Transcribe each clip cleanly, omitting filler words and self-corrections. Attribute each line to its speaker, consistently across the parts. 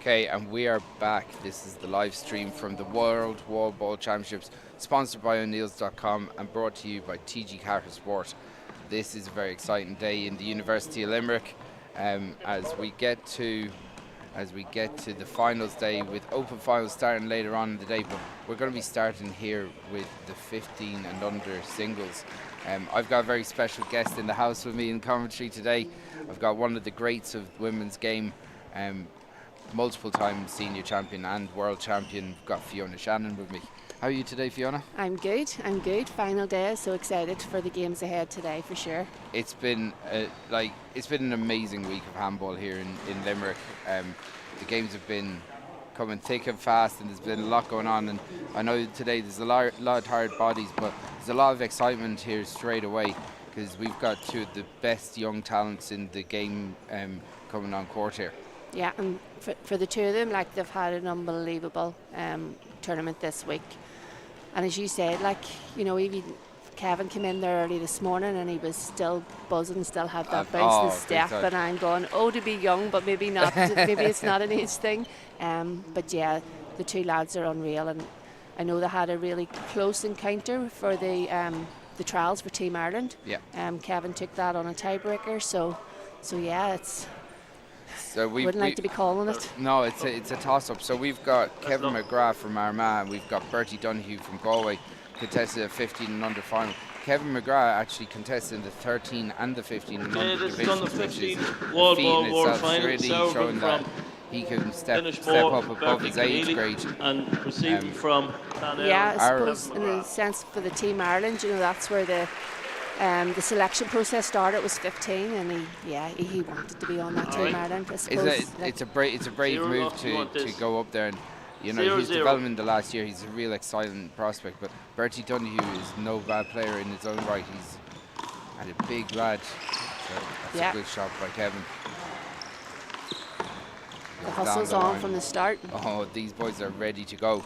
Speaker 1: Okay, and we are back. This is the live stream from the World Wallball Championships, sponsored by O'Neills.com and brought to you by TG Carter Sport. This is a very exciting day in the University of Limerick as we get to the finals day, with open finals starting later on in the day. But we're going to be starting here with the 15 and under singles. I've got a very special guest in the house with me in commentary today. I've got one of the greats of women's game, multiple time senior champion and world champion. We've got Fiona Shannon with me. How are you today, Fiona?
Speaker 2: I'm good. Final day, so excited for the games ahead today for sure.
Speaker 1: It's been an amazing week of handball here in Limerick. The games have been coming thick and fast, and there's been a lot going on. And I know today there's a lot of tired bodies, but there's a lot of excitement here straight away because we've got two of the best young talents in the game coming on court here.
Speaker 2: Yeah, and for the two of them, like, they've had an unbelievable tournament this week. And as you said, even Kevin came in there early this morning and he was still buzzing, still had that bounce and step. And I'm going, to be young, but maybe not. Maybe it's not an age thing. But yeah, the two lads are unreal. And I know they had a really close encounter for the trials for Team Ireland.
Speaker 1: Yeah.
Speaker 2: Kevin took that on a tiebreaker. So yeah, it's.
Speaker 1: So
Speaker 2: wouldn't like to be calling it.
Speaker 1: No, it's a toss-up. So we've got Kevin McGrath from Armagh, and we've got Bertie Donohue from Galway contested a 15 and under final. Kevin McGrath actually contested in the 13 and the 15 and under division, which is a feat in itself, really showing that he can step up above his age grade.
Speaker 3: And receiving from Clann.
Speaker 2: Yeah, I suppose in a sense for the Team Ireland, that's where the selection process started. Was 15, and he wanted to be on that Team Ireland. I suppose
Speaker 1: it's a brave move to go up there, and his development the last year. He's a real exciting prospect. But Bertie Donohue is no bad player in his own right. He's a big lad. So that's a good shot by Kevin.
Speaker 2: The hustle's on from the start.
Speaker 1: Oh, these boys are ready to go.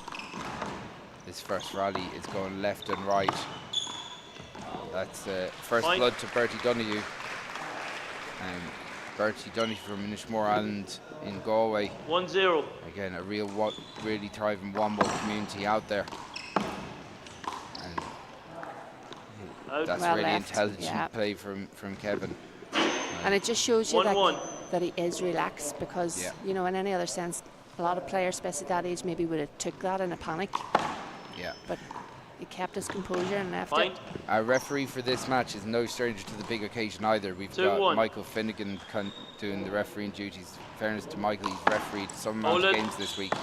Speaker 1: This first rally is going left and right. That's first blood to Bertie Donohue. Bertie Donohue from Inishmore Island in Galway.
Speaker 3: 1-0.
Speaker 1: Again, a really thriving Wallball community out there. And that's really intelligent play from Kevin.
Speaker 2: And it just shows you that he is relaxed, because, in any other sense, a lot of players, especially that age, maybe would have took that in a panic.
Speaker 1: Yeah.
Speaker 2: But he kept his composure and left it.
Speaker 1: Our referee for this match is no stranger to the big occasion either. We've got Michael Finnegan doing the refereeing duties. In fairness to Michael, he's refereed some amount of games this week.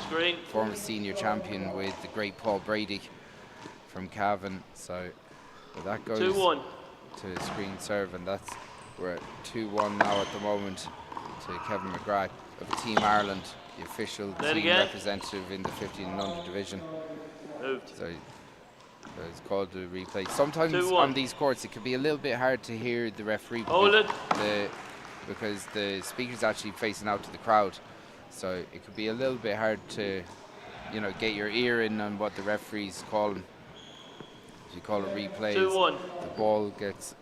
Speaker 1: Former senior champion with the great Paul Brady from Gavin. So that goes to screen serve, and we're at 2-1 now at the moment to Kevin McGrath of Team Ireland, the official team representative in the 15 and under division. So it's called the replay. Sometimes on these courts it can be a little bit hard to hear the referee because the speaker's actually facing out to the crowd. So it could be a little bit hard to, get your ear in on what the referee's calling. If you call it replay, the ball gets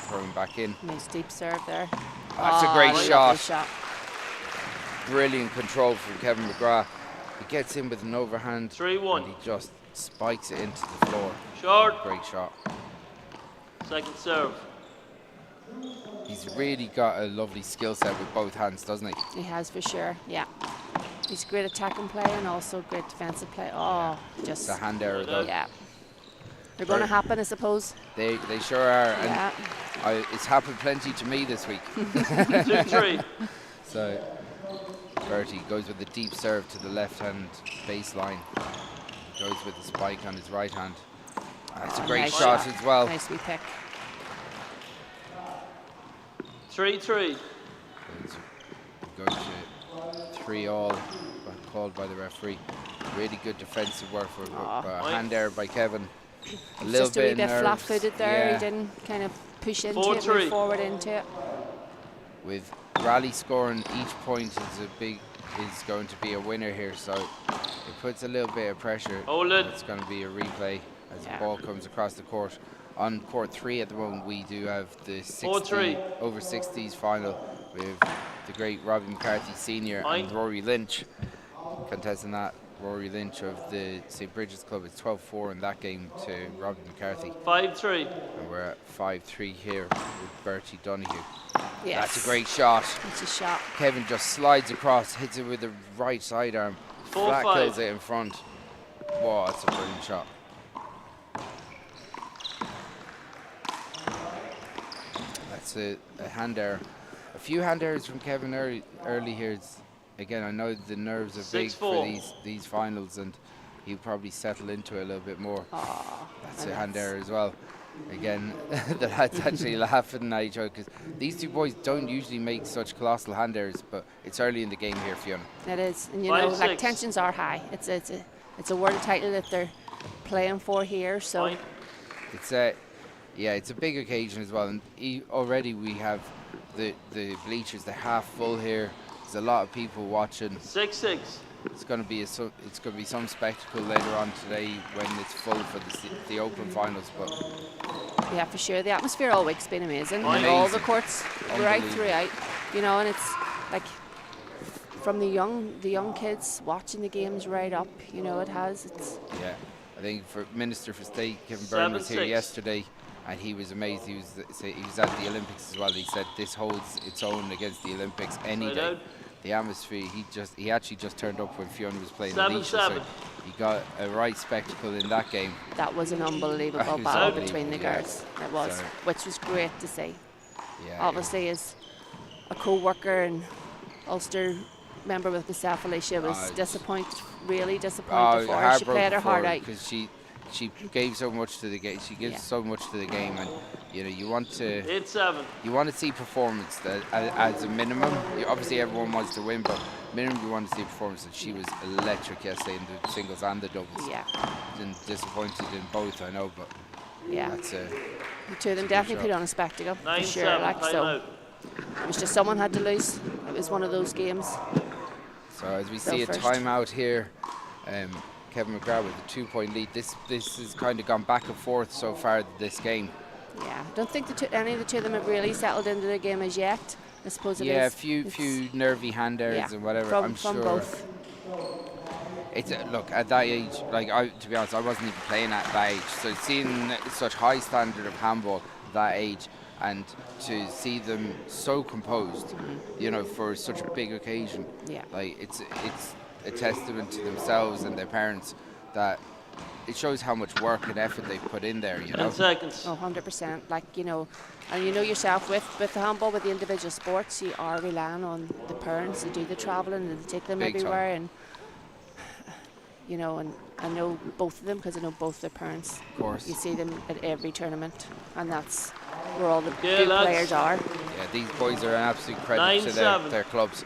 Speaker 1: thrown back in.
Speaker 2: Nice deep serve there.
Speaker 1: That's a great shot. Brilliant control from Kevin McGrath. He gets in with an overhand
Speaker 3: 3-1.
Speaker 1: and he just spikes it into the floor.
Speaker 3: Short.
Speaker 1: Great shot.
Speaker 3: Second serve.
Speaker 1: He's really got a lovely skill set with both hands, doesn't he?
Speaker 2: He has, for sure, yeah. He's great attacking play and also great defensive play. Just
Speaker 1: the hand error though.
Speaker 2: Yeah. They're going to happen, I suppose.
Speaker 1: They sure are. Yeah. And it's happened plenty to me this week.
Speaker 3: 2-3.
Speaker 1: So Bertie goes with a deep serve to the left-hand baseline. He goes with the spike on his right hand. That's a great shot as well.
Speaker 2: Nice wee pick.
Speaker 3: 3-3.
Speaker 1: Go to 3-all, called by the referee. Really good defensive work for a hand error by Kevin. A little
Speaker 2: just a wee bit flat-footed there. Yeah. He didn't kind of push into it, move forward into it.
Speaker 1: With rally scoring, each point is going to be a winner here, so it puts a little bit of pressure. It's going to be a replay as the ball comes across the court. On court 3 at the moment, we do have the over 60s final with the great Robbie McCarthy Senior and Rory Lynch contesting that. Rory Lynch of the St. Bridget's Club. It's 12-4 in that game to Robbie McCarthy.
Speaker 3: 5-3.
Speaker 1: And we're at 5-3 here with Bertie Donohue.
Speaker 2: Yes.
Speaker 1: That's a great shot.
Speaker 2: It's a shot.
Speaker 1: Kevin just slides across, hits it with the right sidearm. Flat kills it in front. Whoa, that's a brilliant shot. That's a hand error. A few hand errors from Kevin early here. Again, I know the nerves are big for these finals, and he'll probably settle into it a little bit more. That's a hand error as well. Again, the lads actually laughing at each other because these two boys don't usually make such colossal hand errors, but it's early in the game here, Fiona.
Speaker 2: It is, and you know, like tensions are high. It's a world title that they're playing for here, so
Speaker 1: it's a big occasion as well. And already we have the bleachers, they're half full here. There's a lot of people watching.
Speaker 3: 6-6.
Speaker 1: It's going to be some spectacle later on today when it's full for the Open finals. But
Speaker 2: yeah, for sure, the atmosphere all week's been amazing. And all the courts right throughout, you know, and it's like from the young kids watching the games right up. You know, I think for Minister for State Kevin Byrne was here yesterday. And he was amazed. He was at the Olympics as well. He said this holds its own against the Olympics any day. The atmosphere. He actually just turned up when Fiona was playing Alicia, so he got a right spectacle in that game. That was an unbelievable battle between the girls. It was, which was great to see.
Speaker 1: Yeah,
Speaker 2: obviously, as a co-worker and Ulster member with myself, Alicia was really disappointed for her. She played her heart out
Speaker 1: because she gave so much to the game. She gives so much to the game, and you know you want to.
Speaker 3: 8-7.
Speaker 1: You want to see performance that, as a minimum. Obviously, everyone wants to win, but minimum you want to see performance. And she was electric yesterday in the singles and the doubles.
Speaker 2: Yeah.
Speaker 1: And disappointed in both, I know, but
Speaker 2: yeah,
Speaker 1: that's
Speaker 2: the two of them definitely put on a spectacle for sure. Like so, it was just someone had to lose. It was one of those games.
Speaker 1: So as we see a timeout here. Kevin McGrath with a 2-point lead. This has kind of gone back and forth so far this game.
Speaker 2: Yeah, I don't think any of the two of them have really settled into the game as yet. I suppose it is.
Speaker 1: Yeah, a few nervy hand errors and whatever. I'm
Speaker 2: from
Speaker 1: sure.
Speaker 2: Both.
Speaker 1: It's look at that age. To be honest, I wasn't even playing at that age. So seeing such high standard of handball at that age, and to see them so composed, you know, for such a big occasion.
Speaker 2: Yeah.
Speaker 1: Like it's a testament to themselves and their parents that it shows how much work and effort they've put in there, you know.
Speaker 3: 10 seconds.
Speaker 2: Oh, 100%. Like, you know, and you know yourself with the handball, with the individual sports, you are relying on the parents to do the travelling and to take them
Speaker 1: big
Speaker 2: everywhere.
Speaker 1: Time.
Speaker 2: And, you know, and I know both of them because I know both their parents.
Speaker 1: Of course.
Speaker 2: You see them at every tournament, and that's where all the good players are.
Speaker 1: Yeah, these boys are an absolute credit to their clubs.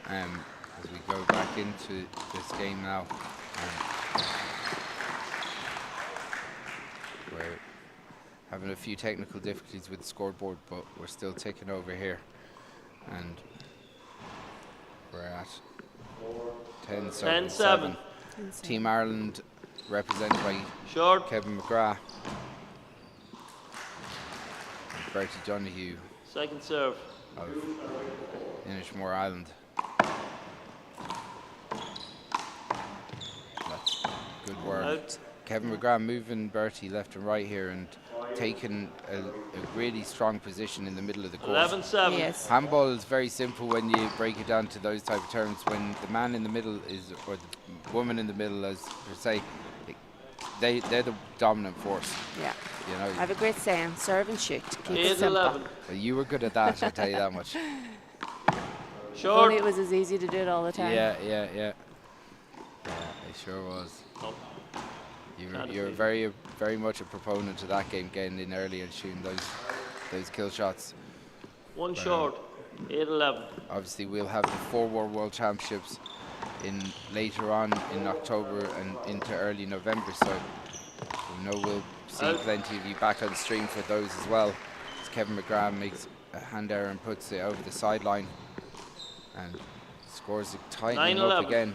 Speaker 1: As we go back into this game now. We're having a few technical difficulties with the scoreboard, but we're still ticking over here. And we're at 10-7. Team Ireland represented by Kevin McGrath and Bertie Donohue.
Speaker 3: Second serve.
Speaker 1: Of Inishmore Island. That's good work.
Speaker 3: Out.
Speaker 1: Kevin McGrath moving Bertie left and right here and taking a really strong position in the middle of the court.
Speaker 3: 11-7.
Speaker 2: Yes.
Speaker 1: Handball is very simple when you break it down to those type of terms. When the man in the middle or the woman in the middle, as per se, they're the dominant force.
Speaker 2: Yeah.
Speaker 1: You know.
Speaker 2: I have a great saying: serve and shoot. Keep it simple.
Speaker 3: 11.
Speaker 1: You were good at that, I'll tell you that much.
Speaker 3: Short.
Speaker 2: Only it was as easy to do it all the time.
Speaker 1: Yeah, it sure was.
Speaker 3: Oh.
Speaker 1: You're very much a proponent of that game, getting in early and shooting those kill shots.
Speaker 3: One short. 8-11.
Speaker 1: Obviously, we'll have the 4 World Wallball Championships later on in October and into early November. So we know we'll see plenty of you back on stream for those as well. As Kevin McGrath makes a hand error and puts it over the sideline and scores it tightening up again.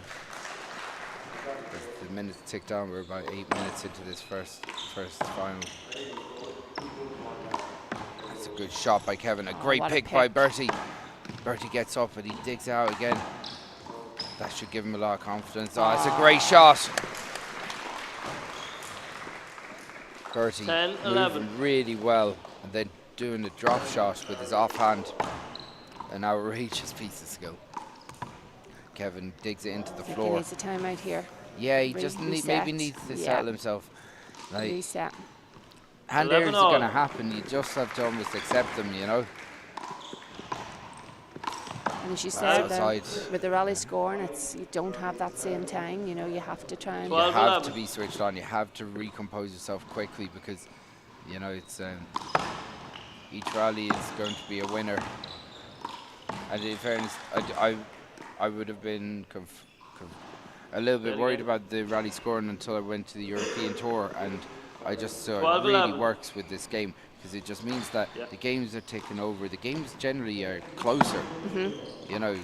Speaker 1: As the minutes tick down, we're about 8 minutes into this first final. That's a good shot by Kevin. A great pick by Bertie. Bertie gets up and he digs out again. That should give him a lot of confidence. Oh, it's a great shot. Bertie moving really well and then doing a drop shot with his offhand. An outrageous piece of skill. Kevin digs it into the floor.
Speaker 2: He needs a timeout here.
Speaker 1: Yeah, he just maybe needs to settle himself. Like,
Speaker 2: reset.
Speaker 1: Hand errors are going to happen. You just have to almost accept them, you know.
Speaker 2: And as you said, with the rally scoring, you don't have that same time. You know, you have to try and.
Speaker 1: You have to be switched on. You have to recompose yourself quickly because, you know, it's each rally is going to be a winner. And in fairness, I would have been a little bit worried about the rally scoring until I went to the European Tour, and I just saw it really works with this game because it just means that the games are taken over. The games generally are closer. You know.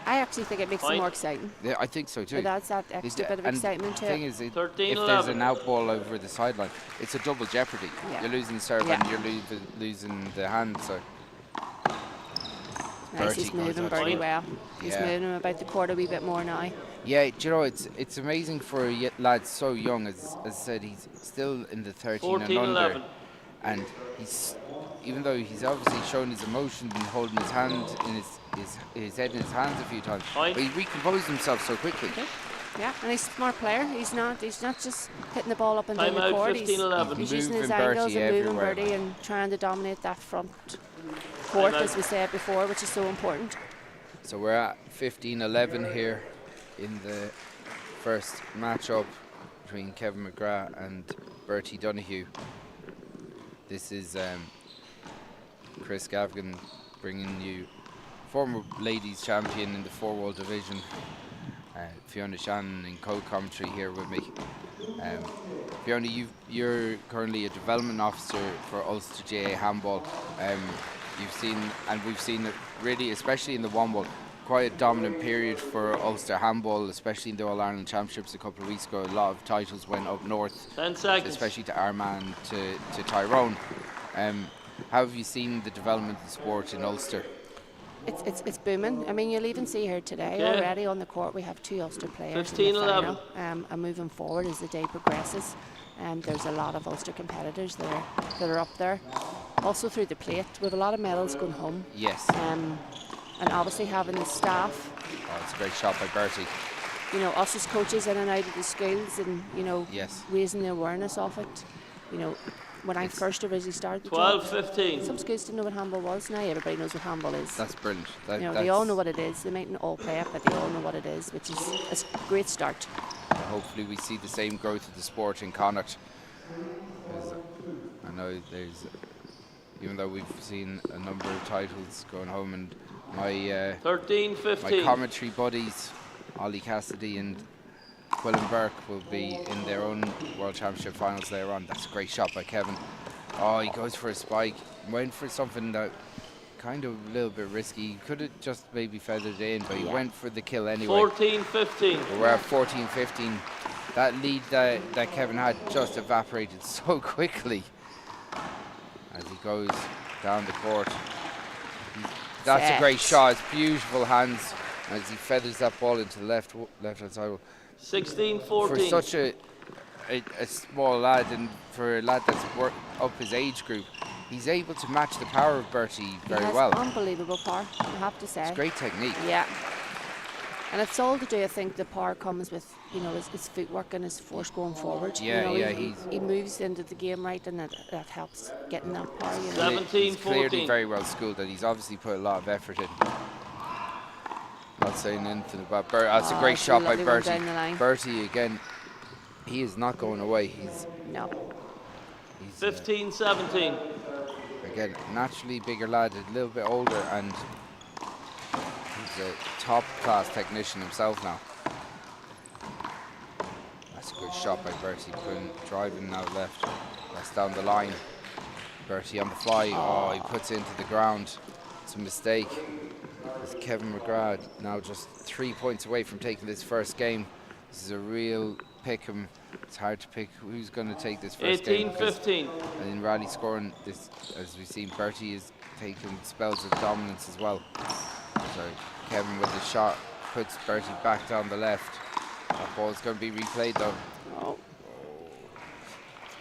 Speaker 2: I actually think it makes it more exciting.
Speaker 1: Yeah, I think so too.
Speaker 2: It adds that extra bit of excitement to it.
Speaker 1: The thing is, if there's an out ball over the sideline, it's a double jeopardy. You're losing the serve and you're losing the hand. So.
Speaker 2: Nice, he's moving Bertie well. He's moving him about the court a wee bit more now.
Speaker 1: Yeah, do you know, it's amazing for a lad so young. As I said, he's still in the 13 and under.
Speaker 3: 11.
Speaker 1: And even though he's obviously shown his emotion and holding his hand in his head in his hands a few times, but he recomposed himself so quickly.
Speaker 2: Yeah, and he's a smart player. He's not just hitting the ball up and down the court. He's using his angles and moving Bertie and trying to dominate that front court, as we said before, which is so important.
Speaker 1: So we're at 15-11 here in the first matchup between Kevin McGrath and Bertie Donohue. This is Chris Gavin bringing you former ladies champion in the 4-wall division. Fiona Shannon in co-commentary here with me. Fiona, you're currently a development officer for Ulster GA Handball. We've seen it really, especially in the 1-wall, quite a dominant period for Ulster Handball, especially in the All-Ireland Championships a couple of weeks ago. A lot of titles went up north,
Speaker 3: 10 seconds.
Speaker 1: Especially to Armagh, to Tyrone. How have you seen the development of the sport in Ulster?
Speaker 2: It's booming. I mean, you'll even see here today already on the court we have 2 Ulster players
Speaker 3: 15-11.
Speaker 2: and moving forward as the day progresses. There's a lot of Ulster competitors that are up there. Also through the plate, we have a lot of medals going home.
Speaker 1: Yes.
Speaker 2: And obviously having the staff.
Speaker 1: Oh, it's a great shot by Bertie.
Speaker 2: You know, us as coaches in and out of the schools and, you know, raising the awareness of it. You know, when I first originally started the
Speaker 3: 12-15.
Speaker 2: Some schools didn't know what handball was. Now everybody knows what handball is.
Speaker 1: That's brilliant.
Speaker 2: You know, they all know what it is. They mightn't all play it, but they all know what it is, which is a great start.
Speaker 1: Hopefully we see the same growth of the sport in Connacht. I know even though we've seen a number of titles going home, and my
Speaker 3: 13-15.
Speaker 1: my commentary buddies, Ollie Cassidy and Quillen Burke, will be in their own World Championship finals later on. That's a great shot by Kevin. Oh, he goes for a spike. Went for something that kind of a little bit risky. He could have just maybe feathered it in, but he went for the kill anyway.
Speaker 3: 14-15.
Speaker 1: We're at 14-15. That lead that Kevin had just evaporated so quickly as he goes down the court. That's a great shot. It's beautiful hands as he feathers that ball into the left-hand side.
Speaker 3: 16-14.
Speaker 1: For such a small lad, and for a lad that's worked up his age group, he's able to match the power of Bertie very well.
Speaker 2: Unbelievable power, I have to say.
Speaker 1: It's great technique.
Speaker 2: Yeah. And it's all to do, I think, the power comes with, you know, his footwork and his force going forward.
Speaker 1: Yeah,
Speaker 2: you know,
Speaker 1: yeah,
Speaker 2: he moves into the game right, and that helps getting that power. You know.
Speaker 3: 17-14.
Speaker 1: He's clearly very well schooled, and he's obviously put a lot of effort in. Not saying anything about Bertie. That's a great shot by Bertie. Bertie again. He is not going away. He's
Speaker 3: 15-17.
Speaker 1: Again, naturally bigger lad, a little bit older, and he's a top-class technician himself now. That's a good shot by Bertie, driving now left. That's down the line. Bertie on the fly. Oh, he puts it into the ground. It's a mistake. It's Kevin McGrath now just 3 points away from taking this first game. This is a real pick 'em. It's hard to pick who's going to take this first game.
Speaker 3: 18-15.
Speaker 1: And in rally scoring, this, as we've seen, Bertie is taking spells of dominance as well. So Kevin with the shot puts Bertie back down the left. That ball's going to be replayed though.
Speaker 2: Oh.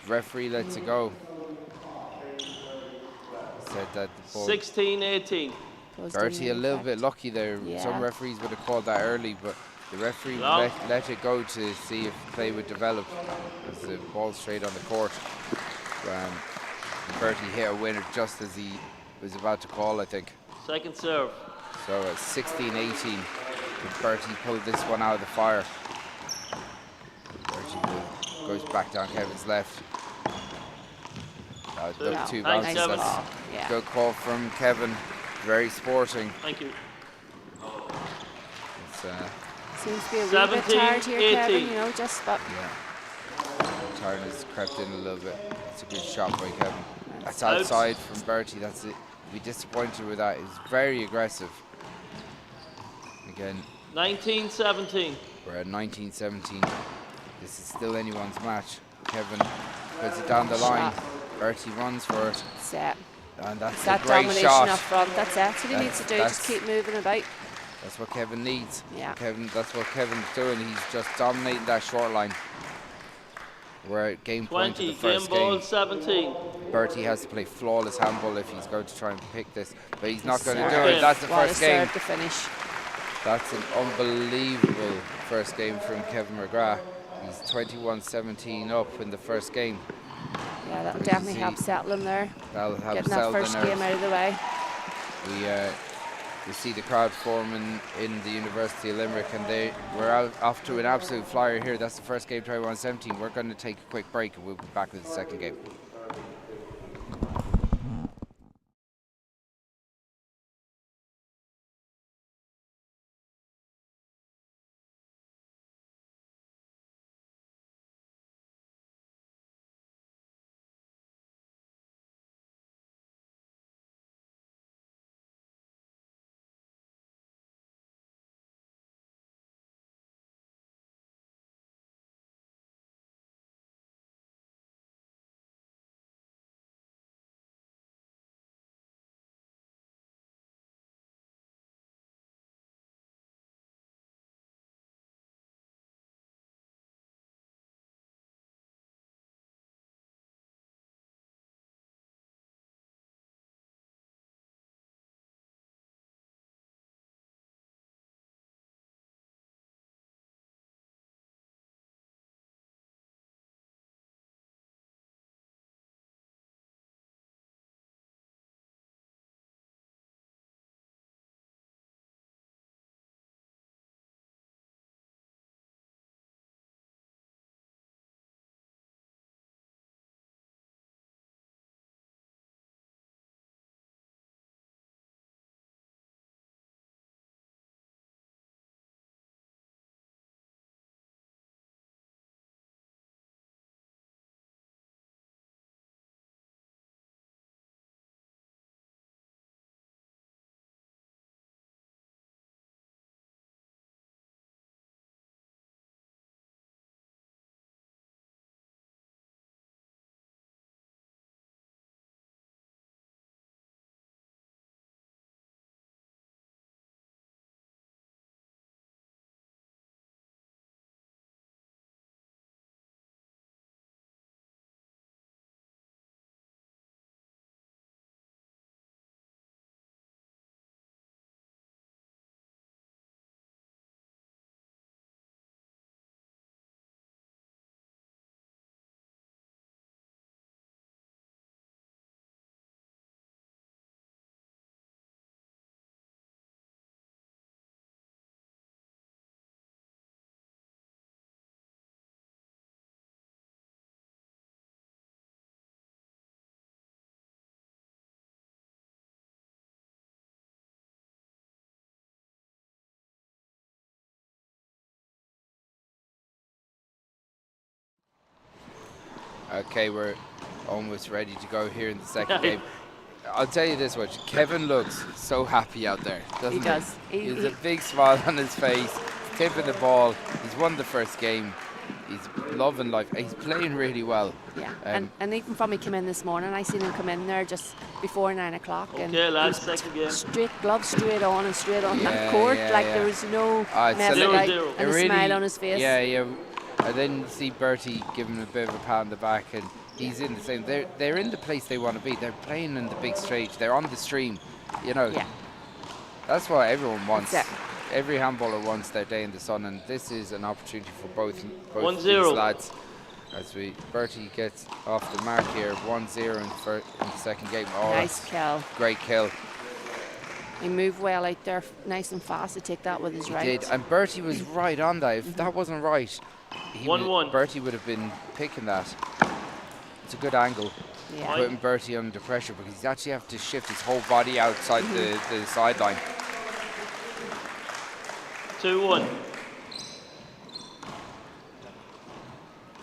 Speaker 1: Referee lets it go. Said that the ball
Speaker 3: 16-18.
Speaker 1: Bertie a little bit lucky there.
Speaker 2: Yeah.
Speaker 1: Some referees would have called that early, but the referee let it go to see if play would develop as the ball straight on the court. Bertie hit a winner just as he was about to call, I think.
Speaker 3: Second serve.
Speaker 1: So 16-18. Bertie pulled this one out of the fire. Bertie goes back down Kevin's left. Those two bounces.
Speaker 2: Yeah.
Speaker 1: Good call from Kevin. Very sporting.
Speaker 3: Thank you.
Speaker 2: Seems to be a wee bit tired here,
Speaker 3: 18.
Speaker 2: Kevin, you know, just but
Speaker 1: yeah. Tiredness crept in a little bit. It's a good shot by Kevin. That's outside from Bertie. That's it. Be disappointed with that. He's very aggressive. Again.
Speaker 3: 19-17.
Speaker 1: We're at 19-17. This is still anyone's match. Kevin puts it down the line. Bertie runs for it.
Speaker 2: Set.
Speaker 1: And that's
Speaker 2: that
Speaker 1: a great
Speaker 2: domination
Speaker 1: shot.
Speaker 2: up front. That's what he needs to do. Just keep moving about.
Speaker 1: That's what Kevin needs.
Speaker 2: Yeah.
Speaker 1: That's what Kevin's doing. He's just dominating that short line. We're at game point of the first
Speaker 3: game.
Speaker 1: game.
Speaker 3: 17.
Speaker 1: Bertie has to play flawless handball if he's going to try and pick this, but he's not going to do it. That's the first game.
Speaker 2: To finish.
Speaker 1: That's an unbelievable first game from Kevin McGrath. He's 21-17 up in the first game.
Speaker 2: Yeah, that'll definitely help settle him there.
Speaker 1: That'll help
Speaker 2: getting that first game out of the way.
Speaker 1: We see the crowd forming in the University of Limerick, and we're off to an absolute flyer here. That's the first game, 21-17. We're going to take a quick break, and we'll be back with the second game. Okay, we're almost ready to go here in the second game. I'll tell you this much, Kevin looks so happy out there, doesn't he?
Speaker 2: He does.
Speaker 1: He has a big smile on his face, tipping the ball. He's won the first game. he's loving life. He's playing really well.
Speaker 2: Yeah, and even from he came in this morning, I seen him come in there just before 9 o'clock.
Speaker 3: Okay, lads, second game.
Speaker 2: Straight gloves, straight on that court. There was no messing, and a smile on his face.
Speaker 1: Yeah. And then you see Bertie give him a bit of a pat on the back, and he's in the same. They're in the place they want to be. They're playing in the big stage. They're on the stream.
Speaker 2: Yeah.
Speaker 1: That's what everyone wants. Every handballer wants their day in the sun, and this is an opportunity for both of these lads. As Bertie gets off the mark here, 1-0 in the second game. Oh,
Speaker 2: nice kill.
Speaker 1: Great kill.
Speaker 2: He moved well out there, nice and fast to take that with his right.
Speaker 1: He did, and Bertie was right on that. If that wasn't right,
Speaker 3: 1-1.
Speaker 1: Bertie would have been picking that. It's a good angle.
Speaker 2: Yeah.
Speaker 1: Putting Bertie under pressure because he's actually have to shift his whole body outside the sideline.
Speaker 3: 2-1.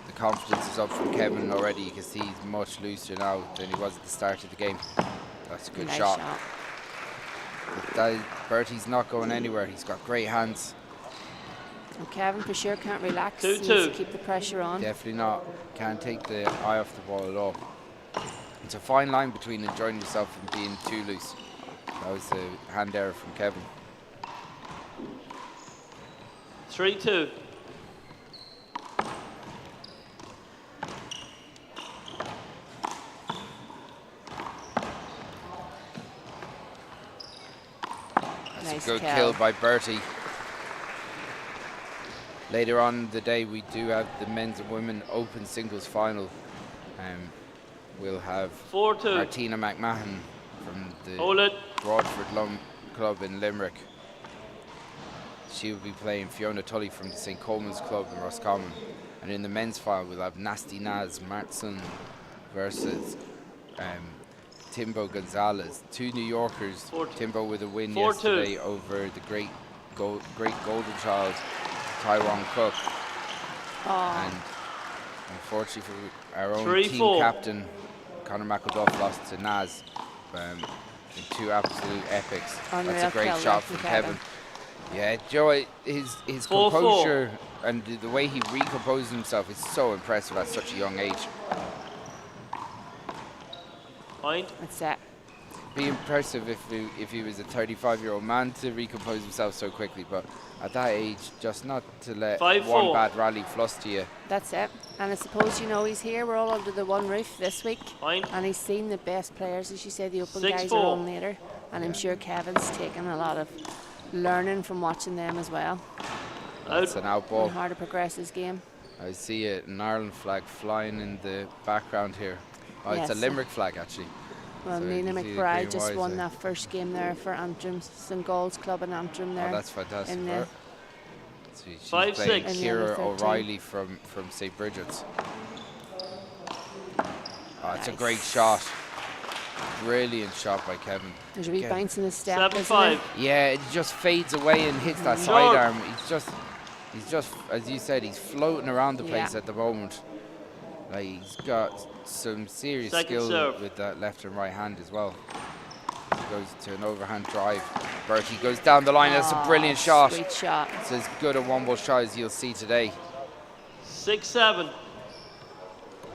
Speaker 1: The confidence is up from Kevin already. You can see he's much looser now than he was at the start of the game. That's a good shot. But Bertie's not going anywhere. He's got great hands.
Speaker 2: And Kevin for sure can't relax.
Speaker 3: 2-2.
Speaker 2: He needs to keep the pressure on.
Speaker 1: Definitely not. Can't take the eye off the ball at all. It's a fine line between enjoying yourself and being too loose. That was a hand error from Kevin.
Speaker 3: 3-2.
Speaker 1: That's a good kill by Bertie. Later on in the day, we do have the men's and women open singles final. We'll have
Speaker 3: 4-2.
Speaker 1: Martina McMahon from the Broadford Club in Limerick. She will be playing Fiona Tully from the St. Coleman's Club in Roscommon. And in the men's final, we'll have Nasty Naz Martson versus Timbo Gonzalez. Two New Yorkers. Timbo with a win yesterday over the great golden child, Tyrone Cook. And unfortunately for our own team captain, Conor McElduff, lost to Naz in two absolute epics. That's a great shot from Kevin. Yeah, Joe, his composure and the way he recomposes himself is so impressive at such a young age.
Speaker 2: That's it.
Speaker 1: Be impressive if he was a 35-year-old man to recompose himself so quickly, but at that age, just not to let one bad rally fluster you.
Speaker 2: That's it. And I suppose, he's here. We're all under the one roof this week. And he's seen the best players, as you say, the open guys are on later. And I'm sure Kevin's taken a lot of learning from watching them as well.
Speaker 1: That's an out ball.
Speaker 2: And how to progress his game.
Speaker 1: I see an Ireland flag flying in the background here. Oh, yes, it's a Limerick flag, actually.
Speaker 2: Well, Nina McBride just won that first game there for Antrim, St. Gaul's Club in Antrim there.
Speaker 1: Oh, that's fantastic. She's
Speaker 3: 5-6.
Speaker 1: playing Ciara O'Reilly from St. Bridget's. Oh, it's a great shot. Brilliant shot by Kevin.
Speaker 2: There's a wee bounce in the step.
Speaker 3: 7-5.
Speaker 1: Yeah, it just fades away and hits that sidearm. He's just, as you said, he's floating around the place at the moment. Like, he's got some serious skill with that left and right hand as well. He goes to an overhand drive. Bertie goes down the line. That's a brilliant shot.
Speaker 2: Sweet shot.
Speaker 1: It's as good a one-ball shot as you'll see today.
Speaker 3: 6-7.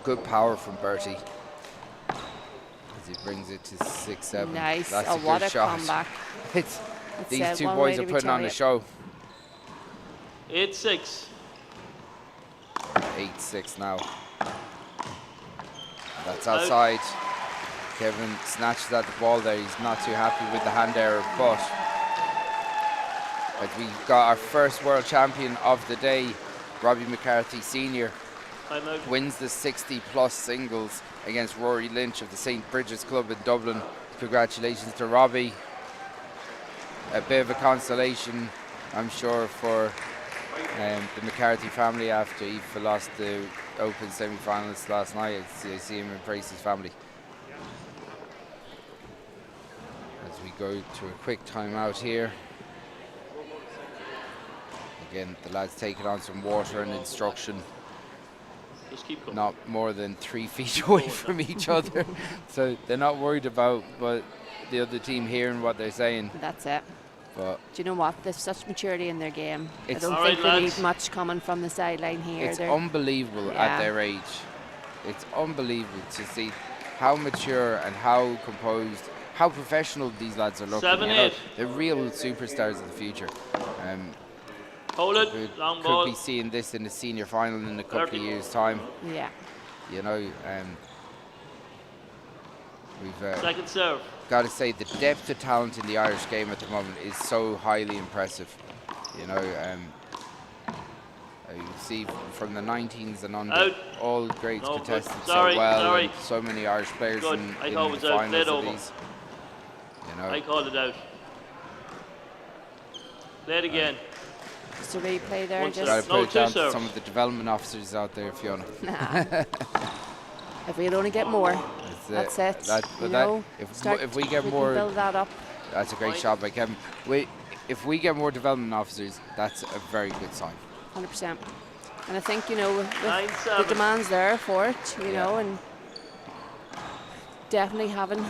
Speaker 1: Good power from Bertie as he brings it to 6-7.
Speaker 2: Nice.
Speaker 1: That's a
Speaker 2: what
Speaker 1: good
Speaker 2: a
Speaker 1: shot.
Speaker 2: Comeback.
Speaker 1: These two boys are putting on a show.
Speaker 3: 8-6.
Speaker 1: 8-6 now. That's outside. Kevin snatches at the ball there. He's not too happy with the hand error, but we've got our first world champion of the day, Robbie McCarthy Sr. Wins the 60+ singles against Rory Lynch of the St. Bridget's Club in Dublin. Congratulations to Robbie. A bit of a consolation, I'm sure, for the McCarthy family after Aoife lost the Open semi-finalists last night. I see him embrace his family. As we go to a quick timeout here. Again, the lads taking on some water and instruction.
Speaker 3: Just keep going.
Speaker 1: Not more than 3 feet away from each other. So they're not worried about the other team hearing what they're saying.
Speaker 2: That's it. do you know what? There's such maturity in their game. I don't think they need much coming from the sideline here.
Speaker 1: It's unbelievable at their age. It's unbelievable to see how mature and how composed, how professional these lads are looking.
Speaker 3: 7-8.
Speaker 1: They're real superstars of the future.
Speaker 3: Hold it, long ball.
Speaker 1: Could be seeing this in the senior final in a couple of years' time.
Speaker 2: Yeah.
Speaker 1: You know, we've
Speaker 3: second serve.
Speaker 1: Got to say the depth of talent in the Irish game at the moment is so highly impressive. You know, you see from the 19s and on, all grades contested so well, and so many Irish players in the finals of these. You know,
Speaker 3: I called it out. Play it again.
Speaker 2: Just a replay there.
Speaker 1: Got to put it down to some of the development officers out there, Fiona.
Speaker 2: Nah. If we'd only get more, that's it.
Speaker 1: If we get more,
Speaker 2: build that up.
Speaker 1: That's a great shot by Kevin. If we get more development officers, that's a very good sign.
Speaker 2: 100%. And I think, you know, the demand's there for it, you know, and definitely having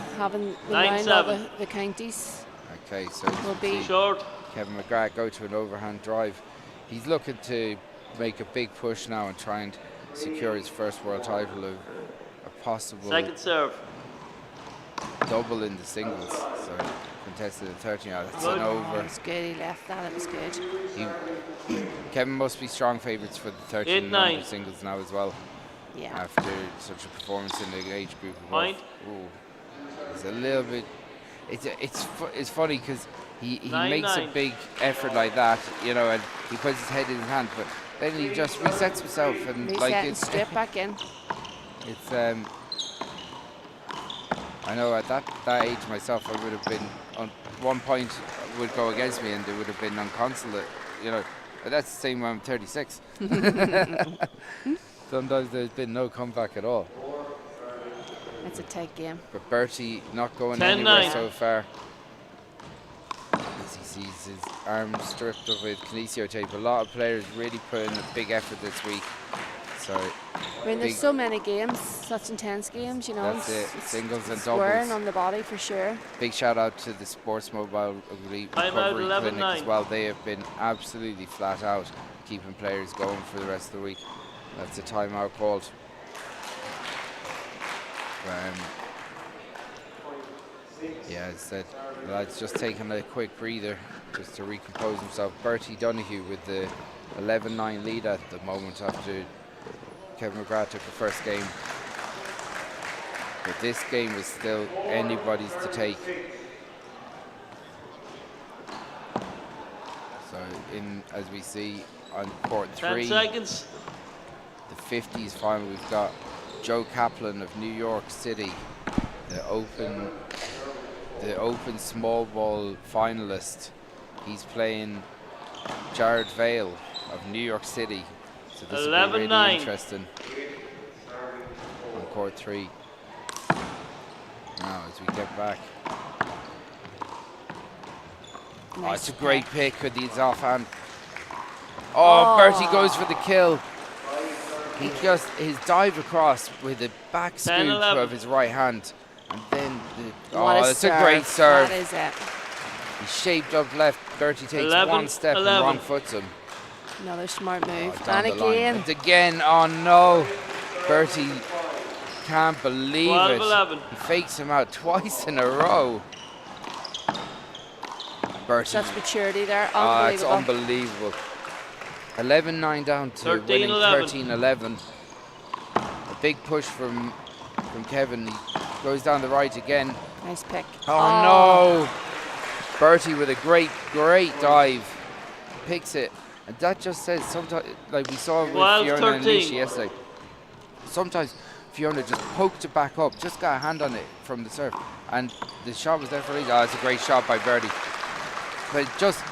Speaker 2: around all the counties.
Speaker 1: Okay, so
Speaker 2: will be
Speaker 3: short.
Speaker 1: Kevin McGrath go to an overhand drive. He's looking to make a big push now and try and secure his first world title, a possible
Speaker 3: second serve.
Speaker 1: Double in the singles. So contested at 13. That's an over.
Speaker 2: It's good. He left that. It was good.
Speaker 1: Kevin must be strong favourites for the 13 number singles now as well.
Speaker 2: Yeah.
Speaker 1: After such a performance in the age group.
Speaker 3: Point.
Speaker 1: It's a little bit. It's funny because he makes a big effort like that, you know, and he puts his head in his hand, but then he just resets himself and it's
Speaker 2: straight back in.
Speaker 1: It's I know at that age myself, I would have been on one point would go against me, and it would have been unconsolate, you know. But that's the same when I'm 36. Sometimes there's been no comeback at all.
Speaker 2: It's a tight game.
Speaker 1: But Bertie not going anywhere so far. As he sees his arm stripped of with kinesio tape. A lot of players really put in a big effort this week. So
Speaker 2: I mean, there's so many games, such intense games, you know.
Speaker 1: That's it. Singles and doubles.
Speaker 2: Wearing on the body for sure.
Speaker 1: Big shout out to the Sports Mobile Recovery Clinic as well. They have been absolutely flat out, keeping players going for the rest of the week. That's a timeout called. Yeah, as I said, the lad's just taking a quick breather just to recompose himself. Bertie Donohue with the 11-9 lead at the moment after Kevin McGrath took the first game. But this game is still anybody's to take. So as we see on court 3,
Speaker 3: 10 seconds.
Speaker 1: The 50s final, we've got Joe Kaplan of New York City, the open small ball finalist. He's playing Jared Vale of New York City. So this will be really interesting on court 3. Now as we get back.
Speaker 2: Nice
Speaker 1: it's a great pick with the offhand. Bertie goes for the kill. He just his dive across with the back scoop of his right hand, and then it's a great serve.
Speaker 2: That is it.
Speaker 1: He's shaped up left. Bertie takes one step and wrong foots him.
Speaker 2: Another smart move. And again.
Speaker 1: And again. Oh no! Bertie can't believe
Speaker 3: 12-11.
Speaker 1: it. He fakes him out twice in a row. Bertie.
Speaker 2: Such maturity there. Unbelievable.
Speaker 1: It's unbelievable. 11-9 down to winning 13-11. A big push from Kevin. He goes down the right again.
Speaker 2: Nice pick.
Speaker 1: Oh no! Bertie with a great dive. Picks it. And that just says sometimes, like we saw with Fiona and Alicia yesterday, sometimes Fiona just poked it back up, just got a hand on it from the serve. And the shot was there for Alicia. It's a great shot by Bertie. But just,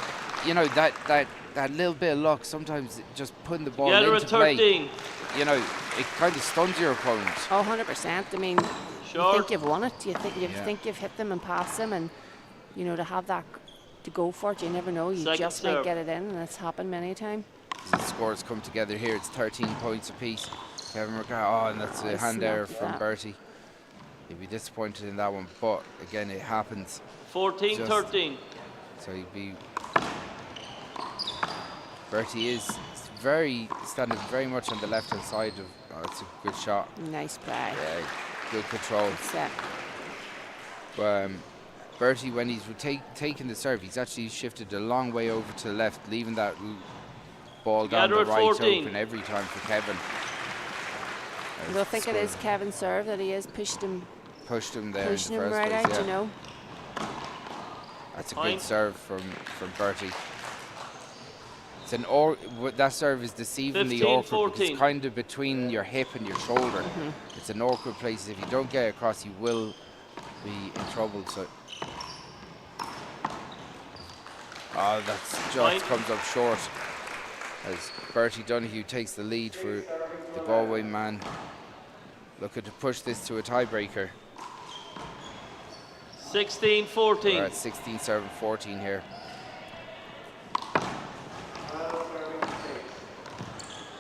Speaker 1: you know, that little bit of luck, sometimes just putting the ball into play, you know, it kind of stuns your opponent.
Speaker 2: 100%. I mean, you think you've won it. You think you've hit them and passed them, and you know, to have that to go for it, you never know. You just might get it in, and it's happened many a time.
Speaker 1: The scores come together here. It's 13 points apiece. Kevin McGrath, and that's a hand error from Bertie. He'd be disappointed in that one, but again, it happens.
Speaker 3: 14-13.
Speaker 1: So he'd be... Bertie is standing very much on the left-hand side of... Oh, that's a good shot.
Speaker 2: Nice play.
Speaker 1: Yeah, good control.
Speaker 2: Set.
Speaker 1: Bertie, when he's taking the serve, he's actually shifted a long way over to the left, leaving that ball down the right open every time for Kevin.
Speaker 2: I don't think it is Kevin's serve that he has pushed him there
Speaker 1: in the first
Speaker 2: right
Speaker 1: place,
Speaker 2: out,
Speaker 1: yeah.
Speaker 2: you know.
Speaker 1: That's a good serve from Bertie. It's that serve is deceivingly awkward because it's kind of between your hip and your shoulder. It's an awkward place. If you don't get across, you will be in trouble. So, that's just comes up short as Bertie Donohue takes the lead for the Galway man. Looking to push this to a tiebreaker.
Speaker 3: 16-14.
Speaker 1: We're at 16-7-14 here.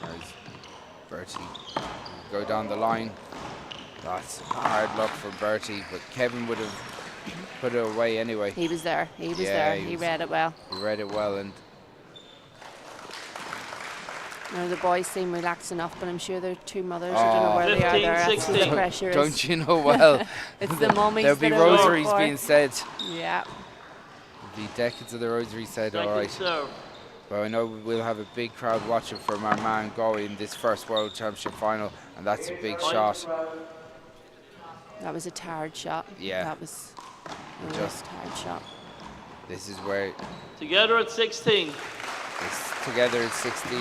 Speaker 1: As Bertie go down the line. That's hard luck for Bertie, but Kevin would have put it away anyway.
Speaker 2: He was there. He was there. He read it well.
Speaker 1: He read it well, and
Speaker 2: now the boys seem relaxed enough, but I'm sure their two mothers, I don't know where they are. They're absolute pressure.
Speaker 1: Don't you know well?
Speaker 2: It's the mummies.
Speaker 1: There'll be rosaries being said.
Speaker 2: Yeah.
Speaker 1: There'll be decades of the rosary said, all right. But I know we'll have a big crowd watching from our man Galway in this first World Championship final, and that's a big shot.
Speaker 2: That was a tired shot.
Speaker 1: Yeah.
Speaker 2: That was
Speaker 1: just
Speaker 2: a tired shot.
Speaker 1: This is where...
Speaker 3: Together at 16.
Speaker 1: Together at 16.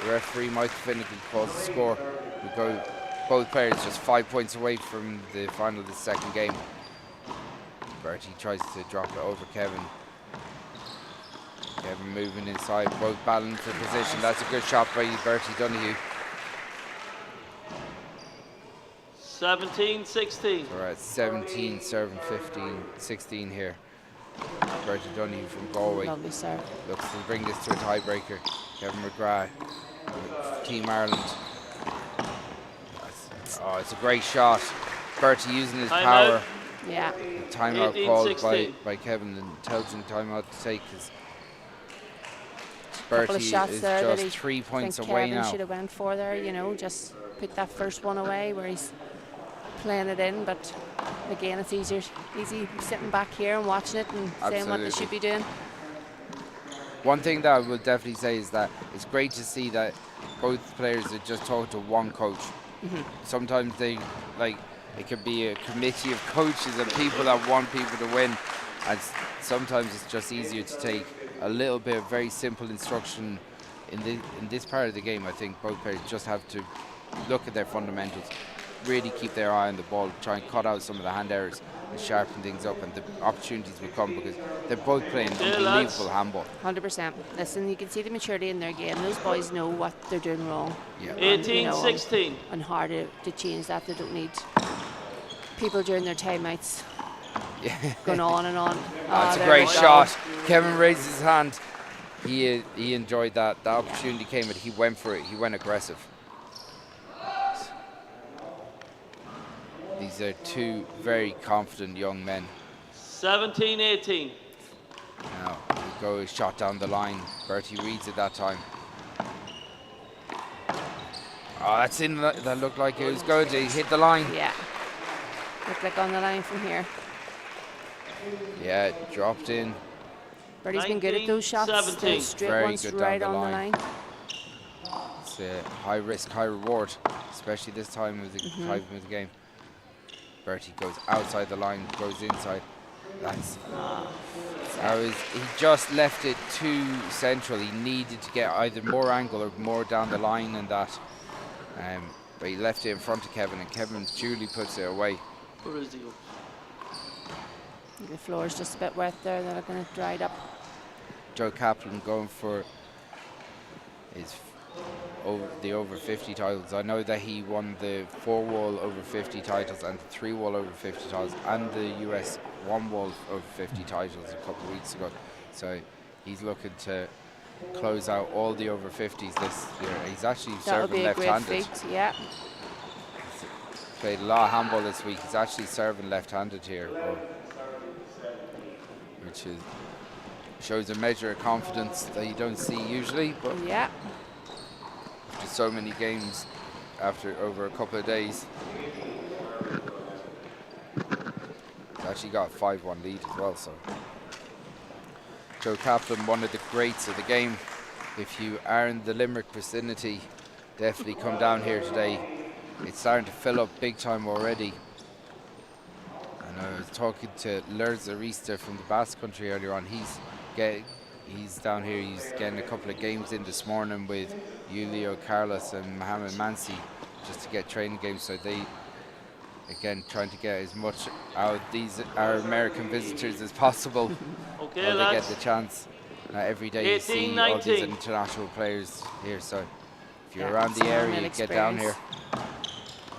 Speaker 1: The referee, Michael Finnegan, calls the score. We go both players just 5 points away from the final of the second game. Bertie tries to drop it over Kevin. Kevin moving inside, both battling for position. That's a good shot by Bertie Donohue.
Speaker 3: 17-16.
Speaker 1: We're at 17, serving 16 here. Bertie Donohue from Galway.
Speaker 2: Lovely serve.
Speaker 1: Looks to bring this to a tiebreaker. Kevin McGrath, Team Ireland. It's a great shot. Bertie using his power.
Speaker 2: Yeah.
Speaker 1: Timeout called by Kevin, an intelligent timeout to take. Bertie is just 3 points away now.
Speaker 2: Kevin should have went for there, you know, just put that first one away where he's playing it in, but again, it's easy sitting back here and watching it and saying what they should be doing.
Speaker 1: One thing that I will definitely say is that it's great to see that both players are just talking to one coach. Sometimes it could be a committee of coaches and people that want people to win, and sometimes it's just easier to take a little bit of very simple instruction in this part of the game. I think both players just have to look at their fundamentals, really keep their eye on the ball, try and cut out some of the hand errors and sharpen things up, and the opportunities will come because they're both playing unbelievable handball.
Speaker 2: 100%. Listen, you can see the maturity in their game. Those boys know what they're doing wrong.
Speaker 1: Yeah.
Speaker 3: 18-16.
Speaker 2: And hard to change that. They don't need people during their timeouts going on and on.
Speaker 1: That's a great shot. Kevin raised his hand. He enjoyed that. The opportunity came, but he went for it. He went aggressive. These are two very confident young men.
Speaker 3: 17-18.
Speaker 1: Now, we go a shot down the line. Bertie reads it that time. That's in. That looked like it was good. He hit the line.
Speaker 2: Yeah. Looked like on the line from here.
Speaker 1: Yeah, dropped in.
Speaker 2: Bertie's been good at those shots. The straight ones right on the line.
Speaker 1: It's a high risk, high reward, especially this time of the type of the game. Bertie goes outside the line, goes inside. He just left it too central. He needed to get either more angle or more down the line than that. But he left it in front of Kevin, and Kevin duly puts it away.
Speaker 3: Where is he?
Speaker 2: The floor's just a bit wet there. They're going to dry it up. Joe
Speaker 1: Kaplan going for his over 50 titles. I know that he won the 4-wall over 50 titles and the 3-wall over 50 titles and the US 1-wall over 50 titles a couple of weeks ago. So he's looking to close out all the over 50s this year. He's actually serving left-handed.
Speaker 2: Yeah.
Speaker 1: He's played a lot of handball this week. He's actually serving left-handed here, which shows a measure of confidence that you don't see usually. But
Speaker 2: yeah,
Speaker 1: after so many games, over a couple of days, actually got a 5-1 lead as well. So Joe Kaplan, one of the greats of the game. If you are in the Limerick vicinity, definitely come down here today. It's starting to fill up big time already. And I was talking to Lurs Arista from the Basque Country earlier on. He's down here. He's getting a couple of games in this morning with Julio Carlos and Mohamed Mansi, just to get training games. So they, again, trying to get as much out of our American visitors as possible while they get the chance. Every day you see all these international players here. So if you're around the area, get down here.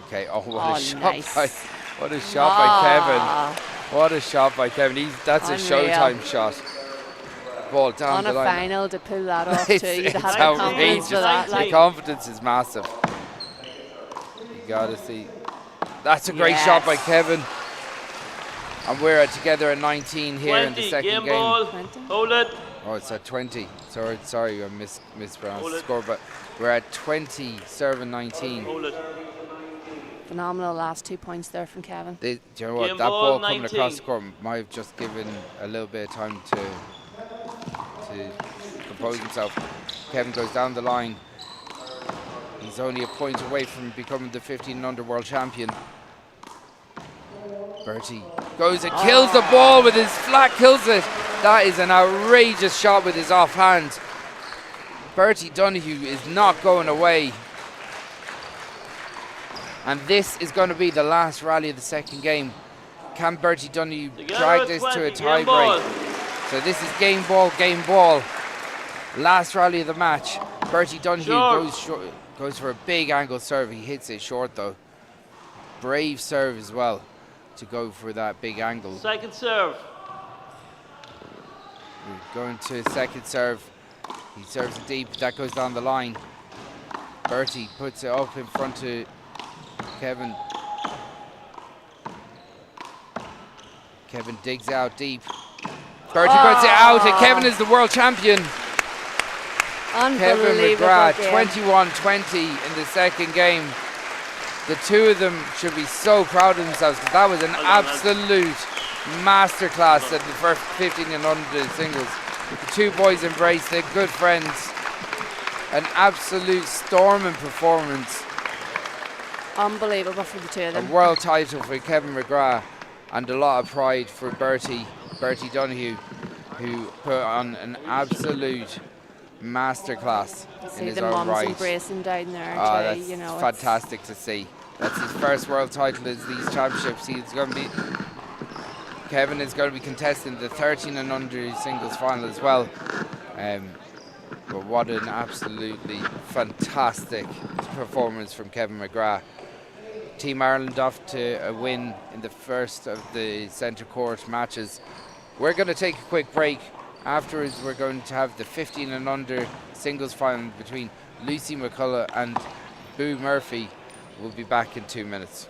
Speaker 1: Okay. Oh, what a shot!
Speaker 2: Nice.
Speaker 1: What a shot by Kevin! What a shot by Kevin! That's a Showtime shot. Ball down the line.
Speaker 2: On a final to pull that off
Speaker 1: it's
Speaker 2: too. You'd have
Speaker 1: outrageous.
Speaker 2: That,
Speaker 1: the confidence is massive. You gotta see. That's a great shot by Kevin. And we're together at 19 here in the second game.
Speaker 3: Ball. Hold it.
Speaker 1: Oh, it's at 20. Sorry, I mispronounced the score, but we're at 20, serving 19.
Speaker 3: Hold it.
Speaker 2: Phenomenal last 2 points there from Kevin.
Speaker 1: Do you know what? That ball coming across the court might have just given a little bit of time to compose himself. Kevin goes down the line. He's only a point away from becoming the 15 and under world champion. Bertie goes and kills the ball with his flat, kills it. That is an outrageous shot with his offhand. Bertie Donohue is not going away. And this is going to be the last rally of the second game. Can Bertie Donohue drag this to a tie break? So this is game ball. Last rally of the match. Bertie Donohue goes for a big angle serve. He hits it short though. Brave serve as well to go for that big angle.
Speaker 3: Second serve.
Speaker 1: We're going to second serve. He serves it deep. That goes down the line. Bertie puts it up in front of Kevin. Kevin digs out deep. Bertie puts it out, and Kevin is the world champion. Kevin McGrath, 21-20 in the second game. The two of them should be so proud of themselves, because that was an absolute masterclass at the first 15 and under singles. The two boys embraced it, good friends. An absolute storming performance.
Speaker 2: Unbelievable for the two of them.
Speaker 1: A world title for Kevin McGrath, and a lot of pride for Bertie Donohue, who put on an absolute masterclass in his own right.
Speaker 2: Embracing down there
Speaker 1: that's fantastic to see. That's his first world title as these championships. Kevin is going to be contesting the 13 and under singles final as well. But what an absolutely fantastic performance from Kevin McGrath. Team Ireland off to a win in the first of the centre court matches. We're going to take a quick break. Afterwards, we're going to have the 15 and under singles final between Lucy McCullagh and Boo Murphy. We'll be back in 2 minutes.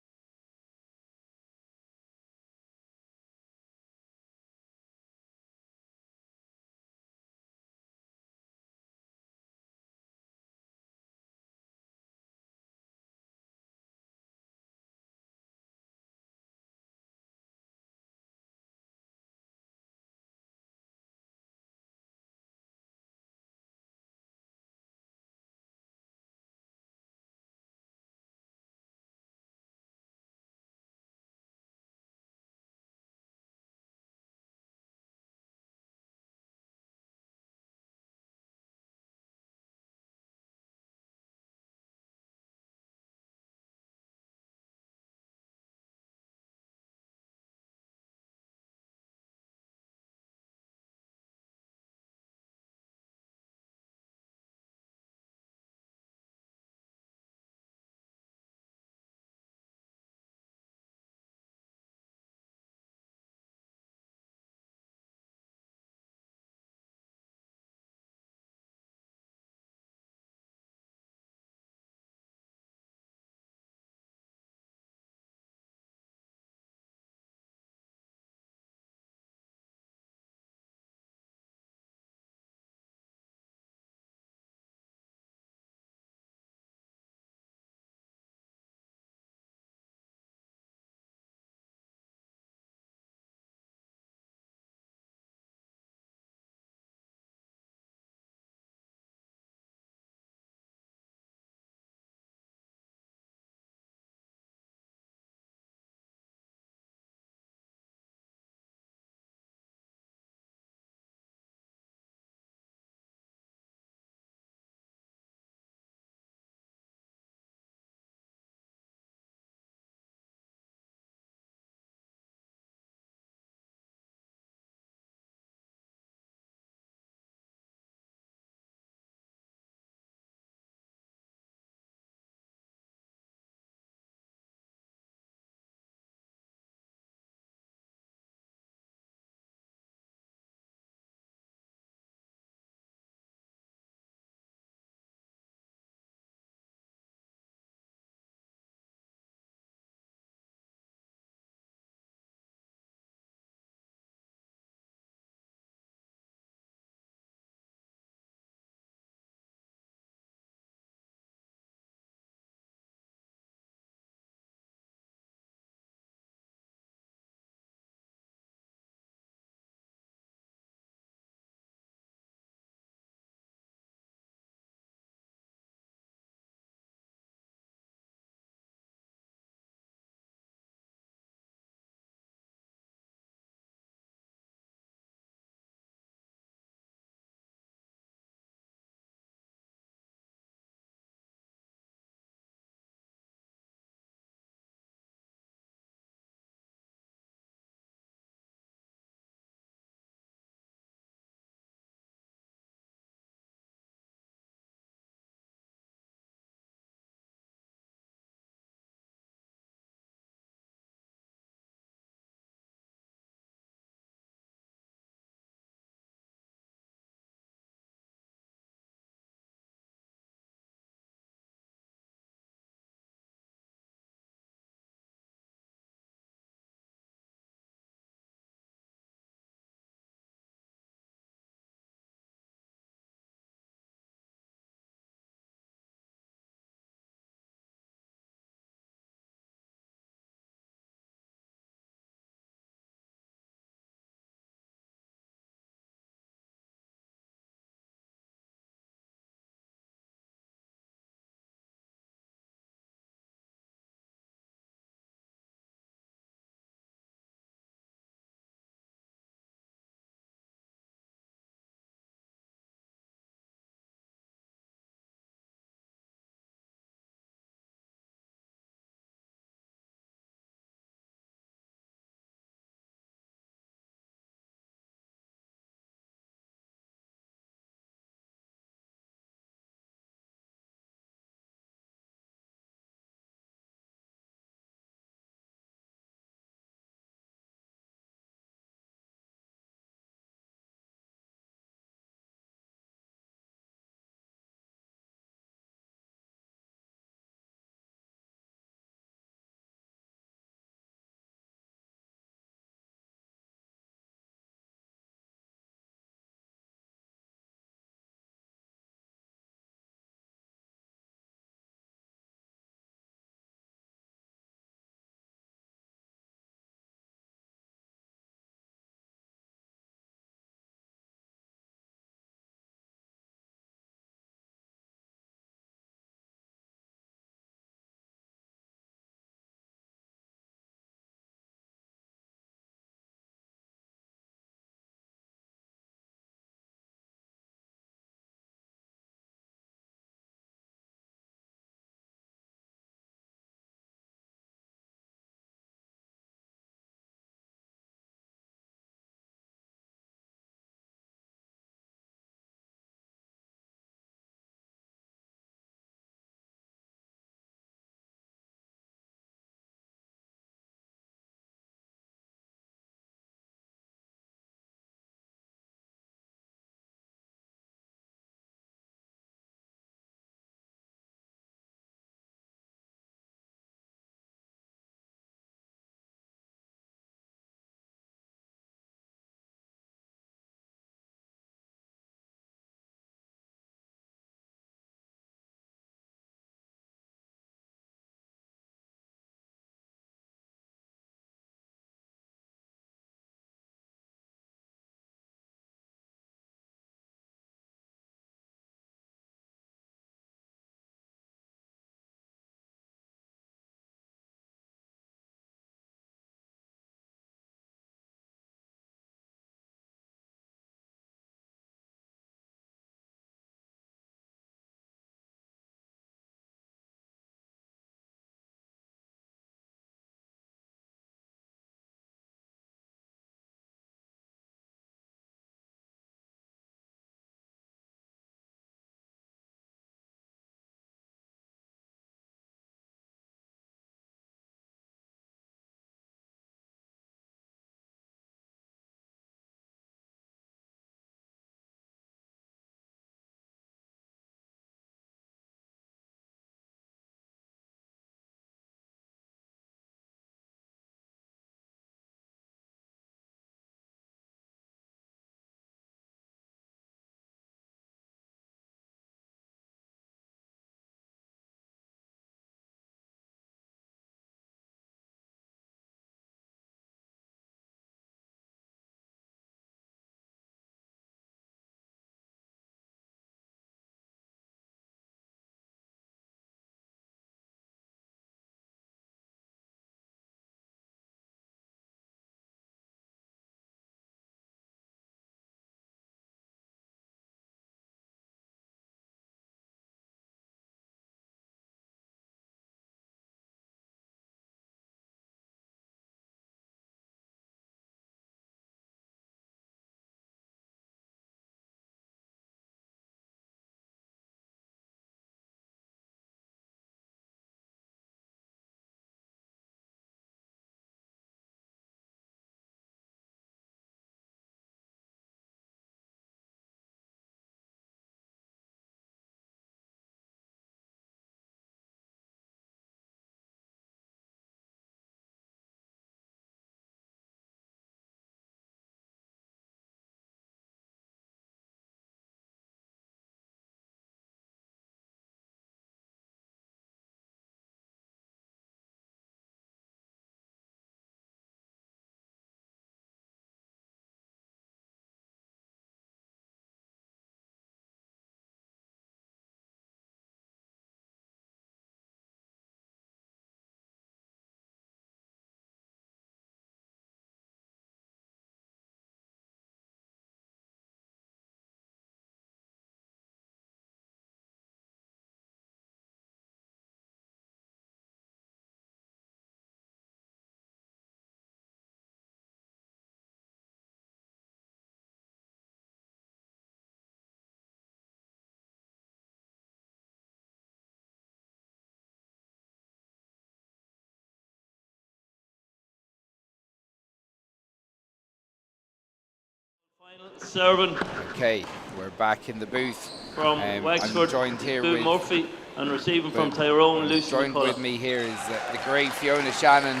Speaker 3: Serving.
Speaker 1: Okay, we're back in the booth.
Speaker 3: From Wexford,
Speaker 1: I'm joined here
Speaker 3: Boone
Speaker 1: with
Speaker 3: Murphy, and receiving from Tyrone, Lucy
Speaker 1: Joined
Speaker 3: McCullagh.
Speaker 1: with me here is the great Fiona Shannon,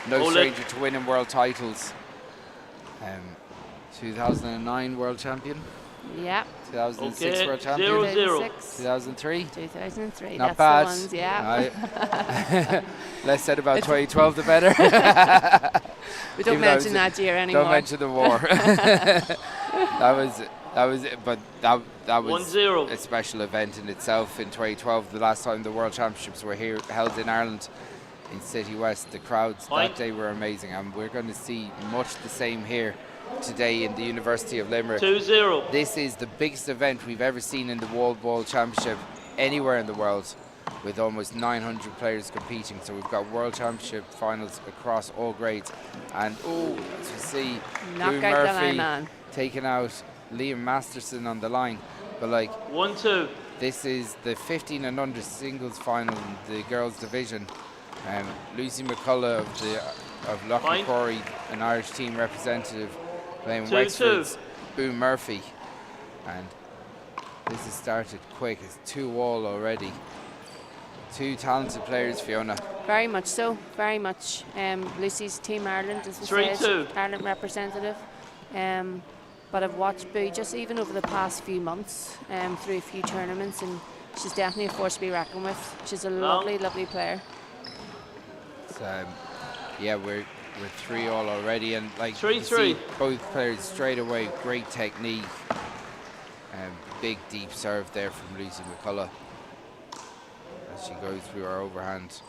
Speaker 1: no stranger to winning world titles. 2009 world champion.
Speaker 2: Yeah.
Speaker 1: 2006
Speaker 3: okay.
Speaker 1: world champion.
Speaker 3: 0-0.
Speaker 1: 2003.
Speaker 2: 2003.
Speaker 1: Not
Speaker 2: That's
Speaker 1: bad.
Speaker 2: the ones, yeah.
Speaker 1: Less said about 2012, the better.
Speaker 2: We don't mention that year anymore.
Speaker 1: Don't mention the war. that was it. But that was
Speaker 3: 1-0.
Speaker 1: a special event in itself in 2012. The last time the World Championships were here, held in Ireland, in City West. The crowds that day were amazing, and we're going to see much the same here today in the University of Limerick.
Speaker 3: 2-0.
Speaker 1: This is the biggest event we've ever seen in the World Wallball Championship anywhere in the world, with almost 900 players competing. So we've got World Championship finals across all grades. And as you see, Boone Murphy taking out Liam Masterson on the line. But
Speaker 3: 1-2.
Speaker 1: This is the 15 and under singles final in the girls division. Lucy McCullagh of Loughmacrory, an Irish team representative, playing Wexford's Boone Murphy. And this has started quick. It's 2-2 already. Two talented players, Fiona.
Speaker 2: Very much so, very much. Lucy's Team Ireland, as we said, Ireland representative. But I've watched Boo just even over the past few months through a few tournaments, and she's definitely a force to be reckoned with. She's a lovely, lovely player.
Speaker 1: Yeah, we're 3-3 already, and you see both players straight away, great technique. Big deep serve there from Lucy McCullagh as she goes through her overhand.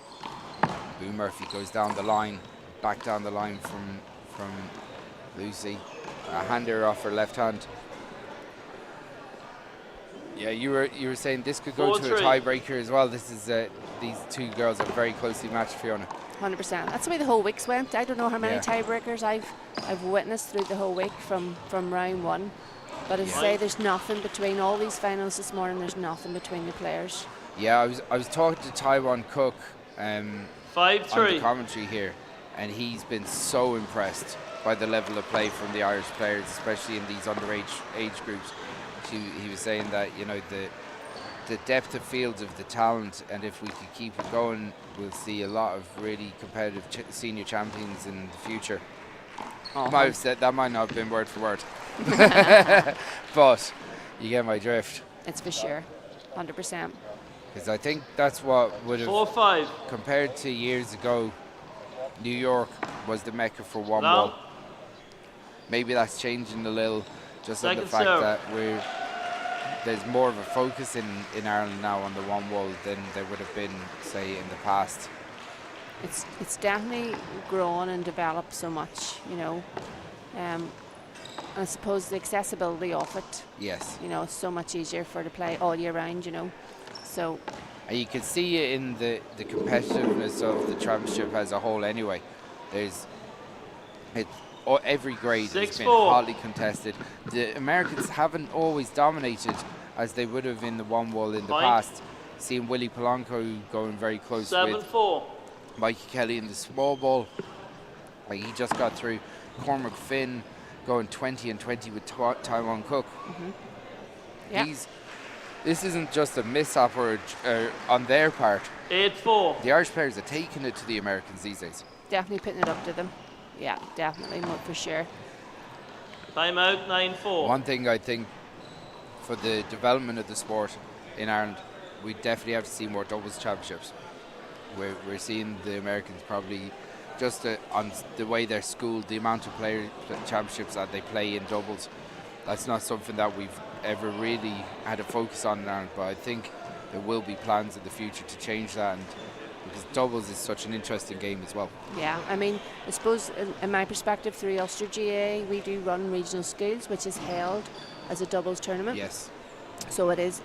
Speaker 1: Boone Murphy goes down the line, back down the line from Lucy. Hand her off her left hand. Yeah, you were saying this could go to a tiebreaker as well. This is these two girls are very closely matched, Fiona.
Speaker 2: 100%. That's the way the whole week's went. I don't know how many tiebreakers I've witnessed through the whole week from round one. But as I say, there's nothing between all these finals this morning. There's nothing between the players. Yeah,
Speaker 1: I was talking to Taiwan Cook
Speaker 3: 5-3
Speaker 1: on the commentary here, and he's been so impressed by the level of play from the Irish players, especially in these underage age groups. He was saying that the depth of fields of the talent, and if we could keep it going, we'll see a lot of really competitive senior champions in the future. Might have said that, might not have been word for word. But you get my drift.
Speaker 2: It's for sure, 100%.
Speaker 1: Because I think that's what would have
Speaker 3: 4-5
Speaker 1: compared to years ago. New York was the mecca for one ball. Maybe that's changing a little, just on the fact that there's more of a focus in Ireland now on the one wall than there would have been, say, in the past.
Speaker 2: It's definitely grown and developed so much, you know. And I suppose the accessibility of it.
Speaker 1: Yes.
Speaker 2: You know, it's so much easier for to play all year round, you know. So.
Speaker 1: And you can see it in the competitiveness of the championship as a whole anyway. Every grade has been hotly contested. The Americans haven't always dominated as they would have in the one wall in the past. Seeing Willie Polanco going very close with Mikey Kelly in the small ball. He just got through. Cormac Finn going 20-20 with Taiwan Cook.
Speaker 2: Yeah.
Speaker 1: This isn't just a mishap on their part.
Speaker 3: 8-4.
Speaker 1: The Irish players are taking it to the Americans these days.
Speaker 2: Definitely putting it up to them. Yeah, definitely, for sure.
Speaker 3: Time out, 9-4.
Speaker 1: One thing I think for the development of the sport in Ireland, we definitely have to see more doubles championships. We're seeing the Americans probably just on the way they're schooled, the amount of player championships that they play in doubles. That's not something that we've ever really had a focus on in Ireland, but I think there will be plans in the future to change that, and because doubles is such an interesting game as well.
Speaker 2: Yeah, I mean, I suppose in my perspective through Ulster GA, we do run regional schools, which is held as a doubles tournament.
Speaker 1: Yes.
Speaker 2: So it is,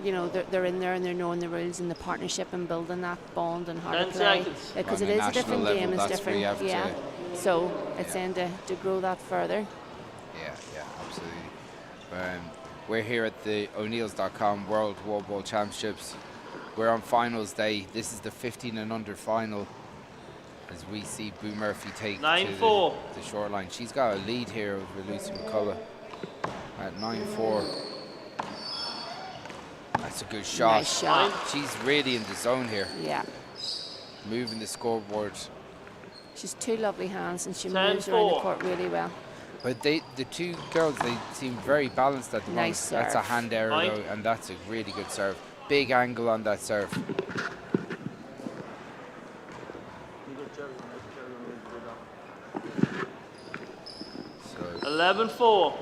Speaker 2: you know, they're in there and they're knowing the rules and the partnership and building that bond and how to play. Because it is a different game, it's different. Yeah. So it's in to grow that further.
Speaker 1: Yeah, absolutely. We're here at the O'Neills.com World Wallball Championships. We're on finals day. This is the 15 and under final. as we see Boo Murphy take
Speaker 3: 9-4.
Speaker 1: the short line. She's got a lead here over Lucy McCullagh at 9-4. That's a good shot.
Speaker 2: Nice shot.
Speaker 1: She's really in the zone here.
Speaker 2: Yeah.
Speaker 1: Moving the scoreboard.
Speaker 2: She's two lovely hands and she moves around the court really well.
Speaker 1: But the two girls, they seem very balanced at the moment.
Speaker 2: Nice
Speaker 1: That's
Speaker 2: serve.
Speaker 1: a hand error though, and that's a really good serve. Big angle on that serve. So
Speaker 3: 11-4.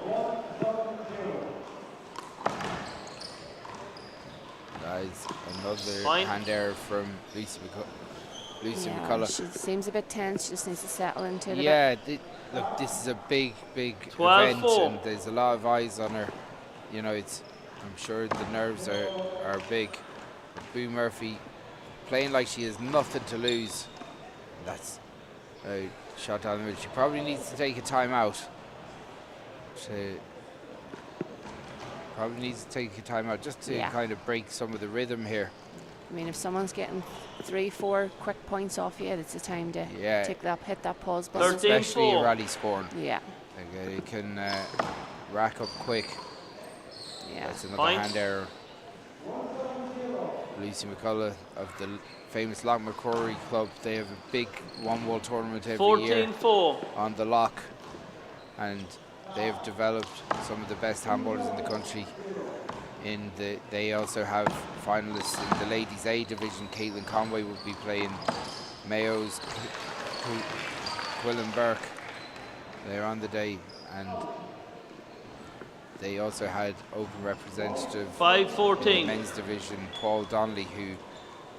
Speaker 1: that is another
Speaker 3: Point.
Speaker 1: hand error from Lucy McCullagh.
Speaker 2: She seems a bit tense. She just needs to settle into it.
Speaker 1: Yeah, look, this is a big
Speaker 3: 12-4.
Speaker 1: event, and there's a lot of eyes on her. You know, I'm sure the nerves are big. But Boo Murphy playing like she has nothing to lose. That's a shot down the middle. She probably needs to take a timeout. Just to kind of break some of the rhythm here.
Speaker 2: I mean, if someone's getting 3-4 quick points off you, it's a time to hit that pause button.
Speaker 3: 13-4.
Speaker 1: Especially a rally scoring.
Speaker 2: Yeah.
Speaker 1: Like, it can rack up quick.
Speaker 2: Yeah.
Speaker 1: That's another
Speaker 3: Point.
Speaker 1: hand error. Lucy McCullagh of the famous Loughmacrory club. They have a big one-wall tournament every year
Speaker 3: 14-4.
Speaker 1: on the lock, and they have developed some of the best handballers in the country. They also have finalists in the ladies A division. Caitlin Conway will be playing Mayo's Quillen Burke. They're on the day, and they also had open representative
Speaker 3: 5-14.
Speaker 1: in the men's division, Paul Donnelly,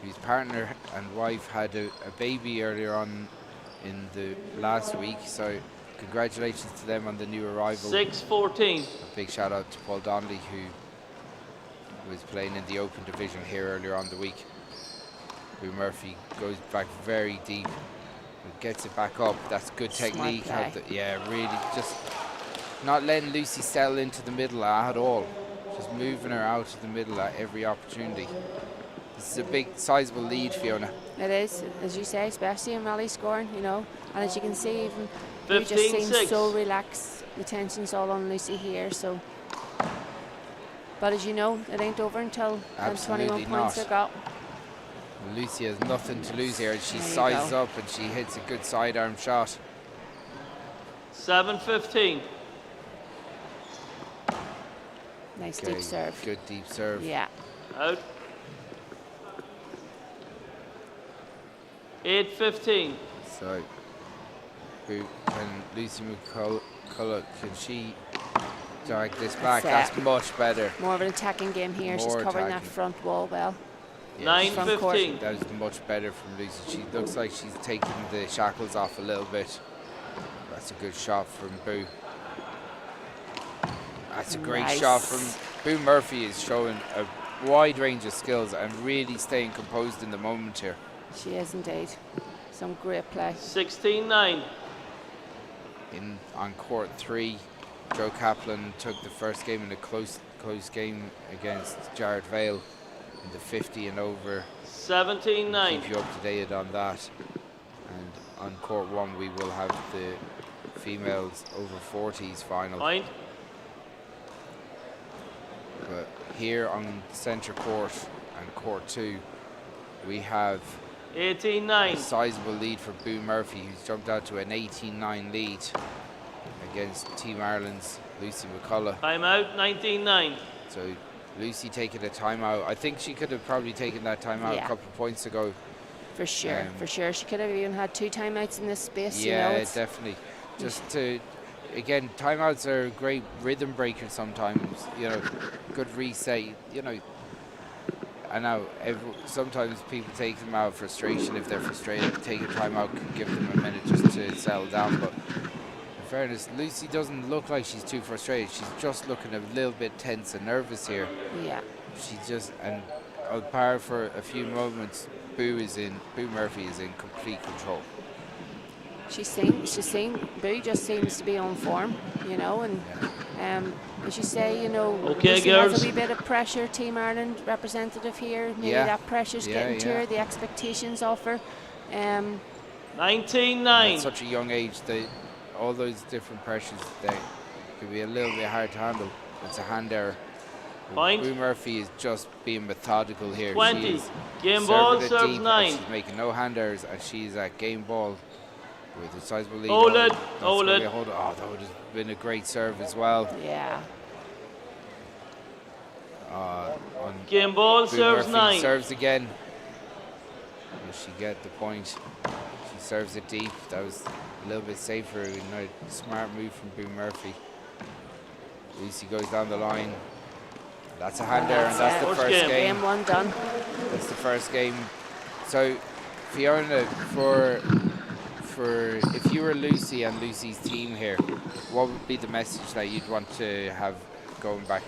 Speaker 1: whose partner and wife had a baby earlier on in the last week. So congratulations to them on the new arrival.
Speaker 3: 6-14.
Speaker 1: A big shout out to Paul Donnelly, who was playing in the open division here earlier on the week. Boo Murphy goes back very deep and gets it back up. That's good technique. Really just not letting Lucy settle into the middle at all. Just moving her out of the middle at every opportunity. This is a big, sizable lead, Fiona.
Speaker 2: It is, as you say, especially in rally scoring, you know. And as you can see, even you just
Speaker 3: 15-6.
Speaker 2: seem so relaxed. The tension's all on Lucy here, so. But as you know, it ain't over until 21 points are got.
Speaker 1: Lucy has nothing to lose here. She sizes up and she hits a good sidearm shot.
Speaker 3: 7-15.
Speaker 2: Nice deep serve.
Speaker 1: Good deep serve.
Speaker 2: Yeah.
Speaker 3: Out. 8-15.
Speaker 1: So, can Lucy McCullagh, can she drag this back? That's much better.
Speaker 2: More of an attacking game here. She's covering that front wall well.
Speaker 3: 9-15.
Speaker 1: That is much better from Lucy. She looks like she's taking the shackles off a little bit. That's a good shot from Boo. That's a great shot from Boo. Murphy is showing a wide range of skills and really staying composed in the moment here.
Speaker 2: She is indeed. Some great play.
Speaker 3: 16-9.
Speaker 1: On court 3, Joe Kaplan took the first game in a close game against Jared Vale in the 50 and over.
Speaker 3: 17-9.
Speaker 1: Keep you up to date on that. And on court 1, we will have the females over 40s final.
Speaker 3: Point.
Speaker 1: But here on centre court and court 2, we have
Speaker 3: 18-9.
Speaker 1: a sizable lead for Boo Murphy, who's jumped out to an 18-9 lead against Team Ireland's Lucy McCullagh.
Speaker 3: Timeout, 19-9.
Speaker 1: So Lucy taking a timeout. I think she could have probably taken that timeout a couple of points ago.
Speaker 2: For sure, for sure. She could have even had 2 timeouts in this space.
Speaker 1: Yeah,
Speaker 2: you know,
Speaker 1: definitely. Just to, again, timeouts are a great rhythm breaker sometimes. You know, good reset. You know, I know sometimes people take them out of frustration. If they're frustrated, take a timeout, give them a minute just to settle down. But in fairness, Lucy doesn't look like she's too frustrated. She's just looking a little bit tense and nervous here.
Speaker 2: Yeah.
Speaker 1: She just, and on par for a few moments, Boo Murphy is in complete control.
Speaker 2: She's seen Boo just seems to be on form, you know, and as you say, you know, Lucy has a wee bit of pressure. Team Ireland representative here, maybe that pressure's getting to her, the expectations of her.
Speaker 3: 19-9.
Speaker 1: At such a young age, all those different pressures, they could be a little bit hard to handle. It's a hand error.
Speaker 3: Point.
Speaker 1: Boo Murphy is just being methodical here.
Speaker 3: 20.
Speaker 1: She is
Speaker 3: Game ball,
Speaker 1: serves
Speaker 3: serves 9.
Speaker 1: she's making no hand errors, and she's at game ball with a sizable lead.
Speaker 3: Hold it.
Speaker 1: Oh, that would have been a great serve as well.
Speaker 2: Yeah.
Speaker 3: Game ball,
Speaker 1: Boo
Speaker 3: serves
Speaker 1: Murphy
Speaker 3: 9.
Speaker 1: serves again. Will she get the point? She serves it deep. That was a little bit safer. A smart move from Boo Murphy. Lucy goes down the line. That's a hand error, and that's the first game.
Speaker 2: Game 1 done.
Speaker 1: That's the first game. So, Fiona, for if you were Lucy and Lucy's team here, what would be the message that you'd want to have going back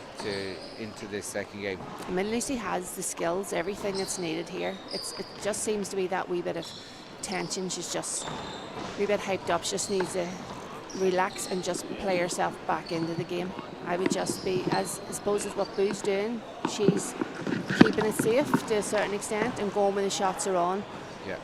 Speaker 1: into this second game?
Speaker 2: I mean, Lucy has the skills, everything that's needed here. It just seems to be that wee bit of tension. She's just a wee bit hyped up. She just needs to relax and just play herself back into the game. I would just be, I suppose is what Boo's doing. She's keeping it safe to a certain extent and going when the shots are on.
Speaker 1: Yeah.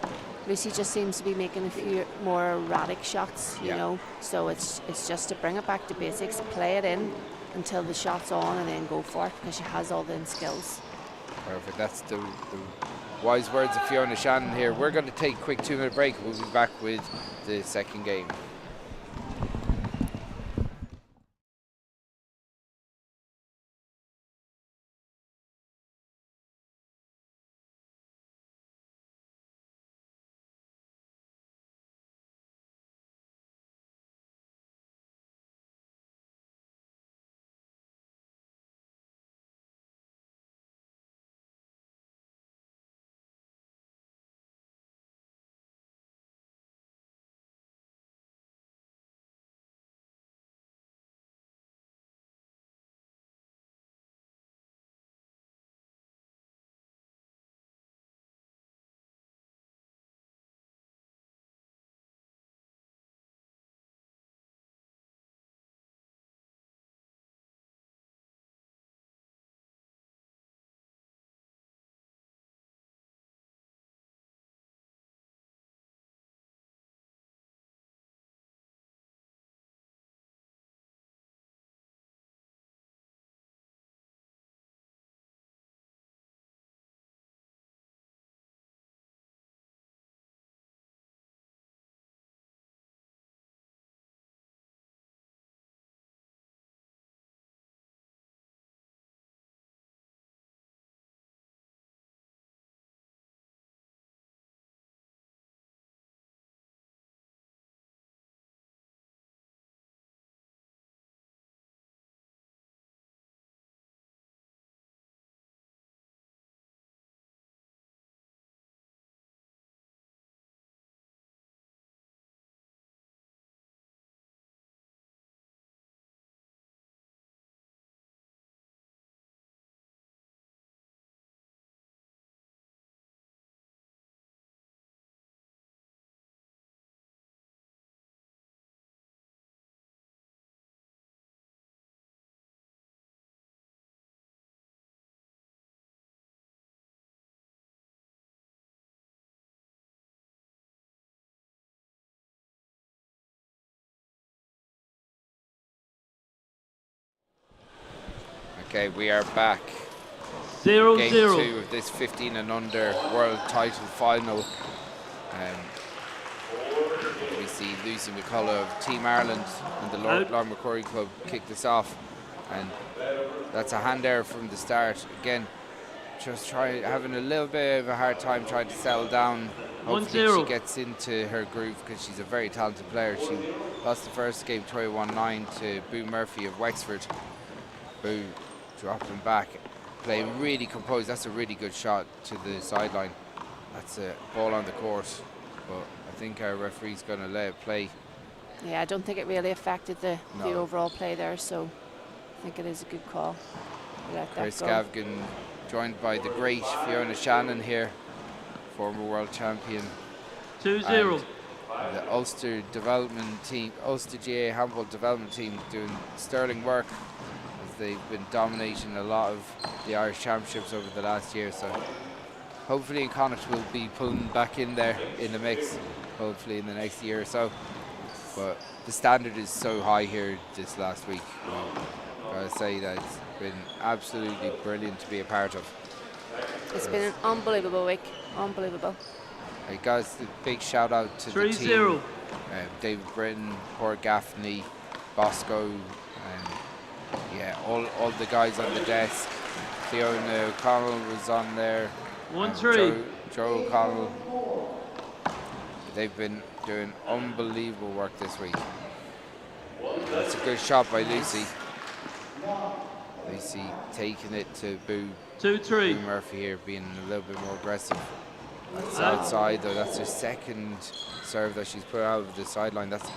Speaker 2: Lucy just seems to be making a few more erratic shots, you know. So it's just to bring it back to basics, play it in until the shot's on, and then go for it, because she has all the skills.
Speaker 1: Perfect. That's the wise words of Fiona Shannon here. We're going to take a quick 2-minute break. We'll be back with the second game. Okay, we are back.
Speaker 3: 0-0.
Speaker 1: Game 2 of this 15 and under world title final. We see Lucy McCullagh of Team Ireland and the Loughmacrory club kick this off, and that's a hand error from the start. Again, just having a little bit of a hard time trying to settle down. Hopefully she gets into her groove, because she's a very talented player. She lost the first game 21-9 to Boo Murphy of Wexford. Boo dropping back, playing really composed. That's a really good shot to the sideline. That's a ball on the court, but I think our referee's going to let it play.
Speaker 2: Yeah, I don't think it really affected the overall play there, so I think it is a good call.
Speaker 1: Chris Gavin, joined by the great Fiona Shannon here, former world champion.
Speaker 3: 2-0.
Speaker 1: The Ulster development team, Ulster GA handball development team, doing sterling work, as they've been dominating a lot of the Irish championships over the last year. So hopefully Connacht will be pulling back in there in the mix, hopefully in the next year or so. But the standard is so high here this last week. Gotta say that it's been absolutely brilliant to be a part of.
Speaker 2: It's been an unbelievable week, unbelievable.
Speaker 1: Hey guys, a big shout out to the team. David Britton, poor Gaffney, Bosco, yeah, all the guys on the desk. Fiona O'Connell was on there.
Speaker 3: 1-3.
Speaker 1: Joe O'Connell. They've been doing unbelievable work this week. That's a good shot by Lucy. Lucy taking it to Boo.
Speaker 3: 2-3.
Speaker 1: Boo Murphy here being a little bit more aggressive. That's outside though. That's her second serve that she's put out of the sideline. That's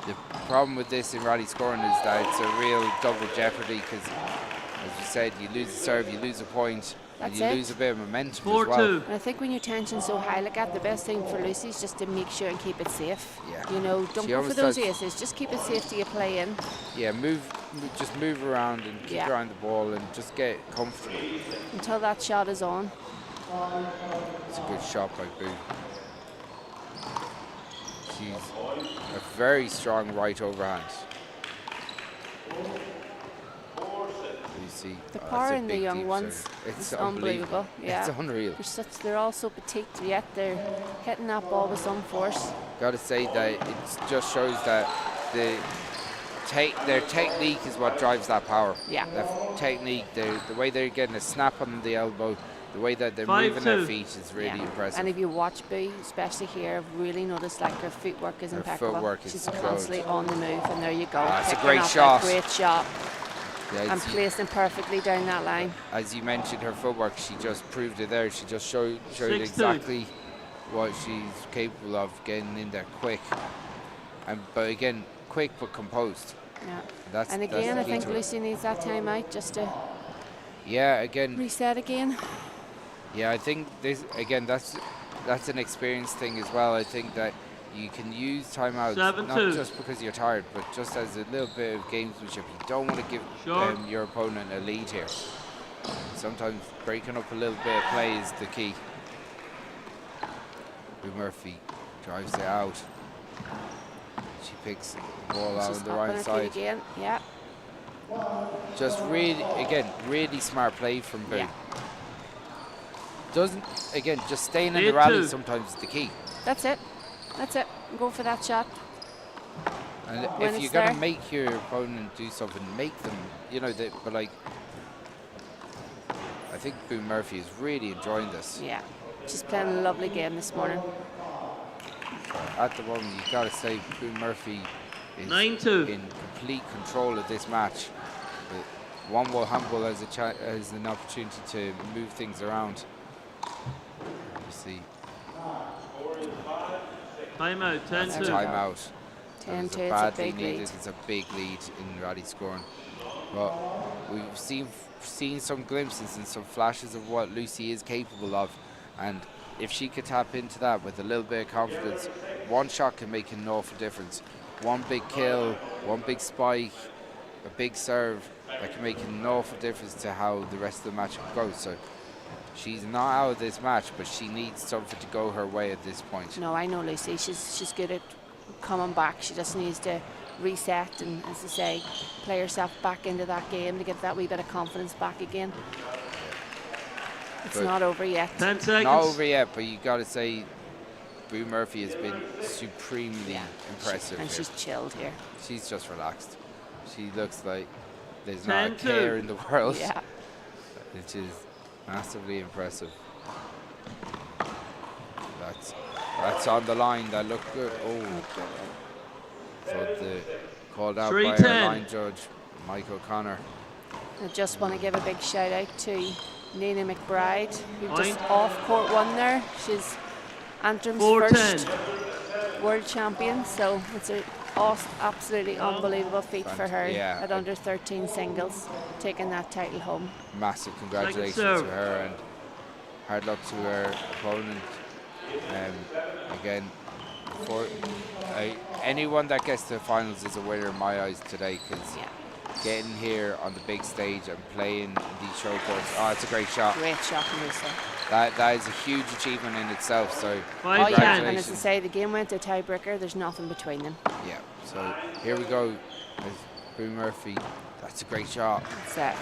Speaker 1: the problem with this in rally scoring, is that it's a real double jeopardy, because as you said, you lose the serve, you lose a point, and you lose a bit of momentum as well.
Speaker 2: And I think when your tension's so high like that, the best thing for Lucy is just to make sure and keep it safe.
Speaker 1: Yeah.
Speaker 2: You know, don't go for those aces, just keep it safe till you play in.
Speaker 1: Yeah, just move around and keep around the ball and just get comfortable.
Speaker 2: Until that shot is on.
Speaker 1: It's a good shot by Boo. She's a very strong right overhand. You see,
Speaker 2: the power in the young ones,
Speaker 1: it's
Speaker 2: unbelievable. Yeah,
Speaker 1: it's unreal.
Speaker 2: They're all so petite, yet they're hitting that ball with some force.
Speaker 1: Got to say that it just shows that their technique is what drives that power.
Speaker 2: Yeah.
Speaker 1: The technique, the way they're getting a snap on the elbow, the way that they're moving their feet is really impressive.
Speaker 2: And if you watch Boo, especially here, I've really noticed like her footwork is impeccable.
Speaker 1: Footwork
Speaker 2: She's
Speaker 1: is
Speaker 2: constantly on the move, and there you go.
Speaker 1: It's a great shot.
Speaker 2: Great shot.
Speaker 1: Yeah,
Speaker 2: and placing perfectly down that line.
Speaker 1: As you mentioned, her footwork, she just proved it there. She just showed exactly what she's capable of, getting in there quick. But again, quick but composed.
Speaker 2: Yeah. And again, I think Lucy needs that time out just to reset again.
Speaker 1: Yeah, I think this again, that's an experience thing as well. I think that you can use timeouts not just because you're tired, but just as a little bit of gamesmanship. You don't want to give your opponent a lead here. Sometimes breaking up a little bit of play is the key. Boo Murphy drives it out. She picks the ball out on the right side.
Speaker 2: Again. Yeah.
Speaker 1: Just really smart play from Boo.
Speaker 2: Yeah.
Speaker 1: Just staying in the rally sometimes is the key.
Speaker 2: That's it. Go for that shot.
Speaker 1: And if you're going to make your opponent do something, make them, but like, I think Boo Murphy is really enjoying this.
Speaker 2: Yeah, she's playing a lovely game this morning.
Speaker 1: At the moment, you got to say Boo Murphy is
Speaker 3: 9-2.
Speaker 1: in complete control of this match. One Wall Handball has an opportunity to move things around. You see.
Speaker 3: Timeout, 10-2.
Speaker 1: Timeout.
Speaker 2: 10-2,
Speaker 1: badly needed. It's a big lead in rally scoring. But we've seen some glimpses and some flashes of what Lucy is capable of, and if she could tap into that with a little bit of confidence, one shot can make an awful difference. One big kill, one big spike, a big serve, that can make an awful difference to how the rest of the match goes. So she's not out of this match, but she needs something to go her way at this point.
Speaker 2: No, I know Lucy. She's good at coming back. She just needs to reset and, as I say, play herself back into that game to get that wee bit of confidence back again. It's not over yet.
Speaker 3: 10 seconds.
Speaker 1: Not over yet, but you got to say Boo Murphy has been supremely impressive.
Speaker 2: And she's chilled here.
Speaker 1: She's just relaxed. She looks like there's not a care in the world.
Speaker 2: Yeah.
Speaker 1: Which is massively impressive. That's on the line. That looked good. But called out by our line judge, Mike O'Connor.
Speaker 2: I just want to give a big shout out to Nina McBride, who just off court won there. She's Antrim's first world champion, so it's an absolutely unbelievable feat for her at under 13 singles, taking that title home.
Speaker 1: Massive congratulations to her, and hard luck to her opponent. Again, for anyone that gets to the finals is a winner in my eyes today, because getting here on the big stage and playing these show courts. Oh, it's a great shot.
Speaker 2: Great shot from Lucy.
Speaker 1: That is a huge achievement in itself. So,
Speaker 2: oh yeah, and as I say, the game went to tiebreaker. There's nothing between them.
Speaker 1: Yeah. So here we go. Boo Murphy. That's a great shot.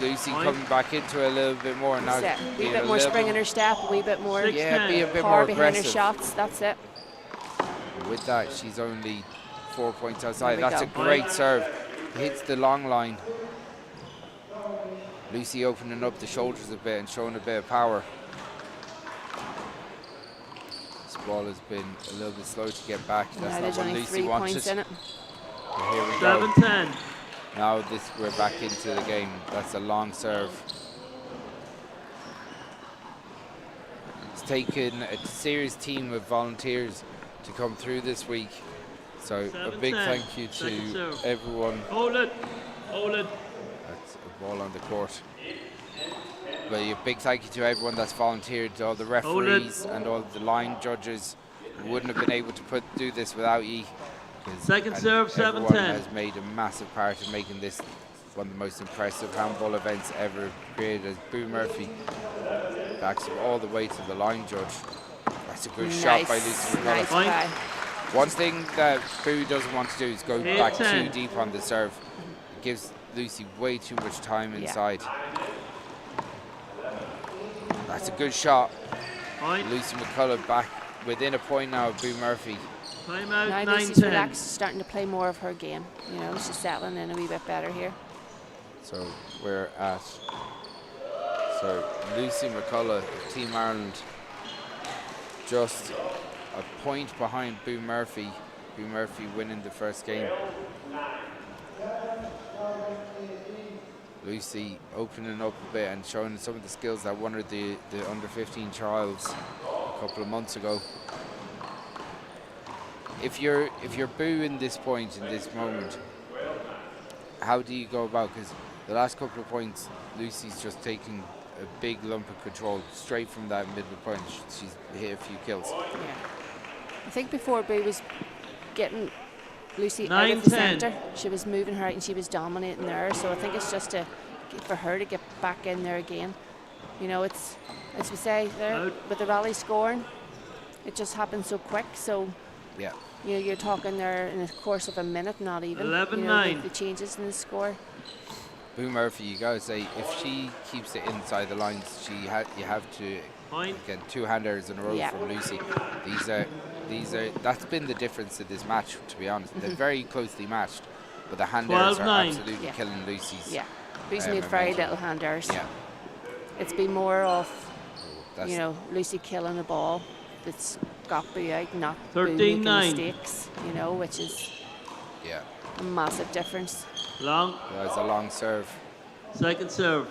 Speaker 1: Lucy coming back into it a little bit more now.
Speaker 2: A wee bit more spring in her step, a wee bit more
Speaker 1: be a bit
Speaker 2: power
Speaker 1: more
Speaker 2: behind
Speaker 1: aggressive.
Speaker 2: her shots. That's it.
Speaker 1: With that, she's only 4 points outside. That's a great serve. Hits the long line. Lucy opening up the shoulders a bit and showing a bit of power. This ball has been a little bit slow to get back. That's not what Lucy wanted.
Speaker 2: Points in it.
Speaker 1: Here we go.
Speaker 3: 7-10.
Speaker 1: Now we're back into the game. That's a long serve. It's taken a serious team of volunteers to come through this week. So a big thank you to everyone.
Speaker 3: Hold it.
Speaker 1: That's a ball on the court. But a big thank you to everyone that's volunteered, to all the referees and all the line judges. We wouldn't have been able to do this without you.
Speaker 3: Second serve, 7-10.
Speaker 1: Everyone has made a massive part in making this one of the most impressive handball events ever created. As Boo Murphy backs him all the way to the line judge. That's a good shot by Lucy.
Speaker 2: Nice try.
Speaker 1: One thing that Boo doesn't want to do is go back too deep on the serve. It gives Lucy way too much time inside. That's a good shot. Lucy McCullagh back within a point now of Boo Murphy.
Speaker 3: Now
Speaker 2: Lucy's relaxed, starting to play more of her game. You know, she's settling in a wee bit better here.
Speaker 1: So we're at Lucy McCullagh of Team Ireland, just a point behind Boo Murphy. Boo Murphy winning the first game. Lucy opening up a bit and showing some of the skills that won her the under-15 trials a couple of months ago. If you're booing this point in this moment, how do you go about? Because the last couple of points, Lucy's just taking a big lump of control straight from that middle point. She's hit a few kills.
Speaker 2: Yeah. I think before Boo was getting Lucy out of the centre, she was moving her out and she was dominating there. So I think it's just for her to get back in there again. You know, it's, as we say there, with the rally scoring, it just happens so quick. So
Speaker 1: yeah,
Speaker 2: you know, you're talking there in the course of a minute, not even.
Speaker 3: 11-9.
Speaker 2: You know, the changes in the score.
Speaker 1: Boo Murphy, you gotta say, if she keeps it inside the lines, you have to get 2 handers in a row from Lucy. These are that's been the difference in this match, to be honest. They're very closely matched, but the handers are absolutely killing Lucy's.
Speaker 2: Yeah, Lucy made very little handers.
Speaker 1: Yeah,
Speaker 2: it's been more of you know, Lucy killing the ball that's got Boo out, not Boo making mistakes. You know, which is a massive difference.
Speaker 3: Long.
Speaker 1: That's a long serve.
Speaker 3: Second serve.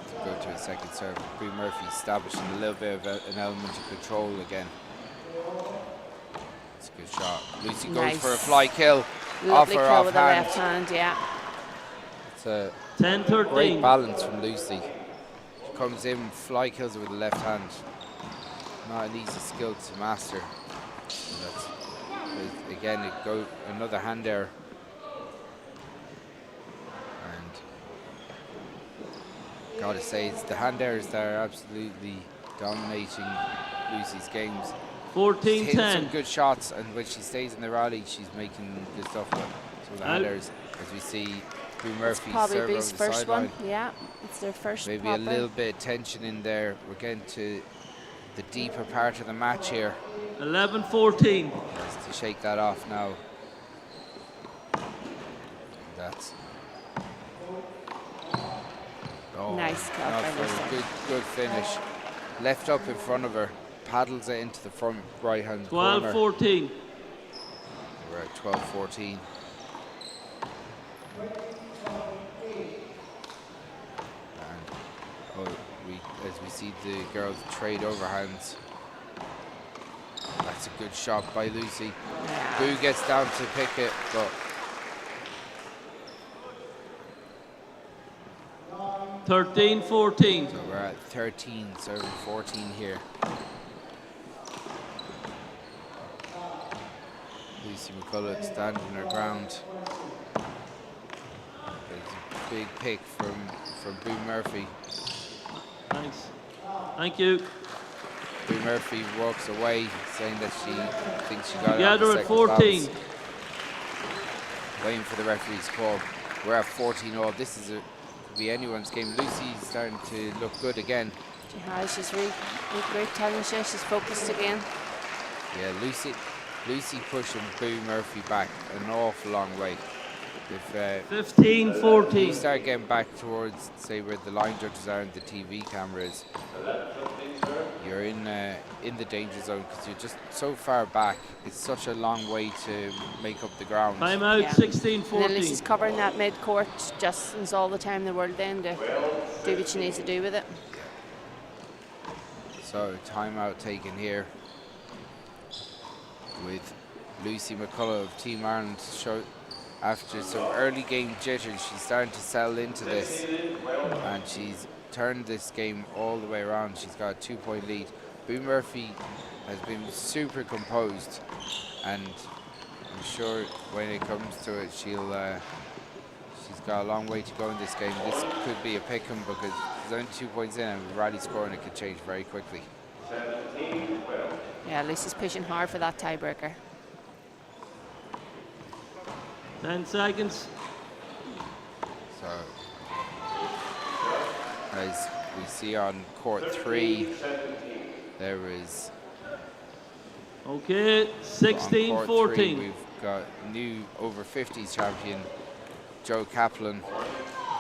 Speaker 1: To go to a second serve. Boo Murphy establishing a little bit of an element of control again. It's a good shot. Lucy goes for a fly kill.
Speaker 2: Lovely
Speaker 1: off her
Speaker 2: kill
Speaker 1: off
Speaker 2: with
Speaker 1: hand.
Speaker 2: the left hand, yeah.
Speaker 1: It's a
Speaker 3: 10-13.
Speaker 1: great balance from Lucy. She comes in, fly kills it with the left hand. Not an easy skill to master. Again, it goes another hand there, and gotta say, it's the hand errors that are absolutely dominating Lucy's games.
Speaker 3: 14-10.
Speaker 1: Hitting some good shots, and when she stays in the rally, she's making good stuff. But some of the hand errors, as we see, Boo Murphy serve over the
Speaker 2: first
Speaker 1: sideline.
Speaker 2: one. Yeah, it's their first.
Speaker 1: Maybe a little bit of tension in there. We're getting to the deeper part of the match here.
Speaker 3: 11-14.
Speaker 1: To shake that off now. That's
Speaker 2: nice cut by Lucy.
Speaker 1: Good finish. Left up in front of her, paddles it into the front right hand corner.
Speaker 3: 12-14.
Speaker 1: We're at 12-14. As we see the girls trade overhands. That's a good shot by Lucy.
Speaker 2: Yeah.
Speaker 1: Boo gets down to pick it, but
Speaker 3: 13-14.
Speaker 1: so we're at 13, serving 14 here. Lucy McCullagh standing her ground. There's a big pick from Boo Murphy.
Speaker 3: Thanks. Thank you.
Speaker 1: Boo Murphy walks away, saying that she thinks she got
Speaker 3: Together
Speaker 1: it.
Speaker 3: at 14.
Speaker 1: Bounce. Waiting for the referee's call. We're at 14-all. This is could be anyone's game. Lucy's starting to look good again.
Speaker 2: She has. She's really great talent. She's focused again.
Speaker 1: Yeah, Lucy pushing Boo Murphy back an awful long way. If
Speaker 3: 15-14.
Speaker 1: you start getting back towards, say, where the line judges are and the TV cameras, you're in the danger zone because you're just so far back. It's such a long way to make up the ground.
Speaker 3: Time out, 16-14.
Speaker 2: Lucy's covering that mid-court just all the time in the world then to do what she needs to do with it.
Speaker 1: So timeout taken here with Lucy McCullagh of Team Ireland. After some early game jitters, she's starting to settle into this, and she's turned this game all the way around. She's got a 2-point lead. Boo Murphy has been super composed, and I'm sure when it comes to it, she's got a long way to go in this game. This could be a pick-em because there's only 2 points in, and with rally scoring, it could change very quickly.
Speaker 2: Yeah, Lucy's pushing hard for that tiebreaker.
Speaker 3: 10 seconds.
Speaker 1: So, as we see on court 3, there is.
Speaker 3: Okay, 16-14.
Speaker 1: We've got new over 50s champion Joe Kaplan.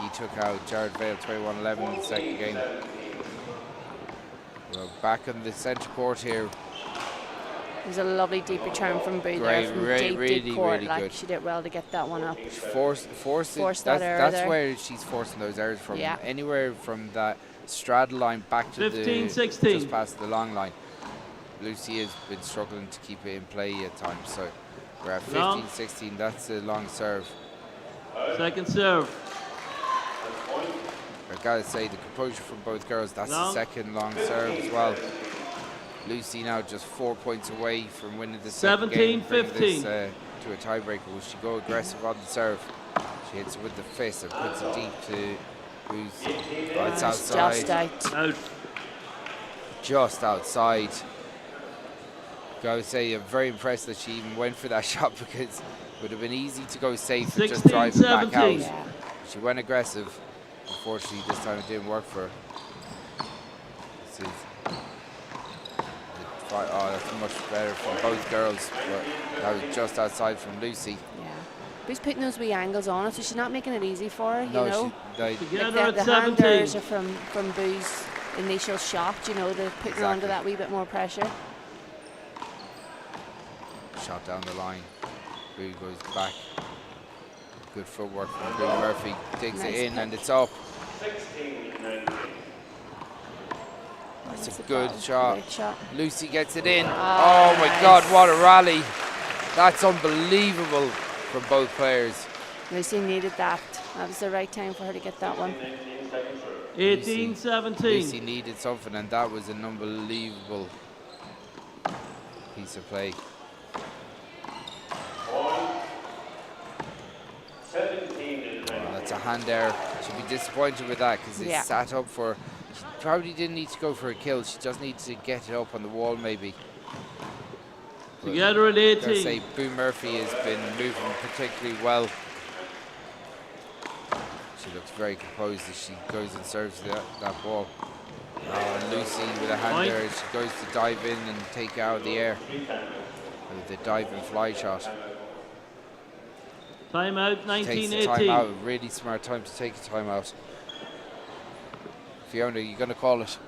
Speaker 1: He took out Jared Vale 21-11 in the second game. We're back on the centre court here.
Speaker 2: There's a lovely deep return from Boo there from deep court.
Speaker 1: Really
Speaker 2: like
Speaker 1: good.
Speaker 2: She did well to get that one up.
Speaker 1: Force
Speaker 2: that error
Speaker 1: that's where she's forcing those errors from.
Speaker 2: Yeah.
Speaker 1: Anywhere from that straddle line back to
Speaker 3: 15-16.
Speaker 1: just past the long line. Lucy has been struggling to keep it in play at times. So we're at 15-16. That's a long serve.
Speaker 3: Second serve.
Speaker 1: I gotta say, the composure from both girls. That's the second long serve as well. Lucy now just 4 points away from winning the second game.
Speaker 3: 17-15.
Speaker 1: To a tiebreaker. Will she go aggressive on the serve? She hits it with the fist and puts it deep to who's it's outside.
Speaker 2: Just out.
Speaker 1: Just outside. Gotta say, I'm very impressed that she even went for that shot because it would have been easy to go safe and just drive it back out.
Speaker 2: Yeah.
Speaker 1: She went aggressive. Unfortunately, this time it didn't work for her. This is that's much better from both girls, but that was just outside from Lucy.
Speaker 2: Yeah. Boo's putting those wee angles on it, so she's not making it easy for her, you know.
Speaker 3: Together
Speaker 2: the
Speaker 3: at
Speaker 2: hand
Speaker 3: 17.
Speaker 2: errors are from Boo's initial shot, you know, they're putting her under that wee bit more pressure.
Speaker 1: Shot down the line. Boo goes back. Good footwork from Boo Murphy. Digs it in and it's up. That's a good shot.
Speaker 2: Great shot.
Speaker 1: Lucy gets it in.
Speaker 2: Oh,
Speaker 1: my God, what a rally. That's unbelievable from both players.
Speaker 2: Lucy needed that. That was the right time for her to get that one.
Speaker 3: 18-17.
Speaker 1: Lucy needed something, and that was an unbelievable piece of play. That's a hand error. She'll be disappointed with that because it's sat up for. She probably didn't need to go for a kill. She just needs to get it up on the wall, maybe. But
Speaker 3: together at 18.
Speaker 1: I say Boo Murphy has been moving particularly well. She looks very composed as she goes and serves that ball. Lucy with a hand there. She goes to dive in and take it out of the air with the dive and fly shot.
Speaker 3: Timeout, 19-18.
Speaker 1: Takes the timeout. Really smart time to take a timeout. Fiona, you going to call it?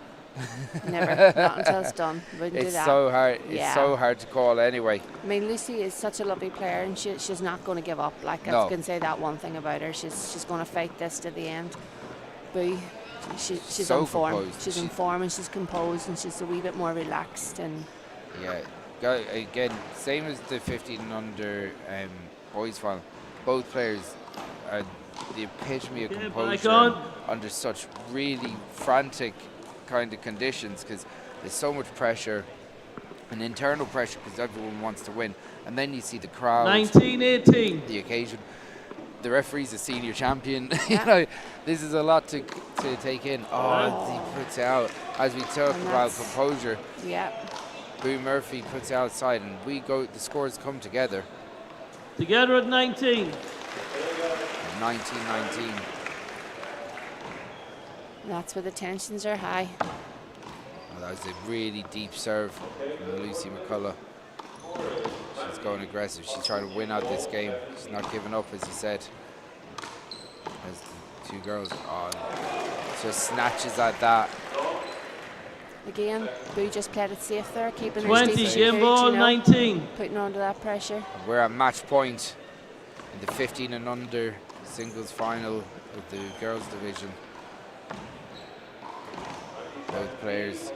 Speaker 2: Never, not until it's done. Wouldn't do that.
Speaker 1: So hard. It's so hard to call anyway.
Speaker 2: I mean, Lucy is such a lovely player, and she's not going to give up. Like, I can say that one thing about her. She's going to fight this to the end. Boo, she's
Speaker 1: so
Speaker 2: on form.
Speaker 1: composed.
Speaker 2: She's in form, and she's composed, and she's a wee bit more relaxed. And
Speaker 1: again, same as the 15 under boys final. Both players are the epitome of composure under such really frantic kind of conditions because there's so much pressure and internal pressure because everyone wants to win, And then you see the crowd.
Speaker 3: 19-18.
Speaker 1: The occasion. The referee's a senior champion. You know, this is a lot to take in. Oh, he puts out, as we talk about composure.
Speaker 2: Yeah.
Speaker 1: Boo Murphy puts outside, and the scores come together.
Speaker 3: Together at 19.
Speaker 1: 19-19.
Speaker 2: That's where the tensions are high.
Speaker 1: Oh, that was a really deep serve from Lucy McCullagh. She's going aggressive. She's trying to win out this game. She's not giving up, as you said. As the two girls just snatches at that.
Speaker 2: Again, Boo just played it safe there, keeping
Speaker 3: 20, game ball, 19.
Speaker 2: Putting her under that pressure.
Speaker 1: We're at match point in the 15 and under singles final of the girls division. Both players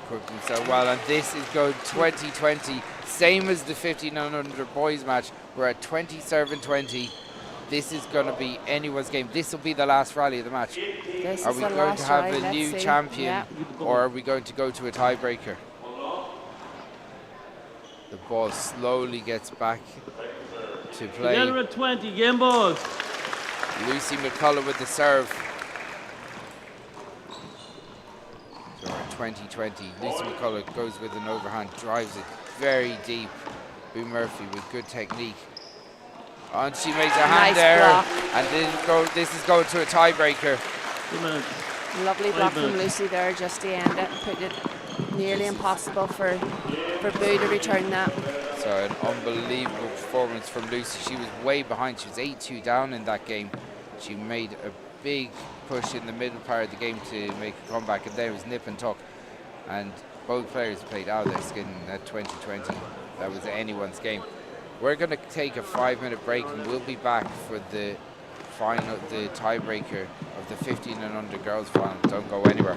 Speaker 1: equipped themselves well, and this is going 20-20, same as the 15 and under boys match. We're at 20 serving 20. This is going to be anyone's game. This will be the last rally of the match. Are we going to have a new champion, or are we going to go to a tiebreaker? The ball slowly gets back to play.
Speaker 3: Together at 20, game balls.
Speaker 1: Lucy McCullagh with the serve. So we're at 20-20. Lucy McCullagh goes with an overhand, drives it very deep. Boo Murphy with good technique. And she makes a hand there.
Speaker 2: Block.
Speaker 1: And this is going to a tiebreaker.
Speaker 2: Lovely block from Lucy there just to end it. Put it nearly impossible for Boo to return that.
Speaker 1: So an unbelievable performance from Lucy. She was way behind. She was 8-2 down in that game. She made a big push in the middle part of the game to make a comeback, and there was nip and tuck. And both players played out of their skin at 20-20. That was anyone's game. We're going to take a 5-minute break, and we'll be back for the final, the tiebreaker of the 15 and under girls final. Don't go anywhere.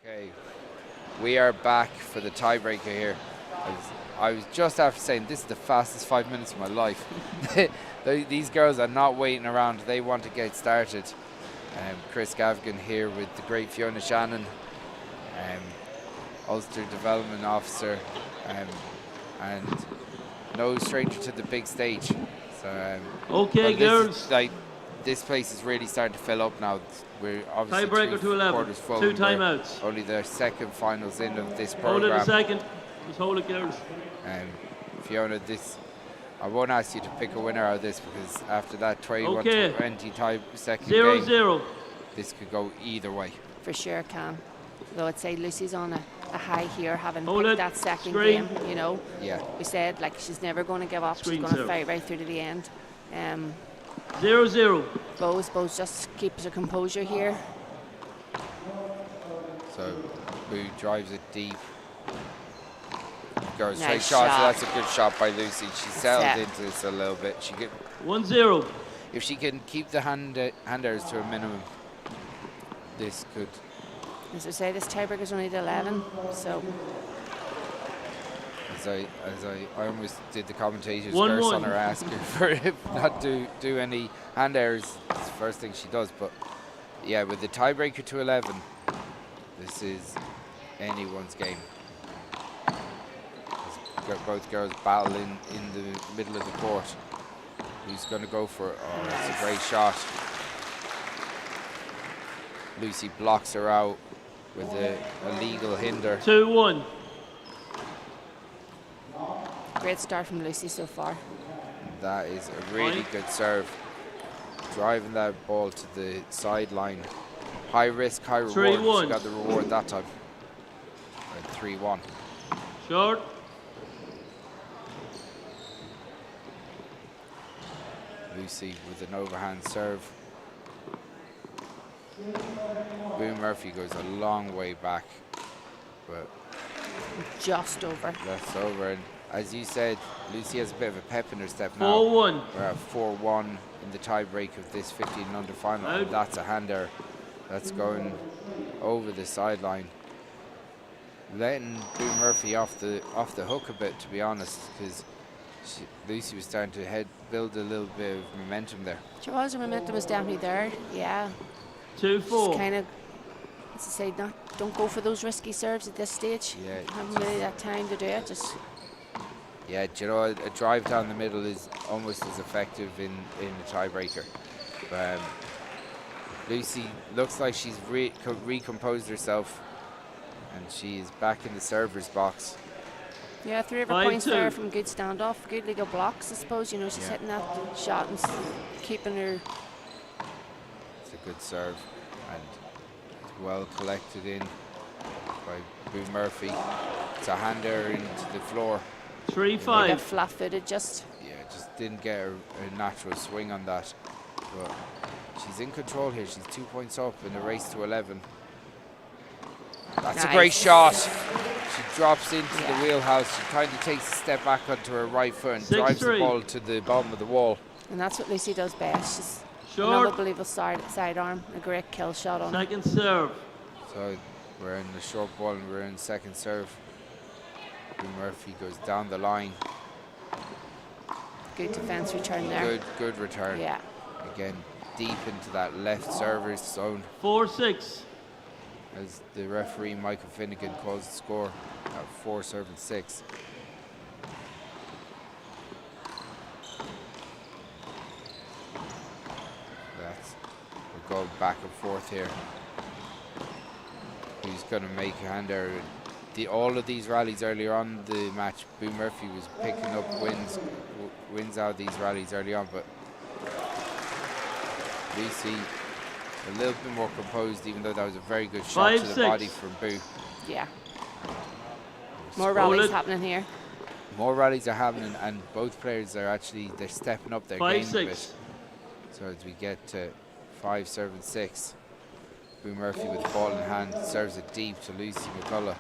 Speaker 1: Okay, we are back for the tiebreaker here. As I was just after saying this is the fastest 5 minutes of my life. These girls are not waiting around. They want to get started. Chris Gavin here with the great Fiona Shannon, Ulster Development Officer, and no stranger to the big stage. So,
Speaker 3: okay, girls.
Speaker 1: This place is really starting to fill up now. We're obviously
Speaker 3: Tiebreaker to 11.
Speaker 1: Full.
Speaker 3: 2 timeouts.
Speaker 1: Only the second finals in of this program.
Speaker 3: Hold it a second. Just hold it, girls.
Speaker 1: Fiona, I won't ask you to pick a winner out of this because after that 21-20 tie second
Speaker 3: 0-0.
Speaker 1: This could go either way.
Speaker 2: For sure can. Though I'd say Lucy's on a high here, having
Speaker 3: hold
Speaker 2: picked
Speaker 3: it.
Speaker 2: that second
Speaker 3: Screen.
Speaker 2: game, you know.
Speaker 1: Yeah.
Speaker 2: We said, like, she's never going to give up.
Speaker 3: Screen
Speaker 2: she's going to
Speaker 3: 2.
Speaker 2: fight right through to the end.
Speaker 3: 0-0.
Speaker 2: Bose just keeps her composure here.
Speaker 1: So, Boo drives it deep. Goes
Speaker 2: Nice
Speaker 1: straight shot.
Speaker 2: shot.
Speaker 1: So that's a good shot by Lucy. She settled into this a little bit.
Speaker 3: 1-0.
Speaker 1: If she can keep the handers to a minimum, this could.
Speaker 2: As I say, this tiebreaker's only at 11, so.
Speaker 1: As I almost did the commentator's
Speaker 3: 1-1.
Speaker 1: curse on her, asking for not do any hand errors. It's the first thing she does. But yeah, with the tiebreaker to 11, this is anyone's game. Both girls battle in the middle of the court. Who's going to go for it? Oh, that's a great shot. Lucy blocks her out with a legal hinder.
Speaker 3: 2-1.
Speaker 2: Great start from Lucy so far.
Speaker 1: That is a really good serve. Driving that ball to the sideline. High risk, high reward.
Speaker 3: 3-1.
Speaker 1: She got the reward that time. 3-1.
Speaker 3: Short.
Speaker 1: Lucy with an overhand serve. Boone Murphy goes a long way back, but
Speaker 2: just over.
Speaker 1: That's over. And as you said, Lucy has a bit of a pep in her step now.
Speaker 3: 4-1.
Speaker 1: We're at 4-1 in the tiebreak of this 15 under final. And that's a hander that's going over the sideline, letting Boone Murphy off the hook a bit, to be honest, because Lucy was starting to build a little bit of momentum there.
Speaker 2: She was, her momentum was definitely there, yeah.
Speaker 3: 2-4.
Speaker 2: Just kind of, as I say, don't go for those risky serves at this stage.
Speaker 1: Yeah.
Speaker 2: Haven't really that time to do it. Just.
Speaker 1: Yeah, do you know, a drive down the middle is almost as effective in a tiebreaker. Lucy looks like she's recomposed herself, and she is back in the server's box.
Speaker 2: Yeah, 3 of her points there from good standoff, good legal blocks, I suppose. You know, she's hitting that shot and keeping her.
Speaker 1: It's a good serve, and it's well collected in by Boo Murphy. It's a hander into the floor.
Speaker 3: 3-5.
Speaker 2: Flat-footed, just.
Speaker 1: Yeah, just didn't get a natural swing on that. But she's in control here. She's 2 points up in the race to 11. That's a great shot. She drops into the wheelhouse. She kind of takes a step back onto her right foot and drives the ball to the bottom of the wall.
Speaker 2: And that's what Lucy does best. She's an
Speaker 3: Short.
Speaker 2: unbelievable sidearm, a great kill shot on her.
Speaker 3: Second serve.
Speaker 1: So we're in the short ball and we're in second serve. Murphy goes down the line.
Speaker 2: Good defense return there.
Speaker 1: Good return.
Speaker 2: Yeah.
Speaker 1: Again, deep into that left server's zone.
Speaker 3: 4-6.
Speaker 1: As the referee Michael Finnegan calls the score at 4-7-6. We're going back and forth here. Who's going to make a hander? All of these rallies earlier on in the match, Boo Murphy was picking up wins out of these rallies early on, but Lucy a little bit more composed, even though that was a very good shot to the body from Boo.
Speaker 2: Yeah. More rallies happening here.
Speaker 1: More rallies are happening, and both players are they're stepping up their game a bit. So as we get to 5-7-6, Boo Murphy with the ball in hand serves it deep to Lucy McCullagh.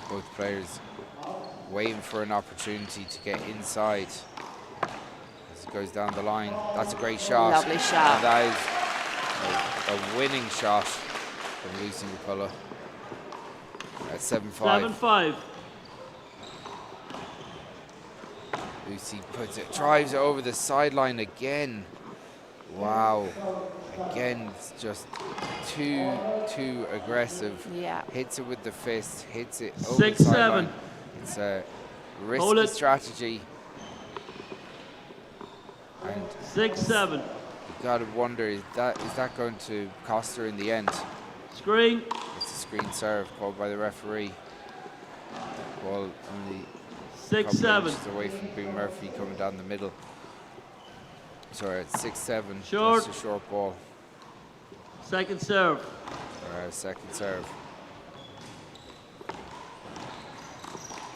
Speaker 1: Both players waiting for an opportunity to get inside as it goes down the line. That's a great shot.
Speaker 2: Lovely shot.
Speaker 1: And that is a winning shot from Lucy McCullagh. That's 7-5.
Speaker 3: 7-5.
Speaker 1: Lucy puts it, drives it over the sideline again. Wow. Again, it's just too aggressive.
Speaker 2: Yeah.
Speaker 1: Hits it with the fist, hits it over the
Speaker 3: 6-7.
Speaker 1: sideline. It's a risky strategy. And
Speaker 3: 6-7.
Speaker 1: you gotta wonder, is that going to cost her in the end?
Speaker 3: Screen.
Speaker 1: It's a screen serve called by the referee. Ball only
Speaker 3: 6-7.
Speaker 1: inches away from Boone Murphy coming down the middle. Sorry, it's 6-7.
Speaker 3: Short.
Speaker 1: That's a short ball.
Speaker 3: Second serve.
Speaker 1: Second serve.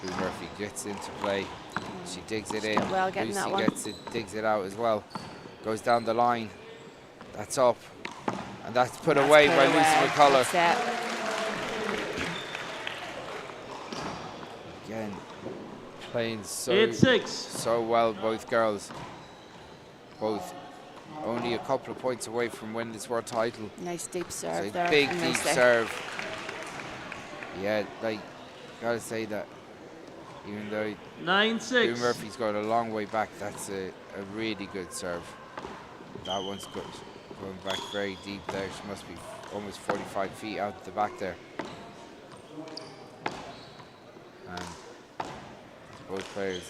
Speaker 1: Boone Murphy gets into play. She digs it in.
Speaker 2: Well getting
Speaker 1: Lucy
Speaker 2: that one.
Speaker 1: gets it, digs it out as well. Goes down the line. That's up. And that's put away by Lucy McCullagh. Again, playing so well, both girls. Both only a couple of points away from winning this world title.
Speaker 2: Nice deep serve
Speaker 1: so
Speaker 2: there.
Speaker 1: Big deep serve. Yeah, like, gotta say that even though
Speaker 3: 9-6.
Speaker 1: Boone Murphy's got a long way back, that's a really good serve. That one's good. Going back very deep there. She must be almost 45 feet out the back there. And both players.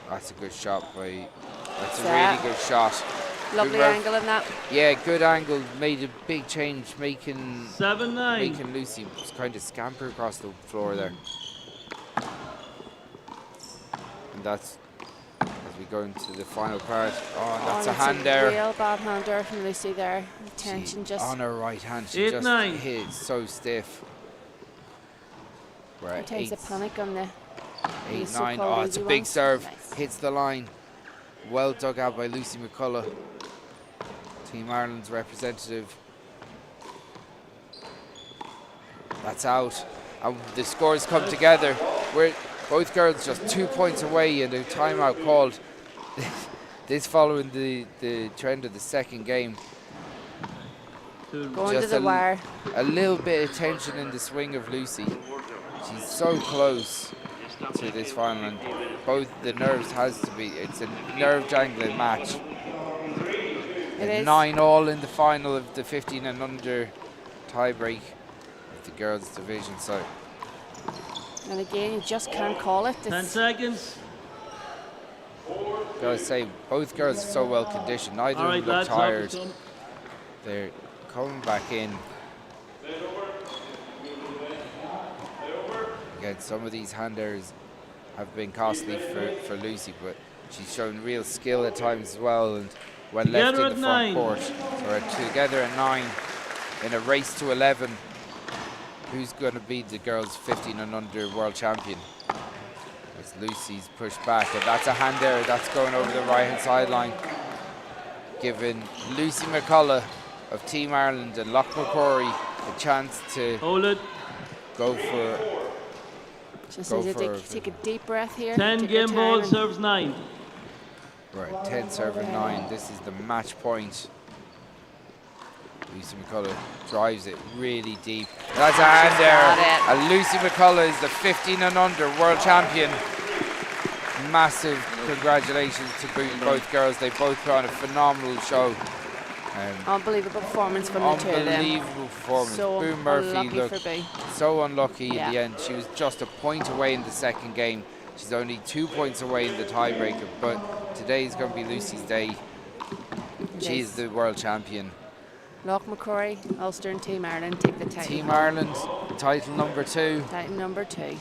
Speaker 1: That's a good shot by. That's a really good shot.
Speaker 2: Lovely angle in that.
Speaker 1: Yeah, good angle. Made a big change, making
Speaker 3: 7-9.
Speaker 1: Making Lucy kind of scamper across the floor there. And that's as we go into the final part. Oh, and that's a hand error.
Speaker 2: Real bad hand error from Lucy there. Tension just
Speaker 1: on her right hand. She just hit it so stiff. We're at
Speaker 2: takes a panic on the
Speaker 1: 8-9. Oh, it's a big serve. Nice. Hits the line. Well dug out by Lucy McCullagh, Team Ireland's representative. That's out. And the scores come together. We're both girls just 2 points away and a timeout called. This following the trend of the second game.
Speaker 2: Going to the wire.
Speaker 1: A little bit of tension in the swing of Lucy. She's so close to this final, and both the nerves has to be. It's a nerve-jangling match.
Speaker 2: It is
Speaker 1: 9-all in the final of the 15 and under tiebreak of the girls division. So,
Speaker 2: and again, you just can't call it.
Speaker 3: 10 seconds.
Speaker 1: Gotta say, both girls are so well conditioned. Neither of them look tired. They're coming back in. Again, some of these hand errors have been costly for Lucy, but she's shown real skill at times as well, and when left in the front court. So we're together at 9 in a race to 11. Who's going to be the girls 15 and under world champion? As Lucy's pushed back, and that's a hand error. That's going over the right hand sideline, giving Lucy McCullagh of Team Ireland and Loughmacrory a chance to go for.
Speaker 2: Just need to take a deep breath here.
Speaker 3: 10 game ball, serves 9.
Speaker 1: Right, 10 serving 9. This is the match point. Lucy McCullagh drives it really deep. That's a hand error. And Lucy McCullagh is the 15 and under world champion. Massive congratulations to both girls. They both put on a phenomenal show.
Speaker 2: Unbelievable performance from the two of them.
Speaker 1: Unbelievable performance.
Speaker 2: So
Speaker 1: Boone Murphy
Speaker 2: looked
Speaker 1: so unlucky in the end. She was just a point away in the second game. She's only 2 points away in the tiebreaker, but today is going to be Lucy's day. She is the world champion.
Speaker 2: Loughmacrory, Ulster and Team Ireland take the title.
Speaker 1: Team Ireland, title number 2.
Speaker 2: Title number 2.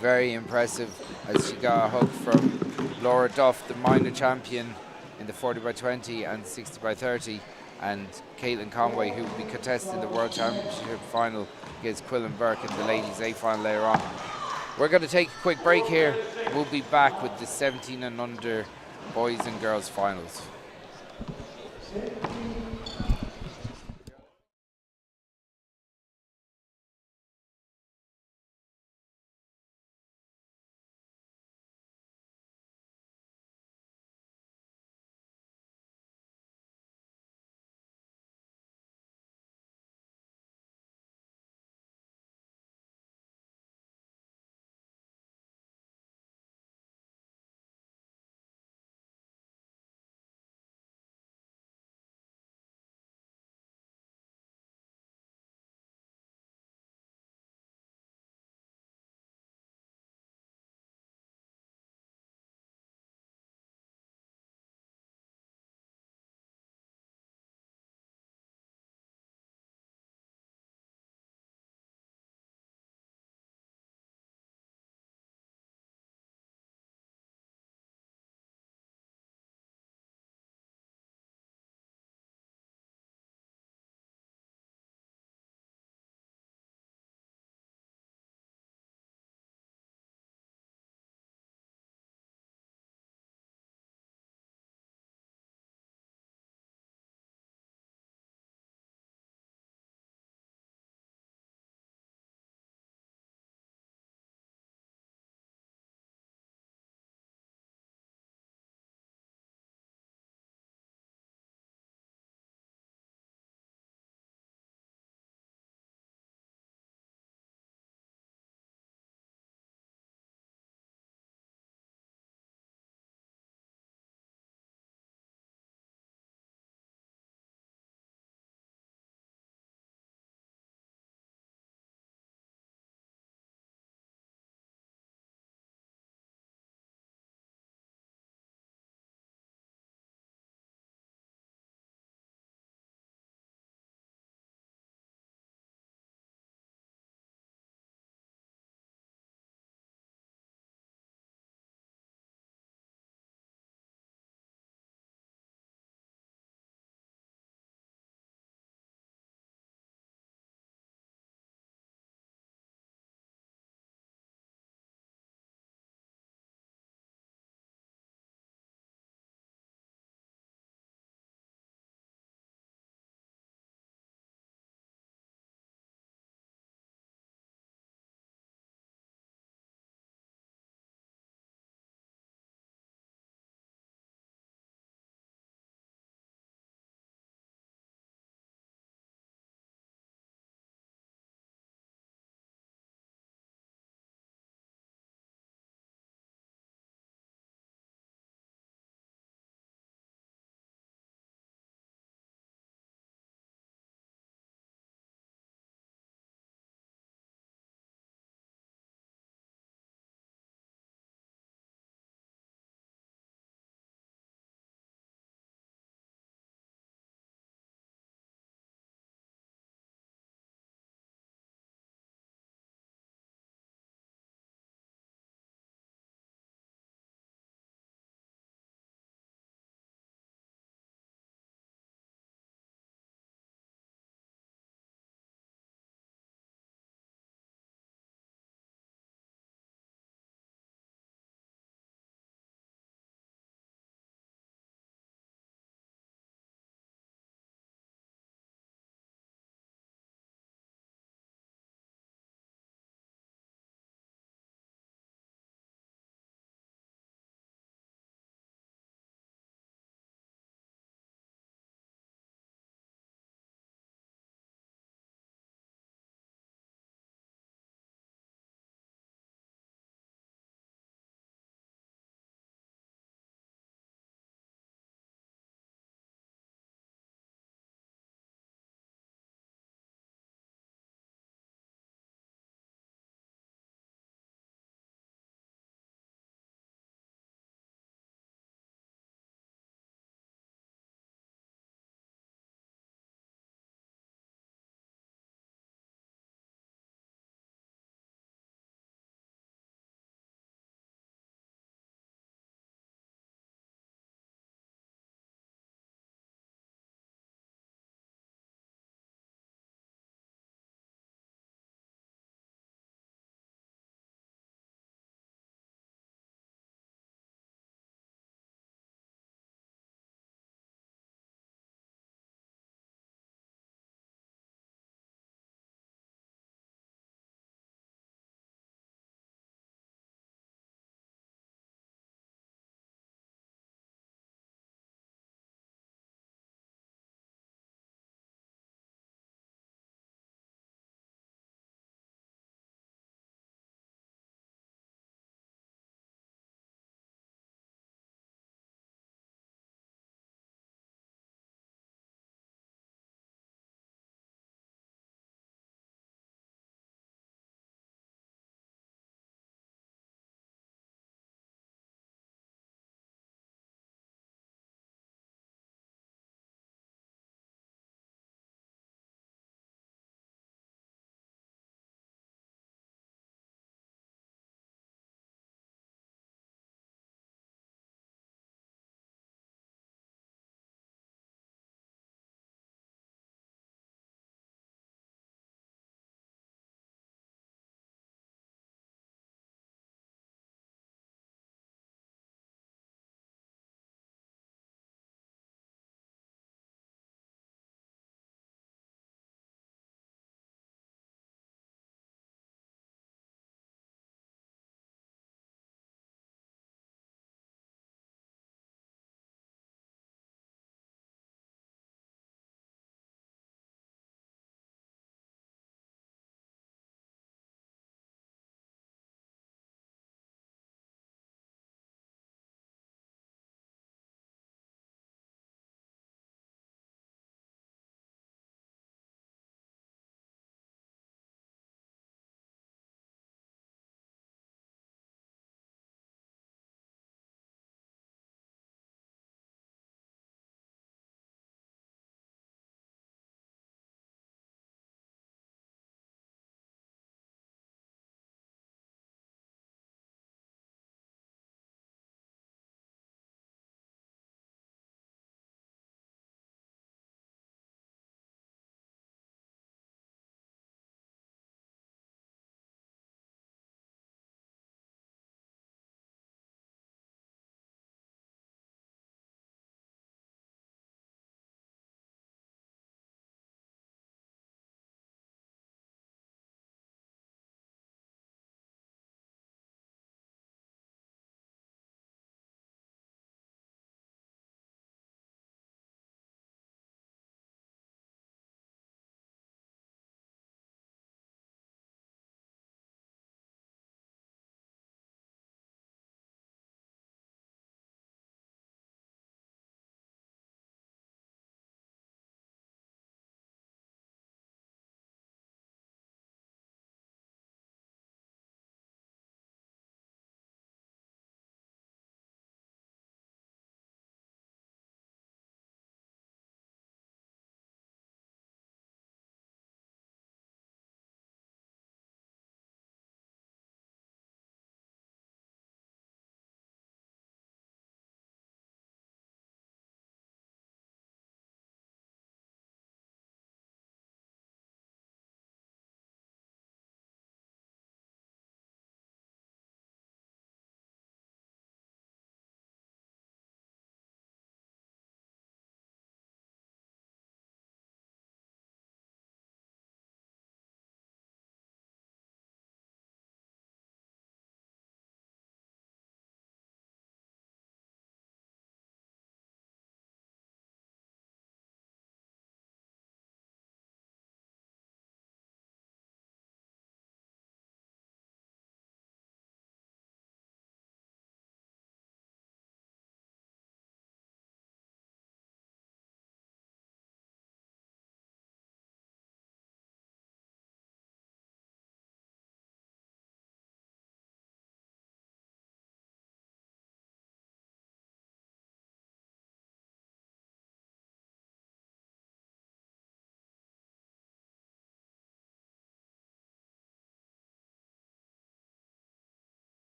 Speaker 1: Very impressive as she got a hug from Laura Duff, the minor champion in the 40x20 and 60x30, and Caitlin Conway, who will be contesting the World Championship final against Quillan Burke in the ladies A final later on. We're going to take a quick break here. We'll be back with the 17 and under boys and girls finals.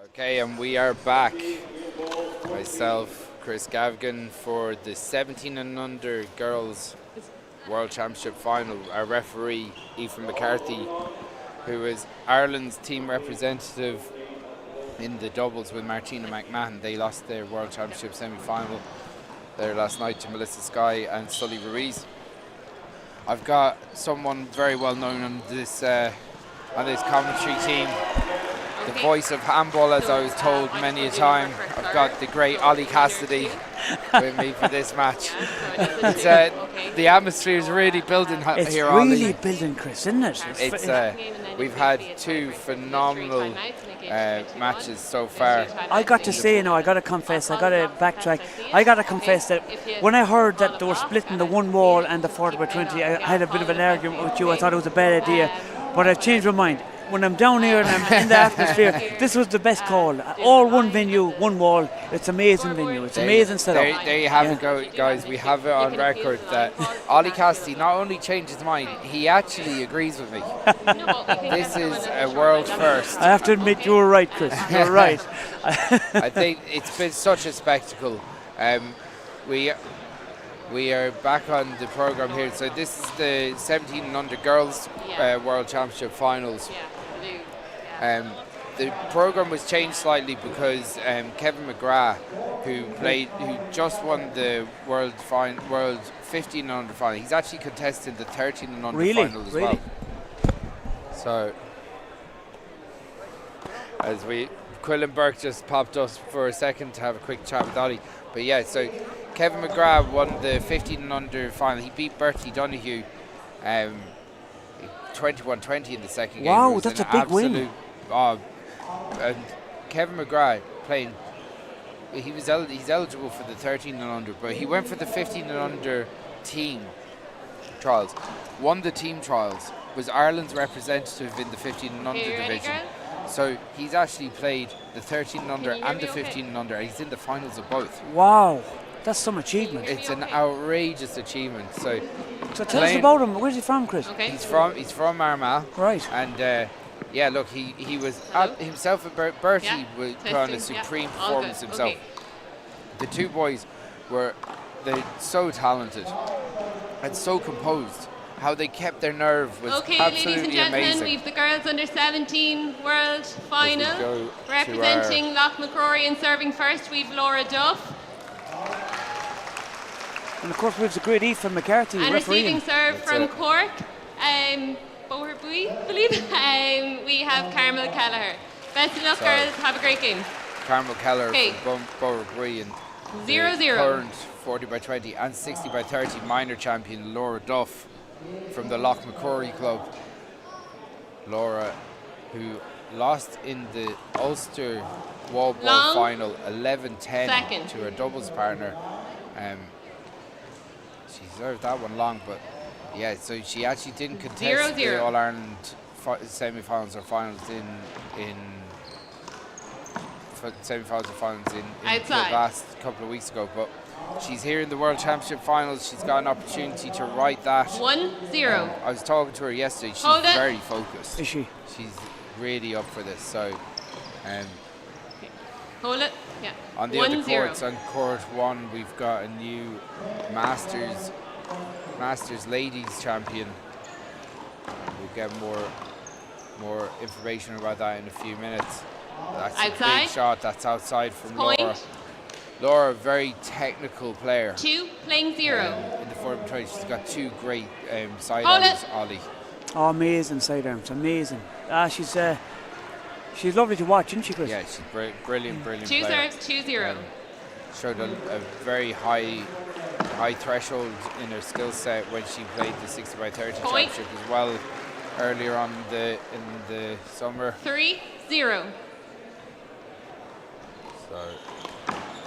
Speaker 1: Okay, and we are back. Myself, Chris Gavin, for the 17 and under girls World Championship final. Our referee, Aoife McCarthy, who is Ireland's team representative in the doubles with Martina McMahon. They lost their World Championship semi-final there last night to Melissa Skye and Sully Ruiz. I've got someone very well known on this commentary team, the voice of handball, as I was told many a time. I've got the great Ollie Cassidy with me for this match. It's, the atmosphere is really building here, Ollie.
Speaker 4: It's really building, Chris, isn't it?
Speaker 1: We've had two phenomenal matches so far.
Speaker 4: I got to say, I got to confess, I got to backtrack. I got to confess that when I heard that they were splitting the one wall and the 40/20, I had a bit of an argument with you. I thought it was a bad idea, but I've changed my mind. When I'm down here and I'm in the atmosphere, this was the best call. All one venue, one wall. It's amazing venue. It's amazing setup.
Speaker 1: There you have it, guys. We have it on record that Ollie Cassidy not only changed his mind, he actually agrees with me. This is a world first.
Speaker 4: I have to admit, you were right, Chris. You're right.
Speaker 1: I think it's been such a spectacle. We are back on the program here. So this is the 17 and under girls World Championship finals. The program was changed slightly because Kevin McGrath, who just won the World 15 and under final, he's actually contested the 13 and under final as well. So as Quillen Burke just popped us for a second to have a quick chat with Ollie. But yeah, so Kevin McGrath won the 15 and under final. He beat Bertie Donohue 21-20 in the second game.
Speaker 4: Wow, that's a big win.
Speaker 1: And Kevin McGrath playing, he's eligible for the 13 and under, but he went for the 15 and under team trials. Won the team trials, was Ireland's representative in the 15 and under division. So he's actually played the 13 and under and the 15 and under, and he's in the finals of both.
Speaker 4: Wow, that's some achievement.
Speaker 1: It's an outrageous achievement. So
Speaker 4: tell us about him. Where's he from, Chris?
Speaker 2: Okay.
Speaker 1: He's from Armagh.
Speaker 4: Right.
Speaker 1: And look, he was himself and Bertie was put on a supreme performance himself.
Speaker 2: Okay.
Speaker 1: The two boys they're so talented and so composed. How they kept their nerve was absolutely amazing.
Speaker 5: Ladies and gentlemen, we've the girls under 17 world final. Representing Loughmacrory and serving first, we've Laura Duff.
Speaker 4: And of course, we have the great Aoife McCarthy
Speaker 5: and
Speaker 4: refereeing.
Speaker 5: Receiving serve from Cork, Boherbue, I believe. We have Carmel Kelleher. Best of luck, girls. Have a great game.
Speaker 1: Carmel Kelleher from Boherbue and
Speaker 5: 0-0.
Speaker 1: Current 40/20 and 60/30 minor champion Laura Duff from the Loughmacrory club. Laura, who lost in the Ulster Wallball final 11-10 to her doubles partner. She served that one long, but yeah, so she actually didn't contest the All-Ireland semi-finals or finals in semi-finals or finals in the last couple of weeks ago, but she's here in the World Championship finals. She's got an opportunity to right that.
Speaker 5: 1-0.
Speaker 1: I was talking to her yesterday. She's very focused.
Speaker 4: Is she?
Speaker 1: She's really up for this. So,
Speaker 5: hold it. Yeah.
Speaker 1: On the other courts, on court one, we've got a new Masters ladies champion. We'll get more information about that in a few minutes. That's a big shot. That's outside from Laura. Laura, a very technical player.
Speaker 5: 2 playing 0.
Speaker 1: In the 40/20, she's got two great sidearms, Ollie.
Speaker 4: Oh, amazing sidearms, amazing. She's lovely to watch, isn't she, Chris?
Speaker 1: Yeah, she's brilliant
Speaker 5: 2
Speaker 1: player.
Speaker 5: serves, 2-0.
Speaker 1: Showed a very high threshold in her skill set when she played the 60/30 championship as well earlier on in the summer.
Speaker 5: 3-0.
Speaker 1: So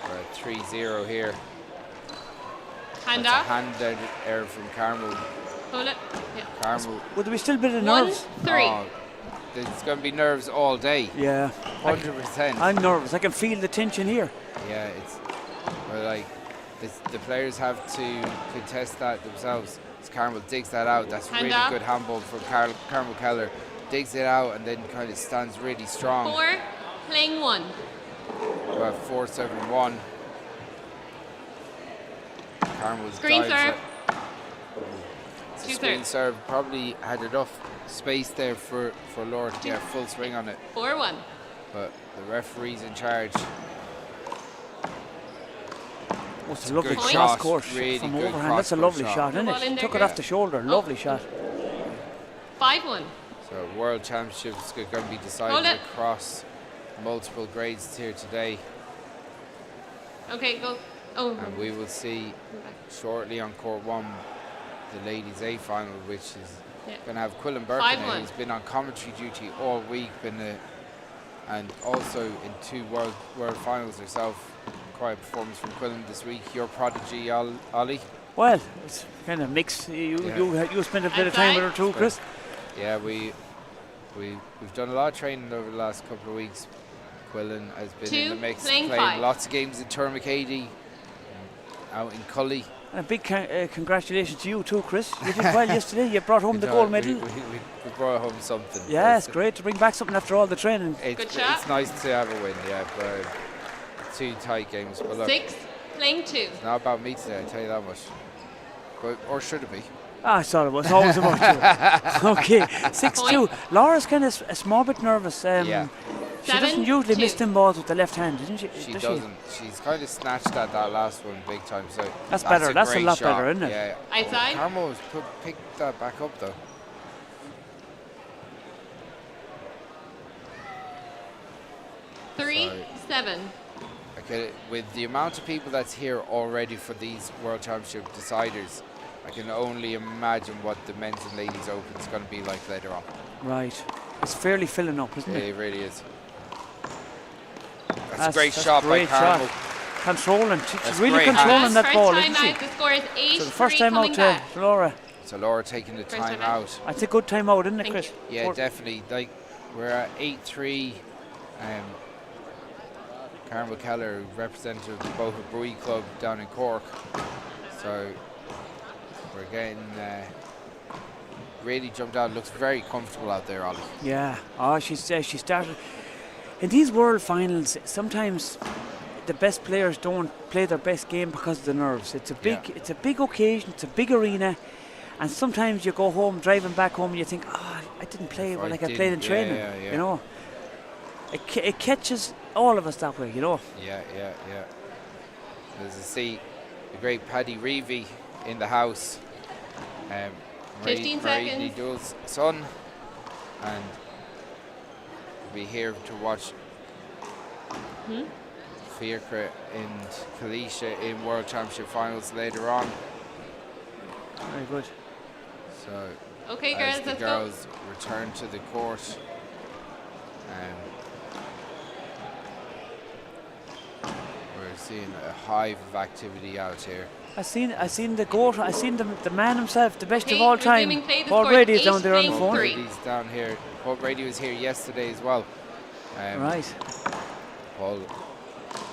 Speaker 1: we're at 3-0 here.
Speaker 5: Hand
Speaker 1: That's
Speaker 5: off.
Speaker 1: a hand error from Carmel.
Speaker 5: Hold it. Yeah.
Speaker 1: Carmel.
Speaker 4: Would there be still a bit of nerves?
Speaker 5: 1-3.
Speaker 1: Oh, there's going to be nerves all day.
Speaker 4: Yeah.
Speaker 1: 100%.
Speaker 4: I'm nervous. I can feel the tension here.
Speaker 1: Yeah, the players have to contest that themselves. As Carmel digs that out, that's really good handball from Carmel Kelleher. Digs it out and then kind of stands really strong.
Speaker 5: 4 playing 1.
Speaker 1: 4-7-1. Carmel's
Speaker 5: Screen
Speaker 1: dives
Speaker 5: serve.
Speaker 1: it. The screen serve probably had enough space there for Laura to get a full swing on it.
Speaker 5: 4-1.
Speaker 1: But the referee's in charge.
Speaker 4: Oh, it's a lovely
Speaker 1: good
Speaker 4: cross course
Speaker 1: really
Speaker 4: from
Speaker 1: good
Speaker 4: overhand. That's a lovely shot, isn't
Speaker 5: Ball in
Speaker 4: it?
Speaker 5: there,
Speaker 4: Took it
Speaker 5: girl.
Speaker 4: off the shoulder. Lovely shot.
Speaker 5: 5-1.
Speaker 1: So World Championships are going to be
Speaker 5: Hold
Speaker 1: decided
Speaker 5: it.
Speaker 1: across multiple grades here today.
Speaker 5: Okay, go. Oh.
Speaker 1: And we will see shortly on court 1 the ladies A final, which is going to have Quillan Burke in it,
Speaker 5: 5-1.
Speaker 1: who's been on commentary duty all week, and also in 2 world finals herself. Quite a performance from Quillan this week. Your prodigy, Ollie?
Speaker 4: Well, it's kind of mixed. You spent a bit of time with her too, Chris.
Speaker 1: Yeah, we've done a lot of training over the last couple of weeks. Quillan has been in the mix, playing
Speaker 5: 5.
Speaker 1: lots of games in Tourmacady, out in Cully.
Speaker 4: And a big congratulations to you too, Chris. You did well yesterday. You brought home the gold medal.
Speaker 1: We brought home something.
Speaker 4: Yeah, it's great to bring back something after all the training.
Speaker 5: Good shot.
Speaker 1: It's nice to have a win, yeah. But 2 tight games. But look,
Speaker 5: 6, playing 2.
Speaker 1: it's not about me today, I tell you that much. But, or should it be?
Speaker 4: I thought it was always about you. Okay, 6-2. Laura's kind of a small bit nervous.
Speaker 1: Yeah.
Speaker 4: She doesn't usually miss them balls with the left hand, doesn't she?
Speaker 1: She doesn't. She's kind of snatched at that last one big time. So
Speaker 4: that's better. That's a
Speaker 1: great
Speaker 4: lot
Speaker 1: shot.
Speaker 4: better, isn't it?
Speaker 1: Yeah.
Speaker 5: Outside.
Speaker 1: Carmel has picked that back up though.
Speaker 5: 3-7.
Speaker 1: Okay, with the amount of people that's here already for these World Championship deciders, I can only imagine what the men's and ladies open is going to be like later on.
Speaker 4: Right. It's fairly filling up, isn't it?
Speaker 1: It really is. That's a great shot by Carmel.
Speaker 4: Controlling. She's
Speaker 1: That's
Speaker 4: really
Speaker 1: great
Speaker 4: controlling that
Speaker 5: First
Speaker 4: ball,
Speaker 5: time
Speaker 4: isn't she?
Speaker 5: out, the score is 8-3
Speaker 4: So the first time out to Laura.
Speaker 1: So Laura taking the
Speaker 5: First
Speaker 1: time
Speaker 5: time
Speaker 1: out.
Speaker 4: It's a good time out, isn't it,
Speaker 5: Thank
Speaker 4: Chris?
Speaker 1: Yeah, definitely. Like we're at 8-3. Carmel Kelleher, representative of the Boherbue club down in Cork. So we're getting really jumped out. Looks very comfortable out there, Ollie.
Speaker 4: Yeah. Oh, she started. In these world finals, sometimes the best players don't play their best game because of the nerves. It's a big occasion. It's a big arena, and sometimes you go home, driving back home, and you think, oh, I didn't play like I played in training.
Speaker 1: Yeah.
Speaker 4: You know, it catches all of us that way. You know.
Speaker 1: Yeah. There's the great Paddy Reevy in the house.
Speaker 5: 15
Speaker 1: Marie
Speaker 5: seconds.
Speaker 1: Dual's son, and we'll be here to watch Fiacre and Kalisha in World Championship finals later on.
Speaker 4: Very good.
Speaker 1: So
Speaker 5: Okay,
Speaker 1: as
Speaker 5: girls,
Speaker 1: the
Speaker 5: let's
Speaker 1: girls return to the court, we're seeing a hive of activity out here.
Speaker 4: I seen the goat. I seen the man himself, the best
Speaker 5: Okay,
Speaker 4: of all time.
Speaker 5: resuming play, the
Speaker 4: Paul
Speaker 5: score
Speaker 4: Brady
Speaker 5: is
Speaker 4: is down there on the
Speaker 5: 8-3.
Speaker 4: phone.
Speaker 1: Brady's down here. Paul Brady was here yesterday as well.
Speaker 4: Right.
Speaker 1: Paul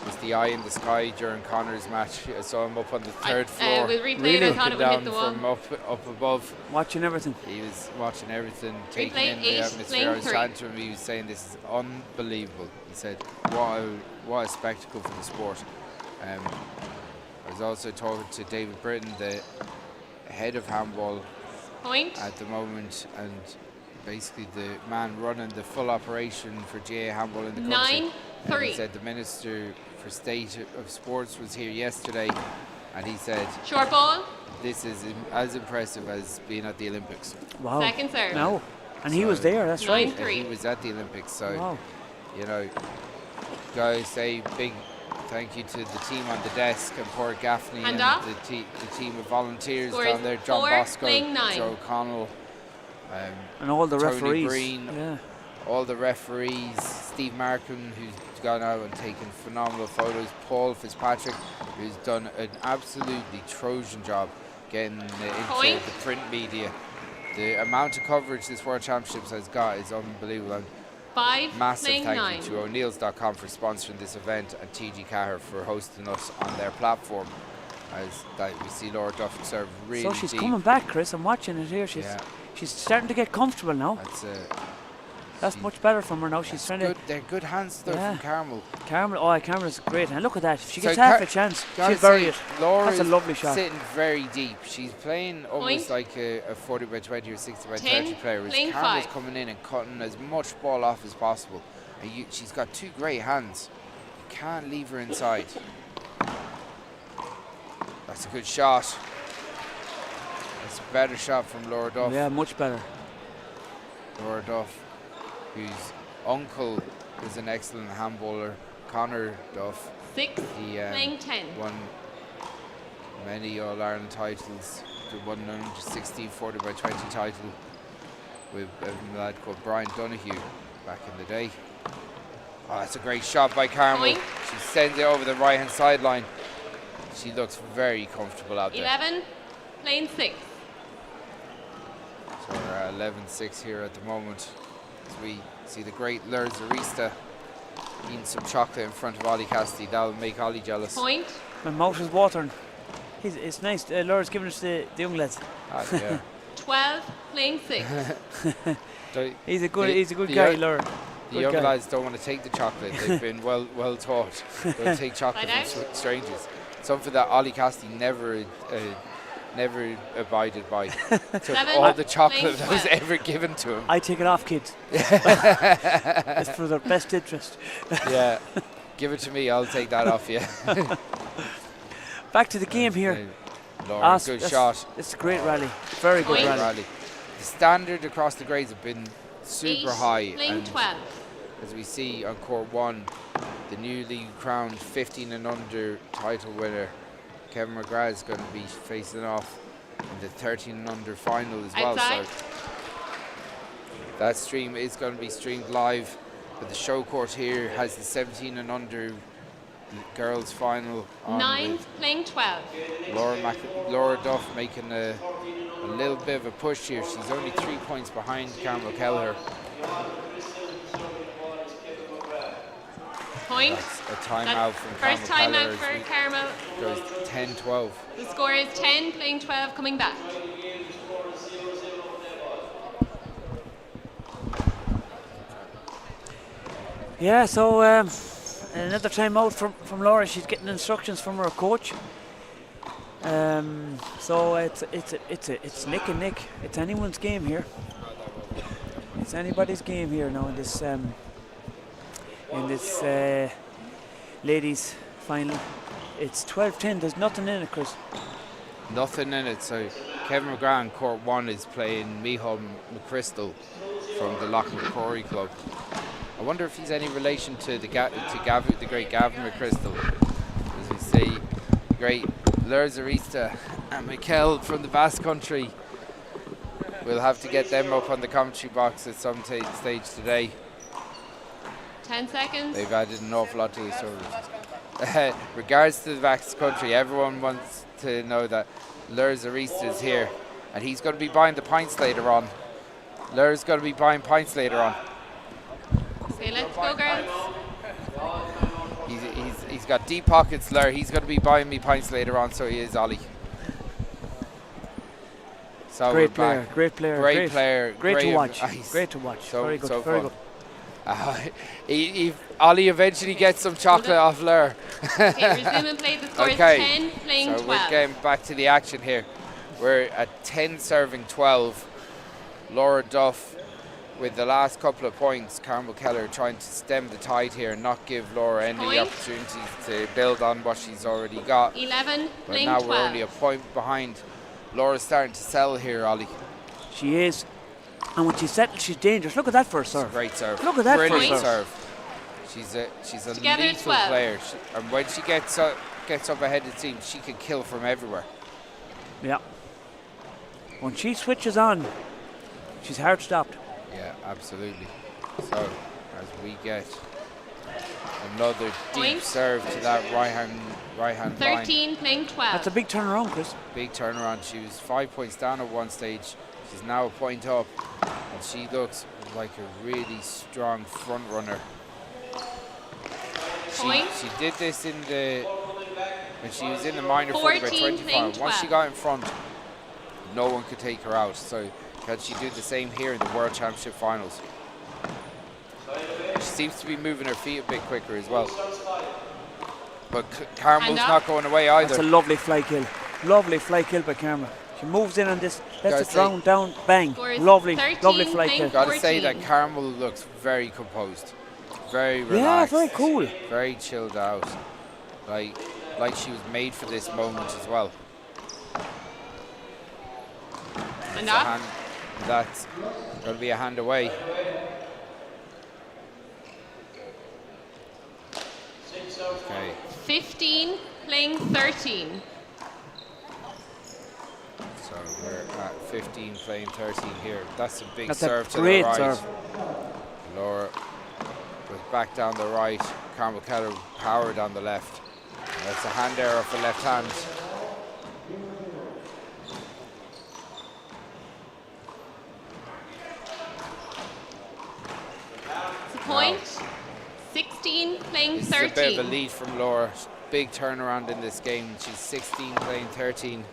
Speaker 1: was the eye in the sky during Connor's match. I saw him up on the 3rd floor.
Speaker 5: With replay, I thought it would hit
Speaker 1: down
Speaker 5: the wall.
Speaker 1: from up above.
Speaker 4: Watching everything.
Speaker 1: He was watching everything, taking
Speaker 5: Replay,
Speaker 1: in the
Speaker 5: 8,
Speaker 1: atmosphere.
Speaker 5: playing
Speaker 1: I was
Speaker 5: 3.
Speaker 1: chatting to him. He was saying this is unbelievable. He said, what a spectacle for the sport. I was also talking to David Britton, the head of handball
Speaker 5: Point.
Speaker 1: at the moment, and basically the man running the full operation for GA handball in the country.
Speaker 5: 9-3.
Speaker 1: He said the Minister for State of Sports was here yesterday, and he said
Speaker 5: Short ball.
Speaker 1: this is as impressive as being at the Olympics.
Speaker 4: Wow.
Speaker 5: Second serve.
Speaker 4: No. And he was there. That's right.
Speaker 5: 9-3.
Speaker 1: He was at the Olympics, so
Speaker 4: Wow.
Speaker 1: you know, guys, say big thank you to the team on the desk and poor Gaffney
Speaker 5: Hand
Speaker 1: and
Speaker 5: off.
Speaker 1: the team of volunteers
Speaker 5: Score
Speaker 1: down
Speaker 5: is
Speaker 1: there, John
Speaker 5: 4,
Speaker 1: Bosco,
Speaker 5: playing 9.
Speaker 1: Joe Connell,
Speaker 4: And all the
Speaker 1: Tony
Speaker 4: referees.
Speaker 1: Breen,
Speaker 4: Yeah.
Speaker 1: all the referees, Steve Markham, who's gone out and taken phenomenal photos, Paul Fitzpatrick, who's done an absolutely Trojan job getting into
Speaker 5: Point.
Speaker 1: the print media. The amount of coverage this World Championships has got is unbelievable. And
Speaker 5: 5,
Speaker 1: massive
Speaker 5: playing
Speaker 1: thank
Speaker 5: 9.
Speaker 1: you to O'Neill's.com for sponsoring this event and TG Kelleher for hosting us on their platform. As that we see Laura Duff serve really
Speaker 4: So she's
Speaker 1: deep.
Speaker 4: coming back, Chris. I'm watching it here. She's starting to get comfortable now.
Speaker 1: That's
Speaker 4: That's much better from her now. She's trying to.
Speaker 1: They're good hands though from Carmel.
Speaker 4: Carmel's great. And look at that. If she gets half a chance, she'll bury it.
Speaker 1: Laura
Speaker 4: That's a lovely shot.
Speaker 1: Sitting very deep. She's playing almost like a 40 by 20 or 60 by 30 player. Whereas Carmel's coming in and cutting as much ball off as possible. And she's got two great hands. You can't leave her inside. That's a good shot. That's a better shot from Laura Duff.
Speaker 4: Yeah, much better.
Speaker 1: Laura Duff, whose uncle is an excellent handballer, Connor Duff.
Speaker 5: 6, playing 10.
Speaker 1: Won many All-Ireland titles. Won an 16 40 by 20 title with a lad called Brian Donohue back in the day. Oh, that's a great shot by Carmel. She sends it over the right-hand sideline. She looks very comfortable out there.
Speaker 5: 11, playing 6.
Speaker 1: So we're 11-6 here at the moment. As we see the great Liathróid eating some chocolate in front of Ollie Cassidy. That'll make Ollie jealous.
Speaker 5: Point.
Speaker 4: My mouth is watering. It's nice. Laura's giving us the young lads.
Speaker 1: Yeah.
Speaker 5: 12, playing 6.
Speaker 4: He's a good guy, Laura.
Speaker 1: The young lads don't want to take the chocolate. They've been well taught. Don't take chocolate from strangers. Something that Ollie Cassidy never abided by. Took all the chocolate that was ever given to him.
Speaker 4: I take it off, kids. It's for their best interest.
Speaker 1: Yeah, give it to me. I'll take that off you.
Speaker 4: Back to the game here.
Speaker 1: Laura, good shot.
Speaker 4: It's a great rally. Very good rally.
Speaker 1: The standard across the grades have been super high.
Speaker 5: And 12.
Speaker 1: As we see on court 1, the newly crowned 15 and under title winner, Kevin McGrath, is going to be facing off in the 13 and under final as well. So that stream is going to be streamed live. But the show court here has the 17 and under girls final on.
Speaker 5: 9, playing 12.
Speaker 1: Laura Duff making a little bit of a push here. She's only 3 points behind Kelleher.
Speaker 5: Point.
Speaker 1: That's a timeout from
Speaker 5: first timeout for Carmel.
Speaker 1: Goes 10-12.
Speaker 5: The score is 10, playing 12, coming back.
Speaker 4: Yeah, so another timeout from Laura. She's getting instructions from her coach. So it's Nick and Nick. It's anyone's game here. It's anybody's game here now in this ladies final. It's 12-10. There's nothing in it, Chris.
Speaker 1: Nothing in it. So Kevin McGrath in court 1 is playing Micheál McChrystal from the Loughmacrory club. I wonder if he's any relation to Gavin, the great Gavin McChrystal. As we see, great Liathróid and McCullagh from the Basque Country. We'll have to get them up on the commentary box at some stage today.
Speaker 5: 10 seconds.
Speaker 1: They've added an awful lot to the story. Regards to the Basque Country, everyone wants to know that Liathróid is here, and he's going to be buying the pints later on. Liathróid's going to be buying pints later on.
Speaker 5: Okay, let's go, girls.
Speaker 1: He's got deep pockets, Liathróid. He's going to be buying me pints later on, so he is, Ollie. So
Speaker 4: great player. Great to watch. Great to watch.
Speaker 1: So,
Speaker 4: very good.
Speaker 1: So
Speaker 4: very good.
Speaker 1: Ollie eventually gets some chocolate off Liathróid.
Speaker 5: Okay, resume and play. The score is 10, playing 12.
Speaker 1: So we're getting back to the action here. We're at 10 serving 12. Laura Duff with the last couple of points. Kelleher trying to stem the tide here and not give Laura any opportunities to build on what she's already got.
Speaker 5: 11,
Speaker 1: but
Speaker 5: playing
Speaker 1: now
Speaker 5: 12.
Speaker 1: we're only a point behind. Laura's starting to sell here, Ollie.
Speaker 4: She is. And when she's settled, she's dangerous. Look at that first serve.
Speaker 1: Great serve.
Speaker 4: Look at that
Speaker 1: brilliant
Speaker 4: first
Speaker 1: serve. She's a lethal player. And when she gets up ahead of the team, she can kill from everywhere.
Speaker 4: Yeah. When she switches on, she's hard stopped.
Speaker 1: Yeah, absolutely. So as we get another deep serve to that right hand
Speaker 5: 13,
Speaker 1: line.
Speaker 5: playing 12.
Speaker 4: That's a big turnaround, Chris.
Speaker 1: Big turnaround. She was 5 points down at one stage. She's now a point up, and she looks like a really strong front runner. She did this when she was in the minor 40 by 25. Once she got in front, no one could take her out. So can she do the same here in the World Championship finals? She seems to be moving her feet a bit quicker as well. But Carmel's not going away either.
Speaker 4: That's a lovely fly kill. Lovely fly kill by Carmel. She moves in on this. Lets it round down. Bang. Lovely, lovely fly kill.
Speaker 1: Gotta say that Carmel looks very composed. Very relaxed.
Speaker 4: Yeah, very cool.
Speaker 1: Very chilled out. Like she was made for this moment as well.
Speaker 5: And
Speaker 1: that's going to be a hand away. Okay.
Speaker 5: 15 playing 13.
Speaker 1: So we're at 15 playing 13 here. That's a big
Speaker 4: That's
Speaker 1: serve
Speaker 4: a
Speaker 1: to the
Speaker 4: great
Speaker 1: right.
Speaker 4: serve.
Speaker 1: Laura goes back down the right. Carmel Kelleher powered on the left. That's a hand error for left hand.
Speaker 5: It's a point. 16 playing
Speaker 1: This
Speaker 5: 13.
Speaker 1: is a bit of a lead from Laura. Big turnaround in this game. She's 16 playing 13.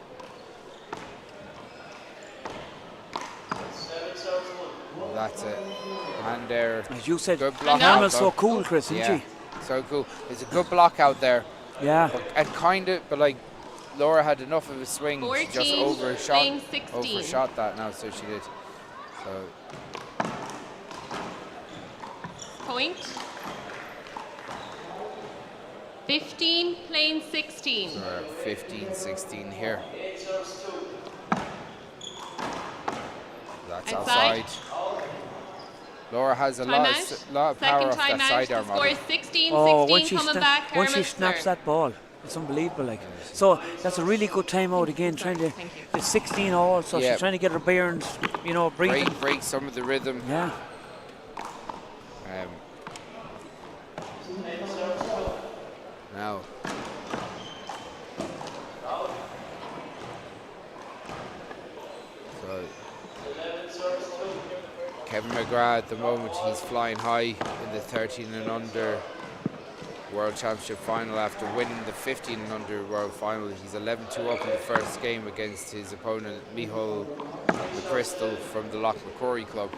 Speaker 1: That's it. Hand error.
Speaker 4: As you said,
Speaker 1: good block
Speaker 4: Carmel's
Speaker 1: out,
Speaker 4: so cool, Chris, isn't she?
Speaker 1: So cool. It's a good block out there.
Speaker 4: Yeah.
Speaker 1: But like Laura had enough of a swing.
Speaker 5: 14
Speaker 1: She just
Speaker 5: playing 16.
Speaker 1: overshot that now, so she did. So
Speaker 5: Point. 15 playing 16.
Speaker 1: So we're at 15, 16 here. That's outside. Laura has a lot of power off that sidearm.
Speaker 5: The score is 16,
Speaker 4: Oh,
Speaker 5: 16 coming back.
Speaker 4: when she snaps that ball, it's unbelievable. Like, so that's a really good timeout again. Trying to, it's 16 all, so she's trying to get her bearings, you know, breathing.
Speaker 1: Break some of the rhythm.
Speaker 4: Yeah.
Speaker 1: Now. So Kevin McGrath at the moment, he's flying high in the 13 and under World Championship final after winning the 15 and under World Final. He's 11-2 up in the first game against his opponent Micheál McChrystal from the Loughmacrory club.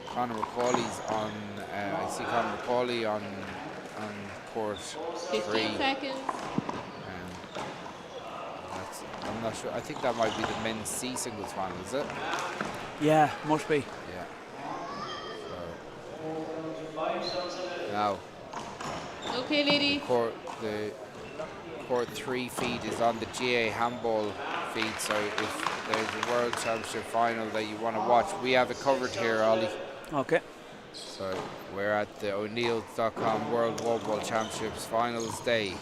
Speaker 1: Conor McCauley's on, I see Conor McCauley on court 3.
Speaker 5: 15 seconds.
Speaker 1: I'm not sure. I think that might be the men's C singles final, is it?
Speaker 4: Yeah, must be.
Speaker 1: Yeah. So now.
Speaker 5: Okay, ladies.
Speaker 1: The court 3 feed is on the GA handball feed. So if there's a World Championship final that you want to watch, we have it covered here, Ollie.
Speaker 4: Okay.
Speaker 1: So we're at the O'Neills.com World Wallball Championships finals day.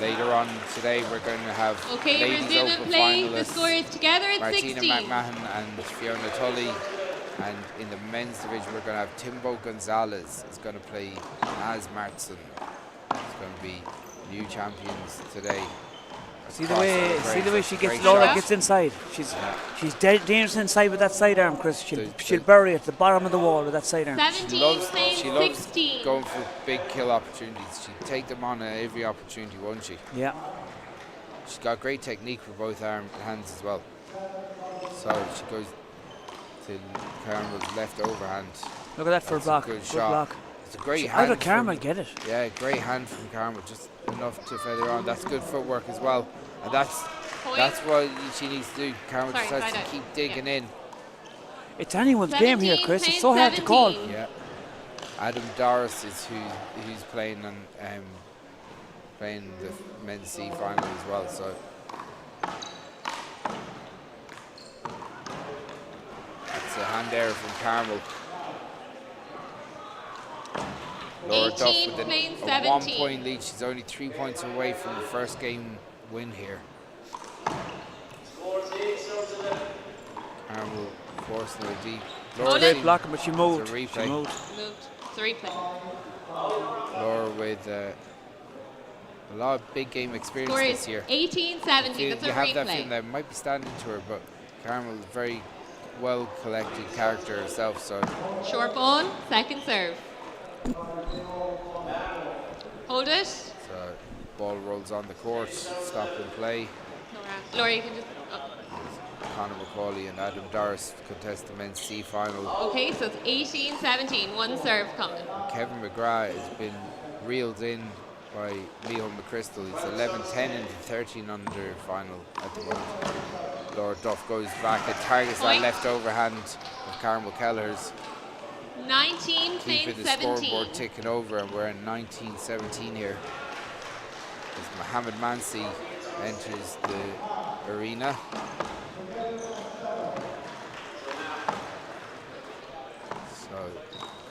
Speaker 1: Later on today, we're going to have ladies open
Speaker 5: play.
Speaker 1: finalists.
Speaker 5: The score is together at
Speaker 1: Martina
Speaker 5: 16.
Speaker 1: McMahon and Fiona Tully. And in the men's division, we're going to have Timbo Gonzalez is going to play Naz Martson. It's going to be new champions today.
Speaker 4: See the way she gets. Laura gets inside. She's dangerous inside with that sidearm, Chris. She'll bury it at the bottom of the wall with that sidearm.
Speaker 5: 17
Speaker 1: She loves
Speaker 5: 16.
Speaker 1: going for big kill opportunities. She'd take them on at every opportunity, won't she?
Speaker 4: Yeah.
Speaker 1: She's got great technique for both hands as well. So she goes to Carmel's left overhand.
Speaker 4: Look at that for a block.
Speaker 1: Good
Speaker 4: shot.
Speaker 1: Block. It's a great hand.
Speaker 4: How did Carmel get it?
Speaker 1: Yeah, great hand from Carmel, just enough to feather on. That's good footwork as well. And that's what she needs to do. Carmel just has to keep digging in.
Speaker 4: It's anyone's game here, Chris. It's so hard to call.
Speaker 1: Yeah. Adam Doris is who's playing on playing the men's C final as well. So that's a hand error from Carmel. Laura Duff with a 1-point lead. She's only 3 points away from the first game win here. Carmel forcing her deep.
Speaker 4: Great blocking, but she moved.
Speaker 1: It's a replay.
Speaker 4: She moved.
Speaker 5: It's a replay.
Speaker 1: Laura with a lot of big game experience
Speaker 5: Score
Speaker 1: this year.
Speaker 5: 18-17. That's a
Speaker 1: you have
Speaker 5: replay.
Speaker 1: that feeling that might be standing to her, but Carmel is a very well collected character herself. So
Speaker 5: short ball, second serve. Hold it.
Speaker 1: So ball rolls on the court, stop and play.
Speaker 5: Laura, you can just.
Speaker 1: Conor McCauley and Adam Doris contest the men's C final.
Speaker 5: Okay, so it's 18-17, one serve coming.
Speaker 1: Kevin McGrath has been reeled in by Liam McChrystal. He's 11-10 in the 13 under final at the moment. Lord Duff goes back and targets that left overhand of Carmel Kelleher's.
Speaker 5: 19
Speaker 1: Keeping the
Speaker 5: 17.
Speaker 1: scoreboard ticking over, and we're in 19-17 here. As Mohammed Mansi enters the arena. So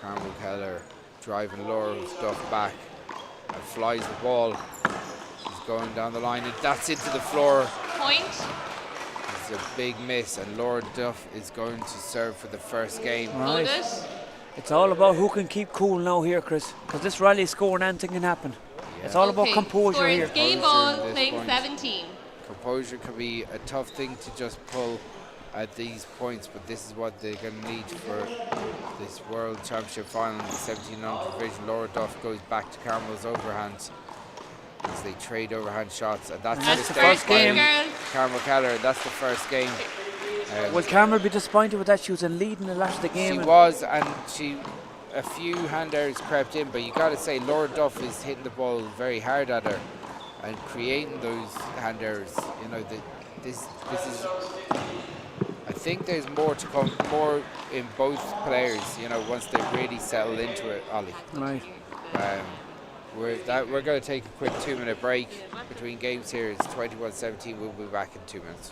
Speaker 1: Carmel Kelleher driving Laura Duff back and flies the ball. She's going down the line and that's into the floor.
Speaker 5: Point.
Speaker 1: It's a big miss, and Laura Duff is going to serve for the first game.
Speaker 4: Right.
Speaker 5: Hold it.
Speaker 4: It's all about who can keep cool now here, Chris, because this rally is scoring, anything can happen.
Speaker 1: Yeah.
Speaker 4: It's all about composure
Speaker 5: Score
Speaker 4: here.
Speaker 5: is game
Speaker 1: Composure
Speaker 5: ball,
Speaker 1: at this
Speaker 5: playing
Speaker 1: point.
Speaker 5: 17.
Speaker 1: Composure can be a tough thing to just pull at these points, but this is what they're going to need for this World Championship final in the 1700 division. Laura Duff goes back to Carmel's overhand as they trade overhand shots, and that's
Speaker 4: the
Speaker 1: mistake
Speaker 4: first
Speaker 1: by
Speaker 4: game.
Speaker 1: Carmel Kelleher. That's the first game.
Speaker 4: Will Carmel be disappointed with that? She was in leading a lot of the game.
Speaker 1: She was, and a few hand errors crept in, but you got to say Laura Duff is hitting the ball very hard at her and creating those hand errors. You know, this is. I think there's more to come, more in both players. You know, once they really settle into it, Ollie.
Speaker 4: Right.
Speaker 1: We're going to take a quick 2-minute break between games here. It's 21-17. We'll be back in 2 minutes.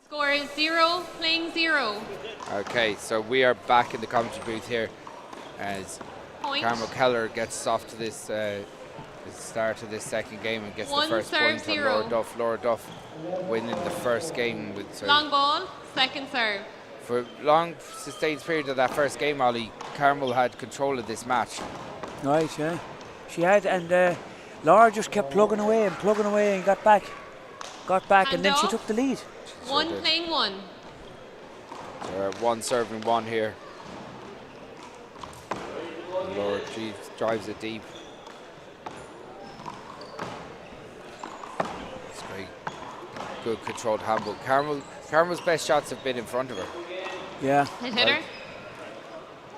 Speaker 5: Score is 0, playing 0.
Speaker 1: Okay, so we are back in the commentary booth here as
Speaker 5: Point.
Speaker 1: Kelleher gets off to this the start of this second game and gets
Speaker 5: One
Speaker 1: the first
Speaker 5: serve,
Speaker 1: point on
Speaker 5: 0.
Speaker 1: Laura Duff. Laura Duff winning the first game with
Speaker 5: Long ball, second serve.
Speaker 1: For a long sustained period of that first game, Ollie, Carmel had control of this match.
Speaker 4: Right, yeah. She had, and Laura just kept plugging away and got back. And then she took the lead.
Speaker 5: One playing 1.
Speaker 1: So one serving 1 here. And Laura drives it deep. It's very good controlled handball. Carmel's best shots have been in front of her.
Speaker 4: Yeah.
Speaker 5: Hit her.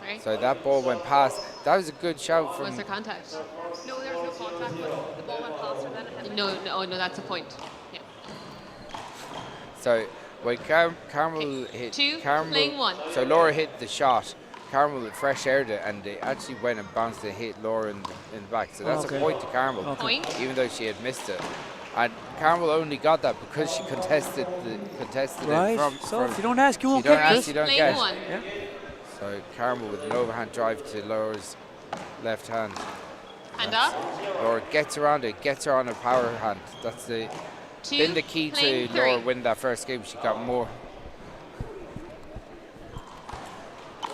Speaker 5: Right.
Speaker 1: So that ball went past. That was a good shout from.
Speaker 5: Was there contact?
Speaker 2: No, there was no contact, but the ball went past her then. It hit
Speaker 5: No, that's a point. Yeah.
Speaker 1: So when Carmel hit.
Speaker 5: 2,
Speaker 1: Carmel,
Speaker 5: playing 1.
Speaker 1: So Laura hit the shot. Carmel fresh aired it and it actually went and bounced and hit Laura in the back. So that's a point to Carmel,
Speaker 5: Point.
Speaker 1: even though she had missed it. And Carmel only got that because she contested
Speaker 4: right.
Speaker 1: it from.
Speaker 4: So if you don't ask, you won't
Speaker 1: don't
Speaker 4: get
Speaker 1: ask,
Speaker 4: this.
Speaker 1: you don't
Speaker 5: Playing
Speaker 1: get.
Speaker 5: 1.
Speaker 4: Yeah.
Speaker 1: So Carmel with an overhand drive to Laura's left hand.
Speaker 5: Hand up.
Speaker 1: Laura gets around it, gets her on a power hand. That's been the key to Laura win that first game. She got more.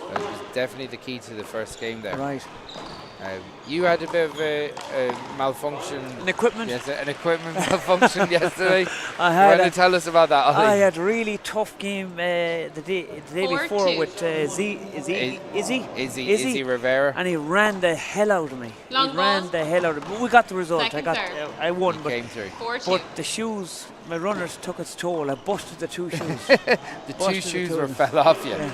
Speaker 1: That was definitely the key to the first game there.
Speaker 4: Right.
Speaker 1: You had a bit of a malfunction.
Speaker 4: An equipment?
Speaker 1: Yes, an equipment malfunction yesterday.
Speaker 4: I had.
Speaker 1: You want to tell us about that, Ollie?
Speaker 4: I had a really tough game the day before
Speaker 5: 4-2.
Speaker 4: with
Speaker 1: Izzy Rivera.
Speaker 4: and he ran the hell out of me.
Speaker 5: Long
Speaker 4: he
Speaker 5: ball.
Speaker 4: ran the hell out of me. But we got the result.
Speaker 5: Second serve.
Speaker 4: I won,
Speaker 1: He
Speaker 4: but
Speaker 1: came through.
Speaker 5: 4-2.
Speaker 4: but the shoes, my runners took its toll. I busted the 2 shoes.
Speaker 1: The
Speaker 4: Busted
Speaker 1: two shoes
Speaker 4: the
Speaker 1: were
Speaker 4: two.
Speaker 1: fell off you.
Speaker 4: Yeah.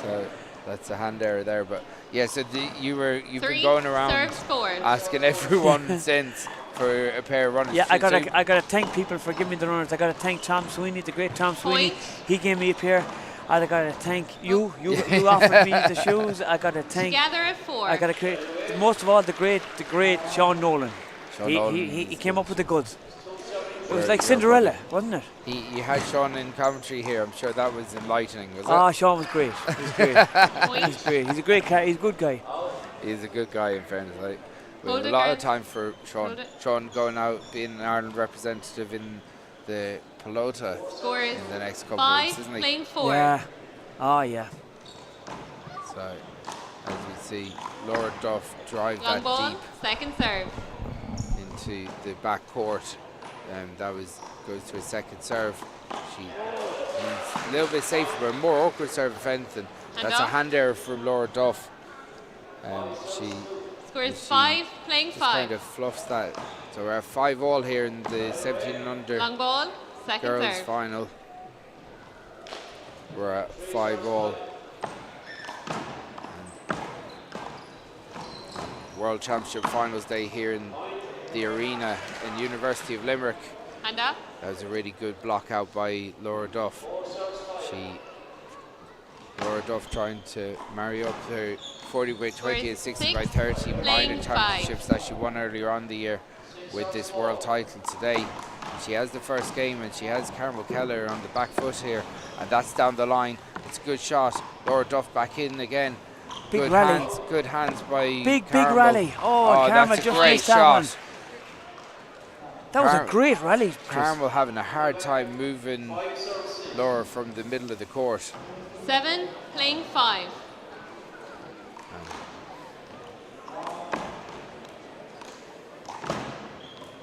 Speaker 1: So that's a hand error there. But yeah, so you've
Speaker 5: 3
Speaker 1: been going around
Speaker 5: serves forward.
Speaker 1: asking everyone since for a pair of runners.
Speaker 4: Yeah, I
Speaker 1: So
Speaker 4: gotta thank people for giving me the runners. I gotta thank Tom Sweeney, the great Tom Sweeney.
Speaker 5: Point.
Speaker 4: He gave me a pair. I gotta thank you. You offered me the shoes. I gotta thank.
Speaker 5: Together at 4.
Speaker 4: I gotta create. Most of all, the great Sean Nolan.
Speaker 1: Sean Nolan
Speaker 4: He came up with the goods. It was
Speaker 1: Very
Speaker 4: like
Speaker 1: well
Speaker 4: Cinderella, wasn't it?
Speaker 1: You had Sean in commentary here. I'm sure that was enlightening, was
Speaker 4: Ah,
Speaker 1: it?
Speaker 4: Sean was great. He's great.
Speaker 5: Point.
Speaker 4: He's great. He's a great guy. He's a good guy.
Speaker 1: He's a good guy, in fairness. Like, we
Speaker 5: Hold
Speaker 1: have a
Speaker 5: it,
Speaker 1: lot
Speaker 5: girl.
Speaker 1: of time for Sean.
Speaker 5: Hold it.
Speaker 1: Sean going out, being an Ireland representative in the pelota
Speaker 5: Score is
Speaker 1: in the next couple of
Speaker 5: 5,
Speaker 1: weeks, isn't he?
Speaker 5: playing 4.
Speaker 4: Yeah. Oh yeah.
Speaker 1: So, as we see, Laura Duff drive
Speaker 5: Long
Speaker 1: that
Speaker 5: ball,
Speaker 1: deep
Speaker 5: second serve.
Speaker 1: into the back court. That goes to a second serve. She's a little bit safer, but a more awkward serve if anything.
Speaker 5: Hand
Speaker 1: That's a
Speaker 5: off.
Speaker 1: hand error from Laura Duff. She
Speaker 5: Score is
Speaker 1: she
Speaker 5: 5, playing
Speaker 1: just
Speaker 5: 5.
Speaker 1: kind of fluffs that. So we're at 5-all here in the 17 and under
Speaker 5: Long ball, second
Speaker 1: girls
Speaker 5: serve.
Speaker 1: final. We're at 5-all. World Championship finals day here in the arena in University of Limerick.
Speaker 5: Hand up.
Speaker 1: That was a really good block out by Laura Duff. Laura Duff trying to marry up her 40 by 20 and 60 by 30 minor championships that she won earlier on the year with this world title today. She has the first game and she has Kelleher on the back foot here, and that's down the line. It's a good shot. Laura Duff back in again.
Speaker 4: Big
Speaker 1: good
Speaker 4: rally.
Speaker 1: hands, good hands by
Speaker 4: Big
Speaker 1: Carmel.
Speaker 4: rally. Oh, Carmel
Speaker 1: that's a
Speaker 4: just
Speaker 1: great
Speaker 4: missed that one.
Speaker 1: shot.
Speaker 4: That was a great rally, Chris.
Speaker 1: Carmel having a hard time moving Laura from the middle of the court.
Speaker 5: 7, playing 5.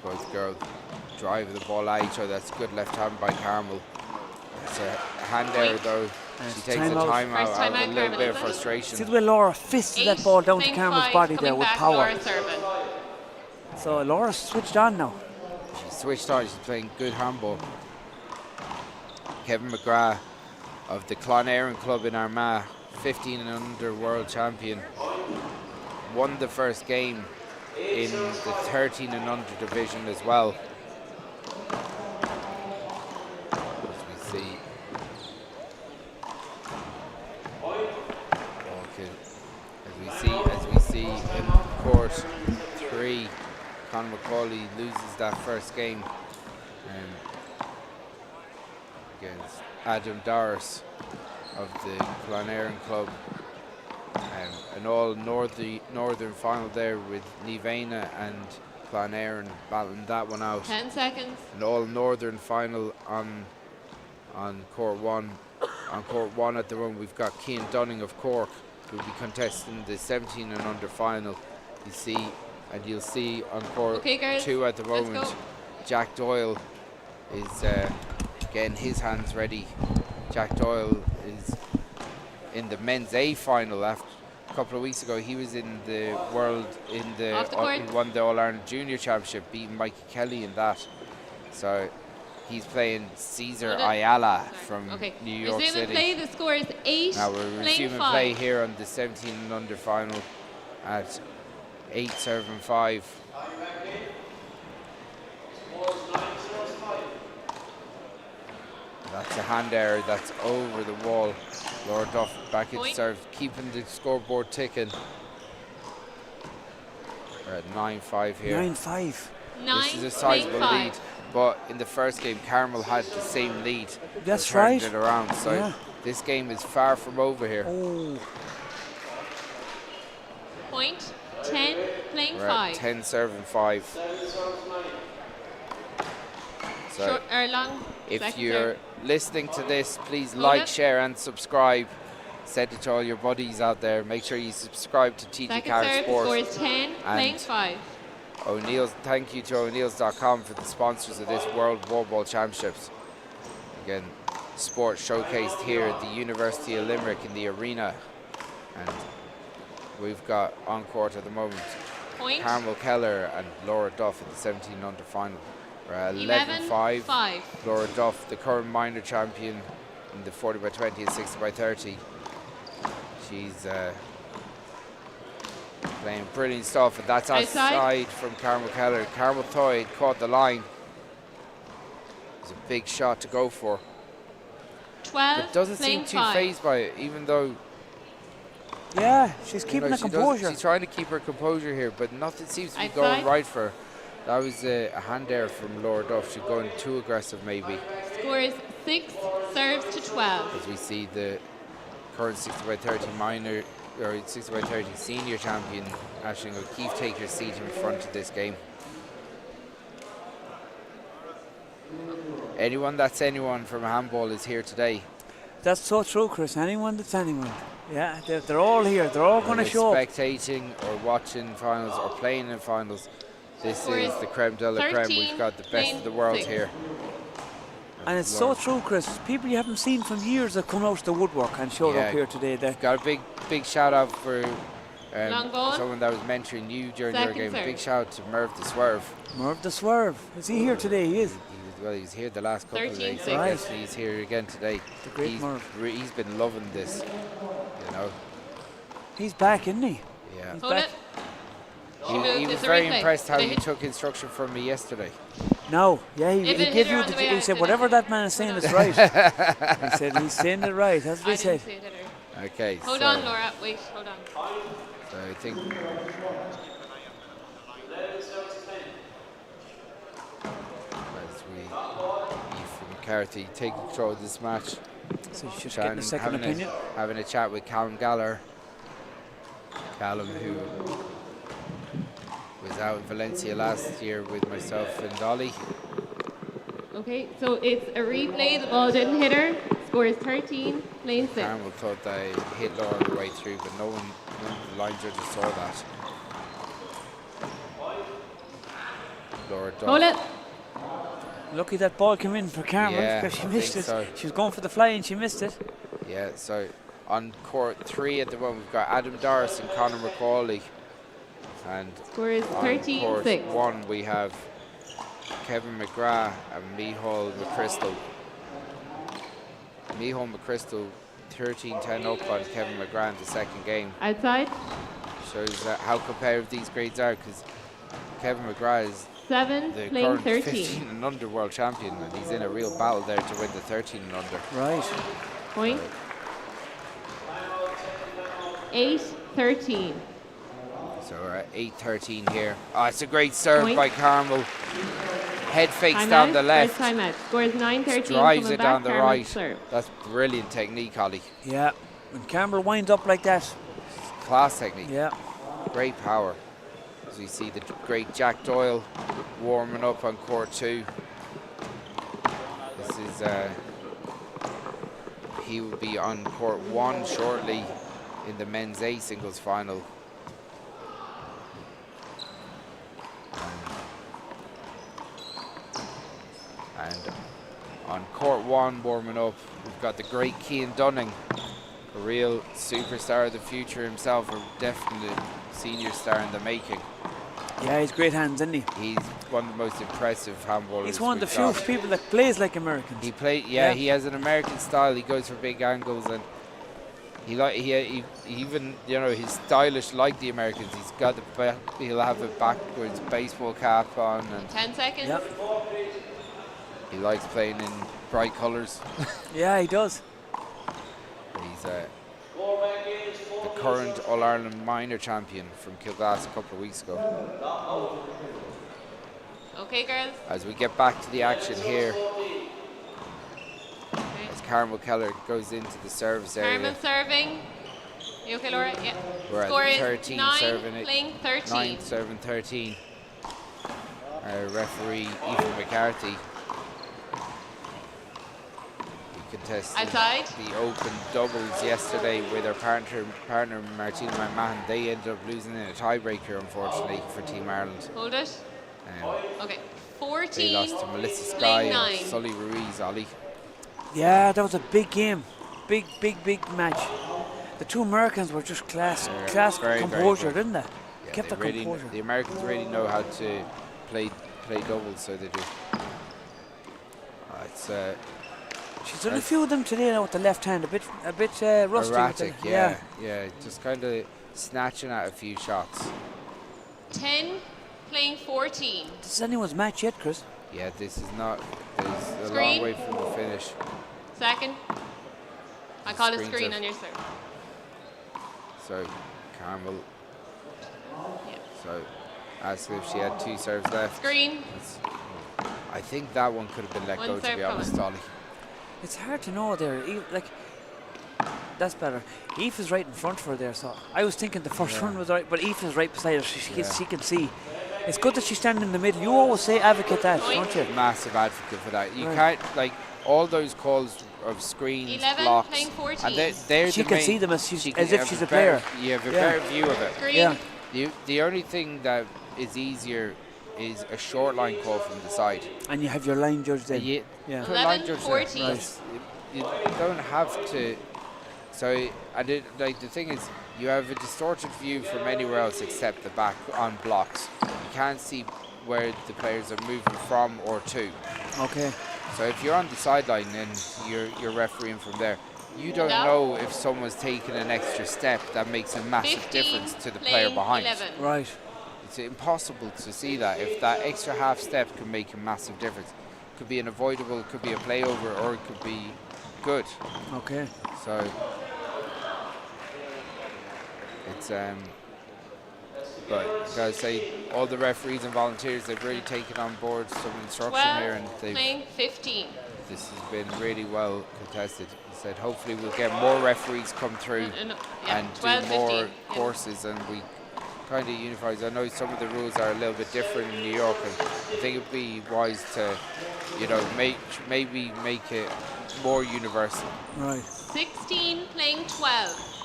Speaker 1: Both girls driving the ball at each other. That's good left hand by Carmel. It's a hand error though. She takes a timeout
Speaker 5: First
Speaker 1: out of
Speaker 5: timeout,
Speaker 1: a little
Speaker 5: Carmel,
Speaker 1: bit of
Speaker 5: is it?
Speaker 1: frustration.
Speaker 4: See the way Laura fisted that
Speaker 5: 8,
Speaker 4: ball down to
Speaker 5: playing
Speaker 4: Carmel's
Speaker 5: 5,
Speaker 4: body
Speaker 5: coming
Speaker 4: there with
Speaker 5: back,
Speaker 4: power.
Speaker 5: Laura serving.
Speaker 4: So Laura switched on now.
Speaker 1: She switched on. She's playing good handball. Kevin McGrath of the Clann club in Armagh, 15 and under world champion, won the first game in the 13 and under division as well. As we see, as we see in court 3, Conor McCullagh loses that first game. against Adam Doris of the Clann club. An all northern final there with Niamh and Clann battling that one out.
Speaker 5: 10 seconds.
Speaker 1: An all northern final on court one. On court one at the moment, we've got Cian Dunning of Cork, who will be contesting the 17 and under final. You'll see on court two at the moment. Jack Doyle is getting his hands ready. Jack Doyle is in the men's A final. After a couple of weeks ago, he was in the world he won the All Ireland Junior Championship, beating Mikey Kelly in that. So he's playing Cesar Ayala from New York City.
Speaker 5: Play. The score is 8.
Speaker 1: Now we're resuming play here on the 17 and under final at 8-7-5. That's a hand error. That's over the wall. Laura Duff back in serve, keeping the scoreboard ticking. We're at 9-5 here.
Speaker 4: 9-5.
Speaker 1: This is a sizable lead, but in the first game, Carmel had the same lead.
Speaker 4: That's right.
Speaker 1: It around, so this game is far from over here.
Speaker 4: Oh.
Speaker 5: Point 10, playing
Speaker 1: We're
Speaker 5: 5.
Speaker 1: At 10 serving 5. So
Speaker 5: short or long.
Speaker 1: If you're listening to this, please like, share, and subscribe. Send it to all your buddies out there. Make sure you subscribe to TG Carrick Sports.
Speaker 5: Score is 10, playing 5.
Speaker 1: O'Neill's, thank you to O'Neill's.com for the sponsors of this World Wallball Championships. Again, sport showcased here at the University of Limerick in the arena. And we've got on court at the moment Carmel Kelleher and Laura Duff in the 17 under final. We're at 11-5. Laura Duff, the current minor champion in the 40 by 20 and 60 by 30. She's playing brilliant stuff, and that's outside from Carmel Kelleher. Carmel Thoyd caught the line. It's a big shot to go for.
Speaker 5: 12.
Speaker 1: But doesn't seem too phased by it, even though.
Speaker 4: Yeah, she's keeping her composure.
Speaker 1: She's trying to keep her composure here, but nothing seems to be going right for her. That was a hand error from Laura Duff. She's going too aggressive, maybe.
Speaker 5: Score is 6 serves to 12.
Speaker 1: As we see the current 60 by 30 minor, or 60 by 30 senior champion, Aisling O'Keefe, take her seat in front of this game. Anyone that's anyone from handball is here today.
Speaker 4: That's so true, Chris. Anyone that's anyone. Yeah, they're all here. They're all going to show up.
Speaker 1: Spectating or watching finals or playing in finals. This is the creme de la creme. We've got the best of the world here.
Speaker 4: And it's so true, Chris. People you haven't seen from years have come out of the woodwork and showed up here today.
Speaker 1: Got a big shout out for someone that was mentoring you during your game. Big shout out to Merv the Swerve.
Speaker 4: Merv the Swerve. Is he here today? He is.
Speaker 1: He was here the last couple of days.
Speaker 5: Right.
Speaker 1: He's here again today.
Speaker 4: The great Merv.
Speaker 1: He's been loving this, you know.
Speaker 4: He's back, isn't he?
Speaker 1: Yeah.
Speaker 4: He's back.
Speaker 1: He was very impressed how you took instruction from me yesterday.
Speaker 4: No, yeah, he gave you he said, whatever that man is saying is right. He said, he's saying it right. That's what he said.
Speaker 1: Okay.
Speaker 5: Hold on, Laura. Wait, hold on.
Speaker 1: So I think. As we, McCarthy take control of this match.
Speaker 4: So she's getting a second opinion.
Speaker 1: Having a chat with Callum Gallagher. Callum, who was out in Valencia last year with myself and Dolly.
Speaker 5: Okay, so it's a replay. The ball didn't hit her. Score is 13, playing 6.
Speaker 1: Carmel thought they hit Laura all the way through, but none of the line judges saw that. Laura Duff.
Speaker 5: Hold it.
Speaker 4: Lucky that ball came in for Carmel because she missed it. So. She was going for the fly and she missed it.
Speaker 1: Yeah, so on court 3 at the moment, we've got Adam Doris and Conor McCullagh. And
Speaker 5: score is 13-6.
Speaker 1: On court 1, we have Kevin McGrath and Micheál McChrystal. Micheál McChrystal 13-10 up on Kevin McGrath in the second game.
Speaker 5: Outside.
Speaker 1: Shows how competitive these grades are, because Kevin McGrath is
Speaker 5: 7,
Speaker 1: the
Speaker 5: playing
Speaker 1: current
Speaker 5: 13.
Speaker 1: 15 and under world champion, and he's in a real battle there to win the 13 and under.
Speaker 4: Right.
Speaker 5: Point. 8-13.
Speaker 1: So we're at 8-13 here. Oh, it's a great serve by Carmel. head fakes
Speaker 5: Time
Speaker 1: down
Speaker 5: out.
Speaker 1: the left.
Speaker 5: First time out. Scores 9-13.
Speaker 1: Drives
Speaker 5: coming
Speaker 1: it
Speaker 5: back.
Speaker 1: down the
Speaker 5: Carmel
Speaker 1: right.
Speaker 5: serve.
Speaker 1: That's brilliant technique, Ollie.
Speaker 4: Yeah, when Carmel winds up like that.
Speaker 1: Class technique.
Speaker 4: Yeah.
Speaker 1: Great power. As we see the great Jack Doyle warming up on court 2. This is, he will be on court 1 shortly in the men's A singles final. And on court 1 warming up, we've got the great Cian Dunning, a real superstar of the future himself, a definite senior star in the making.
Speaker 4: Yeah, he's great hands, isn't he?
Speaker 1: He's one of the most impressive handballers.
Speaker 4: He's one of the few people that plays like Americans.
Speaker 1: Yeah, he has an American style. He goes for big angles, and he even, you know, he's stylish like the Americans. He's got he'll have a backwards baseball cap on, and
Speaker 5: 10 seconds.
Speaker 4: Yep.
Speaker 1: he likes playing in bright colours.
Speaker 4: Yeah, he does.
Speaker 1: He's the current All-Ireland minor champion from Kilglass a couple of weeks ago.
Speaker 5: Okay, girls.
Speaker 1: As we get back to the action here, as Kelleher goes into the service area.
Speaker 5: Carmel serving. You okay, Laura? Yeah.
Speaker 1: We're
Speaker 5: Score
Speaker 1: at
Speaker 5: is
Speaker 1: 13
Speaker 5: 9,
Speaker 1: serving it.
Speaker 5: playing 13.
Speaker 1: 9 serving 13. Our referee Ethan McCarthy. He contested
Speaker 5: Outside.
Speaker 1: the open doubles yesterday with our partner Martina McMahon. They ended up losing in a tiebreaker, unfortunately, for Team Ireland.
Speaker 5: Hold it. Okay. 14.
Speaker 1: They lost to Melissa Sky
Speaker 5: playing
Speaker 1: and
Speaker 5: 9.
Speaker 1: Sully Ruiz, Ollie.
Speaker 4: Yeah, that was a big game. Big match. The two Americans were just class
Speaker 1: very,
Speaker 4: composure,
Speaker 1: very
Speaker 4: didn't they?
Speaker 1: Yeah,
Speaker 4: Kept
Speaker 1: they
Speaker 4: the
Speaker 1: really
Speaker 4: composure.
Speaker 1: the Americans really know how to play doubles, so they do. It's
Speaker 4: She's done a few of them today now with the left hand, a bit rusty.
Speaker 1: erratic,
Speaker 4: with the,
Speaker 1: yeah, just kind of snatching at a few shots.
Speaker 5: 10, playing 14.
Speaker 4: This is anyone's match yet, Chris?
Speaker 1: Yeah, this is not. There's a
Speaker 5: Screen.
Speaker 1: long way from the finish.
Speaker 5: Second. I call it
Speaker 1: Screen
Speaker 5: screen
Speaker 1: serve.
Speaker 5: on your serve.
Speaker 1: So, Carmel.
Speaker 5: Yeah.
Speaker 1: So, asked if she had 2 serves left.
Speaker 5: Screen.
Speaker 1: I think that one could have been let
Speaker 5: One
Speaker 1: go, to
Speaker 5: serve
Speaker 1: be honest,
Speaker 5: coming.
Speaker 1: Ollie.
Speaker 4: It's hard to know there. Like, that's better. Eve is right in front for her there, so I was thinking the first one was right, but Eve is right beside her, so she can see. It's good that she's standing in the middle. You always say advocate that, don't you?
Speaker 1: Massive advocate for that. You can't, like, all those calls of screens,
Speaker 5: 11,
Speaker 1: blocks,
Speaker 5: playing 14.
Speaker 1: and they're
Speaker 4: She
Speaker 1: the
Speaker 4: can
Speaker 1: main,
Speaker 4: see them as
Speaker 1: she
Speaker 4: if
Speaker 1: have
Speaker 4: she's a
Speaker 1: better-
Speaker 4: player.
Speaker 1: You have a
Speaker 4: Yeah.
Speaker 1: better view of it.
Speaker 5: Screen.
Speaker 4: Yeah.
Speaker 1: The only thing that is easier is a short line call from the side.
Speaker 4: And you have your line judge then.
Speaker 1: Yeah.
Speaker 4: Yeah.
Speaker 1: For
Speaker 5: 11,
Speaker 1: line judge,
Speaker 5: 14.
Speaker 4: Right.
Speaker 1: You don't have to. So, like, the thing is, you have a distorted view from anywhere else except the back on blocks. You can't see where the players are moving from or to.
Speaker 4: Okay.
Speaker 1: So if you're on the sideline and you're refereeing from there, you don't know if someone's taken an extra step that makes a massive
Speaker 5: 15,
Speaker 1: difference to the player
Speaker 5: playing
Speaker 1: behind.
Speaker 5: 11.
Speaker 4: Right.
Speaker 1: It's impossible to see that. If that extra half step can make a massive difference. Could be an avoidable, could be a play over, or it could be good.
Speaker 4: Okay.
Speaker 1: So it's but I gotta say, all the referees and volunteers, they've really taken on board some instruction
Speaker 5: 12,
Speaker 1: here, and
Speaker 5: playing 15.
Speaker 1: this has been really well contested. He said hopefully we'll get more referees come through and
Speaker 5: 12,
Speaker 1: do more
Speaker 5: 15,
Speaker 1: courses, and we kind of unify. I know some of the rules are a little bit different in New York, and I think it'd be wise to, you know, maybe make it more universal.
Speaker 4: Right.
Speaker 5: 16, playing 12.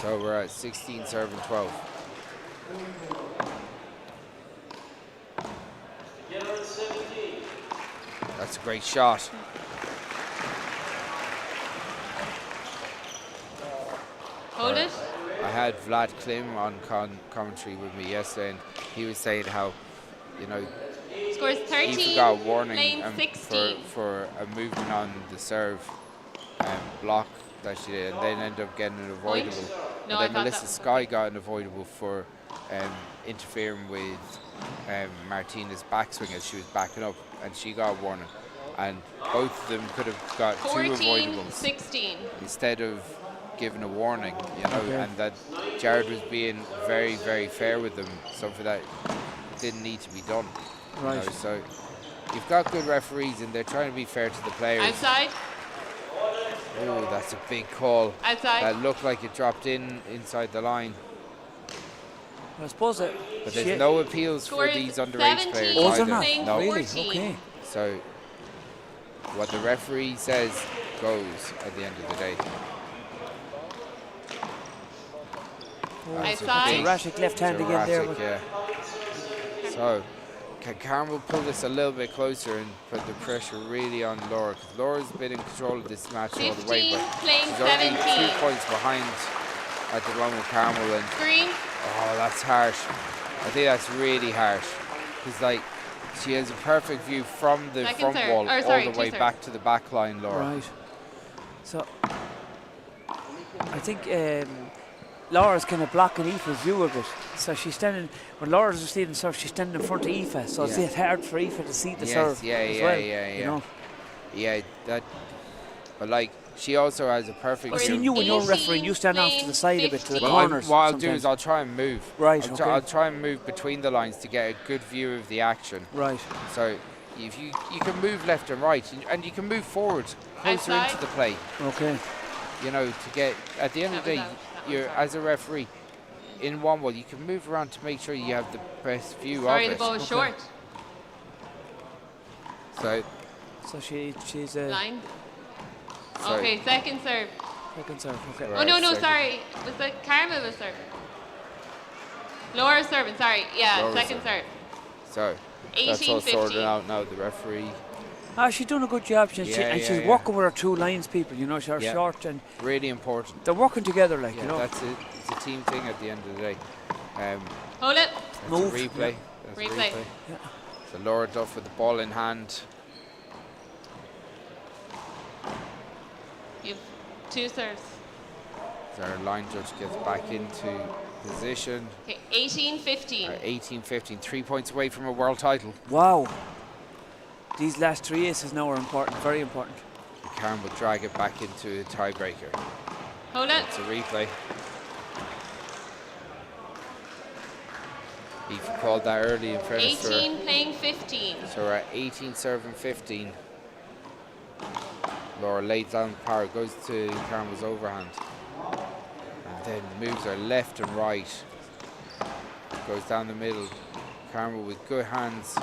Speaker 1: So we're at 16 serving 12. That's a great shot.
Speaker 5: Hold it.
Speaker 1: I had Vlad Klim on commentary with me yesterday, and he was saying how, you know,
Speaker 5: Scores 13,
Speaker 1: he got a warning
Speaker 5: playing 16.
Speaker 1: for a movement on the serve block that she did, and then ended up getting an avoidable.
Speaker 5: No,
Speaker 1: and
Speaker 5: I
Speaker 1: then
Speaker 5: thought
Speaker 1: Melissa
Speaker 5: that-
Speaker 1: Sky got an avoidable for interfering with Martina's backswing as she was backing up, and she got a warning. And both of them could have got 2
Speaker 5: 14,
Speaker 1: avoidables
Speaker 5: 16.
Speaker 1: instead of giving a warning, you know, and that Jared was being very, very fair with them, something that didn't need to be done.
Speaker 4: Right.
Speaker 1: You know, so you've got good referees and they're trying to be fair to the players.
Speaker 5: Outside.
Speaker 1: Oh, that's a big call.
Speaker 5: Outside.
Speaker 1: That looked like it dropped inside the line.
Speaker 4: I suppose it.
Speaker 1: But there's no appeals for these underage players.
Speaker 4: Oh,
Speaker 1: either.
Speaker 4: not?
Speaker 1: No.
Speaker 4: Really? Okay.
Speaker 1: So what the referee says goes at the end of the day.
Speaker 5: Outside.
Speaker 4: Erratic left hand again there.
Speaker 1: Yeah. So can Carmel pull this a little bit closer and put the pressure really on Laura? Because Laura's been in control of this match all the way, but she's only 2 points behind at the moment with Carmel. And
Speaker 5: Green.
Speaker 1: oh, that's harsh. I think that's really harsh. Because like she has a perfect view from the front wall all the way back to the back line, Laura.
Speaker 4: Right. So I think Laura's kind of blocking Aoife's view of it. So she's standing, when Laura's receiving serve, she's standing in front of Aoife. So it's hard for Aoife to see the serve as well. You know?
Speaker 1: Yeah, that, but like, she also has a perfect
Speaker 4: I've
Speaker 1: view.
Speaker 4: seen you when you're refereeing, you stand off to the side a bit, to the corners.
Speaker 1: What I'll do is I'll try and move.
Speaker 4: Right,
Speaker 1: I'll try and move between the lines to get a good view of the action.
Speaker 4: Right.
Speaker 1: So if you can move left and right, and you can move forward closer into the play.
Speaker 4: Okay.
Speaker 1: You know, to get, at the end of the day, you're, as a referee, in one wall, you can move around to make sure you have the best view of it.
Speaker 5: Sorry, the ball is short.
Speaker 1: So
Speaker 4: she's
Speaker 5: line. Okay, second serve.
Speaker 4: Second serve. Okay.
Speaker 5: Oh no, sorry. Was that Carmel was serving? Laura's serving. Sorry. Yeah,
Speaker 1: Laura's
Speaker 5: second serve.
Speaker 1: So
Speaker 5: 18,
Speaker 1: that's all
Speaker 5: 15.
Speaker 1: sorted out now. The referee.
Speaker 4: She's doing a good job. She's working with her two lines people. You know, she's short and
Speaker 1: really important.
Speaker 4: they're working together, like you know.
Speaker 1: That's it. It's a team thing at the end of the day.
Speaker 5: Hold it.
Speaker 4: Move.
Speaker 1: Replay.
Speaker 5: Yeah. Replay.
Speaker 4: Yeah.
Speaker 1: So Laura Duff with the ball in hand.
Speaker 5: You've two serves.
Speaker 1: So our line judge gets back into position.
Speaker 5: Okay, 18-15.
Speaker 1: 18-15, 3 points away from a world title.
Speaker 4: Wow. These last three aces now are important, very important.
Speaker 1: Karen will drag it back into a tiebreaker.
Speaker 5: Hold it.
Speaker 1: It's a replay. Aoife called that early in fairness to her.
Speaker 5: 18 playing 15.
Speaker 1: So we're at 18 serving 15. Laura lays down the power, goes to Carmel's overhand. And then moves her left and right. Goes down the middle. Carmel with good hands.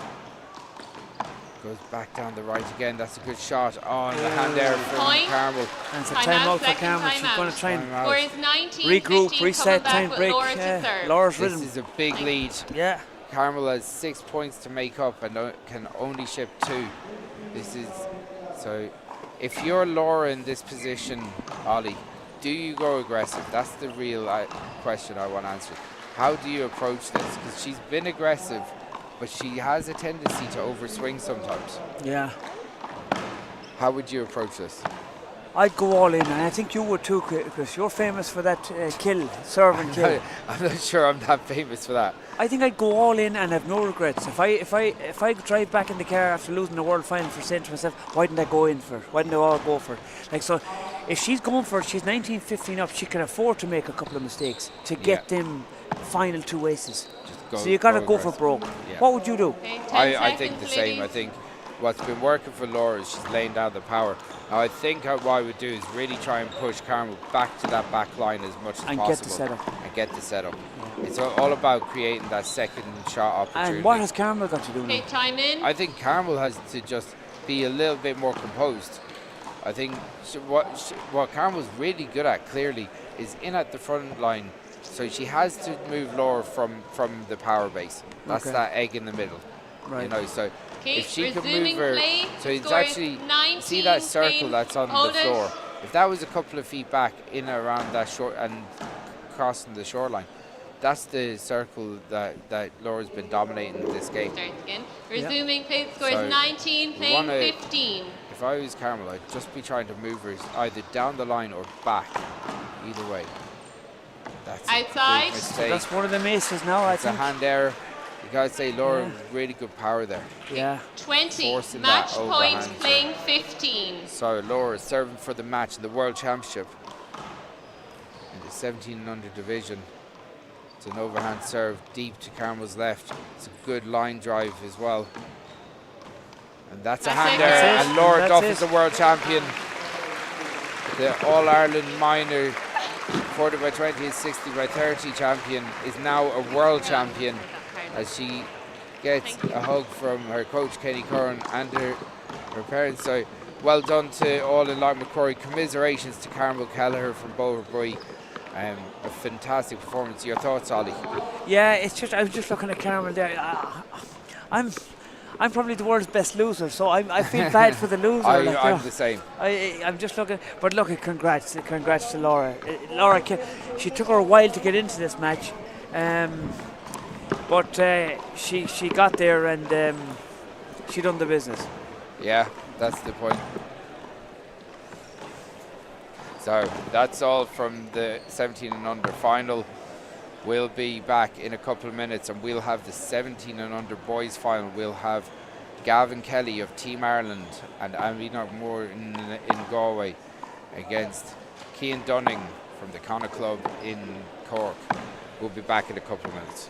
Speaker 1: Goes back down the right again. That's a good shot. Oh, and the hand there from Carmel.
Speaker 4: And it's a timeout for Carmel. She's going to try and
Speaker 5: regroup,
Speaker 4: reset, time break. Laura's rhythm.
Speaker 1: This is a big lead.
Speaker 4: Yeah.
Speaker 1: Carmel has 6 points to make up and can only ship 2. This is so. If you're Laura in this position, Ollie, do you go aggressive? That's the real question I want answered. How do you approach this? Because she's been aggressive, but she has a tendency to overswing sometimes.
Speaker 4: Yeah.
Speaker 1: How would you approach this?
Speaker 4: I'd go all in, and I think you would too, Chris. You're famous for that kill, serve and kill.
Speaker 1: I'm not sure I'm that famous for that.
Speaker 4: I think I'd go all in and have no regrets. If I drive back in the car after losing the world final for saying to myself, why didn't I go in for it? Why didn't I all go for it? Like, so if she's going for it, she's 19-15 up, she can afford to make a couple of mistakes to get them final 2 aces. So you got to go for broke. Yeah. What would you do?
Speaker 5: Okay,
Speaker 1: I think the same. I think what's been working for Laura is she's laying down the power. Now I think what I would do is really try and push Carmel back to that back line as much as possible.
Speaker 4: Get the setup.
Speaker 1: And get the setup. Yeah. It's all about creating that second shot opportunity.
Speaker 4: And what has Carmel got to do now?
Speaker 5: Okay, time in.
Speaker 1: I think Carmel has to just be a little bit more composed. I think what Carmel's really good at, clearly, is in at the front line. So she has to move Laura from the power base. That's that egg in the middle. Right. You know, so if she can move her, so it's actually, see that circle that's on the floor. If that was a couple of feet back in around that short and crossing the shoreline, that's the circle that Laura's been dominating in this game.
Speaker 5: Starts again. Resuming play, the score is 19 playing 15.
Speaker 1: If I was Carmel, I'd just be trying to move her either down the line or back. Either way. That's
Speaker 5: outside.
Speaker 4: So that's one of the aces now, I think.
Speaker 1: It's a hand error. You gotta say Laura really good power there.
Speaker 4: Yeah.
Speaker 5: 20. Match point playing 15.
Speaker 1: So Laura is serving for the match in the World Championship in the 17 and under division. It's an overhand serve deep to Carmel's left. It's a good line drive as well. And that's a hand there. And Laura Duff is the world champion. The All-Ireland minor 40 by 20 and 60 by 30 champion is now a world champion as she gets a hug from her coach Kenny Curran and her parents. So well done to all in Loughmacrory. Commiserations to Carmel Kelleher from Boherbue. A fantastic performance. Your thoughts, Ollie?
Speaker 4: Yeah, it's just I was just looking at Carmel there. I'm probably the world's best loser, so I feel bad for the loser.
Speaker 1: I'm the same.
Speaker 4: I'm just looking, but look, congrats to Laura. Laura, she took her a while to get into this match, but she got there and she done the business.
Speaker 1: Yeah, that's the point. So that's all from the 17 and under final. We'll be back in a couple of minutes and we'll have the 17 and under boys final. We'll have Gavin Kelly of Team Ireland and Abbeyknockmoy in Galway against Cian Dunning from the Conna Club in Cork. We'll be back in a couple of minutes.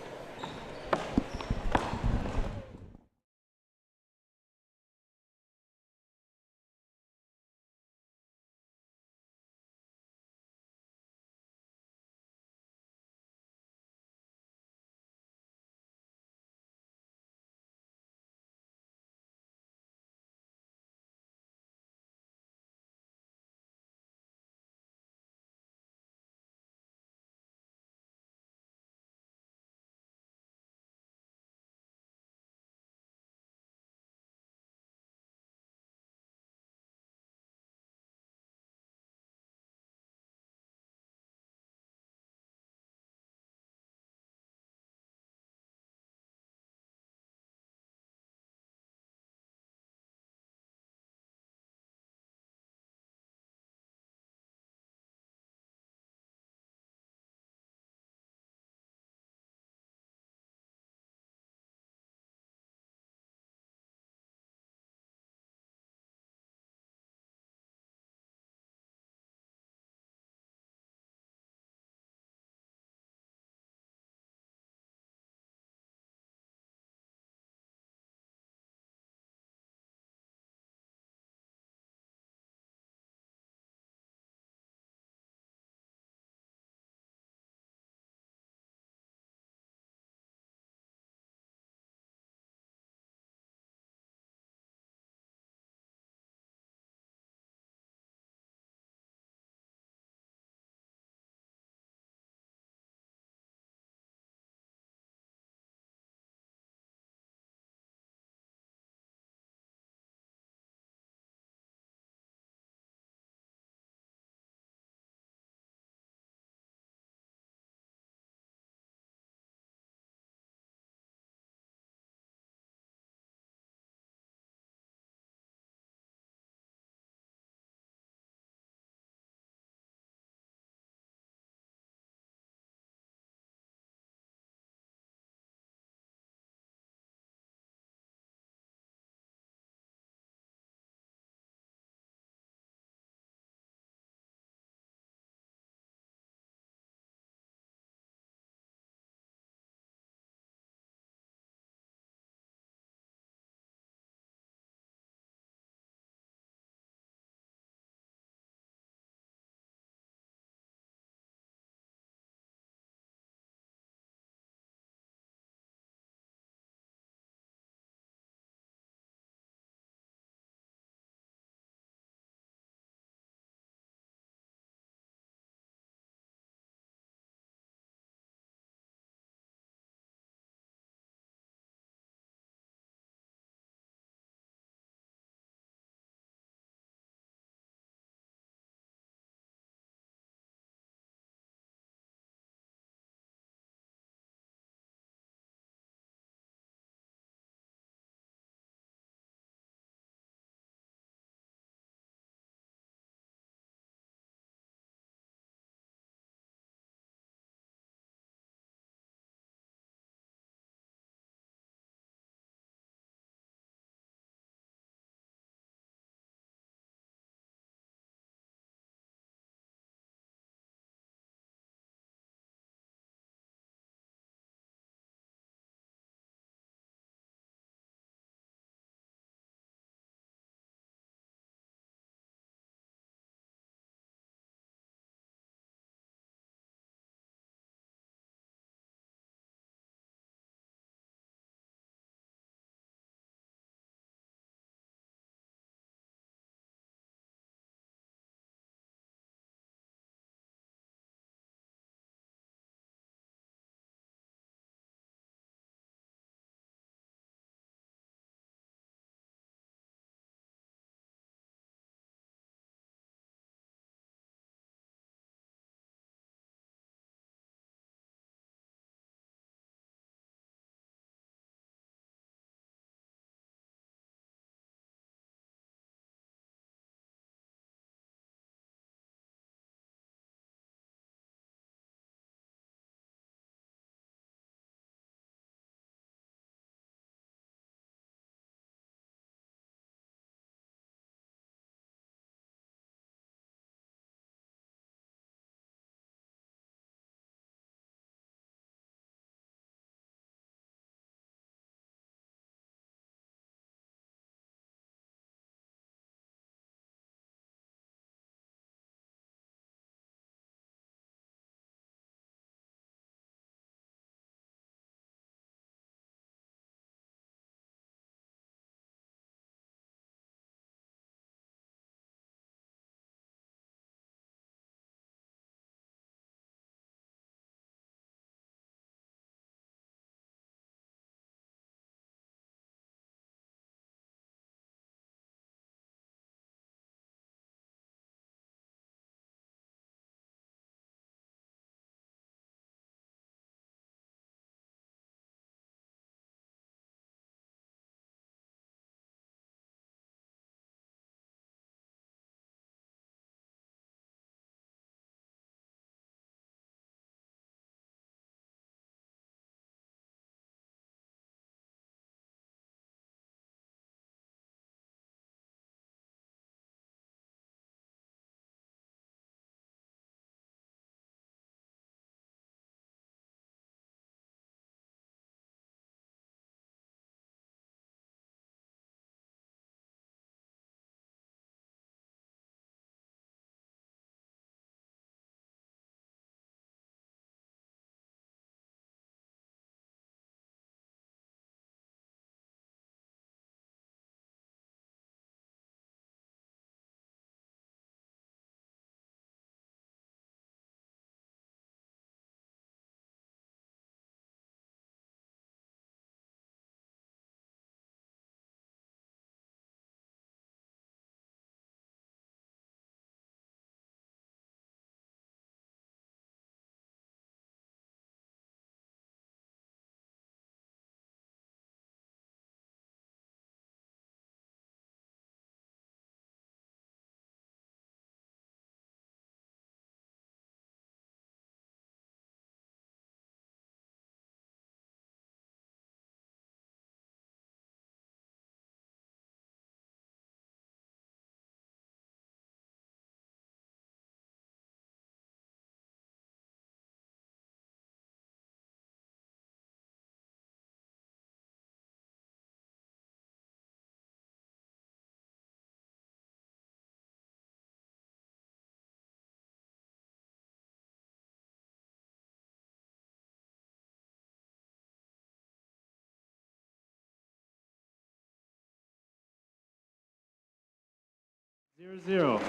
Speaker 3: 0-0.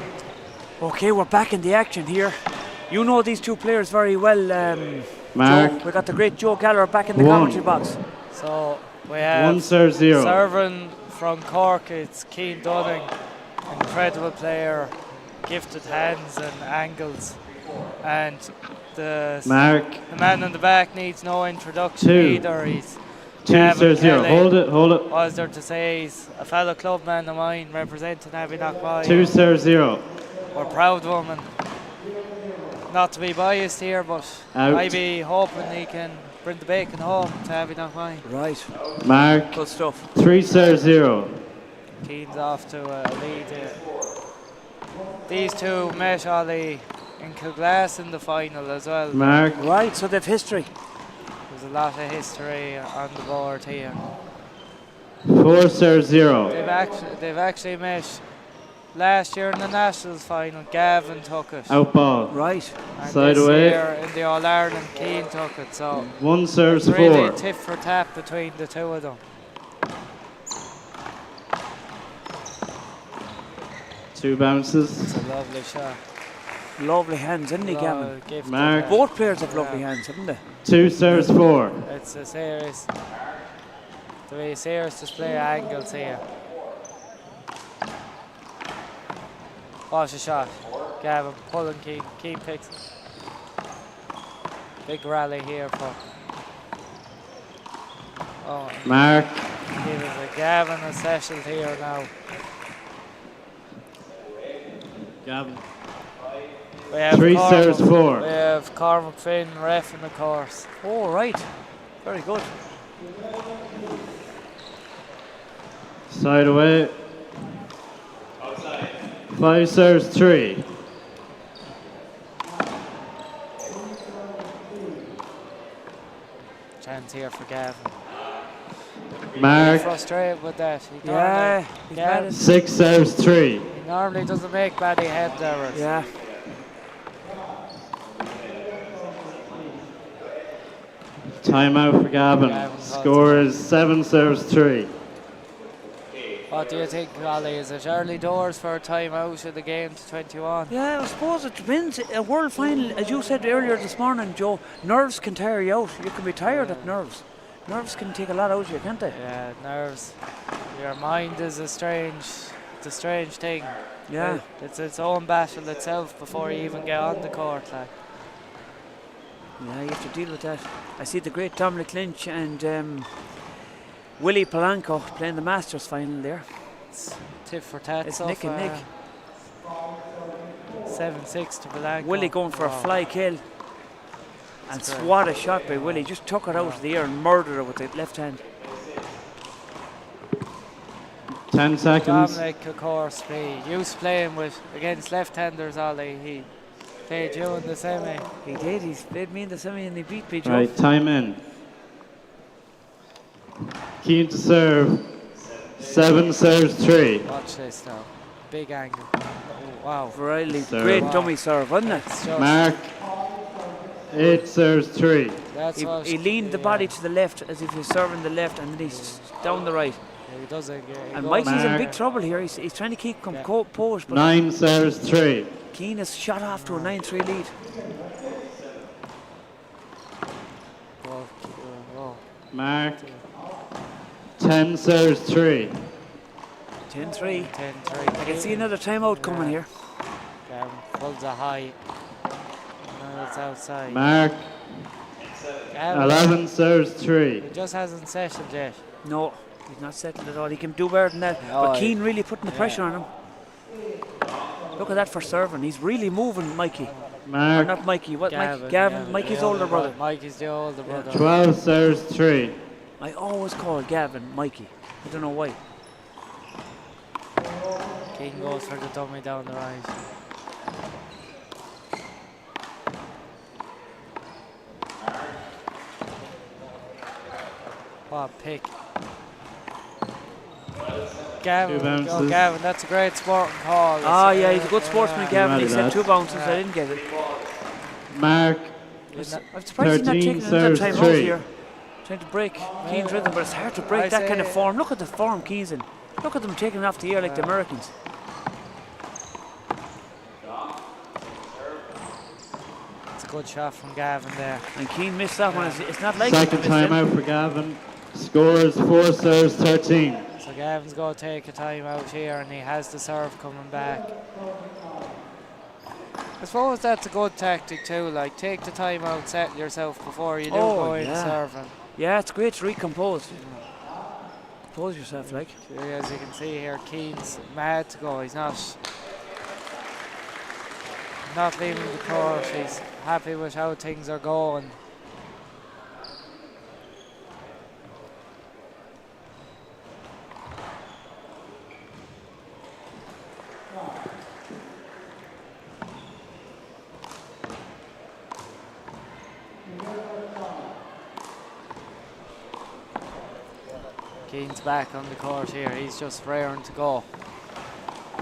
Speaker 4: Okay, we're back in the action here. You know these two players very well,
Speaker 3: Mark.
Speaker 4: Joe. We got the great Joe Kelleher back in the commentary box.
Speaker 6: So we have
Speaker 3: 1-0.
Speaker 6: serving from Cork, it's Cian Dunning, incredible player, gifted hands and angles. And the man in the back needs no introduction either. He's
Speaker 3: 2-0. Hold it.
Speaker 6: What is there to say? He's a fellow clubman of mine representing Abbeyknockmoy.
Speaker 3: 2-0.
Speaker 6: We're proud of him, and not to be biased here, but I be hoping he can bring the bacon home to Abbeyknockmoy.
Speaker 4: Right.
Speaker 6: Mark.
Speaker 4: Good stuff.
Speaker 3: 3-0.
Speaker 6: Cian's off to a lead here. These two met Ollie in Kilglass in the final as well.
Speaker 3: Mark.
Speaker 4: Right, so they've history.
Speaker 6: There's a lot of history on the board here.
Speaker 3: 4-0.
Speaker 6: They've actually met last year in the Nationals final. Gavin took it.
Speaker 3: Out ball.
Speaker 4: Right.
Speaker 6: And
Speaker 3: Side
Speaker 6: this
Speaker 3: away.
Speaker 6: year in the All-Ireland, Cian took it. So
Speaker 3: 1 serves
Speaker 6: it's
Speaker 3: 4.
Speaker 6: really tit for tat between the two of them.
Speaker 3: 2 bounces.
Speaker 6: It's a lovely shot.
Speaker 4: Lovely hands, isn't he, Gavin?
Speaker 3: Mark.
Speaker 4: Both players have lovely hands, haven't they?
Speaker 3: 2 serves 4.
Speaker 6: It's a serious, serious display of angles here. Watch a shot. Gavin pulling Cian picks it. Big rally here for. Oh,
Speaker 3: Mark.
Speaker 6: Give it a Gavin a session here now.
Speaker 3: Gavin.
Speaker 6: We have
Speaker 3: 3 serves 4.
Speaker 6: We have Cormac Finn ref in the course.
Speaker 4: Oh, right. Very good.
Speaker 3: Side away. 5 serves 3.
Speaker 6: Chance here for Gavin.
Speaker 3: Mark.
Speaker 6: Frustrated with that.
Speaker 4: Yeah.
Speaker 3: 6 serves 3.
Speaker 6: He normally doesn't make bad head errors.
Speaker 4: Yeah.
Speaker 3: Timeout for Gavin. Score is 7 serves 3.
Speaker 6: What do you think, Ollie? Is it early doors for a timeout of the game to 21?
Speaker 4: Yeah, I suppose it depends. A world final, as you said earlier this morning, Joe, nerves can tire you out. You can be tired of nerves. Nerves can take a lot out of you, can't they?
Speaker 6: Yeah, nerves. Your mind is it's a strange thing.
Speaker 4: Yeah.
Speaker 6: It's its own battle itself before you even get on the court. Like.
Speaker 4: Yeah, you have to deal with that. I see the great Dominic Lynch and Willie Polanco playing the Masters final there.
Speaker 6: It's tit for tat.
Speaker 4: It's
Speaker 6: so
Speaker 4: Nick and Nick.
Speaker 6: 7-6 to Polanco.
Speaker 4: Willie going for a fly kill. And what a shot by Willie. Just took it out of the air and murdered it with the left hand.
Speaker 3: 10 seconds.
Speaker 6: Dominic, of course, he used to playing against left-handers, Ollie. He played you in the semi.
Speaker 4: He did. He's played me in the semi and he beat me, Joe.
Speaker 3: Right, time in. Cian to serve. 7 serves 3.
Speaker 6: Watch this now. Big angle. Oh, wow.
Speaker 4: Really
Speaker 3: Serve.
Speaker 4: great dummy serve, wasn't it?
Speaker 3: Mark. 8 serves 3.
Speaker 4: He leaned the body to the left as if he's serving the left and then he's down the right.
Speaker 6: Yeah, he does it.
Speaker 4: And Mikey's in big trouble here. He's trying to keep composed. But
Speaker 3: 9 serves 3.
Speaker 4: Cian has shot off to a 9-3 lead.
Speaker 3: Mark. 10 serves 3.
Speaker 4: 10-3.
Speaker 6: 10-3.
Speaker 4: I can see another timeout coming here.
Speaker 6: Gavin pulls a high. Now it's outside.
Speaker 3: Mark.
Speaker 6: Gavin,
Speaker 3: 11 serves 3.
Speaker 6: he just hasn't settled yet.
Speaker 4: No, he's not settled at all. He can do better than that. But Cian really putting the pressure on him. Look at that for serving. He's really moving Mikey.
Speaker 3: Mark.
Speaker 4: Or not Mikey. What?
Speaker 6: Gavin,
Speaker 4: Gavin. Mikey's older brother.
Speaker 6: Mikey's the older brother.
Speaker 3: 12 serves 3.
Speaker 4: I always call Gavin Mikey. I don't know why.
Speaker 6: Cian goes for the dummy down the right. What a pick. Gavin, Gavin, that's a great sporting call.
Speaker 4: Yeah, he's a good sportsman, Gavin. He said 2 bounces. I didn't get it.
Speaker 3: Mark.
Speaker 4: I'm surprised he's not taking another time out here. Trying to break Cian's rhythm, but it's hard to break that kind of form. Look at the form Cian's in. Look at them taking it off the air like the Americans.
Speaker 6: good shot from Gavin there.
Speaker 4: And Cian missed that one. It's not like
Speaker 3: second timeout for Gavin. Scores 4 serves 13.
Speaker 6: So Gavin's going to take a timeout here, and he has the serve coming back. I suppose that's a good tactic too. Like, take the timeout, settle yourself before you do go in serving.
Speaker 4: Yeah, it's great to recompose. Compose yourself, like.
Speaker 6: As you can see here, Cian's mad to go. He's not leaving the court. He's happy with how things are going. Cian's back on the court here. He's just raring to go.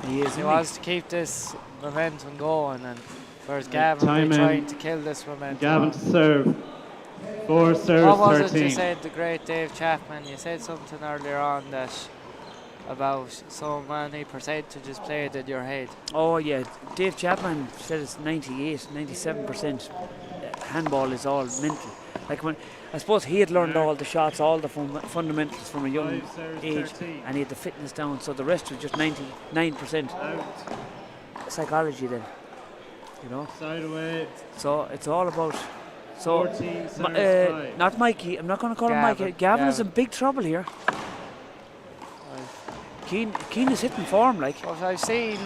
Speaker 6: He wants to keep this momentum going, and whereas Gavin will be trying to kill this momentum.
Speaker 3: Gavin to serve. 4 serves 13.
Speaker 6: What was it you said, the great Dave Chapman? You said something earlier on that about so many percentages played in your head.
Speaker 4: Oh yeah, Dave Chapman said it's 98, 97%. Handball is all mental. Like, when I suppose he had learned all the shots, all the fundamentals from a young age,
Speaker 3: 13.
Speaker 4: and he had the fitness down, so the rest was just 99%.
Speaker 3: Out.
Speaker 4: Psychology then, you know.
Speaker 3: Side away.
Speaker 4: So it's all about. So
Speaker 3: 14 serves 5.
Speaker 4: not Mikey. I'm not going to call him Mikey. Gavin is in big trouble here. Cian is hitting form, like.
Speaker 6: What I've seen,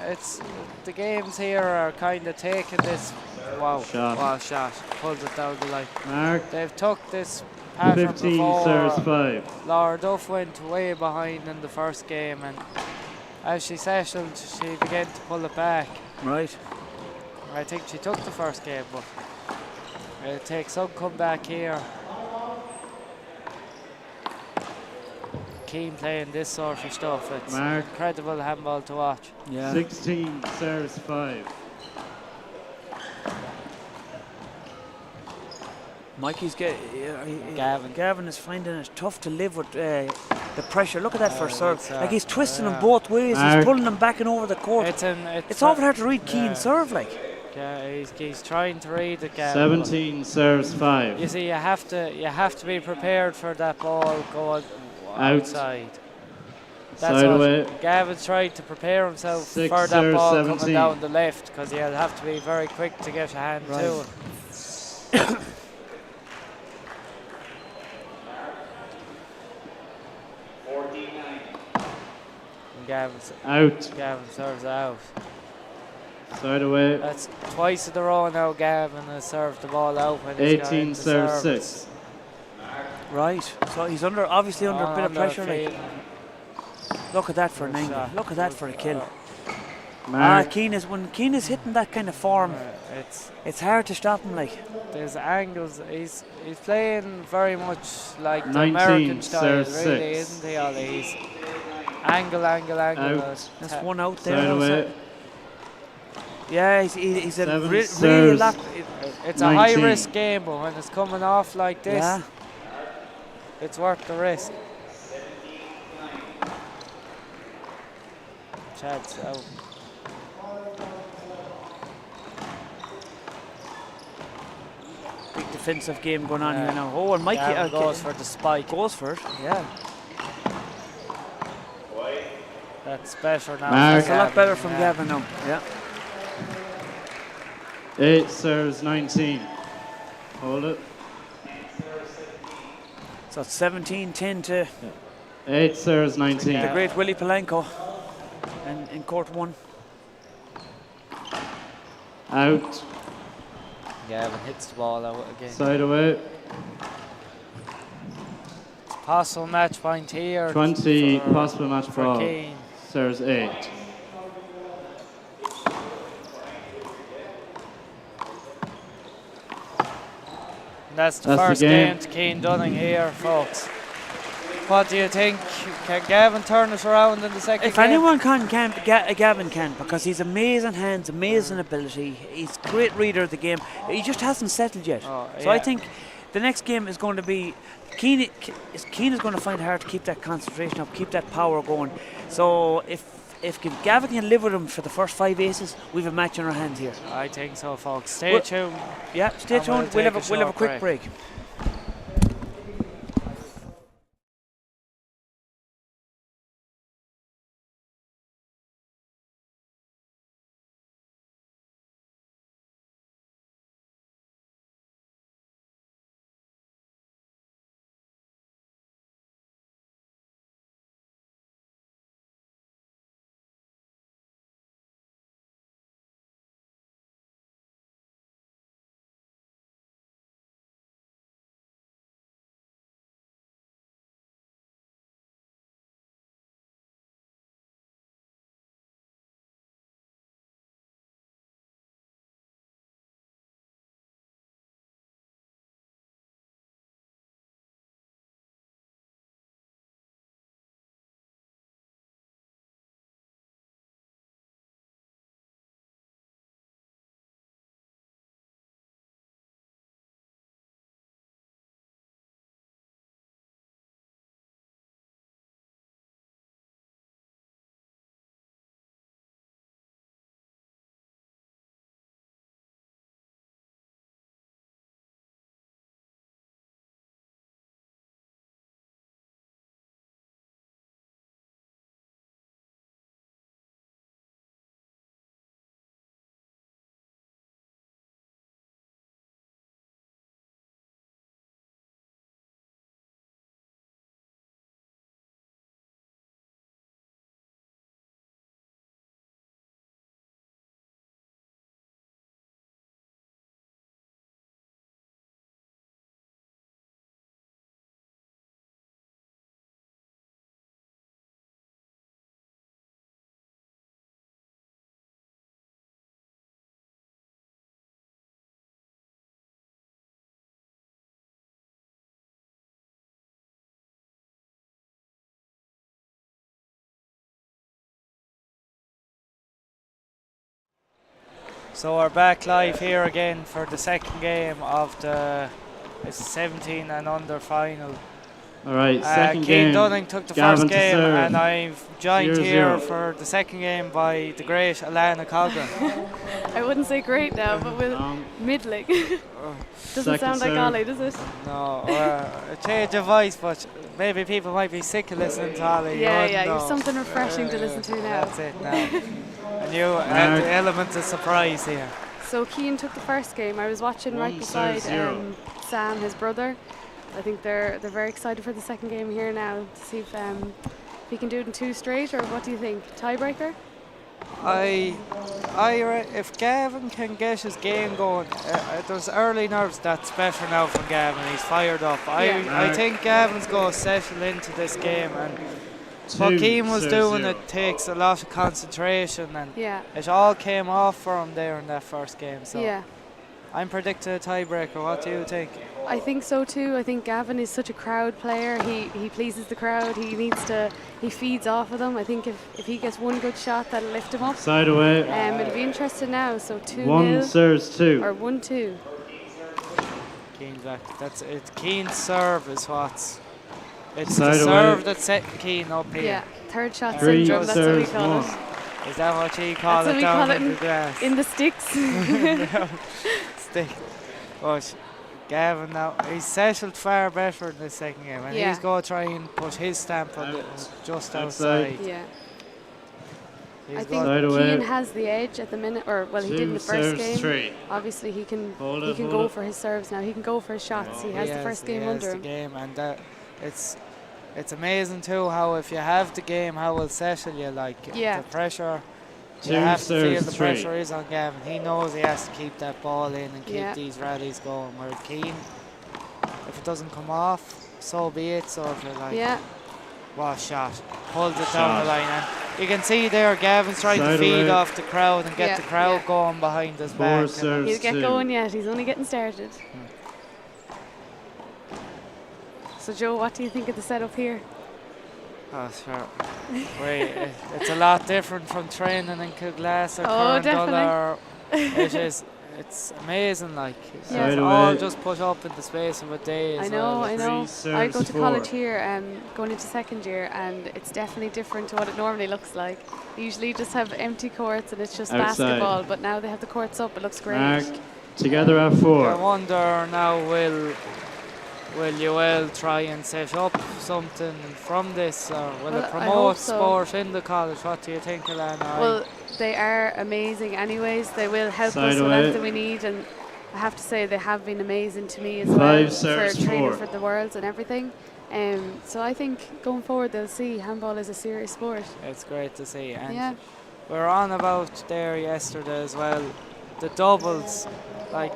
Speaker 6: it's the games here are kind of taking this. Wow, shot. Pulls it down the line.
Speaker 3: Mark.
Speaker 6: They've took this pattern
Speaker 3: 15
Speaker 6: before.
Speaker 3: serves 5.
Speaker 6: Laura Duff went way behind in the first game, and as she settled, she began to pull it back.
Speaker 4: Right.
Speaker 6: I think she took the first game, but it'll take some comeback here. Cian playing this sort of stuff. It's incredible handball to watch.
Speaker 4: Yeah.
Speaker 3: 16 serves 5.
Speaker 4: Mikey's
Speaker 6: Gavin.
Speaker 4: Gavin is finding it tough to live with the pressure. Look at that first serve. Like, he's twisting them both ways. He's pulling them back and over the court. It's awful hard to read Cian's serve, like.
Speaker 6: Yeah, he's trying to read it, Gavin.
Speaker 3: 17 serves 5.
Speaker 6: You see, you have to be prepared for that ball going outside. That's
Speaker 3: Side
Speaker 6: what
Speaker 3: away.
Speaker 6: Gavin's trying to prepare himself
Speaker 3: 6
Speaker 6: for that ball
Speaker 3: 17.
Speaker 6: coming down the left, because he'll have to be very quick to get a hand to it. Gavin's
Speaker 3: out.
Speaker 6: Gavin serves out.
Speaker 3: Side away.
Speaker 6: That's twice in a row now. Gavin has served the ball out when
Speaker 3: 18 serves 6.
Speaker 4: Right. So he's obviously under a bit of pressure. Like. Look at that for an angle. Look at that for a kill. When Cian is hitting that kind of form, it's hard to stop him. Like,
Speaker 6: there's angles. He's playing very much like the American style, really, isn't he? Ollie? He's angle.
Speaker 3: Out.
Speaker 4: That's one out there.
Speaker 3: Side away.
Speaker 4: Yeah, he's a really lot.
Speaker 6: It's a high risk game, but when it's coming off like this, it's worth the risk. Chad's out.
Speaker 4: Big defensive game going on here now. Oh, and Mikey
Speaker 6: goes for the spike.
Speaker 4: Goes for it, yeah.
Speaker 6: That's better now.
Speaker 4: That's a lot better from Gavin now. Yeah.
Speaker 3: 8 serves 19. Hold it.
Speaker 4: So it's 17-10 to
Speaker 3: 8 serves 19.
Speaker 4: the great Willie Palenko in court 1.
Speaker 3: Out.
Speaker 6: Gavin hits the ball out again.
Speaker 3: Side away.
Speaker 6: Possible match point here.
Speaker 3: 20 possible match ball.
Speaker 6: Cian.
Speaker 3: Serves 8.
Speaker 6: That's the first game to Cian Dunning here, folks. What do you think? Can Gavin turn us around in the second
Speaker 4: If
Speaker 6: game?
Speaker 4: anyone can, Gavin can, because he's amazing hands, amazing ability. He's a great reader of the game. He just hasn't settled yet. So I think the next game is going to be Cian is going to find it hard to keep that concentration up, keep that power going. So if if Gavin can live with him for the first 5 aces, we've a match in our hands here.
Speaker 6: I think so, folks. Stay tuned.
Speaker 4: Yeah, stay tuned. We'll have a quick break.
Speaker 6: So we're back live here again for the second game of the 17 and under final.
Speaker 3: All right, second
Speaker 6: Cian
Speaker 3: game.
Speaker 6: Dunning took the
Speaker 3: Gavin
Speaker 6: first
Speaker 3: to
Speaker 6: game,
Speaker 3: serve.
Speaker 6: and I've joined
Speaker 3: 0-0.
Speaker 6: here for the second game by the great Annaghdown.
Speaker 7: I wouldn't say great now, but middling. Doesn't sound like Ollie, does it?
Speaker 6: No, a change of voice, but maybe people might be sick of listening to Ollie.
Speaker 7: Yeah, you've something refreshing to listen to now.
Speaker 6: That's it now. A new element of surprise here.
Speaker 7: So Cian took the first game. I was watching right beside Sam, his brother. I think they're very excited for the second game here now to see if he can do it in 2 straight, or what do you think? Tiebreaker?
Speaker 6: If Gavin can get his game going, there's early nerves. That's better now from Gavin. He's fired up. I think Gavin's going to settle into this game, and what Cian was doing, it takes a lot of concentration, and it all came off for him there in that first game. So I'm predicting a tiebreaker. What do you think?
Speaker 7: I think so too. I think Gavin is such a crowd player. He pleases the crowd. He feeds off of them. I think if he gets one good shot, that'll lift him up.
Speaker 3: Side away.
Speaker 7: It'll be interesting now. So 2-0.
Speaker 3: 1 serves 2.
Speaker 7: Or 1-2.
Speaker 6: Cian's back. That's it. Cian's serve is what's. It's
Speaker 3: Side
Speaker 6: the serve
Speaker 3: away.
Speaker 6: that's setting Cian up here.
Speaker 7: Yeah, third shot
Speaker 3: 3
Speaker 7: syndrome. That's what we
Speaker 3: serves
Speaker 7: call
Speaker 3: 1.
Speaker 7: it.
Speaker 6: Is that what you call
Speaker 7: That's
Speaker 6: it
Speaker 7: what we
Speaker 6: down
Speaker 7: call
Speaker 6: in
Speaker 7: it
Speaker 6: the grass?
Speaker 7: in the sticks.
Speaker 6: Stick. But Gavin now, he's settled far better in the second game, and he's going to try and put his stamp on it just outside.
Speaker 7: Yeah.
Speaker 6: He's
Speaker 7: I think Cian has the edge at the minute, or well, he did in the first game.
Speaker 3: 3.
Speaker 7: Obviously, he can go for his serves now. He can go for his shots. He has the first game under him.
Speaker 6: And it's amazing too how if you have the game, how will settle you. Like the pressure. You have to feel the pressure is on Gavin. He knows he has to keep that ball in and keep these rallies going. Where Cian, if it doesn't come off, so be it. So if you're like, what a shot, pulls it down the line, and you can see there Gavin's trying to feed off the crowd and get the crowd going behind his back.
Speaker 7: He'll get going yet. He's only getting started. So Joe, what do you think of the setup here?
Speaker 6: Oh, sure. It's a lot different from training in Kilglass or
Speaker 7: definitely.
Speaker 6: It is. it's amazing, like
Speaker 3: Yeah.
Speaker 6: it's all just put up in the space of a day.
Speaker 7: I know. I go to
Speaker 3: 4.
Speaker 7: college here, going into second year, and it's definitely different to what it normally looks like. They usually just have empty courts and it's just
Speaker 3: Outside.
Speaker 7: basketball, but now they have the courts up. It looks great.
Speaker 3: Mark, together at 4.
Speaker 6: I wonder now, will UL try and set up something from this, or will it promote sport in the college? What do you think, Alana?
Speaker 7: Well, they are amazing anyways. They will help us with anything we need, and I have to say they have been amazing to me as well for training for the Worlds and everything. So I think going forward they'll see handball is a serious sport.
Speaker 6: It's great to see. And we're on about there yesterday as well, the doubles, like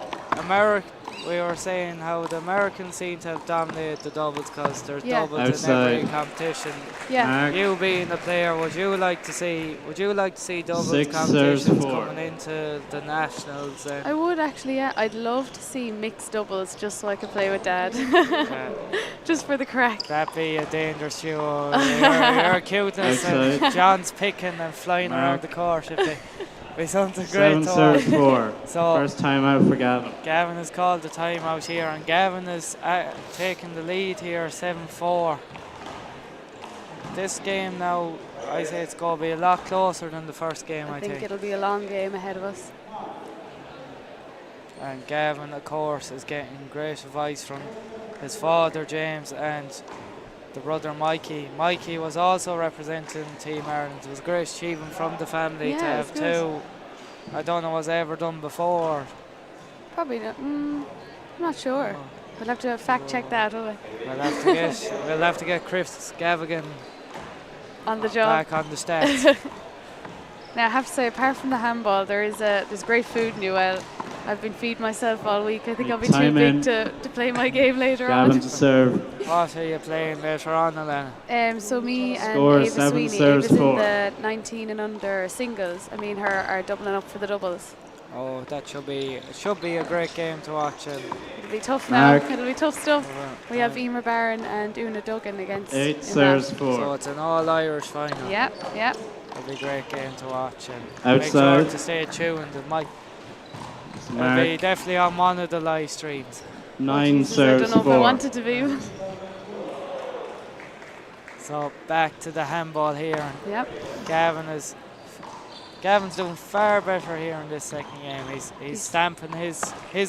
Speaker 6: we were saying how the Americans seem to have dominated the doubles because there's doubles in every competition.
Speaker 7: Yeah.
Speaker 6: You being a player, would you like to see doubles competitions coming into the nationals?
Speaker 7: I would actually, yeah. I'd love to see mixed doubles just so I could play with Dad. Just for the crack.
Speaker 6: That'd be a dangerous duo. Your cuteness and John's picking and flying around the court. Be something great to watch.
Speaker 3: 7-4.
Speaker 6: So
Speaker 3: first time out for Gavin.
Speaker 6: Gavin has called the time out here, and Gavin is taking the lead here, 7-4. This game now, I say it's going to be a lot closer than the first game, I think.
Speaker 7: It'll be a long game ahead of us.
Speaker 6: And Gavin, of course, is getting great advice from his father, James, and the brother Mikey. Mikey was also representing Team Ireland. It was a great achievement from the family to have two. I don't know, was it ever done before?
Speaker 7: Probably not. I'm not sure. We'll have to fact check that, won't we?
Speaker 6: We'll have to get Chris Gavin
Speaker 7: on the job.
Speaker 6: Back on the stats.
Speaker 7: Now I have to say, apart from the handball, there's great food in UL. I've been feeding myself all week. I think I'll be too big to play my game later on.
Speaker 3: Gavin to serve.
Speaker 6: What are you playing later on, Alana?
Speaker 7: So me and
Speaker 3: Score
Speaker 7: Ava
Speaker 3: 7
Speaker 7: Sweeney.
Speaker 3: serves
Speaker 7: Ava's
Speaker 3: 4.
Speaker 7: in the 19 and under singles. Me and her are doubling up for the doubles.
Speaker 6: Oh, that should be a great game to watch.
Speaker 7: It'll be tough now. It'll be tough stuff. We have Emer Barron and Una Duggan against
Speaker 3: 8 serves 4.
Speaker 6: So it's an all-Irish final.
Speaker 7: Yeah.
Speaker 6: It'll be a great game to watch. And
Speaker 3: outside.
Speaker 6: Make sure to stay tuned. It'll be definitely on one of the live streams.
Speaker 3: 9 serves 4.
Speaker 7: I don't know if I wanted to be.
Speaker 6: So back to the handball here.
Speaker 7: Yep.
Speaker 6: Gavin's doing far better here in this second game. He's stamping his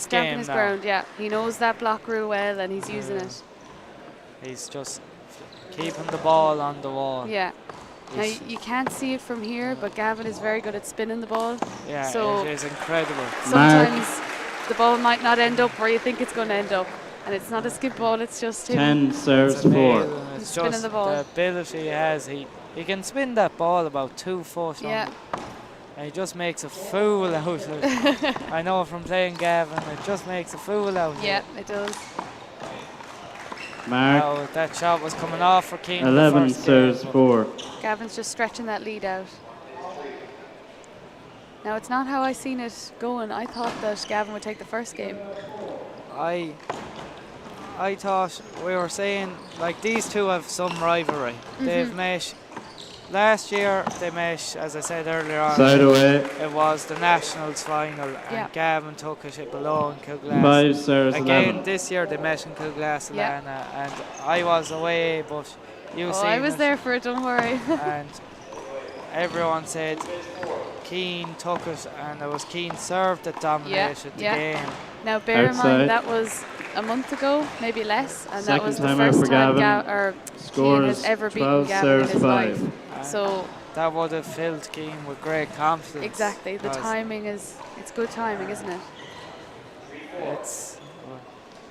Speaker 6: game
Speaker 7: his
Speaker 6: now.
Speaker 7: ground, yeah. He knows that block rule well and he's using it.
Speaker 6: He's just keeping the ball on the wall.
Speaker 7: Yeah. Now you can't see it from here, but Gavin is very good at spinning the ball.
Speaker 6: Yeah,
Speaker 7: so
Speaker 6: it is incredible.
Speaker 7: Sometimes the ball might not end up where you think it's going to end up. And it's not a skip ball, it's just him.
Speaker 3: 10 serves 4.
Speaker 6: It's
Speaker 7: spinning
Speaker 6: just
Speaker 7: the ball.
Speaker 6: the ability he has. He can spin that ball about 2 foot.
Speaker 7: Yeah.
Speaker 6: And he just makes a fool out of it. I know from playing Gavin, it just makes a fool out of it.
Speaker 7: Yeah, it does.
Speaker 3: Mark.
Speaker 6: Now, that shot was coming off for Cian.
Speaker 3: 11 serves 4.
Speaker 7: Gavin's just stretching that lead out. Now, it's not how I seen it going. I thought that Gavin would take the first game.
Speaker 6: I thought we were saying, like, these two have some rivalry. They've met. Last year, they met, as I said earlier on.
Speaker 3: Side away.
Speaker 6: It was the Nationals final, and Gavin took it below in Kilglass.
Speaker 3: 5 serves
Speaker 6: Again,
Speaker 3: 11.
Speaker 6: This year they met in Kilglass, Alana, and I was away, but you see.
Speaker 7: I was there for it, don't worry.
Speaker 6: And everyone said Cian took it, and it was Cian served that dominated the game.
Speaker 7: Now, bear in mind, that was a month ago, maybe less, and that was the
Speaker 3: time
Speaker 7: first time
Speaker 3: Cian
Speaker 7: has ever beaten Gavin in his life. So
Speaker 6: that would have filled Cian with great confidence.
Speaker 7: Exactly, the timing it's good timing, isn't it?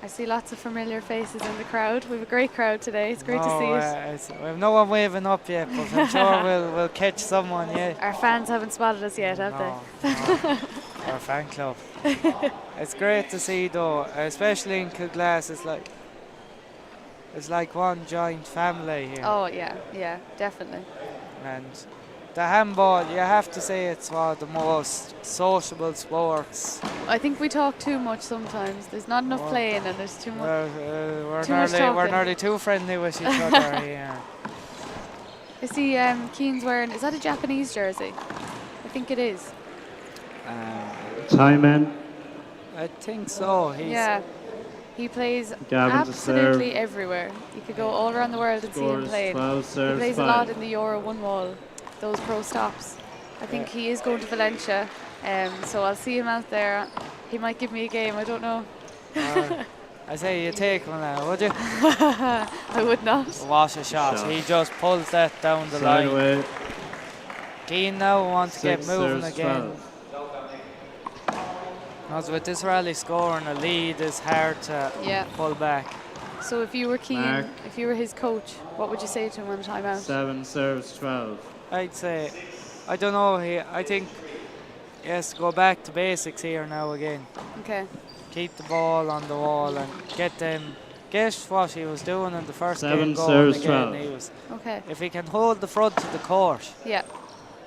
Speaker 7: I see lots of familiar faces in the crowd. We have a great crowd today. It's great to see it.
Speaker 6: We have no one waving up yet, but I'm sure we'll catch someone. Yeah.
Speaker 7: Our fans haven't spotted us yet, have they?
Speaker 6: No. Our fan club. It's great to see, though, especially in Kilglass. It's like one giant family here.
Speaker 7: Oh yeah, definitely.
Speaker 6: And the handball, you have to say it's one of the most sociable sports.
Speaker 7: I think we talk too much sometimes. There's not enough playing, and there's too much.
Speaker 6: We're nearly too friendly with each other here.
Speaker 7: I see Cian's wearing. Is that a Japanese jersey? I think it is.
Speaker 3: Time in.
Speaker 6: I think so.
Speaker 7: He plays
Speaker 3: Gavin
Speaker 7: absolutely everywhere. You could go all around the world and see him play. He plays a lot in the Euro 1 wall, those pro stops. I think he is going to Valencia, so I'll see him out there. He might give me a game, I don't know.
Speaker 6: I say you take one now, would you?
Speaker 7: I would not.
Speaker 6: What a shot. He just pulls that down the line.
Speaker 3: Away.
Speaker 6: Cian now wants to get moving again.
Speaker 3: 12.
Speaker 6: Because with this rally scoring a lead, it's hard to pull back.
Speaker 7: So if you were Cian, if you were his coach, what would you say to him on timeout?
Speaker 3: 7 serves 12.
Speaker 6: I'd say, I don't know, I think he has to go back to basics here now again.
Speaker 7: Okay.
Speaker 6: Keep the ball on the wall and get what he was doing in the first
Speaker 3: 7
Speaker 6: game going
Speaker 3: serves
Speaker 6: again.
Speaker 3: 12.
Speaker 7: Okay.
Speaker 6: If he can hold the front of the court,
Speaker 7: yeah,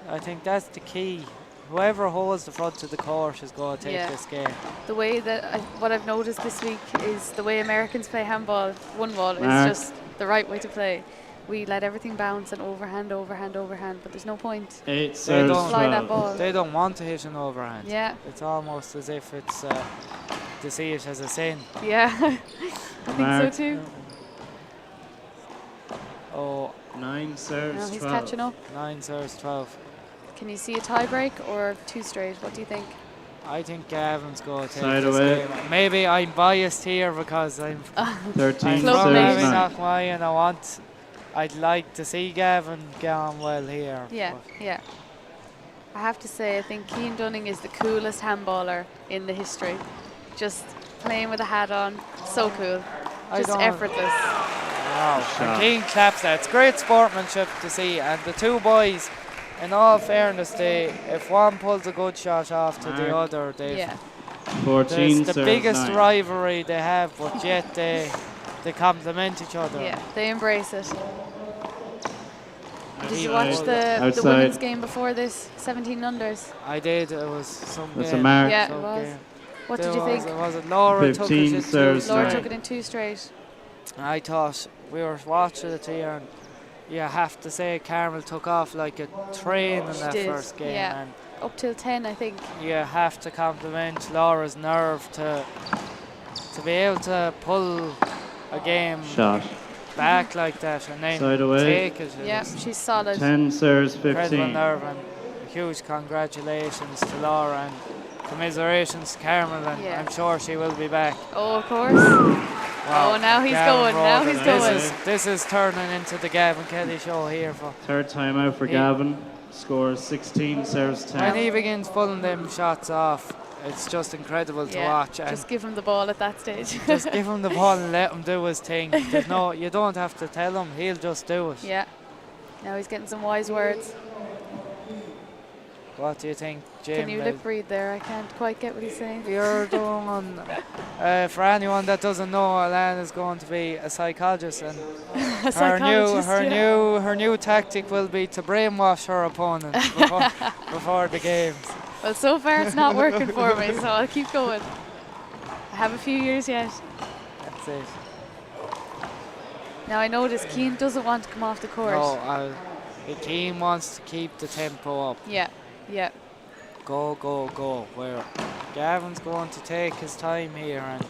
Speaker 6: I think that's the key. Whoever holds the front of the court is going to take this game.
Speaker 7: The way that what I've noticed this week is the way Americans play handball, one wall, is just the right way to play. We let everything bounce and overhand, overhand, overhand, but there's no point.
Speaker 3: 8 serves 12.
Speaker 7: Fly that ball.
Speaker 6: They don't want to hit an overhand.
Speaker 7: Yeah.
Speaker 6: It's almost as if it's to see it as a sin.
Speaker 7: Yeah, I think so too.
Speaker 6: Oh,
Speaker 3: 9 serves 12.
Speaker 7: He's catching up.
Speaker 6: 9 serves 12.
Speaker 7: Can you see a tie break or 2 straight? What do you think?
Speaker 6: I think Gavin's going to take
Speaker 3: Side
Speaker 6: this
Speaker 3: away.
Speaker 6: game. Maybe I'm biased here because I'm
Speaker 3: 13
Speaker 6: from
Speaker 3: serves 9.
Speaker 6: Abbeyknockmoy and I'd like to see Gavin get on well here.
Speaker 7: Yeah, yeah. I have to say, I think Cian Dunning is the coolest handballer in the history. Just playing with a hat on, so cool. Just effortless.
Speaker 6: Wow, and Cian claps that. It's great sportsmanship to see, and the two boys, in all fairness, if one pulls a good shot off to the other, they've
Speaker 3: 14
Speaker 6: the
Speaker 3: serves
Speaker 6: biggest
Speaker 3: 9.
Speaker 6: rivalry they have, but yet they complement each other.
Speaker 7: Yeah, they embrace it. Did you watch the women's game before this, 17 unders?
Speaker 6: I did. It was some
Speaker 3: That's
Speaker 6: game.
Speaker 3: a mark.
Speaker 7: Yeah, it was.
Speaker 6: Game.
Speaker 7: What did you think?
Speaker 6: Was it Laura took it in 2?
Speaker 7: Laura took it in 2 straight.
Speaker 6: I thought we were watching it here, and you have to say Carmel took off like a train in that first game.
Speaker 7: Yeah,
Speaker 6: and
Speaker 7: up till 10, I think.
Speaker 6: You have to compliment Laura's nerve to be able to pull a game back like that and then take it.
Speaker 7: Yeah, she's solid.
Speaker 3: 10 serves 15.
Speaker 6: Incredible nerve, and huge congratulations to Laura and commiserations to Carmel, and I'm sure she will be back.
Speaker 7: Oh, of course. Wow. Oh, now he's going. Now he's going.
Speaker 6: This is turning into the Gavin Kelly show here.
Speaker 3: Third time out for Gavin. Scores 16, serves 10.
Speaker 6: When he begins pulling them shots off, it's just incredible to watch.
Speaker 7: Just give him the ball at that stage.
Speaker 6: Just give him the ball and let him do his thing. You don't have to tell him; he'll just do it.
Speaker 7: Yeah. Now he's getting some wise words.
Speaker 6: What do you think, Jim?
Speaker 7: Can you lip read there? I can't quite get what he's saying.
Speaker 6: You're doing. For anyone that doesn't know, Alan is going to be a psychologist, and her new tactic will be to brainwash her opponent before the games.
Speaker 7: Well, so far it's not working for me, so I'll keep going. I have a few years yet.
Speaker 6: That's it.
Speaker 7: Now I notice Cian doesn't want to come off the court.
Speaker 6: No, Cian wants to keep the tempo up.
Speaker 7: Yeah, yeah.
Speaker 6: Go, go, go. Where Gavin's going to take his time here and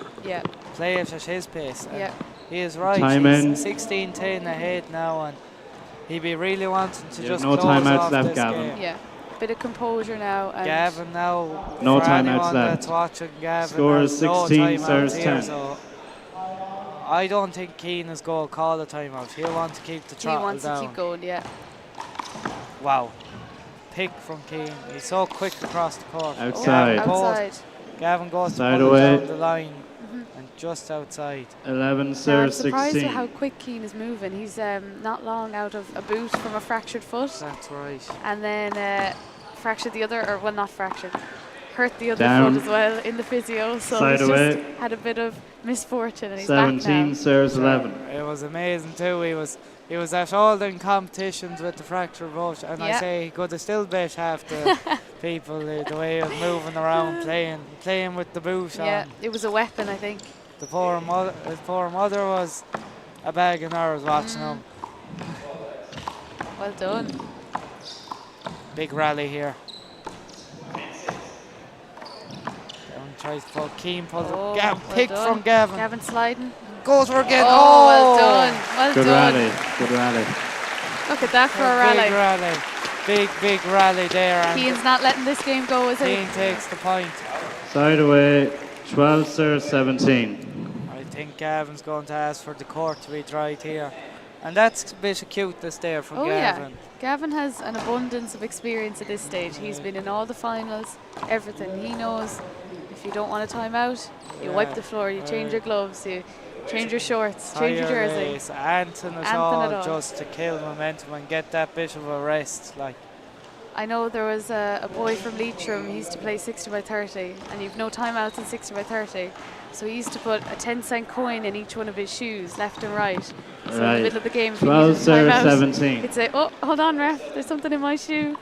Speaker 6: play it at his pace. And he is right. He's 16-10 ahead now, and he'd be really wanting to just
Speaker 3: no
Speaker 6: close
Speaker 3: timeouts
Speaker 6: off
Speaker 3: left,
Speaker 6: this
Speaker 3: Gavin.
Speaker 6: game.
Speaker 7: Yeah. Bit of composure now. And
Speaker 6: Gavin now.
Speaker 3: No
Speaker 6: for
Speaker 3: timeouts
Speaker 6: anyone
Speaker 3: left.
Speaker 6: That's watching Gavin.
Speaker 3: Scores 16, serves 10.
Speaker 6: So I don't think Cian is going to call a timeout. He'll want to keep the throttle down.
Speaker 7: He wants to keep going, yeah.
Speaker 6: Wow. Pick from Cian. He's so quick across the court.
Speaker 3: Outside.
Speaker 7: Outside.
Speaker 6: Gavin goes
Speaker 3: Side
Speaker 6: to pull
Speaker 3: away.
Speaker 6: it down the line and just outside.
Speaker 3: 11 serves 16.
Speaker 7: I'm surprised at how quick Cian is moving. He's not long out of a boot from a fractured foot.
Speaker 6: That's right.
Speaker 7: And then fractured the other, or well, not fractured, hurt the other foot as well in the physio. So he's just had a bit of misfortune, and he's
Speaker 3: 17
Speaker 7: back now.
Speaker 3: serves 11.
Speaker 6: It was amazing too. He was at all the competitions with the fractured foot, and I say he could have still bet half the people the way he was moving around, playing with the boot on.
Speaker 7: Yeah, it was a weapon, I think.
Speaker 6: His poor mother was a bag of nerves watching him.
Speaker 7: Well done.
Speaker 6: Big rally here. Down tries to pull. Cian pulls
Speaker 7: Oh,
Speaker 6: it. Gavin,
Speaker 7: well
Speaker 6: pick
Speaker 7: done.
Speaker 6: from Gavin.
Speaker 7: Gavin sliding.
Speaker 6: Goes for again.
Speaker 7: Oh, well done. Well
Speaker 3: Good
Speaker 7: done.
Speaker 3: rally. Good rally.
Speaker 7: Look at that for a rally.
Speaker 6: Big rally. Big rally there. And
Speaker 7: Cian's not letting this game go, is he?
Speaker 6: Cian takes the point.
Speaker 3: Side away, 12 serves 17.
Speaker 6: I think Gavin's going to ask for the court to be dried here. And that's a bit of cuteness there from Gavin.
Speaker 7: Yeah. Gavin has an abundance of experience at this stage. He's been in all the finals, everything. He knows if you don't want a timeout, you wipe the floor, you change your gloves, you change your shorts, change your jersey.
Speaker 6: Anthem it all just to kill momentum and get that bit of a rest. Like,
Speaker 7: I know there was a boy from Leitrim, he used to play 60 by 30, and you've no timeouts in 60 by 30. So he used to put a 10-cent coin in each one of his shoes, left and right. So in the middle of the game, if he needed a timeout,
Speaker 3: 17.
Speaker 7: he'd say, "Oh, hold on, ref, there's something in my shoe."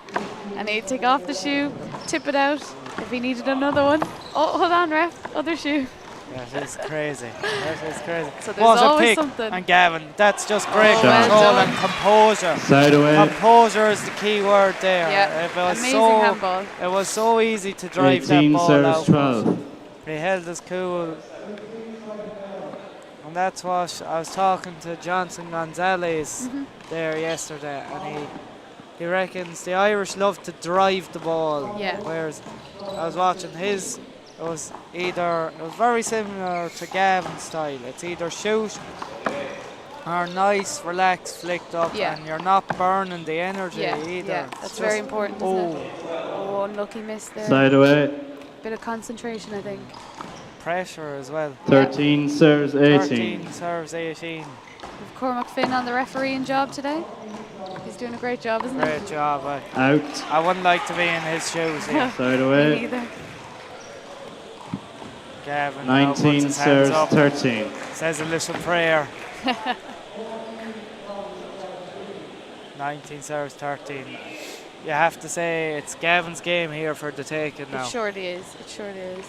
Speaker 7: And he'd take off the shoe, tip it out. If he needed another one, "Oh, hold on, ref, other shoe."
Speaker 6: that is crazy. That is crazy.
Speaker 7: So there's always
Speaker 6: pick.
Speaker 7: something.
Speaker 6: And Gavin, that's just great
Speaker 7: well
Speaker 6: control
Speaker 7: done.
Speaker 6: and composure.
Speaker 3: Side away.
Speaker 6: Composure is the key word there.
Speaker 7: Yeah,
Speaker 6: It was
Speaker 7: amazing handball.
Speaker 6: It was so easy to drive that
Speaker 3: 18
Speaker 6: ball
Speaker 3: serves
Speaker 6: out.
Speaker 3: 12.
Speaker 6: He held his cool. And that's what I was talking to Johnson Gonzalez there yesterday, and he reckons the Irish love to drive the ball.
Speaker 7: Yeah.
Speaker 6: Whereas I was watching his, it was very similar to Gavin's style. It's either shoot or nice, relaxed, flicked up, and you're not burning the energy either.
Speaker 7: Yeah, that's very important, isn't it? Oh, unlucky miss there.
Speaker 3: Side away.
Speaker 7: Bit of concentration, I think.
Speaker 6: Pressure as well.
Speaker 3: 13 serves 18.
Speaker 6: 13 serves 18.
Speaker 7: We've Cormac Finn on the refereeing job today. He's doing a great job, isn't he?
Speaker 6: Great job.
Speaker 3: Out.
Speaker 6: I wouldn't like to be in his shoes here.
Speaker 3: Side
Speaker 7: Me
Speaker 3: away.
Speaker 7: neither.
Speaker 6: Gavin now puts
Speaker 3: 19
Speaker 6: his hands
Speaker 3: serves
Speaker 6: up,
Speaker 3: 13.
Speaker 6: says a little prayer. 19 serves 13. You have to say it's Gavin's game here for the taking now.
Speaker 7: It surely is. It surely is.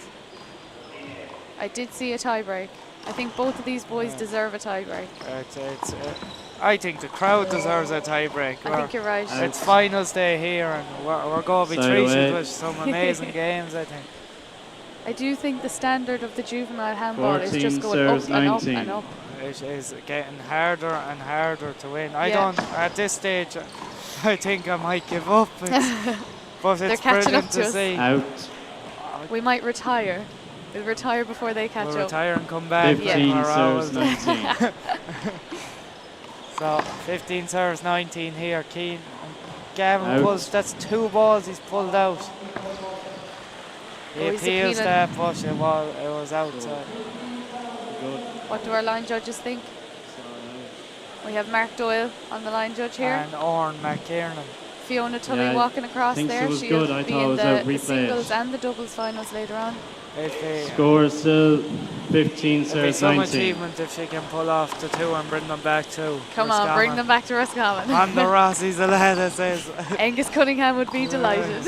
Speaker 7: I did see a tiebreak. I think both of these boys deserve a tiebreak.
Speaker 6: I think the crowd deserves a tiebreak.
Speaker 7: I think you're right.
Speaker 6: It's finals day here, and we're going to be treated with some amazing games, I think.
Speaker 7: I do think the standard of the juvenile handball is just
Speaker 3: 14
Speaker 7: going up
Speaker 3: serves
Speaker 7: and up
Speaker 3: 19.
Speaker 7: and up.
Speaker 6: It is getting harder and harder to win. I don't, at this stage, I think I might give up. But
Speaker 7: They're
Speaker 6: it's
Speaker 7: catching
Speaker 6: brilliant
Speaker 7: up to
Speaker 6: to
Speaker 7: us.
Speaker 6: see.
Speaker 3: Out.
Speaker 7: We might retire. We'll retire before they catch
Speaker 6: We'll
Speaker 7: up.
Speaker 6: retire and come back.
Speaker 3: 15 serves 19.
Speaker 6: So 15 serves 19 here. Cian. Gavin
Speaker 3: Out.
Speaker 6: pulls, that's 2 balls he's pulled out. He
Speaker 7: he's
Speaker 6: appeals
Speaker 7: appealing.
Speaker 6: that, but it was outside.
Speaker 7: What do our line judges think? We have Mark Doyle on the line judge here.
Speaker 6: And Oran McKiernan.
Speaker 7: Fiona Tully
Speaker 3: Yeah,
Speaker 7: walking across
Speaker 3: think
Speaker 7: there.
Speaker 3: it was
Speaker 7: She'll
Speaker 3: good. I
Speaker 7: be
Speaker 3: thought it
Speaker 7: in
Speaker 3: was
Speaker 7: the
Speaker 3: replay.
Speaker 7: singles and the doubles finals later on.
Speaker 3: Score still 15
Speaker 6: It'll be
Speaker 3: serves
Speaker 6: some
Speaker 3: 19.
Speaker 6: achievement if she can pull off the 2 and bring them back to
Speaker 7: Come on, bring them back to Roscommon.
Speaker 6: On the Rossies, the lad that says.
Speaker 7: Angus Cunningham would be delighted.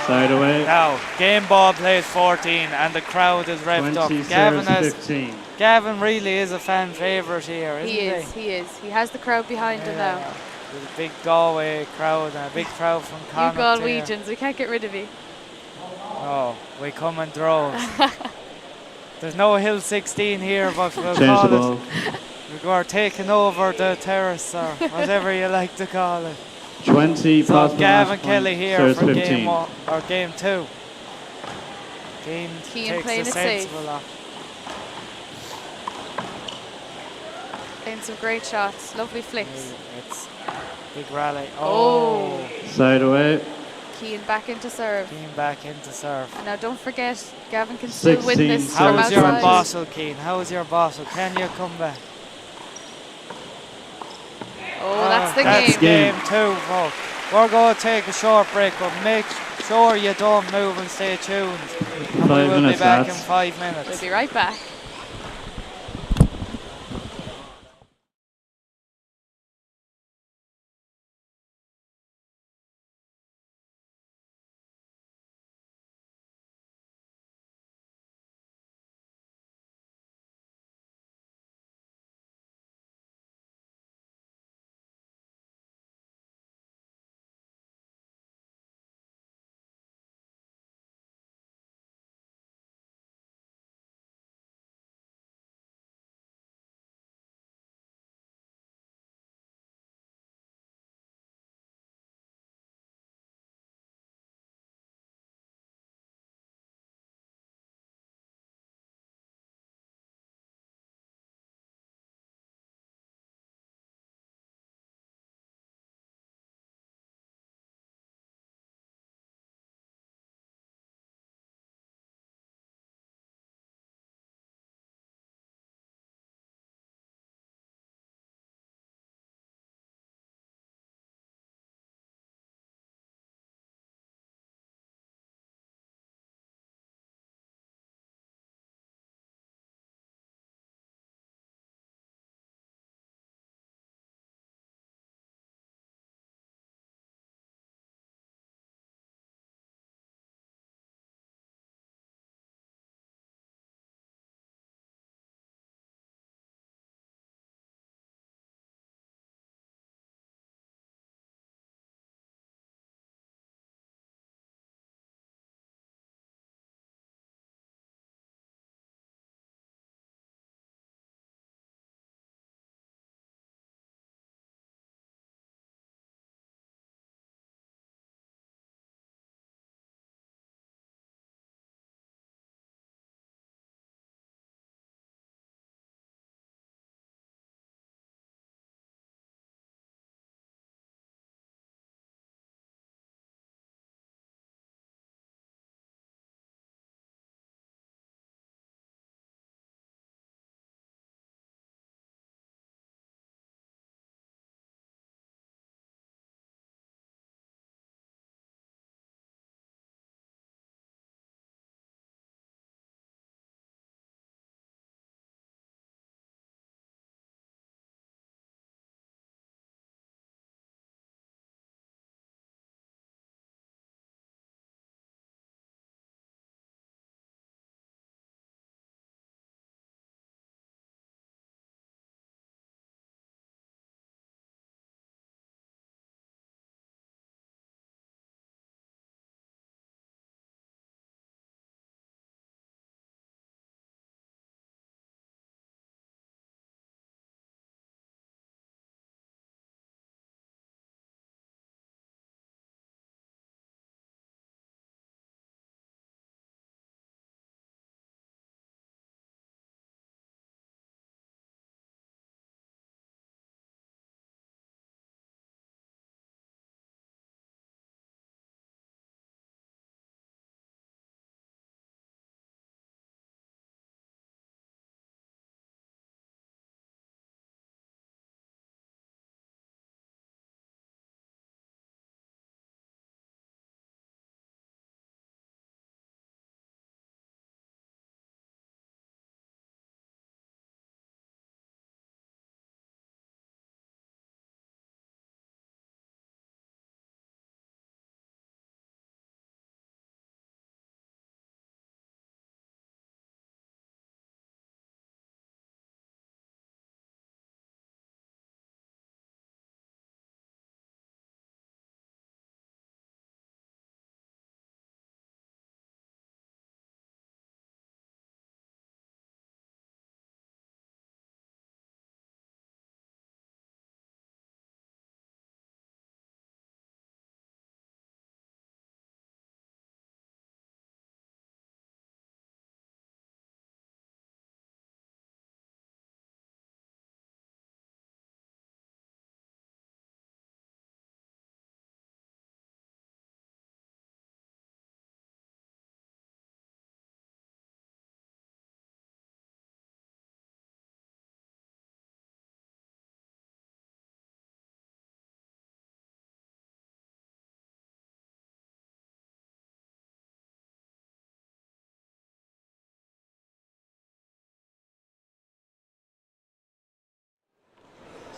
Speaker 3: Side away.
Speaker 6: Now, game ball plays 14 and the crowd is revved up.
Speaker 3: 20
Speaker 6: Gavin
Speaker 3: serves 15.
Speaker 6: Gavin really is a fan favourite here, isn't he?
Speaker 7: He is. He has the crowd behind him now.
Speaker 6: There's a big Galway crowd and a big crowd from Conna.
Speaker 7: You Galwegians, we can't get rid of you.
Speaker 6: Oh, we come in droves. There's no Hill 16 here, but we'll
Speaker 3: Change
Speaker 6: call
Speaker 3: the ball.
Speaker 6: it. We're taking over the terrace or whatever you like to call it.
Speaker 3: 20
Speaker 6: So
Speaker 3: possible
Speaker 6: Gavin
Speaker 3: match
Speaker 6: Kelly
Speaker 3: points,
Speaker 6: here
Speaker 3: serves
Speaker 6: for
Speaker 3: 15.
Speaker 6: game 2. Cian
Speaker 7: playing
Speaker 6: takes
Speaker 7: it
Speaker 6: a
Speaker 7: safe.
Speaker 6: sensible off.
Speaker 7: Playing some great shots, lovely flicks.
Speaker 6: It's big rally.
Speaker 7: Oh.
Speaker 3: Side away.
Speaker 7: Cian back into serve.
Speaker 6: Cian back into serve.
Speaker 7: And now don't forget, Gavin can still win
Speaker 3: 16
Speaker 7: this
Speaker 6: How
Speaker 7: from
Speaker 6: was your
Speaker 7: outside.
Speaker 6: Basel, Cian? How was your Basel? Can you come back?
Speaker 7: Oh, that's the
Speaker 6: That's
Speaker 7: game.
Speaker 6: game 2, folks. We're going to take a short break, but make sure you don't move and stay tuned. And we
Speaker 3: 5
Speaker 6: will be
Speaker 3: minutes,
Speaker 6: back in
Speaker 3: lads.
Speaker 6: 5 minutes.
Speaker 7: We'll be right back.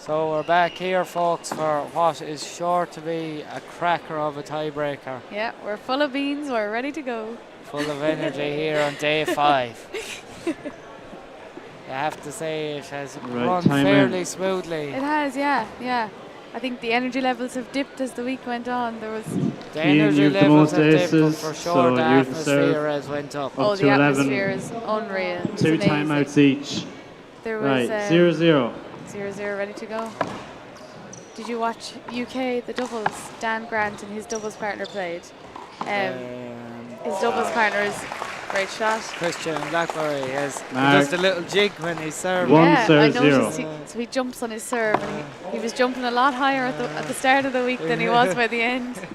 Speaker 6: So we're back here, folks, for what is sure to be a cracker of a tiebreaker.
Speaker 7: Yeah, we're full of beans. We're ready to go.
Speaker 6: Full of energy here on day 5. I have to say it has run fairly smoothly.
Speaker 7: It has, yeah. I think the energy levels have dipped as the week went on. There was
Speaker 6: the energy levels have dipped, but for sure the atmosphere has went up.
Speaker 7: Oh, the atmosphere is unreal.
Speaker 3: 2 timeouts each.
Speaker 7: There was
Speaker 3: 0-0.
Speaker 7: 0-0, ready to go. Did you watch UK, the doubles? Dan Grant and his doubles partner played. His doubles partner is great shot.
Speaker 6: Christian Blackberry he does the little jig when he serves.
Speaker 3: 1-0.
Speaker 7: So he jumps on his serve, and he was jumping a lot higher at the start of the week than he was by the end.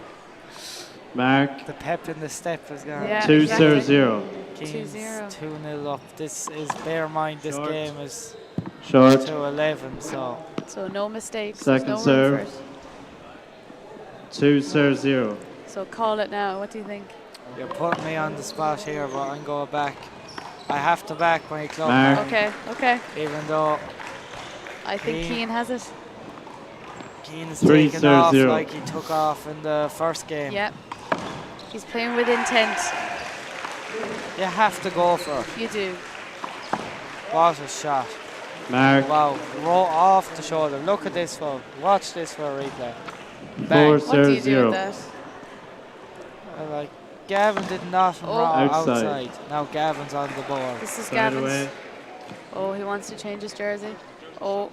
Speaker 3: Mark.
Speaker 6: The pep in the step has gone.
Speaker 7: Yeah,
Speaker 3: 2-0.
Speaker 7: 2-0.
Speaker 6: 2-0 up. This is, bear in mind, this game is
Speaker 3: short
Speaker 6: to 11, so
Speaker 7: no mistakes.
Speaker 3: Second
Speaker 7: no
Speaker 3: serve. 2-0.
Speaker 7: So call it now. What do you think?
Speaker 6: You're putting me on the spot here, but I'm going back. I have to back when he clubs.
Speaker 7: Okay.
Speaker 6: Even though
Speaker 7: I think Cian has it.
Speaker 6: Cian is taking off like he took off in the first game.
Speaker 7: Yeah. He's playing with intent.
Speaker 6: You have to go for it.
Speaker 7: You do.
Speaker 6: What a shot.
Speaker 3: Mark.
Speaker 6: Wow, off the shoulder. Look at this one. Watch this for a replay.
Speaker 3: 4-0.
Speaker 7: What do you do with that?
Speaker 6: Like, Gavin did not outside. Now Gavin's on the board.
Speaker 7: This is Gavin's. Oh, he wants to change his jersey. Oh.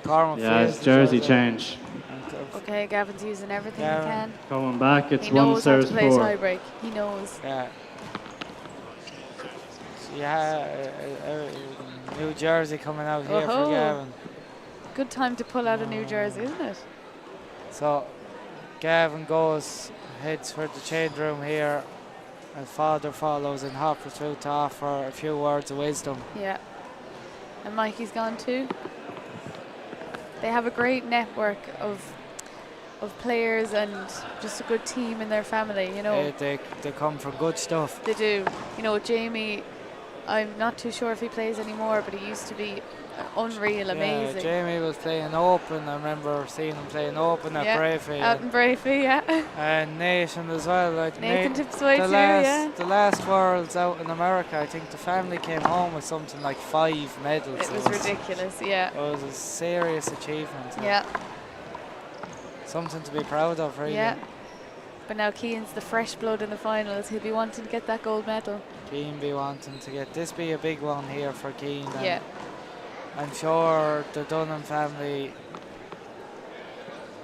Speaker 3: It's jersey change.
Speaker 7: Okay, Gavin's using everything he can.
Speaker 3: Coming back, it's 1-4.
Speaker 7: He knows how to play tiebreak. He knows.
Speaker 6: New jersey coming out here for Gavin.
Speaker 7: Good time to pull out a new jersey, isn't it?
Speaker 6: So Gavin heads for the change room here, and father follows and hoppers through to offer a few words of wisdom.
Speaker 7: Yeah. And Mikey's gone too. They have a great network of players and just a good team in their family, you know.
Speaker 6: They come from good stuff.
Speaker 7: They do. You know, Jamie, I'm not too sure if he plays anymore, but he used to be unreal, amazing.
Speaker 6: Jamie was playing open. I remember seeing him playing open at Bravey.
Speaker 7: Out in Bravey,
Speaker 6: And Nathan as well. Like
Speaker 7: Nathan tips away too,
Speaker 6: The last Worlds out in America, I think the family came home with something like 5 medals.
Speaker 7: It was ridiculous,
Speaker 6: It was a serious achievement.
Speaker 7: Yeah.
Speaker 6: Something to be proud of, really.
Speaker 7: Yeah. But now Cian's the fresh blood in the finals. He'll be wanting to get that gold medal.
Speaker 6: Cian be wanting to get this be a big one here for Cian.
Speaker 7: Yeah.
Speaker 6: I'm sure the Dunham family,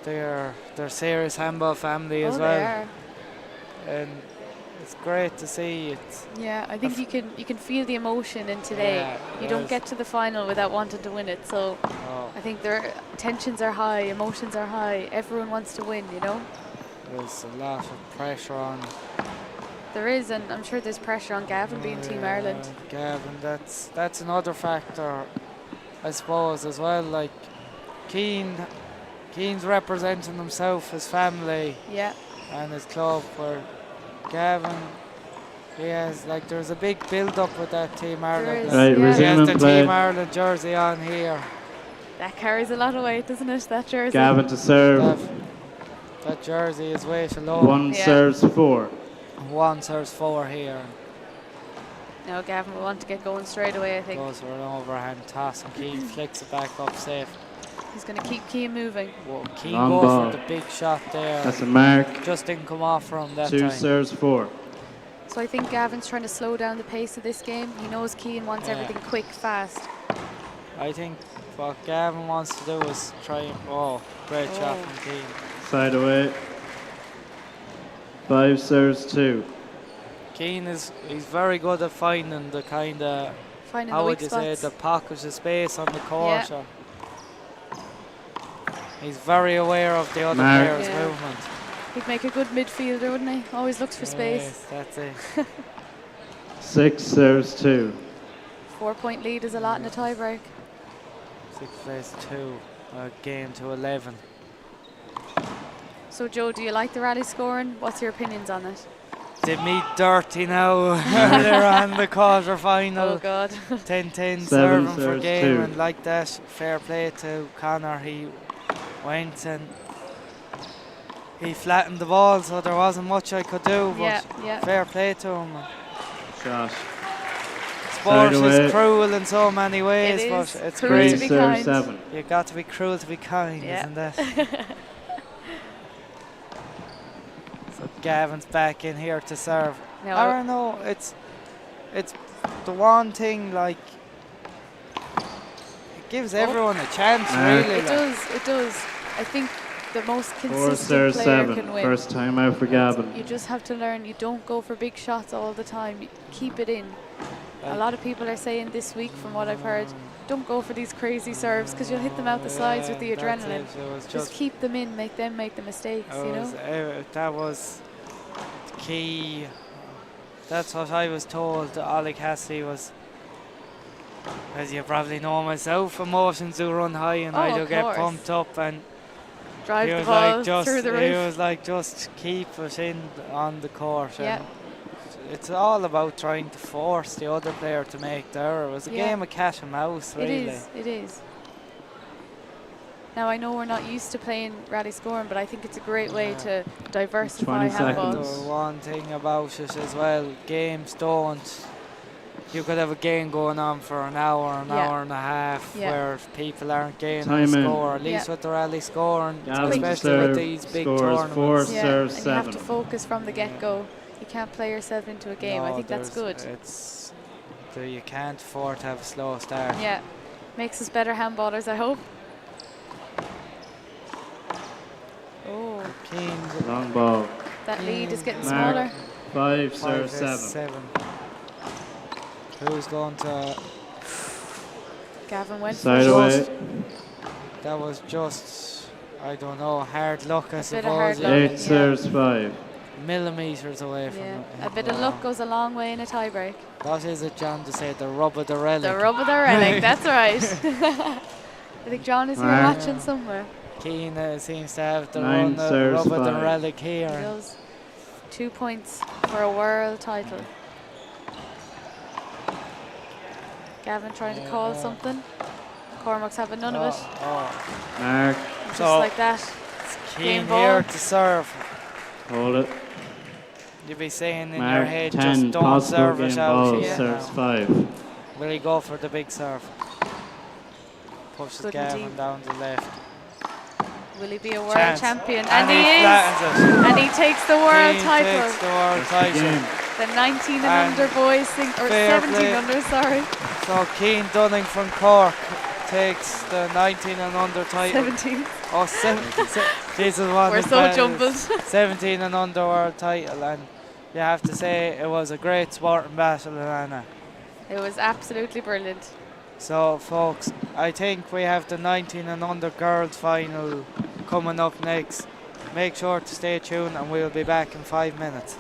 Speaker 6: they're serious handball family as well.
Speaker 7: They are.
Speaker 6: And it's great to see it.
Speaker 7: Yeah, I think you can feel the emotion in today. You don't get to the final without wanting to win it. So I think their tensions are high, emotions are high. Everyone wants to win, you know.
Speaker 6: There's a lot of pressure on.
Speaker 7: There is, and I'm sure there's pressure on Gavin being Team Ireland.
Speaker 6: Gavin, that's another factor, I suppose, as well. Like Cian's representing himself, his family, and his club. Where Gavin, there's a big build-up with that Team Ireland.
Speaker 3: He
Speaker 6: has the
Speaker 3: play.
Speaker 6: Team Ireland jersey on here.
Speaker 7: That carries a lot of weight, doesn't it? That jersey.
Speaker 3: Gavin to serve.
Speaker 6: That jersey is way too low.
Speaker 3: 1 serves 4.
Speaker 6: 1 serves 4 here.
Speaker 7: Now Gavin will want to get going straight away, I think.
Speaker 6: Goes for an overhand toss, and Cian flicks it back up safe.
Speaker 7: He's going to keep Cian moving.
Speaker 6: Cian goes for the big shot there.
Speaker 3: That's a mark.
Speaker 6: Just didn't come off from that time.
Speaker 3: 2 serves 4.
Speaker 7: So I think Gavin's trying to slow down the pace of this game. He knows Cian wants everything quick, fast.
Speaker 6: I think what Gavin wants to do is try and... great shot from Cian.
Speaker 3: Side away. 5 serves 2.
Speaker 6: Cian he's very good at finding the kind of...
Speaker 7: How would you say?
Speaker 6: The pockets of space on the court. Yeah. He's very aware of the other player's movement.
Speaker 7: He'd make a good midfielder, wouldn't he? Always looks for space.
Speaker 6: Yes, that's it.
Speaker 3: 6 serves 2.
Speaker 7: 4-point lead is a lot in a tiebreak.
Speaker 6: 6 plays 2. Game to 11.
Speaker 7: So Joe, do you like the rally scoring? What's your opinions on it?
Speaker 6: did meet Dirty now earlier on the quarter final.
Speaker 7: Oh God.
Speaker 6: 10-10
Speaker 3: Seven
Speaker 6: serving for
Speaker 3: serves
Speaker 6: game,
Speaker 3: two.
Speaker 6: and like that, fair play to Connor. He went and he flattened the ball, so there wasn't much I could do, but fair play to him.
Speaker 3: Shot.
Speaker 6: Sport is cruel in so many ways, but it's great.
Speaker 7: To be kind.
Speaker 3: Seven.
Speaker 6: You've got to be cruel to be kind, isn't it? So Gavin's back in here to serve.
Speaker 7: No.
Speaker 6: I don't know, it's the one thing, like, it gives everyone a chance, really.
Speaker 7: It does. I think the most
Speaker 3: 4
Speaker 7: consistent
Speaker 3: serves
Speaker 7: player
Speaker 3: 7.
Speaker 7: can win.
Speaker 3: First time out for Gavin.
Speaker 7: You just have to learn, you don't go for big shots all the time. You keep it in. A lot of people are saying this week, from what I've heard, don't go for these crazy serves because you'll hit them out the sides with the adrenaline. Just keep them in, make them make the mistakes, you know?
Speaker 6: That was the key. That's what I was told. Ollie Cassidy was, as you probably know myself, emotions do run high, and I do get pumped up, and
Speaker 7: drive the ball through the roof.
Speaker 6: He was like, just keep it in on the court. And it's all about trying to force the other player to make the error. It was a game of cat and mouse, really.
Speaker 7: It is. Now, I know we're not used to playing rally scoring, but I think it's a great way to diversify handball.
Speaker 6: The one thing about it as well, games don't. You could have a game going on for an hour and a half where people aren't gaining a score. At least with the rally scoring, especially with these big tournaments.
Speaker 3: 4 serves 7.
Speaker 7: You have to focus from the get-go. You can't play yourself into a game. I think that's good.
Speaker 6: You can't afford to have a slow start.
Speaker 7: Yeah, makes us better handballers, I hope. Oh,
Speaker 3: long ball.
Speaker 7: That lead is getting smaller.
Speaker 3: 5 serves 7.
Speaker 6: Who's going to?
Speaker 7: Gavin went
Speaker 3: side away.
Speaker 6: That was just, I don't know, hard luck, I suppose.
Speaker 3: 8 serves 5.
Speaker 6: Millimeters away from it.
Speaker 7: A bit of luck goes a long way in a tiebreak.
Speaker 6: What is it, John, to say? The rub of the relic.
Speaker 7: The rub of the relic, that's right. I think John is here watching somewhere.
Speaker 6: Cian seems to have the rub of the relic here.
Speaker 7: He does. 2 points for a world title. Gavin trying to call something. Cormac's having none of it.
Speaker 3: Mark.
Speaker 7: Just like that.
Speaker 6: Cian here to serve.
Speaker 3: Hold it.
Speaker 6: You'll be saying in
Speaker 3: Mark,
Speaker 6: your head,
Speaker 3: 10
Speaker 6: just don't serve it out.
Speaker 3: Serves 5.
Speaker 6: Will he go for the big serve? Pushes Gavin down to the left.
Speaker 7: Will he be a world champion? And he is. And he takes the world title.
Speaker 6: Takes the world title.
Speaker 7: The 19 and under boys, or 17 under, sorry.
Speaker 6: So Cian Dunning from Cork takes the 19 and under title.
Speaker 7: 17.
Speaker 6: Oh, 17. Jesus,
Speaker 7: we're so jumbled.
Speaker 6: 17 and under world title, and you have to say it was a great sporting battle, Anna.
Speaker 7: It was absolutely brilliant.
Speaker 6: So, folks, I think we have the 19 and under girls final coming up next. Make sure to stay tuned, and we'll be back in 5 minutes.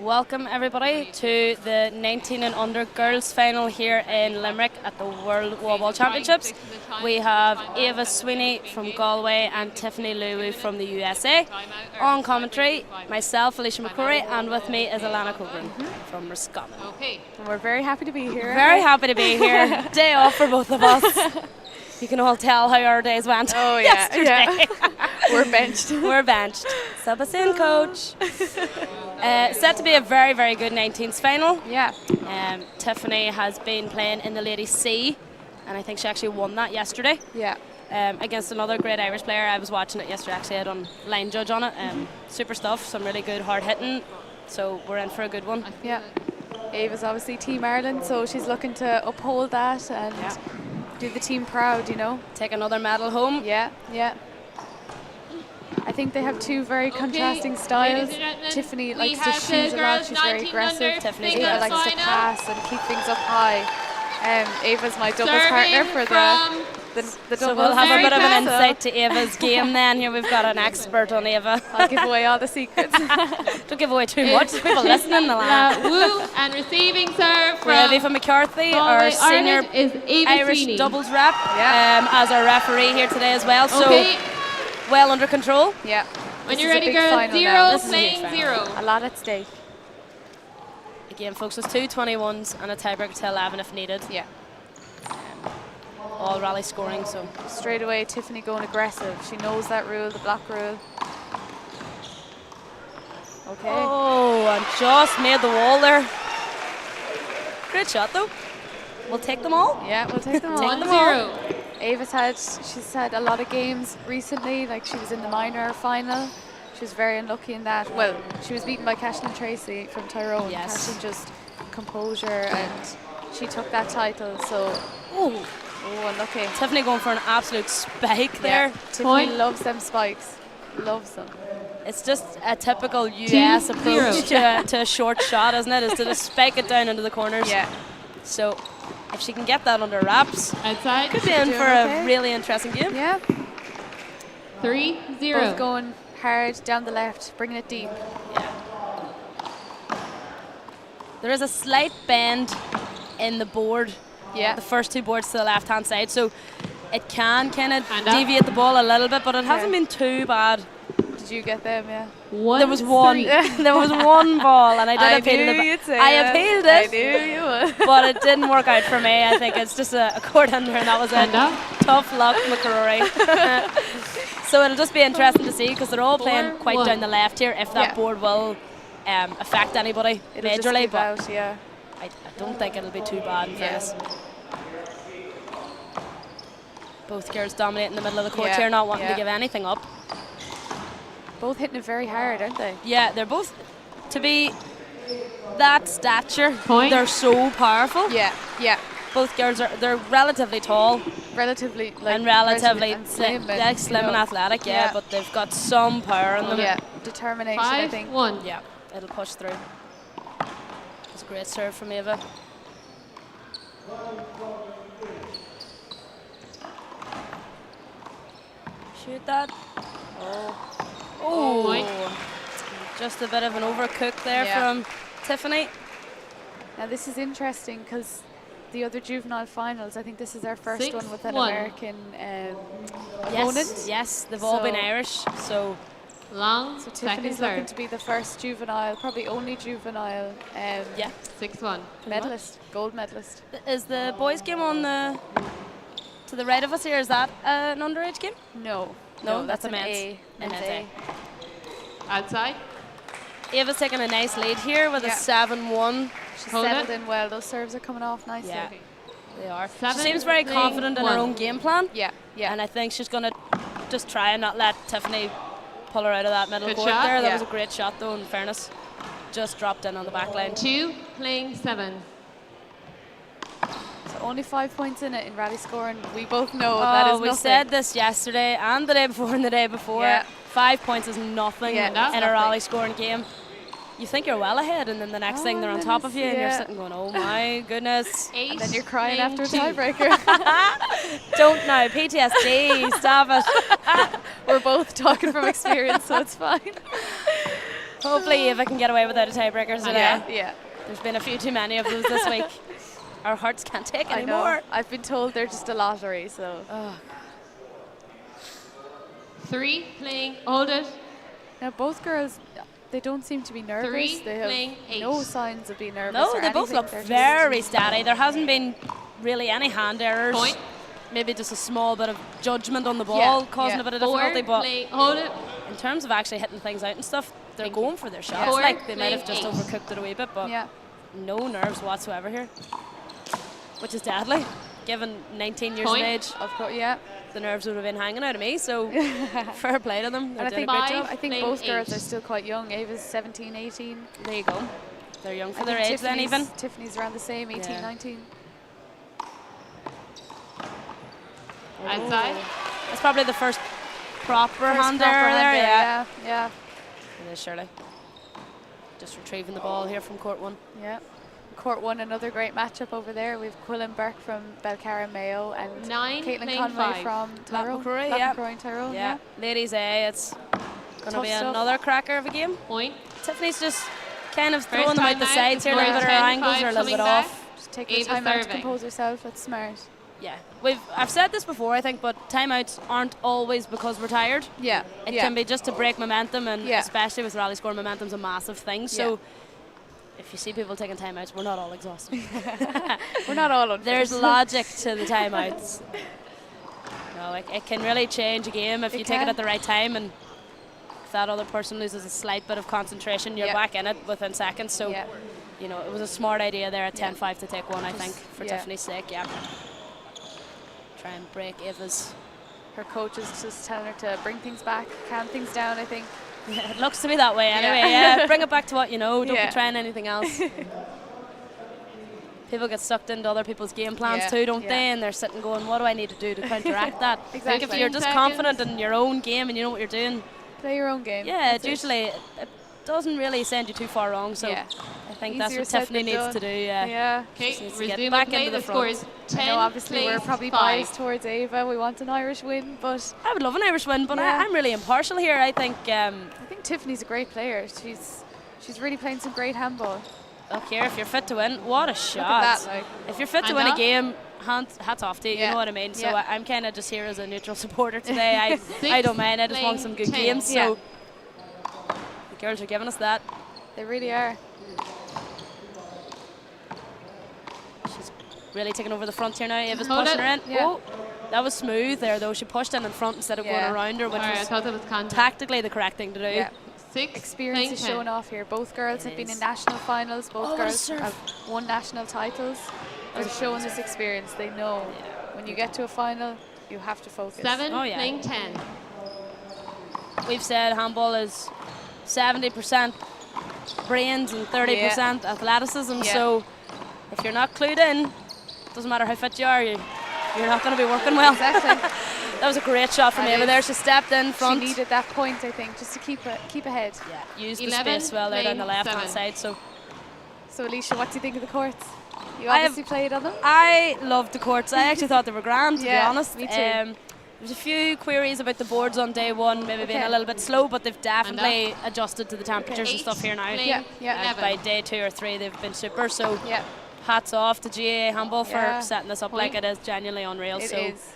Speaker 8: Welcome everybody to the 19 and under girls final here in Limerick at the World Wallball Championships. We have Ava Sweeney from Galway and Tiffany Louie from the USA. On commentary, myself, Loughmacrory, and with me is Alana Coburn from Roscommon.
Speaker 7: And we're very happy to be here.
Speaker 8: Very happy to be here. Day off for both of us. You can all tell how our days went yesterday.
Speaker 7: We're benched.
Speaker 8: We're benched. Sub us in, coach. Set to be a very, very good 19s final.
Speaker 7: Yeah.
Speaker 8: Tiffany has been playing in the Ladies C, and I think she actually won that yesterday.
Speaker 7: Yeah.
Speaker 8: Against another great Irish player. I was watching it yesterday, actually. I done line judge on it. Super stuff, some really good hard hitting. So we're in for a good one.
Speaker 7: Yeah. Ava's obviously Team Ireland, so she's looking to uphold that and do the team proud, you know.
Speaker 8: Take another medal home.
Speaker 7: Yeah, yeah. I think they have two very contrasting styles. Tiffany likes to shoot a lot, she's very aggressive.
Speaker 8: Tiffany's
Speaker 7: Ava likes to pass and keep things up high. Ava's my doubles partner for the doubles.
Speaker 8: So we'll have a bit of an insight to Ava's game then. Here we've got an expert on Ava.
Speaker 7: I'll give away all the secrets.
Speaker 8: Don't give away too much. People listening, the lad.
Speaker 5: Woo and receiving serve from
Speaker 8: Ava McCarthy, our senior
Speaker 5: is
Speaker 8: Irish
Speaker 5: Sweeney.
Speaker 8: doubles rep, as our referee here today as well. So well under control.
Speaker 7: Yeah.
Speaker 5: When you're ready, girls, zero playing zero.
Speaker 7: A lot at stake.
Speaker 8: Again, folks, there's 2 21s and a tiebreaker to 11 if needed.
Speaker 7: Yeah.
Speaker 8: All rally scoring, so.
Speaker 7: Straight away, Tiffany going aggressive. She knows that rule, the block rule. Okay.
Speaker 8: Oh, and just made the wall there. Great shot, though. We'll take them all.
Speaker 7: Yeah, we'll take them all.
Speaker 8: Take them all.
Speaker 7: She's had a lot of games recently, like she was in the minor final. She was very unlucky in that. Well, she was beaten by Cashlin Tracy from Tyrone.
Speaker 8: Yes.
Speaker 7: Cashlin just composure and she took that title, so unlucky.
Speaker 8: Tiffany going for an absolute spike there.
Speaker 7: Tiffany loves them spikes. Loves them.
Speaker 8: It's just a typical US approach to a short shot, isn't it? Is to just spike it down into the corners.
Speaker 7: Yeah.
Speaker 8: So if she can get that under wraps,
Speaker 5: outside,
Speaker 8: could be in for a really interesting game.
Speaker 7: Yeah.
Speaker 5: 3-0.
Speaker 7: Both going hard down the left, bringing it deep.
Speaker 8: Yeah. There is a slight bend in the board.
Speaker 7: Yeah.
Speaker 8: The first 2 boards to the left-hand side, so it can kind of deviate the ball a little bit, but it hasn't been too bad.
Speaker 7: Did you get them? Yeah.
Speaker 8: There was one. There was one ball, and I did appeal it. I appealed it.
Speaker 7: I knew you would.
Speaker 8: But it didn't work out for me. I think it's just a court under, and that was it. Tough luck, McCrory. So it'll just be interesting to see because they're all playing quite down the left here. If that board will affect anybody majorly, but I don't think it'll be too bad in fairness. Both girls dominating the middle of the court here, not wanting to give anything up.
Speaker 7: Both hitting it very hard, aren't they?
Speaker 8: Yeah, they're both, to be that stature, they're so powerful.
Speaker 7: Yeah, yeah.
Speaker 8: Both girls they're relatively tall.
Speaker 7: Relatively
Speaker 8: slim
Speaker 7: slim
Speaker 8: and athletic, but they've got some power in them.
Speaker 7: Yeah, determination, I think.
Speaker 5: 5-1.
Speaker 8: Yeah, it'll push through. It's a great serve from Ava. Shoot that. Oh, just a bit of an overcook there from Tiffany.
Speaker 7: Now this is interesting because the other juvenile finals, I think this is our first one with an American opponent.
Speaker 8: Yes, they've all been Irish, so
Speaker 7: so Tiffany's looking to be the first juvenile, probably only juvenile
Speaker 5: 6-1
Speaker 7: medalist, gold medalist.
Speaker 8: Is the boys game on to the right of us here? Is that an underage game?
Speaker 7: No,
Speaker 8: that's a men's.
Speaker 7: A.
Speaker 5: Outside.
Speaker 8: Ava's taking a nice lead here with a 7-1.
Speaker 7: She's settled in well. Those serves are coming off nicely.
Speaker 8: Yeah, they are. She seems very confident in her own game plan.
Speaker 7: Yeah, yeah.
Speaker 8: And I think she's going to just try and not let Tiffany pull her out of that middle court there. That was a great shot, though, in fairness. Just dropped in on the back line.
Speaker 5: 2-7.
Speaker 7: So only 5 points in it in rally scoring. We both know that is nothing.
Speaker 8: We said this yesterday and the day before and the day before.
Speaker 7: Yeah.
Speaker 8: 5 points is nothing in a rally scoring game. You think you're well ahead, and then the next thing they're on top of you, and you're sitting going, oh my goodness.
Speaker 7: And then you're crying after a tiebreaker.
Speaker 8: Don't now, PTSD, stop it.
Speaker 7: We're both talking from experience, so it's fine.
Speaker 8: Hopefully Eva can get away without a tiebreaker today.
Speaker 7: Yeah.
Speaker 8: There's been a few too many of those this week. Our hearts can't take
Speaker 7: I know.
Speaker 8: anymore.
Speaker 7: I've been told they're just a lottery, so.
Speaker 5: 3 playing, hold it.
Speaker 7: Now both girls, they don't seem to be nervous.
Speaker 5: 3
Speaker 7: they have
Speaker 5: playing 8.
Speaker 7: no signs of being nervous.
Speaker 8: No,
Speaker 7: or
Speaker 8: they both
Speaker 7: anything.
Speaker 8: look
Speaker 7: They're
Speaker 8: very steady. There hasn't been really any hand errors.
Speaker 5: Point.
Speaker 8: Maybe just a small bit of judgment on the ball causing a bit of difficulty,
Speaker 5: 4
Speaker 8: but
Speaker 5: playing, hold it.
Speaker 8: in terms of actually hitting things out and stuff, they're going for their shots.
Speaker 5: 4
Speaker 8: Like they might have
Speaker 5: playing
Speaker 8: just
Speaker 5: 8.
Speaker 8: overcooked it a wee bit, but
Speaker 7: Yeah.
Speaker 8: no nerves whatsoever here, which is deadly. Given 19 years of
Speaker 5: Point.
Speaker 8: age,
Speaker 7: Of course, yeah.
Speaker 8: the nerves would have been hanging out of me, so fair play to them. They're
Speaker 7: And
Speaker 8: doing a great job.
Speaker 7: I think
Speaker 5: playing
Speaker 7: both girls
Speaker 5: 8.
Speaker 7: are still quite young. Ava's 17, 18.
Speaker 8: There you go. They're young for
Speaker 7: I
Speaker 8: their
Speaker 7: think
Speaker 8: age then even.
Speaker 7: Tiffany's around the same, 18,
Speaker 8: Yeah.
Speaker 7: 19.
Speaker 5: Outside.
Speaker 8: That's probably the first proper
Speaker 7: First
Speaker 8: hand
Speaker 7: proper
Speaker 8: error there,
Speaker 7: hand there, yeah.
Speaker 8: It is Shirley. Just retrieving the ball here from court 1.
Speaker 7: Yeah. Court 1, another great matchup over there. We've Quillen Burke from Belcarra Mayo and
Speaker 5: 9
Speaker 7: Caitlin
Speaker 5: playing
Speaker 7: Conway
Speaker 5: 5.
Speaker 7: from Tyrone.
Speaker 8: Loughmacrory, yeah.
Speaker 7: Loughmacrory and Tyrone,
Speaker 8: Yeah. Ladies A, it's going to
Speaker 7: Tough
Speaker 8: be
Speaker 7: stuff.
Speaker 8: another cracker of a game.
Speaker 5: Point.
Speaker 8: Tiffany's just kind of
Speaker 5: First
Speaker 8: throwing them out
Speaker 5: time
Speaker 8: the
Speaker 5: out,
Speaker 8: sides
Speaker 5: the
Speaker 8: here, a little
Speaker 5: score
Speaker 8: bit
Speaker 5: is
Speaker 8: of angles
Speaker 5: 10-5
Speaker 8: are a little bit
Speaker 5: coming back.
Speaker 8: off.
Speaker 7: Just take your
Speaker 5: Ava
Speaker 7: time out to
Speaker 5: serving.
Speaker 7: compose herself. That's smart.
Speaker 8: Yeah, I've said this before, I think, but timeouts aren't always because we're tired.
Speaker 7: Yeah.
Speaker 8: It can be just to break momentum, and
Speaker 7: Yeah.
Speaker 8: especially with rally score, momentum's a massive thing. So if you see people taking timeouts, we're not all exhausted.
Speaker 7: We're not all on
Speaker 8: There's logic to the timeouts. No, it can really change a game if
Speaker 7: It
Speaker 8: you take it
Speaker 7: can.
Speaker 8: at the right time, and if that other person loses a slight bit of concentration, you're
Speaker 7: Yeah.
Speaker 8: back in it within seconds. So,
Speaker 7: Yeah.
Speaker 8: you know, it was a smart idea there at
Speaker 7: Yeah.
Speaker 8: 10-5 to take one, I think, for
Speaker 7: yeah.
Speaker 8: Tiffany's sake. Yeah. Try and break Eva's.
Speaker 7: Her coach is just telling her to bring things back, calm things down, I think.
Speaker 8: Yeah, it looks to be that way anyway.
Speaker 7: Yeah.
Speaker 8: Yeah, bring it back to what you know. Don't
Speaker 7: Yeah.
Speaker 8: be trying anything else. People get sucked into other people's game plans
Speaker 7: Yeah,
Speaker 8: too, don't
Speaker 7: yeah.
Speaker 8: they? And they're sitting going, what do I need to do to counteract that? I think if
Speaker 7: Exactly.
Speaker 8: you're just
Speaker 5: 10
Speaker 8: confident
Speaker 5: seconds.
Speaker 8: in your own game and you know what you're doing,
Speaker 7: Play your own game.
Speaker 8: yeah,
Speaker 7: That's
Speaker 8: it usually it doesn't really send you too far wrong. So
Speaker 7: Yeah.
Speaker 8: I think that's
Speaker 7: Easier
Speaker 8: what
Speaker 7: said
Speaker 8: Tiffany
Speaker 7: than
Speaker 8: needs
Speaker 7: done.
Speaker 8: to do. Yeah.
Speaker 7: Yeah.
Speaker 5: Okay,
Speaker 8: Just needs to get
Speaker 5: resume
Speaker 8: back
Speaker 5: play.
Speaker 8: into
Speaker 5: The
Speaker 8: the
Speaker 5: score
Speaker 8: front.
Speaker 5: is
Speaker 7: I
Speaker 5: 10
Speaker 7: know obviously we're
Speaker 5: plays
Speaker 7: probably
Speaker 5: 5.
Speaker 7: biased towards Ava. We want an Irish win, but
Speaker 8: I would love an Irish win, but
Speaker 7: Yeah.
Speaker 8: I'm really impartial here. I think
Speaker 7: I think Tiffany's a great player. She's really playing some great handball.
Speaker 8: look here, if you're fit to win, what a shot.
Speaker 7: Look at that, like.
Speaker 8: If you're fit to
Speaker 5: And
Speaker 8: win a
Speaker 5: up.
Speaker 8: game, hats off to you, you
Speaker 7: Yeah.
Speaker 8: know what I mean? So
Speaker 7: Yeah.
Speaker 8: I'm kind of just here as a neutral supporter today. I don't mind, I just want some good
Speaker 5: playing
Speaker 8: games.
Speaker 7: 10.
Speaker 8: So the girls are giving us that.
Speaker 7: They really are.
Speaker 8: She's really taking over the front here now. Eva's
Speaker 5: Hold
Speaker 8: pushing
Speaker 5: it.
Speaker 8: her in.
Speaker 7: Yeah.
Speaker 8: Oh, that was smooth there though. She pushed in front instead of
Speaker 7: Yeah.
Speaker 8: going around her, which
Speaker 5: Sorry, I
Speaker 8: was
Speaker 5: thought that was contact.
Speaker 8: tactically the correct thing to do.
Speaker 7: Yeah.
Speaker 5: 6
Speaker 7: Experience
Speaker 5: playing
Speaker 7: is
Speaker 5: 10.
Speaker 7: showing off here. Both girls
Speaker 8: It
Speaker 7: have been
Speaker 8: is.
Speaker 7: in national finals. Both
Speaker 8: Oh, what a
Speaker 7: girls
Speaker 8: serve.
Speaker 7: have won national titles. They're showing this experience. They know when you get to a final, you have to focus.
Speaker 5: 7
Speaker 8: Oh, yeah.
Speaker 5: playing 10.
Speaker 8: We've said handball is 70% brains and 30% athleticism.
Speaker 7: Yeah.
Speaker 8: So if you're not clued in, doesn't matter how fit you are, you're not going to be working well.
Speaker 7: Exactly.
Speaker 8: That was a great shot from
Speaker 7: That
Speaker 8: Ava
Speaker 7: is.
Speaker 8: there. She stepped in front.
Speaker 7: She needed that point, I think, just to keep ahead.
Speaker 8: Yeah, used the
Speaker 5: 11
Speaker 8: space well there down the
Speaker 5: playing
Speaker 8: left hand
Speaker 5: 7.
Speaker 8: side. So
Speaker 7: So, Alicia, what do you think of the courts? You
Speaker 8: I have-
Speaker 7: obviously played on them.
Speaker 8: I loved the courts. I actually thought they were grand, to be
Speaker 7: Yeah,
Speaker 8: honest.
Speaker 7: me too.
Speaker 8: There was a few queries about the boards on day one, maybe being
Speaker 7: Okay.
Speaker 8: a little bit slow, but they've definitely adjusted to the temperatures and
Speaker 5: 8
Speaker 8: stuff here now.
Speaker 5: playing
Speaker 7: Yeah, yeah.
Speaker 8: And
Speaker 5: 11.
Speaker 8: by day 2 or 3, they've been super. So
Speaker 7: Yeah,
Speaker 8: hats off to GA Handball for
Speaker 7: Yeah.
Speaker 8: setting this up like it is genuinely unreal.
Speaker 7: it
Speaker 8: so
Speaker 7: is.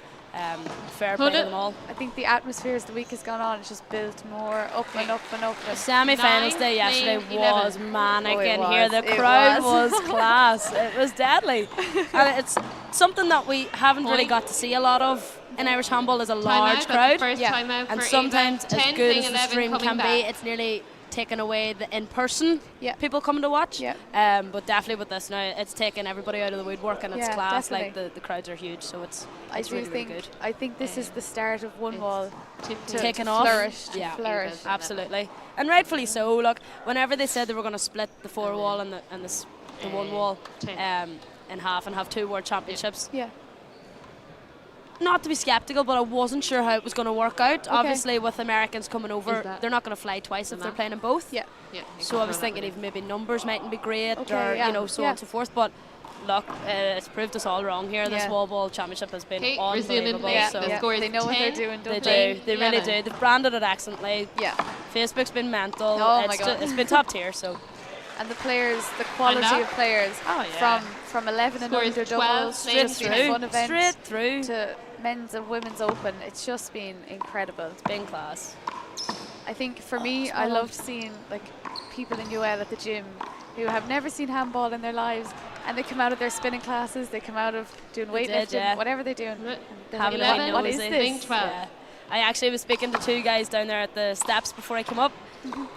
Speaker 8: Fair play
Speaker 5: Hold
Speaker 8: to
Speaker 5: it.
Speaker 8: them all.
Speaker 7: I think the atmosphere as the week has gone on, it's just built more up and up and up.
Speaker 8: The
Speaker 7: And
Speaker 8: semi-finals
Speaker 5: 9
Speaker 8: day yesterday
Speaker 5: playing 11.
Speaker 8: was manic
Speaker 7: Oh, it
Speaker 8: in here.
Speaker 7: was.
Speaker 8: The
Speaker 7: It
Speaker 8: crowd
Speaker 7: was.
Speaker 8: was class. It was deadly. And it's something that we haven't really
Speaker 5: Point.
Speaker 8: got to see a lot of in Irish handball is a
Speaker 5: Timeout,
Speaker 8: large
Speaker 5: that's the
Speaker 8: crowd.
Speaker 5: First
Speaker 7: Yeah.
Speaker 5: time out
Speaker 8: And
Speaker 5: for
Speaker 8: sometimes
Speaker 5: Ava.
Speaker 8: as
Speaker 5: 10
Speaker 8: good
Speaker 5: playing
Speaker 8: as the
Speaker 5: 11
Speaker 8: stream
Speaker 5: coming
Speaker 8: can
Speaker 5: back.
Speaker 8: be, it's nearly taken away the in-person
Speaker 7: Yeah.
Speaker 8: people coming to watch.
Speaker 7: Yeah.
Speaker 8: But definitely with this now, it's taken everybody out of the woodwork and it's
Speaker 7: Yeah,
Speaker 8: class.
Speaker 7: definitely.
Speaker 8: Like the crowds are huge, so it's
Speaker 7: I do
Speaker 8: really,
Speaker 7: think
Speaker 8: really good.
Speaker 7: I think this is the start of one wall to
Speaker 8: Taken off.
Speaker 7: flourish. To
Speaker 8: Yeah.
Speaker 7: flourish.
Speaker 8: Absolutely, and rightfully so. Look, whenever they said they were going to split the 4 wall and the 1 wall
Speaker 5: 10.
Speaker 8: in half and have 2 world championships,
Speaker 7: Yeah.
Speaker 8: not to be skeptical, but I wasn't sure how it was going to work out. Obviously, with Americans coming over,
Speaker 5: Is that
Speaker 8: they're not going to fly twice if
Speaker 5: the
Speaker 8: they're
Speaker 5: map?
Speaker 8: playing in both.
Speaker 7: Yeah.
Speaker 5: Yeah, you
Speaker 8: So
Speaker 5: can
Speaker 8: I was
Speaker 5: throw that
Speaker 8: thinking
Speaker 5: one
Speaker 8: even maybe numbers mightn't be great,
Speaker 7: Okay,
Speaker 8: or
Speaker 7: yeah.
Speaker 8: you know, so on
Speaker 7: Yeah.
Speaker 8: and so forth. But look, it's proved us all wrong here. This Wallball Championship has been unbelievable.
Speaker 5: So
Speaker 7: they know what they're doing, don't
Speaker 8: they? They really do. They've branded it excellently.
Speaker 7: Yeah.
Speaker 8: Facebook's been mental.
Speaker 7: Oh my God.
Speaker 8: It's been top tier. So.
Speaker 7: And the players, the quality of players, from 11 and under doubles,
Speaker 8: straight through
Speaker 7: to men's and women's open. It's just been incredible.
Speaker 8: It's been class.
Speaker 7: I think for me, I loved seeing like people in UL at the gym who have never seen handball in their lives, and they come out of their spinning classes, they come out of doing weightlifting, whatever they're doing.
Speaker 8: Having
Speaker 5: 11,
Speaker 7: what is this?
Speaker 5: 12.
Speaker 8: Yeah. I actually was speaking to 2 guys down there at the steps before I came up.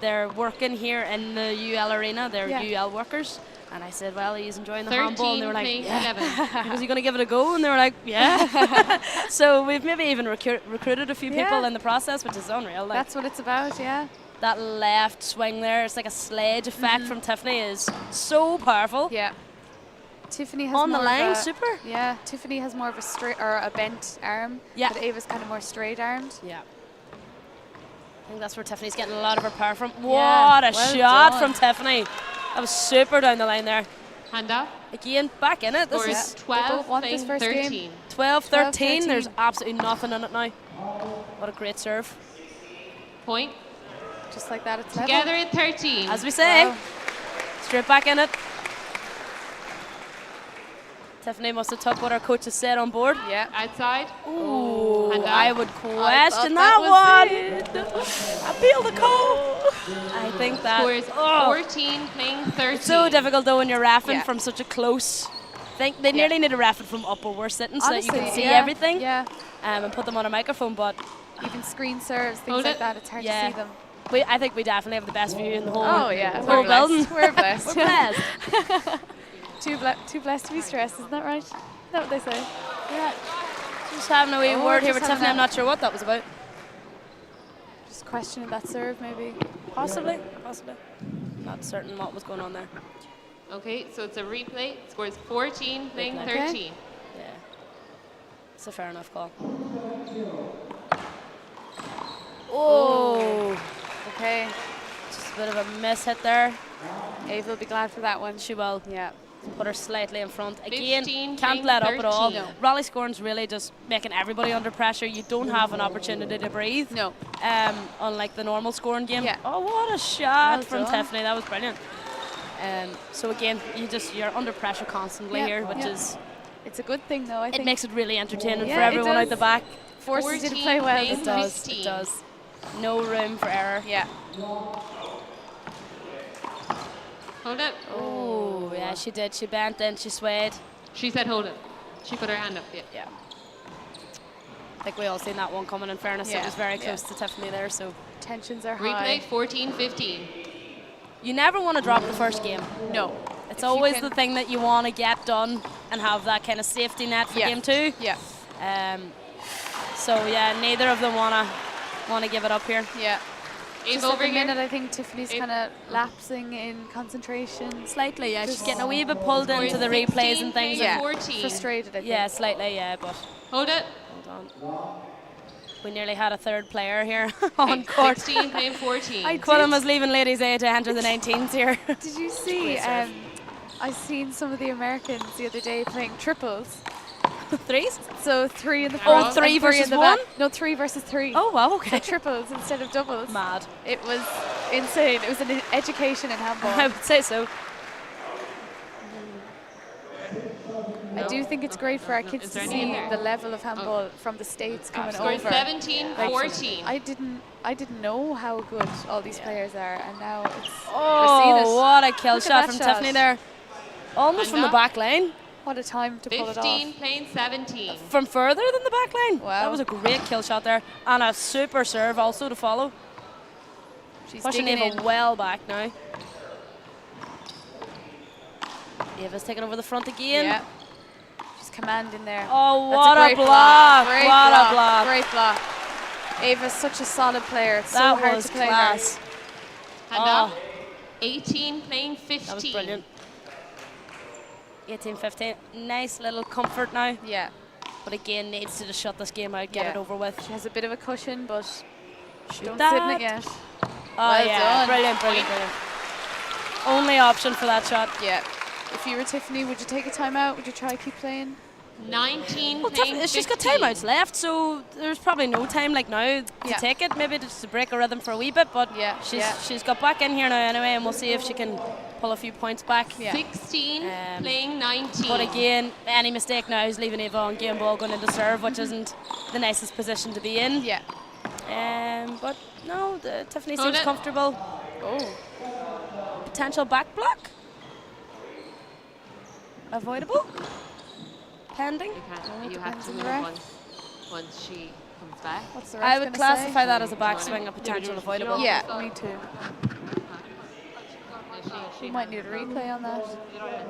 Speaker 8: They're working here in the UL arena. They're UL workers. And I said, well, he's enjoying the handball. And they were like, 11. Was he going to give it a go? And they were like, yeah. So we've maybe even recruited a few people in the process, which is unreal. Like,
Speaker 7: that's what it's about, yeah.
Speaker 8: That left swing there, it's like a sledge effect from Tiffany is so powerful.
Speaker 7: Yeah. Tiffany has
Speaker 8: on
Speaker 7: more
Speaker 8: the line,
Speaker 7: of a,
Speaker 8: super.
Speaker 7: Yeah, Tiffany has more of a straight or a bent arm.
Speaker 8: Yeah.
Speaker 7: But Ava's kind of more straight armed.
Speaker 8: Yeah. I think that's where Tiffany's getting a lot of her power from. What a shot from Tiffany. That was super down the line there.
Speaker 5: Hand up.
Speaker 8: Again, back in it. This is
Speaker 5: 12,
Speaker 7: this first
Speaker 5: 13.
Speaker 7: Game.
Speaker 8: 12-13. There's absolutely nothing in it now. What a great serve.
Speaker 5: Point.
Speaker 7: Just like that, it's
Speaker 5: together
Speaker 7: level.
Speaker 5: at 13.
Speaker 8: As we say, straight back in it. Tiffany must have took what our coach has said on board.
Speaker 5: Yeah. Outside.
Speaker 8: Ooh, I would question that one. Appeal the call. I think that.
Speaker 5: Scores 14, playing 13.
Speaker 8: It's so difficult though when you're reffing from such a close. They nearly need to ref it from up where we're sitting so that you can see everything.
Speaker 7: Yeah.
Speaker 8: And put them on a microphone, but
Speaker 7: even screen serves, things like that, it's hard to see them.
Speaker 8: I think we definitely have the best view in the whole,
Speaker 7: whole
Speaker 8: building.
Speaker 7: We're blessed.
Speaker 8: We're blessed.
Speaker 7: Too blessed to be stressed, isn't that right? Is that what they say?
Speaker 8: Yeah. Just having a wee word here with Tiffany. I'm not sure what that was about.
Speaker 7: Just questioning that serve, maybe.
Speaker 8: Possibly. Not certain what was going on there.
Speaker 5: Okay, so it's a replay. Scores 14, playing 13.
Speaker 8: Yeah. It's a fair enough call. Oh.
Speaker 7: Okay.
Speaker 8: Just a bit of a miss hit there.
Speaker 7: Ava will be glad for that one.
Speaker 8: She will.
Speaker 7: Yeah.
Speaker 8: Put her slightly in front. Again,
Speaker 5: 15,
Speaker 8: can't let up
Speaker 5: 13.
Speaker 8: at all.
Speaker 7: No.
Speaker 8: Rally scoring's really just making everybody under pressure. You don't have an opportunity to breathe.
Speaker 7: No.
Speaker 8: Unlike the normal scoring game.
Speaker 7: Yeah.
Speaker 8: Oh, what a shot
Speaker 7: Well
Speaker 8: from
Speaker 7: done.
Speaker 8: Tiffany. That was brilliant. So again, you're under pressure constantly here, which is...
Speaker 7: It's a good thing, though, I think.
Speaker 8: It makes it really entertaining
Speaker 7: Yeah,
Speaker 8: for everyone out the back.
Speaker 7: Forces you to play well.
Speaker 8: It does. It does. No room for error.
Speaker 7: Yeah.
Speaker 5: Hold it.
Speaker 8: Oh, yeah, she did. She bent in, she swayed.
Speaker 5: She said hold it. She put her hand up,
Speaker 8: Yeah. I think we all seen that one coming, in fairness. It was very close to Tiffany there, so.
Speaker 7: Tensions are high.
Speaker 5: Replay 14-15.
Speaker 8: You never want to drop the first game.
Speaker 7: No.
Speaker 8: It's always the thing that you want to get done and have that kind of safety net for game 2.
Speaker 7: Yeah.
Speaker 8: So yeah, neither of them want to give it up here.
Speaker 7: Yeah.
Speaker 5: Just
Speaker 7: over a minute, I think Tiffany's kind of lapsing in concentration.
Speaker 8: Slightly, yeah. She's getting a wee bit pulled into the replays and things.
Speaker 7: Yeah.
Speaker 5: 14.
Speaker 7: Frustrated, I think.
Speaker 8: Yeah, slightly, yeah, but.
Speaker 5: Hold it.
Speaker 8: Hold on. We nearly had a third player here on court.
Speaker 5: 16, playing 14.
Speaker 8: Quillam was leaving Ladies A to enter the 19s here.
Speaker 7: Did you see? I seen some of the Americans the other day playing triples.
Speaker 8: Threes?
Speaker 7: So 3 in the front.
Speaker 8: Oh, 3 versus
Speaker 7: in the
Speaker 8: 1?
Speaker 7: back. No, 3 versus 3.
Speaker 8: Oh, wow, okay.
Speaker 7: So triples instead of doubles.
Speaker 8: Mad.
Speaker 7: It was insane. It was an education in handball.
Speaker 8: I would say so.
Speaker 7: I do think it's great for our kids to see the level of handball from the States coming over.
Speaker 5: 17-14.
Speaker 7: I didn't know how good all these players are, and now it's
Speaker 8: oh,
Speaker 7: we're seeing it.
Speaker 8: What a kill
Speaker 7: Look
Speaker 8: shot
Speaker 7: at
Speaker 8: from
Speaker 7: that shot.
Speaker 8: Tiffany there. Almost from the back line.
Speaker 7: What a time to pull it off.
Speaker 5: 15, playing 17.
Speaker 8: From further than the back line.
Speaker 7: Wow.
Speaker 8: That was a great kill shot there. And a super serve also to follow.
Speaker 7: She's
Speaker 8: pushing
Speaker 7: digging
Speaker 8: Ava
Speaker 7: in.
Speaker 8: well back now. Ava's taking over the front again.
Speaker 7: Yeah. She's commanding there.
Speaker 8: Oh,
Speaker 7: That's
Speaker 8: what a
Speaker 7: great
Speaker 8: block.
Speaker 7: Great
Speaker 8: What
Speaker 7: block.
Speaker 8: a block.
Speaker 7: Great block. Ava's such a solid player. It's
Speaker 8: That
Speaker 7: so hard
Speaker 8: was
Speaker 7: to play
Speaker 8: class.
Speaker 7: her.
Speaker 5: Hand up. 18, playing 15.
Speaker 8: That was brilliant. 18-15. Nice little comfort now.
Speaker 7: Yeah.
Speaker 8: But again, needs to just shut this game out, get it over with.
Speaker 7: She has a bit of a cushion, but don't
Speaker 8: that.
Speaker 7: sit in it yet.
Speaker 8: Oh,
Speaker 7: Well
Speaker 8: yeah.
Speaker 7: done.
Speaker 8: Brilliant. Only option for that shot.
Speaker 7: Yeah. if you were Tiffany, would you take a timeout? Would you try to keep playing?
Speaker 5: 19.
Speaker 8: Well, she's got timeouts left, so there's probably no time like now to take it. Maybe just to break a rhythm for a wee bit, but she's got back in here now anyway, and we'll see if she can pull a few points back.
Speaker 5: 16, playing 19.
Speaker 8: But again, any mistake now is leaving Eva on game ball going into serve, which isn't the nicest position to be in.
Speaker 7: Yeah.
Speaker 8: But no, Tiffany seems comfortable. Oh. Potential back block. Avoidable. Pending.
Speaker 5: You have to move once she comes back.
Speaker 7: What's the ref
Speaker 8: I would
Speaker 7: gonna
Speaker 8: classify
Speaker 7: say?
Speaker 8: that as a backswing, a potential avoidable.
Speaker 7: Yeah, me too. We might need a replay on that.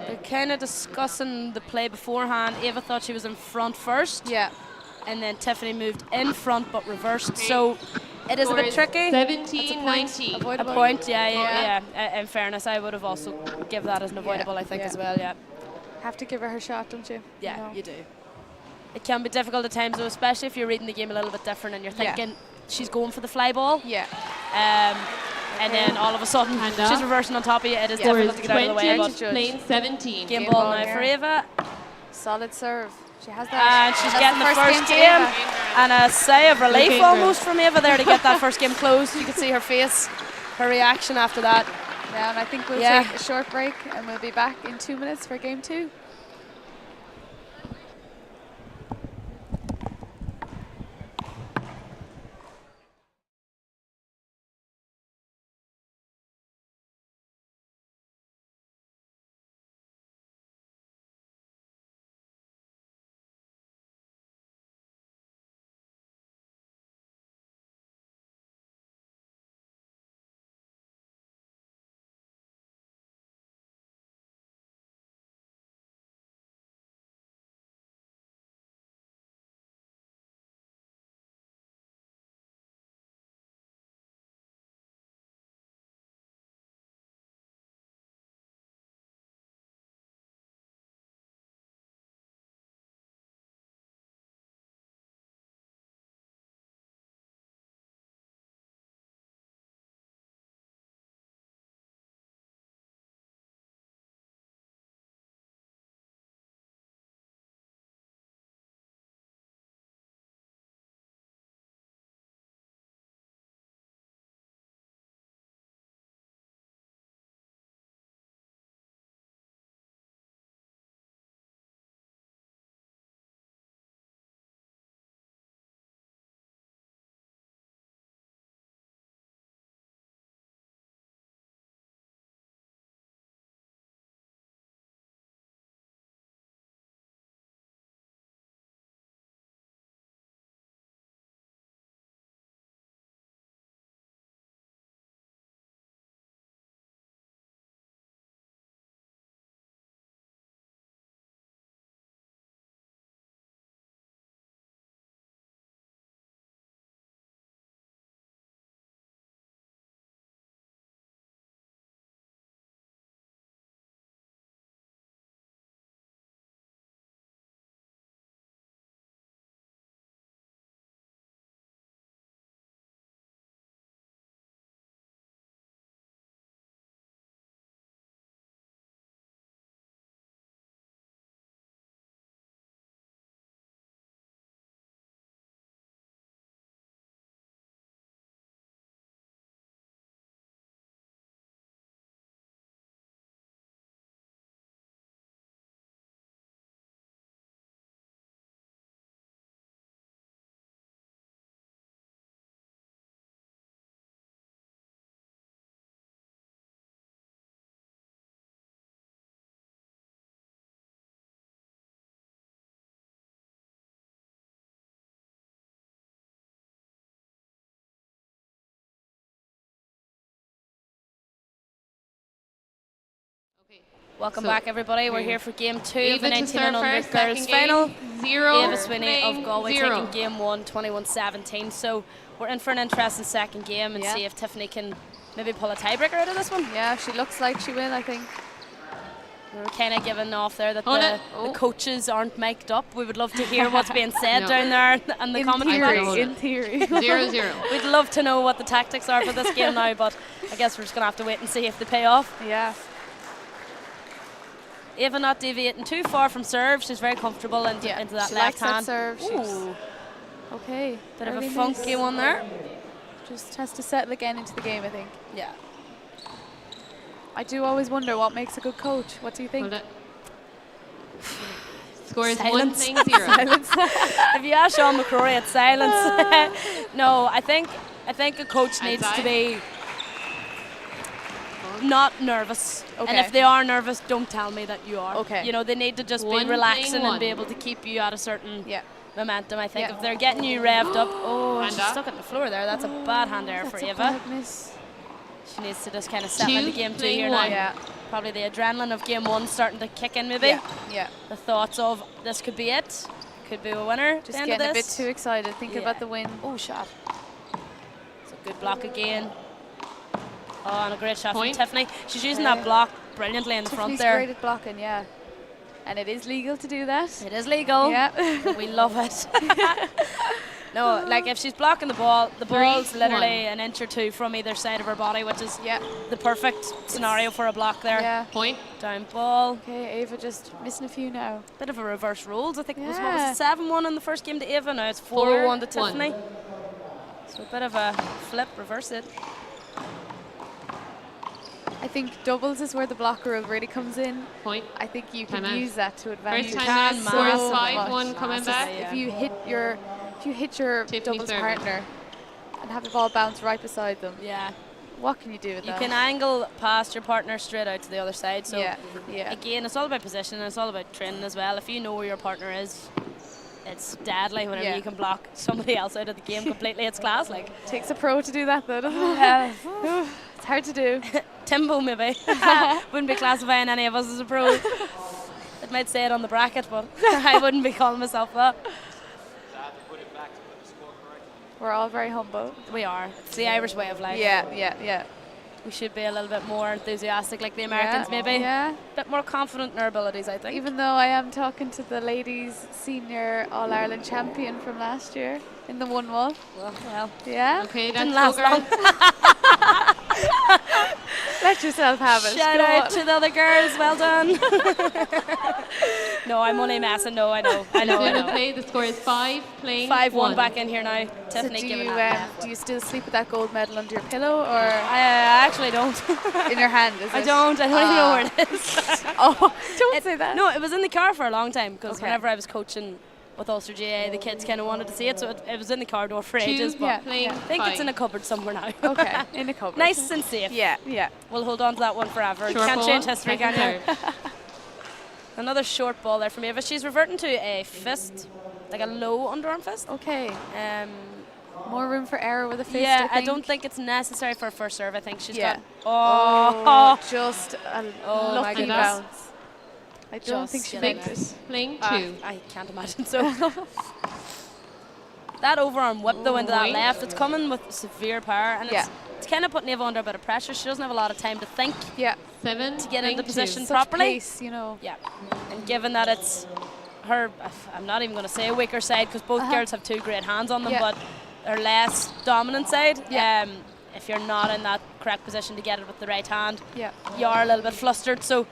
Speaker 8: They're kind of discussing the play beforehand. Eva thought she was in front first.
Speaker 7: Yeah.
Speaker 8: And then Tiffany moved in front but reversed. So it is a bit tricky.
Speaker 5: 17, 19.
Speaker 8: A point, yeah. In fairness, I would have also give that as an avoidable, I think, as well, yeah.
Speaker 7: Have to give her her shot, don't you?
Speaker 8: Yeah, you do. It can be difficult at times, though, especially if you're reading the game a little bit different and you're thinking she's going for the fly ball.
Speaker 7: Yeah.
Speaker 8: And then all of a sudden she's reversing on top of you. It is difficult to get out of the way. But
Speaker 5: playing 17.
Speaker 8: Game ball now for Eva.
Speaker 7: Solid serve. She has that.
Speaker 8: And she's getting the first game. And a sigh of relief almost from Eva there to get that first game closed. You can see her face, her reaction after that.
Speaker 7: Yeah, and I think we'll take a short break and we'll be back in 2 minutes for game 2.
Speaker 8: Welcome back, everybody. We're here for game 2 of the 19 and under girls final. Eva Sweeney of Galway taking game 1, 21-17. So we're in for an interesting second game and see if Tiffany can maybe pull a tiebreaker out of this one.
Speaker 7: Yeah, she looks like she will, I think.
Speaker 8: We're kind of giving off there that the coaches aren't mic'd up. We would love to hear what's being said down there and the commentary box.
Speaker 7: In theory.
Speaker 5: 0-0.
Speaker 8: We'd love to know what the tactics are for this game now, but I guess we're just going to have to wait and see if they pay off.
Speaker 7: Yeah.
Speaker 8: Eva not deviating too far from serve. She's very comfortable into that
Speaker 7: she
Speaker 8: left
Speaker 7: likes
Speaker 8: hand.
Speaker 7: That serve. Okay.
Speaker 8: Bit of a funky one there.
Speaker 7: Just has to settle again into the game, I think.
Speaker 8: Yeah.
Speaker 7: I do always wonder what makes a good coach. What do you think?
Speaker 5: Score is
Speaker 8: Silence.
Speaker 5: 1-0.
Speaker 7: Silence.
Speaker 8: If you ask Sean McCrory, it's silence. No, I think a coach needs to be not nervous.
Speaker 7: Okay.
Speaker 8: And if they are nervous, don't tell me that you are.
Speaker 7: Okay.
Speaker 8: You know, they need to just be relaxing and be able to keep you at a certain momentum. I think if they're getting you revved up, she's stuck on the floor there. That's a bad hand error for Eva. She needs to just kind of settle into game 2 here now.
Speaker 7: Yeah.
Speaker 8: Probably the adrenaline of game 1 starting to kick in maybe.
Speaker 7: Yeah.
Speaker 8: The thoughts of this could be it. Could be a winner.
Speaker 7: Just getting a bit too excited. Think about the win.
Speaker 8: Oh, shot. It's a good block again. Oh, and a great shot from Tiffany. She's using that block brilliantly in the front there.
Speaker 7: Great at blocking, yeah. And it is legal to do that.
Speaker 8: It is legal.
Speaker 7: Yeah.
Speaker 8: We love it. No, like if she's blocking the ball's literally an inch or two from either side of her body, which is the perfect scenario for a block there.
Speaker 7: Yeah.
Speaker 5: Point.
Speaker 8: Down ball.
Speaker 7: Okay, Eva just missing a few now.
Speaker 8: Bit of a reverse rules. I think it was 7-1 in the first game to Eva. Now it's 4-1 to Tiffany. So a bit of a flip, reverse it.
Speaker 7: I think doubles is where the blocker rule really comes in.
Speaker 5: Point.
Speaker 7: I think you can use that to advantage.
Speaker 5: First time out, score is 5-1 coming back.
Speaker 7: If you hit your doubles partner and have the ball bounce right beside them, what can you do with that?
Speaker 8: You can angle past your partner straight out to the other side. So
Speaker 7: again,
Speaker 8: it's all about position and it's all about training as well. If you know where your partner is, it's deadly whenever you can block somebody else out of the game completely. It's class. Like
Speaker 7: takes a pro to do that though, doesn't it? It's hard to do.
Speaker 8: Timbo maybe. Wouldn't be classifying any of us as a pro. It might say it on the bracket, but I wouldn't be calling myself that.
Speaker 7: We're all very humble.
Speaker 8: We are. It's the Irish way of life.
Speaker 7: Yeah.
Speaker 8: We should be a little bit more enthusiastic like the Americans maybe.
Speaker 7: Yeah.
Speaker 8: A bit more confident in our abilities, I think.
Speaker 7: Even though I am talking to the ladies senior All-Ireland champion from last year in the 1-1.
Speaker 8: Well.
Speaker 7: Yeah.
Speaker 5: Okay,
Speaker 8: didn't last long.
Speaker 7: Let yourself have it.
Speaker 8: Shout out to the other girls. Well done. No, I'm only messing. No, I know.
Speaker 5: Play. The score is 5, playing
Speaker 8: 5-1 back in here now. Tiffany
Speaker 7: do you still sleep with that gold medal under your pillow, or
Speaker 8: I actually don't.
Speaker 7: In your hand? Is
Speaker 8: I
Speaker 7: it?
Speaker 8: don't even know where it is.
Speaker 7: Don't say that.
Speaker 8: No, it was in the car for a long time because whenever I was coaching with Ulster GA, the kids kind of wanted to see it, so it was in the car door for ages. But I think it's in a cupboard somewhere now.
Speaker 7: Okay, in a cupboard.
Speaker 8: Nice and safe.
Speaker 7: Yeah.
Speaker 8: We'll hold on to that one forever.
Speaker 5: Short
Speaker 8: Can't
Speaker 5: ball,
Speaker 8: change history, can you?
Speaker 5: third.
Speaker 8: Another short ball there from Eva. She's reverting to a fist, like a low underarm fist.
Speaker 7: Okay. More room for error with a fist.
Speaker 8: Yeah,
Speaker 7: I
Speaker 8: don't think it's necessary for a first serve. I think she's got.
Speaker 7: Just a
Speaker 8: my
Speaker 7: lucky
Speaker 8: goodness.
Speaker 7: bounce. I don't think she
Speaker 8: think
Speaker 7: meant it.
Speaker 5: Playing 2.
Speaker 8: I can't imagine so. That overarm whip though into that left, it's coming with severe power, and it's kind of putting Eva under a bit of pressure. She doesn't have a lot of time to think.
Speaker 7: Yeah.
Speaker 5: 7
Speaker 8: to get into position
Speaker 7: Such
Speaker 8: properly.
Speaker 7: Pace, you know.
Speaker 8: Yeah, and given that it's her, I'm not even going to say a weaker side because both girls have 2 great hands on them, but her less dominant side. If you're not in that correct position to get it with the right hand, you are a little bit flustered. So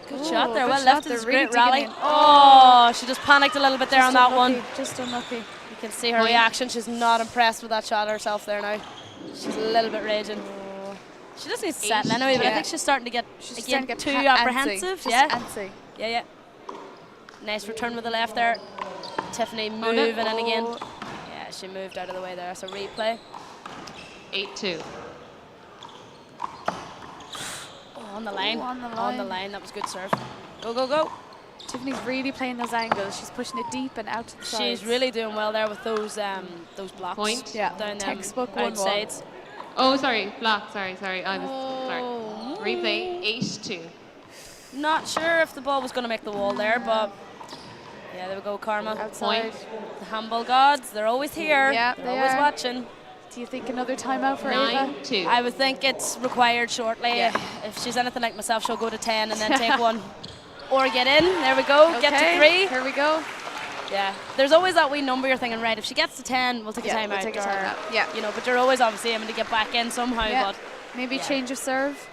Speaker 8: good shot there. Well lifted. It's a great rally. Oh, she just panicked a little bit there on that one.
Speaker 7: Just unlucky.
Speaker 8: You can see her reaction. She's not impressed with that shot herself there now. She's a little bit raging. She just needs to settle anyway, but I think she's starting to get too apprehensive. Yeah. Nice return with the left there. Tiffany moving in again. Yeah, she moved out of the way there. So replay.
Speaker 5: 8-2.
Speaker 8: On the line. On the line. That was good serve. Go.
Speaker 7: Tiffany's really playing those angles. She's pushing it deep and out to the sides.
Speaker 8: She's really doing well there with those blocks.
Speaker 5: Point.
Speaker 7: Yeah.
Speaker 8: Down
Speaker 7: Textbook
Speaker 8: outsides.
Speaker 5: Oh, sorry. Block. Sorry. I was sorry. Replay. 8-2.
Speaker 8: Not sure if the ball was going to make the wall there, but yeah, there we go, Karma.
Speaker 7: Outside.
Speaker 8: The handball gods, they're always here.
Speaker 7: Yeah,
Speaker 8: they're always watching.
Speaker 7: Do you think another timeout for Eva?
Speaker 5: 9-2.
Speaker 8: I would think it's required shortly.
Speaker 7: Yeah.
Speaker 8: If she's anything like myself, she'll go to 10 and then take one. Or get in. There we go.
Speaker 7: Okay.
Speaker 8: Get to 3.
Speaker 7: Here we go.
Speaker 8: Yeah. There's always that wee number you're thinking, right, if she gets to 10, we'll take a timeout.
Speaker 7: We'll take a timeout. Yeah.
Speaker 8: You know, but you're always obviously aiming to get back in somehow.
Speaker 7: Yeah.
Speaker 8: But
Speaker 7: maybe change of serve.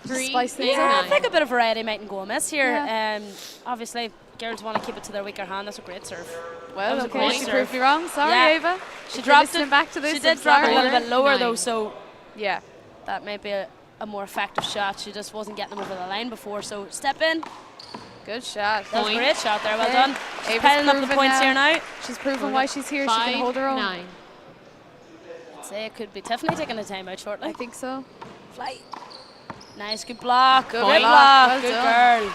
Speaker 7: Spice things
Speaker 8: Yeah,
Speaker 7: up.
Speaker 8: I think a bit of variety mightn't go amiss here.
Speaker 7: Yeah.
Speaker 8: Obviously, girls want to keep it to their weaker hand. That's a great serve.
Speaker 7: Well,
Speaker 8: That was a
Speaker 7: okay,
Speaker 8: great
Speaker 7: she
Speaker 8: serve.
Speaker 7: proved me wrong. Sorry,
Speaker 8: Yeah.
Speaker 7: Ava.
Speaker 8: She
Speaker 7: If you're
Speaker 8: dropped
Speaker 7: listening
Speaker 8: it.
Speaker 7: back to this.
Speaker 8: She
Speaker 7: I'm
Speaker 8: did drop it a
Speaker 7: sorry.
Speaker 8: little bit lower
Speaker 5: 9.
Speaker 8: though, so
Speaker 7: Yeah.
Speaker 8: that might be a more effective shot. She just wasn't getting them over the line before. So step in.
Speaker 7: Good shot.
Speaker 8: That was a
Speaker 5: Point.
Speaker 8: great shot there. Well
Speaker 7: Okay.
Speaker 8: done. She's
Speaker 7: Ava's
Speaker 8: piling up the
Speaker 7: proven
Speaker 8: points
Speaker 7: now.
Speaker 8: here now.
Speaker 7: She's proven why she's here. She can hold her own.
Speaker 5: 5-9.
Speaker 8: I'd say it could be Tiffany taking a timeout shortly.
Speaker 7: I think so.
Speaker 8: Fly. Nice, good block. Good
Speaker 7: Point.
Speaker 8: block.
Speaker 7: Well
Speaker 8: Good
Speaker 7: done.
Speaker 8: girl.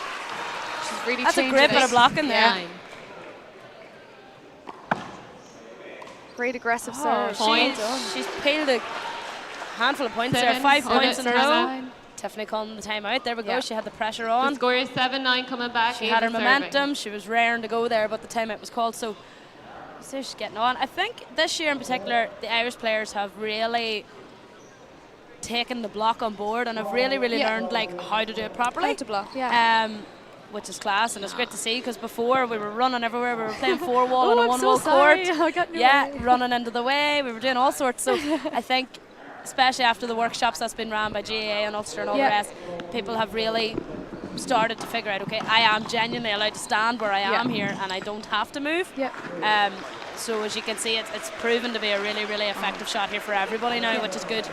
Speaker 7: She's really
Speaker 8: That's a
Speaker 7: changing
Speaker 8: great bit
Speaker 7: it.
Speaker 8: of blocking there.
Speaker 5: 9.
Speaker 7: Great aggressive
Speaker 8: Oh,
Speaker 7: serve.
Speaker 5: Point.
Speaker 8: she's peeled a handful of points there.
Speaker 5: 7.
Speaker 8: 5
Speaker 5: Hold
Speaker 8: points
Speaker 5: it,
Speaker 8: in a
Speaker 5: Sarah.
Speaker 8: row. Tiffany calling the timeout. There we go.
Speaker 7: Yeah.
Speaker 8: She had the pressure
Speaker 5: The
Speaker 8: on.
Speaker 5: score is 7-9 coming back.
Speaker 8: She had her
Speaker 5: Ava
Speaker 8: momentum.
Speaker 5: serving.
Speaker 8: She was raring to go there, but the timeout was called. So she's getting on. I think this year in particular, the Irish players have really taken the block on board and have really
Speaker 7: Yeah.
Speaker 8: learned like how to do it properly.
Speaker 7: How to block, yeah.
Speaker 8: Which is class, and it's great to see because before we were running everywhere. We were playing 4-wall on a
Speaker 7: I'm
Speaker 8: 1-wall
Speaker 7: so sorry.
Speaker 8: court.
Speaker 7: I got in your
Speaker 8: Yeah,
Speaker 7: way.
Speaker 8: running into the way. We were doing all sorts. So I think, especially after the workshops that's been run by GAA and Ulster and all the
Speaker 7: Yeah.
Speaker 8: rest, people have really started to figure out, okay, I am genuinely allowed to stand where I am here and I don't have to move.
Speaker 7: Yep.
Speaker 8: So as you can see, it's proven to be a really effective shot here for everybody now, which is good.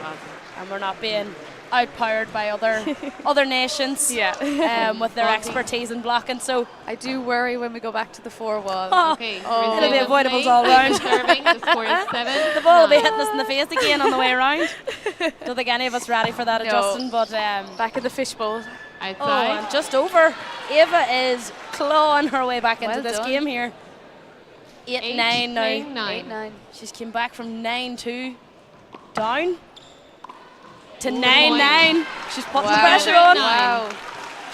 Speaker 8: And we're not being outpowered by other nations with their expertise in blocking. So
Speaker 7: I do worry when we go back to the 4-wall.
Speaker 5: Okay,
Speaker 8: it'll be
Speaker 5: resume
Speaker 8: avoidables
Speaker 5: play.
Speaker 8: all round.
Speaker 5: Serving. The score is 7.
Speaker 8: The ball will be hitting us in the face again on the way around. Don't think any of us ready for that
Speaker 7: No.
Speaker 8: adjusting, but
Speaker 7: Back in the fishbowl.
Speaker 5: Outside.
Speaker 8: and just over. Ava is clawing her way back into
Speaker 7: Well
Speaker 8: this
Speaker 7: done.
Speaker 8: game here. 8-9 now.
Speaker 5: 8-9.
Speaker 7: 8-9.
Speaker 8: She's came back from 9-2 down to
Speaker 5: Ooh,
Speaker 8: 9-9. She's putting the
Speaker 7: Wow.
Speaker 8: pressure on.
Speaker 7: Wow.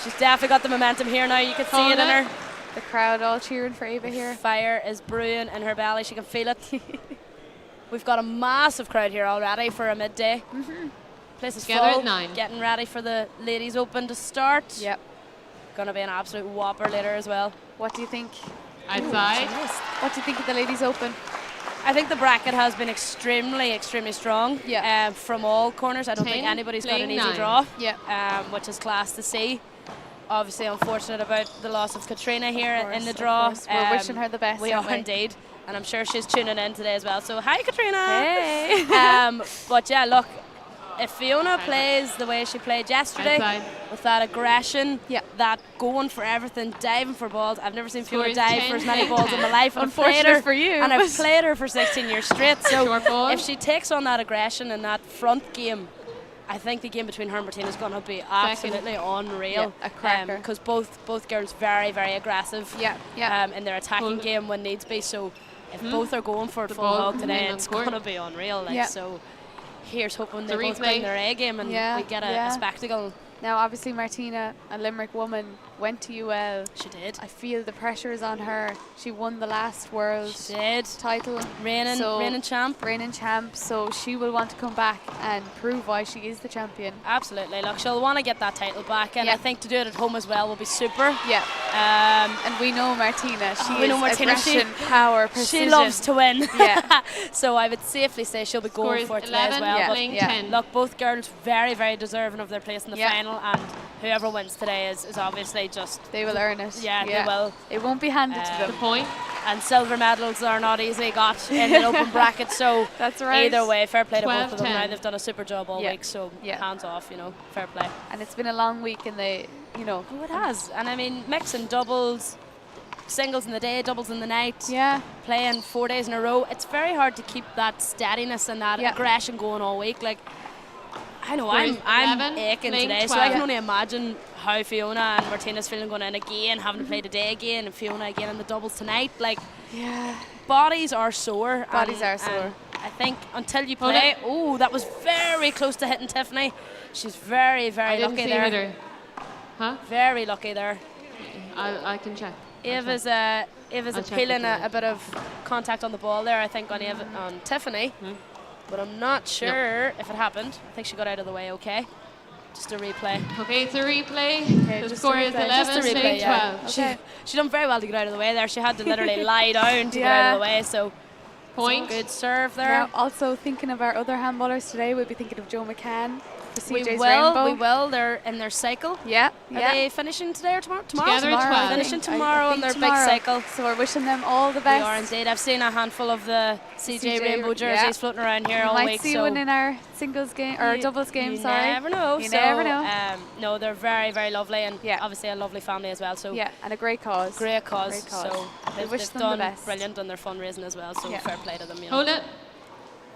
Speaker 8: She's definitely got the momentum here now. You can see it in her.
Speaker 7: The crowd all cheering for Ava here.
Speaker 8: Fire is brewing in her belly. She can feel it. We've got a massive crowd here already for a midday. Place is
Speaker 5: Together
Speaker 8: full.
Speaker 5: at 9.
Speaker 8: Getting ready for the Ladies Open to start.
Speaker 7: Yep.
Speaker 8: Gonna be an absolute whopper later as well.
Speaker 7: What do you think?
Speaker 5: Outside.
Speaker 7: What do you think of the Ladies Open?
Speaker 8: I think the bracket has been extremely strong.
Speaker 7: Yeah.
Speaker 8: From all corners. I don't think
Speaker 5: 10,
Speaker 8: anybody's got an
Speaker 5: playing
Speaker 8: easy
Speaker 5: 9.
Speaker 8: draw.
Speaker 7: Yeah.
Speaker 8: Which is class to see. Obviously unfortunate about the loss of Katrina here
Speaker 7: Of course,
Speaker 8: in the
Speaker 7: of
Speaker 8: draw.
Speaker 7: course. We're wishing her the best.
Speaker 8: We
Speaker 7: aren't
Speaker 8: are indeed. And I'm sure she's tuning in today as well. So hi Katrina.
Speaker 7: Hey.
Speaker 8: But yeah, look, if Fiona plays the way she played yesterday,
Speaker 5: Outside.
Speaker 8: with that aggression,
Speaker 7: Yeah.
Speaker 8: that going for everything, diving for balls. I've never seen
Speaker 5: Score
Speaker 8: Fiona
Speaker 5: is
Speaker 8: dive for as many
Speaker 5: 10-10.
Speaker 8: balls in my life. And I've played
Speaker 7: Unfortunate
Speaker 8: her,
Speaker 7: for you,
Speaker 8: and I've
Speaker 7: but-
Speaker 8: played her for 16 years straight. So
Speaker 5: Short ball.
Speaker 8: if she takes on that aggression and that front game, I think the game between her and Martina is going to be absolutely unreal.
Speaker 7: Yeah, a cracker.
Speaker 8: Because both girls very aggressive.
Speaker 7: Yeah, yeah.
Speaker 8: In their attacking
Speaker 5: Full-
Speaker 8: game when needs be. So if both are going for it
Speaker 5: The
Speaker 8: full
Speaker 5: ball
Speaker 8: hog today,
Speaker 5: in on
Speaker 8: it's
Speaker 5: court.
Speaker 8: going to be unreal. Like,
Speaker 7: Yeah.
Speaker 8: So here's hoping they
Speaker 5: The
Speaker 8: both
Speaker 5: replay.
Speaker 8: bring their A game and
Speaker 7: Yeah,
Speaker 8: we get a
Speaker 7: yeah.
Speaker 8: spectacle.
Speaker 7: Now, obviously, Martina, a Limerick woman, went to UL.
Speaker 8: She did.
Speaker 7: I feel the pressure is on her. She won the last world
Speaker 8: She did.
Speaker 7: title,
Speaker 8: Reigning champ.
Speaker 7: reigning champ. So she will want to come back and prove why she is the champion.
Speaker 8: Absolutely. Look, she'll want to get that title back, and
Speaker 7: Yeah.
Speaker 8: I think to do it at home as well will be super.
Speaker 7: Yeah, and we know Martina. She
Speaker 8: we
Speaker 7: is
Speaker 8: know Martina,
Speaker 7: aggression, power, precision.
Speaker 8: She loves to win.
Speaker 7: Yeah.
Speaker 8: So I would safely say she'll be
Speaker 5: Score
Speaker 8: going
Speaker 5: is
Speaker 8: for it today
Speaker 5: 11,
Speaker 8: as well. But
Speaker 5: playing
Speaker 7: Yeah.
Speaker 5: 10.
Speaker 8: look, both girls very deserving of their place in the
Speaker 7: Yeah.
Speaker 8: final, and whoever wins today is obviously just
Speaker 7: They will earn it.
Speaker 8: Yeah, they will.
Speaker 7: It won't be handed to
Speaker 5: The
Speaker 7: them.
Speaker 5: point.
Speaker 8: and silver medals are not easily got in an open bracket. So
Speaker 7: That's right.
Speaker 8: either way, fair play to both of them.
Speaker 5: 12-10.
Speaker 8: Now they've done a super job all
Speaker 7: Yeah.
Speaker 8: week, so
Speaker 7: Yeah.
Speaker 8: hands off, fair play.
Speaker 7: And it's been a long week, and
Speaker 8: Oh, it has, and I mean mixing doubles, singles in the day, doubles in the night.
Speaker 7: Yeah.
Speaker 8: Playing 4 days in a row, it's very hard to keep that steadiness and that
Speaker 7: Yeah.
Speaker 8: aggression going all week. Like, I know
Speaker 5: Score is
Speaker 8: I'm
Speaker 5: 11,
Speaker 8: aching
Speaker 5: playing
Speaker 8: today, so I
Speaker 5: 12.
Speaker 8: can only imagine how Fiona and Martina's feeling going in again, having to play today again, and Fiona again in the doubles tonight. Like,
Speaker 7: Yeah.
Speaker 8: bodies are sore.
Speaker 7: Bodies
Speaker 8: and-
Speaker 7: are sore.
Speaker 8: and I think until you
Speaker 5: Hold
Speaker 8: play,
Speaker 5: it.
Speaker 8: oh, that was very close to hitting Tiffany. She's very
Speaker 5: I didn't
Speaker 8: lucky
Speaker 5: see
Speaker 8: there.
Speaker 5: her. Huh?
Speaker 8: Very lucky there.
Speaker 5: I can check.
Speaker 8: Ava's
Speaker 5: I'll check
Speaker 8: appealing
Speaker 5: it
Speaker 8: a bit of contact on the ball there, I think, on Tiffany. But I'm not sure if it happened. I think she got out of the way okay. Just a replay.
Speaker 5: Okay, it's a replay.
Speaker 7: Okay,
Speaker 5: The
Speaker 7: just
Speaker 5: score
Speaker 7: a
Speaker 5: is
Speaker 7: replay.
Speaker 5: 11,
Speaker 8: Just a replay,
Speaker 5: playing
Speaker 8: yeah.
Speaker 5: 12.
Speaker 7: Okay.
Speaker 8: She done very well to get out of the way there. She had to literally lie down to get out of the way. So
Speaker 5: Point.
Speaker 8: good serve there.
Speaker 7: Now, also thinking of our other handballers today, we'll be thinking of Joe McCann. for CJ's Rainbow?
Speaker 8: We will. They're in their cycle.
Speaker 7: Yeah.
Speaker 8: Are they finishing today or tomorrow?
Speaker 5: Together at 12.
Speaker 8: Finishing tomorrow in their big cycle.
Speaker 7: So we're wishing them all the best.
Speaker 8: We are indeed. I've seen a handful of the CJ Rainbow jerseys floating around here all week.
Speaker 7: Might see one in our singles game or doubles game.
Speaker 8: You never know.
Speaker 7: You never know.
Speaker 8: No, they're very, very lovely, and obviously a lovely family as well. So
Speaker 7: and a great cause.
Speaker 8: Great cause. So
Speaker 7: they've
Speaker 8: done
Speaker 7: the best.
Speaker 8: brilliant on their fundraising as well. So fair play to them. You know.
Speaker 5: Hold it.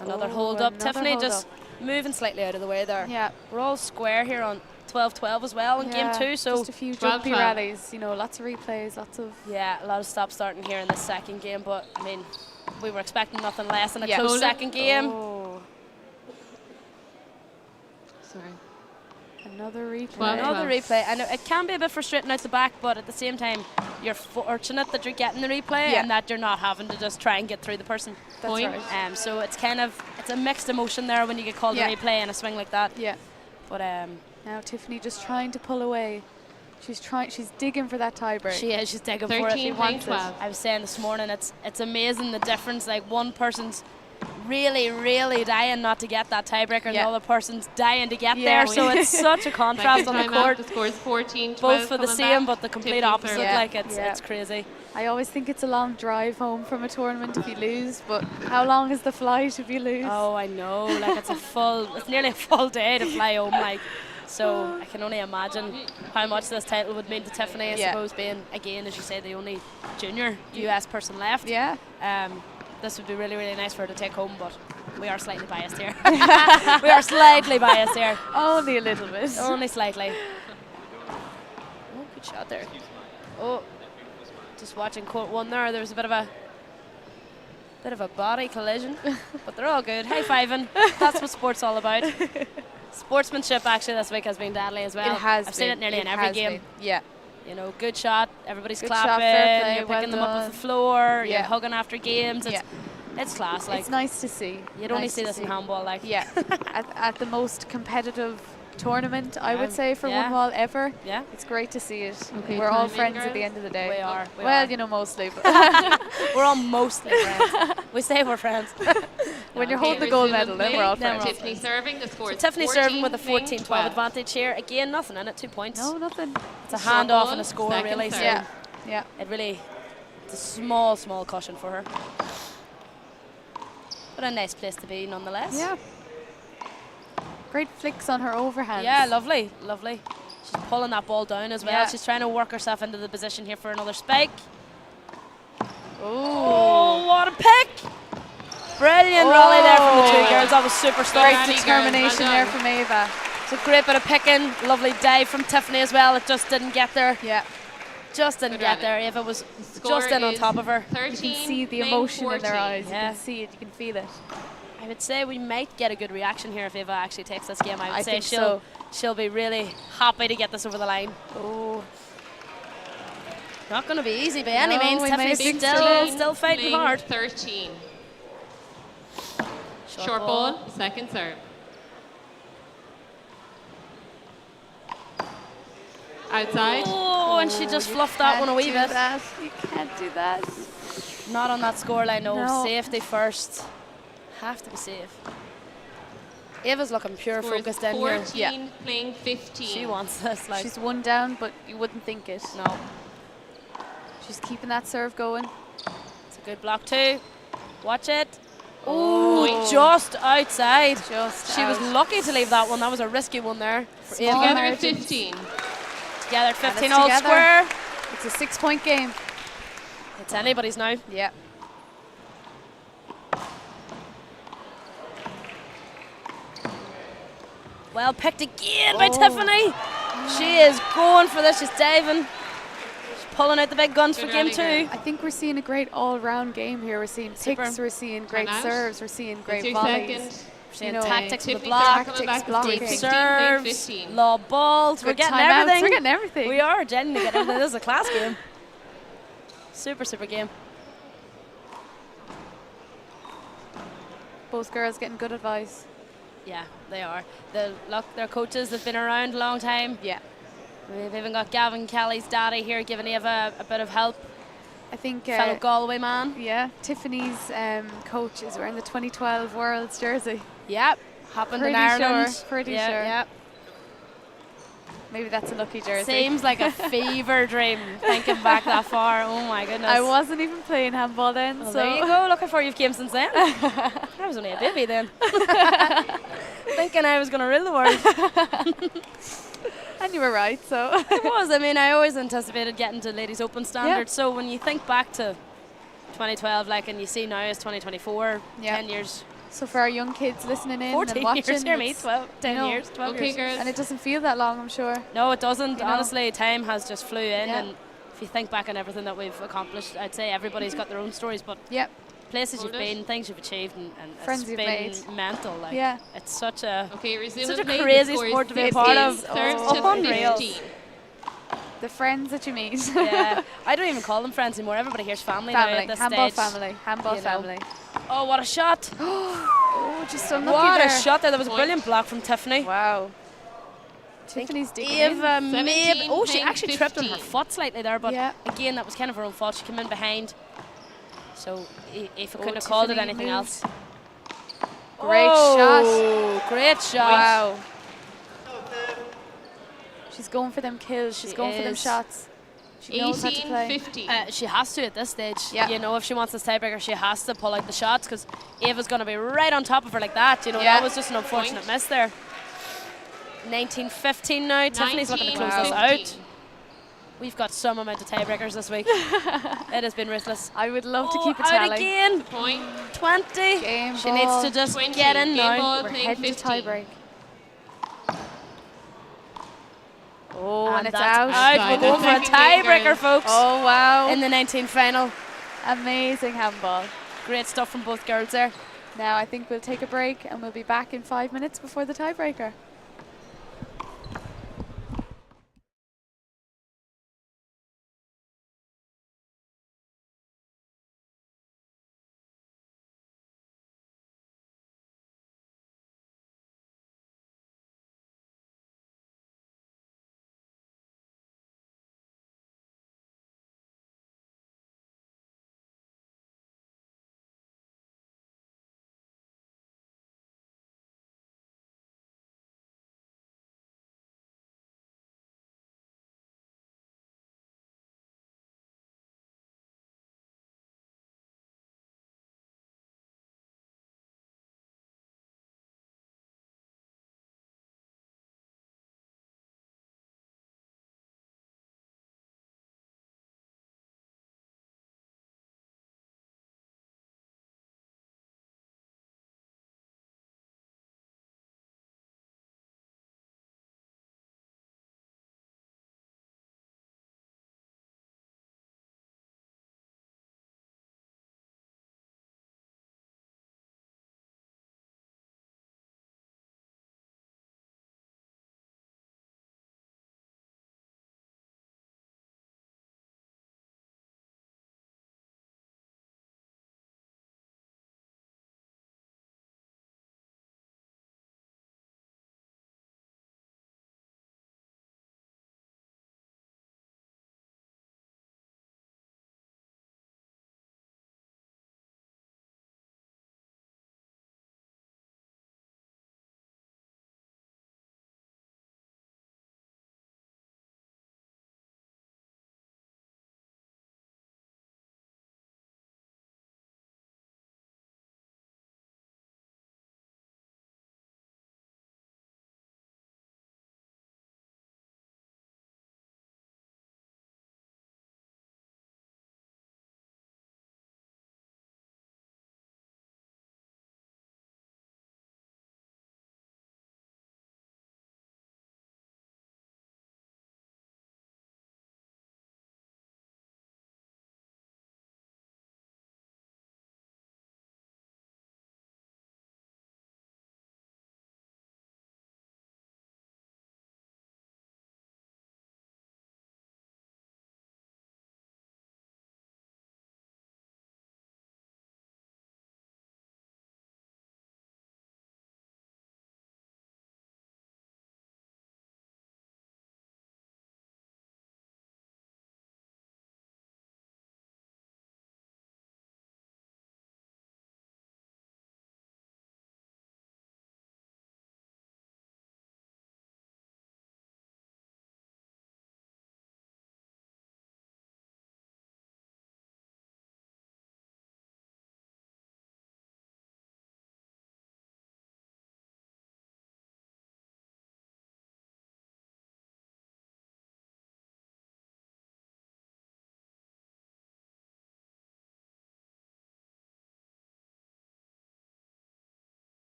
Speaker 8: Another hold up. Tiffany just moving slightly out of the way there.
Speaker 7: Yeah.
Speaker 8: We're all square here on 12-12 as well in game 2. So
Speaker 7: just a few jumpy rallies. You know, lots of replays, lots of
Speaker 8: a lot of stop starting here in the second game. But I mean, we were expecting nothing less than a close second game.
Speaker 5: Sorry.
Speaker 7: Another replay.
Speaker 8: Another replay. And it can be a bit frustrating out the back, but at the same time, you're fortunate that you're getting the replay and that you're not having to just try and get through the person.
Speaker 7: That's right.
Speaker 8: So it's kind of a mixed emotion there when you get called a replay in a swing like that.
Speaker 7: Yeah.
Speaker 8: But
Speaker 7: now Tiffany just trying to pull away. She's digging for that tiebreak.
Speaker 8: She is. She's digging for it.
Speaker 5: 13 playing 12.
Speaker 8: I was saying this morning, it's amazing the difference. Like one person's really, really dying not to get that tiebreaker, and the other person's dying to get there. So it's such a contrast on the court.
Speaker 5: The score's 14-12.
Speaker 8: Both for the same, but the complete opposite. Like it's crazy.
Speaker 7: I always think it's a long drive home from a tournament if you lose, but how long is the flight if you lose?
Speaker 8: Oh, I know. Like it's nearly a full day to fly home. Like. So I can only imagine how much this title would mean to Tiffany, I suppose, being, again, as you say, the only junior US person left.
Speaker 7: Yeah.
Speaker 8: This would be really, really nice for her to take home, but we are slightly biased here. We are slightly biased here.
Speaker 7: Only a little bit.
Speaker 8: Only slightly. Oh, good shot there. Oh, just watching court 1 there. There was a bit of a body collision, but they're all good. High-fiving. That's what sport's all about. Sportsmanship actually this week has been deadly as well.
Speaker 7: It has.
Speaker 8: I've seen it nearly in every game.
Speaker 7: Yeah.
Speaker 8: You know, good shot. Everybody's
Speaker 7: good
Speaker 8: clapping.
Speaker 7: Shot, fair play,
Speaker 8: you're picking them up off the floor. You're hugging after games. It's class. Like
Speaker 7: it's nice to see.
Speaker 8: You'd only see this in handball. Like
Speaker 7: at the most competitive tournament, I would say, for One Wall ever.
Speaker 8: Yeah.
Speaker 7: It's great to see it.
Speaker 5: Okay,
Speaker 7: we're all friends at the end of the day.
Speaker 8: We are.
Speaker 7: Well, you know, mostly. But
Speaker 8: we're all mostly friends. We say we're friends.
Speaker 7: When you're holding the gold medal, then we're all friends.
Speaker 5: Tiffany serving. The score.
Speaker 8: Tiffany serving with a 14-12 advantage here. Again, nothing in it. 2 points.
Speaker 7: No, nothing.
Speaker 8: It's a handoff and a score, really. So
Speaker 7: yeah.
Speaker 8: It's a small cushion for her. But a nice place to be, nonetheless.
Speaker 7: Yeah. Great flicks on her overhand.
Speaker 8: Yeah, lovely. She's pulling that ball down as well. She's trying to work herself into the position here for another spike. Oh, what a pick! Brilliant rally there from the two girls. That was super strong.
Speaker 7: Great determination there from Ava.
Speaker 8: It's a great bit of picking. Lovely dive from Tiffany as well. It just didn't get there.
Speaker 7: Yeah.
Speaker 8: Just didn't get there. Ava was just in on top of her.
Speaker 5: 13,
Speaker 7: you can see the emotion
Speaker 5: 14.
Speaker 7: in their eyes.
Speaker 8: Yeah.
Speaker 7: You can see it. You can feel it.
Speaker 8: I would say we might get a good reaction here if Ava actually takes this game. I would say
Speaker 7: think
Speaker 8: she'll be really happy to get this over the line.
Speaker 7: Oh.
Speaker 8: Not going to be easy by any means. Tiffany's still fighting hard.
Speaker 5: 13. Short ball, second serve. Outside.
Speaker 8: Oh, and she just fluffed that one a wee bit.
Speaker 7: You can't do that.
Speaker 8: Not on that scoreline, no. Safety first. Have to be safe. Ava's looking pure focused in here.
Speaker 5: 14 playing 15.
Speaker 8: She wants this. Like.
Speaker 7: She's one down, but you wouldn't think it.
Speaker 8: No.
Speaker 7: She's keeping that serve going.
Speaker 8: It's a good block too. Watch it. Oh, just outside. She was lucky to leave that one. That was a risky one there.
Speaker 5: Together at 15.
Speaker 8: Together at 15 all square.
Speaker 7: It's a 6-point game.
Speaker 8: It's anybody's now.
Speaker 7: Yeah.
Speaker 8: Well picked again by Tiffany. She is going for this. She's diving. She's pulling out the big guns for game 2.
Speaker 7: I think we're seeing a great all-round game here. We're seeing picks, we're seeing great serves, we're seeing great volleys.
Speaker 8: We're seeing tactics with the block, deep
Speaker 7: blocking.
Speaker 8: serves, lob balls. We're getting everything.
Speaker 7: We're getting everything.
Speaker 8: We are genuinely getting everything. This is a class game. Super game.
Speaker 7: Both girls getting good advice.
Speaker 8: Yeah, they are. Their coaches have been around a long time.
Speaker 7: Yeah.
Speaker 8: We've even got Gavin Kelly's daddy here giving Ava a bit of help.
Speaker 7: I think
Speaker 8: fellow Galway man.
Speaker 7: Yeah, Tiffany's coach is wearing the 2012 World's jersey.
Speaker 8: Yep. happened in Ireland.
Speaker 7: Pretty sure.
Speaker 8: Yeah.
Speaker 7: Maybe that's a lucky jersey.
Speaker 8: Seems like a fever dream thinking back that far. Oh my goodness.
Speaker 7: I wasn't even playing handball then.
Speaker 8: Well,
Speaker 7: so
Speaker 8: there you go. Look how far you've came since then. I was only a baby then. Thinking I was going to rule the world.
Speaker 7: And you were right, so.
Speaker 8: I was. I mean, I always anticipated getting to Ladies Open standard. So when you think back to 2012, like, and you see now it's 2024, 10 years.
Speaker 7: So for our young kids listening in
Speaker 8: 14
Speaker 7: and watching,
Speaker 8: years, hear me, 10 years, 12 years.
Speaker 5: Girls.
Speaker 7: And it doesn't feel that long, I'm sure.
Speaker 8: No, it doesn't. Honestly, time has just flew in, and if you think back on everything that we've accomplished, I'd say everybody's got their own stories, but places you've been, things you've achieved, and
Speaker 7: friends you've made.
Speaker 8: Mental. Like, it's such a crazy sport to be a part of.
Speaker 5: Unreal.
Speaker 7: The friends that you meet.
Speaker 8: I don't even call them friends anymore. Everybody here's family now at this
Speaker 7: handball
Speaker 8: stage.
Speaker 7: Handball family.
Speaker 8: Oh, what a shot!
Speaker 7: Oh, just unlucky
Speaker 8: what
Speaker 7: there.
Speaker 8: A shot there! That was a brilliant block from Tiffany.
Speaker 7: Wow. Tiffany's digging
Speaker 8: Eva maybe. Oh, she actually
Speaker 5: 15.
Speaker 8: tripped on her foot slightly there, but again, that was kind of her own fault. She came in behind, so Eva couldn't have called it anything else.
Speaker 7: Great shot!
Speaker 8: Great shot!
Speaker 7: Wow. She's going for them kills. She's going for them shots. She knows how to play.
Speaker 8: She has to at this stage. You know, if she wants this tiebreaker, she has to pull out the shots because Eva's going to be right on top of her like that. You know, that was just an unfortunate miss there. 19-15 now. Tiffany's looking to close this out. We've got some amount of tiebreakers this week. It has been ruthless.
Speaker 7: I would love to keep a tally.
Speaker 8: Out again. 20.
Speaker 7: Game
Speaker 8: she
Speaker 7: ball.
Speaker 8: needs to just get in now.
Speaker 7: We're heading to tiebreak.
Speaker 8: Oh,
Speaker 7: and it's out.
Speaker 8: We're going for a tiebreaker, folks.
Speaker 7: Oh, wow.
Speaker 8: In the 19 final.
Speaker 7: Amazing handball.
Speaker 8: Great stuff from both girls there.
Speaker 7: Now I think we'll take a break and we'll be back in 5 minutes before the tiebreaker.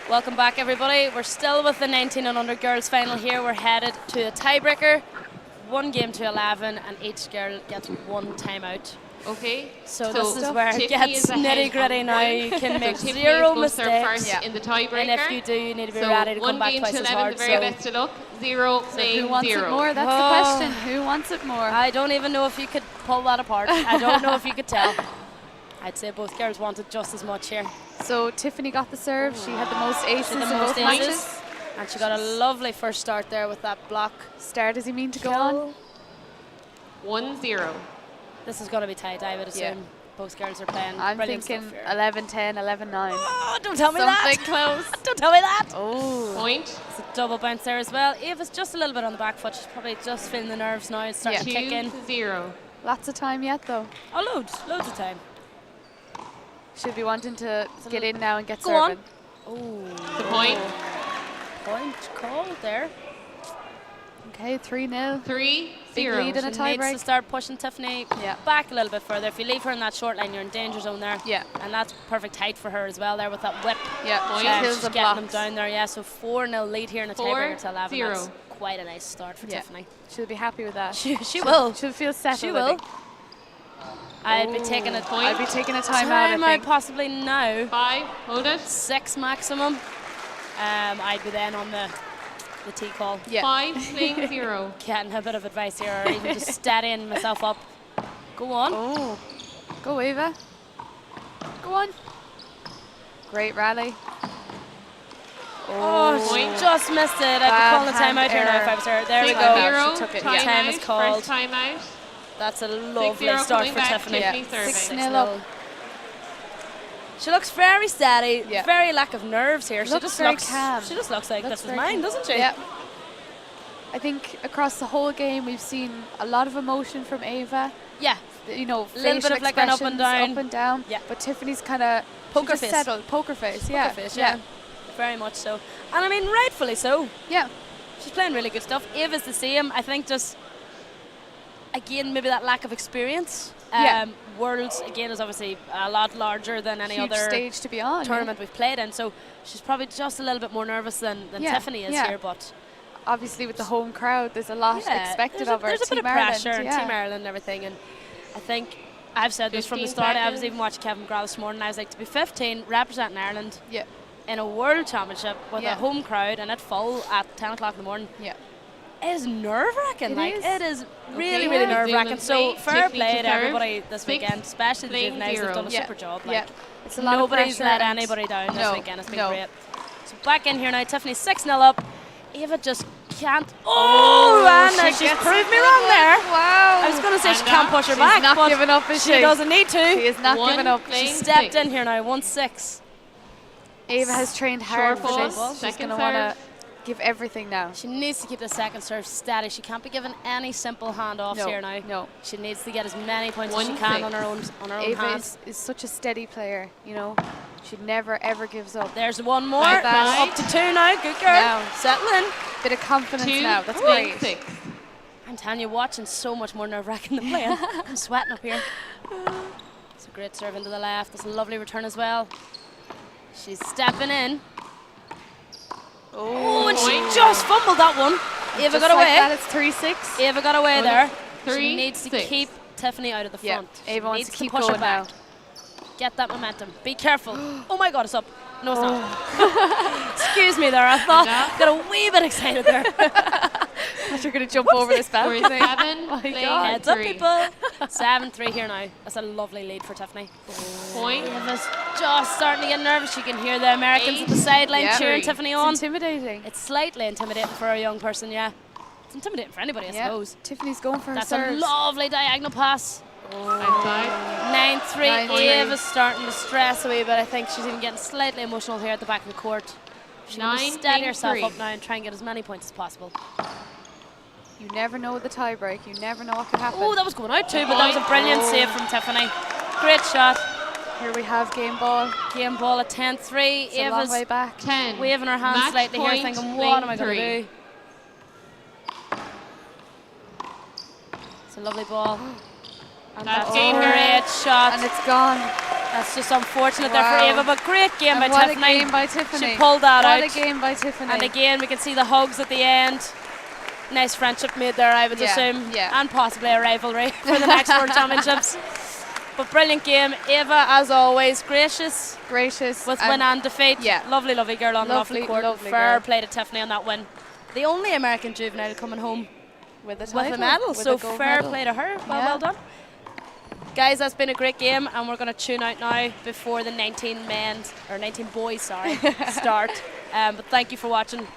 Speaker 8: Welcome back, everybody. We're still with the 19 and under girls final here. We're headed to a tiebreaker, 1 game to 11, and each girl gets 1 timeout.
Speaker 5: Okay.
Speaker 8: So this is where it
Speaker 5: Tiffany
Speaker 8: gets nitty gritty now. You can make
Speaker 5: so
Speaker 8: 0 mistakes.
Speaker 5: First in the tiebreaker.
Speaker 8: And if you do, you need to be ready to come back twice as hard.
Speaker 5: 1 game to 11, the very best of luck. 0 playing
Speaker 7: who wants
Speaker 5: 0.
Speaker 7: it more? That's the question. Who wants it more?
Speaker 8: I don't even know if you could pull that apart. I don't know if you could tell. I'd say both girls wanted just as much here.
Speaker 7: So Tiffany got the serve. She had the most aces in both matches.
Speaker 8: And she got a lovely first start there with that block.
Speaker 7: Start does he mean to go on?
Speaker 5: 1-0.
Speaker 8: This is going to be tight, I would assume.
Speaker 7: Yeah.
Speaker 8: Both girls are playing.
Speaker 7: I'm thinking 11-10, 11-9.
Speaker 8: Oh, don't tell me that.
Speaker 7: Something close.
Speaker 8: Don't tell me that.
Speaker 7: Oh.
Speaker 5: Point.
Speaker 8: It's a double bounce there as well. Ava's just a little bit on the back foot. She's probably just feeling the nerves now. It's starting to kick in.
Speaker 5: 2-0.
Speaker 7: Lots of time yet, though.
Speaker 8: Oh, loads of time.
Speaker 7: Should be wanting to get in now and get
Speaker 8: Go
Speaker 7: serving.
Speaker 8: Oh.
Speaker 5: The point.
Speaker 8: Point called there.
Speaker 7: Okay, 3-0.
Speaker 5: 3-0.
Speaker 7: Big lead in a
Speaker 8: She needs
Speaker 7: tiebreak.
Speaker 8: to start pushing Tiffany back a little bit further. If you leave her in that short line, you're in danger zone there.
Speaker 7: Yeah.
Speaker 8: And that's perfect height for her as well there with that whip.
Speaker 7: Yeah, she kills
Speaker 8: she's
Speaker 7: the
Speaker 8: getting them
Speaker 7: blocks.
Speaker 8: down there, yeah. So 4-0 lead here in the tiebreaker to 11.
Speaker 5: 4-0.
Speaker 8: That's quite a nice start for Tiffany.
Speaker 7: She'll be happy with that.
Speaker 8: She will.
Speaker 7: She'll feel settled.
Speaker 8: She will. I'd be taking a
Speaker 5: point.
Speaker 7: I'd be taking a timeout, I think.
Speaker 8: Possibly now.
Speaker 5: 5. Hold it.
Speaker 8: 6 maximum. I'd be then on the T call.
Speaker 7: Yeah.
Speaker 5: 5 playing 0.
Speaker 8: Getting a bit of advice here, or even just steadying myself up. Go on.
Speaker 7: Oh. Go, Ava. Go on. Great rally.
Speaker 8: Oh, she just missed it. I'd be calling the timeout here now if I was her. There we go.
Speaker 5: 0.
Speaker 8: She took it.
Speaker 5: Time
Speaker 8: Time is
Speaker 5: out.
Speaker 8: called.
Speaker 5: First time out.
Speaker 8: That's a lovely
Speaker 5: 6-0
Speaker 8: start
Speaker 5: coming
Speaker 8: for
Speaker 5: back.
Speaker 8: Tiffany.
Speaker 5: Tiffany serving.
Speaker 7: 6-0 up.
Speaker 8: She looks very steady,
Speaker 7: Yeah.
Speaker 8: very lack of nerves here. She
Speaker 7: Looks
Speaker 8: just
Speaker 7: very
Speaker 8: looks
Speaker 7: calm.
Speaker 8: She just looks like
Speaker 7: Looks
Speaker 8: this is
Speaker 7: very
Speaker 8: mine,
Speaker 7: calm.
Speaker 8: doesn't she?
Speaker 7: Yeah. I think across the whole game we've seen a lot of emotion from Ava.
Speaker 8: Yeah.
Speaker 7: You know,
Speaker 8: A little bit of like an up and
Speaker 7: expressions,
Speaker 8: down.
Speaker 7: up and down.
Speaker 8: Yeah.
Speaker 7: But Tiffany's kind of
Speaker 8: Poker face.
Speaker 7: settled. Poker face. Yeah.
Speaker 8: Poker face, yeah. Very much so. And I mean, rightfully so.
Speaker 7: Yeah.
Speaker 8: She's playing really good stuff. Ava's the same. I think just, again, maybe that lack of experience. Worlds, again, is obviously a lot larger than any
Speaker 7: Huge
Speaker 8: other
Speaker 7: stage to be on.
Speaker 8: tournament we've played in. So she's probably just a little bit more nervous than Tiffany is here. But
Speaker 7: obviously with the home crowd, there's a lot expected of her.
Speaker 8: There's a bit of
Speaker 7: Team
Speaker 8: pressure
Speaker 7: Ireland,
Speaker 8: and Team Ireland and everything. And I think I've said this from the start. I was even watching Kevin McGrath this morning. I was like, to be 15, representing Ireland in a World Championship with a home crowd and at full at 10 o'clock in the morning.
Speaker 7: Yeah.
Speaker 8: It is nerve-wracking. It is really,
Speaker 5: Okay,
Speaker 8: really nerve-wracking. So
Speaker 5: play.
Speaker 8: fair
Speaker 5: Tiffany
Speaker 8: play
Speaker 5: to
Speaker 8: to
Speaker 5: serve.
Speaker 8: everybody this
Speaker 5: 6
Speaker 8: weekend, especially the
Speaker 5: playing
Speaker 8: juveniles. They've
Speaker 5: 0.
Speaker 8: done a super job. Like,
Speaker 7: it's a lot
Speaker 8: nobody's
Speaker 7: of pressure
Speaker 8: let
Speaker 7: and
Speaker 8: anybody down this
Speaker 7: no,
Speaker 8: weekend. It's been
Speaker 7: no.
Speaker 8: great. So back in here now. Tiffany 6-0 up. Ava just can't. Oh, Anna, she's proved me wrong there.
Speaker 7: Wow.
Speaker 8: I was going to say she can't push her back,
Speaker 7: She's not
Speaker 8: but
Speaker 7: giving up, is she?
Speaker 8: she doesn't need to.
Speaker 7: She is not giving up.
Speaker 8: She stepped in here now. 1-6.
Speaker 7: Ava has trained hard for this.
Speaker 5: ball,
Speaker 7: She's
Speaker 5: second
Speaker 7: going to want
Speaker 5: serve.
Speaker 7: to give everything now.
Speaker 8: She needs to keep the second serve steady. She can't be given any simple handoffs here now.
Speaker 7: No.
Speaker 8: She needs to get as many points as she can on her own
Speaker 7: Ava
Speaker 8: hands.
Speaker 7: is such a steady player, you know. She never ever gives up.
Speaker 8: There's one more.
Speaker 7: Bye-bye.
Speaker 8: Up to 2 now. Good girl.
Speaker 7: Now.
Speaker 8: Settle in.
Speaker 7: Bit of confidence
Speaker 5: 2
Speaker 7: now. That's
Speaker 5: playing
Speaker 7: great.
Speaker 5: 6.
Speaker 8: I'm telling you, watching so much more nerve-wracking than playing. I'm sweating up here. It's a great serve into the left. It's a lovely return as well. She's stepping in. Oh, and she just fumbled that one. Ava got away.
Speaker 7: Like that, it's 3-6.
Speaker 8: Ava got away there.
Speaker 5: 3,
Speaker 8: She needs to
Speaker 5: 6.
Speaker 8: keep Tiffany out of the front. She
Speaker 7: Ava wants
Speaker 8: needs
Speaker 7: to keep
Speaker 8: push her
Speaker 7: going
Speaker 8: back.
Speaker 7: now.
Speaker 8: Get that momentum. Be careful. Oh my God, it's up. No, it's not. Excuse me there. I thought got a wee bit excited there.
Speaker 7: Thought you're going to jump over this balcony.
Speaker 5: We're 7
Speaker 7: My
Speaker 5: playing
Speaker 7: God.
Speaker 8: Heads up,
Speaker 5: 3.
Speaker 8: people. 7-3 here now. That's a lovely lead for Tiffany.
Speaker 5: Point.
Speaker 8: Ava's just starting to get nervous. You can hear the Americans at the sideline
Speaker 7: Yeah.
Speaker 8: cheering Tiffany on.
Speaker 7: It's intimidating.
Speaker 8: It's slightly intimidating for a young person, yeah. It's intimidating for anybody, I suppose.
Speaker 7: Tiffany's going for her
Speaker 8: That's
Speaker 7: serves.
Speaker 8: a lovely diagonal pass.
Speaker 5: Outside.
Speaker 8: 9-3.
Speaker 7: 9-3.
Speaker 8: Ava's starting to stress a wee bit. I think she's even getting slightly emotional here at the back of the court. She needs to steady herself
Speaker 5: 9-3.
Speaker 8: up now and try and get as many points as possible.
Speaker 7: You never know the tie break. You never know what could happen.
Speaker 8: Oh, that was going out too, but that was a brilliant save from Tiffany. Great shot.
Speaker 7: Here we have game ball.
Speaker 8: Game ball at 10-3.
Speaker 7: It's a long
Speaker 8: Ava's
Speaker 7: way back.
Speaker 5: 10.
Speaker 8: waving her hands
Speaker 5: Match
Speaker 8: slightly here,
Speaker 5: point,
Speaker 8: thinking, what am I going
Speaker 5: playing
Speaker 8: to do? It's a lovely ball. And
Speaker 5: That's
Speaker 8: that's
Speaker 5: game
Speaker 8: a great shot.
Speaker 7: And it's gone.
Speaker 8: That's just unfortunate there for Eva, but great game by Tiffany.
Speaker 7: What a game by Tiffany.
Speaker 8: She pulled that out.
Speaker 7: What a game by Tiffany.
Speaker 8: And again, we can see the hugs at the end. Nice friendship made there, I would assume.
Speaker 7: Yeah.
Speaker 8: And possibly a rivalry for the next World Championships. But brilliant game. Eva, as always, gracious. With win and defeat.
Speaker 7: Yeah.
Speaker 8: Lovely, lovely girl on and off the court.
Speaker 7: Lovely
Speaker 8: Fair
Speaker 7: girl.
Speaker 8: play to Tiffany on that win. The only American juvenile coming home
Speaker 7: with
Speaker 8: a medal. So fair play to her. Well done. Guys, that's been a great game, and we're going to tune out now before the 19 boys start. But thank you for watching.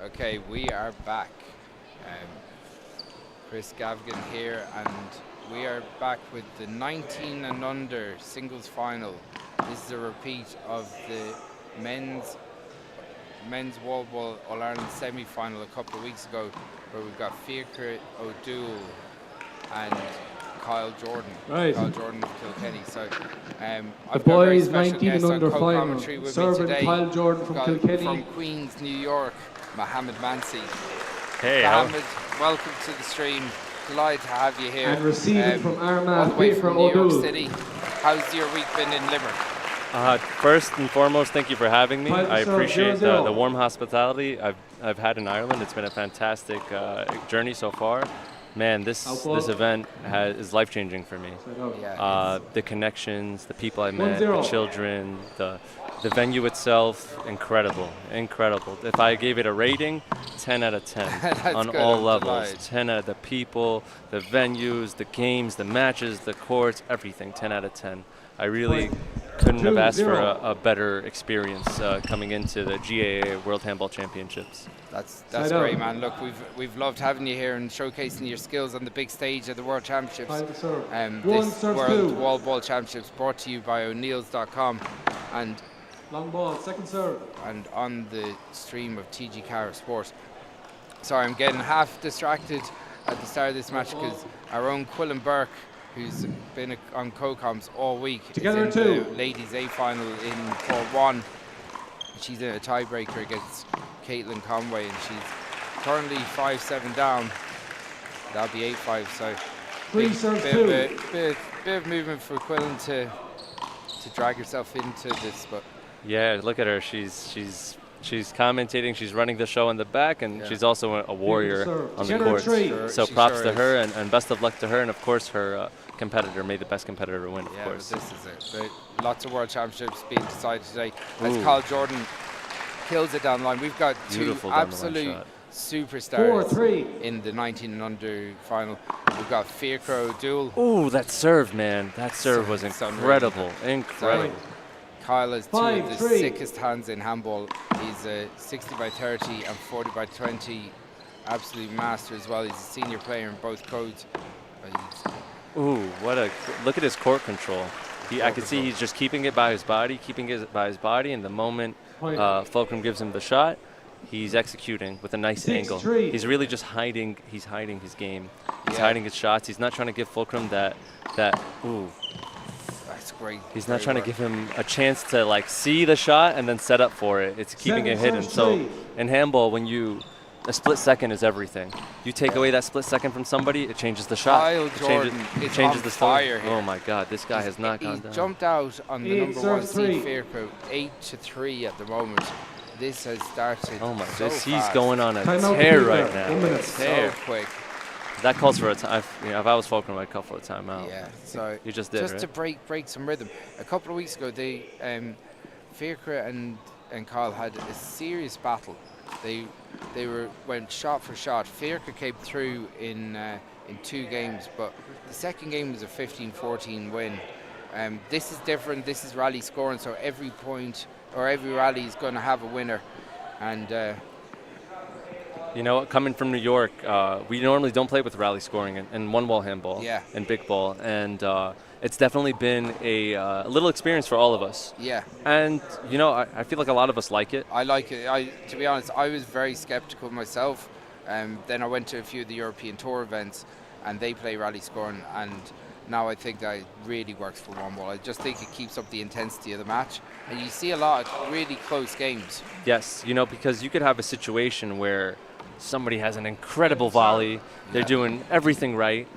Speaker 1: Okay, we are back. Chris Gavin here, and we are back with the 19 and under singles final. This is a repeat of the men's Wallball All-Ireland semi-final a couple of weeks ago, where we've got Fiachra O'Doul and Kyle Jordan.
Speaker 9: Right.
Speaker 1: Kyle Jordan of Kilkenny. So
Speaker 9: the boys 19 and under final. Serving Kyle Jordan from Kilkenny.
Speaker 1: From Queens, New York, Mohammed Mansi.
Speaker 10: Hey,
Speaker 1: Mohammed, welcome to the stream. Delighted to have you here.
Speaker 9: And receiving from Armagh,
Speaker 1: all the way from New York
Speaker 9: O'Doul.
Speaker 1: City. How's your week been in Limerick?
Speaker 10: First and foremost, thank you for having me. I appreciate
Speaker 9: 0-0.
Speaker 10: the warm hospitality I've had in Ireland. It's been a fantastic journey so far. Man, this event is life-changing for me. The connections, the people I met, the children, the venue itself, incredible. If I gave it a rating, 10 out of 10 on all levels. 10 out of the people, the venues, the games, the matches, the courts, everything, 10 out of 10. I really couldn't have asked for a better experience coming into the GAA World Handball Championships.
Speaker 1: That's great, man. Look, we've loved having you here and showcasing your skills on the big stage of the World Championships. This World Wallball Championships brought to you by O'Neill's.com and
Speaker 9: long ball, second serve.
Speaker 1: And on the stream of TG Cara Sport. Sorry, I'm getting half distracted at the start of this match because our own Quillen Burke, who's been on co-coms all week,
Speaker 9: together
Speaker 1: is in the ladies A final in Court 1. She's in a tiebreaker against Caitlin Conway, and she's currently 5-7 down. That'll be 8-5. So bit of movement for Quillen to drag herself into this, but
Speaker 10: yeah, look at her. She's commentating. She's running the show in the back, and she's also a warrior on the court. So props to her, and best of luck to her, and of course her competitor. May the best competitor win, of course.
Speaker 1: This is it. Lots of World Championships being decided today. As Kyle Jordan kills it down the line. We've got two absolute superstars in the 19 and under final. We've got Fiachra O'Doul.
Speaker 10: Oh, that serve, man. That serve was incredible. Incredible.
Speaker 1: Kyle has two of the sickest hands in handball. He's a 60x30 and 40x20 absolute master as well. He's a senior player in both codes.
Speaker 10: Ooh, look at his court control. I could see he's just keeping it by his body, and the moment Fulcrum gives him the shot, he's executing with a nice angle. He's really just hiding his game. He's hiding his shots. He's not trying to give Fulcrum that ooh.
Speaker 1: That's great.
Speaker 10: He's not trying to give him a chance to see the shot and then set up for it. It's keeping it hidden. So in handball, a split second is everything. You take away that split second from somebody, it changes the shot.
Speaker 1: Kyle Jordan
Speaker 10: it changes the story.
Speaker 1: Here.
Speaker 10: Oh my God, this guy has not gone down.
Speaker 1: He's jumped out on the number 1 seed Fiachra, 8-3 at the moment. This has started.
Speaker 10: Oh my!
Speaker 1: He's
Speaker 10: going on a tear right now.
Speaker 1: So quick.
Speaker 10: That calls for a time. If I was Fulcrum, I'd call for a timeout.
Speaker 1: Yeah. So
Speaker 10: you just did,
Speaker 1: just
Speaker 10: right?
Speaker 1: to break some rhythm. A couple of weeks ago, Fiachra and Kyle had a serious battle. They went shot for shot. Fiachra came through in 2 games, but the second game was a 15-14 win. This is different. This is rally scoring, so every point or every rally is going to have a winner. And
Speaker 10: coming from New York, we normally don't play with rally scoring and one-wall handball and big ball, and it's definitely been a little experience for all of us.
Speaker 1: Yeah.
Speaker 10: And I feel like a lot of us like it.
Speaker 1: I like it. To be honest, I was very skeptical myself. Then I went to a few of the European Tour events, and they play rally scoring, and now I think that it really works for one ball. I just think it keeps up the intensity of the match, and you see a lot of really close games.
Speaker 10: Yes, because you could have a situation where somebody has an incredible volley, they're doing everything right,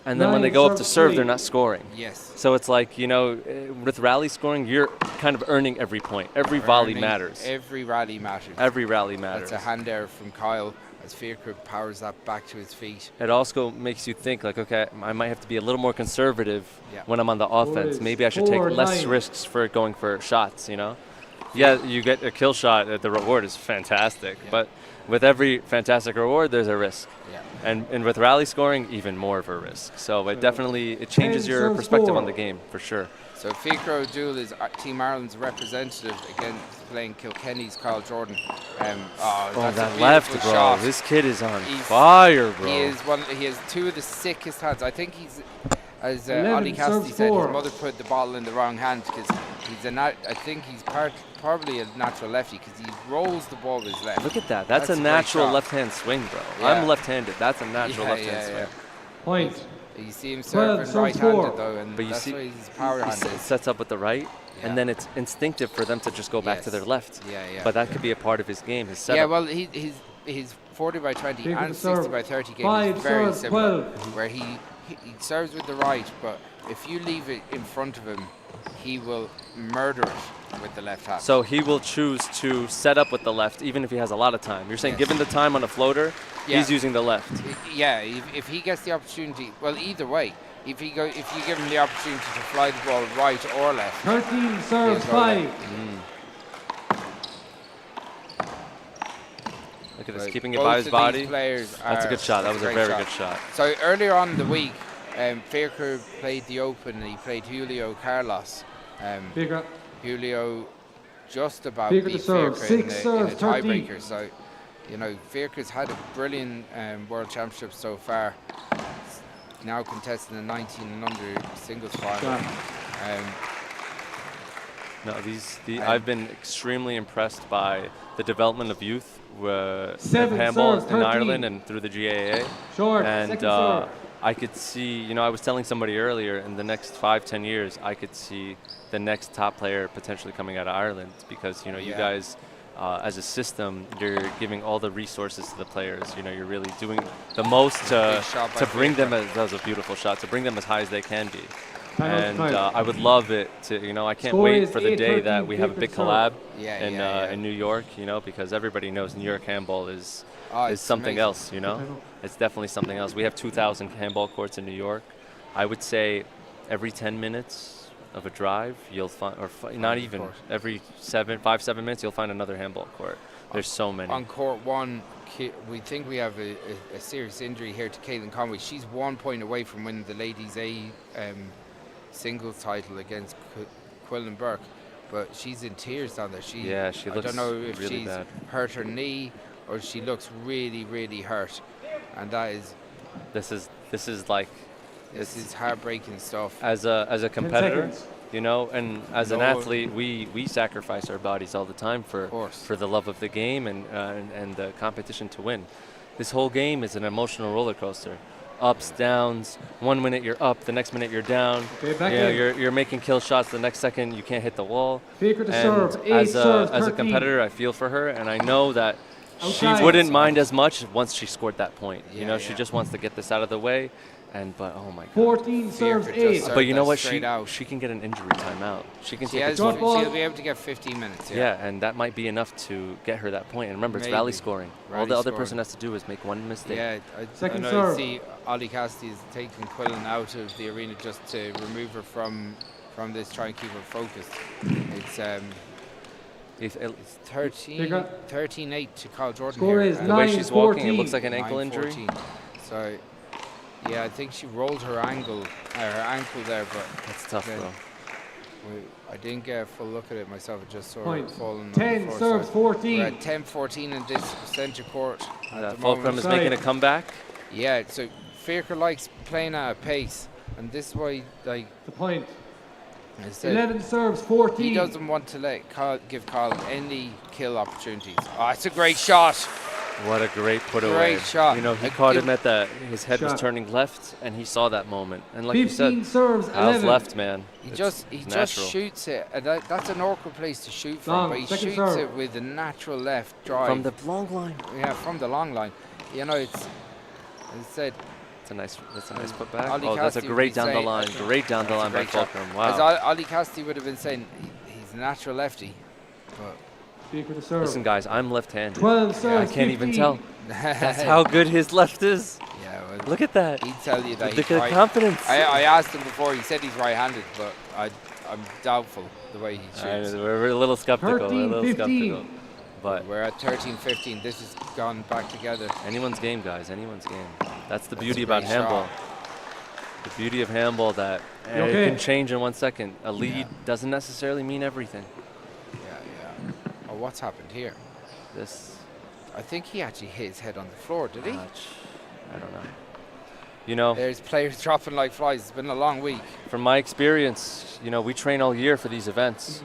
Speaker 10: and then when they go up to serve, they're not scoring.
Speaker 1: Yes.
Speaker 10: So it's like, with rally scoring, you're kind of earning every point. Every volley matters.
Speaker 1: Every rally matters.
Speaker 10: Every rally matters.
Speaker 1: That's a hand error from Kyle as Fiachra powers that back to his feet.
Speaker 10: It also makes you think, okay, I might have to be a little more conservative when I'm on the offense. Maybe I should take less risks for going for shots, Yeah, you get a kill shot, the reward is fantastic. But with every fantastic reward, there's a risk.
Speaker 1: Yeah.
Speaker 10: And with rally scoring, even more of a risk. So it changes your perspective on the game, for sure.
Speaker 1: So Fiacre O'Doul is Team Ireland's representative against playing Kilkenny's Carl Jordan.
Speaker 10: That left, bro.
Speaker 1: Shot.
Speaker 10: This kid is on fire, bro.
Speaker 1: He has two of the sickest hands. I think he's, as Ollie Cassidy said, his mother put the bottle in the wrong hand because I think he's probably a natural lefty because he rolls the ball with his left.
Speaker 10: Look at that. That's a natural left-hand swing, bro.
Speaker 1: Yeah.
Speaker 10: I'm left-handed. That's a natural left-hand swing.
Speaker 9: Point.
Speaker 1: You see him serving right-handed though, and
Speaker 10: but
Speaker 1: that's why his power hand is.
Speaker 10: Sets up with the right, and then it's instinctive for them to just go back to their left. But that could be a part of his game, his setup.
Speaker 1: Yeah, well, his 40 by 20 and 60 by 30 game is very similar, where he serves with the right, but if you leave it in front of him, he will murder it with the left hand.
Speaker 10: So he will choose to set up with the left, even if he has a lot of time. You're saying given the time on a floater, he's using the left.
Speaker 1: Yeah, if he gets the opportunity, well, either way, if you give him the opportunity to fly the ball right or left.
Speaker 9: 13 serves 5.
Speaker 10: Look at this, keeping it by his body. That's a good shot. That was a very good shot.
Speaker 1: So earlier on in the week, Fiacre played the Open and he played Julio Carlos. Julio just about beat Fiacre in a tiebreaker. So, Fiacre's had a brilliant World Championship so far. He's now contesting the 19 and under singles final.
Speaker 10: I've been extremely impressed by the development of youth handball in Ireland and through the GAA. And I could see, I was telling somebody earlier, in the next 5-10 years, I could see the next top player potentially coming out of Ireland because, you guys, as a system, you're giving all the resources to the players. You're really doing the most to bring them, that was a beautiful shot, to bring them as high as they can be. And I would love it to, I can't wait for the day that we have a big collab in New York, because everybody knows New York handball is something else, It's definitely something else. We have 2,000 handball courts in New York. I would say every 10 minutes of a drive, you'll find, not even, every 5-7 minutes, you'll find another handball court. There's so many.
Speaker 1: On court one, we think we have a serious injury here to Caitlin Conway. She's 1 point away from winning the ladies A singles title against Quillan Burke, but she's in tears down there.
Speaker 10: She looks
Speaker 1: I don't know if
Speaker 10: really
Speaker 1: she's
Speaker 10: bad.
Speaker 1: Hurt her knee or she looks really, really hurt, and that is.
Speaker 10: This is
Speaker 1: heartbreaking stuff.
Speaker 10: As a competitor, and as an athlete, we sacrifice our bodies all the time for the love of the game and the competition to win. This whole game is an emotional roller coaster. Ups, downs. 1 minute you're up, the next minute you're down. You're making kill shots. The next second you can't hit the wall. And as a competitor, I feel for her, and I know that she wouldn't mind as much once she scored that point. She just wants to get this out of the way. But oh my God.
Speaker 9: 14 serves 8.
Speaker 10: But you know what? She can get an injury timeout. She'll
Speaker 1: be able to get 15 minutes.
Speaker 10: Yeah, and that might be enough to get her that point. And remember, it's rally scoring. All the other person has to do is make one mistake.
Speaker 1: Yeah, I know. See, Ollie Cassidy is taking Quillan out of the arena just to remove her from this, try and keep her focused. It's 13-8 to Carl Jordan here.
Speaker 10: The way she's walking, it looks like an ankle injury.
Speaker 1: So. Yeah, I think she rolled her ankle there, but
Speaker 10: that's tough, bro.
Speaker 1: I didn't get a full look at it myself. I just saw it falling.
Speaker 9: 10 serves 14.
Speaker 1: We're at 10-14 in this centre court.
Speaker 10: Fulcrum is making a comeback.
Speaker 1: Yeah, so Fiacre likes playing at a pace, and this is why, the
Speaker 9: point. 11 serves 14.
Speaker 1: He doesn't want to give Carl any kill opportunities. Oh, it's a great shot.
Speaker 10: What a great put away.
Speaker 1: Great shot.
Speaker 10: He caught him at his head was turning left, and he saw that moment. And like you said,
Speaker 9: serves
Speaker 10: Carl's left, man.
Speaker 1: He just shoots it. And that's an awkward place to shoot from, but he shoots it with a natural left drive.
Speaker 10: From the long line.
Speaker 1: Yeah, from the long line. It's, as I said,
Speaker 10: that's a nice put back. That's a great down the line. Great down the line by Fulcrum. Wow.
Speaker 1: As Ollie Cassidy would have been saying, he's a natural lefty. But
Speaker 10: listen, guys, I'm left-handed.
Speaker 9: 12 serves,
Speaker 10: I can't even tell. That's how good his left is.
Speaker 1: Yeah, well,
Speaker 10: look at that.
Speaker 1: He'd tell you that.
Speaker 10: Look at the confidence.
Speaker 1: I asked him before. He said he's right-handed, but I'm doubtful the way he shoots.
Speaker 10: We're a little skeptical.
Speaker 9: 13, 15.
Speaker 10: But
Speaker 1: we're at 13-15. This has gone back together.
Speaker 10: Anyone's game, guys. Anyone's game. That's the beauty about handball. The beauty of handball that it can change in 1 second. A lead doesn't necessarily mean everything.
Speaker 1: Yeah. Oh, what's happened here? I think he actually hit his head on the floor, did he?
Speaker 10: I don't know. You know,
Speaker 1: there's players dropping like flies. It's been a long week.
Speaker 10: From my experience, you know, we train all year for these events.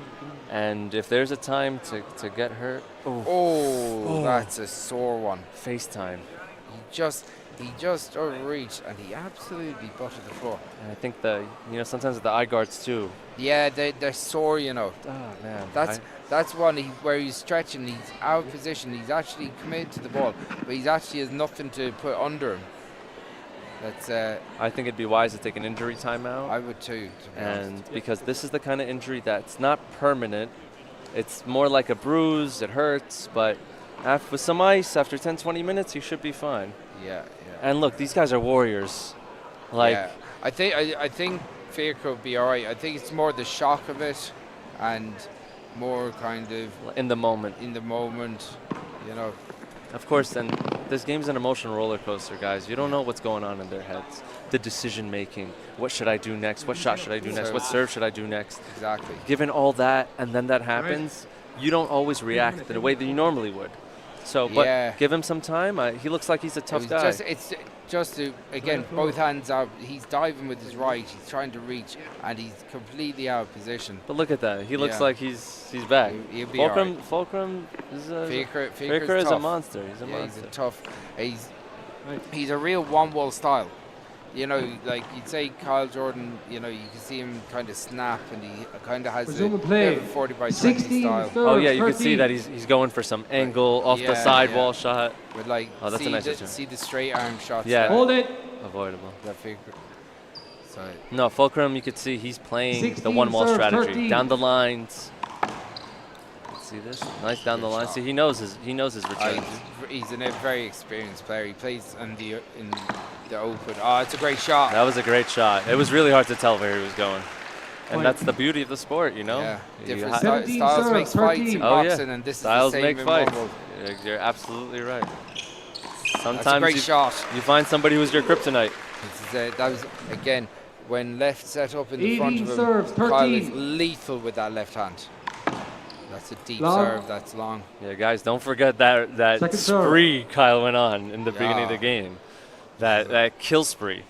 Speaker 10: And if there's a time to get hurt,
Speaker 1: that's a sore one.
Speaker 10: FaceTime.
Speaker 1: He just overreached and he absolutely buttered the floor.
Speaker 10: And I think sometimes the eye guards too.
Speaker 1: Yeah, they're sore, you know.
Speaker 10: Oh man.
Speaker 1: That's one where he's stretching. He's out of position. He's actually committed to the ball, but he's actually has nothing to put under him.
Speaker 10: I think it'd be wise to take an injury timeout.
Speaker 1: I would too, to be honest.
Speaker 10: Because this is the kind of injury that's not permanent. It's more like a bruise. It hurts, but with some ice, after 10, 20 minutes, you should be fine.
Speaker 1: Yeah.
Speaker 10: And look, these guys are warriors.
Speaker 1: I think Fiacre will be all right. I think it's more the shock of it, and more kind of
Speaker 10: in the moment,
Speaker 1: you know.
Speaker 10: Of course, and this game's an emotional roller coaster, guys. You don't know what's going on in their heads. The decision making. What should I do next? What shot should I do next? What serve should I do next?
Speaker 1: Exactly.
Speaker 10: Given all that, and then that happens, you don't always react in the way that you normally would. So, but give him some time. He looks like he's a tough guy.
Speaker 1: It's just again, both hands out. He's diving with his right. He's trying to reach, and he's completely out of position.
Speaker 10: But look at that. He looks like he's back.
Speaker 1: He'll be
Speaker 10: Fulcrum is
Speaker 1: Fiacre
Speaker 10: is a monster. He's a monster.
Speaker 1: He's a tough. He's a real one-wall style. You know, like you'd say Kyle Jordan, you know, you can see him kind of snap, and he kind of has a 40 by 20 style.
Speaker 10: Oh yeah, you can see that he's going for some angle off the sidewall shot.
Speaker 1: With like,
Speaker 10: that's a nice return.
Speaker 1: See the straight arm shots.
Speaker 10: Yeah,
Speaker 9: hold it.
Speaker 10: Avoidable.
Speaker 1: Sorry.
Speaker 10: No, Fulcrum, you could see he's playing the one-wall strategy 13. Down the lines. See this? Nice down the line. See, he knows his return.
Speaker 1: He's a very experienced player. He plays in the open. Oh, it's a great shot.
Speaker 10: That was a great shot. It was really hard to tell where he was going. And that's the beauty of the sport, you know?
Speaker 1: Yeah. Different styles make fights in boxing, and this
Speaker 10: styles
Speaker 1: is the same
Speaker 10: make fights.
Speaker 1: in
Speaker 10: You're absolutely right. Sometimes
Speaker 1: that's a great shot.
Speaker 10: You find somebody who's your kryptonite.
Speaker 1: That was, again, when left set up in the front of him, Kyle is lethal with that left hand. That's a deep serve, that's long.
Speaker 10: Yeah, guys, don't forget that spree Kyle went on in the beginning of the game. That kill spree.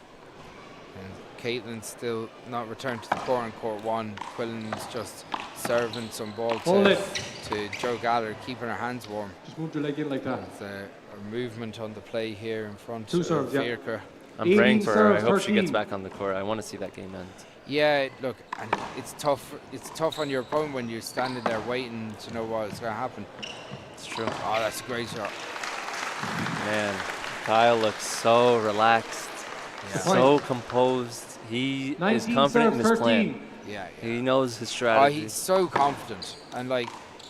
Speaker 1: And Caitlin's still not returned to the court in court one. Quillen's just serving some ball to Joe Gallagher, keeping her hands warm.
Speaker 9: Just move your leg in like that.
Speaker 1: There's a movement on the play here in front.
Speaker 9: Two serves,
Speaker 1: Fiacre.
Speaker 10: I'm praying for her. I hope she gets back on the court. I want to see that game end.
Speaker 1: Yeah, look, and it's tough. It's tough on your opponent when you're standing there waiting to know what's going to happen.
Speaker 10: It's true.
Speaker 1: Oh, that's a great shot.
Speaker 10: Man, Kyle looks so relaxed, so composed. He is confident in his plan.
Speaker 1: Yeah.
Speaker 10: He knows his strategy.
Speaker 1: Oh, he's so confident, and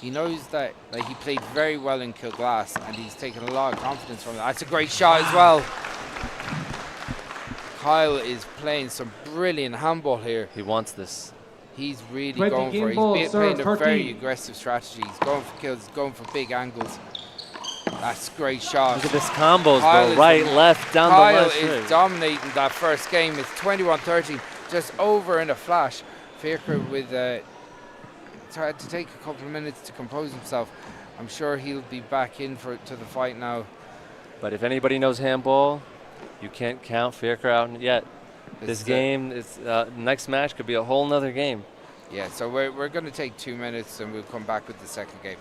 Speaker 1: he knows that he played very well in Kilglass, and he's taken a lot of confidence from it. That's a great shot as well. Kyle is playing some brilliant handball here.
Speaker 10: He wants this.
Speaker 1: He's really going for it. He's playing a very aggressive strategy. He's going for kills, going for big angles. That's a great shot.
Speaker 10: Look at this combos, bro. Right, left, down the line.
Speaker 1: Kyle is dominating that first game. It's 21-13, just over in a flash. Fiacre with had to take a couple of minutes to compose himself. I'm sure he'll be back in to the fight now.
Speaker 10: But if anybody knows handball, you can't count Fiacre out yet. This game, next match could be a whole nother game.
Speaker 1: Yeah, so we're going to take 2 minutes and we'll come back with the second game.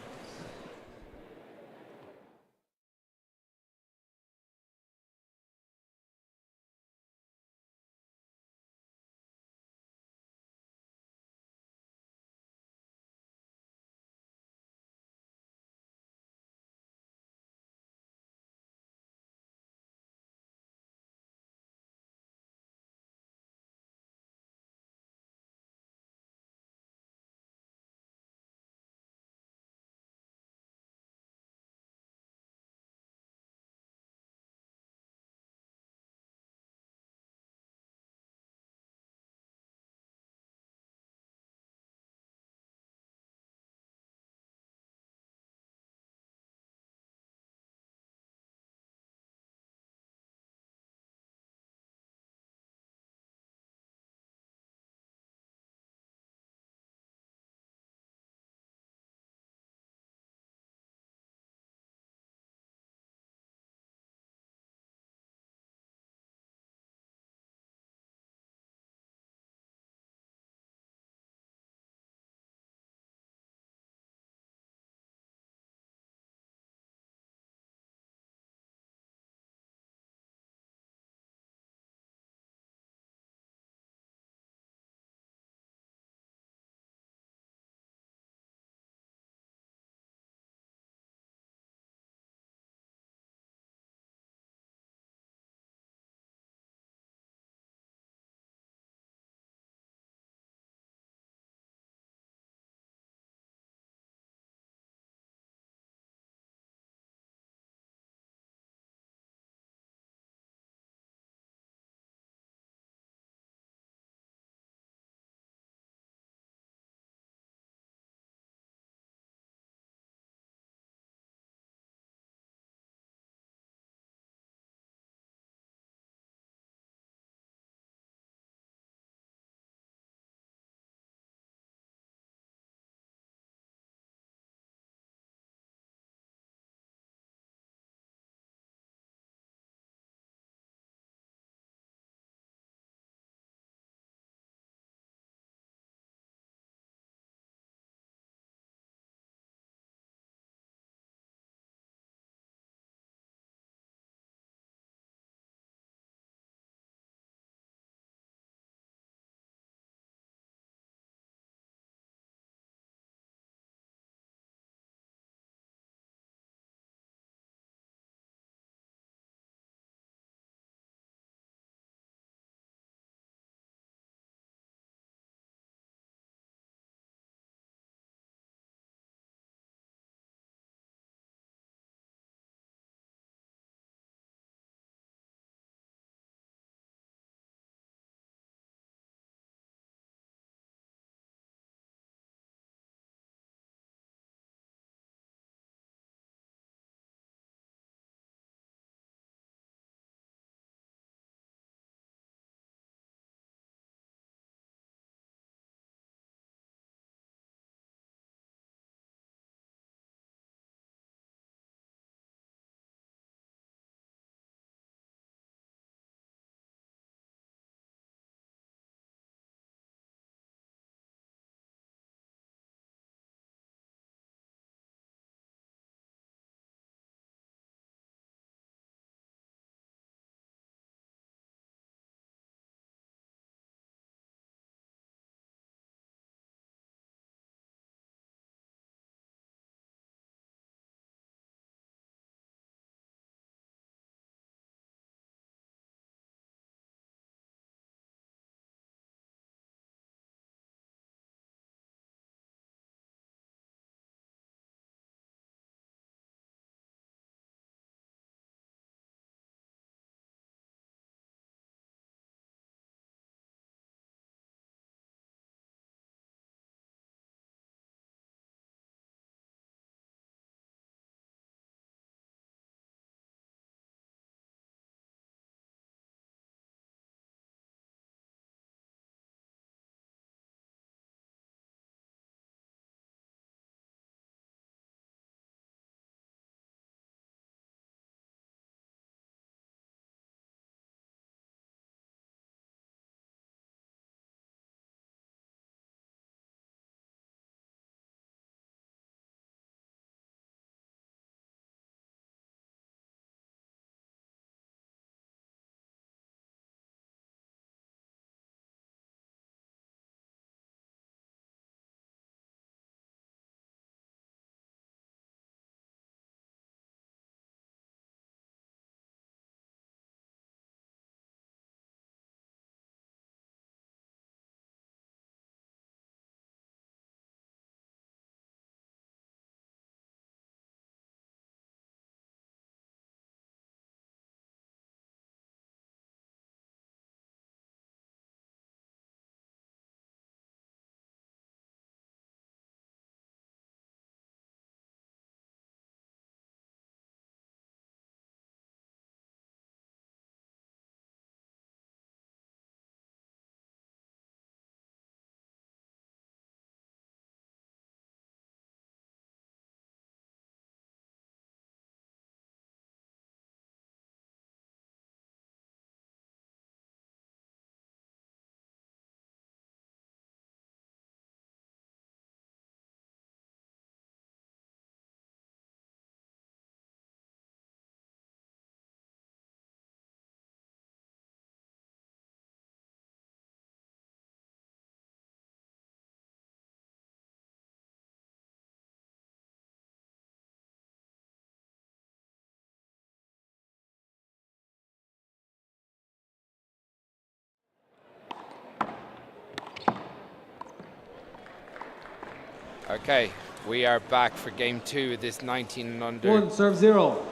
Speaker 1: Okay, we are back for game 2 of this 19 and under
Speaker 9: 1 serve 0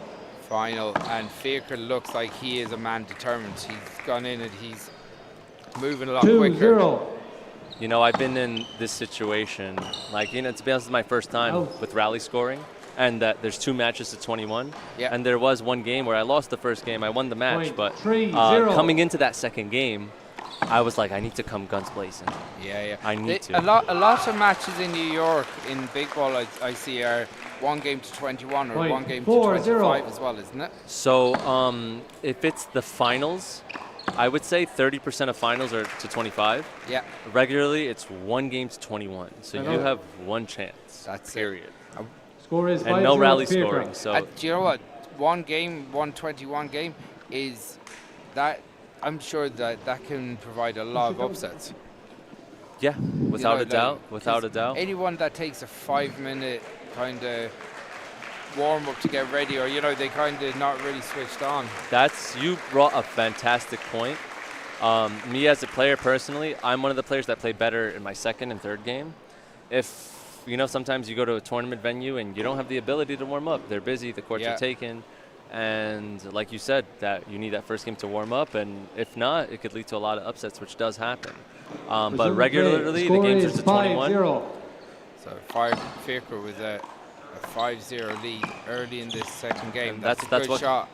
Speaker 1: final, and Fiacre looks like he is a man determined. He's gone in and he's moving a lot
Speaker 9: 2
Speaker 1: quicker.
Speaker 9: 0
Speaker 10: You know, I've been in this situation, like, you know, to be honest, it's my first time with rally scoring, and that there's 2 matches to 21.
Speaker 1: Yeah.
Speaker 10: And there was one game where I lost the first game, I won the match, but
Speaker 9: 3-0.
Speaker 10: coming into that second game, I was like, I need to come guns blazing.
Speaker 1: Yeah.
Speaker 10: I need to.
Speaker 1: A lot of matches in New York in big ball I see are 1 game to 21 or 1 game to 25 as well, isn't it?
Speaker 10: So if it's the finals, I would say 30% of finals are to 25.
Speaker 1: Yeah.
Speaker 10: Regularly, it's 1 game to 21. So you have 1 chance.
Speaker 1: That's
Speaker 10: period.
Speaker 9: Score is 5-0.
Speaker 10: And no rally scoring. So
Speaker 1: do you know what? 1 game, 121 game is that. I'm sure that can provide a lot of upsets.
Speaker 10: Yeah, without a doubt.
Speaker 1: Anyone that takes a 5-minute kind of warm up to get ready, or they kind of not really switched on.
Speaker 10: You brought a fantastic point. Me as a player personally, I'm one of the players that play better in my second and third game. If sometimes you go to a tournament venue and you don't have the ability to warm up. They're busy, the courts are taken. And like you said, that you need that first game to warm up, and if not, it could lead to a lot of upsets, which does happen. But regularly, the games are to 21.
Speaker 1: So Fiacre with a 5-0 lead early in this second game. That's a good shot.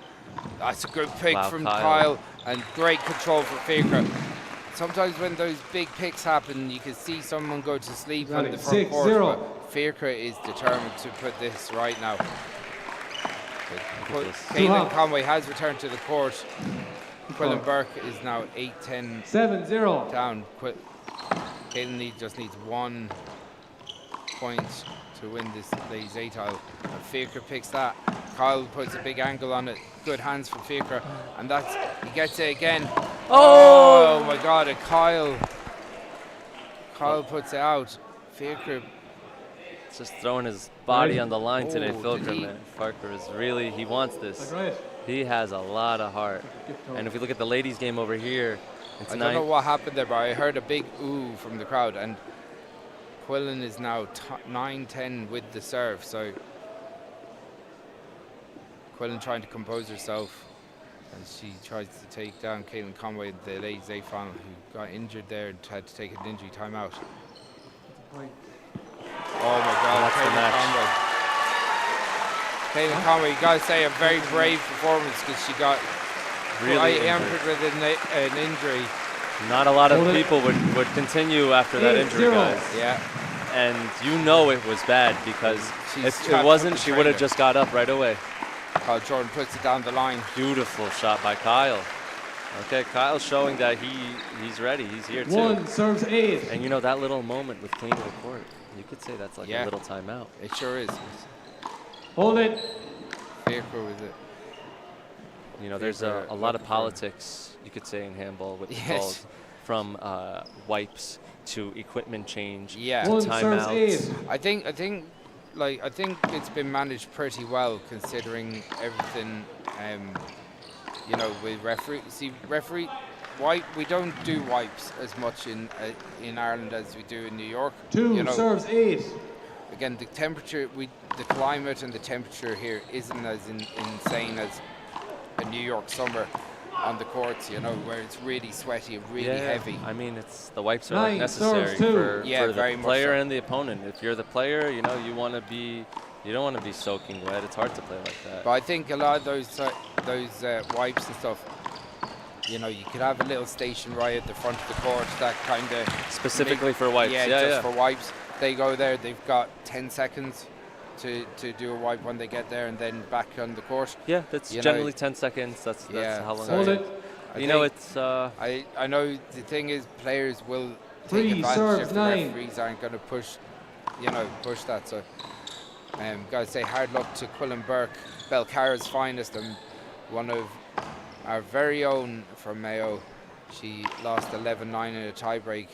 Speaker 1: That's a good pick from Kyle, and great control for Fiacre. Sometimes when those big picks happen, you can see someone go to sleep on the front court, but Fiacre is determined to put this right now. Caitlin Conway has returned to the court. Quillen Burke is now 8-10
Speaker 9: 7-0
Speaker 1: down. Caitlin just needs 1 point to win this ladies 8-tile. And Fiacre picks that. Kyle puts a big angle on it. Good hands from Fiacre, and he gets it again. Oh my God! And Kyle puts it out. Fiacre
Speaker 10: just throwing his body on the line today, Fiacre is really, he wants this. He has a lot of heart. And if you look at the ladies' game over here, it's
Speaker 1: I don't know what happened there, but I heard a big ooh from the crowd, and Quillen is now 9-10 with the serve. So Quillen trying to compose herself, and she tries to take down Caitlin Conway in the ladies' 8 final, who got injured there and had to take an injury timeout. Oh my God,
Speaker 10: that's the match.
Speaker 1: Caitlin Conway, you got to say, a very brave performance, because she got really hampered with an injury.
Speaker 10: Not a lot of people would continue after that injury, guys.
Speaker 1: Yeah.
Speaker 10: And it was bad, because if it wasn't, she would have just got up right away.
Speaker 1: Kyle Jordan puts it down the line.
Speaker 10: Beautiful shot by Kyle. Okay, Kyle's showing that he's ready. He's here too.
Speaker 9: 1 serves 8.
Speaker 10: And that little moment with cleaning the court, you could say that's like a little timeout.
Speaker 1: It sure is.
Speaker 9: Hold it.
Speaker 1: Fiacre with it.
Speaker 10: There's a lot of politics, you could say, in handball with the calls, from wipes to equipment change to timeouts.
Speaker 1: I think it's been managed pretty well, considering everything. With referee. See, we don't do wipes as much in Ireland as we do in New York.
Speaker 9: 2 serves 8.
Speaker 1: Again, the temperature, the climate and the temperature here isn't as insane as a New York summer on the courts, where it's really sweaty and really heavy.
Speaker 10: I mean, the wipes are necessary for the player and the opponent. If you're the player, you don't want to be soaking wet. It's hard to play like that.
Speaker 1: But I think a lot of those wipes and stuff, you could have a little station right at the front of the court that kind of
Speaker 10: specifically for wipes.
Speaker 1: Just for wipes. They go there. They've got 10 seconds to do a wipe when they get there, and then back on the court.
Speaker 10: Yeah, that's generally 10 seconds. That's how long.
Speaker 9: Hold it.
Speaker 10: It's.
Speaker 1: I know the thing is, players will take advantage if the referees aren't going to push that. So, gotta say hard luck to Quillen Burke, Belcara's finest, and one of our very own from Mayo. She lost 11-9 in a tiebreak.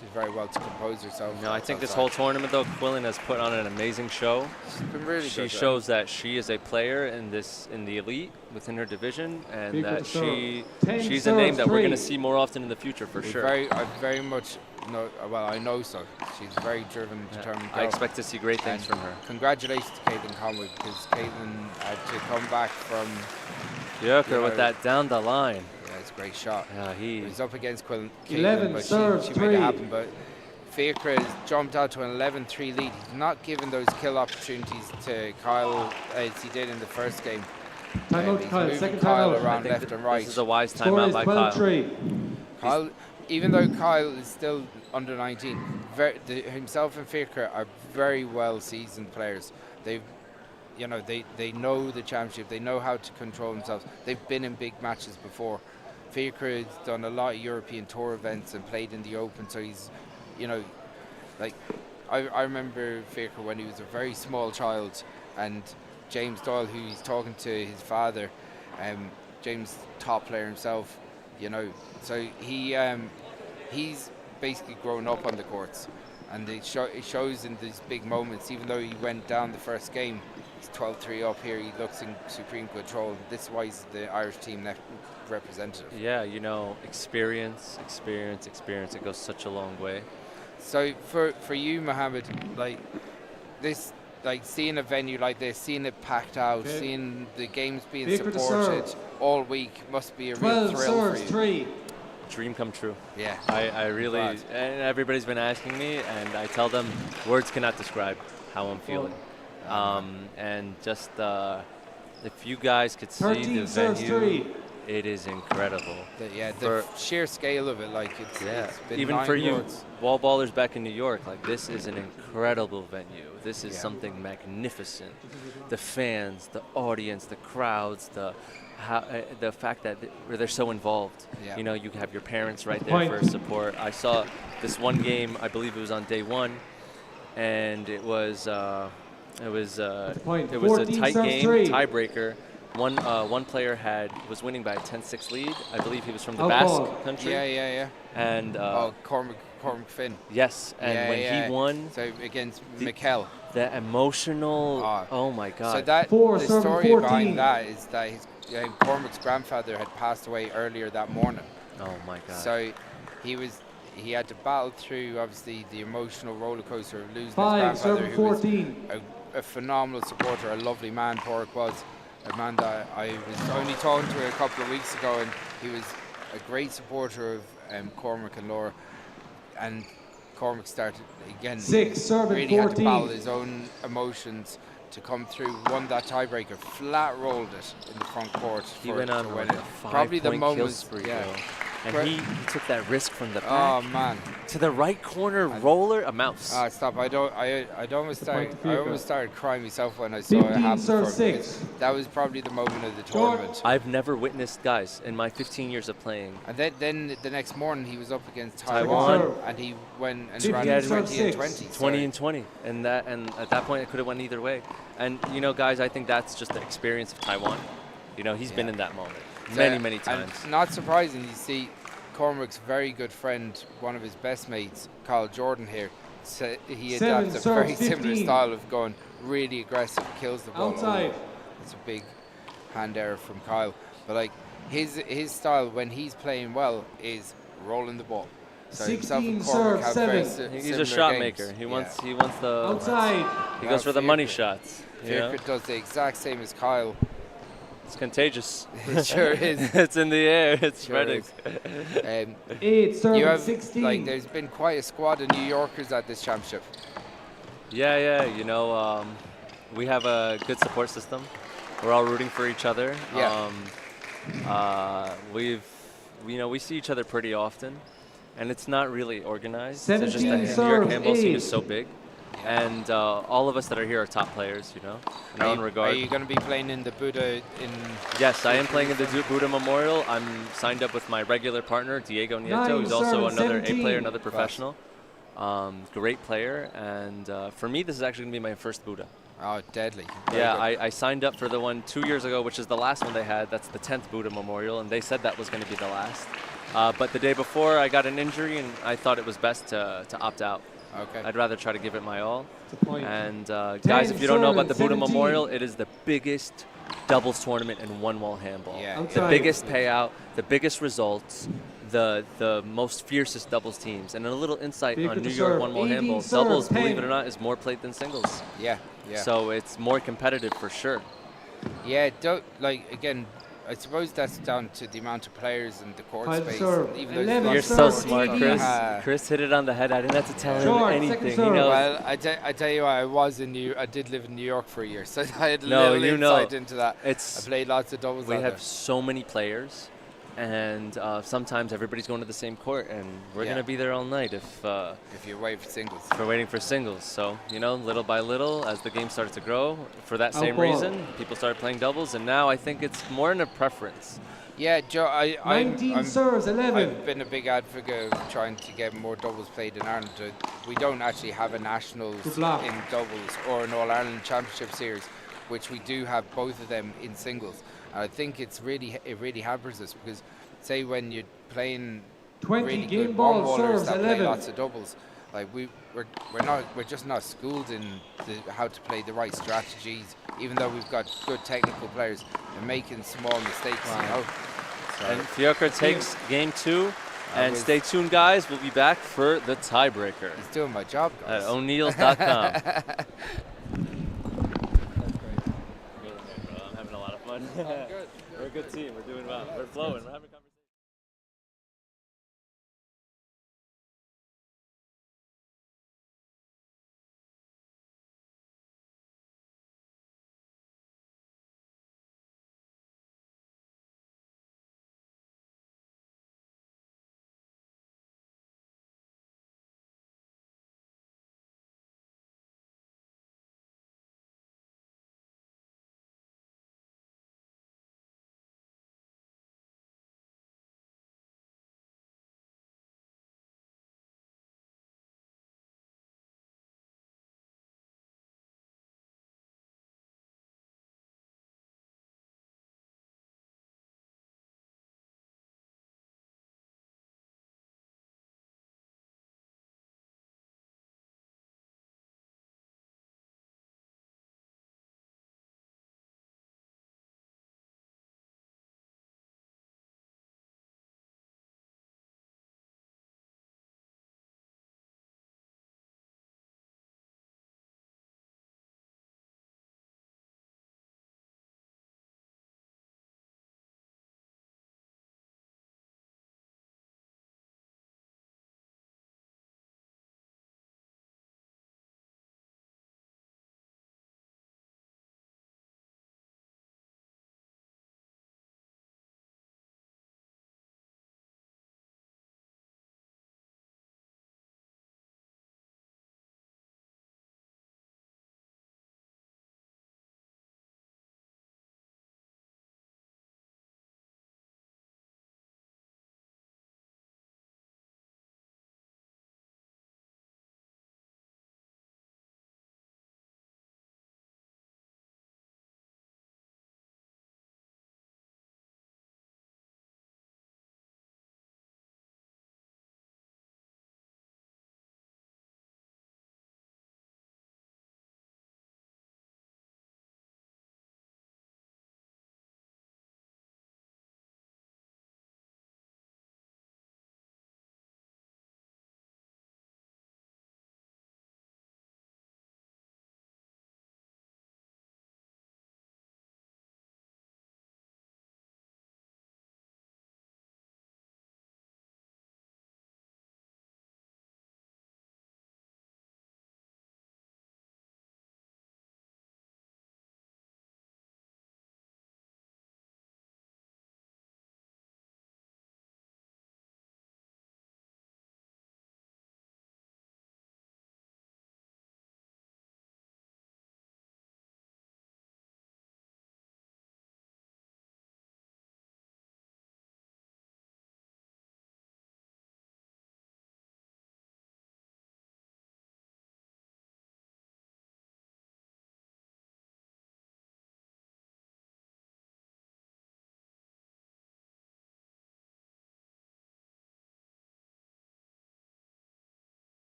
Speaker 1: Did very well to compose herself.
Speaker 10: No, I think this whole tournament, though, Quillen has put on an amazing show.
Speaker 1: She's been really good.
Speaker 10: She shows that she is a player in the elite within her division, and that she's a name that we're going to see more often in the future for sure.
Speaker 1: I very much No, well, I know so. She's a very driven, determined girl.
Speaker 10: I expect to see great things from her.
Speaker 1: Congratulations to Caitlin Conway, because Caitlin had to come back from...
Speaker 10: Björker with that down the line.
Speaker 1: Yeah, it's a great shot.
Speaker 10: Yeah,
Speaker 1: he was up against Caitlin,
Speaker 9: 11
Speaker 1: but
Speaker 9: serves,
Speaker 1: she made it happen. But Fiachra has jumped out to an 11-3 lead. He's not given those kill opportunities to Kyle as he did in the first game.
Speaker 9: Timeout, Kyle. Second
Speaker 1: Kyle
Speaker 9: timeout.
Speaker 1: around left and right.
Speaker 10: This is a wise timeout by Kyle.
Speaker 1: Kyle, even though Kyle is still under 19, himself and Fiachra are very well seasoned players. They've, they know the championship. They know how to control themselves. They've been in big matches before. Fiachra has done a lot of European Tour events and played in the Open, so he's, I remember Fiachra when he was a very small child, and James Doyle, who he's talking to his father, James, top player himself, so he's basically grown up on the courts, and it shows in these big moments. Even though he went down the first game, he's 12-3 up here, he looks in supreme control. This is why he's the Irish team representative.
Speaker 10: Yeah, experience, it goes such a long way.
Speaker 1: So for you, Mohammed, seeing a venue like this, seeing it packed out, seeing the games being supported all week must be a real thrill for you.
Speaker 10: Dream come true.
Speaker 1: Yeah.
Speaker 10: I really, and everybody's been asking me, and I tell them words cannot describe how I'm feeling. And just if you guys could see the venue, it is incredible.
Speaker 1: The sheer scale of it, it's been
Speaker 10: even for you wall ballers back in New York, this is an incredible venue. This is something magnificent. The fans, the audience, the crowds, the fact that they're so involved. You have your parents right there for support. I saw this one game, I believe it was on day one, and it was a tight game, tiebreaker. One player was winning by a 10-6 lead. I believe he was from the Basque country.
Speaker 1: Yeah.
Speaker 10: And
Speaker 1: Cormac Finn.
Speaker 10: Yes, and when he won,
Speaker 1: so against McCullagh.
Speaker 10: The emotional. Oh my God.
Speaker 1: So the story behind that is that Cormac's grandfather had passed away earlier that morning.
Speaker 10: Oh my God.
Speaker 1: So he had to battle through obviously the emotional roller coaster of losing his grandfather, who was a phenomenal supporter, a lovely man. Porrick was a man that I was only talking to a couple of weeks ago, and he was a great supporter of Cormac and Laura. And Cormac started again. Really had to battle his own emotions to come through. Won that tiebreaker, flat rolled it in the front court.
Speaker 10: He went on
Speaker 1: a
Speaker 10: probably the moment. And he took that risk from the back. Oh man! To the right corner roller, a mouse.
Speaker 1: Stop! I almost started crying myself when I saw it happen. That was probably the moment of the tournament.
Speaker 10: I've never witnessed, guys, in my 15 years of playing.
Speaker 1: And then the next morning he was up against Taiwan, and he went and ran 20 and 20.
Speaker 10: 20 and 20, and at that point it could have went either way. And guys, I think that's just the experience of Taiwan. He's been in that moment. Many times.
Speaker 1: And not surprising, you see Cormac's very good friend, one of his best mates, Kyle Jordan here, he adapts a very similar style of going really aggressive, kills the ball.
Speaker 9: Outside.
Speaker 1: It's a big hand error from Kyle. But his style when he's playing well is rolling the ball. So himself and Cormac have very
Speaker 10: he's a shot maker. He wants the
Speaker 9: outside.
Speaker 10: He goes for the money shots.
Speaker 1: Fiachra does the exact same as Kyle.
Speaker 10: It's contagious.
Speaker 1: It sure is.
Speaker 10: It's in the air. It's spreading.
Speaker 9: 16.
Speaker 1: There's been quite a squad of New Yorkers at this championship.
Speaker 10: Yeah. We have a good support system. We're all rooting for each other.
Speaker 1: Yeah.
Speaker 10: We see each other pretty often, and it's not really organized.
Speaker 9: 17
Speaker 10: it's just that the New York handball scene is so big. And all of us that are here are top players, in our own regard.
Speaker 1: Are you going to be playing in the Buddha
Speaker 10: Yes, I am playing in the Buddha Memorial. I'm signed up with my regular partner, Diego Nieto, who's also another A player, another professional. Great player. And for me, this is actually going to be my first Buddha.
Speaker 1: Oh, deadly.
Speaker 10: Yeah, I signed up for the one 2 years ago, which is the last one they had. That's the 10th Buddha Memorial, and they said that was going to be the last. But the day before, I got an injury, and I thought it was best to opt out.
Speaker 1: Okay.
Speaker 10: I'd rather try to give it my all. And guys, if you don't know about the Buddha Memorial, it is the biggest doubles tournament in one-wall handball.
Speaker 1: Yeah.
Speaker 10: The biggest payout, the biggest results, the most fiercest doubles teams. And a little insight on New York one-wall handball. Doubles, believe it or not, is more played than singles.
Speaker 1: Yeah.
Speaker 10: So it's more competitive for sure.
Speaker 1: Yeah, again, I suppose that's down to the amount of players and the court space. Even though
Speaker 10: you're so smart, Chris. Chris hit it on the head. I didn't have to tell him anything. He knows.
Speaker 1: Well, I tell you what, I did live in New York for a year, so I had a little insight into that. I played lots of doubles.
Speaker 10: We have so many players, and sometimes everybody's going to the same court, and we're going to be there all night if
Speaker 1: you're waiting for singles.
Speaker 10: If we're waiting for singles. So, little by little, as the game started to grow, for that same reason, people started playing doubles, and now I think it's more in a preference.
Speaker 1: Yeah, Joe,
Speaker 9: 19 serves, 11.
Speaker 1: I've been a big advocate of trying to get more doubles played in Ireland. We don't actually have a nationals in doubles or an All-Ireland Championship series, which we do have both of them in singles. And I think it really hampers us because, say, when you're playing
Speaker 9: 20
Speaker 1: really
Speaker 9: game
Speaker 1: good
Speaker 9: ball
Speaker 1: one-ballers
Speaker 9: serves,
Speaker 1: that
Speaker 9: 11.
Speaker 1: play lots of doubles, like we're just not schooled in how to play the right strategies. Even though we've got good technical players, they're making small mistakes. So
Speaker 10: and Fiocre takes game 2. And stay tuned, guys. We'll be back for the tiebreaker.
Speaker 1: He's doing my job, guys.
Speaker 10: At O'Neill's.com.
Speaker 1: That's
Speaker 10: great. I'm having a lot of fun.
Speaker 1: Good.
Speaker 10: We're a good team. We're doing well. We're flowing. We're having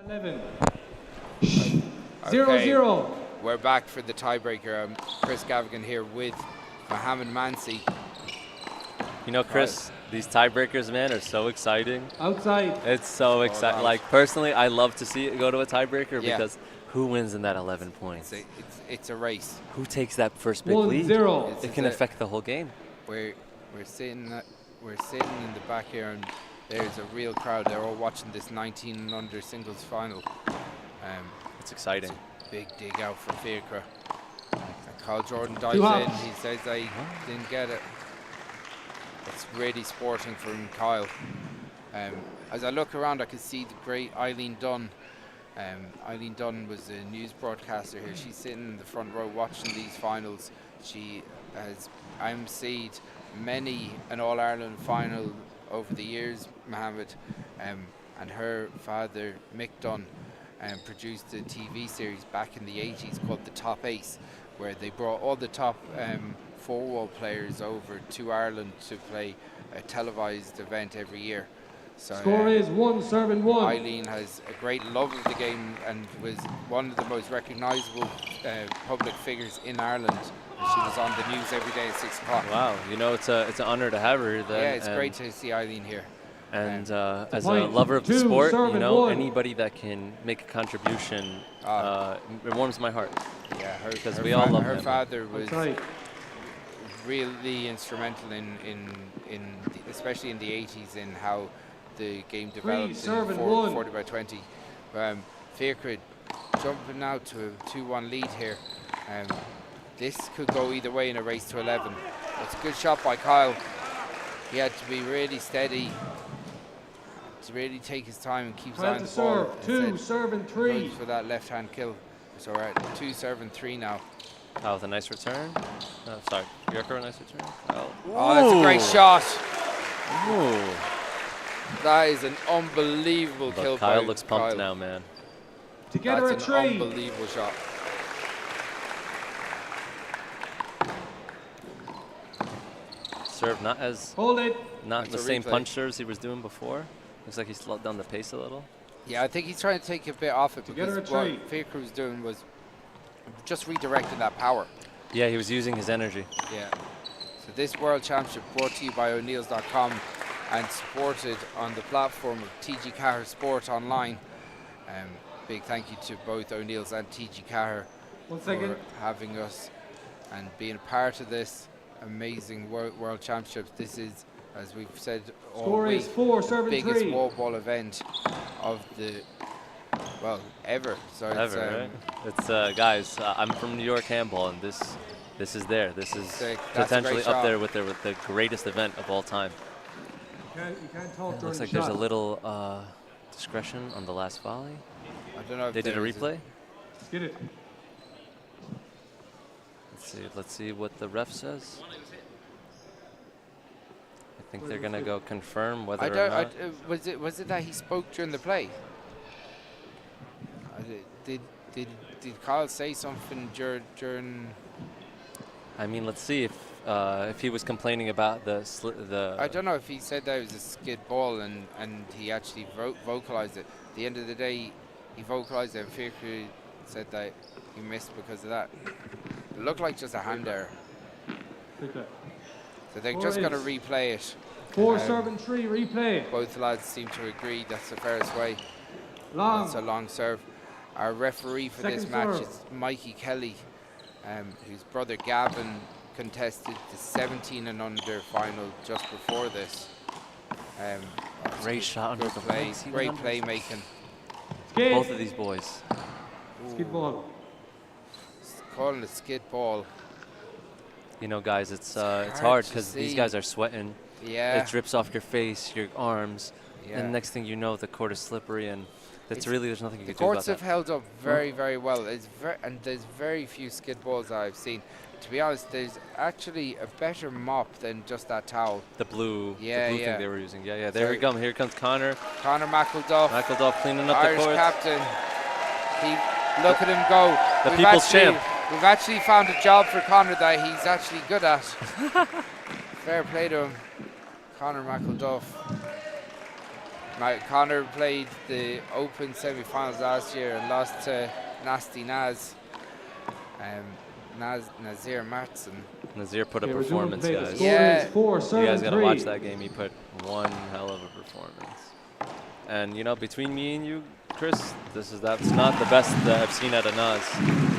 Speaker 9: 11.
Speaker 1: Okay.
Speaker 9: 0-0.
Speaker 1: We're back for the tiebreaker. Chris Gavin here with Mohammed Mansi.
Speaker 10: You know, Chris, these tiebreakers, man, are so exciting.
Speaker 9: Outside.
Speaker 10: It's so exciting. Like, personally, I love to see it go to a tiebreaker because who wins in that 11 points?
Speaker 1: It's a race.
Speaker 10: Who takes that first big lead?
Speaker 9: 1-0.
Speaker 10: It can affect the whole game.
Speaker 1: We're sitting in the back here, and there's a real crowd. They're all watching this 19 and under singles final.
Speaker 10: It's exciting.
Speaker 1: It's a big dig out for Fiacre. Kyle Jordan dives in. He says I didn't get it. It's really sporting from Kyle. As I look around, I can see the great Eileen Dunn. Eileen Dunn was a news broadcaster here. She's sitting in the front row watching these finals. She has emceed many an All-Ireland final over the years, Mohammed, and her father, Mick Dunn, produced a TV series back in the 80s called The Top Ace, where they brought all the top four-wall players over to Ireland to play a televised event every year. So,
Speaker 9: Score is 1-1.
Speaker 1: Eileen has a great love of the game and was one of the most recognisable public figures in Ireland. She was on the news every day at 6 o'clock.
Speaker 10: Wow, you know, it's an honor to have her.
Speaker 1: Yeah, it's great to see Eileen here.
Speaker 10: And as a lover of the sport, you know, anybody that can make a contribution, it warms my heart.
Speaker 1: Yeah,
Speaker 10: because we all love
Speaker 1: her
Speaker 10: him.
Speaker 1: father was really instrumental especially in the 80s, in how the game developed in 40 by 20. Fiacre jumping now to a 2-1 lead here. This could go either way in a race to 11. It's a good shot by Kyle. He had to be really steady, to really take his time and keep on the ball.
Speaker 9: 2 serve and 3
Speaker 1: for that left-hand kill. So we're at 2 serve and 3 now.
Speaker 10: Oh, with a nice return. Oh, sorry, Fiacre, a nice return.
Speaker 1: Oh, that's a great shot.
Speaker 10: Ooh.
Speaker 1: That is an unbelievable kill.
Speaker 10: Kyle looks pumped now, man.
Speaker 9: Together
Speaker 1: that's an unbelievable shot.
Speaker 10: Serve not as not the same punchers he was doing before. Looks like he slowed down the pace a little.
Speaker 1: Yeah, I think he's trying to take a bit off it because what Fiacre was doing was just redirecting that power.
Speaker 10: Yeah, he was using his energy.
Speaker 1: Yeah. So this World Championship brought to you by O'Neills.com and supported on the platform of TG Kelleher Sport Online. Big thank you to both O'Neills and TG Kelleher for having us and being a part of this amazing World Championships. This is, as we've said all week, the biggest wallball event of the, well, ever. So
Speaker 10: ever, right? It's guys, I'm from New York handball, and this is there. This is potentially up there with the greatest event of all time.
Speaker 9: You can't talk during
Speaker 10: looks like there's a little discretion on the last volley.
Speaker 1: I don't know if
Speaker 10: they did a replay.
Speaker 9: Let's get it.
Speaker 10: Let's see what the ref says. I think they're gonna go confirm whether or not.
Speaker 1: Was it that he spoke during the play? Did Kyle say something during?
Speaker 10: I mean, let's see if he was complaining about the.
Speaker 1: I don't know if he said that it was a skid ball and he actually vocalized it. At the end of the day, he vocalized it, and Fiacre said that he missed because of that. It looked like just a hand error. So they're just going to replay it.
Speaker 9: 4 serve and 3 replay.
Speaker 1: Both lads seem to agree that's the fairest way.
Speaker 9: Long.
Speaker 1: That's a long serve. Our referee for this match is Mikey Kelly, whose brother Gavin contested the 17 and under final just before this.
Speaker 10: Great shot under the
Speaker 1: play. Great playmaking.
Speaker 10: Both of these boys.
Speaker 9: Skid ball.
Speaker 1: Calling it skid ball.
Speaker 10: You know, guys, it's hard because these guys are sweating.
Speaker 1: Yeah.
Speaker 10: It drips off your face, your arms, and the next thing you know, the court is slippery, and there's nothing you can do about that.
Speaker 1: The courts have held up very, very well. And there's very few skid balls I've seen. To be honest, there's actually a better mop than just that towel.
Speaker 10: The blue thing they were using. Yeah.
Speaker 1: So
Speaker 10: there we go. Here comes Connor.
Speaker 1: Connor McCullagh.
Speaker 10: McCullagh cleaning up
Speaker 1: Irish
Speaker 10: the court.
Speaker 1: captain. Look at him go.
Speaker 10: The people's champ.
Speaker 1: We've actually found a job for Connor that he's actually good at. Fair play to him. Connor McCullagh. Connor played the Open semi-finals last year and lost to Nasty Naz. Nazir Matson.
Speaker 10: Nazir put a performance, guys.
Speaker 1: Yeah.
Speaker 10: You guys gotta watch that game. He put one hell of a performance. And you know, between me and you, Chris, that's not the best that I've seen out of Naz.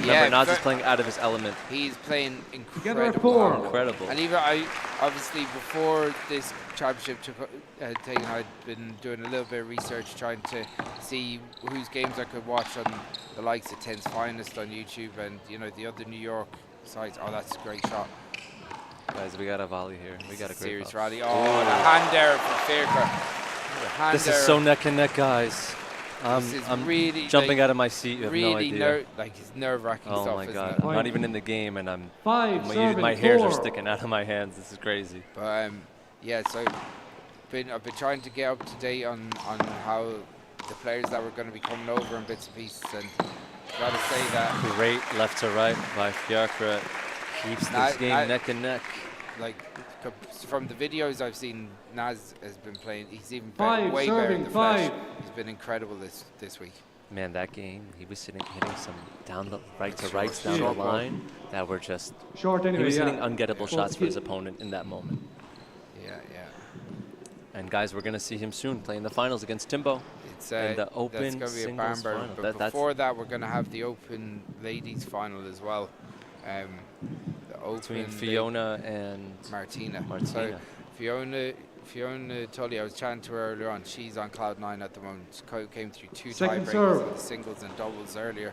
Speaker 10: Remember, Naz is playing out of his element.
Speaker 1: He's playing incredible.
Speaker 10: Incredible.
Speaker 1: And even obviously before this championship took taken, I'd been doing a little bit of research trying to see whose games I could watch on the likes of 10's Finest on YouTube and you know the other New York sites. Oh, that's a great shot.
Speaker 10: Guys, we got a volley here. We got a great
Speaker 1: serious rally. Oh, and a hand there from Faircrow.
Speaker 10: This is so neck and neck, guys.
Speaker 1: I'm really
Speaker 10: jumping out of my seat. You have no idea.
Speaker 1: It's nerve-wracking stuff.
Speaker 10: Oh my God!
Speaker 1: Isn't it?
Speaker 10: I'm not even in the game, and
Speaker 3: my
Speaker 10: hairs are sticking out of my hands. This is crazy.
Speaker 1: But yeah, so I've been trying to get up to date on how the players that were going to be coming over in bits and pieces, and gotta say that
Speaker 10: great left to right by Fiacre keeps this game neck and neck.
Speaker 1: Like from the videos I've seen, Naz has been playing. He's even way better in the flesh. He's been incredible this week.
Speaker 10: Man, that game he was hitting some down the right to rights down the line that were just
Speaker 3: short. Anyway,
Speaker 10: he was hitting ungettable shots for his opponent in that moment.
Speaker 1: Yeah.
Speaker 10: And guys, we're gonna see him soon play in the finals against Timbo.
Speaker 1: It's
Speaker 10: in the Open
Speaker 1: that's gonna be a
Speaker 10: singles
Speaker 1: barn
Speaker 10: final.
Speaker 1: But before that, we're gonna have the Open ladies final as well. The Open
Speaker 10: between Fiona and
Speaker 1: Martina. So Fiona Tully, I was chatting to her earlier on. She's on cloud 9 at the moment. She came through 2 tiebreakers in the singles and doubles earlier.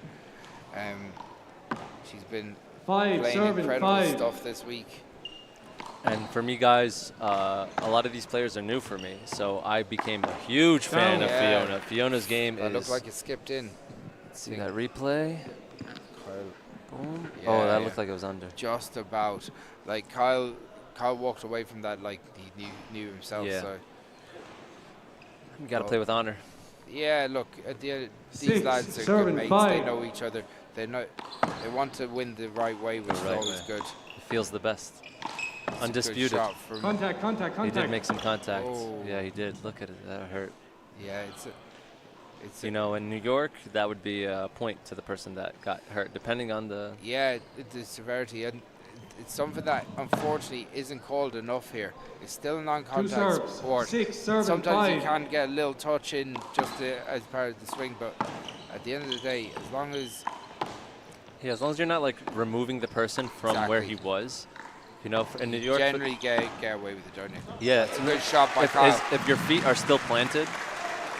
Speaker 1: She's been playing incredible stuff this week.
Speaker 10: And for me, guys, a lot of these players are new for me, so I became a huge fan of Fiona. Fiona's game
Speaker 1: That looked like it skipped in.
Speaker 10: Let's see that replay. Boom.
Speaker 1: Yeah,
Speaker 10: oh, that looked like it was under.
Speaker 1: Just about. Like Kyle walked away from that like he knew himself.
Speaker 10: Yeah.
Speaker 1: So
Speaker 10: you got to play with honor.
Speaker 1: Yeah, look, at the end, these lads are good mates. They know each other. They want to win the right way, which is always good.
Speaker 10: He feels the best. Undisputed.
Speaker 3: Contact.
Speaker 10: He did make some contact. Oh. Yeah, he did. Look at it. That hurt.
Speaker 1: Yeah, it's
Speaker 10: you know, in New York, that would be a point to the person that got hurt, depending on the...
Speaker 1: Yeah, the severity. And it's something that, unfortunately, isn't called enough here. It's still a non-contact sport. Sometimes you can get a little touch in just as part of the swing, but at the end of the day, as long as...
Speaker 10: Yeah, as long as you're not, like, removing the person from where he was. You know, in New York...
Speaker 1: Generally get away with it, don't you?
Speaker 10: Yeah.
Speaker 1: It's a good shot by Kyle.
Speaker 10: If your feet are still planted,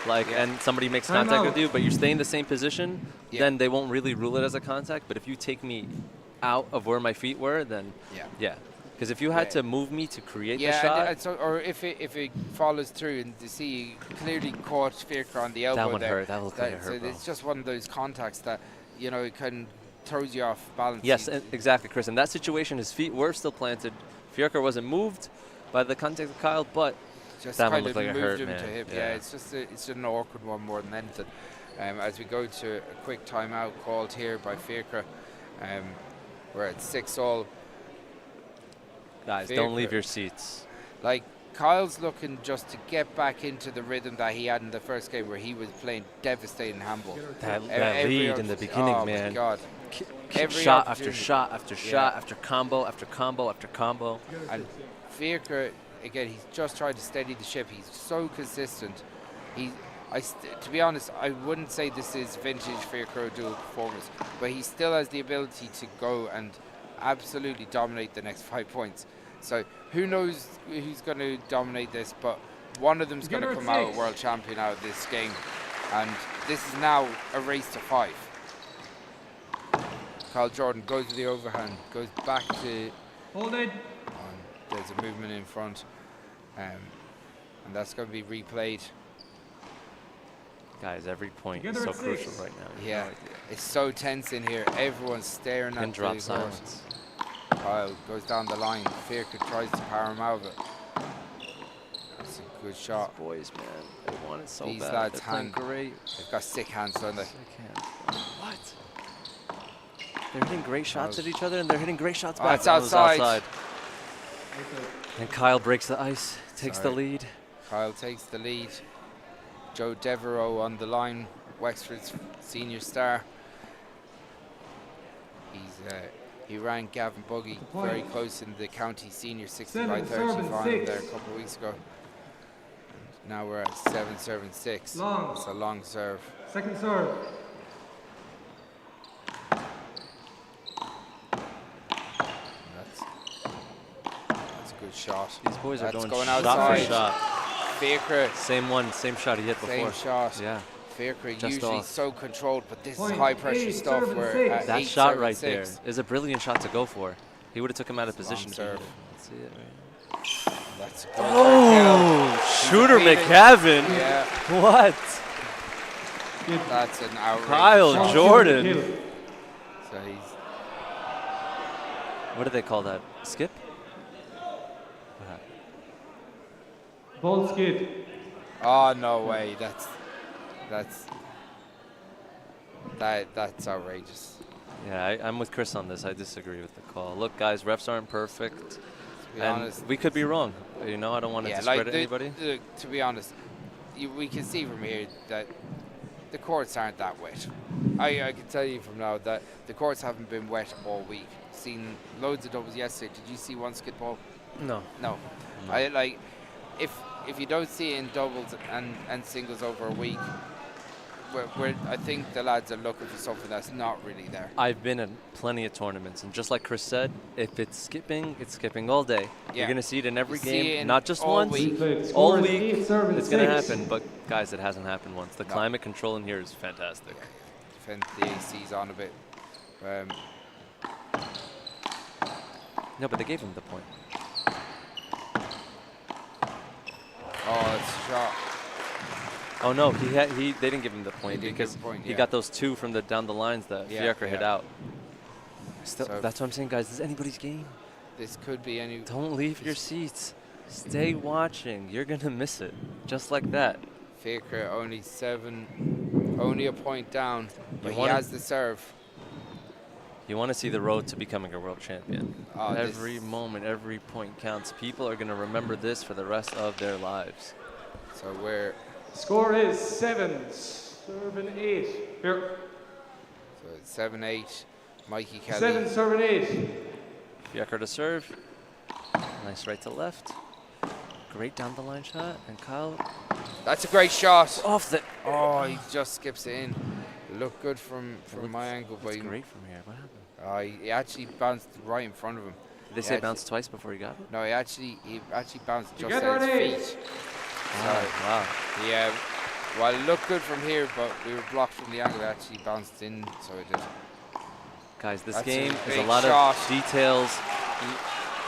Speaker 10: and somebody makes contact with you, but you stay in the same position, then they won't really rule it as a contact. But if you take me out of where my feet were, then yeah. Because if you had to move me to create the shot,
Speaker 1: or if it follows through and you see you clearly caught Fiacre on the elbow,
Speaker 10: that would hurt. That will hurt.
Speaker 1: So it's just one of those contacts that it can throws you off balance.
Speaker 10: Yes, exactly, Chris. In that situation, his feet were still planted. Fiacre wasn't moved by the contact of Kyle, but
Speaker 1: just
Speaker 10: that
Speaker 1: kind
Speaker 10: one
Speaker 1: of
Speaker 10: looked like it hurt,
Speaker 1: him
Speaker 10: man.
Speaker 1: to hip. Yeah, it's just an awkward one more than anything. As we go to a quick timeout called here by Fiacre, we're at 6-all.
Speaker 10: Guys, don't leave your seats.
Speaker 1: Like Kyle's looking just to get back into the rhythm that he had in the first game, where he was playing devastating handball.
Speaker 10: That lead in the beginning, man.
Speaker 1: Oh my God.
Speaker 10: Shot after shot after shot after combo after combo after combo.
Speaker 1: And Fiacre, again, he's just trying to steady the ship. He's so consistent. To be honest, I wouldn't say this is vintage Fiacre dual performance, but he still has the ability to go and absolutely dominate the next 5 points. So who knows who's going to dominate this, but one of them's going to come out world champion out of this game. And this is now a race to 5. Kyle Jordan goes to the overhand, goes back to...
Speaker 3: Hold it.
Speaker 1: There's a movement in front. And that's going to be replayed.
Speaker 10: Guys, every point is so crucial right now.
Speaker 1: Yeah, it's so tense in here. Everyone's staring at the horse.
Speaker 10: Silence.
Speaker 1: Kyle goes down the line. Fiacre tries to power him out of it. That's a good shot.
Speaker 10: These boys, man, they want it so bad.
Speaker 1: These lads
Speaker 10: playing great.
Speaker 1: They've got sick hands, don't they?
Speaker 10: Sick hands. What? They're hitting great shots at each other, and they're hitting great shots back.
Speaker 1: It's outside.
Speaker 10: And Kyle breaks the ice, takes the lead.
Speaker 1: Kyle takes the lead. Joe Devereaux on the line, Wexford's senior star. He ran Gavin Buggy very close in the county senior 60 by 30 final there a couple of weeks ago. Now we're at 7-7-6.
Speaker 9: Long.
Speaker 1: It's a long serve.
Speaker 9: Second serve.
Speaker 1: That's a good shot.
Speaker 10: These boys are going
Speaker 1: outside.
Speaker 10: Shot for shot.
Speaker 1: Fiacre.
Speaker 10: Same shot he hit before.
Speaker 1: Same shot.
Speaker 10: Yeah.
Speaker 1: Fiacre
Speaker 10: Just
Speaker 1: usually
Speaker 10: off.
Speaker 1: so controlled, but this is high pressure stuff where
Speaker 10: that shot right there is a brilliant shot to go for. He would have took him out of position.
Speaker 1: Serve.
Speaker 10: Let's see it right.
Speaker 1: That's
Speaker 10: Shooter McGavin.
Speaker 1: Yeah.
Speaker 10: What?
Speaker 1: That's an outrage.
Speaker 10: Kyle Jordan.
Speaker 1: So he's.
Speaker 10: What do they call that? Skip?
Speaker 9: Ball skid.
Speaker 1: Oh no way! That's outrageous.
Speaker 10: Yeah, I'm with Chris on this. I disagree with the call. Look, guys, refs aren't perfect.
Speaker 1: To be honest,
Speaker 10: we could be wrong. You know, I don't want to discredit anybody.
Speaker 1: To be honest, we can see from here that the courts aren't that wet. I can tell you from now that the courts haven't been wet all week. Seen loads of doubles yesterday. Did you see one skid ball?
Speaker 10: No.
Speaker 1: I like if you don't see it in doubles and singles over a week, I think the lads are looking for something that's not really there.
Speaker 10: I've been in plenty of tournaments, and just like Chris said, if it's skipping all day.
Speaker 1: Yeah.
Speaker 10: You're going to see it in every game,
Speaker 1: it
Speaker 10: not just
Speaker 1: all
Speaker 10: once.
Speaker 1: week.
Speaker 10: All week, it's going to happen. But guys, it hasn't happened once. The climate control in here is fantastic.
Speaker 1: Defend the AC's on a bit.
Speaker 10: No, but they gave him the point.
Speaker 1: Oh, it's a shot.
Speaker 10: Oh no, they didn't give him the point because he
Speaker 1: yeah.
Speaker 10: got those two from the down the lines that Fiacre hit out. Still,
Speaker 1: So
Speaker 10: that's what I'm saying, guys. This is anybody's game.
Speaker 1: This could be any.
Speaker 10: Don't leave your seats. Stay watching. You're gonna miss it, just like that.
Speaker 1: Fiacre only a point down, but he has the serve.
Speaker 10: You want to see the road to becoming a world champion.
Speaker 1: Oh,
Speaker 10: every moment, every point counts. People are gonna remember this for the rest of their lives.
Speaker 1: So we're.
Speaker 9: Score is 7, serving 8. Here.
Speaker 1: So 7-8. Mikey Kelly.
Speaker 9: 7, serving 8.
Speaker 10: Fiacre to serve. Nice right to left. Great down the line shot. And Kyle.
Speaker 1: That's a great shot.
Speaker 10: Off the.
Speaker 1: Oh, he just skips it in. Looked good from my angle, but
Speaker 10: great from here. What happened?
Speaker 1: He actually bounced right in front of him.
Speaker 10: Did they say bounce twice before he got it?
Speaker 1: No, he actually bounced just at his feet.
Speaker 10: Wow.
Speaker 1: Yeah, well, it looked good from here, but we were blocked from the angle. It actually bounced in, so it did.
Speaker 10: Guys, this
Speaker 1: That's
Speaker 10: game
Speaker 1: a
Speaker 10: is a
Speaker 1: big
Speaker 10: lot
Speaker 1: shot.
Speaker 10: of details.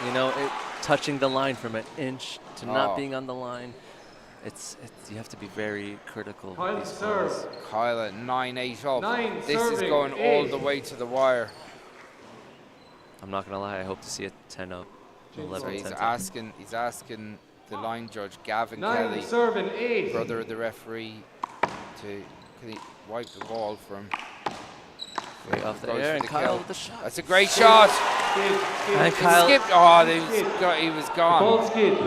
Speaker 10: You know, touching the line from an inch to not being on the line. It's you have to be very critical.
Speaker 9: Kyle
Speaker 10: of these
Speaker 9: serve.
Speaker 10: calls.
Speaker 1: Kyle at 9-8 up.
Speaker 9: 9
Speaker 1: This is
Speaker 9: serving,
Speaker 1: going all
Speaker 9: 8.
Speaker 1: the way to the wire.
Speaker 10: I'm not gonna lie. I hope to see it 10 up. 11,
Speaker 1: So he's
Speaker 10: 10 up.
Speaker 1: asking the line judge, Gavin
Speaker 9: 9,
Speaker 1: Kelly,
Speaker 9: serving 8.
Speaker 1: brother of the referee, can he wipe the ball from
Speaker 10: Right off the
Speaker 1: goes
Speaker 10: air,
Speaker 1: for
Speaker 10: and
Speaker 1: the
Speaker 10: Kyle
Speaker 1: kill.
Speaker 10: with the shot.
Speaker 1: That's a great shot.
Speaker 10: And Kyle
Speaker 1: Skipped. Oh, he was gone.
Speaker 9: Ball skid.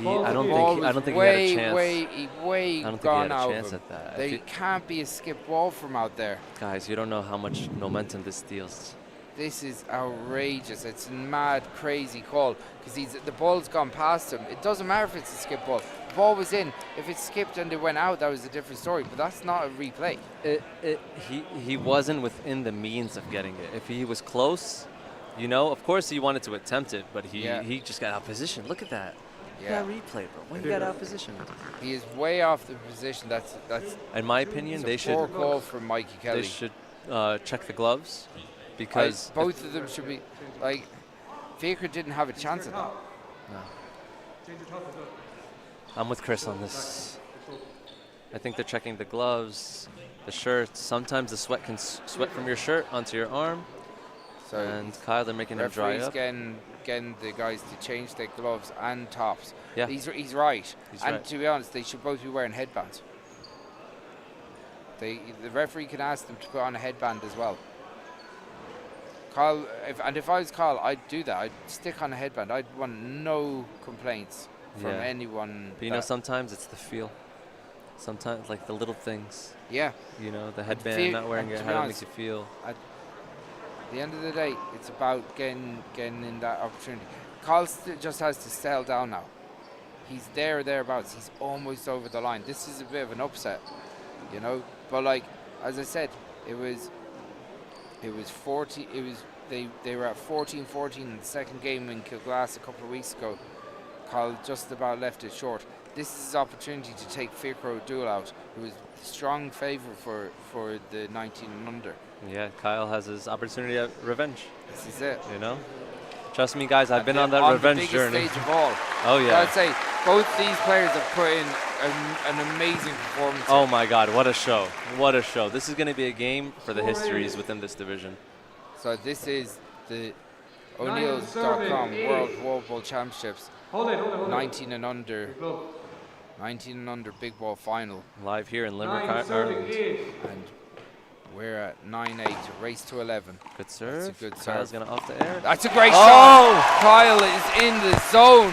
Speaker 10: I don't think he had a chance.
Speaker 1: Way
Speaker 10: I don't think he
Speaker 1: gone
Speaker 10: had a
Speaker 1: out
Speaker 10: chance
Speaker 1: of him.
Speaker 10: at that.
Speaker 1: There can't be a skip ball from out there.
Speaker 10: Guys, you don't know how much momentum this steals.
Speaker 1: This is outrageous. It's a mad, crazy call because the ball's gone past him. It doesn't matter if it's a skip ball. The ball was in. If it skipped and it went out, that was a different story. But that's not a replay.
Speaker 10: He wasn't within the means of getting it. If he was close, you know, of course he wanted to attempt it, but he just got out of position. Look at that.
Speaker 1: Yeah.
Speaker 10: That replay, bro. When you got out of position.
Speaker 1: He is way off the position. That's.
Speaker 10: In my opinion, they should.
Speaker 1: Poor call from Mikey Kelly.
Speaker 10: They should check the gloves. Because
Speaker 1: both of them should be like. Fiacre didn't have a chance at that.
Speaker 10: No. I'm with Chris on this. I think they're checking the gloves, the shirts. Sometimes the sweat can sweat from your shirt onto your arm.
Speaker 1: So
Speaker 10: and Kyle, they're making him dry up.
Speaker 1: Getting the guys to change their gloves and tops.
Speaker 10: Yeah.
Speaker 1: He's right.
Speaker 10: He's
Speaker 1: and
Speaker 10: right.
Speaker 1: to be honest, they should both be wearing headbands. The referee can ask them to put on a headband as well. Kyle, if I was Kyle, I'd do that. I'd stick on a headband. I'd want no complaints from anyone.
Speaker 10: But you know, sometimes it's the feel. Sometimes, like the little things.
Speaker 1: Yeah.
Speaker 10: You know, the headband, not wearing it, how it makes you feel.
Speaker 1: At the end of the day, it's about getting in that opportunity. Kyle just has to settle down now. He's there or thereabouts. He's almost over the line. This is a bit of an upset, you know. But like as I said, it was 40. It was they were at 14-14 in the second game in Kilglass a couple of weeks ago. Kyle just about left it short. This is his opportunity to take Fiacre O'Doul out, who is strong favourite for the 19 and under.
Speaker 10: Yeah, Kyle has his opportunity at revenge.
Speaker 1: This is it.
Speaker 10: You know? Trust me, guys, I've been on that revenge journey.
Speaker 1: On the biggest stage of all.
Speaker 10: Oh, yeah.
Speaker 1: I'd say both these players have put in an amazing performance.
Speaker 10: Oh, my God, what a show. What a show. This is going to be a game for the histories within this division.
Speaker 1: So this is the O'Neills.com World Wallball Championships. 19 and under. 19 and under big ball final.
Speaker 10: Live here in Limerick, Ireland.
Speaker 1: And we're at 9-8, race to 11.
Speaker 10: Good serve.
Speaker 1: That's a good serve.
Speaker 10: Kyle's going to off the air.
Speaker 1: That's a great shot. Kyle is in the zone.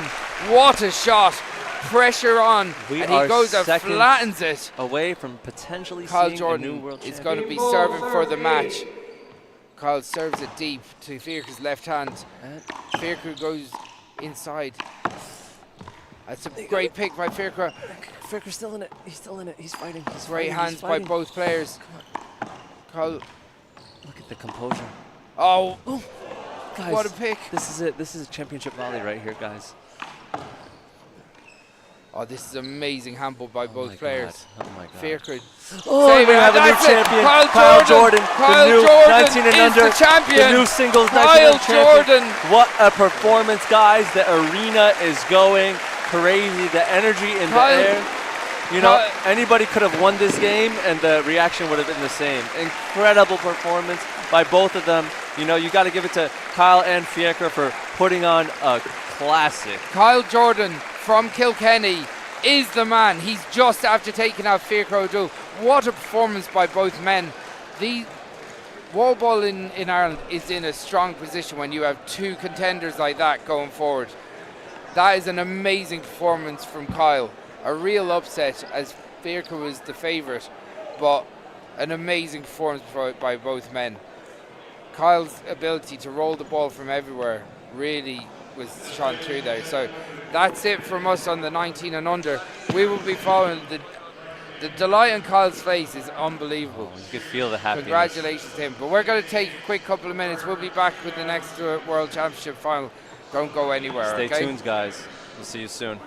Speaker 1: What a shot. Pressure on. And he goes and flattens it.
Speaker 10: Away from potentially
Speaker 1: Kyle
Speaker 10: seeing
Speaker 1: Jordan
Speaker 10: a new world champion.
Speaker 1: is going to be serving for the match. Kyle serves it deep to Fiacre's left hand. Fiacre goes inside. That's a great pick by Fiacre.
Speaker 10: Fiacre's still in it. He's still in it. He's fighting. He's
Speaker 1: great
Speaker 10: fighting.
Speaker 1: hands by both players. Kyle.
Speaker 10: Look at the composure.
Speaker 1: Oh,
Speaker 10: guys,
Speaker 1: what a pick.
Speaker 10: This is it. This is a championship volley right here, guys.
Speaker 1: Oh, this is amazing handball by both players.
Speaker 10: God. Oh, my God.
Speaker 1: Fiacre.
Speaker 10: Oh, we have a new champion. Kyle Jordan.
Speaker 1: Kyle
Speaker 10: the new
Speaker 1: Jordan
Speaker 10: 19 and
Speaker 1: is
Speaker 10: under.
Speaker 1: the champion.
Speaker 10: The new singles 19
Speaker 1: Kyle
Speaker 10: champion.
Speaker 1: Jordan.
Speaker 10: What a performance, guys. The arena is going crazy. The energy in the air. You know, anybody could have won this game and the reaction would have been the same. Incredible performance by both of them. You know, you got to give it to Kyle and Fiacre for putting on a classic.
Speaker 1: Kyle Jordan from Kilkenny is the man. He's just after taking out Fiacre O'Doul. What a performance by both men. The wallball in Ireland is in a strong position when you have two contenders like that going forward. That is an amazing performance from Kyle. A real upset as Fiacre was the favourite, but an amazing performance by both men. Kyle's ability to roll the ball from everywhere really was shone through there. So that's it from us on the 19 and under. We will be following the delight on Kyle's face is unbelievable.
Speaker 10: You could feel the happiness.
Speaker 1: Congratulations to him. But we're going to take a quick couple of minutes. We'll be back with the next World Championship final. Don't go anywhere.
Speaker 10: Stay
Speaker 1: okay?
Speaker 10: tuned, guys. We'll see you soon.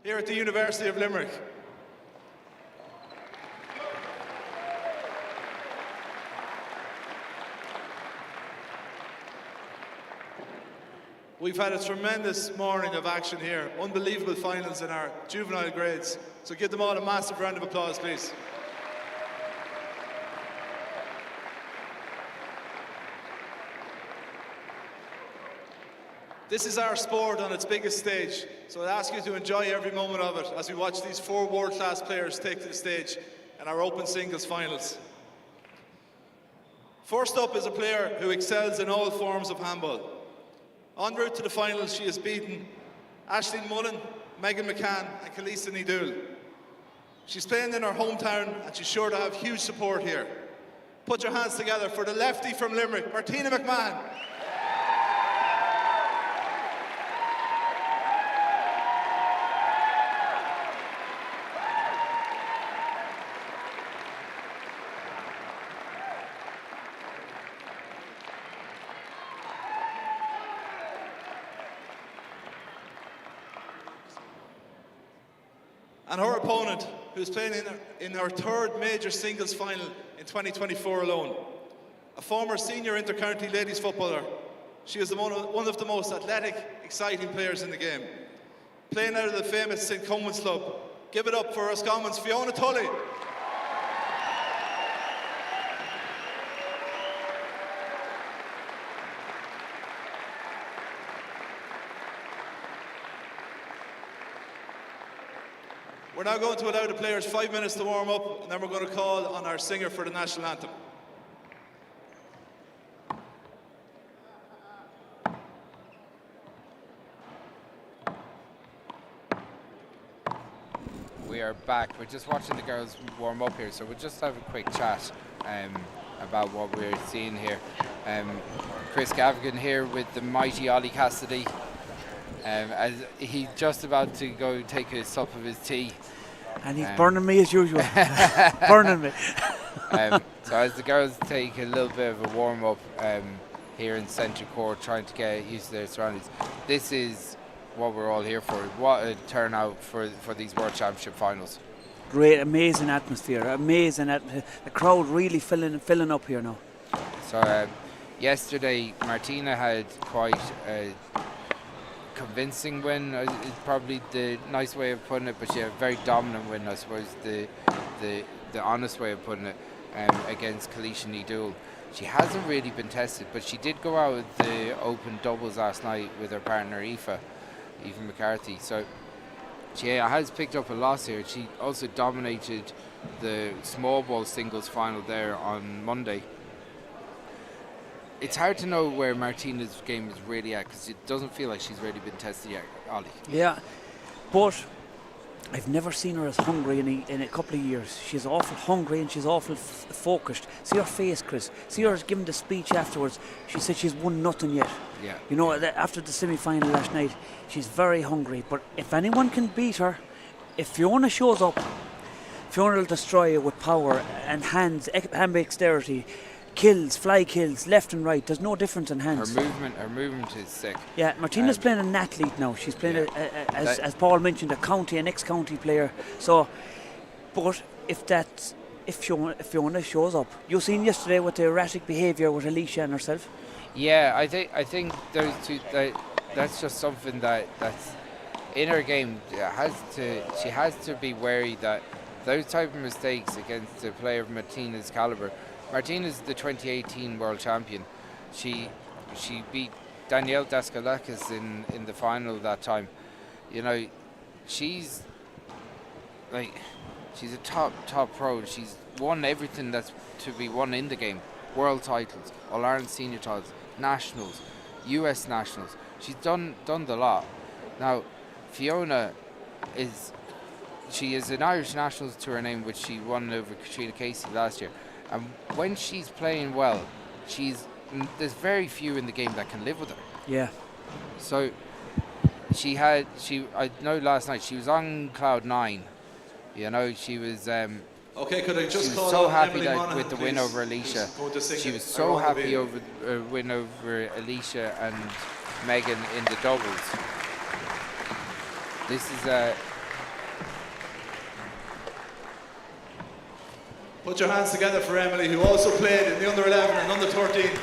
Speaker 11: here at the University of Limerick. We've had a tremendous morning of action here, unbelievable finals in our juvenile grades. So give them all a massive round of applause, please. This is our sport on its biggest stage, so I ask you to enjoy every moment of it as we watch these 4 world-class players take to the stage in our open singles finals. First up is a player who excels in all forms of handball. En route to the finals, she has beaten Aisling Mullen, Megan McCann and Kalisa Nidul. She's playing in her hometown and she's sure to have huge support here. Put your hands together for the lefty from Limerick, Martina McMahon. And her opponent, who's playing in her 3rd major singles final in 2024 alone. A former senior inter-county ladies footballer, she is one of the most athletic, exciting players in the game. Playing out of the famous St. Coman's Club. Give it up for Roscommon's Fiona Tully. We're now going to allow the players 5 minutes to warm up, and then we're going to call on our singer for the national anthem.
Speaker 1: We are back. We're just watching the girls warm up here, so we'll just have a quick chat about what we're seeing here. Chris Gavin here with the mighty Ollie Cassidy. As he's just about to go take a sup of his tea.
Speaker 4: And he's burning me as usual. Burning me.
Speaker 1: So as the girls take a little bit of a warm-up here in centre court, trying to get used to their surroundings, this is what we're all here for. What a turnout for these World Championship finals.
Speaker 4: Great, amazing atmosphere, amazing. The crowd really filling up here now.
Speaker 1: So yesterday, Martina had quite a convincing win, is probably the nice way of putting it, but she had a very dominant win, I suppose, the honest way of putting it, against Kalisa Nidul. She hasn't really been tested, but she did go out with the open doubles last night with her partner Aoife McCarthy, so she has picked up a loss here. She also dominated the small ball singles final there on Monday. It's hard to know where Martina's game is really at, because it doesn't feel like she's really been tested yet, Ollie.
Speaker 4: Yeah, but I've never seen her as hungry in a couple of years. She's awful hungry and she's awful focused. See her face, Chris. See her giving the speech afterwards. She said she's won nothing yet.
Speaker 1: Yeah.
Speaker 4: You know, after the semi-final last night, she's very hungry. But if anyone can beat her, if Fiona shows up, Fiona will destroy it with power and hand dexterity. Fly kills, left and right. There's no difference in hands.
Speaker 1: Her movement is sick.
Speaker 4: Yeah, Martina's playing an athlete now. She's playing, as Paul mentioned, an ex-county player. So, but if Fiona shows up, you seen yesterday with the erratic behaviour with Alicia and herself.
Speaker 1: Yeah, I think those two. That's just something that's in her game. She has to be wary that those type of mistakes against a player of Martina's calibre. Martina's the 2018 world champion. She beat Danielle Daskalakis in the final that time. You know, she's a top pro. She's won everything that's to be won in the game. World titles, All-Ireland senior titles, nationals, US nationals. She's done the lot. Now, Fiona is an Irish nationals to her name, which she won over Katrina Casey last year. And when she's playing well, there's very few in the game that can live with her.
Speaker 4: Yeah.
Speaker 1: So I know last night she was on cloud 9. You know, she was.
Speaker 11: Okay, could I just call
Speaker 1: so happy
Speaker 11: Emily
Speaker 1: with the win over Alicia. She was so happy over win over Alicia and Megan in the doubles. This is
Speaker 11: Put your hands together for Emily, who also played in the under 11 and under 13.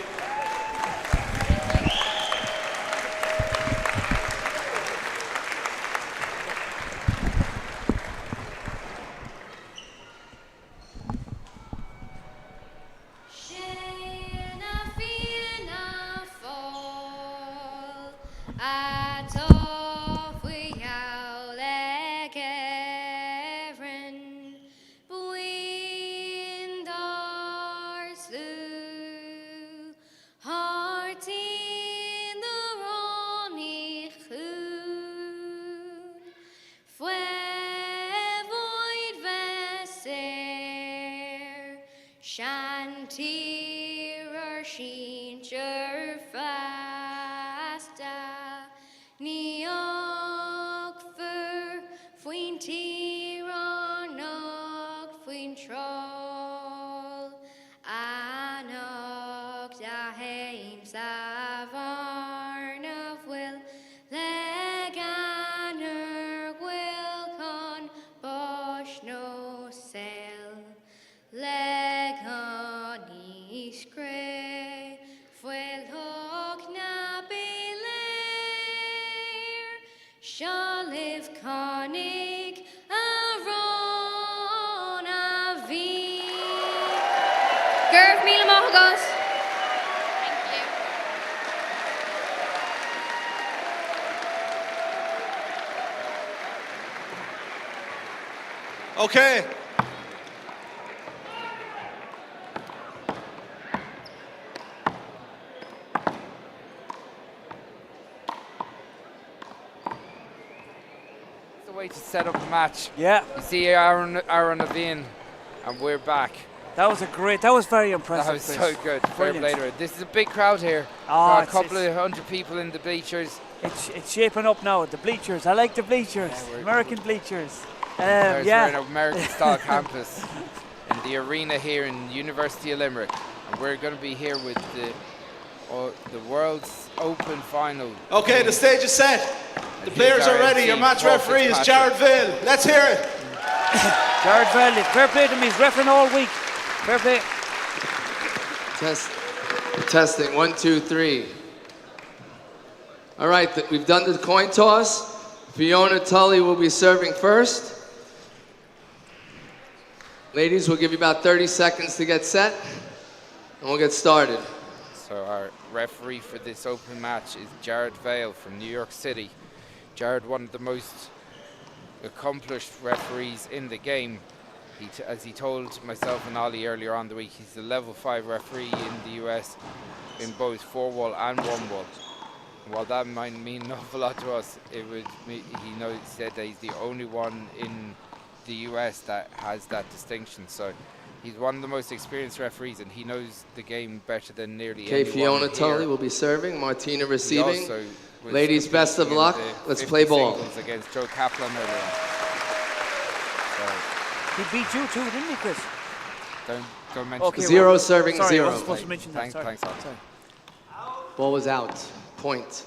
Speaker 11: Okay.
Speaker 1: It's the way to set up a match.
Speaker 4: Yeah.
Speaker 1: You see Eireann, and we're back.
Speaker 4: That was that was very impressive.
Speaker 1: That was
Speaker 4: Chris.
Speaker 1: so good. Fair play to it. This is a big crowd here.
Speaker 4: Oh,
Speaker 1: a couple of hundred people in the bleachers.
Speaker 4: It's shaping up now. The bleachers. I like the bleachers. Yeah, American bleachers.
Speaker 1: We're in an American-style campus in the arena here in University of Limerick, and we're going to be here with the World's Open Final.
Speaker 11: Okay, the stage is set. The players are ready. Your match referee is Jared Vale. Let's hear it.
Speaker 4: Jared Vale, fair play to me. He's refereeing all week. Fair play.
Speaker 12: Testing. 1, 2, 3. All right, we've done the coin toss. Fiona Tully will be serving first. Ladies, we'll give you about 30 seconds to get set, and we'll get started.
Speaker 1: So our referee for this open match is Jared Vale from New York City. Jared, one of the most accomplished referees in the game. As he told myself and Ollie earlier on the week, he's the level 5 referee in the US in both 4-wall and 1-wall. While that might mean an awful lot to us, he said that he's the only one in the US that has that distinction. So he's one of the most experienced referees, and he knows the game better than nearly anyone.
Speaker 12: Okay, Fiona Tully will be serving, Martina receiving. Ladies, best of luck. Let's play ball.
Speaker 1: Against Joe Kaplan earlier.
Speaker 4: He beat you too, didn't he, Chris?
Speaker 1: Don't mention
Speaker 12: okay, 0 serving
Speaker 4: sorry,
Speaker 12: 0.
Speaker 4: I wasn't supposed to mention that.
Speaker 1: Thanks.
Speaker 12: Ball was out. Point.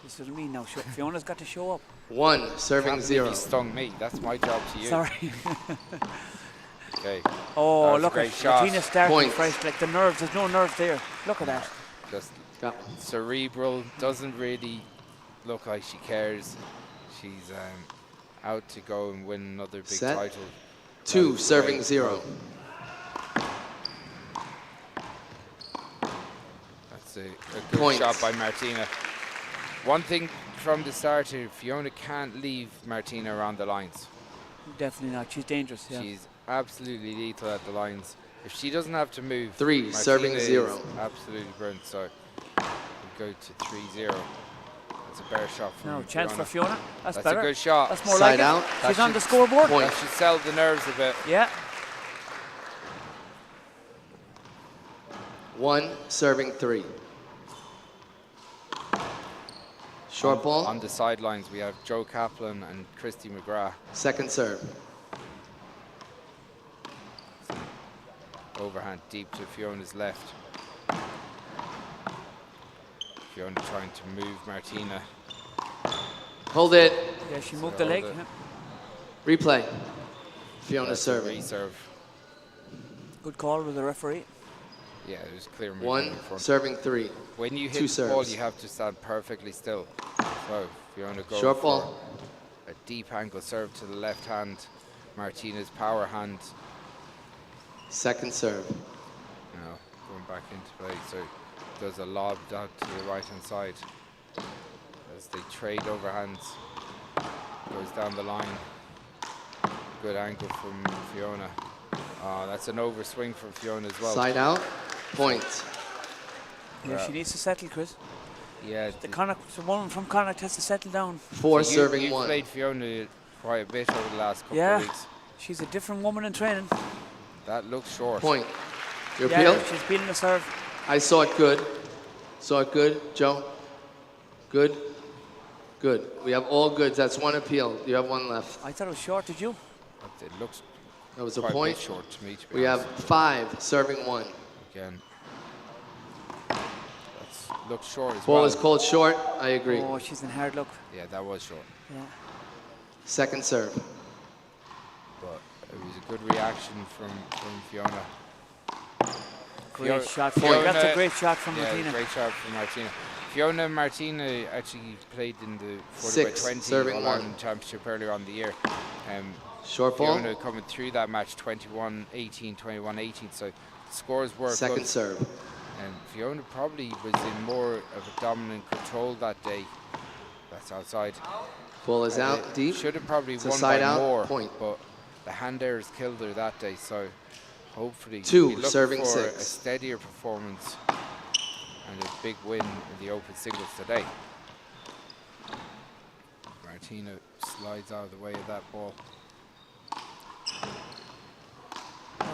Speaker 4: This is me now. Fiona's got to show up.
Speaker 12: 1 serving 0.
Speaker 1: You stung me. That's my job to you.
Speaker 4: Sorry.
Speaker 1: Okay.
Speaker 4: Oh, look at Martina starting fresh. Like the nerves. There's no nerves there. Look at that.
Speaker 1: Just cerebral. Doesn't really look like she cares. She's out to go and win another big title.
Speaker 12: 2 serving 0.
Speaker 1: That's a good shot by Martina. One thing from the start here, Fiona can't leave Martina around the lines.
Speaker 4: Definitely not. She's dangerous. Yeah.
Speaker 1: She's absolutely lethal at the lines. If she doesn't have to move,
Speaker 12: 3
Speaker 1: Martina
Speaker 12: serving 0.
Speaker 1: Absolutely brilliant. So we go to 3-0. That's a better shot from
Speaker 4: No chance for Fiona. That's
Speaker 1: better.
Speaker 4: A
Speaker 1: good shot.
Speaker 4: That's more like
Speaker 12: out.
Speaker 4: it. She's on the scoreboard.
Speaker 1: That should sell the nerves a bit.
Speaker 4: Yeah.
Speaker 12: 1 serving 3. Short ball.
Speaker 1: On the sidelines, we have Joe Kaplan and Christy McGrath.
Speaker 12: Second serve.
Speaker 1: Overhand deep to Fiona's left. Fiona trying to move Martina.
Speaker 12: Hold it.
Speaker 4: Yeah, she moved the leg. Yeah.
Speaker 12: Replay. Fiona serving.
Speaker 1: Reserve.
Speaker 4: Good call with the referee.
Speaker 1: Yeah, it was clear.
Speaker 12: One, serving 3.
Speaker 1: When you hit
Speaker 12: Two
Speaker 1: the ball,
Speaker 12: serves.
Speaker 1: you have to stand perfectly still. So Fiona goes
Speaker 12: Short
Speaker 1: for
Speaker 12: ball.
Speaker 1: a deep angle serve to the left hand. Martina's power hand.
Speaker 12: Second serve.
Speaker 1: Now going back into play. So does a lob down to the right hand side as they trade overhands. Goes down the line. Good angle from Fiona. That's an overswing from Fiona as well.
Speaker 12: Side out. Point.
Speaker 4: Yeah, she needs to settle, Chris.
Speaker 1: Yeah.
Speaker 4: The woman from Connacht has to settle down.
Speaker 12: 4
Speaker 1: So
Speaker 12: serving
Speaker 1: you've
Speaker 12: 1.
Speaker 1: played Fiona quite a bit over the last couple
Speaker 4: Yeah,
Speaker 1: of weeks.
Speaker 4: she's a different woman in training.
Speaker 1: That looks short.
Speaker 12: Point. Your
Speaker 4: Yeah,
Speaker 12: appeal?
Speaker 4: she's beating the serve.
Speaker 12: I saw it good. Saw it good. Joe? Good? Good. We have all goods. That's 1 appeal. You have 1 left.
Speaker 4: I thought it was short, did you?
Speaker 1: It looks
Speaker 12: That was a
Speaker 1: quite
Speaker 12: point.
Speaker 1: bit short to me, to be
Speaker 12: We have
Speaker 1: honest.
Speaker 12: 5 serving 1.
Speaker 1: Again. Looks short as
Speaker 12: Ball
Speaker 1: well.
Speaker 12: is called short. I agree.
Speaker 4: Oh, she's in hard luck.
Speaker 1: Yeah, that was short.
Speaker 4: Yeah.
Speaker 12: Second serve.
Speaker 1: But it was a good reaction from Fiona.
Speaker 4: Great shot. That's a great shot from
Speaker 1: yeah,
Speaker 4: Martina.
Speaker 1: Great shot from Martina. Fiona and Martina actually played in the
Speaker 12: 6
Speaker 1: 40x20
Speaker 12: serving 1
Speaker 1: All-Ireland Championship earlier on the year.
Speaker 12: Short ball.
Speaker 1: Fiona coming through that match 21-18, 21-18. So scores were
Speaker 12: Second
Speaker 1: good.
Speaker 12: serve.
Speaker 1: And Fiona probably was in more of a dominant control that day. That's outside.
Speaker 12: Ball is out deep.
Speaker 1: Should have probably
Speaker 12: It's a
Speaker 1: won
Speaker 12: side
Speaker 1: by
Speaker 12: out,
Speaker 1: more,
Speaker 12: point.
Speaker 1: but the hand errors killed her that day. So hopefully,
Speaker 12: 2
Speaker 1: we'll be looking
Speaker 12: serving
Speaker 1: for
Speaker 12: 6.
Speaker 1: a steadier performance and a big win in the open singles today. Martina slides out of the way of that ball.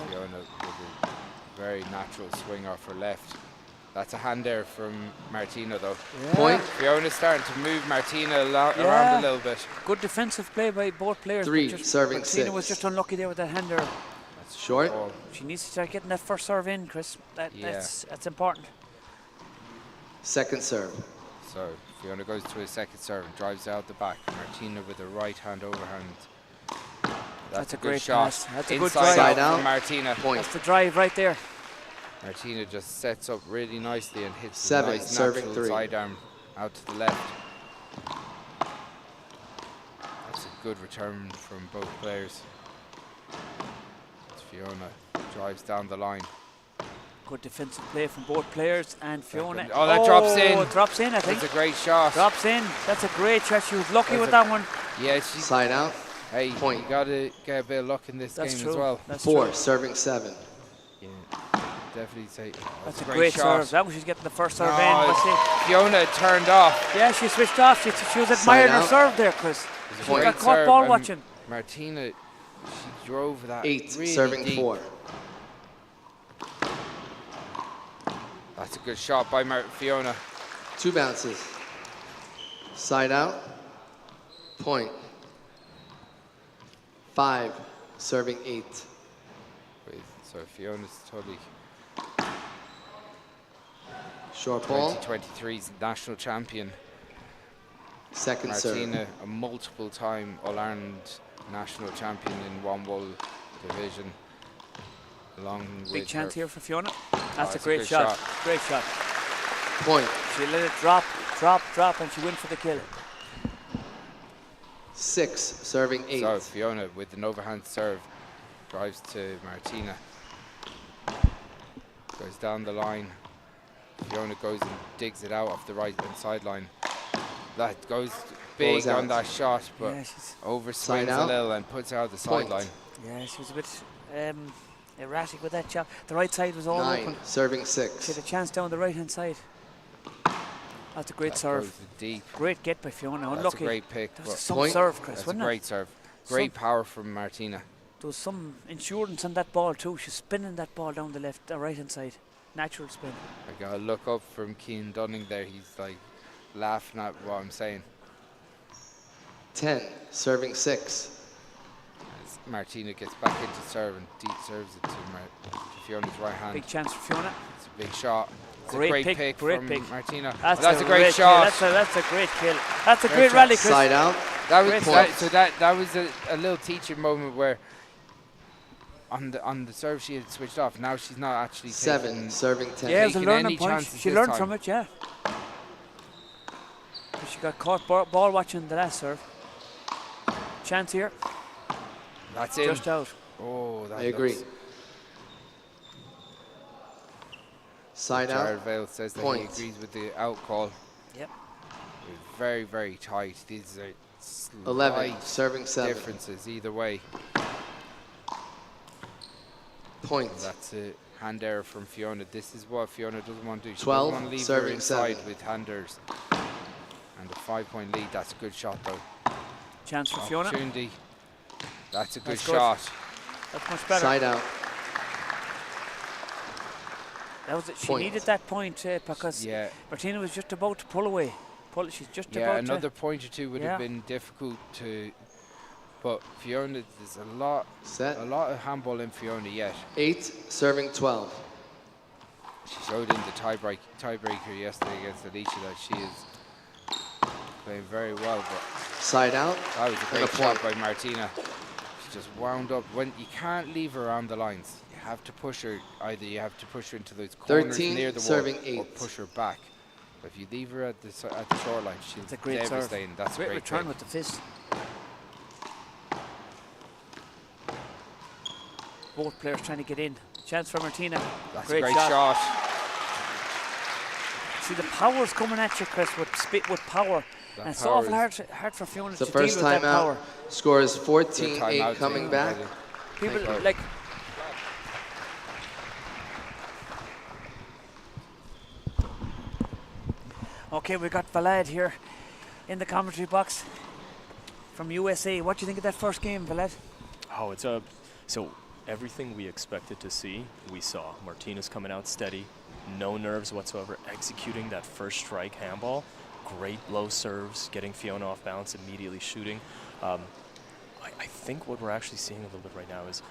Speaker 1: Fiona with a very natural swing off her left. That's a hand there from Martina though.
Speaker 4: Yeah.
Speaker 12: Point.
Speaker 1: Fiona's starting to move Martina around a little bit.
Speaker 4: Good defensive play by both players.
Speaker 12: 3
Speaker 4: but just
Speaker 12: serving
Speaker 4: Martina
Speaker 12: 6.
Speaker 4: was just unlucky there with that hander.
Speaker 1: That's
Speaker 12: Short.
Speaker 1: ball.
Speaker 4: She needs to start getting that first serve in, Chris. That's important.
Speaker 12: Second serve.
Speaker 1: So Fiona goes to a second serve and drives out the back. Martina with a right hand overhand. That's a good
Speaker 4: great
Speaker 1: shot.
Speaker 4: pass. That's a good
Speaker 1: Inside
Speaker 4: drive.
Speaker 1: out from Martina.
Speaker 12: Point.
Speaker 4: That's the drive right there.
Speaker 1: Martina just sets up really nicely and hits
Speaker 12: 7
Speaker 1: a nice
Speaker 12: serving
Speaker 1: natural
Speaker 12: 3.
Speaker 1: side arm out to the left. That's a good return from both players. As Fiona drives down the line.
Speaker 4: Good defensive play from both players and Fiona.
Speaker 1: Oh, that drops in.
Speaker 4: Drops in, I think.
Speaker 1: That's a great shot.
Speaker 4: Drops in. That's a great shot. She was lucky with that one.
Speaker 1: Yeah, she,
Speaker 12: Side out.
Speaker 1: hey,
Speaker 12: Point.
Speaker 1: you got to get a bit of luck in this
Speaker 4: That's
Speaker 1: game
Speaker 4: true.
Speaker 1: as well.
Speaker 4: That's
Speaker 12: 4
Speaker 4: true.
Speaker 12: serving 7.
Speaker 1: Yeah, definitely say
Speaker 4: That's a great
Speaker 1: shot.
Speaker 4: serve. That was she's getting the first serve
Speaker 1: No,
Speaker 4: in. But see,
Speaker 1: Fiona turned off.
Speaker 4: yeah, she switched off. She was admiring her
Speaker 12: out.
Speaker 4: serve there, Chris.
Speaker 1: It was a
Speaker 4: She
Speaker 1: great
Speaker 4: got caught
Speaker 1: serve,
Speaker 4: ball
Speaker 1: and
Speaker 4: watching.
Speaker 1: Martina, she drove that
Speaker 12: 8
Speaker 1: really
Speaker 12: serving
Speaker 1: deep.
Speaker 12: 4.
Speaker 1: That's a good shot by Fiona.
Speaker 12: 2 bounces. Side out. Point. 5 serving 8.
Speaker 1: So Fiona's totally
Speaker 12: Short ball.
Speaker 1: 2023's national champion.
Speaker 12: Second serve.
Speaker 1: Martina, a multiple time All-Ireland national champion in one wall division. Along
Speaker 4: Big
Speaker 1: with
Speaker 4: chance
Speaker 1: her.
Speaker 4: here for Fiona. That's a
Speaker 1: it's a
Speaker 4: great
Speaker 1: good
Speaker 4: shot.
Speaker 1: shot.
Speaker 4: Great shot.
Speaker 12: Point.
Speaker 4: She let it drop, and she went for the kill.
Speaker 12: 6 serving 8.
Speaker 1: So Fiona with an overhand serve drives to Martina. Goes down the line. Fiona goes and digs it out off the right hand sideline. That goes big on that shot, but
Speaker 4: Yeah, she's
Speaker 1: overswings a
Speaker 12: out.
Speaker 1: little and puts it out the
Speaker 12: Point.
Speaker 1: sideline.
Speaker 4: Yeah, she was a bit erratic with that shot. The right side was all
Speaker 12: 9
Speaker 4: open.
Speaker 12: serving
Speaker 4: She
Speaker 12: 6.
Speaker 4: had a chance down the right hand side. That's a great
Speaker 1: That
Speaker 4: serve.
Speaker 1: goes deep.
Speaker 4: Great get by Fiona.
Speaker 1: That's
Speaker 4: Unlucky.
Speaker 1: a great pick.
Speaker 4: There was
Speaker 1: but
Speaker 4: some
Speaker 12: Point.
Speaker 4: serve, Chris,
Speaker 1: That's a
Speaker 4: wasn't
Speaker 1: great
Speaker 4: it?
Speaker 1: serve. Great power from Martina.
Speaker 4: There was some insurance on that ball too. She's spinning that ball down the right hand side. Natural spin.
Speaker 1: I got a look up from Cian Dunning there. He's like laughing at what I'm saying.
Speaker 12: 10 serving 6.
Speaker 1: As Martina gets back into serve and deep serves it to Fiona's right hand.
Speaker 4: Big chance for Fiona.
Speaker 1: It's a big shot. It's
Speaker 4: Great
Speaker 1: a great
Speaker 4: pick,
Speaker 1: pick
Speaker 4: great
Speaker 1: from
Speaker 4: pick.
Speaker 1: Martina.
Speaker 4: That's
Speaker 1: a great shot.
Speaker 4: Kill. That's a great kill. That's a
Speaker 1: Great
Speaker 4: great
Speaker 1: shot.
Speaker 4: rally, Chris.
Speaker 12: Side out.
Speaker 1: That was
Speaker 12: Great
Speaker 1: that,
Speaker 12: point.
Speaker 1: so that was a little teaching moment where on the serve she had switched off. Now she's not actually
Speaker 12: 7, serving 10.
Speaker 4: Yeah, it's a learning point.
Speaker 1: chances
Speaker 4: She
Speaker 1: this
Speaker 4: learned
Speaker 1: time.
Speaker 4: from it, yeah. But she got caught ball watching the last serve. Chance here.
Speaker 1: That's it.
Speaker 4: Just out.
Speaker 1: Oh, that
Speaker 12: I agree.
Speaker 1: looks-
Speaker 12: Side
Speaker 1: Jared
Speaker 12: out.
Speaker 1: Vale says that
Speaker 12: Point.
Speaker 1: he agrees with the out call.
Speaker 4: Yep.
Speaker 1: It's very, very tight. These are
Speaker 12: 11,
Speaker 1: slight
Speaker 12: serving 7.
Speaker 1: differences either way.
Speaker 12: Point.
Speaker 1: That's a hand error from Fiona. This is what Fiona doesn't want to do. She
Speaker 12: 12,
Speaker 1: doesn't want to leave
Speaker 12: serving
Speaker 1: her inside
Speaker 12: 7.
Speaker 1: with handers. And a 5-point lead. That's a good shot though.
Speaker 4: Chance for Fiona.
Speaker 1: Opportunity. That's a good
Speaker 4: That's good.
Speaker 1: shot.
Speaker 4: That's much better.
Speaker 12: Side out.
Speaker 4: That was it. She
Speaker 12: Point.
Speaker 4: needed that point because
Speaker 1: Yeah.
Speaker 4: Martina was just about to pull away. She's just
Speaker 1: Yeah,
Speaker 4: about
Speaker 1: another
Speaker 4: to.
Speaker 1: point or two would have been difficult to. But Fiona, there's a lot of handball in Fiona yet.
Speaker 12: 8, serving 12.
Speaker 1: She showed in the tiebreaker yesterday against Alicia that she is playing very well. But
Speaker 12: Side out.
Speaker 1: that was a
Speaker 12: and
Speaker 1: great
Speaker 12: a
Speaker 1: shot
Speaker 12: point.
Speaker 1: by Martina. She just wound up. When you can't leave her around the lines, you have to push her. Either you have to push her into those corners
Speaker 12: 13,
Speaker 1: near the
Speaker 12: serving
Speaker 1: wall, or
Speaker 12: 8.
Speaker 1: push her back. But if you leave her at the short line, she's
Speaker 4: It's a great serve.
Speaker 1: devastating. That's a
Speaker 4: Great
Speaker 1: great
Speaker 4: return
Speaker 1: pick.
Speaker 4: with the fist. Both players trying to get in. Chance for Martina.
Speaker 1: That's a great shot.
Speaker 4: See the power's coming at you, Chris, with power.
Speaker 1: That
Speaker 4: And it's
Speaker 1: power
Speaker 4: awful
Speaker 1: is-
Speaker 4: hard for Fiona
Speaker 12: The
Speaker 4: to deal
Speaker 12: first
Speaker 4: with that
Speaker 12: time
Speaker 4: power.
Speaker 12: out. Score is
Speaker 1: Good
Speaker 12: 14-8
Speaker 1: timeout
Speaker 12: coming
Speaker 1: too,
Speaker 12: back.
Speaker 1: by
Speaker 4: People
Speaker 1: Take out.
Speaker 4: like. Okay, we got Vlad here in the commentary box from USA. What do you think of that first game, Vlad?
Speaker 13: Oh, so everything we expected to see, we saw. Martina's coming out steady, no nerves whatsoever, executing that first strike handball. Great low serves, getting Fiona off balance, immediately shooting. I think what we're actually seeing a little bit right now is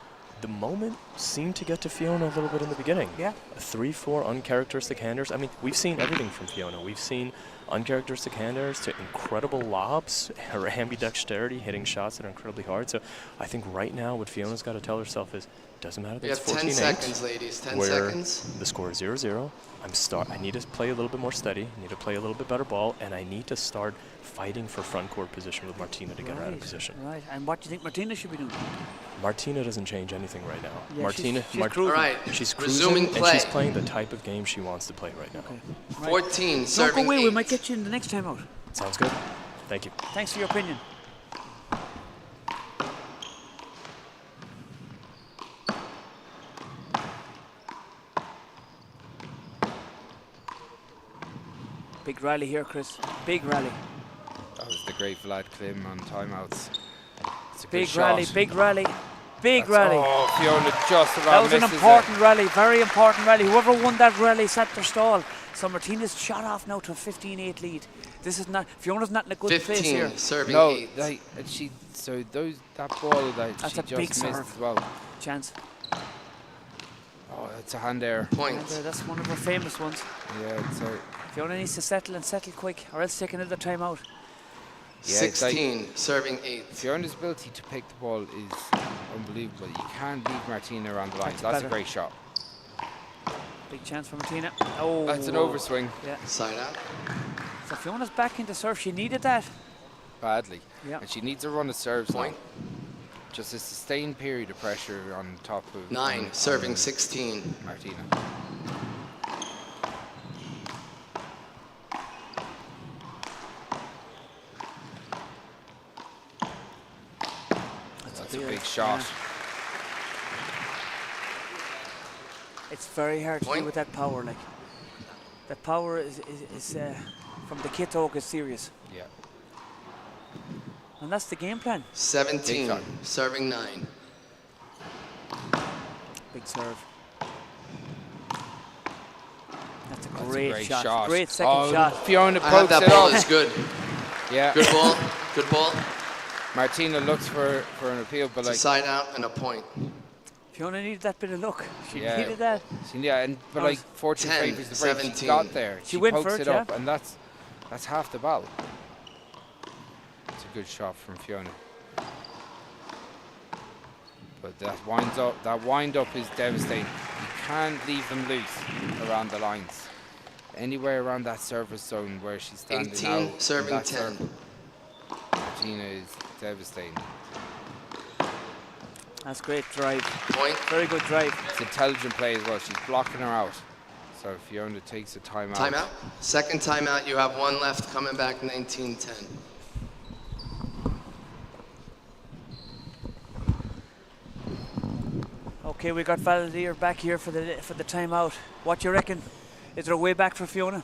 Speaker 13: the moment seemed to get to Fiona a little bit in the beginning.
Speaker 4: Yeah.
Speaker 13: 3-4 uncharacteristic handers. I mean, we've seen everything from Fiona. We've seen uncharacteristic handers to incredible lobs, her ambidexterity, hitting shots that are incredibly hard. So I think right now what Fiona's got to tell herself is, doesn't matter that
Speaker 12: We
Speaker 13: it's
Speaker 12: have 10
Speaker 13: 14-8,
Speaker 12: seconds, ladies. 10
Speaker 13: where
Speaker 12: seconds.
Speaker 13: the score is 0-0. I need to play a little bit more steady. I need to play a little bit better ball, and I need to start fighting for front court position with Martina to get her out of position.
Speaker 4: Right. And what do you think Martina should be doing?
Speaker 13: Martina doesn't change anything right now.
Speaker 4: Yeah,
Speaker 13: Martina,
Speaker 4: she's cruising.
Speaker 12: All right.
Speaker 13: she's
Speaker 12: Resuming
Speaker 13: cruising,
Speaker 12: play.
Speaker 13: and she's playing the type of game she wants to play right now.
Speaker 4: Okay.
Speaker 12: 14,
Speaker 4: Don't go
Speaker 12: serving
Speaker 4: away.
Speaker 12: 8.
Speaker 4: We might get you in the next time out.
Speaker 13: Sounds good. Thank you.
Speaker 4: Thanks for your opinion. Big rally here, Chris. Big rally.
Speaker 1: That was the great Vlad Klim on timeouts. It's a good
Speaker 4: Big
Speaker 1: shot.
Speaker 4: rally. Big rally. Big rally.
Speaker 1: Oh, Fiona just about
Speaker 4: That was an
Speaker 1: misses
Speaker 4: important
Speaker 1: it.
Speaker 4: rally, very important rally. Whoever won that rally set their stall. So Martina's shot off now to a 15-8 lead. This is not, Fiona's not in a good place here.
Speaker 12: 15, serving
Speaker 1: No,
Speaker 12: 8.
Speaker 1: that ball that
Speaker 4: That's
Speaker 1: she
Speaker 4: a
Speaker 1: just
Speaker 4: big
Speaker 1: missed
Speaker 4: serve.
Speaker 1: as well.
Speaker 4: Chance.
Speaker 1: Oh, that's a hand error.
Speaker 12: Point.
Speaker 4: And, that's one of her famous ones.
Speaker 1: Yeah, it's a,
Speaker 4: Fiona needs to settle quick, or else take another time out.
Speaker 1: Yeah, it's like
Speaker 12: 16, serving 8.
Speaker 1: Fiona's ability to pick the ball is unbelievable. You can't leave Martina around the lines. That's
Speaker 4: better.
Speaker 1: a great shot.
Speaker 4: Big chance for Martina. Oh,
Speaker 1: That's an overswing.
Speaker 4: Yeah.
Speaker 12: Side out.
Speaker 4: So Fiona's back into serve. She needed that.
Speaker 1: Badly.
Speaker 4: Yeah.
Speaker 1: And she needs a run of serves
Speaker 12: Point.
Speaker 1: now. Just a sustained period of pressure on top of
Speaker 12: 9,
Speaker 1: on
Speaker 12: serving 16.
Speaker 1: Martina. That's a big shot.
Speaker 4: Yeah. It's very hard to
Speaker 12: Point.
Speaker 4: do with that power. Like that power is from the kit talk is serious.
Speaker 1: Yeah.
Speaker 4: And that's the game plan.
Speaker 12: 17,
Speaker 1: shot.
Speaker 12: serving 9.
Speaker 4: Big serve. That's a
Speaker 1: That's a
Speaker 4: great shot. Great
Speaker 1: Oh,
Speaker 4: second shot.
Speaker 1: Fiona
Speaker 12: I have
Speaker 1: pokes
Speaker 12: that
Speaker 1: it
Speaker 12: ball.
Speaker 1: up.
Speaker 12: It's good.
Speaker 1: Yeah.
Speaker 12: Good ball. Good ball.
Speaker 1: Martina looks for an appeal, but
Speaker 12: It's a
Speaker 1: like
Speaker 12: side out and a point.
Speaker 4: Fiona needed that bit of luck. She
Speaker 1: Yeah.
Speaker 4: needed that.
Speaker 1: yeah, but like 14
Speaker 12: 10,
Speaker 1: favours the break. She
Speaker 12: 17.
Speaker 1: got there.
Speaker 4: She went
Speaker 1: pokes
Speaker 4: for it,
Speaker 1: it up,
Speaker 4: yeah.
Speaker 1: and that's half the battle. It's a good shot from Fiona. But that wind up is devastating. You can't leave them loose around the lines. Anywhere around that service zone where she's standing
Speaker 12: 18,
Speaker 1: now.
Speaker 12: serving 10.
Speaker 1: Martina is devastating.
Speaker 4: That's great drive.
Speaker 12: Point.
Speaker 4: Very good drive.
Speaker 1: It's intelligent play as well. She's blocking her out. So Fiona takes a timeout.
Speaker 12: Timeout. Second timeout. You have one left. Coming back 19-10.
Speaker 4: Okay, we got Valadier back here for the timeout. What do you reckon? Is there a way back for Fiona?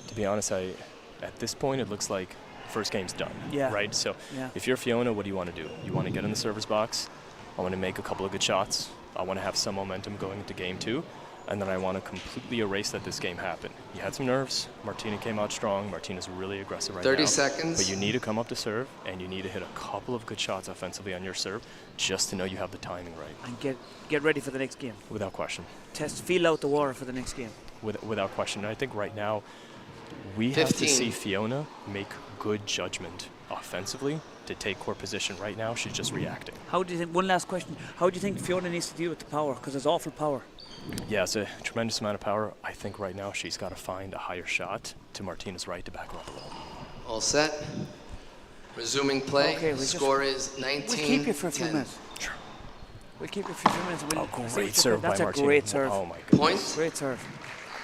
Speaker 13: To be honest, at this point it looks like first game's done.
Speaker 4: Yeah.
Speaker 13: Right. So if you're Fiona, what do you want to do? You want to get in the server's box. I want to make a couple of good shots. I want to have some momentum going into game 2. And then I want to completely erase that this game happened. You had some nerves. Martina came out strong. Martina's really aggressive right now.
Speaker 12: 30 seconds.
Speaker 13: But you need to come up to serve, and you need to hit a couple of good shots offensively on your serve just to know you have the timing right.
Speaker 4: And get ready for the next game.
Speaker 13: Without question.
Speaker 4: Feel out the water for the next game.
Speaker 13: Without question. And I think right now we
Speaker 12: 15.
Speaker 13: have to see Fiona make good judgment offensively to take court position. Right now, she's just reacting.
Speaker 4: How do you think? One last question. How do you think Fiona needs to deal with the power? Because there's awful power.
Speaker 13: Yeah, it's a tremendous amount of power. I think right now she's got to find a higher shot to Martina's right to back her up a little.
Speaker 12: All set. Resuming play.
Speaker 4: Okay,
Speaker 12: score is 19-10.
Speaker 4: We'll keep you for a few minutes.
Speaker 13: Sure.
Speaker 4: We'll keep you for a few minutes.
Speaker 13: Great serve by Martina.
Speaker 4: That's a great serve.
Speaker 13: Oh my goodness.
Speaker 12: Point.
Speaker 4: Great serve.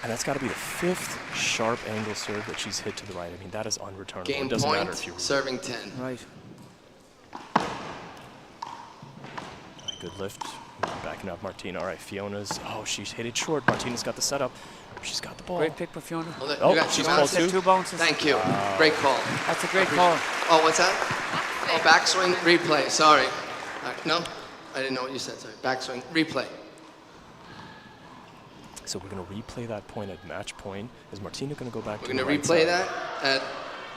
Speaker 13: And that's got to be the 5th sharp angle serve that she's hit to the right. I mean, that is unreturnable.
Speaker 12: Game
Speaker 13: it doesn't
Speaker 12: point,
Speaker 13: matter if you
Speaker 12: serving 10.
Speaker 4: Right.
Speaker 13: Good lift. Backing up Martina. All right, Fiona's. Oh, she's hit it short. Martina's got the setup. She's got the ball.
Speaker 4: Great pick for Fiona.
Speaker 13: She's called
Speaker 4: 2 bounces.
Speaker 12: Thank you. Great call.
Speaker 4: That's a great call.
Speaker 12: Oh, what's that? Oh, backswing replay. Sorry. No, I didn't know what you said. Sorry. Backswing replay.
Speaker 13: So we're going to replay that point at match point. Is Martina going to go back
Speaker 12: We're
Speaker 13: to the
Speaker 12: going to replay that at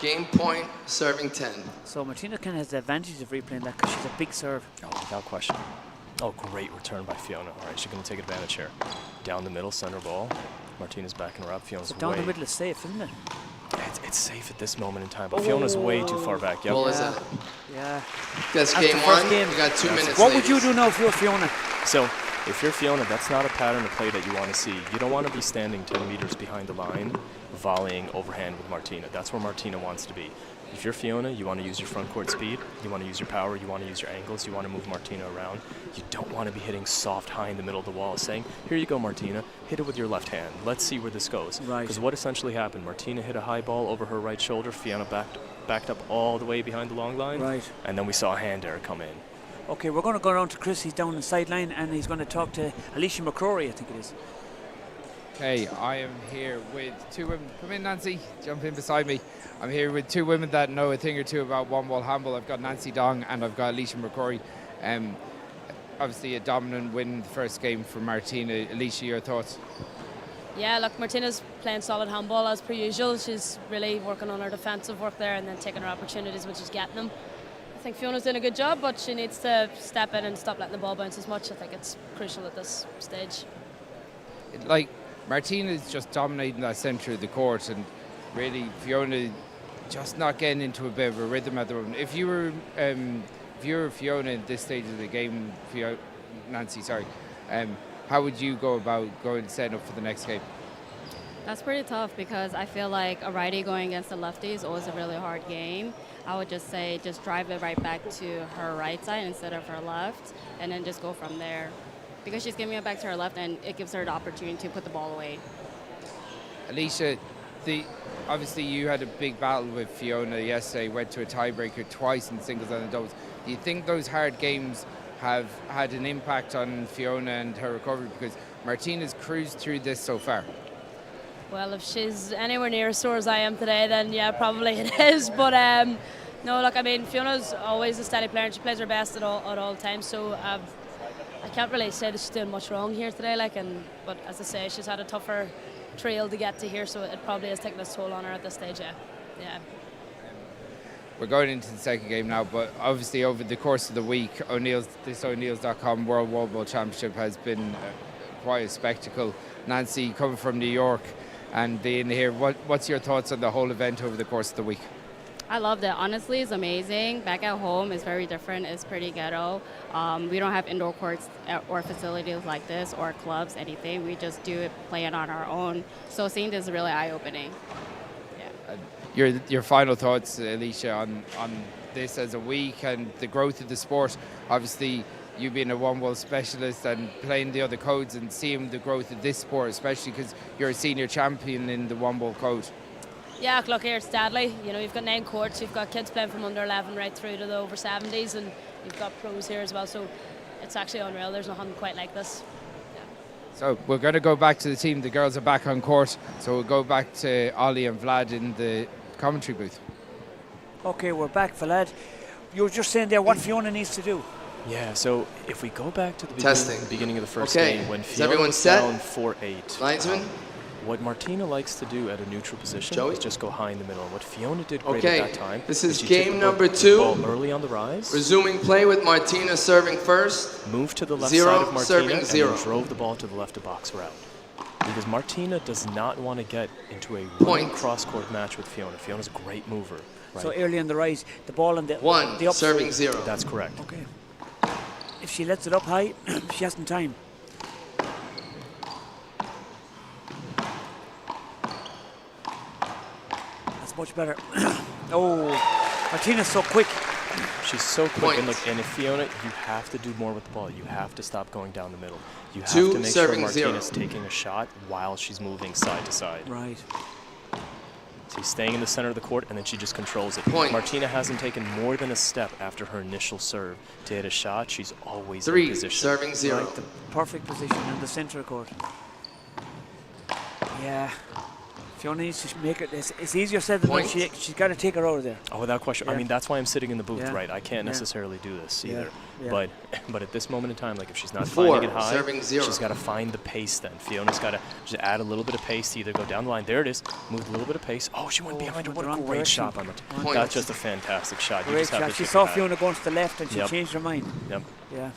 Speaker 12: game point, serving 10.
Speaker 4: So Martina kind of has the advantage of replaying that because she's a big serve.
Speaker 13: Oh, without question. Oh, great return by Fiona. All right, she's going to take advantage here. Down the middle, center ball. Martina's backing her up. Fiona's
Speaker 4: down the middle is safe, isn't it?
Speaker 13: It's safe at this moment in time, but Fiona's way too far back. Yep.
Speaker 12: What is that?
Speaker 4: Yeah.
Speaker 12: That's game 1. We got 2 minutes.
Speaker 4: What would you do now if you're Fiona?
Speaker 13: So, if you're Fiona, that's not a pattern of play that you want to see. You don't want to be standing 10 meters behind the line, volleying overhand with Martina. That's where Martina wants to be. If you're Fiona, you want to use your front court speed, you want to use your power, you want to use your angles, you want to move Martina around. You don't want to be hitting soft high in the middle of the wall, saying, here you go, Martina, hit it with your left hand. Let's see where this goes.
Speaker 4: Right.
Speaker 13: Because what essentially happened, Martina hit a high ball over her right shoulder, Fiona backed up all the way behind the long line,
Speaker 4: right.
Speaker 13: And then we saw a hand error come in.
Speaker 4: Okay, we're going to go around to Chris. He's down the sideline, and he's going to talk to Alicia McCrory, I think it is.
Speaker 1: Okay, I am here with 2 women. Come in, Nancy. Jump in beside me. I'm here with 2 women that know a thing or two about one-wall handball. I've got Nancy Dong and I've got Alicia McCrory. Obviously a dominant win in the first game for Martina. Alicia, your thoughts?
Speaker 8: Yeah, look, Martina's playing solid handball as per usual. She's really working on her defensive work there and then taking her opportunities when she's getting them. I think Fiona's doing a good job, but she needs to step in and stop letting the ball bounce as much. I think it's crucial at this stage.
Speaker 1: Martina's just dominating that centre of the court, and really Fiona just not getting into a bit of a rhythm at the moment. If you were Fiona at this stage of the game, Nancy, how would you go about setting up for the next game?
Speaker 14: That's pretty tough because I feel like a righty going against a lefty is always a really hard game. I would just say just drive it right back to her right side instead of her left, and then just go from there. Because she's giving it back to her left, and it gives her the opportunity to put the ball away.
Speaker 1: Alicia, obviously you had a big battle with Fiona yesterday, went to a tiebreaker twice in singles and doubles. Do you think those hard games have had an impact on Fiona and her recovery? Because Martina's cruised through this so far.
Speaker 8: Well, if she's anywhere near as sore as I am today, then yeah, probably it is. But no, look, I mean, Fiona's always a steady player and she plays her best at all times. So I can't really say that she's doing much wrong here today. But as I say, she's had a tougher trail to get to here, so it probably has taken its toll on her at this stage. Yeah.
Speaker 1: We're going into the second game now, but obviously over the course of the week, this O'Neill's.com World Wallball Championship has been quite a spectacle. Nancy, coming from New York and being here, what's your thoughts on the whole event over the course of the week?
Speaker 14: I loved it. Honestly, it's amazing. Back at home, it's very different. It's pretty ghetto. We don't have indoor courts or facilities like this or clubs, anything. We just do it, play it on our own. So seeing this is really eye-opening. Yeah.
Speaker 1: Your final thoughts, Alicia, on this as a week and the growth of the sport. Obviously, you being a one-wall specialist and playing the other codes and seeing the growth of this sport, especially because you're a senior champion in the one-wall code.
Speaker 8: Yeah, look here, it's deadly. You know, you've got 9 courts, you've got kids playing from under 11 right through to the over 70s, and you've got pros here as well. So it's actually unreal. There's nothing quite like this. Yeah.
Speaker 1: So we're going to go back to the team. The girls are back on court. So we'll go back to Ollie and Vlad in the commentary booth.
Speaker 4: Okay, we're back, Vlad. You were just saying there what Fiona needs to do.
Speaker 13: Yeah, so if we go back to the beginning of the first game, when Fiona was down 4-8,
Speaker 12: Linesman?
Speaker 13: What Martina likes to do at a neutral position is just go high in the middle. And what Fiona did great at that time.
Speaker 12: This is game number 2.
Speaker 13: Early on the rise.
Speaker 12: Resuming play with Martina serving first.
Speaker 13: Moved to the left side of Martina and then drove the ball to the left of box route. Because Martina does not want to get into a running cross-court match with Fiona. Fiona's a great mover. Right?
Speaker 4: So early on the rise, the ball on the up
Speaker 12: serving 0.
Speaker 13: That's correct.
Speaker 4: Okay. If she lets it up high, she hasn't time. That's much better. Oh, Martina's so quick.
Speaker 13: She's so quick. And look, and if Fiona, you have to do more with the ball. You have to stop going down the middle. You have to make sure Martina's taking a shot while she's moving side to side.
Speaker 4: Right.
Speaker 13: So she's staying in the center of the court, and then she just controls it. Martina hasn't taken more than a step after her initial serve to hit a shot. She's always in position.
Speaker 12: Serving 0.
Speaker 4: Right, the perfect position in the center of the court. Yeah. Fiona needs to make it. It's easier said than done. She's got to take her out of there.
Speaker 13: Oh, without question. Yeah. I mean, that's why I'm sitting in the booth, right? I can't necessarily do this either.
Speaker 4: Yeah.
Speaker 13: But at this moment in time, like if she's not finding it high,
Speaker 12: serving 0.
Speaker 13: She's got to find the pace then. Fiona's got to just add a little bit of pace to either go down the line. There it is. Moved a little bit of pace. Oh, she went behind her. What a great shot on the That's just a fantastic shot.
Speaker 4: Great shot. She saw Fiona going to the left and she changed her mind.
Speaker 13: Yep.
Speaker 4: Yeah.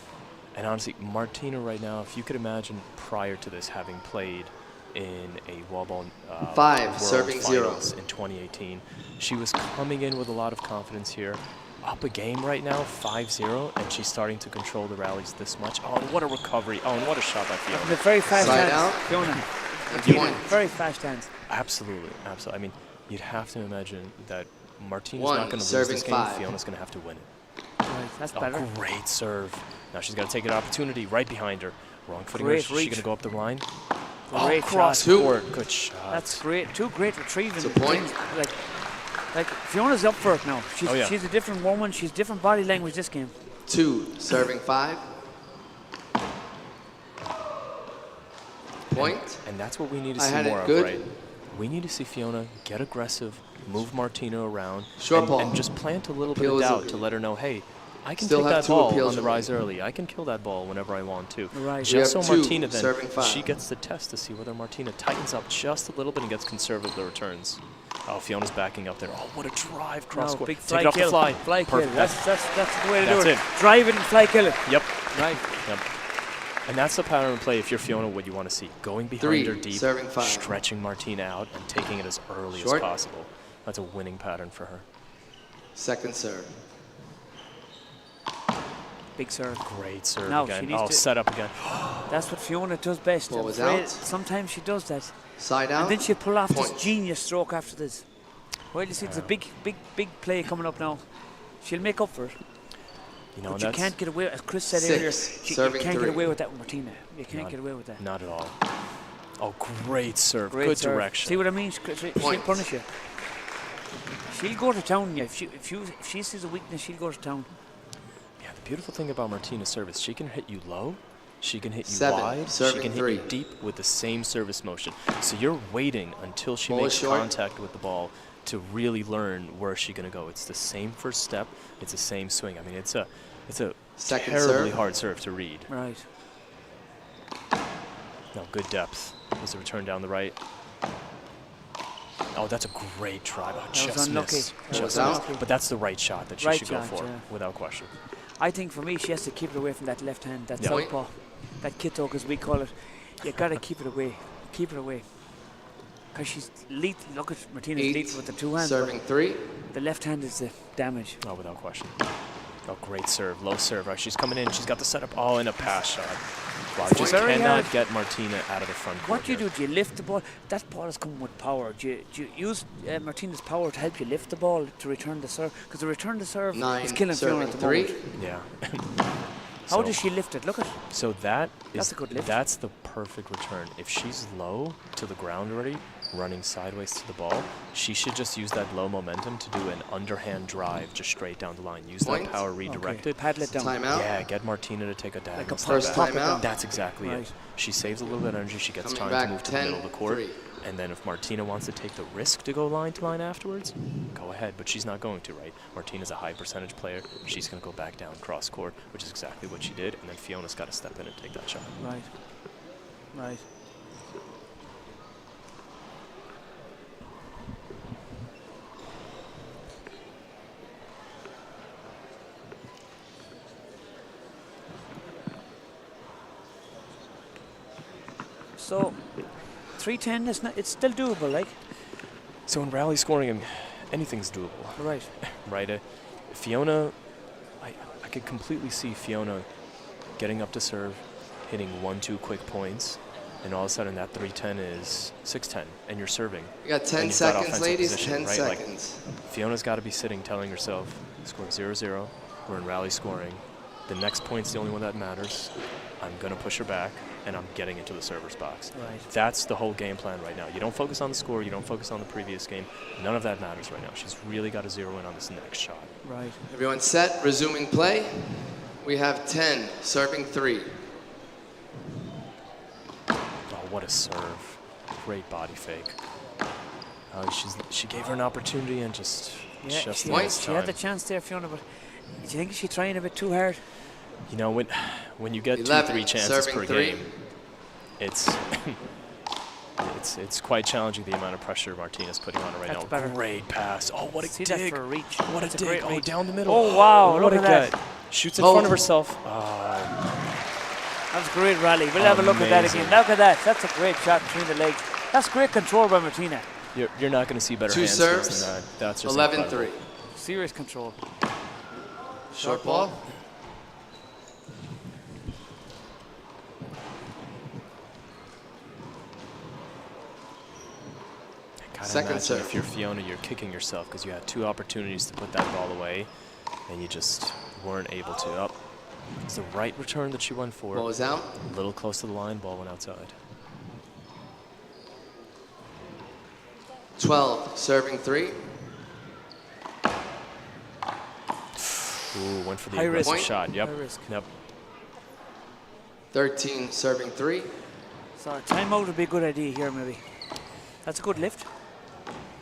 Speaker 13: And honestly, Martina right now, if you could imagine prior to this having played in a wallball
Speaker 12: 5 serving 0
Speaker 13: in 2018. She was coming in with a lot of confidence here. Up a game right now, 5-0, and she's starting to control the rallies this much. Oh, what a recovery. Oh, and what a shot by Fiona.
Speaker 4: The very fast hands, Fiona. Very fast hands.
Speaker 13: Absolutely, absolutely. I mean, you'd have to imagine that Martina's not going to lose this game. Fiona's going to have to win it.
Speaker 4: Right, that's better.
Speaker 13: Great serve. Now she's got to take an opportunity right behind her. Wrong footing her. Is she going to go up the line?
Speaker 4: Great
Speaker 13: cross court. Good shot.
Speaker 4: That's great. 2 great retrieving.
Speaker 12: It's a point.
Speaker 4: Like Fiona's up for it now. She's a different woman. She's different body language this game.
Speaker 12: 2 serving 5. Point.
Speaker 13: And that's what we need to see more of, right? We need to see Fiona get aggressive, move Martina around, and just plant a little bit of doubt to let her know, hey, I can take that ball on the rise early. I can kill that ball whenever I want to.
Speaker 4: Right.
Speaker 13: Just so Martina then, she gets the test to see whether Martina tightens up just a little bit and gets conservative with the returns. Oh, Fiona's backing up there. Oh, what a drive cross court.
Speaker 4: Big
Speaker 13: Take it off the fly.
Speaker 4: Fly kill. That's the way to do it. Drive it and fly kill it.
Speaker 13: Yep.
Speaker 4: Right.
Speaker 13: Yep. And that's the pattern of play if you're Fiona, what you want to see. Going behind her deep, stretching Martina out, and taking it as early as possible. That's a winning pattern for her.
Speaker 12: Second serve.
Speaker 4: Big serve.
Speaker 13: Great serve again. Oh, set up again.
Speaker 4: That's what Fiona does best.
Speaker 12: Ball was out.
Speaker 4: Sometimes she does that.
Speaker 12: Side out.
Speaker 4: And then she'll pull off this genius stroke after this. Well, you see, it's a big play coming up now. She'll make up for it.
Speaker 13: You know,
Speaker 4: but you can't get away, as Chris said earlier, you can't get away with that with Martina. You can't get away with that.
Speaker 13: Not at all. Oh, great serve. Good direction.
Speaker 4: See what I mean? She'll punish you. She'll go to town. If she sees a weakness, she'll go to town.
Speaker 13: Yeah, the beautiful thing about Martina's service, she can hit you low, she can hit you wide, she can hit you deep with the same service motion. So you're waiting until she makes contact with the ball to really learn where she's going to go. It's the same first step. It's the same swing. I mean, it's a terribly hard serve to read.
Speaker 4: Right.
Speaker 13: No, good depth. There's a return down the right. Oh, that's a great try. Oh, just missed. Just missed. But that's the right shot that she should go for, without question.
Speaker 4: I think for me, she has to keep it away from that left hand, that southpaw, that kittok as we call it. You got to keep it away. Keep it away. Because she's lethal. Look at Martina's lethal with the two hands.
Speaker 12: Serving 3.
Speaker 4: The left hand is the damage.
Speaker 13: Oh, without question. Oh, great serve, low serve. Right, she's coming in. She's got the setup. Oh, in a pass shot. Wow, just cannot get Martina out of the front court.
Speaker 4: What do you do? Do you lift the ball? That ball is coming with power. Do you use Martina's power to help you lift the ball to return the serve? Because the return the serve is killing Fiona at the moment.
Speaker 13: Yeah.
Speaker 4: How does she lift it? Look at.
Speaker 13: So that's
Speaker 4: a good lift.
Speaker 13: That's the perfect return. If she's low to the ground already, running sideways to the ball, she should just use that low momentum to do an underhand drive just straight down the line. Use that power redirected.
Speaker 4: Paddle it down.
Speaker 12: Timeout.
Speaker 13: Yeah, get Martina to take a diagonal.
Speaker 4: Like a
Speaker 12: first timeout.
Speaker 13: That's exactly it. She saves a little bit of energy. She gets time to move to the middle of the court.
Speaker 12: 3.
Speaker 13: And then if Martina wants to take the risk to go line to line afterwards, go ahead. But she's not going to, right? Martina's a high percentage player. She's going to go back down cross court, which is exactly what she did. And then Fiona's got to step in and take that shot.
Speaker 4: Right. Right. So, 3-10 is not, it's still doable, like.
Speaker 13: So in rally scoring, anything's doable.
Speaker 4: Right.
Speaker 13: Right. Fiona, I could completely see Fiona getting up to serve, hitting 1-2 quick points, and all of a sudden that 3-10 is 6-10, and you're serving.
Speaker 12: You got 10 seconds, ladies. 10 seconds.
Speaker 13: Like, Fiona's got to be sitting, telling herself, score 0-0. We're in rally scoring. The next point's the only one that matters. I'm going to push her back, and I'm getting into the server's box.
Speaker 4: Right.
Speaker 13: That's the whole game plan right now. You don't focus on the score. You don't focus on the previous game. None of that matters right now. She's really got to zero in on this next shot.
Speaker 4: Right.
Speaker 12: Everyone set, resuming play. We have 10, serving 3.
Speaker 13: Oh, what a serve. Great body fake. She gave her an opportunity and just
Speaker 4: she had the chance there, Fiona, but do you think she's trying a bit too hard?
Speaker 13: You know, when you get
Speaker 12: 11,
Speaker 13: 2-3 chances per
Speaker 12: 3.
Speaker 13: game, it's quite challenging the amount of pressure Martina's putting on her right now.
Speaker 4: Better.
Speaker 13: Great pass. Oh, what a dig.
Speaker 4: That for a reach.
Speaker 13: What a dig. Oh, down the middle.
Speaker 4: Oh, wow.
Speaker 13: What
Speaker 4: look
Speaker 13: a
Speaker 4: at that.
Speaker 13: Shoots in front of herself.
Speaker 4: That's a great rally. We'll have a look at that again. Look at that. That's a great shot between the legs. That's great control by Martina.
Speaker 13: You're not going to see better
Speaker 12: 2
Speaker 13: hand
Speaker 12: serves,
Speaker 13: skills than that. That's just
Speaker 12: 11-3.
Speaker 4: Serious control.
Speaker 12: Short ball. Second serve.
Speaker 13: If you're Fiona, you're kicking yourself because you had 2 opportunities to put that ball away, and you just weren't able to. Up. It's the right return that she went for.
Speaker 12: Ball was out.
Speaker 13: A little close to the line. Ball went outside.
Speaker 12: 12, serving 3.
Speaker 13: Ooh, went for the
Speaker 4: High
Speaker 13: aggressive
Speaker 4: risk.
Speaker 13: shot. Yep.
Speaker 4: High risk.
Speaker 13: Yep.
Speaker 12: 13, serving 3.
Speaker 4: So a timeout would be a good idea here, maybe. That's a good lift.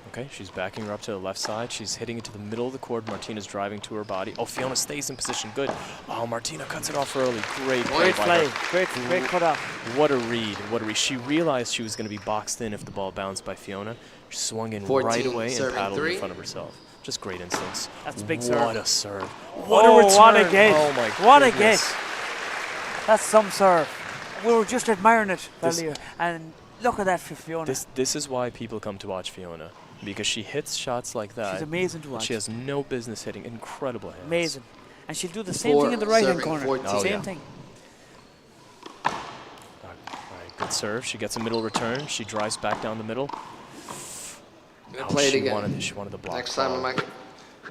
Speaker 13: Okay, she's backing her up to the left side. She's hitting it to the middle of the court. Martina's driving to her body. Oh, Fiona stays in position. Good. Oh, Martina cuts it off early. Great play.
Speaker 4: Great cut off.
Speaker 13: What a read. What a read. She realized she was going to be boxed in if the ball bounced by Fiona. She swung in
Speaker 12: 14,
Speaker 13: right away and paddled
Speaker 12: 3.
Speaker 13: in front of herself. Just great instincts.
Speaker 4: That's a big serve.
Speaker 13: What a serve. What a return.
Speaker 4: What a get.
Speaker 13: Oh, my
Speaker 4: What a
Speaker 13: goodness.
Speaker 4: get. That's some serve. We were just admiring it earlier. And look at that for Fiona.
Speaker 13: This is why people come to watch Fiona. Because she hits shots like that.
Speaker 4: She's amazing to watch.
Speaker 13: She has no business hitting. Incredible hands.
Speaker 4: Amazing. And she'll do the same thing in the right-hand corner.
Speaker 12: 14.
Speaker 4: Same thing.
Speaker 13: All right, good serve. She gets a middle return. She drives back down the middle.
Speaker 12: Gonna play it again.
Speaker 13: She wanted the block.
Speaker 12: Next time I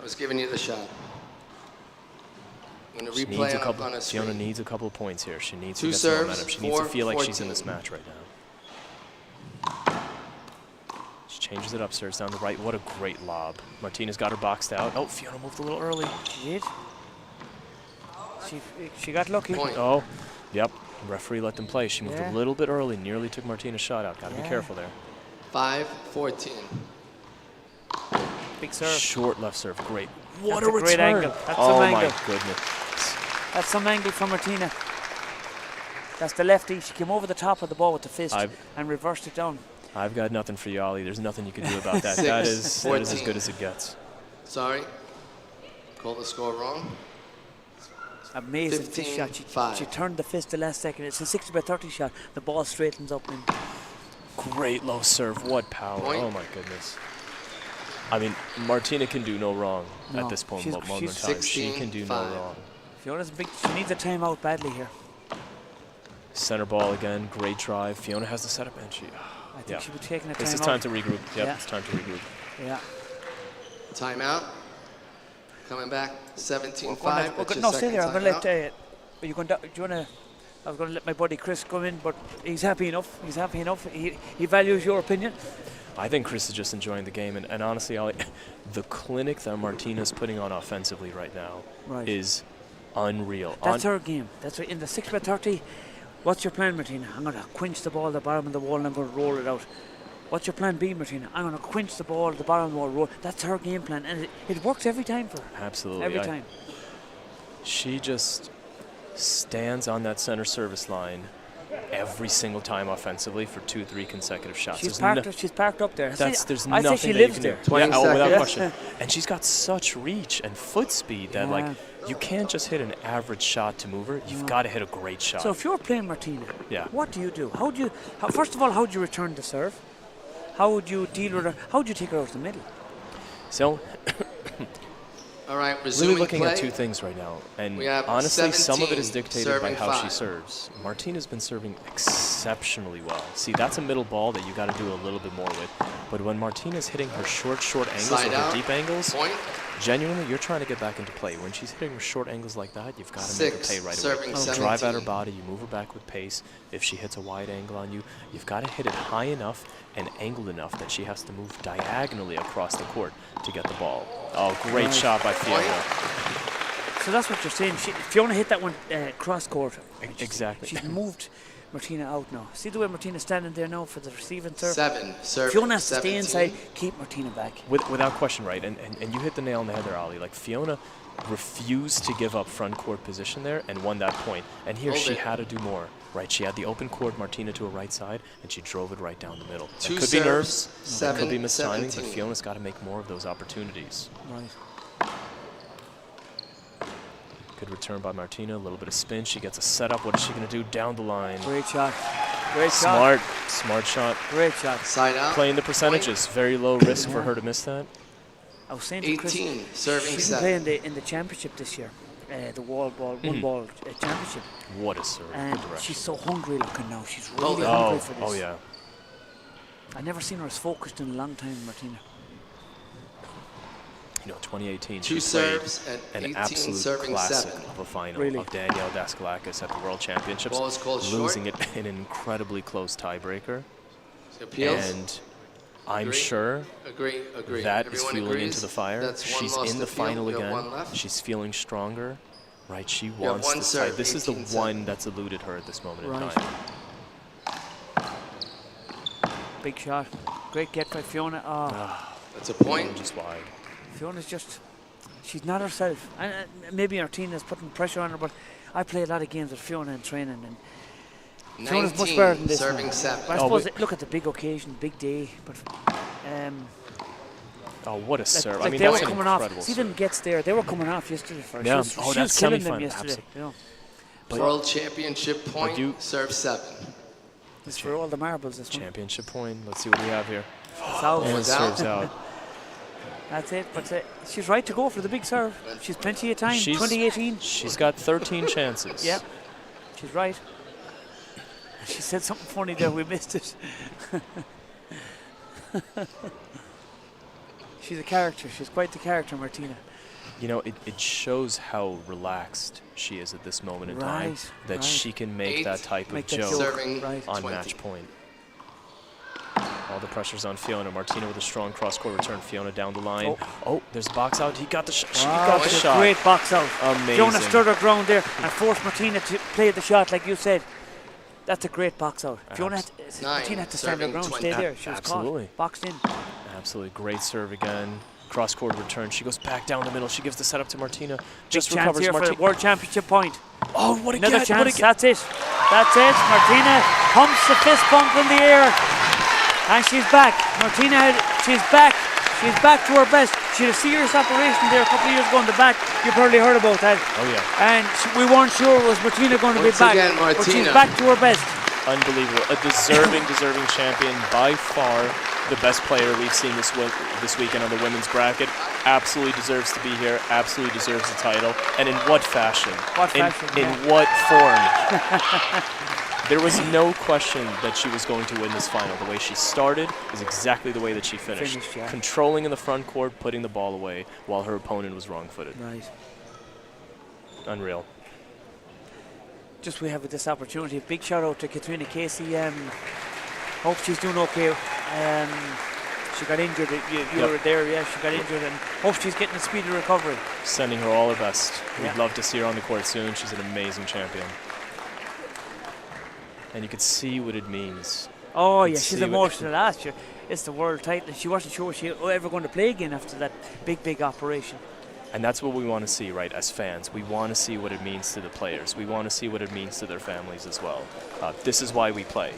Speaker 12: was giving you the shot. I'm gonna replay it on a screen.
Speaker 13: Fiona needs a couple of points here. She needs
Speaker 12: 2
Speaker 13: to get some
Speaker 12: serves,
Speaker 13: momentum. She needs to feel like
Speaker 12: 14.
Speaker 13: she's in this match right now. She changes it upstairs down the right. What a great lob. Martina's got her boxed out. Oh, Fiona moved a little early.
Speaker 4: She did. She got lucky.
Speaker 12: Point.
Speaker 13: Oh, yep. Referee let them play. She moved a little bit early. Nearly took Martina's shot out. Got to be careful there.
Speaker 12: 5-14.
Speaker 4: Big serve.
Speaker 13: Short left serve. Great.
Speaker 4: What
Speaker 13: What
Speaker 4: a great angle. That's some angle.
Speaker 13: My goodness.
Speaker 4: That's some angle from Martina. That's the lefty. She came over the top of the ball with the fist and reversed it down.
Speaker 13: I've got nothing for you, Ollie. There's nothing you can do about that. that is as good as it gets.
Speaker 12: Sorry. Call the score wrong.
Speaker 4: Amazing fist shot. She turned the fist the last second. It's a 60-by-30 shot. The ball straightens up. And
Speaker 13: Great low serve. What power. Oh, my goodness. I mean, Martina can do no wrong at this point. She can do no wrong.
Speaker 4: Fiona's big. She needs a timeout badly here.
Speaker 13: Center ball again. Great drive. Fiona has the setup, and
Speaker 4: I think she would take a timeout.
Speaker 13: This is time to regroup. Yep, it's time to regroup.
Speaker 4: Yeah.
Speaker 12: Timeout. Coming back. 17-5.
Speaker 4: No, stay there. I'm going to let. Are you going to? Do you want to? I was going to let my buddy Chris come in, but he's happy enough. He's happy enough. He values your opinion.
Speaker 13: I think Chris is just enjoying the game, and honestly, Ollie, the clinic that Martina's putting on offensively right now is unreal.
Speaker 4: That's her game. That's right. In the 6x30, what's your plan, Martina? I'm going to quench the ball at the bottom of the wall and I'm going to roll it out. What's your plan B, Martina? I'm going to quench the ball at the bottom of the wall, roll. That's her game plan, and it works every time for her.
Speaker 13: Absolutely.
Speaker 4: Every time.
Speaker 13: She just stands on that center service line every single time offensively for 2-3 consecutive shots.
Speaker 4: She's parked up there.
Speaker 13: There's
Speaker 4: I
Speaker 13: nothing
Speaker 4: say she
Speaker 13: that
Speaker 4: lives
Speaker 13: you
Speaker 4: there.
Speaker 13: can do. Without question. And she's got such reach and foot speed that like you can't just hit an average shot to move her. You've got to hit a great shot.
Speaker 4: So if you're playing Martina, what do you do? First of all, how do you return the serve? How would you deal with her? How would you take her out the middle?
Speaker 13: So
Speaker 12: all right,
Speaker 13: really looking at two things right now, and honestly, some of it is dictated by how she serves. Martina's been serving exceptionally well. See, that's a middle ball that you got to do a little bit more with. But when Martina's hitting her short angles or her deep angles, genuinely, you're trying to get back into play. When she's hitting her short angles like that, you've got to make her pay right away. You drive at her body, you move her back with pace. If she hits a wide angle on you, you've got to hit it high enough and angled enough that she has to move diagonally across the court to get the ball. Oh, great shot by Fiona.
Speaker 4: So that's what you're saying. Fiona hit that one cross court.
Speaker 13: Exactly.
Speaker 4: She's moved Martina out now. See the way Martina's standing there now for the receiving serve?
Speaker 12: 7, serve.
Speaker 4: Fiona has to stay inside, keep Martina back.
Speaker 13: Without question, right? And you hit the nail on the head there, Ollie. Like, Fiona refused to give up front court position there and won that point. And here she had to do more, right? She had the open court, Martina to her right side, and she drove it right down the middle. It could be nerves, it could be mistiming, but Fiona's got to make more of those opportunities.
Speaker 4: Right.
Speaker 13: Good return by Martina, a little bit of spin. She gets a setup. What is she going to do down the line?
Speaker 4: Great shot. Great shot.
Speaker 13: Smart shot.
Speaker 4: Great shot.
Speaker 12: Side out.
Speaker 13: Playing the percentages. Very low risk for her to miss that.
Speaker 4: I was saying to Chris,
Speaker 12: 18, serving
Speaker 4: she's been playing in the championship this year, the World Wallball Championship.
Speaker 13: What a serve.
Speaker 4: And she's so hungry looking now. She's really hungry for this.
Speaker 13: Oh, yeah.
Speaker 4: I've never seen her as focused in a long time, Martina.
Speaker 13: You know, 2018,
Speaker 12: she
Speaker 13: serves
Speaker 12: at
Speaker 13: an absolute classic of a final of Danielle Daskalakis at the World Championships, losing it in an incredibly close tiebreaker. And I'm sure that is fueling into the fire. She's in the final again. She's feeling stronger, right? She wants this tie. This is the one that's eluded her at this moment in time.
Speaker 4: Big shot. Great get by Fiona.
Speaker 12: That's a point.
Speaker 13: Just wide.
Speaker 4: Fiona's just, she's not herself. And maybe Martina's putting pressure on her, but I play a lot of games with Fiona in training, and Fiona's much better than this.
Speaker 12: Serving 7.
Speaker 4: But I suppose, look at the big occasion, big day, but
Speaker 13: what a serve. I mean,
Speaker 4: they
Speaker 13: that's
Speaker 4: were
Speaker 13: an
Speaker 4: coming
Speaker 13: incredible
Speaker 4: off. See them gets there. They were coming off yesterday first.
Speaker 13: Yeah.
Speaker 4: She was killing them yesterday. You know.
Speaker 12: World Championship point, serve 7.
Speaker 4: It's for all the marbles, this one.
Speaker 13: Championship point. Let's see what we have here.
Speaker 4: And
Speaker 13: serves out.
Speaker 4: That's it, but she's right to go for the big serve. She's plenty of time, 2018.
Speaker 13: She's got 13 chances.
Speaker 4: Yep, she's right. She said something funny there, we missed it. She's a character, she's quite the character, Martina.
Speaker 13: You know, it shows how relaxed she is at this moment in time, that she can make that type of joke on match point. All the pressure's on Fiona. Martina with a strong cross-court return. Fiona down the line. Oh, there's a box out. He got the shot. She got the shot.
Speaker 4: Great box out.
Speaker 13: Amazing.
Speaker 4: Fiona stood her ground there and forced Martina to play the shot, like you said. That's a great box out. Martina had to stand her ground, stay there. She was caught, boxed in.
Speaker 13: Absolutely. Great serve again. Cross-court return. She goes back down the middle. She gives the setup to Martina. Just
Speaker 4: big
Speaker 13: recovers
Speaker 4: chance here for the World Championship point.
Speaker 13: Oh, what a
Speaker 4: Another
Speaker 13: get.
Speaker 4: chance. That's it. That's it. Martina pumps the fist bump in the air. And she's back. Martina, she's back. She's back to her best. She had a serious operation there a couple of years ago in the back. You've probably heard about that.
Speaker 13: Oh, yeah.
Speaker 4: And we weren't sure was Martina going to be back.
Speaker 12: Again,
Speaker 4: but she's back to her best.
Speaker 13: Unbelievable. A deserving champion. By far the best player we've seen this weekend on the women's bracket. Absolutely deserves to be here. Absolutely deserves the title. And in what fashion? In what form? There was no question that she was going to win this final. The way she started is exactly the way that she finished.
Speaker 4: Yeah.
Speaker 13: Controlling in the front court, putting the ball away while her opponent was wrong-footed.
Speaker 4: Right.
Speaker 13: Unreal.
Speaker 4: Just we have this opportunity. A big shout out to Katrina Casey. Hope she's doing okay. She got injured. You were there, yeah. She got injured, and hope she's getting a speedy recovery.
Speaker 13: Sending her all her best.
Speaker 4: Yeah.
Speaker 13: We'd love to see her on the court soon. She's an amazing champion. And you could see what it means.
Speaker 4: Oh, yeah, she's emotional last year. It's the world title. She wasn't sure she was ever going to play again after that big operation.
Speaker 13: And that's what we want to see, right, as fans. We want to see what it means to the players. We want to see what it means to their families as well. This is why we play.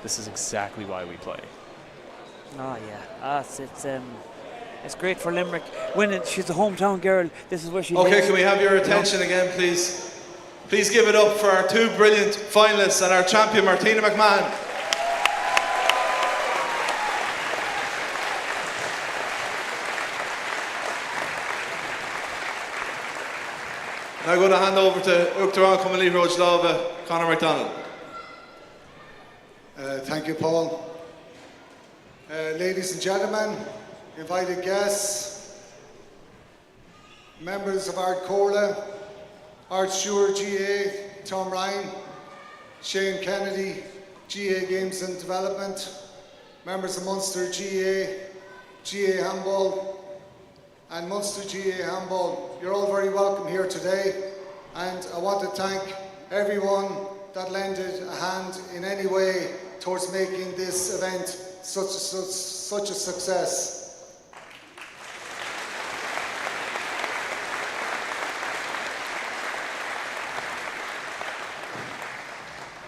Speaker 13: This is exactly why we play.
Speaker 4: Oh, yeah. It's great for Limerick. Winning, she's a hometown girl. This is where she lives.
Speaker 11: Okay, can we have your attention again, please? Please give it up for our two brilliant finalists and our champion, Martina McMahon. Now I'm going to hand over to Liathróid Láimhe, Conor McDonald.
Speaker 15: Thank you, Paul. Ladies and gentlemen, invited guests, members of Ardcomórtas, Art Stewart, GA, Tom Ryan, Shane Kennedy, GA Games and Development, members of Munster GA, GA Handball, and Munster GA Handball. You're all very welcome here today, and I want to thank everyone that lended a hand in any way towards making this event such a success.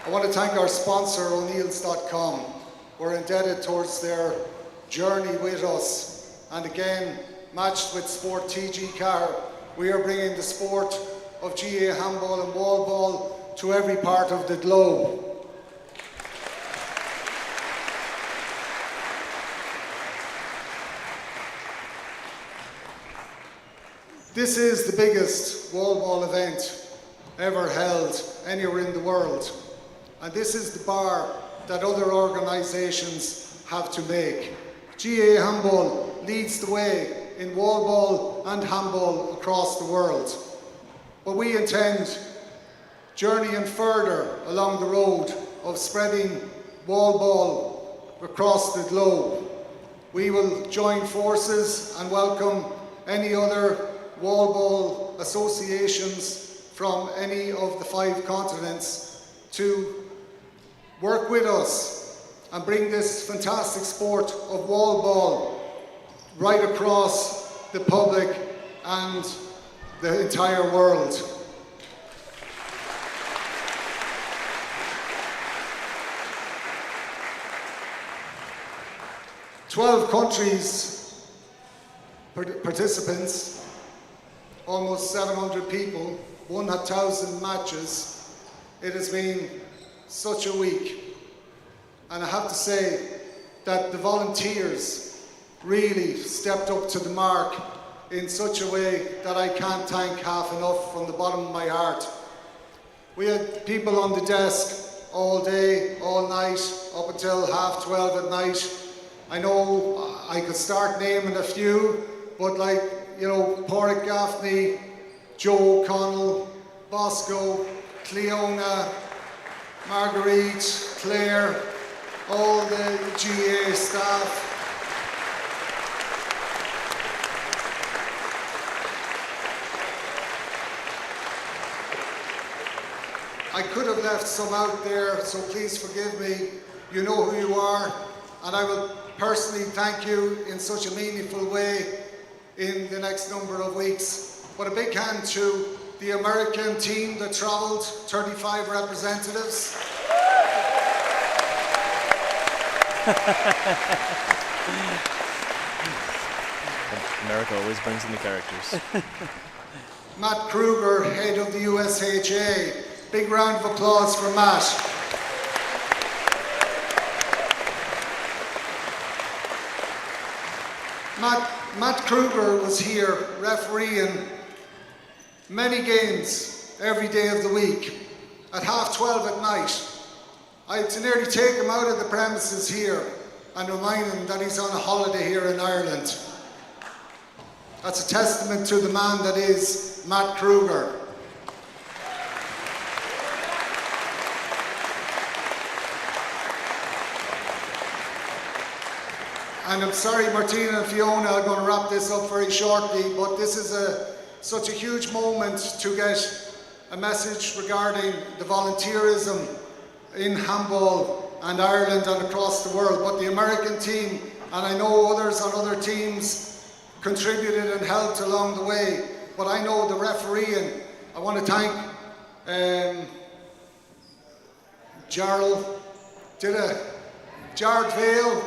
Speaker 15: I want to thank our sponsor, O'Neills.com. We're indebted towards their journey with us. And again, matched with Sport TG Car, we are bringing the sport of GA handball and wall ball to every part of the globe. This is the biggest wall ball event ever held anywhere in the world. And this is the bar that other organisations have to make. GA Handball leads the way in wall ball and handball across the world. But we intend journeying further along the road of spreading wall ball across the globe. We will join forces and welcome any other wall ball associations from any of the 5 continents to work with us and bring this fantastic sport of wall ball right across the public and the entire world. "12 countries, participants, almost 700 people, 1,000 matches. It has been such a week, and I have to say that the volunteers really stepped up to the mark in such a way that I can't thank half enough from the bottom of my heart. We had people on the desk all day, all night, up until 12:30 at night. I know I could start naming a few, but like, you know, Pádraig Gaffney, Joe Connell, Bosco, Cleona, Marguerite, Claire, all the GA staff. I could have left some out there, so please forgive me. You know who you are, and I will personally thank you in such a meaningful way in the next number of weeks. But a big hand to the American team that travelled, 35 representatives.
Speaker 13: America always brings in the characters.
Speaker 15: Matt Kruger, head of the USHA. Big round of applause for Matt. Matt Kruger was here refereeing many games every day of the week at 12:30 at night. I had to nearly take him out of the premises here and remind him that he's on a holiday here in Ireland. That's a testament to the man that is Matt Kruger. And I'm sorry, Martina and Fiona, I'm going to wrap this up very shortly, but this is such a huge moment to get a message regarding the volunteerism in handball and Ireland and across the world. But the American team, and I know others on other teams, contributed and helped along the way. But I know the refereeing. I want to thank Jared Vale.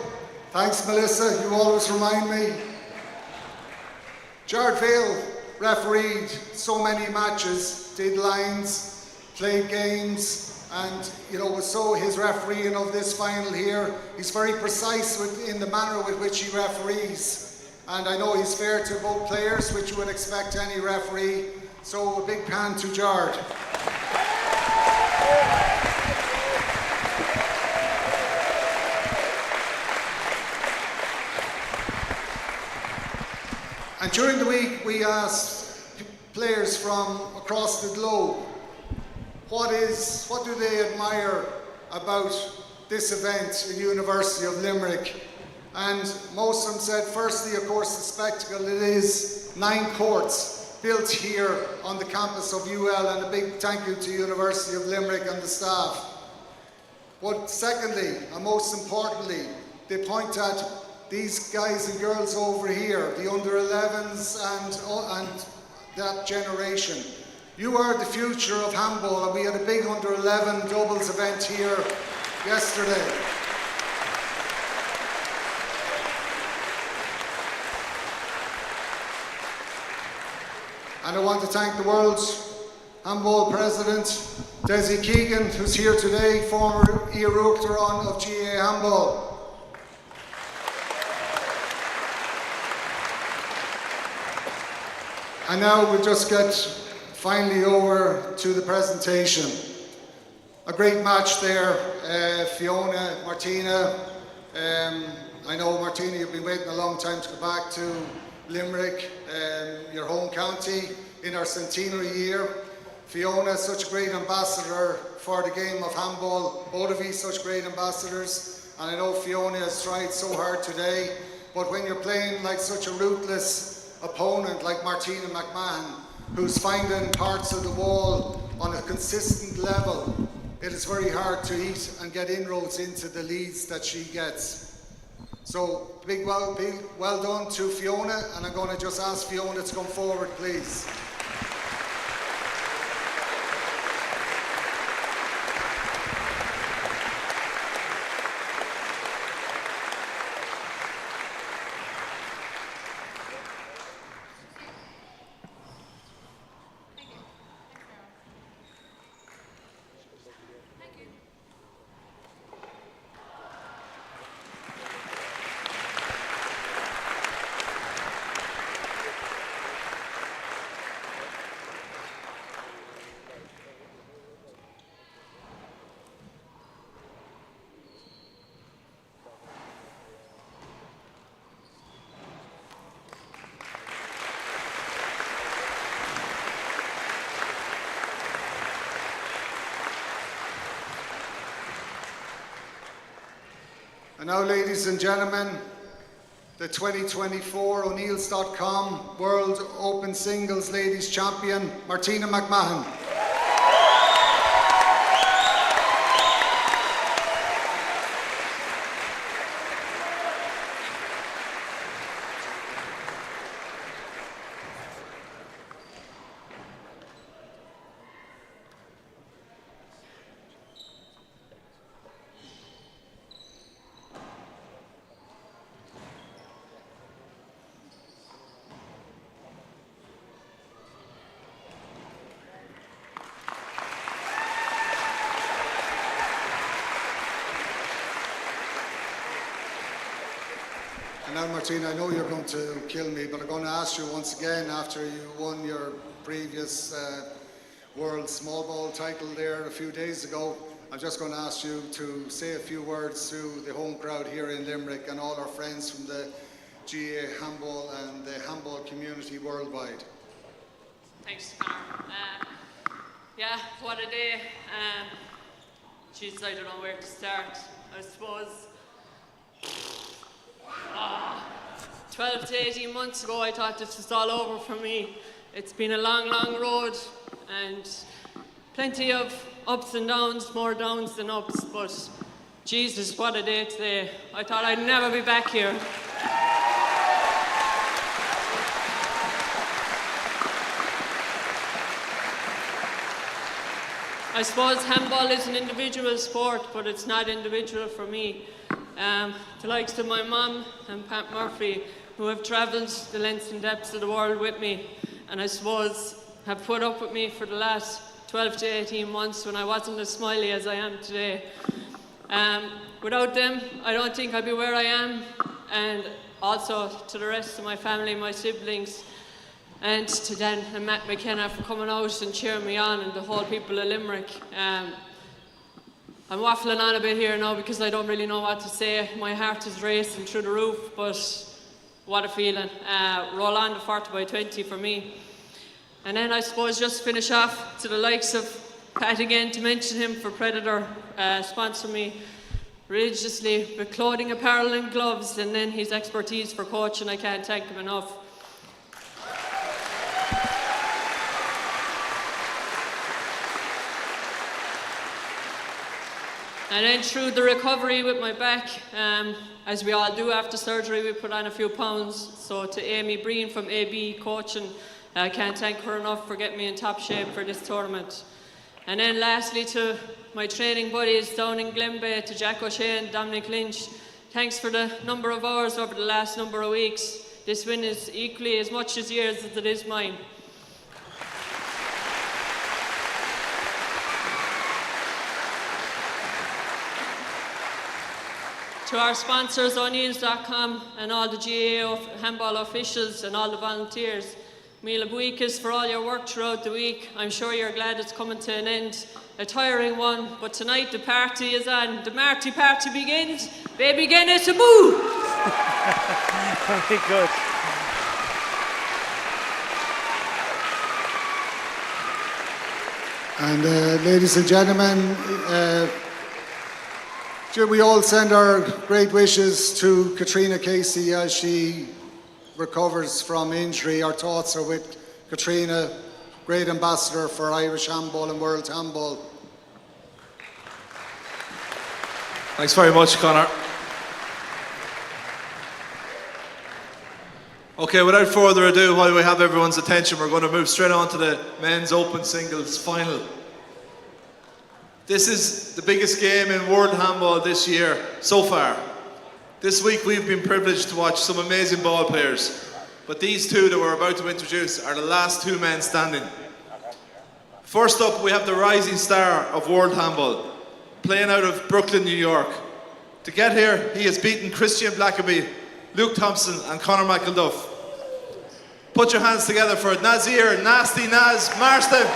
Speaker 15: Thanks, Melissa, you always remind me. Jared Vale refereed so many matches, did lines, played games, and was so his refereeing of this final here. He's very precise in the manner with which he referees, and I know he's fair to both players, which you would expect any referee. So a big hand to Jared. And during the week, we asked players from across the globe, what do they admire about this event in University of Limerick? And most of them said, firstly, of course, the spectacle. It is 9 courts built here on the campus of UL, and a big thank you to University of Limerick and the staff. But secondly, and most importantly, they point at these guys and girls over here, the under-11s and that generation. You are the future of handball, and we had a big under-11 doubles event here yesterday. And I want to thank the World's Handball President, Desi Keegan, who's here today, former Eireann of GA Handball. And now we'll just get finally over to the presentation. A great match there, Fiona, Martina. I know, Martina, you've been waiting a long time to go back to Limerick, your home county, in our centenary year. Fiona, such a great ambassador for the game of handball. Both of you, such great ambassadors. And I know Fiona has tried so hard today, but when you're playing like such a ruthless opponent like Martina McMahon, who's finding parts of the wall on a consistent level, it is very hard to eat and get inroads into the leads that she gets. So big well done to Fiona, and I'm going to just ask Fiona to come forward, please. And now, ladies and gentlemen, the 2024 O'Neills.com World Open Singles Ladies Champion, Martina McMahon. Well, Martina, I know you're going to kill me, but I'm going to ask you once again, after you won your previous World Small Ball title there a few days ago, I'm just going to ask you to say a few words to the home crowd here in Limerick and all our friends from the GA handball and the handball community worldwide.
Speaker 16: Thanks, Connor. Yeah, what a day. Jeez, I don't know where to start. I suppose 12 to 18 months ago I thought this was all over for me. It's been a long, long road and plenty of ups and downs, more downs than ups, but Jesus, what a day today. I thought I'd never be back here. I suppose handball is an individual sport, but it's not individual for me. The likes of my mum and Pat Murphy, who have travelled the lengths and depths of the world with me, and I suppose have put up with me for the last 12 to 18 months when I wasn't as smiley as I am today. Without them, I don't think I'd be where I am, and also to the rest of my family, my siblings, and to Dan and Matt McKenna for coming out and cheering me on, and the whole people of Limerick. I'm waffling on a bit here now because I don't really know what to say. My heart is racing through the roof, but what a feeling. Roll on to 40x20 for me. And then I suppose just finish off to the likes of Pat again, to mention him for Predator, sponsor me religiously with clothing, apparel and gloves, and then his expertise for coaching. I can't thank him enough. And then through the recovery with my back, as we all do after surgery, we put on a few pounds. So to Amy Breen from AB Coaching, I can't thank her enough for getting me in top shape for this tournament. And then lastly to my training buddies down in Glenbeigh, to Jack O'Shea and Dominic Lynch, thanks for the number of hours over the last number of weeks. This win is equally as much as yours as it is mine. To our sponsors, O'Neills.com, and all the GAA handball officials and all the volunteers, Míle buíochas for all your work throughout the week. I'm sure you're glad it's coming to an end. A tiring one, but tonight the party is on. The Marty party begins. They begin it to move.
Speaker 4: Very good.
Speaker 15: And ladies and gentlemen, we all send our great wishes to Katrina Casey as she recovers from injury. Our thoughts are with Katrina, great ambassador for Irish handball and world handball.
Speaker 11: Thanks very much, Connor. Okay, without further ado, while we have everyone's attention, we're going to move straight on to the men's open singles final. This is the biggest game in world handball this year so far. This week we've been privileged to watch some amazing ball players, but these two that we're about to introduce are the last two men standing. First up, we have the rising star of world handball, playing out of Brooklyn, New York. To get here, he has beaten Christian Blackaby, Luke Thompson and Conor Michael Duff. Put your hands together for Nazir Nasty Naz Marston.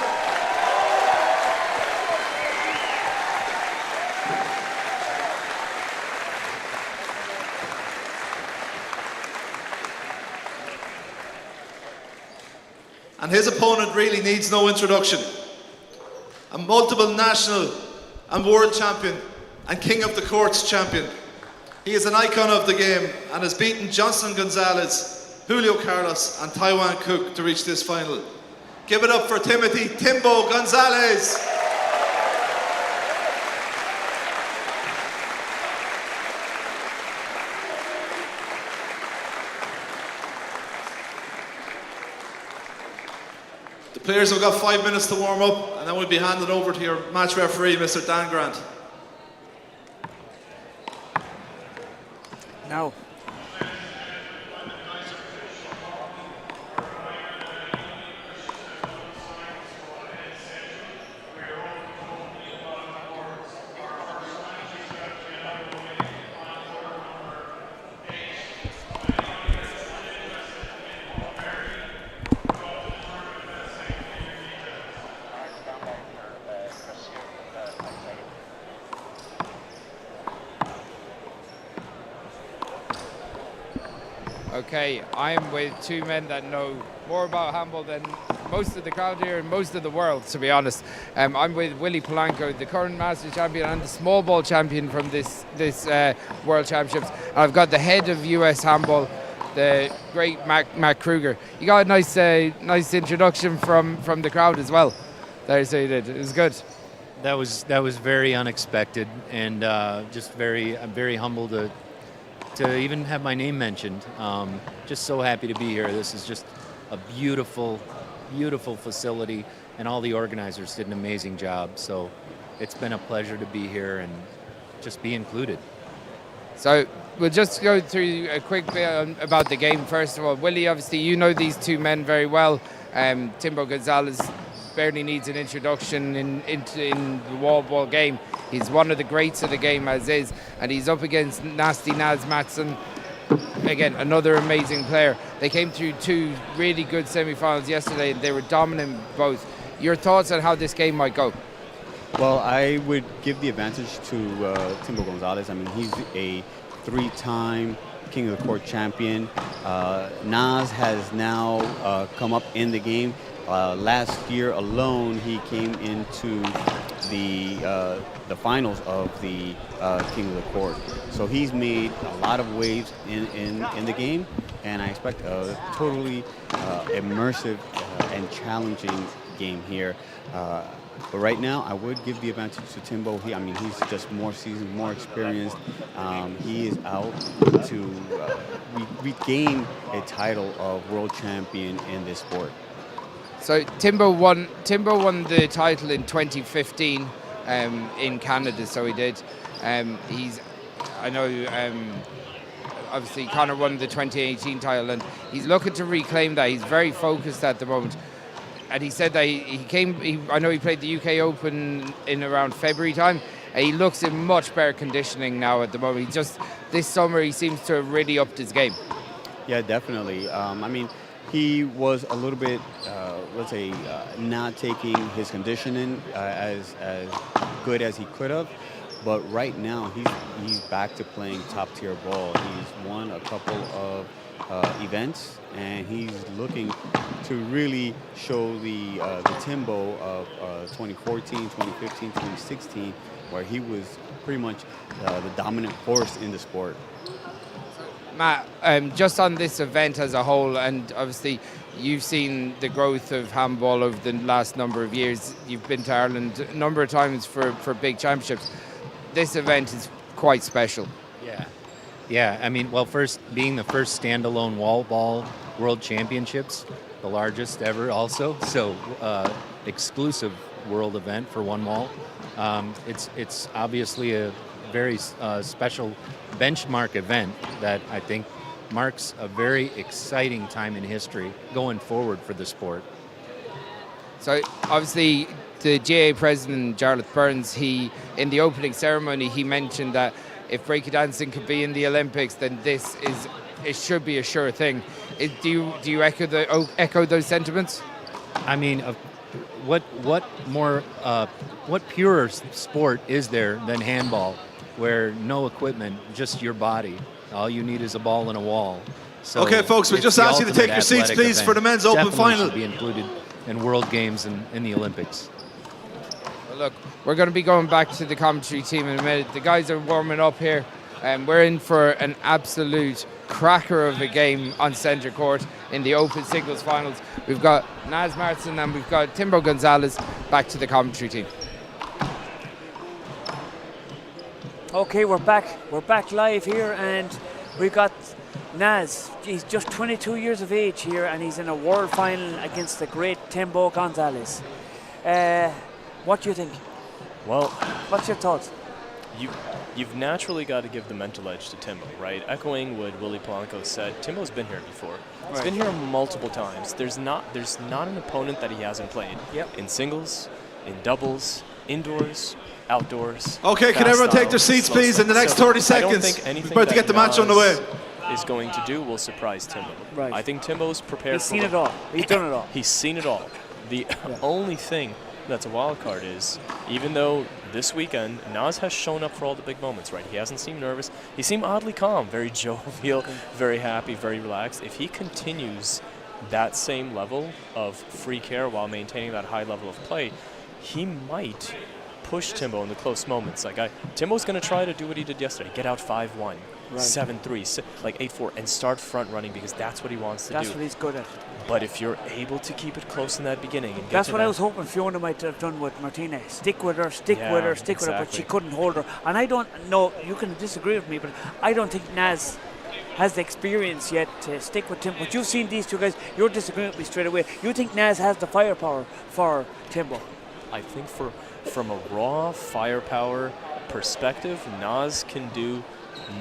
Speaker 11: And his opponent really needs no introduction. A multiple national and world champion and King of the Courts champion. He is an icon of the game and has beaten Johnson Gonzalez, Julio Carlos and Taiwan Cook to reach this final. Give it up for Timothy Timbo Gonzalez. The players have got 5 minutes to warm up, and then we'll be handing over to your match referee, Mr. Dan Grant.
Speaker 4: Now.
Speaker 1: Okay, I'm with two men that know more about handball than most of the crowd here and most of the world, to be honest. I'm with Willie Polanco, the current Masters champion and the small ball champion from this World Championships. And I've got the head of US handball, the great Matt Kruger. You got a nice introduction from the crowd as well. There, so you did. It was good.
Speaker 17: That was very unexpected, and I'm very humbled to even have my name mentioned. Just so happy to be here. This is just a beautiful, beautiful facility, and all the organizers did an amazing job. So it's been a pleasure to be here and just be included.
Speaker 1: So we'll just go through a quick bit about the game. First of all, Willie, obviously you know these two men very well. Timbo Gonzalez barely needs an introduction in the wall-ball game. He's one of the greats of the game as is, and he's up against Nasty Naz Matson. Again, another amazing player. They came through two really good semi-finals yesterday, and they were dominant both. Your thoughts on how this game might go?
Speaker 18: Well, I would give the advantage to Timbo Gonzalez. I mean, he's a three-time King of the Court champion. Naz has now come up in the game. Last year alone, he came into the finals of the King of the Court. So he's made a lot of waves in the game, and I expect a totally immersive and challenging game here. But right now, I would give the advantage to Timbo. He's just more seasoned, more experienced. He is out to regain a title of world champion in this sport.
Speaker 1: So Timbo won the title in 2015 in Canada. So he did. Obviously Connor won the 2018 title, and he's looking to reclaim that. He's very focused at the moment. And he said that I know he played the UK Open in around February time. And he looks in much better conditioning now at the moment. This summer he seems to have really upped his game.
Speaker 18: Yeah, definitely. He was a little bit, not taking his conditioning as good as he could have. But right now, he's back to playing top-tier ball. He's won a couple of events, and he's looking to really show the Timbo of 2014, 2015, 2016, where he was pretty much the dominant force in the sport.
Speaker 1: Matt, just on this event as a whole, and obviously you've seen the growth of handball over the last number of years. You've been to Ireland a number of times for big championships. This event is quite special.
Speaker 17: Yeah. First, being the first standalone wall ball World Championships, the largest ever also, so exclusive world event for one wall. It's obviously a very special benchmark event that I think marks a very exciting time in history going forward for the sport.
Speaker 1: So obviously the GAA president, Jarlath Burns, in the opening ceremony, he mentioned that if breakdancing could be in the Olympics, then it should be a sure thing. Do you echo those sentiments?
Speaker 17: What purer sport is there than handball, where no equipment, just your body. All you need is a ball and a wall. So
Speaker 11: okay, folks, we just ask you to take your seats, please, for the men's open final.
Speaker 17: Should be included in World Games and in the Olympics.
Speaker 1: Well, look, we're going to be going back to the commentary team in a minute. The guys are warming up here, and we're in for an absolute cracker of a game on centre court in the open singles finals. We've got Naz Matson and we've got Timbo Gonzalez. Back to the commentary team.
Speaker 4: Okay, we're back live here, and we've got Naz. He's just 22 years of age here, and he's in a world final against the great Timbo Gonzalez. What do you think?
Speaker 13: Well,
Speaker 4: what's your thoughts?
Speaker 13: You've naturally got to give the mental edge to Timbo, right? Echoing what Willie Polanco said, Timbo's been here before. He's been here multiple times. There's not an opponent that he hasn't played.
Speaker 4: Yep.
Speaker 13: In singles, in doubles, indoors, outdoors.
Speaker 11: Okay, can everyone take their seats, please, in the next 30 seconds?
Speaker 13: I don't think anything
Speaker 11: We're about to get the match on the way.
Speaker 13: Is going to do will surprise Timbo.
Speaker 4: Right.
Speaker 13: I think Timbo's prepared.
Speaker 4: He's seen it all. He's done it all.
Speaker 13: He's seen it all. The only thing that's a wild card is, even though this weekend, Naz has shown up for all the big moments, right? He hasn't seemed nervous. He seemed oddly calm, very jovial, very happy, very relaxed. If he continues that same level of free care while maintaining that high level of play, he might push Timbo in the close moments. Like Timbo's going to try to do what he did yesterday, get out 5-1, right. 7-3, like 8-4, and start front running because that's what he wants to do.
Speaker 4: That's what he's good at.
Speaker 13: But if you're able to keep it close in that beginning, and
Speaker 4: that's what I was hoping Fiona might have done with Martina. Stick with her, stick with her, but she couldn't hold her. And I don't know, you can disagree with me, but I don't think Naz has the experience yet to stick with Timbo. But you've seen these two guys, you're disagreeing with me straight away. You think Naz has the firepower for Timbo?
Speaker 13: I think from a raw firepower perspective, Naz can do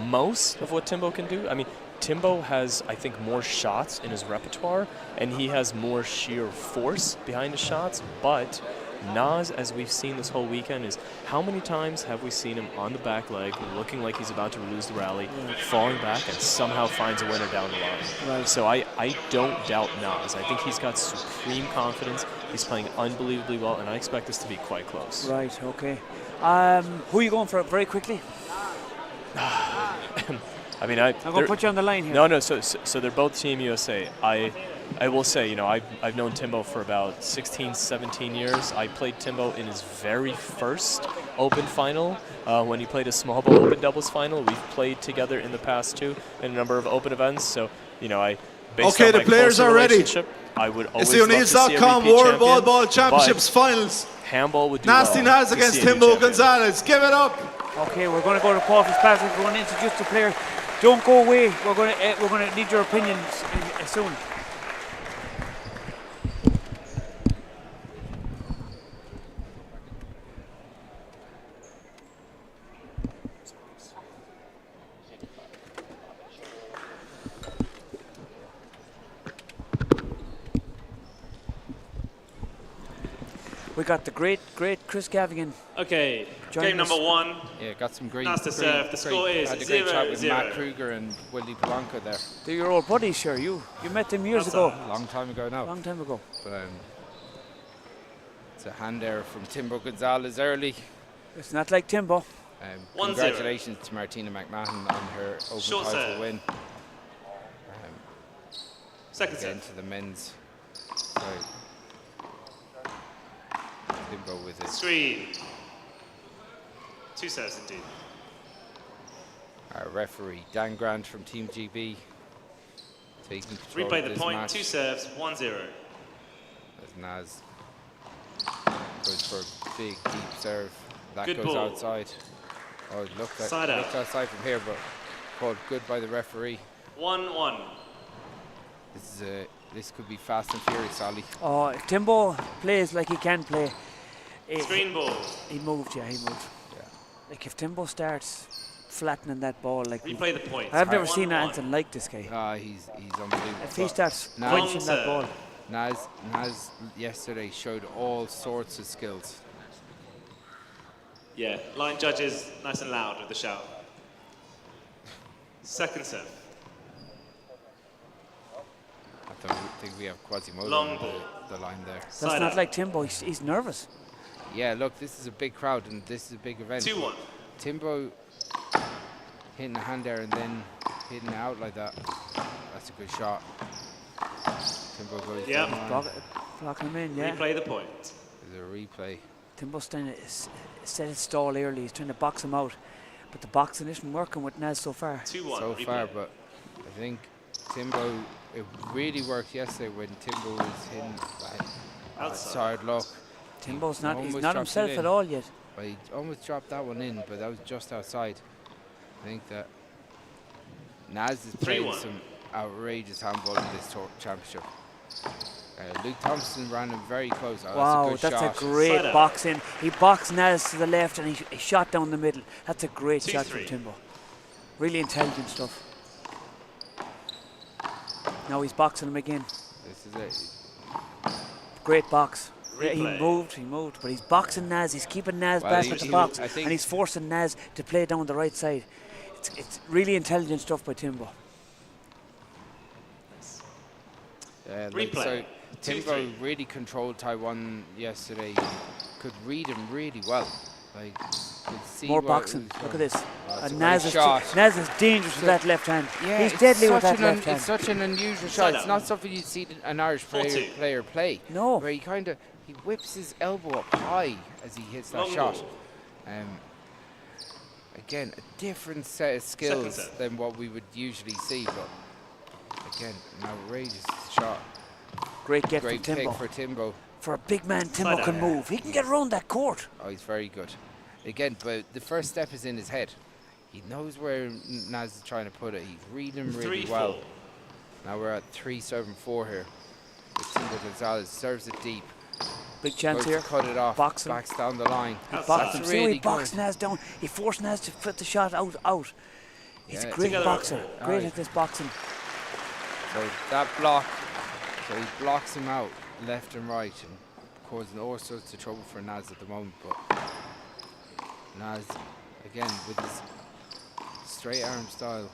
Speaker 13: most of what Timbo can do. I mean, Timbo has, I think, more shots in his repertoire, and he has more sheer force behind his shots, but Naz, as we've seen this whole weekend, is how many times have we seen him on the back leg, looking like he's about to lose the rally, falling back, and somehow finds a winner down the line. Right. So I don't doubt Naz. I think he's got supreme confidence. He's playing unbelievably well, and I expect this to be quite close.
Speaker 4: Right, okay. Who are you going for very quickly?
Speaker 13: I mean,
Speaker 4: I'm going to put you on the line here.
Speaker 13: No, so they're both Team USA. I will say, I've known Timbo for about 16, 17 years. I played Timbo in his very first Open final when he played a small ball Open doubles final. We've played together in the past too in a number of Open events. So, based on
Speaker 11: the
Speaker 13: my
Speaker 11: players are ready.
Speaker 13: I would always
Speaker 11: it's the O'Neills.com World Wallball Championships finals.
Speaker 13: Handball would do
Speaker 11: Nasty
Speaker 13: well
Speaker 11: Naz against Timbo Gonzalez. Give it up.
Speaker 4: Okay, we're going to go to quarters past. We're going to introduce the players. Don't go away. We're going to need your opinions soon. We got the great Chris Gavin.
Speaker 19: Okay, game number one.
Speaker 1: Yeah, got some great.
Speaker 19: Nice to serve. The score is 0-0.
Speaker 1: Had a great chat with Matt Kruger and Willie Polanco there.
Speaker 4: They're your old buddies, sure. You met them years ago.
Speaker 1: A long time ago now.
Speaker 4: Long time ago.
Speaker 1: But it's a hand error from Timbo Gonzalez early.
Speaker 4: It's not like Timbo.
Speaker 1: Congratulations to Martina McMahon on her Open title win.
Speaker 19: Second set.
Speaker 1: Into the men's. Timbo with it.
Speaker 19: Sweeney. 2 sets indeed.
Speaker 1: Our referee Dan Grant from Team GB taking control
Speaker 19: Replay
Speaker 1: of
Speaker 19: the
Speaker 1: this
Speaker 19: point.
Speaker 1: match.
Speaker 19: 2 serves. 1-0.
Speaker 1: As Naz goes for a big deep serve. That
Speaker 19: good
Speaker 1: goes
Speaker 19: ball.
Speaker 1: Outside. Oh, it looked outside from here, but called good by the referee.
Speaker 19: 1-1.
Speaker 1: This could be fast and furious, Ali.
Speaker 4: Oh, if Timbo plays like he can play.
Speaker 19: Screen ball.
Speaker 4: He moved. Yeah. Like if Timbo starts flattening that ball, like
Speaker 19: replay the point.
Speaker 4: I've never seen anything like this guy.
Speaker 1: He's unbelievable.
Speaker 4: If he starts punching that ball.
Speaker 1: Naz yesterday showed all sorts of skills.
Speaker 19: Yeah, line judges nice and loud with the shout. Second serve.
Speaker 1: I don't think we have Quasimodo on the line there.
Speaker 4: That's not like Timbo. He's nervous.
Speaker 1: Yeah, look, this is a big crowd and this is a big event.
Speaker 19: 2-1.
Speaker 1: Timbo hitting a hand there and then hitting it out like that. That's a good shot. Timbo goes down.
Speaker 4: Blocking him in, yeah.
Speaker 19: Replay the point.
Speaker 1: There's a replay.
Speaker 4: Timbo's trying to set his stall early. He's trying to box him out. But the boxing isn't working with Naz so far.
Speaker 19: 2-1.
Speaker 1: So far, but I think Timbo, it really worked yesterday when Timbo was hitting outside lock.
Speaker 4: Timbo's not, he's not himself at all yet.
Speaker 1: But he almost dropped that one in, but that was just outside. I think that Naz is playing some outrageous handball in this championship. Luke Thompson ran him very close.
Speaker 4: Wow, that's a great boxing. He boxed Naz to the left and he shot down the middle. That's a great shot from Timbo. Really intelligent stuff. Now he's boxing him again.
Speaker 1: This is it.
Speaker 4: Great box. Yeah, he moved, but he's boxing Naz. He's keeping Naz back at the box, and he's forcing Naz to play down the right side. It's really intelligent stuff by Timbo.
Speaker 1: Replay. Timbo really controlled Taiwan yesterday. Could read him really well. Like, could see
Speaker 4: more boxing. Look at this.
Speaker 1: And
Speaker 4: Naz is dangerous with that left hand.
Speaker 1: Yeah,
Speaker 4: he's deadly with that left hand.
Speaker 1: It's such an unusual shot. It's not something you'd see an Irish player play.
Speaker 4: No.
Speaker 1: Where he whips his elbow up high as he hits that shot. Again, a different set of skills than what we would usually see, but again, an outrageous shot.
Speaker 4: Great get
Speaker 1: Great
Speaker 4: from Timbo.
Speaker 1: pick for Timbo.
Speaker 4: For a big man, Timbo can move. He can get around that court.
Speaker 1: Oh, he's very good. Again, but the first step is in his head. He knows where Naz is trying to put it. He's reading him really well. Now we're at 3-7-4 here. With Timbo Gonzalez serves it deep.
Speaker 4: Big chance here.
Speaker 1: Cut it off.
Speaker 4: Boxing.
Speaker 1: Backs down the line.
Speaker 4: That's really he boxed Naz down. He forced Naz to put the shot out. He's a great boxer. Great at this boxing.
Speaker 1: So that block. So he blocks him out left and right and causing all sorts of trouble for Naz at the moment. But Naz, again, with his straight arm style.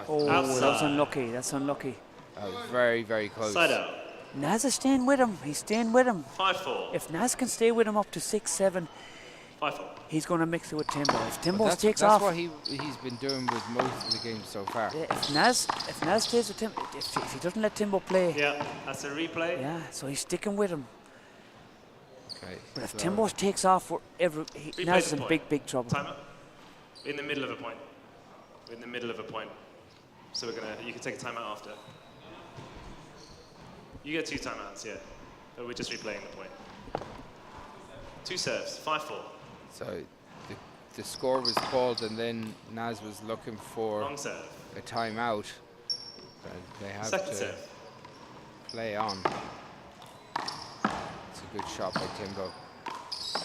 Speaker 4: Oh, that's unlucky. That's unlucky.
Speaker 1: That was very, very close.
Speaker 19: Side out.
Speaker 4: Naz is staying with him. He's staying with him.
Speaker 19: 5-4.
Speaker 4: If Naz can stay with him up to 6-7,
Speaker 19: 5-4.
Speaker 4: He's going to mix it with Timbo. If Timbo takes
Speaker 1: that's
Speaker 4: off,
Speaker 1: what he's been doing with most of the games so far.
Speaker 4: Yeah, if Naz stays with Timbo, if he doesn't let Timbo play,
Speaker 19: yeah, that's a replay.
Speaker 4: Yeah, so he's sticking with him.
Speaker 1: Okay.
Speaker 4: But if Timbo takes off, Naz is in big trouble.
Speaker 19: Timer. In the middle of a point. We're in the middle of a point. So you can take a timeout after. You get 2 timeouts, yeah. But we're just replaying the point. 2 serves, 5-4.
Speaker 1: So the score was called, and then Naz was looking for a timeout. They have to play on. It's a good shot by Timbo.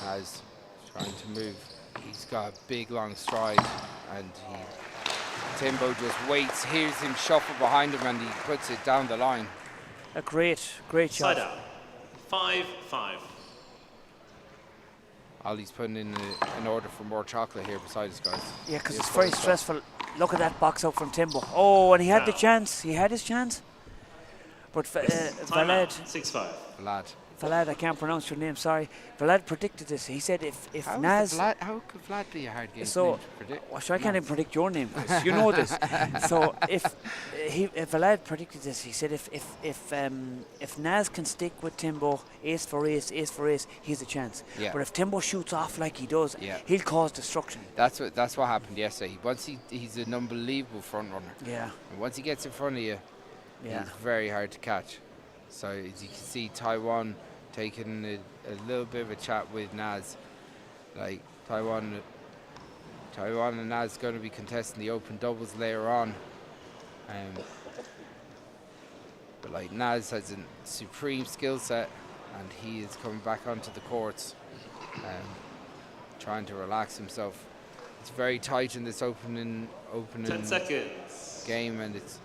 Speaker 1: Naz trying to move. He's got a big long stride, and Timbo just waits, hears him shuffle behind him, and he puts it down the line.
Speaker 4: A great shot.
Speaker 19: Side out. 5-5.
Speaker 1: Ollie's putting in an order for more chocolate here beside us, guys.
Speaker 4: Yeah, because it's very stressful. Look at that box out from Timbo. Oh, and he had the chance. He had his chance. But Vlad.
Speaker 19: 6-5.
Speaker 4: Vlad, I can't pronounce your name, sorry. Vlad predicted this. He said if Naz...
Speaker 1: How could Vlad be a hard game
Speaker 4: to predict? Well, I can't even predict your name, because you know this. So if Vlad predicted this, he said if Naz can stick with Timbo, ace for ace, he has a chance.
Speaker 1: Yeah.
Speaker 4: But if Timbo shoots off like he does, he'll cause destruction.
Speaker 1: That's what happened yesterday. He's an unbelievable front runner.
Speaker 4: Yeah.
Speaker 1: And once he gets in front of you, he's very hard to catch. So as you can see, Taiwan taking a little bit of a chat with Naz. Like Taiwan and Naz going to be contesting the open doubles later on. But like Naz has a supreme skill set, and he is coming back onto the courts, trying to relax himself. It's very tight in this opening 10
Speaker 19: seconds
Speaker 1: game, and it's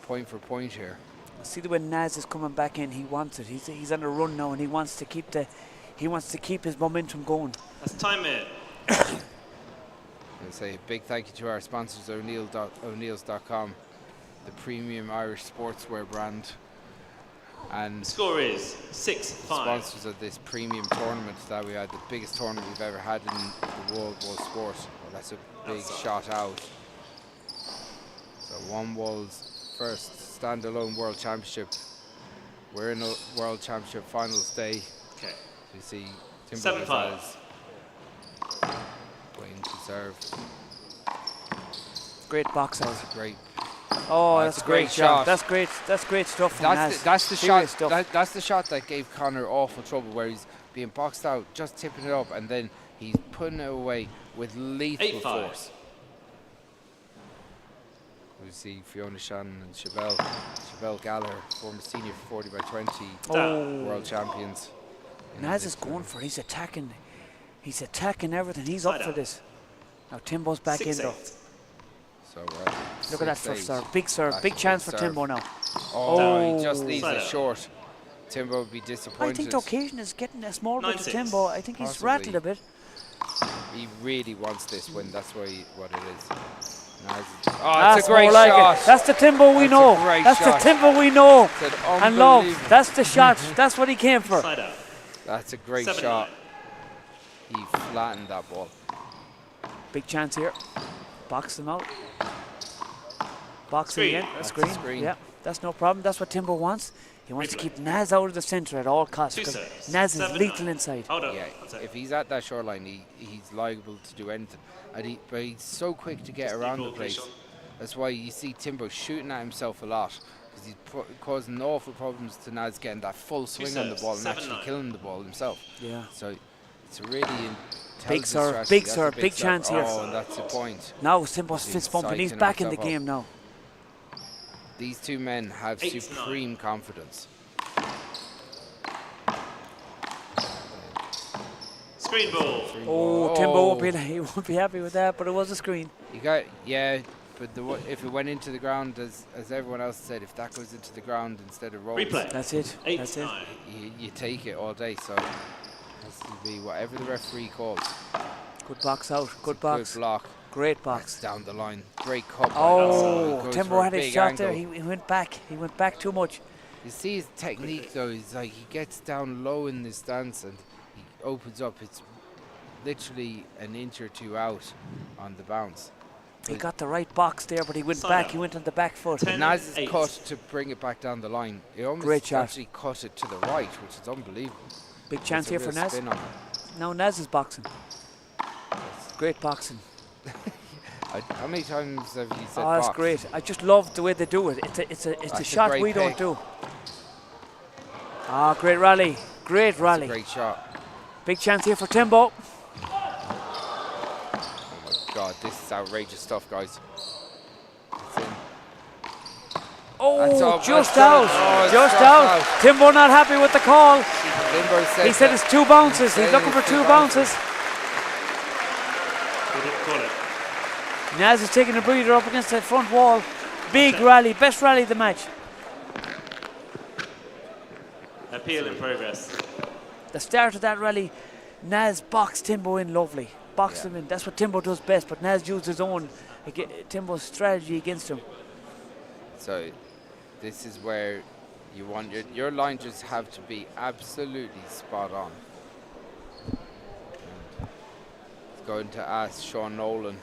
Speaker 1: point for point here.
Speaker 4: See the way Naz is coming back in. He wants it. He's on a run now, and he wants to keep his momentum going.
Speaker 19: That's time in.
Speaker 1: I'll say a big thank you to our sponsors, O'Neill's.com, the premium Irish sportswear brand, and
Speaker 19: the score is 6-5.
Speaker 1: Sponsors of this premium tournament that we had, the biggest tournament we've ever had in the World Wall sport. Well, that's a big shot out. So One Wall's first standalone World Championship. We're in a World Championship finals day.
Speaker 19: Okay.
Speaker 1: You see Timbo
Speaker 19: 7-5.
Speaker 1: Waiting to serve.
Speaker 4: Great box out.
Speaker 1: That's a great.
Speaker 4: Oh, that's a great shot. That's great stuff from Naz.
Speaker 1: That's the shot. That's the shot that gave Connor awful trouble, where he's being boxed out, just tipping it up, and then he's putting it away with lethal force. We see Fiona Shannon and Chevelle Gallagher, former senior 40 by 20 world champions.
Speaker 4: Naz is going for it. He's attacking everything. He's up for this. Now Timbo's back in though.
Speaker 1: So
Speaker 4: look at that first serve. Big chance for Timbo now.
Speaker 1: Oh, he just leaves it short. Timbo would be disappointed.
Speaker 4: I think the occasion is getting a small bit to Timbo. I think he's rattled a bit.
Speaker 1: He really wants this win. That's what it is. That's a great shot.
Speaker 4: That's the Timbo we know. That's the Timbo we know and love. That's the shot. That's what he came for.
Speaker 1: That's a great shot. He flattened that ball.
Speaker 4: Big chance here. Box them out. Box again. Screen. Yeah, that's no problem. That's what Timbo wants. He wants to keep Naz out of the centre at all costs. Naz is lethal inside.
Speaker 1: Yeah, if he's at that shoreline, he's liable to do anything. But he's so quick to get around the place. That's why you see Timbo shooting at himself a lot, because he's causing awful problems to Naz getting that full swing on the ball and actually killing the ball himself.
Speaker 4: Yeah.
Speaker 1: So it's a really
Speaker 4: big serve, big chance here.
Speaker 1: Oh, and that's the point.
Speaker 4: Now Timbo's fist pumping. He's back in the game now.
Speaker 1: These two men have supreme confidence.
Speaker 19: Screen ball.
Speaker 4: Oh, Timbo won't be happy with that, but it was a screen.
Speaker 1: But if it went into the ground, as everyone else said, if that goes into the ground instead of rolls,
Speaker 4: that's it. That's it.
Speaker 1: You take it all day. So it has to be whatever the referee calls.
Speaker 4: Good box out. Good box.
Speaker 1: Good block.
Speaker 4: Great box.
Speaker 1: That's down the line. Great cup.
Speaker 4: Oh, Timbo had his shot there. He went back. He went back too much.
Speaker 1: You see his technique though. He's like, he gets down low in this stance and he opens up. It's literally an inch or two out on the bounce.
Speaker 4: He got the right box there, but he went back. He went on the back foot.
Speaker 1: Naz's cut to bring it back down the line. He almost actually cut it to the right, which is unbelievable.
Speaker 4: Big chance here for Naz. Now Naz is boxing. Great boxing.
Speaker 1: How many times have you said
Speaker 4: that's great. I just love the way they do it. It's a shot we don't do. Great rally. Great rally.
Speaker 1: Great shot.
Speaker 4: Big chance here for Timbo.
Speaker 1: Oh my God, this is outrageous stuff, guys.
Speaker 4: Oh, just out. Just out. Timbo not happy with the call. He said it's 2 bounces. He's looking for 2 bounces. Naz is taking a breather up against that front wall. Big rally, best rally of the match.
Speaker 19: Appeal in progress.
Speaker 4: The start of that rally, Naz boxed Timbo in lovely. Boxed him in. That's what Timbo does best, but Naz used his own, Timbo's strategy against him.
Speaker 1: So this is where you want your line just have to be absolutely spot on. Going to ask Sean Nolan.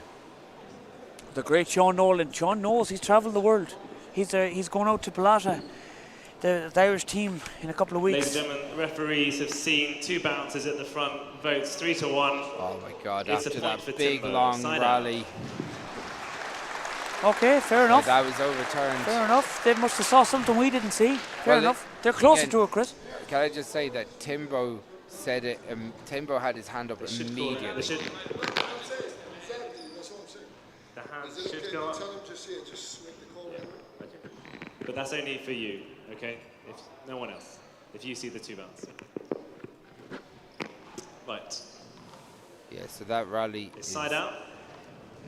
Speaker 4: The great Sean Nolan. Sean knows he's travelled the world. He's going out to Bhalla, the Irish team, in a couple of weeks.
Speaker 19: Ladies and gentlemen, referees have seen 2 bounces at the front. Votes 3-1.
Speaker 1: Oh my God! After that big long rally.
Speaker 4: Okay, fair enough.
Speaker 1: That was overturned.
Speaker 4: Fair enough. They must have saw something we didn't see. Fair enough. They're closer to it, Chris.
Speaker 1: Can I just say that Timbo said it? Timbo had his hand up immediately.
Speaker 19: The hands should go up. But that's only for you, okay? If no one else. If you see the 2 bounces. Right.
Speaker 1: Yeah, so that rally is
Speaker 19: side out.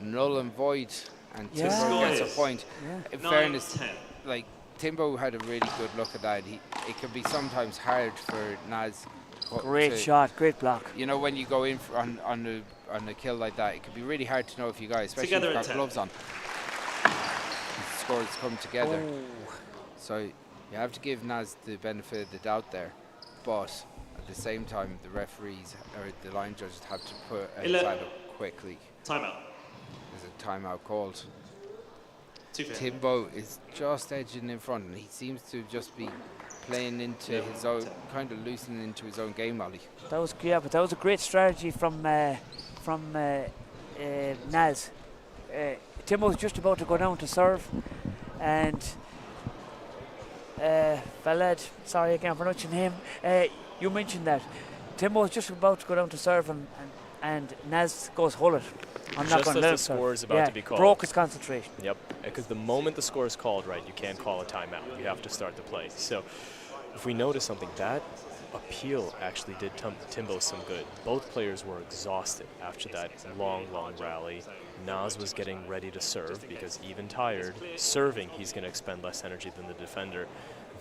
Speaker 1: Null and void, and Timbo gets a point. In fairness, like Timbo had a really good look at that. It can be sometimes hard for Naz.
Speaker 4: Great shot, great block.
Speaker 1: You know, when you go in on a kill like that, it can be really hard to know if you guys, especially if you've got gloves on. The scores come together. So you have to give Naz the benefit of the doubt there, but at the same time, the referees or the line judges have to put a side up quickly.
Speaker 19: Timeout.
Speaker 1: There's a timeout called. Timbo is just edging in front, and he seems to just be playing into his own, kind of loosening into his own game, Ollie.
Speaker 4: That was but that was a great strategy from Naz. Timbo was just about to go down to serve, and Bhalla, sorry I can't pronounce your name. You mentioned that Timbo was just about to go down to serve, and Naz goes hold it. I'm not going to let
Speaker 13: the score is about to be called.
Speaker 4: Broke his concentration.
Speaker 13: Yep, because the moment the score is called, right, you can't call a timeout. You have to start the play. So if we notice something, that appeal actually did Timbo some good. Both players were exhausted after that long rally. Naz was getting ready to serve because even tired, serving, he's going to expend less energy than the defender.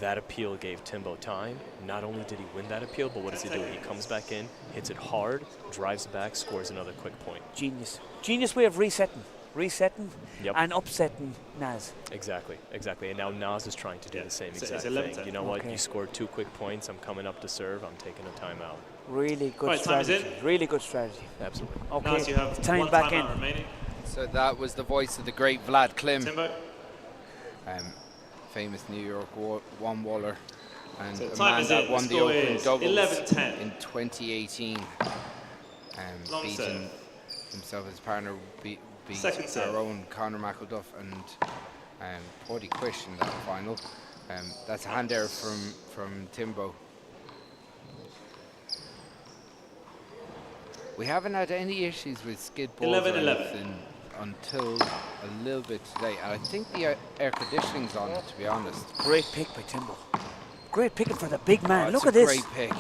Speaker 13: That appeal gave Timbo time. Not only did he win that appeal, but what does he do? He comes back in, hits it hard, drives back, scores another quick point.
Speaker 4: Genius way of resetting. resetting and upsetting Naz.
Speaker 13: Exactly. And now Naz is trying to do the same exact thing. You know what? You scored 2 quick points. I'm coming up to serve. I'm taking a timeout.
Speaker 4: Really good strategy. Really good strategy.
Speaker 13: Absolutely.
Speaker 4: Okay,
Speaker 19: Naz, you have
Speaker 4: time
Speaker 19: one
Speaker 4: back in.
Speaker 19: remaining.
Speaker 1: So that was the voice of the great Vlad Klim.
Speaker 19: Timbo.
Speaker 1: Famous New York one-waller. And
Speaker 19: So
Speaker 1: a
Speaker 19: time
Speaker 1: man
Speaker 19: is
Speaker 1: that
Speaker 19: in.
Speaker 1: won
Speaker 19: The
Speaker 1: the
Speaker 19: score
Speaker 1: Open
Speaker 19: is
Speaker 1: doubles
Speaker 19: 11-10.
Speaker 1: in 2018.
Speaker 19: Long
Speaker 1: Beating
Speaker 19: serve.
Speaker 1: himself, his partner beat
Speaker 19: Second serve.
Speaker 1: our own Conor McGrath and Paddy Quish in that final. That's a hand error from Timbo. We haven't had any issues with skid balls
Speaker 19: 11-11
Speaker 1: until a little bit today, and I think the air conditioning's on, to be honest.
Speaker 4: Great pick by Timbo. Great picking for the big man. Look at
Speaker 1: this.
Speaker 4: this.
Speaker 1: Great pick.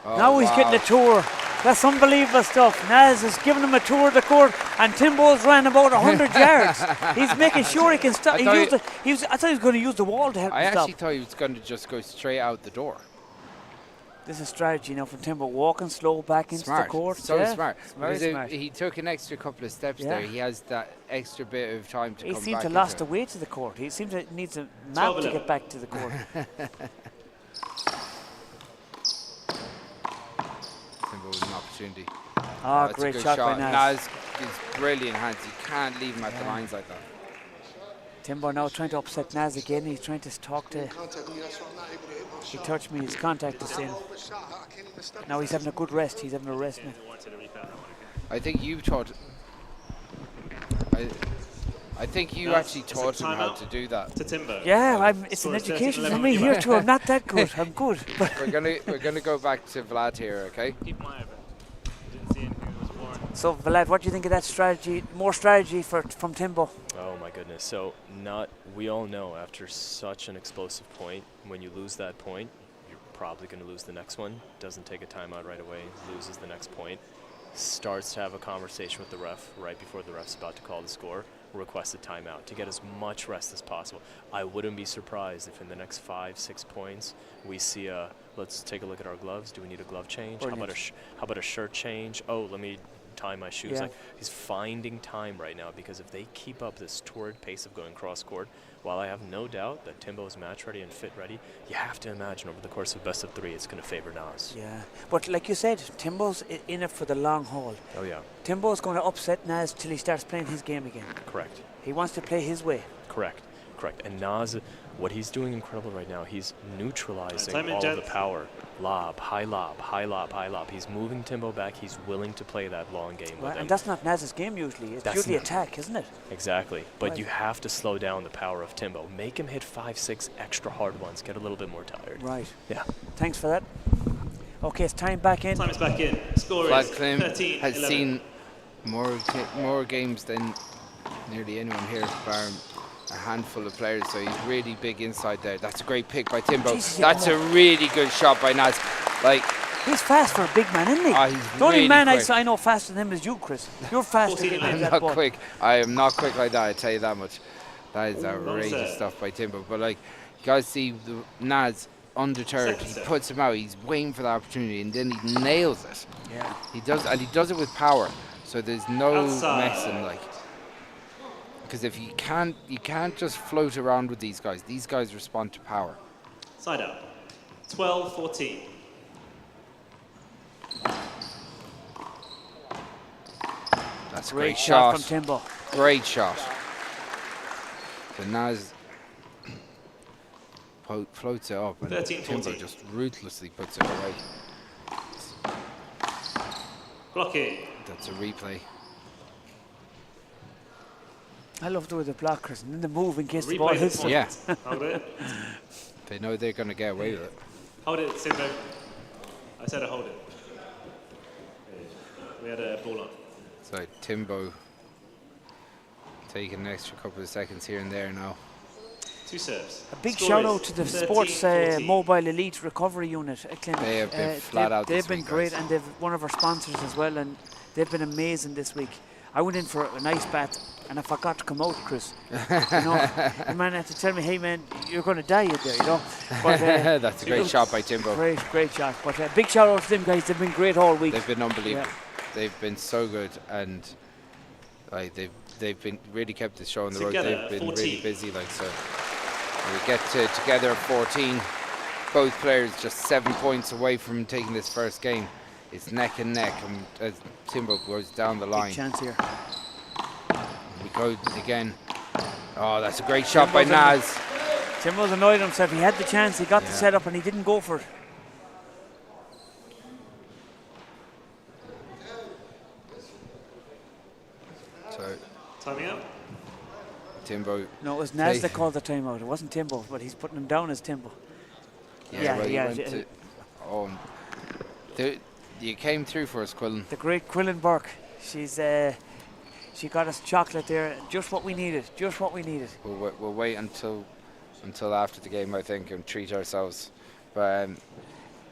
Speaker 1: Oh,
Speaker 4: Now he's getting a tour. That's unbelievable stuff. Naz is giving him a tour of the court, and Timbo's ran about 100 yards. He's making sure he can stop. I thought he was going to use the wall to help him stop.
Speaker 1: I actually thought he was going to just go straight out the door.
Speaker 4: This is strategy now from Timbo, walking slow back into the court.
Speaker 1: So smart.
Speaker 4: Very smart.
Speaker 1: He took an extra couple of steps there. He has that extra bit of time to come back.
Speaker 4: He seems to lost the way to the court. He seems to needs a map to get back to the court.
Speaker 1: Timbo with an opportunity.
Speaker 4: Oh, great shot by Naz.
Speaker 1: Naz is brilliant hands. You can't leave him at the lines like that.
Speaker 4: Timbo now trying to upset Naz again. He's trying to talk to. He touched me. His contact is in. Now he's having a good rest. He's having a rest now.
Speaker 1: I think you taught. I think you actually taught him how to do that.
Speaker 19: To Timbo.
Speaker 4: Yeah, it's an education for me here too. I'm not that good. I'm good. But
Speaker 1: we're gonna go back to Vlad here, okay?
Speaker 19: Keep my eye open. Didn't see anything that was born.
Speaker 4: So Vlad, what do you think of that strategy? More strategy from Timbo.
Speaker 13: Oh my goodness. So we all know after such an explosive point, when you lose that point, you're probably going to lose the next one. Doesn't take a timeout right away, loses the next point, starts to have a conversation with the ref right before the ref's about to call the score, requests a timeout to get as much rest as possible. I wouldn't be surprised if in the next 5-6 points we see let's take a look at our gloves. Do we need a glove change? How about a shirt change? Oh, let me tie my shoes.
Speaker 4: Yeah.
Speaker 13: Like, he's finding time right now, because if they keep up this torrid pace of going cross court, while I have no doubt that Timbo is match ready and fit ready, you have to imagine over the course of best of 3 it's going to favor Naz.
Speaker 4: Yeah, but like you said, Timbo's in it for the long haul.
Speaker 13: Oh yeah.
Speaker 4: Timbo's going to upset Naz till he starts playing his game again.
Speaker 13: Correct.
Speaker 4: He wants to play his way.
Speaker 13: Correct. And Naz, what he's doing incredible right now, he's neutralizing all of the power. Lob, high lob, high lob, high lob. He's moving Timbo back. He's willing to play that long game with him.
Speaker 4: And that's not Naz's game usually. It's usually attack, isn't it?
Speaker 13: Exactly. But you have to slow down the power of Timbo. Make him hit 5-6 extra hard ones. Get a little bit more tired.
Speaker 4: Right.
Speaker 13: Yeah.
Speaker 4: Thanks for that. Okay, it's time back in.
Speaker 19: Time is back in. Score
Speaker 1: Vlad
Speaker 19: is
Speaker 1: Klim
Speaker 19: 13-11.
Speaker 1: has seen more games than nearly anyone here, bar a handful of players, so he's really big inside there. That's a great pick by Timbo. That's a really good shot by Naz.
Speaker 4: He's fast for a big man, isn't he?
Speaker 1: He's
Speaker 4: the only
Speaker 1: really
Speaker 4: man
Speaker 1: quick.
Speaker 4: I know faster than him is you, Chris. You're faster than
Speaker 1: I'm
Speaker 4: that
Speaker 1: not
Speaker 4: ball.
Speaker 1: quick. I am not quick like that, I tell you that much. That is outrageous stuff by Timbo. But you guys see Naz undeterred. He puts him out. He's waiting for the opportunity, and then he nails it.
Speaker 4: Yeah.
Speaker 1: He does, and he does it with power. So there's no messing because if you can't just float around with these guys. These guys respond to power.
Speaker 19: Side out. 12-14.
Speaker 1: That's a
Speaker 4: great shot from Timbo.
Speaker 1: Great shot. The Naz floats it up, and
Speaker 19: 13-14.
Speaker 1: Timbo just ruthlessly puts it away.
Speaker 19: Blocking.
Speaker 1: That's a replay.
Speaker 4: I love the way the blockers and then the move in case the ball hits them.
Speaker 1: Yeah.
Speaker 19: Hold it.
Speaker 1: They know they're going to get away with it.
Speaker 19: Hold it, Timbo. I said to hold it. We had a ball on.
Speaker 1: So Timbo taking an extra couple of seconds here and there now.
Speaker 19: 2 serves.
Speaker 4: A big shout out to the Sports Mobile Elite Recovery Unit at Clann.
Speaker 1: They have been flat out this
Speaker 4: They've been
Speaker 1: week,
Speaker 4: great,
Speaker 1: guys.
Speaker 4: and they've one of our sponsors as well, and they've been amazing this week. I went in for a nice bath, and I forgot to come out, Chris. The man had to tell me, "Hey, man, you're going to die in there," But,
Speaker 1: that's a great shot by Timbo.
Speaker 4: Great shot. But big shout out to them guys. They've been great all week.
Speaker 1: They've been unbelievable. They've been so good, and Like they've been really kept the show on the road. They've been 14. Really busy. Like so, we get together at 14. Both players just 7 points away from taking this first game. It's neck and neck, and as Timbo goes down the line.
Speaker 4: Big chance here.
Speaker 1: We go again. Oh, that's a great shot by Naz.
Speaker 4: Timbo's annoyed himself. He had the chance. He got the setup, and he didn't go for it.
Speaker 1: So,
Speaker 19: timing out.
Speaker 1: Timbo.
Speaker 4: No, it was Naz that called the timeout. It wasn't Timbo, but he's putting him down as Timbo.
Speaker 1: You came through for us, Quillen.
Speaker 4: The great Quillen Burke. She got us chocolate there. Just what we needed. Just what we needed.
Speaker 1: We'll wait until after the game, I think, and treat ourselves. But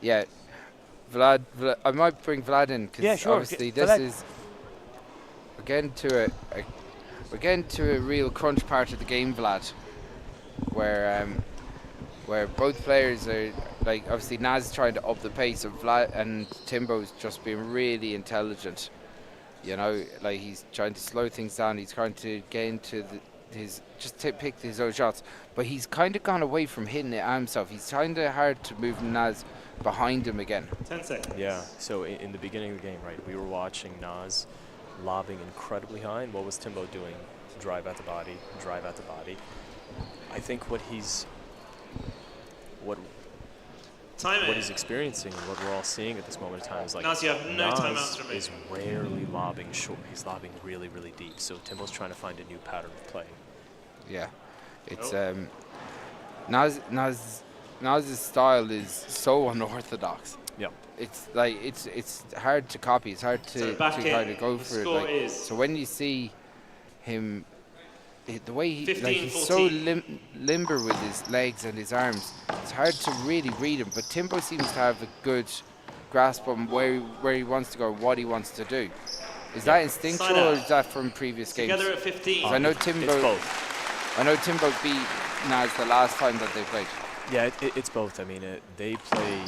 Speaker 1: Vlad, I might bring Vlad in because obviously this is we're getting to a real crunch part of the game, Vlad, where both players are like obviously Naz is trying to up the pace of Vlad, and Timbo's just being really intelligent. You know, like he's trying to slow things down. He's trying to get into pick his own shots, but he's kind of gone away from hitting it himself. He's kind of hard to move Naz behind him again.
Speaker 19: 10 seconds.
Speaker 13: Yeah. So in the beginning of the game, right, we were watching Naz lobbing incredibly high, and what was Timbo doing? Drive at the body, drive at the body. I think what he's experiencing and what we're all seeing at this moment in time is like
Speaker 19: Naz, you have no timeouts remaining.
Speaker 13: Is rarely lobbing short. He's lobbing really, really deep. So Timbo's trying to find a new pattern of play.
Speaker 1: Yeah, it's Naz's style is so unorthodox.
Speaker 13: Yeah,
Speaker 1: it's like it's hard to copy. It's hard to try to go for it. Like, so when you see him, the way he's so limber with his legs and his arms, it's hard to really read him. But Timbo seems to have a good grasp on where he wants to go, what he wants to do. Is that instinctual or is that from previous games?
Speaker 19: Together at 15.
Speaker 1: I know Timbo beat Naz the last time that they played.
Speaker 13: Yeah, it's both. I mean, they play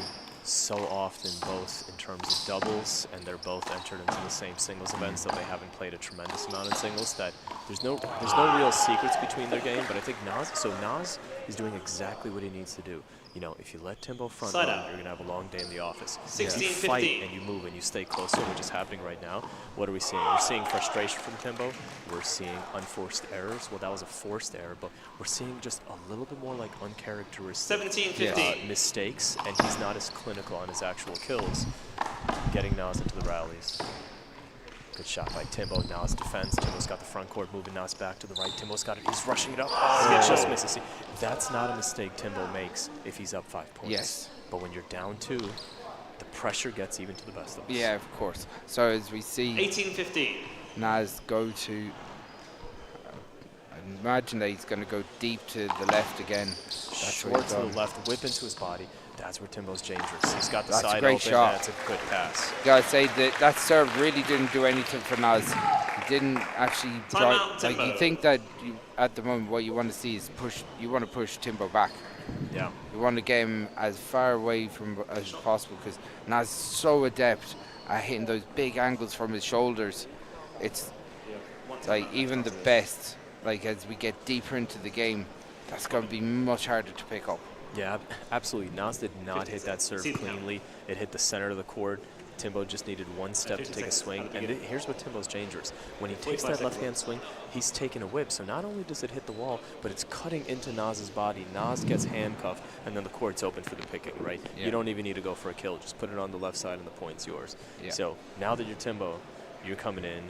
Speaker 13: so often both in terms of doubles, and they're both entered into the same singles event, so they haven't played a tremendous amount in singles. That there's no real secrets between their game. But I think Naz is doing exactly what he needs to do. You know, if you let Timbo front run, you're gonna have a long day in the office.
Speaker 19: 16,
Speaker 13: you
Speaker 19: 15.
Speaker 13: fight and you move and you stay closer, which is happening right now. What are we seeing? We're seeing frustration from Timbo. We're seeing unforced errors. Well, that was a forced error, but we're seeing just a little bit more like uncharacteristic
Speaker 19: 17, 15.
Speaker 13: mistakes, and he's not as clinical on his actual kills. Getting Naz into the rallies. Good shot by Timbo. Naz defense. Timbo's got the front court, moving Naz back to the right. Timbo's got it. He's rushing it up. Oh, he just misses. That's not a mistake Timbo makes if he's up 5 points.
Speaker 1: Yes.
Speaker 13: But when you're down 2, the pressure gets even to the best of us.
Speaker 1: Yeah, of course. So as we see
Speaker 19: 18-15.
Speaker 1: Naz go to, I imagine that he's going to go deep to the left again. That's
Speaker 13: short to the left, whip into his body. That's where Timbo's dangerous. He's got the
Speaker 1: That's
Speaker 13: side
Speaker 1: a great
Speaker 13: open.
Speaker 1: shot.
Speaker 13: That's a good pass.
Speaker 1: Gotta say that serve really didn't do anything for Naz. He didn't actually try. Like you think that at the moment what you want to see is push. You want to push Timbo back.
Speaker 13: Yeah.
Speaker 1: You want to get him as far away from as possible because Naz is so adept at hitting those big angles from his shoulders. It's like even the best. Like as we get deeper into the game, that's going to be much harder to pick up.
Speaker 13: Yeah, absolutely. Naz did not hit that serve cleanly. It hit the center of the court. Timbo just needed one step to take a swing. And here's what Timbo's dangerous. When he takes that left-hand swing, he's taking a whip. So not only does it hit the wall, but it's cutting into Naz's body. Naz gets handcuffed, and then the court's open for the picking, right? Yeah. You don't even need to go for a kill. Just put it on the left side, and the point's yours. Yeah. So now that you're Timbo, you're coming in.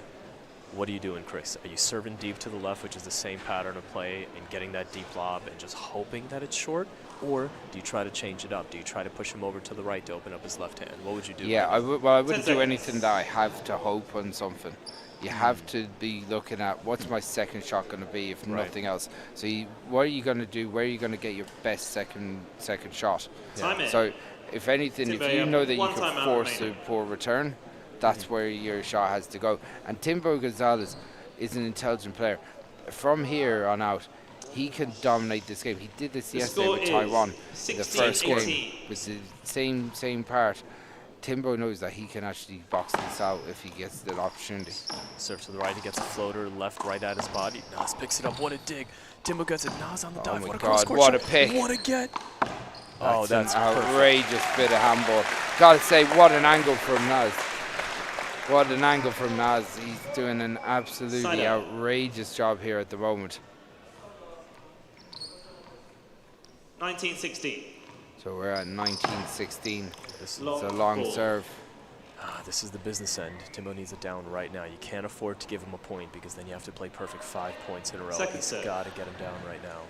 Speaker 13: What are you doing, Chris? Are you serving deep to the left, which is the same pattern of play, and getting that deep lob and just hoping that it's short? Or do you try to change it up? Do you try to push him over to the right to open up his left hand? What would you do?
Speaker 1: Yeah, I wouldn't do anything that I have to hope on something. You have to be looking at what's my second shot going to be, if nothing else. So what are you going to do? Where are you going to get your best second shot?
Speaker 19: Yeah.
Speaker 1: So if anything, if you know that you can force a poor return, that's where your shot has to go. And Timbo Gonzalez is an intelligent player. From here on out, he can dominate this game. He did this yesterday with Taiwan.
Speaker 19: 16,
Speaker 1: the first
Speaker 19: 18.
Speaker 1: game was the same part. Timbo knows that he can actually box this out if he gets the opportunity.
Speaker 13: Serve to the right, he gets a floater, left, right at his body. Nas picks it up, what a dig. Timbo gets it, Nas on the dive.
Speaker 1: Oh my
Speaker 13: what
Speaker 1: God, what a pick.
Speaker 13: What a get.
Speaker 1: That's an outrageous bit of handball. Gotta say, what an angle from Nas. What an angle from Nas. He's doing an absolutely outrageous job here at the moment.
Speaker 19: 19-16.
Speaker 1: So we're at 19-16. It's a long serve.
Speaker 13: This is the business end. Timbo needs it down right now. You can't afford to give him a point because then you have to play perfect 5 points in a row. He's got to get him down right now.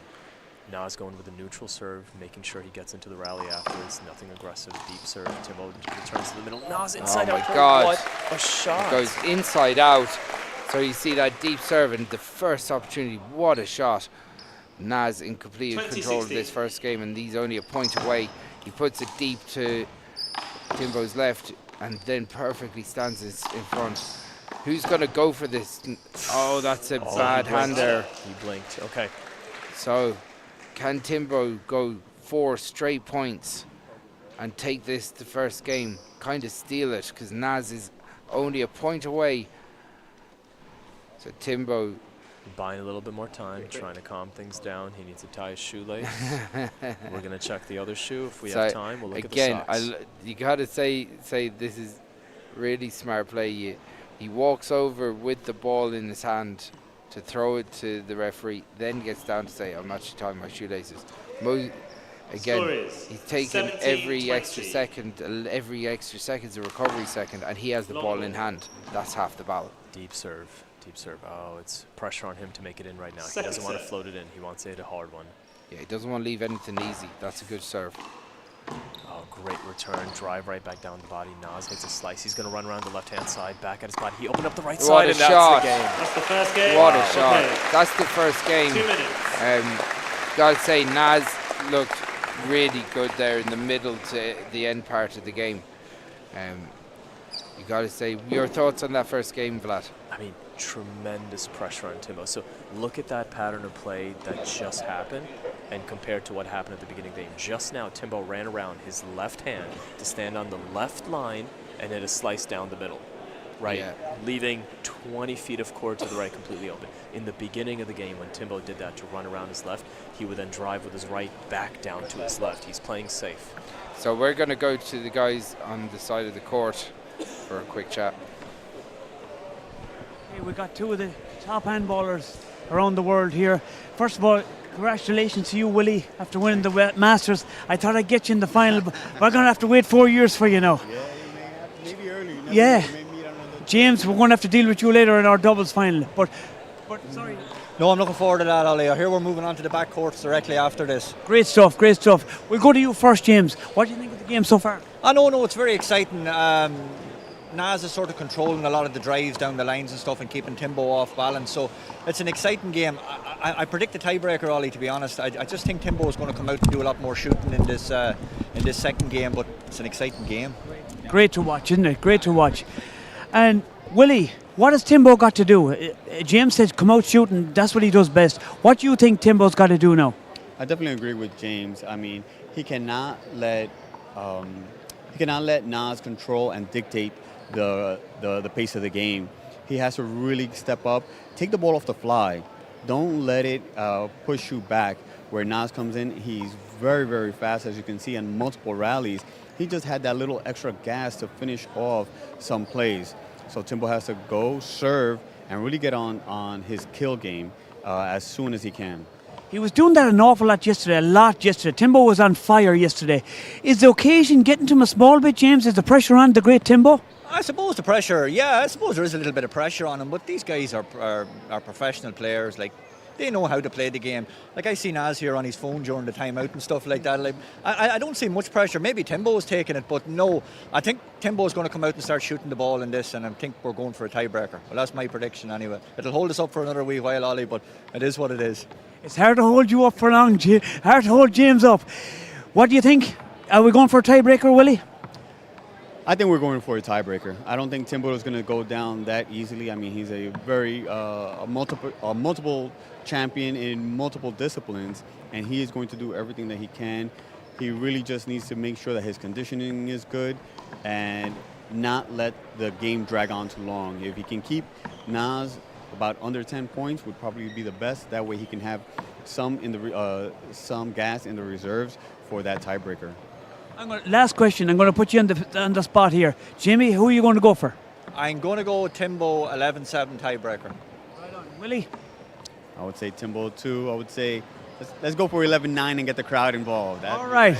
Speaker 13: Nas going with a neutral serve, making sure he gets into the rally afterwards. Nothing aggressive, deep serve. Timbo returns to the middle. Nas inside out.
Speaker 1: Oh my God.
Speaker 13: What a shot.
Speaker 1: It goes inside out. So you see that deep serve and the first opportunity. What a shot. Nas in complete control of this first game, and he's only a point away. He puts it deep to Timbo's left and then perfectly stands in front. Who's going to go for this? Oh, that's a bad hand there.
Speaker 13: He blinked. Okay.
Speaker 1: So can Timbo go 4 straight points and take this the first game? Kind of steal it, because Nas is only a point away. So Timbo
Speaker 13: buying a little bit more time, trying to calm things down. He needs to tie his shoelace. We're going to check the other shoe. If we have time, we'll look at the socks.
Speaker 1: You got to say this is really smart play. He walks over with the ball in his hand to throw it to the referee, then gets down to say, I'm actually tying my shoelaces. Again, he's taken every extra second's a recovery second, and he has the ball in hand. That's half the battle.
Speaker 13: Deep serve. Deep serve. Oh, it's pressure on him to make it in right now. He doesn't want to float it in. He wants to hit a hard one.
Speaker 1: Yeah, he doesn't want to leave anything easy. That's a good serve.
Speaker 13: Oh, great return. Drive right back down the body. Nas hits a slice. He's going to run around the left-hand side, back at his body. He opened up the right side, and that's the game.
Speaker 19: That's the first game.
Speaker 1: What a shot. That's the first game.
Speaker 19: 2 minutes.
Speaker 1: Gotta say, Nas looked really good there in the middle to the end part of the game. You gotta say, your thoughts on that first game, Vlad?
Speaker 13: I mean, tremendous pressure on Timbo. So look at that pattern of play that just happened and compared to what happened at the beginning of the game. Just now, Timbo ran around his left hand to stand on the left line and hit a slice down the middle, right? Yeah. Leaving 20 feet of court to the right completely open. In the beginning of the game, when Timbo did that to run around his left, he would then drive with his right back down to his left. He's playing safe.
Speaker 1: So we're going to go to the guys on the side of the court for a quick chat.
Speaker 4: We've got 2 of the top handballers around the world here. First of all, congratulations to you, Willie, after winning the Masters. I thought I'd get you in the final, but we're going to have to wait 4 years for you now.
Speaker 18: Yeah, maybe early.
Speaker 4: Yeah. James, we're going to have to deal with you later in our doubles final. But sorry.
Speaker 20: No, I'm looking forward to that, Ollie. I hear we're moving on to the back courts directly after this.
Speaker 4: Great stuff, great stuff. We'll go to you first, James. What do you think of the game so far?
Speaker 20: No, it's very exciting. Nas is sort of controlling a lot of the drives down the lines and stuff and keeping Timbo off balance. So it's an exciting game. I predict the tiebreaker, Ollie, to be honest. I just think Timbo is going to come out and do a lot more shooting in this second game, but it's an exciting game.
Speaker 4: Great to watch, isn't it? Great to watch. And Willie, what has Timbo got to do? James said come out shooting, that's what he does best. What do you think Timbo's got to do now?
Speaker 18: I definitely agree with James. I mean, he cannot let Nas control and dictate the pace of the game. He has to really step up, take the ball off the fly. Don't let it push you back. Where Nas comes in, he's very, very fast, as you can see, in multiple rallies. He just had that little extra gas to finish off some plays. So Timbo has to go, serve, and really get on his kill game as soon as he can.
Speaker 4: He was doing that an awful lot yesterday, Timbo was on fire yesterday. Is the occasion getting to him a small bit, James? Is the pressure on the great Timbo?
Speaker 20: I suppose the pressure, I suppose there is a little bit of pressure on him, but these guys are professional players. Like, they know how to play the game. Like, I see Nas here on his phone during the timeout and stuff like that. Like, I don't see much pressure. Maybe Timbo is taking it, but no. I think Timbo is going to come out and start shooting the ball in this, and I think we're going for a tiebreaker. Well, that's my prediction anyway. It'll hold us up for another wee while, Ollie, but it is what it is.
Speaker 4: It's hard to hold you up for long, hard to hold James up. What do you think? Are we going for a tiebreaker, Willie?
Speaker 18: I think we're going for a tiebreaker. I don't think Timbo is going to go down that easily. I mean, he's a very multiple champion in multiple disciplines, and he is going to do everything that he can he really just needs to make sure that his conditioning is good and not let the game drag on too long. If he can keep Nas about under 10 points, would probably be the best. That way he can have some gas in the reserves for that tiebreaker.
Speaker 4: Last question. I'm going to put you on the spot here. Jimmy, who are you going to go for?
Speaker 20: I'm going to go Timbo 11-7 tiebreaker.
Speaker 4: Right on. Willie?
Speaker 18: I would say Timbo 2. I would say let's go for 11-9 and get the crowd involved.
Speaker 4: All right.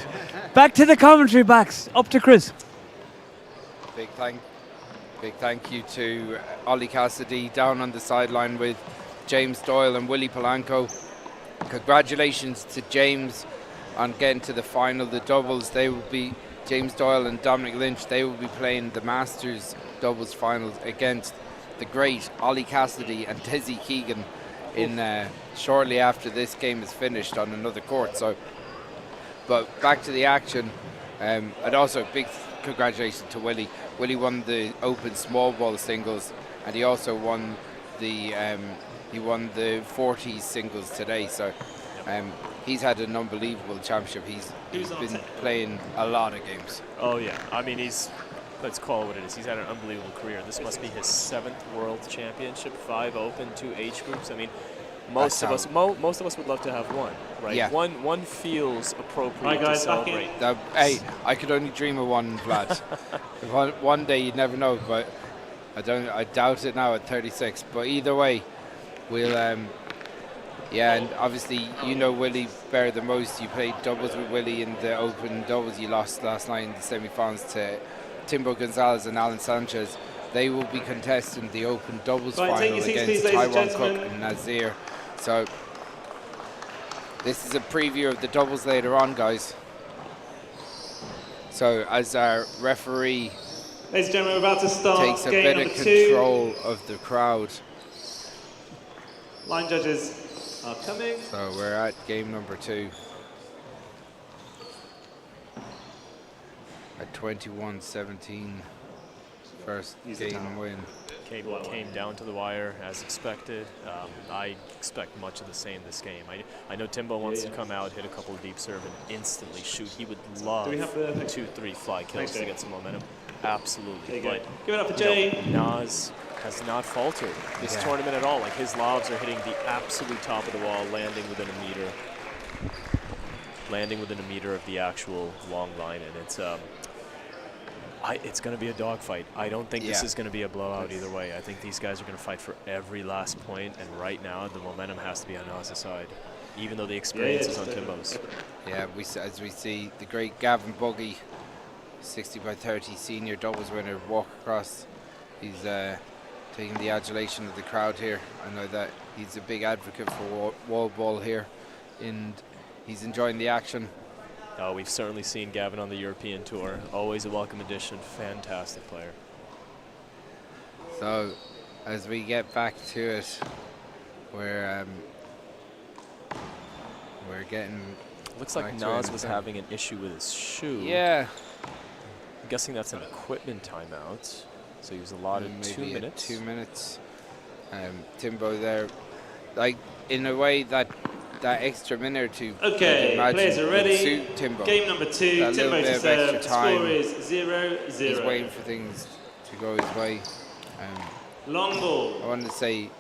Speaker 4: Back to the commentary box. Up to Chris.
Speaker 1: Big thank you to Ollie Cassidy down on the sideline with James Doyle and Willie Polanco. Congratulations to James on getting to the final, the doubles. They will be, James Doyle and Dominic Lynch, they will be playing the Masters doubles finals against the great Ollie Cassidy and Desi Keegan in shortly after this game is finished on another court. So, but back to the action, and also big congratulations to Willie. Willie won the Open Small Ball singles, and he also won the 40s singles today. So he's had an unbelievable championship. He's been playing a lot of games.
Speaker 13: Oh yeah, I mean let's call it what it is. He's had an unbelievable career. This must be his 7th World Championship, 5 Open, 2 H groups. I mean, most of us would love to have one, right?
Speaker 1: Yeah.
Speaker 13: One feels appropriate to celebrate.
Speaker 1: Hey, I could only dream of one, Vlad. One day you'd never know, but I doubt it now at 36. But either way, we'll and obviously you know Willie better the most. You played doubles with Willie in the Open doubles. You lost last night in the semi-finals to Timbo Gonzalez and Alan Sanchez. They will be contesting the Open doubles final against Taiwan Cook and Nazir. So this is a preview of the doubles later on, guys. So as our referee
Speaker 19: ladies and gentlemen, we're about to start
Speaker 1: takes a
Speaker 19: game
Speaker 1: bit of
Speaker 19: number 2.
Speaker 1: control of the crowd.
Speaker 19: Line judges are coming.
Speaker 1: So we're at game number 2. At 21-17, first game win.
Speaker 13: Came down to the wire as expected. I expect much of the same this game. I know Timbo wants to come out, hit a couple of deep serve, and instantly shoot. He would love 2-3 fly kills to get some momentum. Absolutely. But
Speaker 19: give it up for Jay.
Speaker 13: Nas has not faltered this tournament at all. Like, his lobs are hitting the absolute top of the wall, landing within a meter. Landing within a meter of the actual long line, and it's going to be a dogfight. I don't think this is going to be a blowout either way. I think these guys are going to fight for every last point, and right now the momentum has to be on Nas' side, even though the experience is on Timbo's.
Speaker 1: Yeah, as we see the great Gavin Buggy, 60x30 senior doubles winner, walk across. He's taking the adulation of the crowd here. I know that he's a big advocate for wall ball here, and he's enjoying the action.
Speaker 13: We've certainly seen Gavin on the European Tour. Always a welcome addition. Fantastic player.
Speaker 1: So, as we get back to it, we're getting...
Speaker 13: Looks like Nas was having an issue with his shoe.
Speaker 1: Yeah.
Speaker 13: I'm guessing that's an equipment timeout. So he was allotted 2 minutes.
Speaker 1: 2 minutes. Timbo there, like, in a way that extra minute or two.
Speaker 19: Okay, players are ready.
Speaker 1: Suit Timbo.
Speaker 19: Game number 2, Timbo to serve. Score is 0-0.
Speaker 1: He's waiting for things to go his way.
Speaker 19: Long ball.
Speaker 1: I wanted to say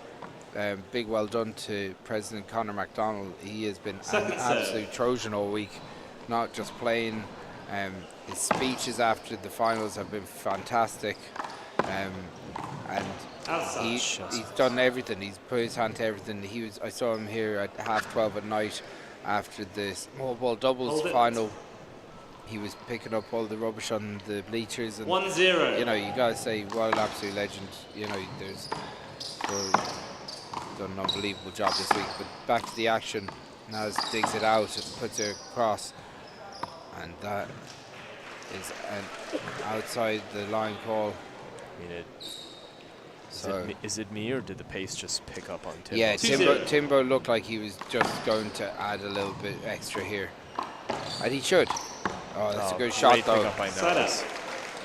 Speaker 1: big well done to President Conor MacDonald. He has been an absolute Trojan all week, not just playing. His speeches after the finals have been fantastic. And he's done everything. He's put his hand to everything. I saw him here at 12:30 at night after the small ball doubles final. He was picking up all the rubbish on the bleachers. And
Speaker 19: 1-0.
Speaker 1: you know, you gotta say, what an absolute legend. You know, there's done an unbelievable job this week. But back to the action. Nas digs it out and puts it across, and that is an outside the line call.
Speaker 13: I mean, is it me, or did the pace just pick up on Timbo?
Speaker 1: Yeah, Timbo looked like he was just going to add a little bit extra here. And he should. Oh, that's a good shot, though.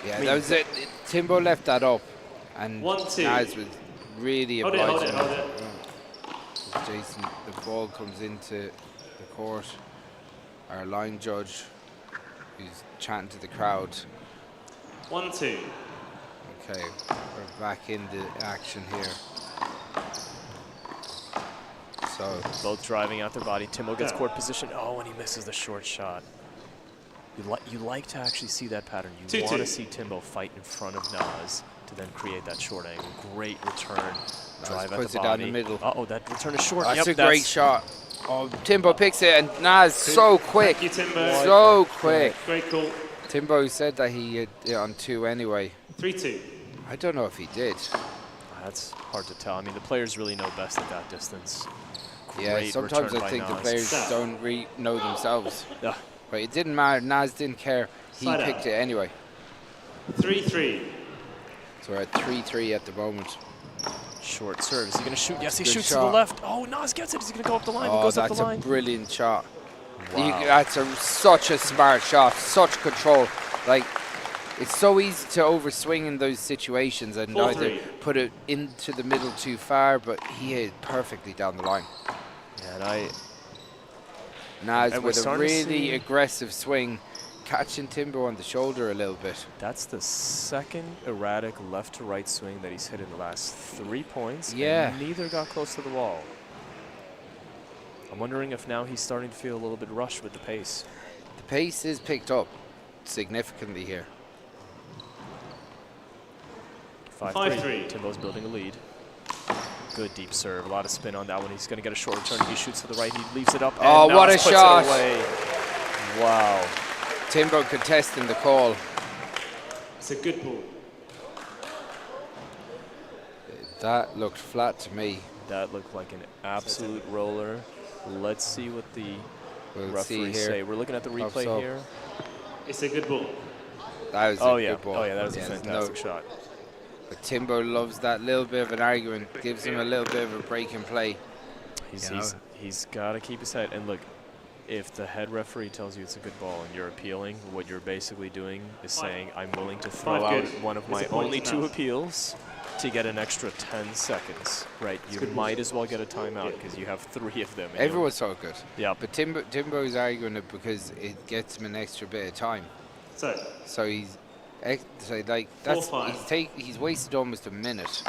Speaker 1: Yeah, that was it. Timbo left that up. And Nas was really obliging. Jason, the ball comes into the court. Our line judge who's chatting to the crowd.
Speaker 19: 1-2.
Speaker 1: Okay, we're back in the action here. So
Speaker 13: both driving out their body. Timbo gets court position. Oh, and he misses the short shot. You like to actually see that pattern. You want to see Timbo fight in front of Nas to then create that short angle. Great return. Drive at the body.
Speaker 1: Down the middle.
Speaker 13: Uh-oh, that return is short.
Speaker 1: That's a great shot. Oh, Timbo picks it, and Nas so quick.
Speaker 19: Thank you, Timbo.
Speaker 1: So quick.
Speaker 19: Great call.
Speaker 1: Timbo said that he had it on 2 anyway.
Speaker 19: 3-2.
Speaker 1: I don't know if he did.
Speaker 13: That's hard to tell. I mean, the players really know best at that distance.
Speaker 1: Yeah, sometimes I think the players don't really know themselves.
Speaker 13: Yeah.
Speaker 1: But it didn't matter. Nas didn't care. He picked it anyway.
Speaker 19: 3-3.
Speaker 1: So we're at 3-3 at the moment.
Speaker 13: Short serve. Is he going to shoot? Yes, he
Speaker 1: Good
Speaker 13: shoots
Speaker 1: shot.
Speaker 13: to the left. Oh, Nas gets it. Is he going to go up the line? He goes up the line.
Speaker 1: That's a brilliant shot.
Speaker 13: Wow.
Speaker 1: That's such a smart shot. Such control. Like, it's so easy to overswing in those situations and either put it into the middle too far, but he hit it perfectly down the line.
Speaker 13: Yeah, and
Speaker 1: Nas with a really aggressive swing, catching Timbo on the shoulder a little bit.
Speaker 13: That's the second erratic left to right swing that he's hit in the last 3 points.
Speaker 1: Yeah.
Speaker 13: And neither got close to the wall. I'm wondering if now he's starting to feel a little bit rushed with the pace.
Speaker 1: The pace is picked up significantly here.
Speaker 13: 5-3. Timbo's building a lead. Good deep serve. A lot of spin on that one. He's going to get a short return. He shoots to the right. He leaves it up.
Speaker 1: Oh,
Speaker 13: and
Speaker 1: what a
Speaker 13: puts
Speaker 1: shot.
Speaker 13: It away. Wow.
Speaker 1: Timbo contesting the call.
Speaker 19: It's a good ball.
Speaker 1: That looked flat to me.
Speaker 13: That looked like an absolute roller. Let's see what the referees say. We're looking at the replay here.
Speaker 19: It's a good ball.
Speaker 1: That was a good ball.
Speaker 13: Oh, yeah, that was a fantastic shot.
Speaker 1: But Timbo loves that little bit of an argument, gives him a little bit of a break in play.
Speaker 13: He's got to keep his head. And look, if the head referee tells you it's a good ball and you're appealing, what you're basically doing is saying, I'm willing to throw out one of my only 2 appeals to get an extra 10 seconds, right? You might as well get a timeout because you have 3 of them.
Speaker 1: Everyone's so good.
Speaker 13: Yeah.
Speaker 1: But Timbo's arguing it because it gets him an extra bit of time. So he's he's wasted almost a minute.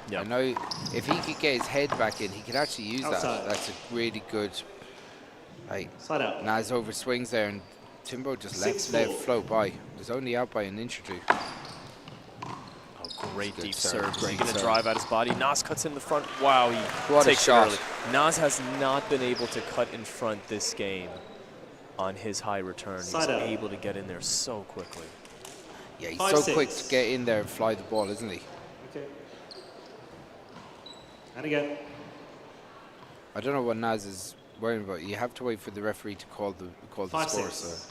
Speaker 13: Yeah.
Speaker 1: I know if he could get his head back in, he could actually use that. That's a really good. Nas over swings there, and Timbo just let it float by. He's only out by an inch or 2.
Speaker 13: Oh, great deep serve. He's going to drive out his body. Nas cuts in the front. Wow, he
Speaker 1: what
Speaker 13: takes
Speaker 1: a shot.
Speaker 13: it early. Nas has not been able to cut in front this game on his high return. He's able to get in there so quickly.
Speaker 1: Yeah, he's so quick to get in there and fly the ball, isn't he?
Speaker 19: Okay. And again.
Speaker 1: I don't know what Nas is worrying about. You have to wait for the referee to call the score. So.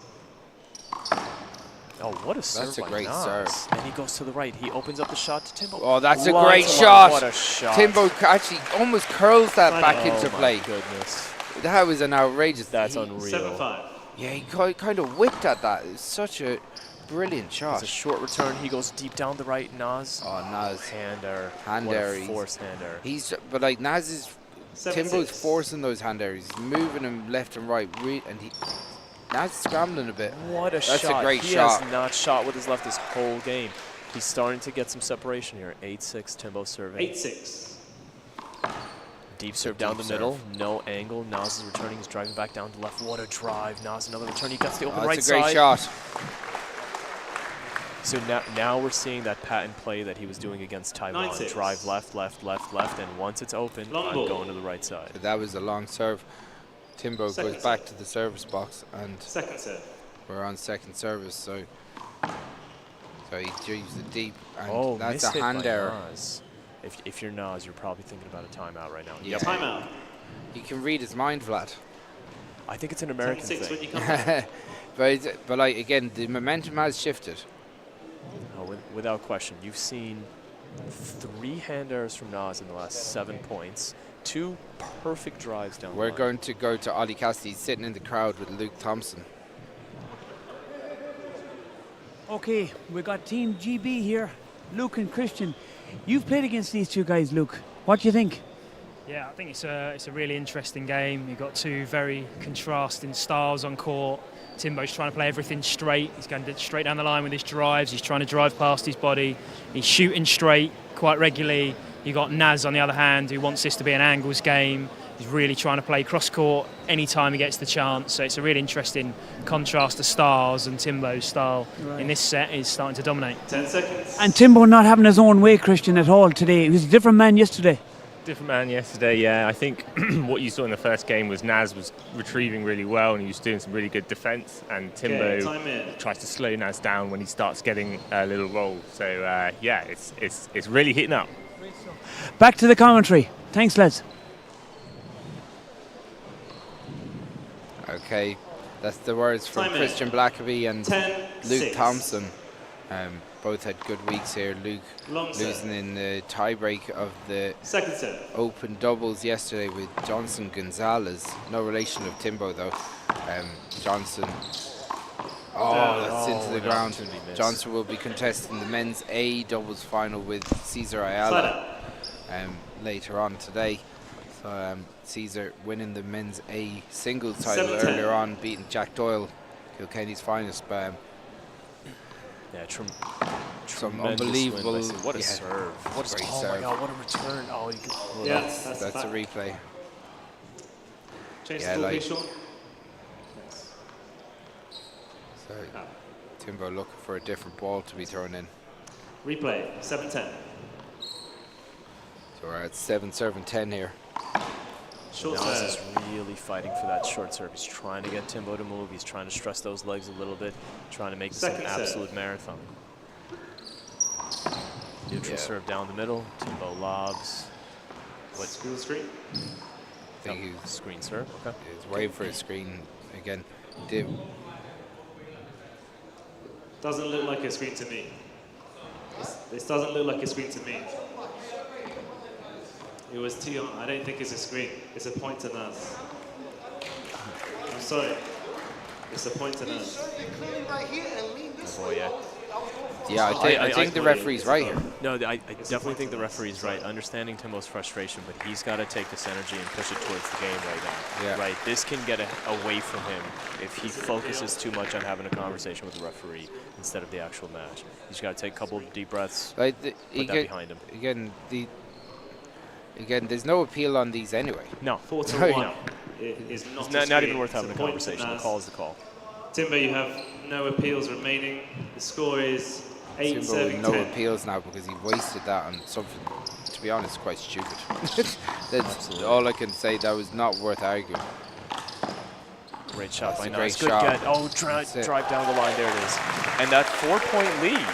Speaker 13: Oh, what a serve!
Speaker 1: That's a
Speaker 13: by
Speaker 1: great
Speaker 13: Nas.
Speaker 1: serve.
Speaker 13: And he goes to the right. He opens up the shot to Timbo.
Speaker 1: Oh, that's a great shot.
Speaker 13: What a shot!
Speaker 1: Timbo actually almost curls that back into play.
Speaker 13: Oh my goodness!
Speaker 1: That was an outrageous.
Speaker 13: That's unreal.
Speaker 19: 7-5.
Speaker 1: Yeah, he kind of whipped at that. It's such a brilliant shot.
Speaker 13: It's a short return. He goes deep down the right. Nas.
Speaker 1: Oh, Nas.
Speaker 13: Hand error.
Speaker 1: Hand
Speaker 13: what
Speaker 1: error.
Speaker 13: A forced hand error.
Speaker 1: But like Nas is, Timbo's forcing those hand errors. He's moving him left and right, and Nas is scrambling a bit.
Speaker 13: What a
Speaker 1: shot. That's a great
Speaker 13: shot.
Speaker 1: He
Speaker 13: has not shot with his left this whole game. He's starting to get some separation here. 8-6, Timbo serving.
Speaker 19: 8-6.
Speaker 13: Deep serve down the middle, no angle. Nas is returning, he's driving back down to left. What a drive. Nas, another return. He gets the open right side.
Speaker 1: That's a great shot.
Speaker 13: So now we're seeing that patent play that he was doing against Taghmon. Drive left, and once it's open, I'm going to the right side.
Speaker 1: But that was a long serve. Timbo goes back to the service box, and
Speaker 19: second serve.
Speaker 1: We're on second service, so he drives it deep, and that's a hand error.
Speaker 13: Nas. If you're Nas, you're probably thinking about a timeout right now.
Speaker 1: Yeah.
Speaker 19: Timeout.
Speaker 1: You can read his mind, Vlad.
Speaker 13: I think it's an American
Speaker 1: thing. but like again, the momentum has shifted.
Speaker 13: Oh, without question. You've seen 3 hand errors from Nas in the last 7 points. 2 perfect drives down the line.
Speaker 1: We're going to go to Ollie Cassidy sitting in the crowd with Luke Thompson.
Speaker 2: Okay, we got Team GB here, Luke and Christian. You've played against these 2 guys, Luke. What do you think?
Speaker 21: Yeah, I think it's a really interesting game. You've got two very contrasting styles on court. Timbo's trying to play everything straight. He's going straight down the line with his drives. He's trying to drive past his body. He's shooting straight quite regularly. You've got Naz, on the other hand, who wants this to be an angles game. He's really trying to play cross-court anytime he gets the chance. So it's a really interesting contrast to styles, and Timbo's style in this set is starting to dominate.
Speaker 19: 10 seconds.
Speaker 4: And Timbo not having his own way, Christian, at all today. He was a different man yesterday.
Speaker 22: Different man yesterday, yeah. I think what you saw in the first game was Naz was retrieving really well and he was doing some really good defence, and Timbo tries to slow Naz down when he starts getting a little roll. So yeah, it's really hitting up.
Speaker 4: Back to the commentary. Thanks, lads.
Speaker 1: Okay, that's the words from Christian Blackaby and Luke Thompson. Both had good weeks here. Luke losing in the tiebreak of the Open doubles yesterday with Johnson Gonzalez. No relation of Timbo though. Johnson. That's into the ground. Johnson will be contesting the men's A doubles final with Cesar Ayala later on today. So Cesar winning the men's A singles title earlier on, beating Jack Doyle, Kilkenny's finest.
Speaker 13: Yeah,
Speaker 1: some unbelievable.
Speaker 13: What a serve! What a serve! My God, what a return! Oh, you could.
Speaker 1: Yeah, that's a replay.
Speaker 19: Change
Speaker 1: yeah,
Speaker 19: like.
Speaker 1: So Timbo looking for a different ball to be thrown in.
Speaker 19: Replay 7-10.
Speaker 1: So we're at 7-7-10 here.
Speaker 13: Naz is really fighting for that short serve. He's trying to get Timbo to move. He's trying to stress those legs a little bit, trying to make this an absolute marathon. Neutral serve down the middle. Timbo lobs.
Speaker 19: What? Screen?
Speaker 1: I think he's
Speaker 13: screen serve. Okay.
Speaker 1: He's waiting for a screen again.
Speaker 19: Doesn't look like a screen to me. This doesn't look like a screen to me. It was Cian. I don't think it's a screen. It's a point to Naz. I'm sorry. It's a point to Naz.
Speaker 13: Oh, yeah.
Speaker 1: Yeah, I think the referee's right here.
Speaker 13: No, I definitely think the referee's right. Understanding Timbo's frustration, but he's got to take this energy and push it towards the game right now.
Speaker 1: Yeah.
Speaker 13: Right? This can get away from him if he focuses too much on having a conversation with the referee instead of the actual match. He's got to take a couple of deep breaths, put that behind him.
Speaker 1: Again, there's no appeal on these anyway.
Speaker 13: No.
Speaker 19: 4-1 is
Speaker 13: not even worth having a conversation. The call is the call.
Speaker 19: Timbo, you have no appeals remaining. The score is 8-7-10.
Speaker 1: Timbo with no appeals now because he wasted that on something, to be honest, quite stupid. That's all I can say. That was not worth arguing.
Speaker 13: Great shot by
Speaker 1: Naz.
Speaker 13: Good get. Oh, drive down the line. There it is. And that 4-point lead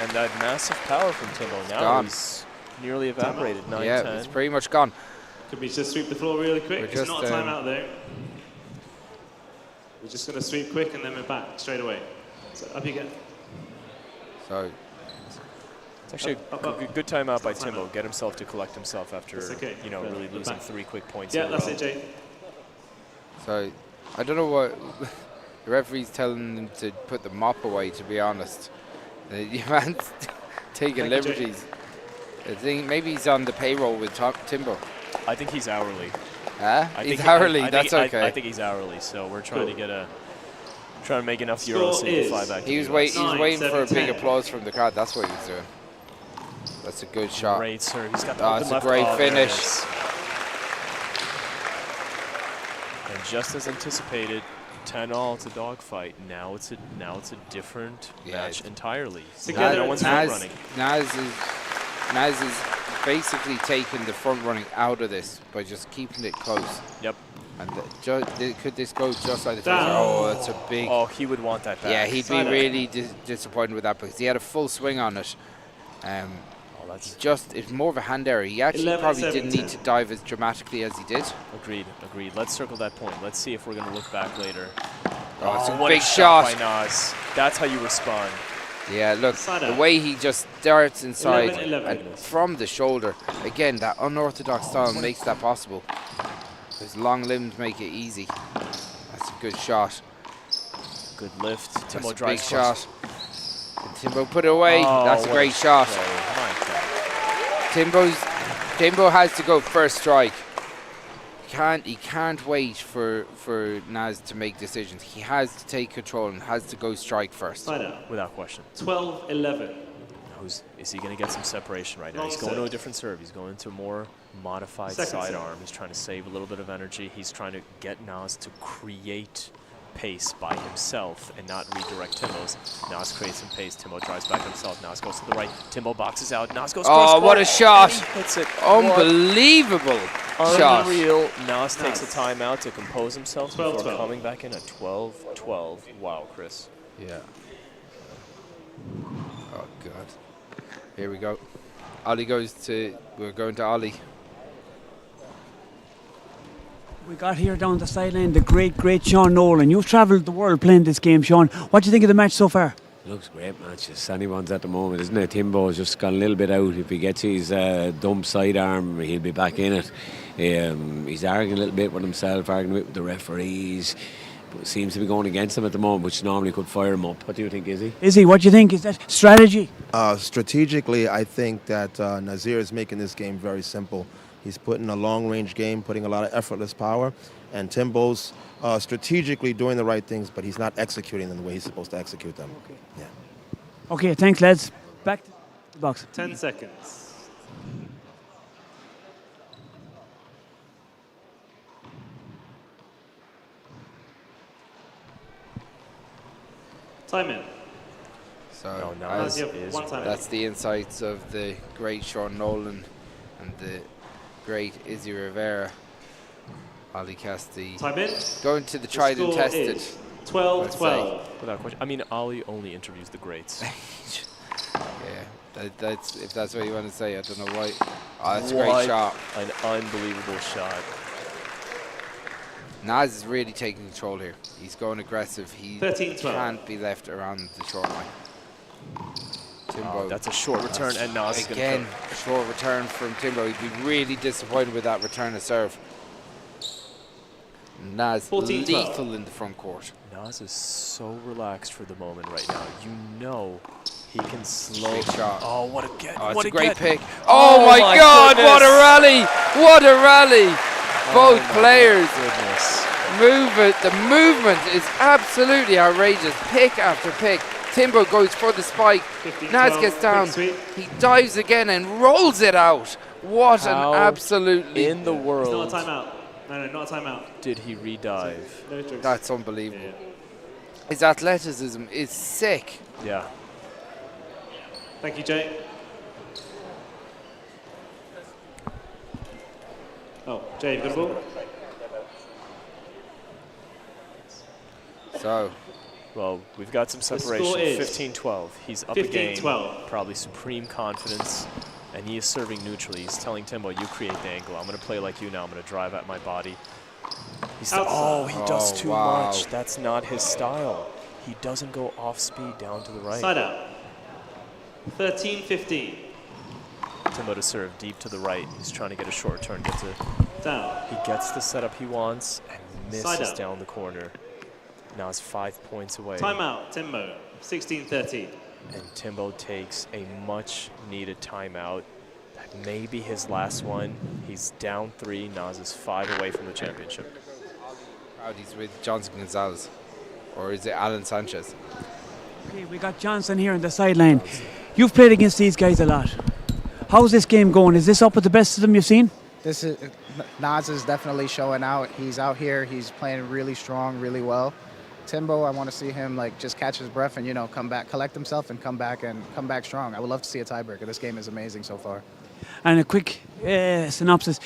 Speaker 13: and that massive power from Timbo now is nearly evaporated. 9-10.
Speaker 1: Yeah, it's pretty much gone.
Speaker 19: Could we just sweep the floor really quick? It's not a timeout there. We're just going to sweep quick and then we're back straight away. So up you get.
Speaker 1: So
Speaker 13: it's actually a good timeout by Timbo. Get himself to collect himself after really losing 3 quick points.
Speaker 19: Yeah, that's it, Jay.
Speaker 1: So I don't know what the referee's telling them to put the mop away. To be honest, you man's taking liberties. I think maybe he's on the payroll with Timbo.
Speaker 13: I think he's hourly.
Speaker 1: He's hourly. That's okay.
Speaker 13: I think he's hourly. So we're trying to make enough euros so he can fly back.
Speaker 1: He was waiting for a big applause from the crowd. That's what he was doing. That's a good shot.
Speaker 13: Great serve. He's got the
Speaker 1: that's a great finish.
Speaker 13: And just as anticipated, 10-all. It's a dogfight. Now it's a different match entirely. No one's front running.
Speaker 1: Naz is basically taking the front running out of this by just keeping it close.
Speaker 13: Yep.
Speaker 1: And could this go just like the first? Oh, that's a big.
Speaker 13: Oh, he would want that back.
Speaker 1: Yeah, he'd be really disappointed with that because he had a full swing on it. It's more of a hand error. He actually probably didn't need to dive as dramatically as he did.
Speaker 13: Agreed. Let's circle that point. Let's see if we're going to look back later.
Speaker 1: Oh, it's a
Speaker 13: what
Speaker 1: big
Speaker 13: a
Speaker 1: shot
Speaker 13: by Naz. That's how you respond.
Speaker 1: Yeah, look, the way he just darts inside and from the shoulder. Again, that unorthodox style makes that possible. His long limbs make it easy. That's a good shot.
Speaker 13: Good lift. Timbo
Speaker 1: That's a
Speaker 13: drives
Speaker 1: big shot. And Timbo put it away. That's a great shot. Timbo's Timbo has to go first strike. He can't wait for Naz to make decisions. He has to take control and has to go strike first.
Speaker 13: Without question.
Speaker 19: 12-11.
Speaker 13: Is he going to get some separation right now? He's going to a different serve. He's going to a more modified sidearm. He's trying to save a little bit of energy. He's trying to get Naz to create pace by himself and not redirect Timbo's. Naz creates some pace. Timbo drives back himself. Naz goes to the right. Timbo boxes out. Naz goes cross court.
Speaker 1: What a shot.
Speaker 13: Hits it.
Speaker 1: Unbelievable shot.
Speaker 13: Unreal. Naz takes a timeout to compose himself before coming back in at 12-12. Wow, Chris.
Speaker 1: Yeah. Oh, God. Here we go. Ollie we're going to Ollie.
Speaker 4: We got here down the sideline the great Sean Nolan. You've travelled the world playing this game, Sean. What do you think of the match so far?
Speaker 5: Looks great match. It's anyone's at the moment, isn't it? Timbo's just gone a little bit out. If he gets his dump sidearm, he'll be back in it. He's arguing a little bit with himself, arguing with the referees. But it seems to be going against him at the moment, which normally could fire him up. What do you think, Izzy?
Speaker 4: Izzy, what do you think? Is that strategy?
Speaker 6: Strategically, I think that Nazir is making this game very simple. He's putting a long-range game, putting a lot of effortless power, and Timbo's strategically doing the right things, but he's not executing them the way he's supposed to execute them.
Speaker 4: Okay. Yeah. Okay, thanks, lads. Back to the box.
Speaker 19: 10 seconds. Time in.
Speaker 1: So
Speaker 19: that's
Speaker 1: the insights of the great Sean Nolan and the great Izzy Rivera. Ollie Cassidy going to the tried and tested.
Speaker 19: 12-12.
Speaker 13: Without question. I mean, Ollie only interviews the greats.
Speaker 1: Yeah, that's if that's what you want to say. I don't know why. Oh, that's a great shot.
Speaker 13: An unbelievable shot.
Speaker 1: Naz is really taking control here. He's going aggressive. He
Speaker 19: 13-12.
Speaker 1: Can't be left around the short line. Timbo.
Speaker 13: That's a short return, and Naz is
Speaker 1: again a short return from Timbo. He'd be really disappointed with that return of serve. Naz lethal in the front court.
Speaker 13: Naz is so relaxed for the moment right now. You know he can slow.
Speaker 1: Big shot.
Speaker 13: Oh, what a get!
Speaker 1: Oh,
Speaker 13: what
Speaker 1: it's a great pick.
Speaker 13: Oh
Speaker 1: my God!
Speaker 13: Goodness.
Speaker 1: What a rally! What a rally! Both players. The movement is absolutely outrageous. Pick after pick. Timbo goes for the spike. Naz gets down. He dives again and rolls it out. What an absolutely
Speaker 13: in the world.
Speaker 19: It's not a timeout. No, not a timeout.
Speaker 13: Did he redive?
Speaker 19: No tricks.
Speaker 1: That's unbelievable. Yeah. His athleticism is sick.
Speaker 13: Yeah.
Speaker 19: Thank you, Jay. Oh, Jay, you've got a ball?
Speaker 1: So,
Speaker 13: well, we've got some separation. 15-12. He's up
Speaker 19: 15-12.
Speaker 13: a game. Probably supreme confidence. And he is serving neutrally. He's telling Timbo, you create the angle. I'm going to play like you now. I'm going to drive at my body. He's he does too much. That's not his style. He doesn't go off speed down to the right.
Speaker 19: Side out. 13-15.
Speaker 13: Timbo to serve deep to the right. He's trying to get a short turn.
Speaker 19: Down.
Speaker 13: He gets the setup he wants and misses down the corner. Now it's 5 points away.
Speaker 19: Timeout, Timbo. 16-13.
Speaker 13: And Timbo takes a much-needed timeout. That may be his last one. He's down 3. Naz is 5 away from the championship.
Speaker 1: He's with Johnson Gonzalez. Or is it Alan Sanchez?
Speaker 4: Okay, we got Johnson here on the sideline. You've played against these guys a lot. How's this game going? Is this up with the best of them you've seen?
Speaker 23: Naz is definitely showing out. He's out here. He's playing really strong, really well. Timbo, I want to see him just catch his breath and come back, collect himself, and come back strong. I would love to see a tiebreaker. This game is amazing so far.
Speaker 4: And a quick synopsis: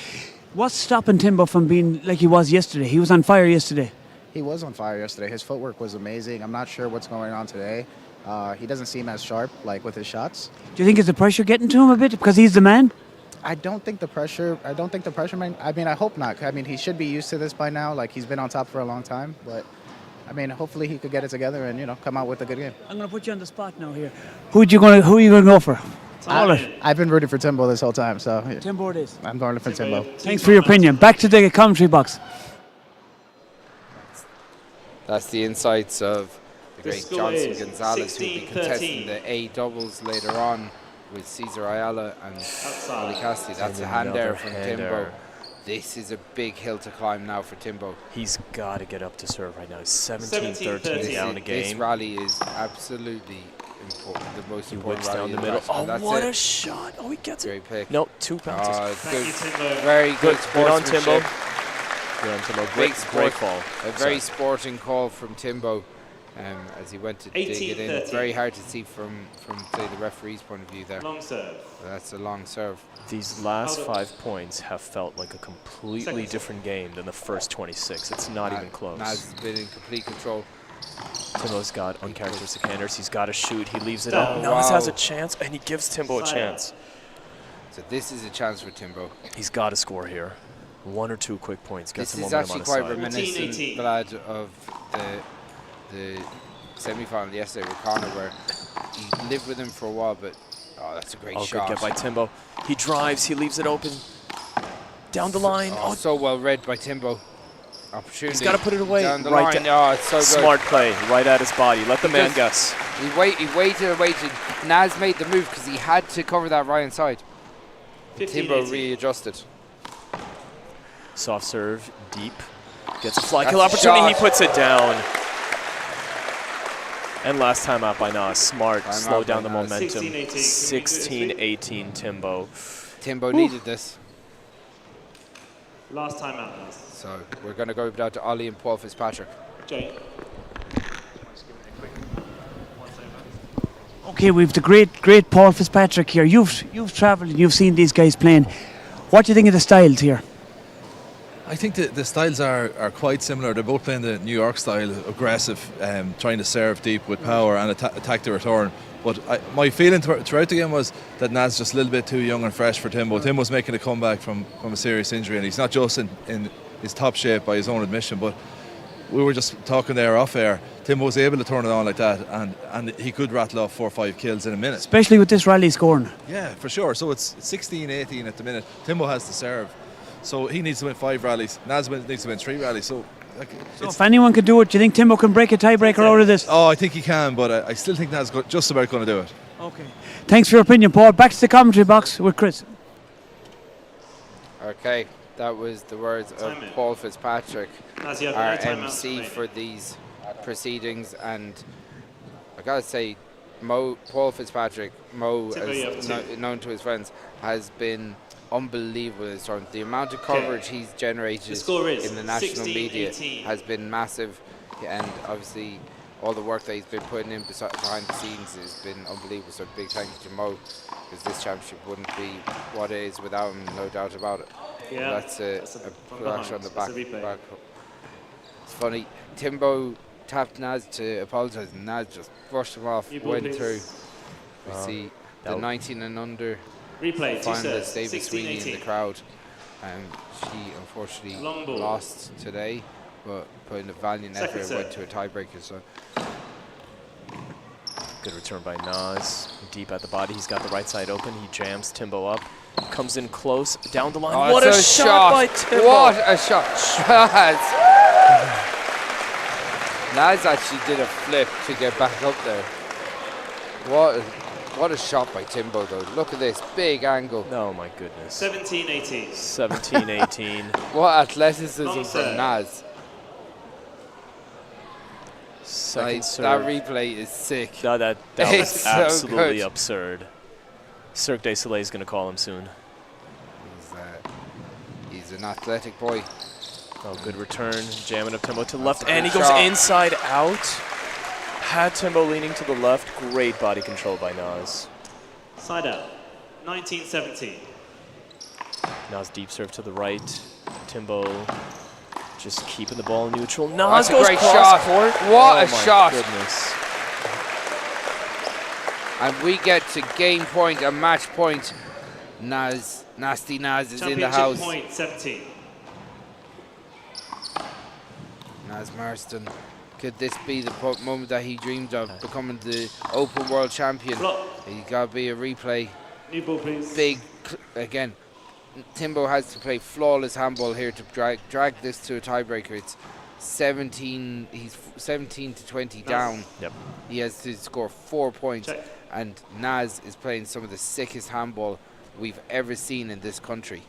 Speaker 4: what's stopping Timbo from being like he was yesterday? He was on fire yesterday.
Speaker 23: He was on fire yesterday. His footwork was amazing. I'm not sure what's going on today. He doesn't seem as sharp with his shots.
Speaker 4: Do you think it's the pressure getting to him a bit because he's the man?
Speaker 23: I don't think the pressure. Man. I mean, I hope not. I mean, he should be used to this by now. He's been on top for a long time, but. I mean, hopefully he could get it together and come out with a good game.
Speaker 4: I'm going to put you on the spot now here. Who are you going to go for?
Speaker 23: I've been rooting for Timbo this whole time, so.
Speaker 4: Timbo it is.
Speaker 23: I'm going for Timbo.
Speaker 4: Thanks for your opinion. Back to the commentary box.
Speaker 1: That's the insights of the great Johnson Gonzalez, who will be contesting the A doubles later on with Cesar Ayala and Ollie Cassidy. That's a hand there from Timbo. This is a big hill to climb now for Timbo.
Speaker 13: He's got to get up to serve right now. He's 17-13 down a game.
Speaker 1: This rally is absolutely important, the most important rally
Speaker 13: down the middle. Oh, what a shot. Oh, he gets
Speaker 1: Great pick.
Speaker 13: No, 2 bounces.
Speaker 1: Thank you, Timbo. Very good sportsmanship.
Speaker 13: Good on Timbo. Great call.
Speaker 1: A very sporting call from Timbo as he went to dig it in. It's very hard to see from say, the referee's point of view there.
Speaker 19: Long serve.
Speaker 1: That's a long serve.
Speaker 13: These last 5 points have felt like a completely different game than the first 26. It's not even close.
Speaker 1: Naz has been in complete control.
Speaker 13: Timbo's got uncharacteristic handers. He's got to shoot. He leaves it up. Naz has a chance, and he gives Timbo a chance.
Speaker 1: So this is a chance for Timbo.
Speaker 13: He's got to score here. 1 or 2 quick points. Gets
Speaker 1: This is
Speaker 13: momentum
Speaker 1: actually
Speaker 13: on his
Speaker 1: quite reminiscent, Vlad, of the semi-final yesterday with Conna, where he lived with him for a while, but that's a great shot.
Speaker 13: Good get by Timbo. He drives. He leaves it open. Down the line.
Speaker 1: So well read by Timbo. Opportunity.
Speaker 13: He's got to put it away.
Speaker 1: Down the
Speaker 13: right
Speaker 1: line. It's so good.
Speaker 13: Smart play. Right at his body. Let the man guess.
Speaker 1: He waited. Naz made the move because he had to cover that right hand side. Timbo readjusted.
Speaker 13: Soft serve, deep. Gets a fly kill opportunity. He puts it down. And last time out by Nas. Smart. Slow down the momentum. 16-18 Timbo.
Speaker 1: Timbo needed this.
Speaker 19: Last time out.
Speaker 1: So we're going to go down to Ollie and Paul Fitzpatrick.
Speaker 19: Jay.
Speaker 4: Okay, we've the great Paul Fitzpatrick here. You've travelled and you've seen these guys playing. What do you think of the styles here?
Speaker 3: I think the styles are quite similar. They're both playing the New York style, aggressive, trying to serve deep with power and attack the return. But my feeling throughout the game was that Naz just a little bit too young and fresh for Timbo. Timbo's making a comeback from a serious injury, and he's not just in his top shape by his own admission, but we were just talking there off air. Timbo was able to turn it on like that, and he could rattle off 4 or 5 kills in a minute.
Speaker 4: Especially with this rally scoring.
Speaker 3: Yeah, for sure. So it's 16-18 at the minute. Timbo has to serve. So he needs to win 5 rallies. Naz needs to win 3 rallies. So
Speaker 4: if anyone could do it, do you think Timbo can break a tiebreaker out of this?
Speaker 3: Oh, I think he can, but I still think Naz just about going to do it.
Speaker 4: Okay. Thanks for your opinion, Paul. Back to the commentary box with Chris.
Speaker 1: Okay, that was the words of Paul Fitzpatrick, our MC for these proceedings. And I gotta say, Paul Fitzpatrick, as known to his friends, has been unbelievable this time. The amount of coverage he's generated in the national media has been massive, and obviously all the work that he's been putting in behind the scenes has been unbelievable. So big thank you to Mo, because this championship wouldn't be what it is without him, no doubt about it.
Speaker 19: Yeah,
Speaker 1: that's a production on the back. It's funny, Timbo tapped Naz to apologise, and Naz just brushed him off, went through. We see the 19 and under
Speaker 19: replay
Speaker 1: finalist David Sweeney in the crowd, and she unfortunately lost today, but put in a valiant effort, went to a tiebreaker. So
Speaker 13: good return by Naz, deep at the body. He's got the right side open. He jams Timbo up, comes in close, down the line. What a shot by Timbo!
Speaker 1: What a shot! Naz actually did a flip to get back up there. What a shot by Timbo, though. Look at this big angle.
Speaker 13: Oh my goodness.
Speaker 19: 17-18.
Speaker 13: 17-18.
Speaker 1: What athleticism from Naz. That replay is sick.
Speaker 13: That was absolutely absurd. Cirque du Soleil is going to call him soon.
Speaker 1: He's an athletic boy.
Speaker 13: Oh, good return. Jamming up Timbo to the left, and he goes inside out. Had Timbo leaning to the left. Great body control by Naz.
Speaker 19: Side out. 19-17.
Speaker 13: Naz deep serve to the right. Timbo just keeping the ball neutral. Naz goes cross court.
Speaker 1: What a shot.
Speaker 13: Goodness.
Speaker 1: And we get to game point, a match point. Nasty Naz is in the house.
Speaker 19: Point 17.
Speaker 1: Naz Marston. Could this be the moment that he dreamed of, becoming the Open World Champion? He's got to be a replay.
Speaker 19: New ball, please.
Speaker 1: Big, again, Timbo has to play flawless handball here to drag this to a tiebreaker. he's 17 to 20 down.
Speaker 13: Yep.
Speaker 1: He has to score 4 points.
Speaker 13: Check.
Speaker 1: And Naz is playing some of the sickest handball we've ever seen in this country.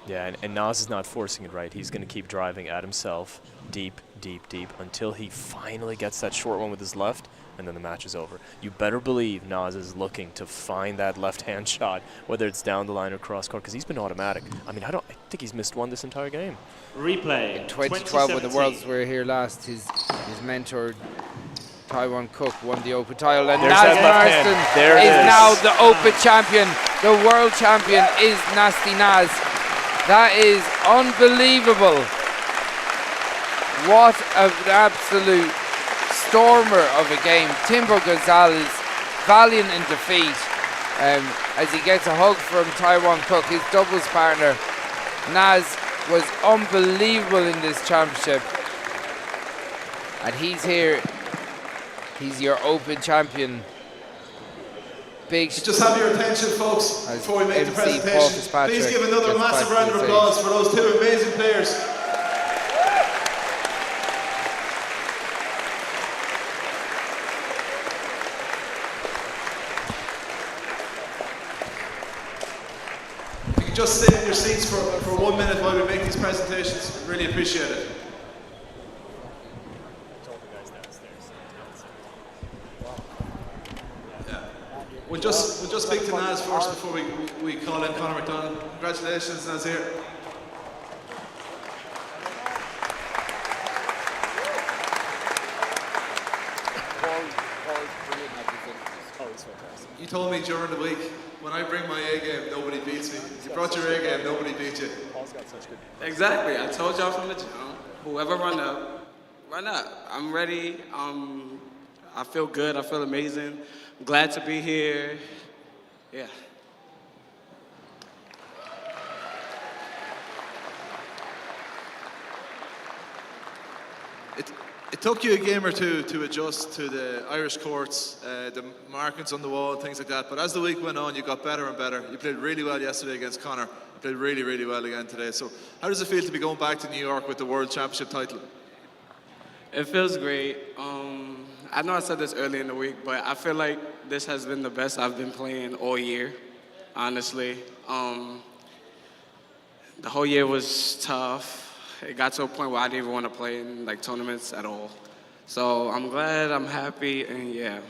Speaker 13: Yeah, and Naz is not forcing it right. He's going to keep driving at himself deep, deep, deep until he finally gets that short one with his left, and then the match is over. You better believe Naz is looking to find that left-hand shot, whether it's down the line or cross-court, because he's been automatic. I mean, I think he's missed one this entire game.
Speaker 19: Replay.
Speaker 1: In 2012, when the Worlds were here last, his mentor, Taghmon Cook, won the Open title, and Naz Marston is now the Open champion. The world champion is Nasty Naz. That is unbelievable. What an absolute stormer of a game. Timbo Gonzalez, valiant in defeat, as he gets a hug from Taghmon Cook, his doubles partner. Naz was unbelievable in this championship. And he's here. He's your Open champion. Big
Speaker 11: just have your attention, folks, before we make the presentation. Please give another massive round of applause for those two amazing players. If you could just stay in your seats for 1 minute while we make these presentations, really appreciate it. We'll just speak to Naz first before we call in Conor McDonald. Congratulations, Nazir. You told me during the week, when I bring my A game, nobody beats me. You brought your A game, nobody beats you.
Speaker 7: Paul's got such good. Exactly. I told y'all from the jump. Whoever run up. I'm ready. I feel good. I feel amazing. I'm glad to be here. Yeah.
Speaker 11: It took you a game or two to adjust to the Irish courts, the markings on the wall, things like that. But as the week went on, you got better and better. You played really well yesterday against Connor. You played really, really well again today. So how does it feel to be going back to New York with the World Championship title?
Speaker 7: It feels great. I know I said this early in the week, but I feel like this has been the best I've been playing all year, honestly. The whole year was tough. It got to a point where I didn't even want to play in like tournaments at all. So I'm glad, I'm happy, and yeah.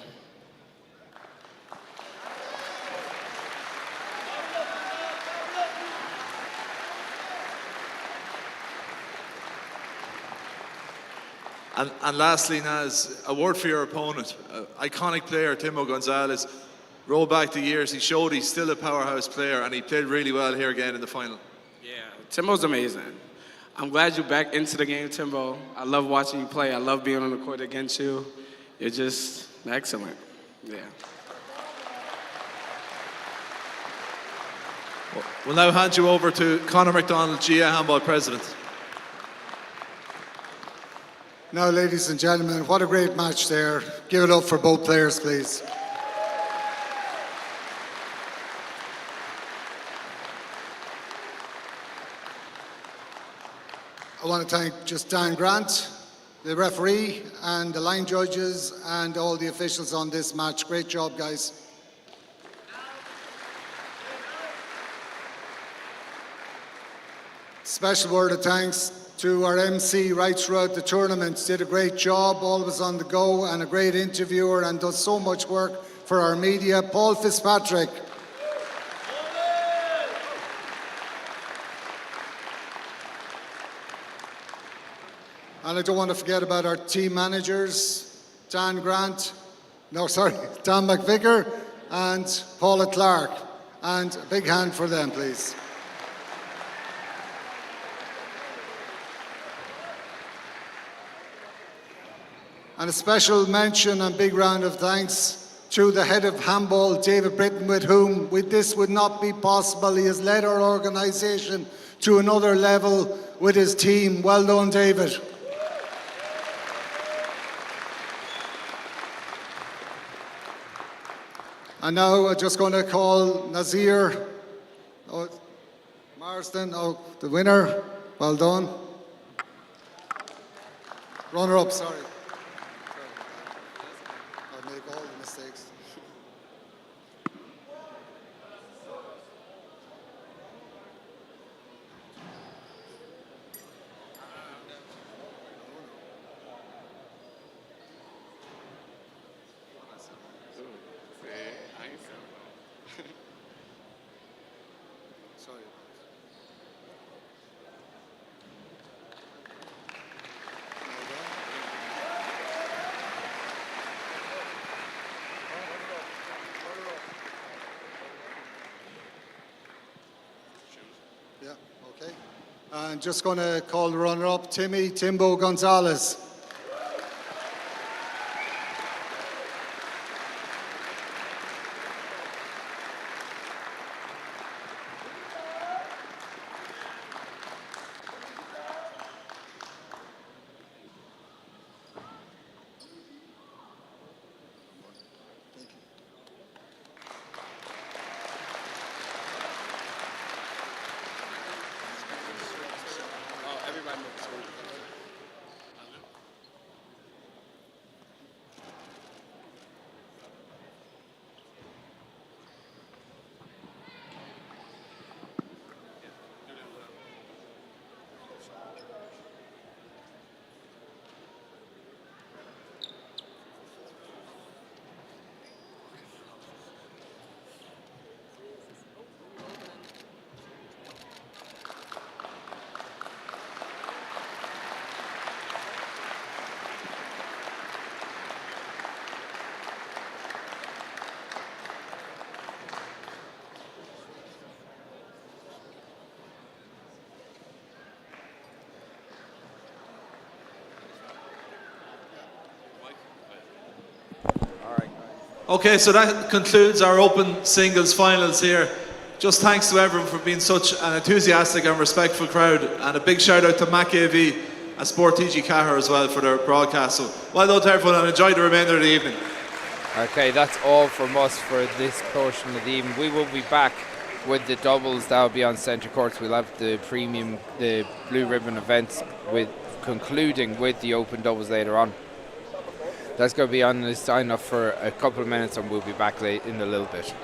Speaker 11: And lastly, Naz, a word for your opponent. Iconic player, Timbo Gonzalez. Roll back the years, he showed he's still a powerhouse player, and he played really well here again in the final.
Speaker 7: Yeah, Timbo's amazing. I'm glad you're back into the game, Timbo. I love watching you play. I love being on the court against you. You're just excellent. Yeah.
Speaker 11: We'll now hand you over to Conor McDonald, GA Handball President.
Speaker 15: Now, ladies and gentlemen, what a great match there. Give it up for both players, please. I want to thank just Dan Grant, the referee, and the line judges, and all the officials on this match. Great job, guys. Special word of thanks to our MC right throughout the tournament. Did a great job, always on the go, and a great interviewer, and does so much work for our media. Paul Fitzpatrick. And I don't want to forget about our team managers, Dan McVicker and Paula Clark. And a big hand for them, please. And a special mention and big round of thanks to the head of handball, David Britton, with whom this would not be possible. He has led our organisation to another level with his team. Well done, David. And now I'm just going to call Nazir Marsden, the winner. Well done. Runner-up, sorry. I make all the mistakes. Sorry. Yeah, okay. And just going to call the runner-up, Timbo Gonzalez.
Speaker 11: Okay, so that concludes our open singles finals here. Just thanks to everyone for being such an enthusiastic and respectful crowd, and a big shout out to McAV and Sport TG Kelleher as well for their broadcast. So well done to everyone, and enjoy the remainder of the evening.
Speaker 1: Okay, that's all from us for this portion of the evening. We will be back with the doubles. That will be on centre courts. We'll have the premium, the blue ribbon events with concluding with the open doubles later on. That's going to be on the sign off for a couple of minutes, and we'll be back late in a little bit.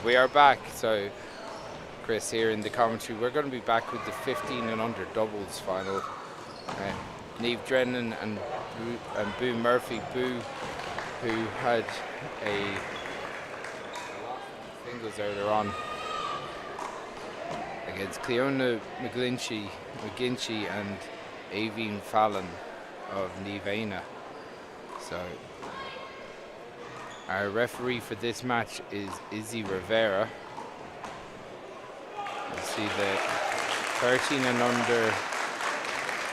Speaker 1: We are back. So, Chris here in the commentary. We're going to be back with the 15 and under doubles final. Niamh Drennan and Boo Murphy. Boo, who had a singles earlier on against Cleona McGinty and Eireann Fallon of Niamh. So our referee for this match is Izzy Rivera. You see the 13 and under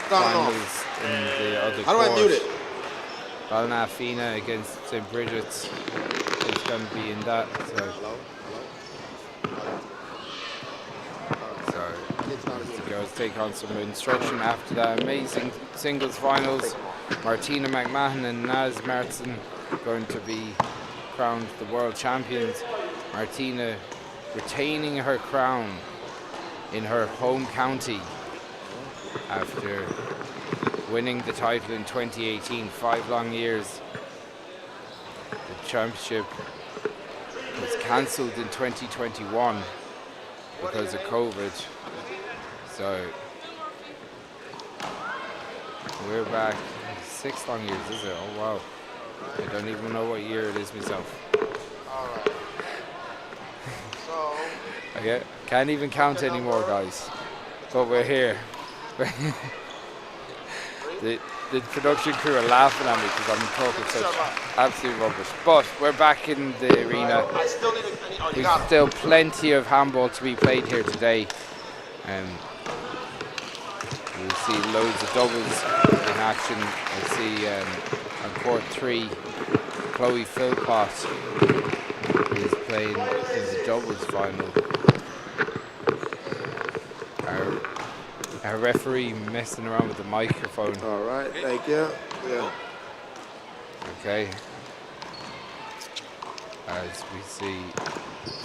Speaker 1: finals in the other
Speaker 6: How do I mute it?
Speaker 1: Ballynafina against St. Bridget's is going to be in that. So the girls take on some instruction after that amazing singles finals. Martina McMahon and Naz Martin going to be crowned the world champions. Martina retaining her crown in her home county after winning the title in 2018, 5 long years. The championship was cancelled in 2021 because of COVID. So we're back. 6 long years, is it? Oh wow. I don't even know what year it is myself.
Speaker 6: Alright. So
Speaker 1: Okay, can't even count anymore, guys. But we're here. The production crew are laughing at me because I'm talking such absolute rubbish. But we're back in the arena. We've still plenty of handball to be played here today. You'll see loads of doubles in action. You'll see on court 3, Chloe Philpott is playing in the doubles final. Our referee messing around with the microphone.
Speaker 6: All right, thank you. Yeah.
Speaker 1: Okay. As we see.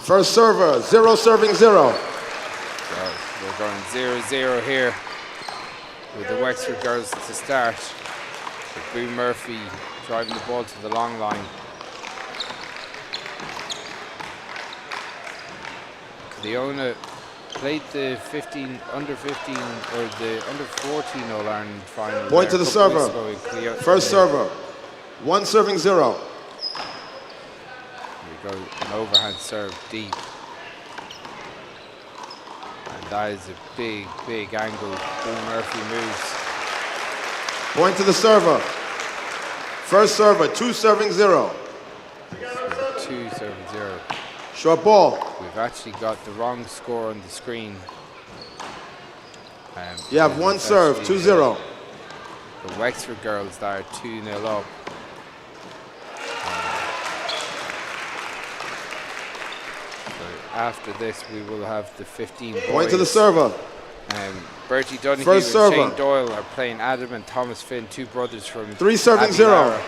Speaker 6: First server, 0 serving 0.
Speaker 1: So we're going 0-0 here with the Wexford girls to start. With Boo Murphy driving the ball to the long line. Cleona played the under 15 or the under 14 All-Ireland final.
Speaker 6: Point to the server. First server, 1 serving 0.
Speaker 1: Here we go, an overhand serve deep. And that is a big, big angle. Boo Murphy moves.
Speaker 6: Point to the server. First server, 2 serving 0.
Speaker 1: 2 serving 0.
Speaker 6: Short ball.
Speaker 1: We've actually got the wrong score on the screen.
Speaker 6: You have 1 serve, 2-0.
Speaker 1: The Wexford girls that are 2-0 up. So after this, we will have the 15 boys.
Speaker 6: Point to the server.
Speaker 1: Bertie Donohue
Speaker 6: First
Speaker 1: and
Speaker 6: server.
Speaker 1: Shane Doyle are playing Adam and Thomas Finn, 2 brothers from
Speaker 6: 3 serving 0.
Speaker 1: Abbeyknockmoy.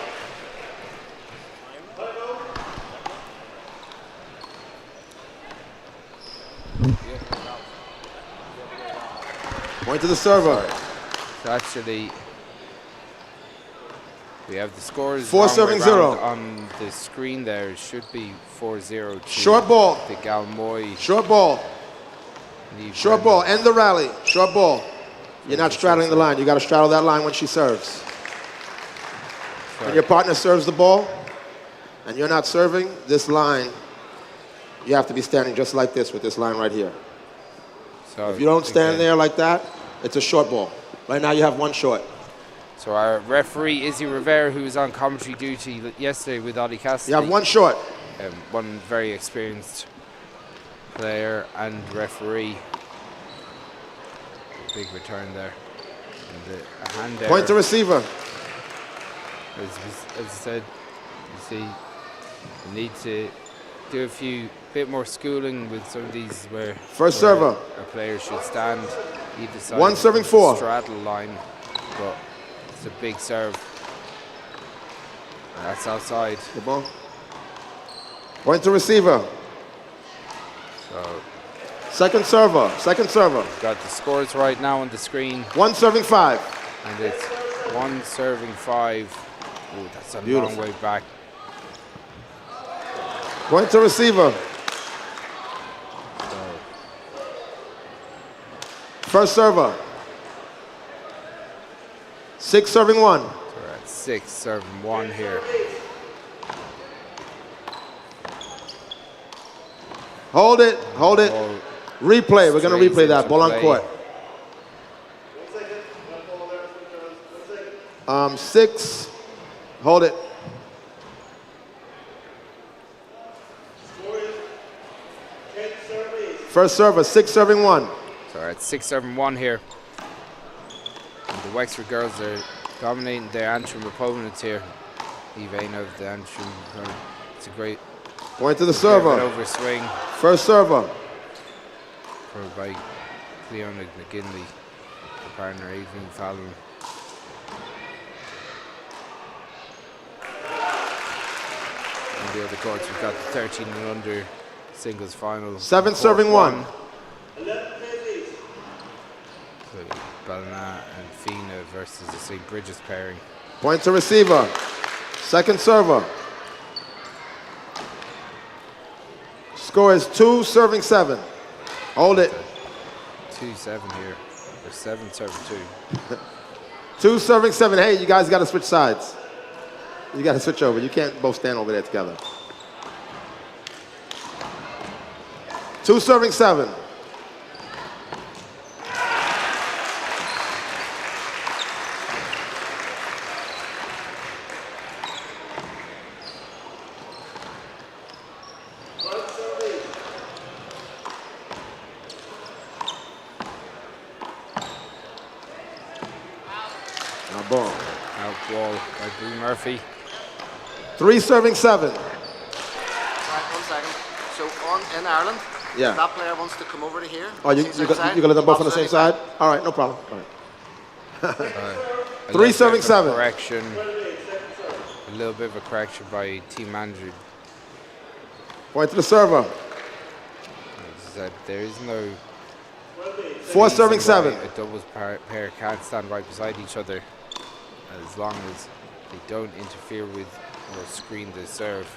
Speaker 6: Point to the server.
Speaker 1: So actually, we have the scores
Speaker 6: 4 serving 0
Speaker 1: on the screen there. It should be 4-0 to
Speaker 6: Short ball.
Speaker 1: the Galmoy.
Speaker 6: Short ball. Short ball. End the rally. Short ball. You're not straddling the line. You got to straddle that line when she serves. When your partner serves the ball and you're not serving this line, you have to be standing just like this with this line right here.
Speaker 1: So
Speaker 6: if you don't stand there like that, it's a short ball. Right now you have 1 short.
Speaker 1: So our referee, Izzy Rivera, who was on commentary duty yesterday with Ollie Cassidy.
Speaker 6: You have 1 short.
Speaker 1: One very experienced player and referee. Big return there. And a hand there.
Speaker 6: Point to receiver.
Speaker 1: As I said, you see, you need to do a bit more schooling with some of these where
Speaker 6: First server.
Speaker 1: A player should stand either side.
Speaker 6: 1 serving
Speaker 1: of the
Speaker 6: 4.
Speaker 1: straddle line, but it's a big serve. And that's outside.
Speaker 6: The ball. Point to receiver.
Speaker 1: So
Speaker 6: second server. Second server.
Speaker 1: We've got the scores right now on the screen.
Speaker 6: 1 serving 5.
Speaker 1: And it's 1 serving 5. Oh, that's a
Speaker 6: Beautiful.
Speaker 1: long way back.
Speaker 6: Point to receiver. First server. 6 serving 1.
Speaker 1: So we're at 6 serving 1 here.
Speaker 6: Hold it, hold it. Replay, we're going to replay that. Ball on court. 6, hold it. First server, 6 serving 1.
Speaker 1: So we're at 6 serving 1 here. And the Wexford girls are dominating their Antrim opponents here. Eireann of the Antrim. It's a great
Speaker 6: point to the server.
Speaker 1: Over swing.
Speaker 6: First server.
Speaker 1: Throw by Cleona McGinley, the partner Eireann Fallon. On the other courts, we've got the 13 and under singles final.
Speaker 6: 7 serving 1.
Speaker 1: So Bhalla and Fina versus the St. Bridget's pairing.
Speaker 6: Point to receiver. Second server. Score is 2 serving 7. Hold it.
Speaker 1: 2-7 here. Or 7 serving 2.
Speaker 6: 2 serving 7. Hey, you guys got to switch sides. You got to switch over. You can't both stand over there together. 2 serving 7.
Speaker 1: Ball by Blue Murphy.
Speaker 6: 3 serving 7.
Speaker 9: Right, 1 second. So in Ireland,
Speaker 6: yeah.
Speaker 9: If that player wants to come over to here.
Speaker 6: Oh, you're going to let them both on the same side? All right, no problem. All right. 3 serving 7.
Speaker 1: Correction. A little bit of a correction by team manager.
Speaker 6: Point to the server.
Speaker 1: There is no
Speaker 6: 4 serving 7.
Speaker 1: A doubles pair can't stand right beside each other as long as they don't interfere with or screen the serve.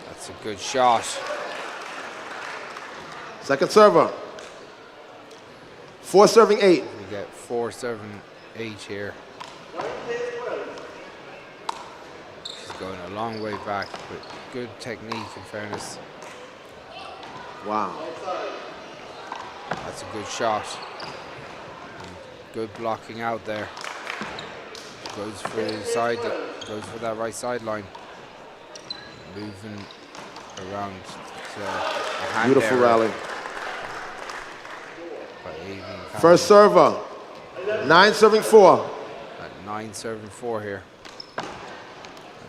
Speaker 1: That's a good shot.
Speaker 6: Second server. 4 serving 8.
Speaker 1: We get 4 serving 8 here. She's going a long way back, but good technique in fairness.
Speaker 6: Wow.
Speaker 1: That's a good shot. And good blocking out there. Goes for the side, goes for that right sideline. Moving around to a hand
Speaker 6: beautiful
Speaker 1: area.
Speaker 6: Rally. First server. 9 serving 4.
Speaker 1: At 9 serving 4 here.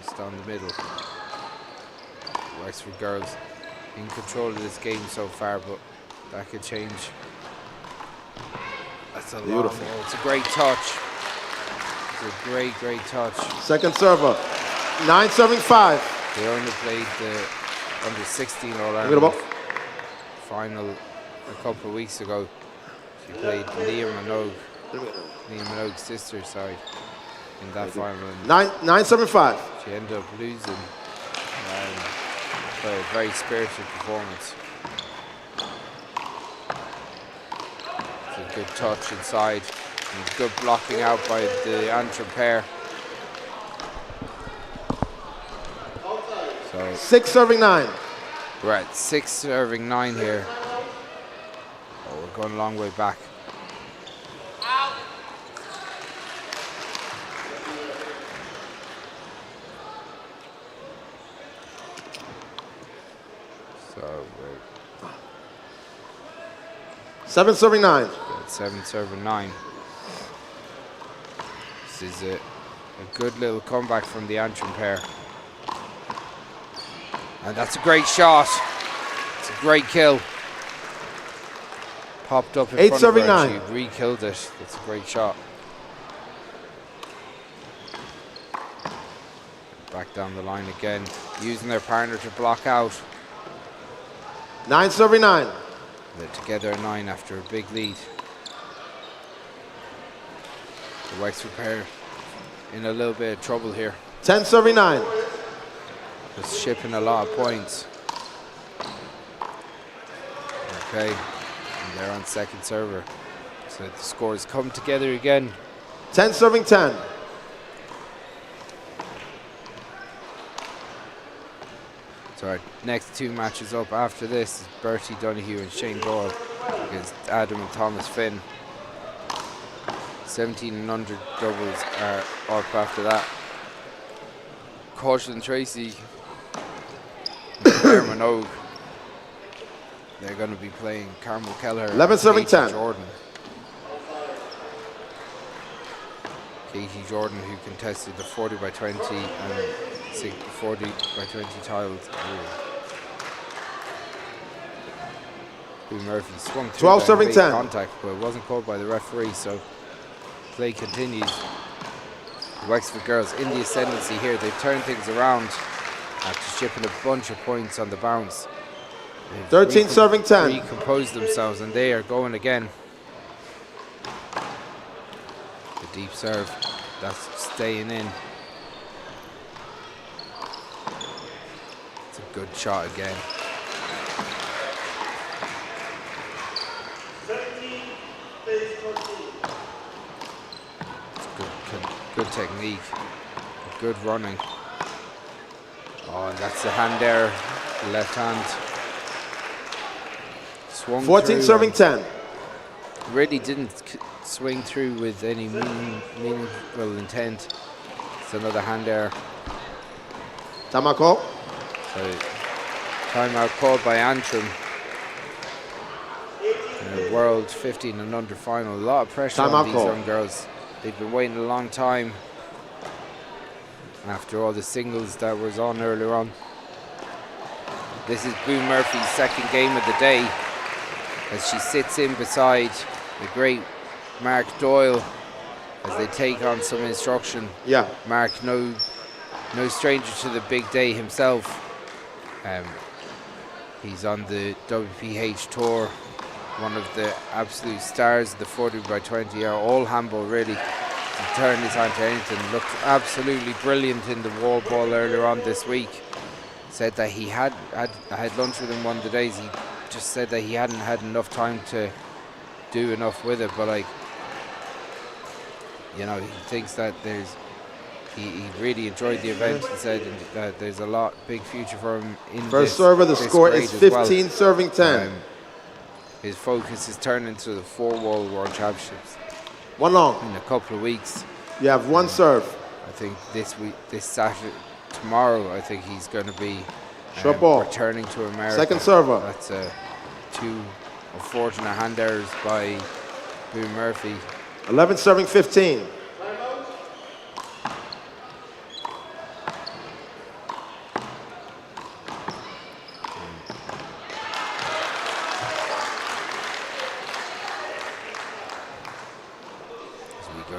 Speaker 1: Just down the middle. Wexford girls in control of this game so far, but that could change. That's a beautiful. Long, it's a great touch. It's a great, great touch.
Speaker 6: Second server. 9 serving 5.
Speaker 1: They only played the under 16 All-Ireland final a couple of weeks ago. She played Minogue's sister side in that final.
Speaker 6: 9 serving 5.
Speaker 1: She ended up losing. But a very spirited performance. It's a good touch inside. And good blocking out by the Antrim pair. So
Speaker 6: 6 serving 9.
Speaker 1: We're at 6 serving 9 here. Oh, we're going a long way back. So we're
Speaker 6: 7 serving 9.
Speaker 1: 7 serving 9. This is a good little comeback from the Antrim pair. And that's a great shot. It's a great kill. Popped up in
Speaker 6: 8
Speaker 1: front
Speaker 6: serving
Speaker 1: of her.
Speaker 6: 9.
Speaker 1: She re-killed it. It's a great shot. Back down the line again, using their partner to block out.
Speaker 6: 9 serving 9.
Speaker 1: They're together at 9 after a big lead. The Wexford pair in a little bit of trouble here.
Speaker 6: 10 serving 9.
Speaker 1: Just shipping a lot of points. Okay, And they're on second server. So the scores come together again.
Speaker 6: 10 serving 10.
Speaker 1: So our next two matches up after this is Bertie Donohue and Shane Boyle against Adam and Thomas Finn. 17 and under doubles are up after that. Caution Tracy and Claire Minogue. They're going to be playing Carmel Kelleher.
Speaker 6: 11 serving 10.
Speaker 1: Jordan. Katie Jordan, who contested the 40 by 20 and 40 by 20 tiles. Boo Murphy swung through
Speaker 6: 12 serving 10.
Speaker 1: contact, but it wasn't called by the referee, so play continues. The Wexford girls in the ascendancy here. They've turned things around after shipping a bunch of points on the bounce. They've
Speaker 6: 13 serving 10.
Speaker 1: Recomposed themselves, and they are going again. The deep serve, that's staying in. It's a good shot again. Good technique, good running. Oh, and that's the hand there, the left hand. Swung
Speaker 6: 14 serving 10.
Speaker 1: Really didn't swing through with any meaningful intent. It's another hand there.
Speaker 6: Timeout call.
Speaker 1: So, timeout called by Antrim. In a World 15 and under final. A lot of pressure on these young girls. They've been waiting a long time after all the singles that was on earlier on. This is Boo Murphy's second game of the day as she sits in beside the great Mark Doyle as they take on some instruction.
Speaker 6: Yeah.
Speaker 1: Mark, no stranger to the big day himself. He's on the WPH tour. One of the absolute stars of the 40 by 20 are all handball really. He turned his hand to anything. Looked absolutely brilliant in the wall ball earlier on this week. Said that he I had lunch with him one of the days. He just said that he hadn't had enough time to do enough with it, but like, you know, he thinks that he really enjoyed the event. He said that there's a big future for him in
Speaker 6: First server, the score is 15 serving 10.
Speaker 1: His focus is turning to the 4-wall World Championships.
Speaker 6: One long.
Speaker 1: In a couple of weeks.
Speaker 6: You have one serve.
Speaker 1: I think this Saturday, tomorrow, I think he's going to be
Speaker 6: short ball.
Speaker 1: Returning to America.
Speaker 6: Second server.
Speaker 1: That's two unfortunate hand errors by Boo Murphy.
Speaker 6: 11 serving 15.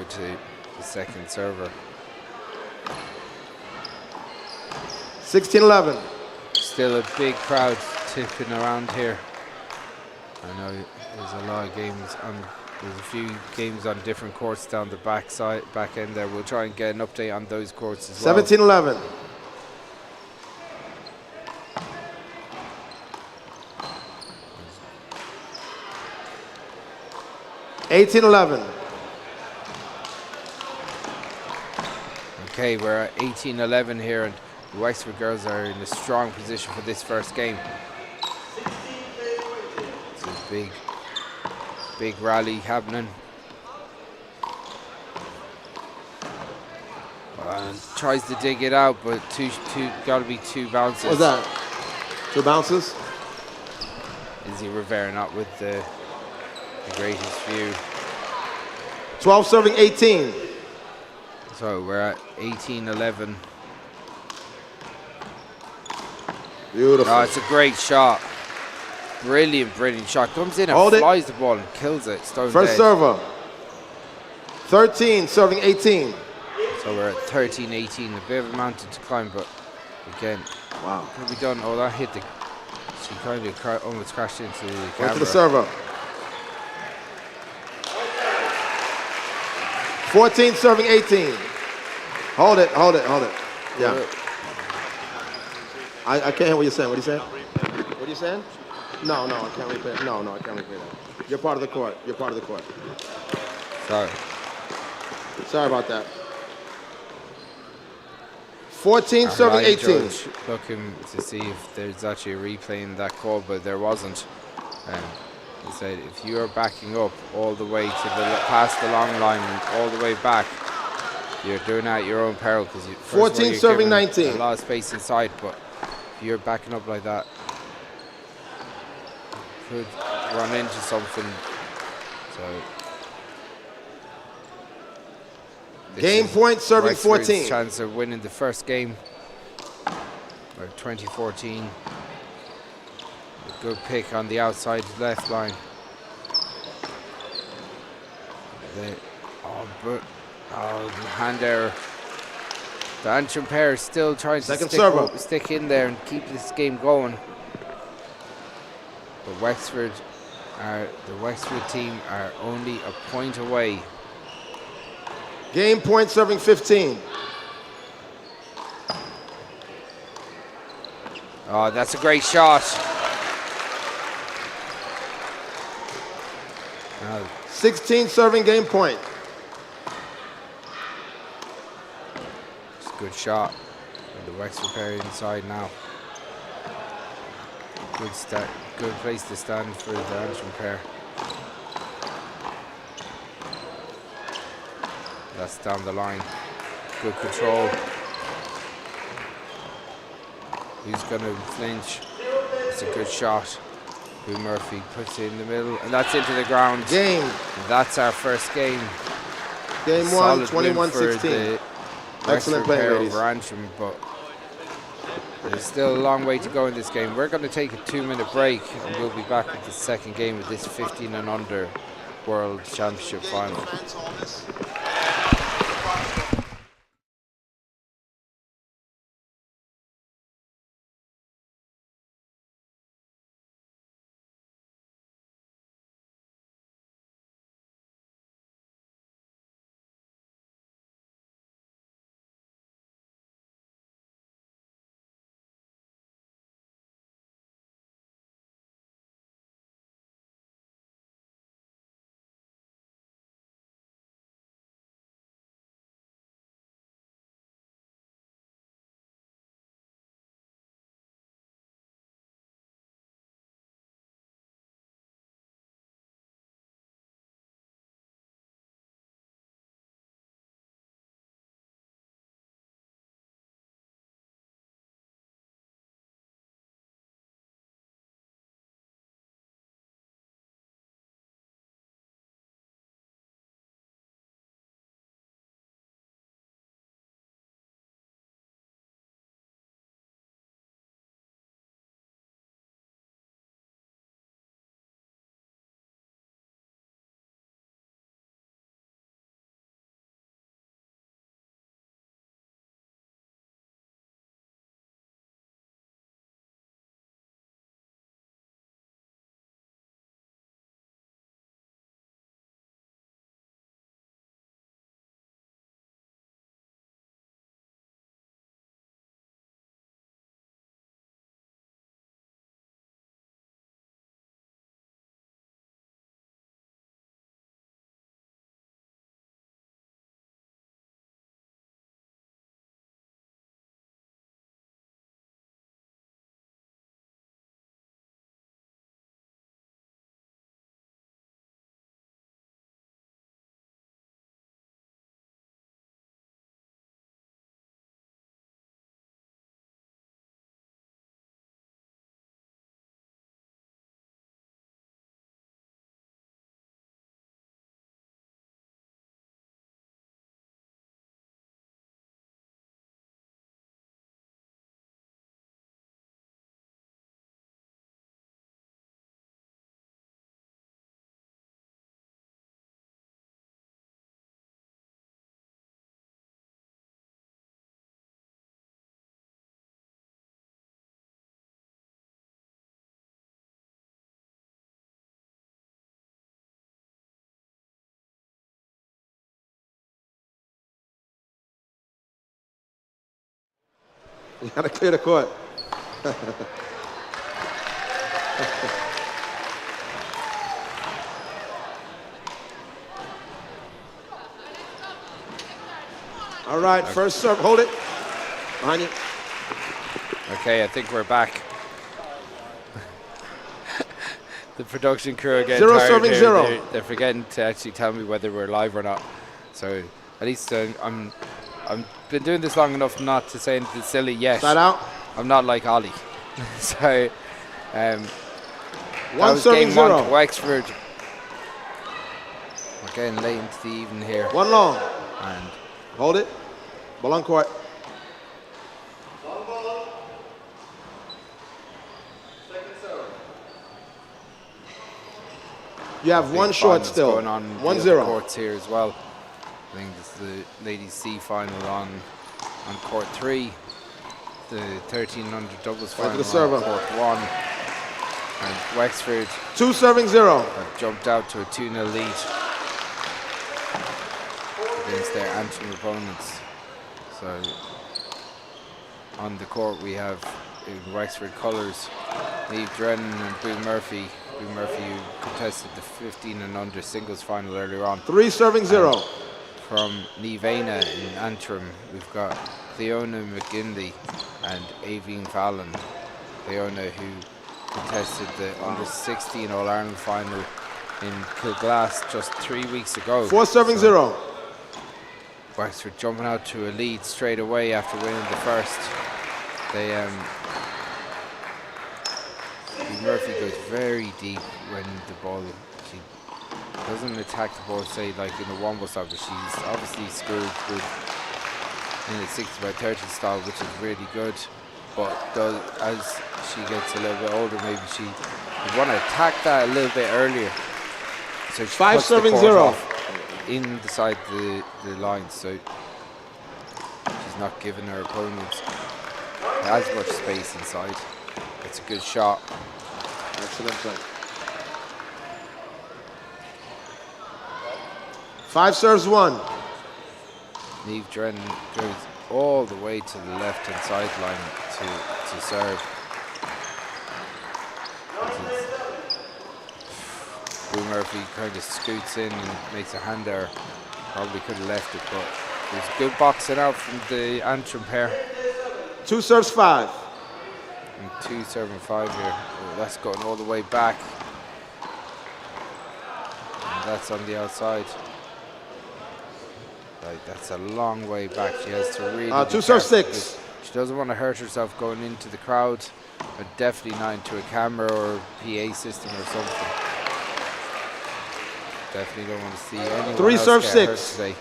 Speaker 1: To the second server.
Speaker 6: 16-11.
Speaker 1: Still a big crowd tipping around here. I know there's a lot of games on. There's a few games on different courts down the back end there. We'll try and get an update on those courts as well.
Speaker 6: 17-11. $18-11.
Speaker 1: Okay, we're at 18-11 here, and the Wexford girls are in a strong position for this first game. It's a big rally happening. And tries to dig it out, but got to be two bounces.
Speaker 6: What's that? Two bounces?
Speaker 1: Izzy Rivera not with the greatest view.
Speaker 6: 12 serving 18.
Speaker 1: So we're at 18-11.
Speaker 6: Beautiful.
Speaker 1: Oh, it's a great shot. Brilliant shot. Comes in and flies the ball and kills it. Stone
Speaker 6: First
Speaker 1: dead.
Speaker 6: server. 13 serving 18.
Speaker 1: So we're at 13-18. A bit of a mountain to climb, but again,
Speaker 6: wow.
Speaker 1: What have we done? Oh, that hit the. She kind of almost crashed into the camera.
Speaker 6: Went to the server. 14 serving 18. Hold it. Yeah. I can't hear what you're saying. What are you saying? What are you saying? No, I can't replay it. No, I can't replay that. You're part of the court. You're part of the court. Sorry about that. 14 serving 18.
Speaker 1: Looking to see if there's actually a replay in that call, but there wasn't. He said if you are backing up all the way to past the long line and all the way back, you're doing it at your own peril because
Speaker 6: 14 serving 19.
Speaker 1: A lot of space inside, but if you're backing up like that, you could run into something. So
Speaker 6: game point serving 14.
Speaker 1: Chance of winning the first game, or 2014. A good pick on the outside left line. Hand error. The Antrim pair is still trying to stick in there and keep this game going. But the Wexford team are only a point away.
Speaker 6: Game point serving 15.
Speaker 1: Oh, that's a great shot.
Speaker 6: 16 serving game point.
Speaker 1: It's a good shot. And the Wexford pair inside now. Good place to stand for the Antrim pair. That's down the line. Good control. Who's going to flinch? It's a good shot. Who Murphy puts it in the middle, and that's into the ground.
Speaker 6: Game.
Speaker 1: And that's our first game.
Speaker 6: Game one, 21-16. Excellent play, ladies.
Speaker 1: Over Antrim, but there's still a long way to go in this game. We're going to take a 2-minute break, and we'll be back with the second game of this 15 and under World Championship final.
Speaker 6: You gotta clear the court. All right, first serve. Hold it. Behind you.
Speaker 1: Okay, I think we're back. The production crew again.
Speaker 6: Zero serving
Speaker 1: here.
Speaker 6: 0.
Speaker 1: They're forgetting to actually tell me whether we're live or not. So at least I'm been doing this long enough not to say anything silly yet.
Speaker 6: Side out.
Speaker 1: I'm not like Ollie. So
Speaker 6: One serving 0.
Speaker 1: To Wexford. We're getting late into the evening here.
Speaker 6: One long.
Speaker 1: And
Speaker 6: hold it. Ball on court. You have one short still.
Speaker 1: Going on
Speaker 6: 1-0.
Speaker 1: Courts here as well. I think it's the ladies C final on court 3. The 1300 doubles final
Speaker 6: to the server.
Speaker 1: on court 1. And Wexford
Speaker 6: 2 serving 0.
Speaker 1: have jumped out to a 2-0 lead against their Antrim opponents. So on the court we have in Wexford colours Niamh Drennan and Boo Murphy. Boo Murphy, who contested the 15 and under singles final earlier on.
Speaker 6: 3 serving 0.
Speaker 1: From Niamh in Antrim, we've got Cleona McGinley and Aoibhinn Fallon. Cleona, who contested the under 16 All-Ireland final in Kilglass just 3 weeks ago.
Speaker 6: 4 serving 0.
Speaker 1: Wexford jumping out to a lead straight away after winning the first. Murphy goes very deep when the ball, she doesn't attack the ball, say like in the wombo style, but she's obviously scored good in the 60x30 style, which is really good. But as she gets a little bit older, maybe she would want to attack that a little bit earlier. So she
Speaker 6: 5
Speaker 1: puts the
Speaker 6: serving
Speaker 1: court
Speaker 6: 0.
Speaker 1: off inside the lines, so she's not giving her opponents as much space inside. It's a good shot.
Speaker 6: Excellent play. 5 serves 1.
Speaker 1: Niamh Drennan goes all the way to the left-hand sideline to serve. Boo Murphy kind of scoots in and makes a hand there. Probably could have left it, but there's good boxing out from the Antrim pair.
Speaker 6: 2 serves 5.
Speaker 1: And 2 serving 5 here. Oh, that's going all the way back. And that's on the outside. Right, that's a long way back. She has to really
Speaker 6: 2 serves 6.
Speaker 1: She doesn't want to hurt herself going into the crowd, but definitely not into a camera or PA system or something. Definitely don't want to see anyone
Speaker 6: 3
Speaker 1: else
Speaker 6: serves
Speaker 1: get hurt
Speaker 6: 6.
Speaker 1: today.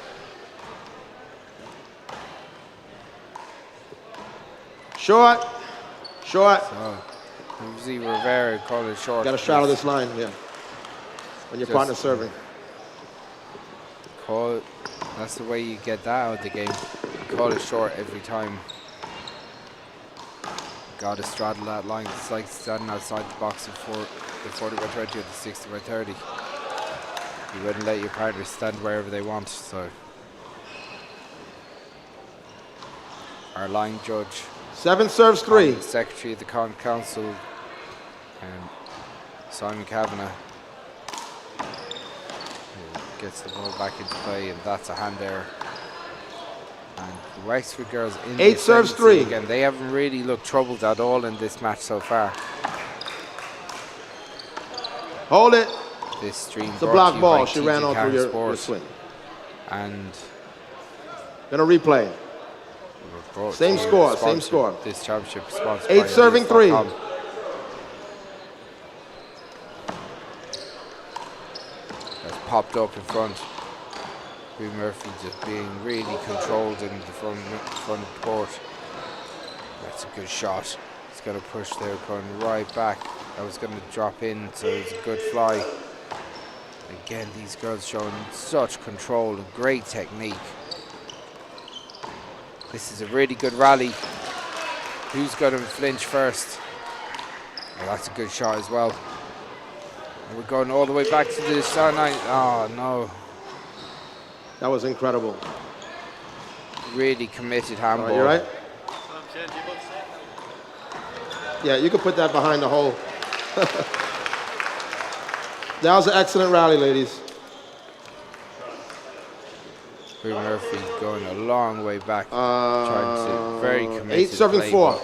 Speaker 6: Short.
Speaker 1: So, usually Rivera call it short.
Speaker 6: Got to straddle this line, yeah. When your partner's serving.
Speaker 1: Call it, that's the way you get that out of the game. You call it short every time. Got to straddle that line. It's like standing outside the box of the 40x20 or the 60x30. You wouldn't let your partners stand wherever they want. So our line judge,
Speaker 6: 7 serves 3.
Speaker 1: Secretary of the Council, Simon Kavanagh, who gets the ball back into play, and that's a hand error. And the Wexford girls in
Speaker 6: 8 serves 3.
Speaker 1: Again, they haven't really looked troubled at all in this match so far.
Speaker 6: Hold it.
Speaker 1: This stream
Speaker 6: it's a block ball. She ran on through your swing.
Speaker 1: And
Speaker 6: gonna replay. Same score, same score.
Speaker 1: This championship sponsored
Speaker 6: 8 serving 3.
Speaker 1: That's popped up in front. Boo Murphy just being really controlled in the front of the court. That's a good shot. It's going to push their opponent right back. That was going to drop in, so it's a good fly. Again, these girls showing such control and great technique. This is a really good rally. Who's going to flinch first? Oh, that's a good shot as well. And we're going all the way back to the side line. Oh, no.
Speaker 6: That was incredible.
Speaker 1: Really committed handball.
Speaker 6: You right? Yeah, you can put that behind the hole. That was an excellent rally, ladies.
Speaker 1: Boo Murphy going a long way back, trying to very committed.
Speaker 6: 8 serving
Speaker 1: play,
Speaker 6: 4.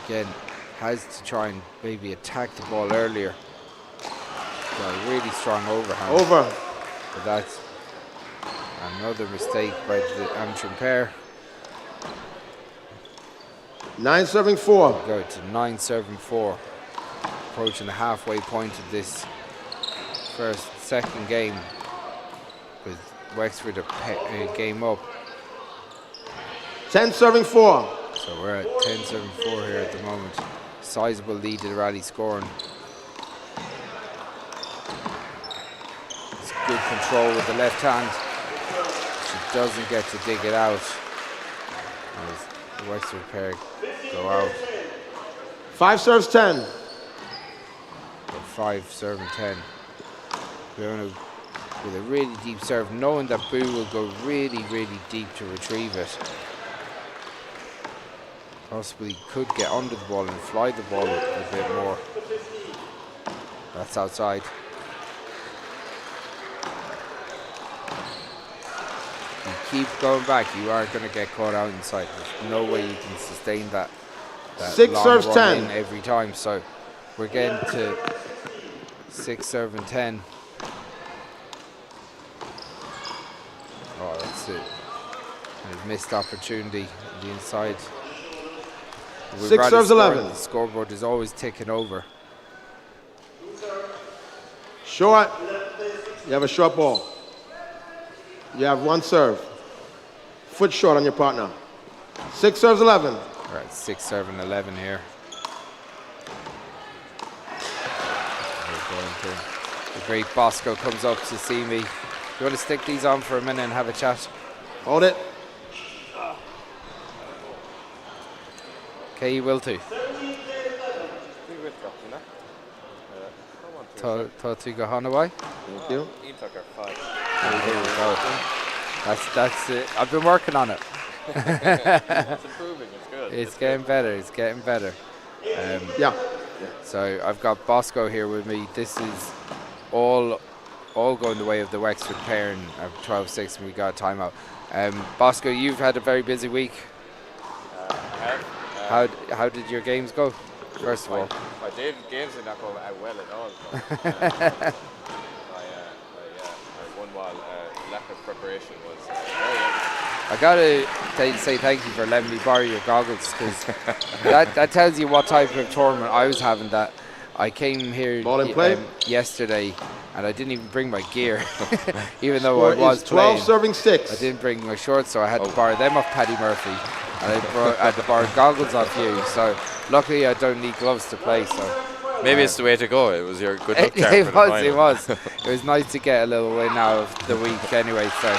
Speaker 1: Again, has to try and maybe attack the ball earlier. Got a really strong overhand.
Speaker 6: Over.
Speaker 1: But that's another mistake by the Antrim pair.
Speaker 6: 9 serving 4.
Speaker 1: Go to 9 serving 4. Approaching the halfway point of this second game, with Wexford a game up.
Speaker 6: 10 serving 4.
Speaker 1: So we're at 10 serving 4 here at the moment. Sizable lead to the rally scoring. It's good control with the left hand. She doesn't get to dig it out as the Wexford pair go out.
Speaker 6: 5 serves 10.
Speaker 1: 5 serving 10. Fiona with a really deep serve, knowing that Boo will go really, really deep to retrieve it. Possibly could get under the ball and fly the ball a bit more. That's outside. You keep going back, you aren't going to get caught out inside. There's no way you can sustain that
Speaker 6: 6
Speaker 1: long
Speaker 6: serves
Speaker 1: run
Speaker 6: 10
Speaker 1: in every time. So we're getting to 6 serving 10. Oh, that's it. A missed opportunity on the inside.
Speaker 6: 6 serves 11.
Speaker 1: The scoreboard is always ticking over.
Speaker 6: Short. You have a short ball. You have 1 serve. Foot short on your partner. 6 serves 11.
Speaker 1: We're at 6 serving 11 here. The great Bosco comes up to see me. You want to stick these on for a minute and have a chat?
Speaker 6: Hold it.
Speaker 1: Okay, you will too. Tá go Hanaway.
Speaker 6: Thank you.
Speaker 1: Here we go. That's it. I've been working on it.
Speaker 8: It's improving. It's good.
Speaker 1: It's getting better. It's getting better.
Speaker 6: Yeah.
Speaker 1: So I've got Bosco here with me. This is all going the way of the Wexford pair in 12-6, and we got a timeout. Bosco, you've had a very busy week.
Speaker 8: I have.
Speaker 1: How did your games go? First of all,
Speaker 8: my games did not go out well at all. My one while lack of preparation was
Speaker 1: I gotta say thank you for letting me borrow your goggles, because that tells you what type of tournament I was having. That I came here yesterday and I didn't even bring my gear, even though I was
Speaker 6: 12
Speaker 1: playing.
Speaker 6: serving 6.
Speaker 1: I didn't bring my shorts, so I had to borrow them off Paddy Murphy, and I had to borrow goggles off you. So luckily I don't need gloves to play. So
Speaker 8: maybe it's the way to go. It was your good luck charm
Speaker 1: it
Speaker 8: for the final.
Speaker 1: It was. It was nice to get a little win out of the week anyway. So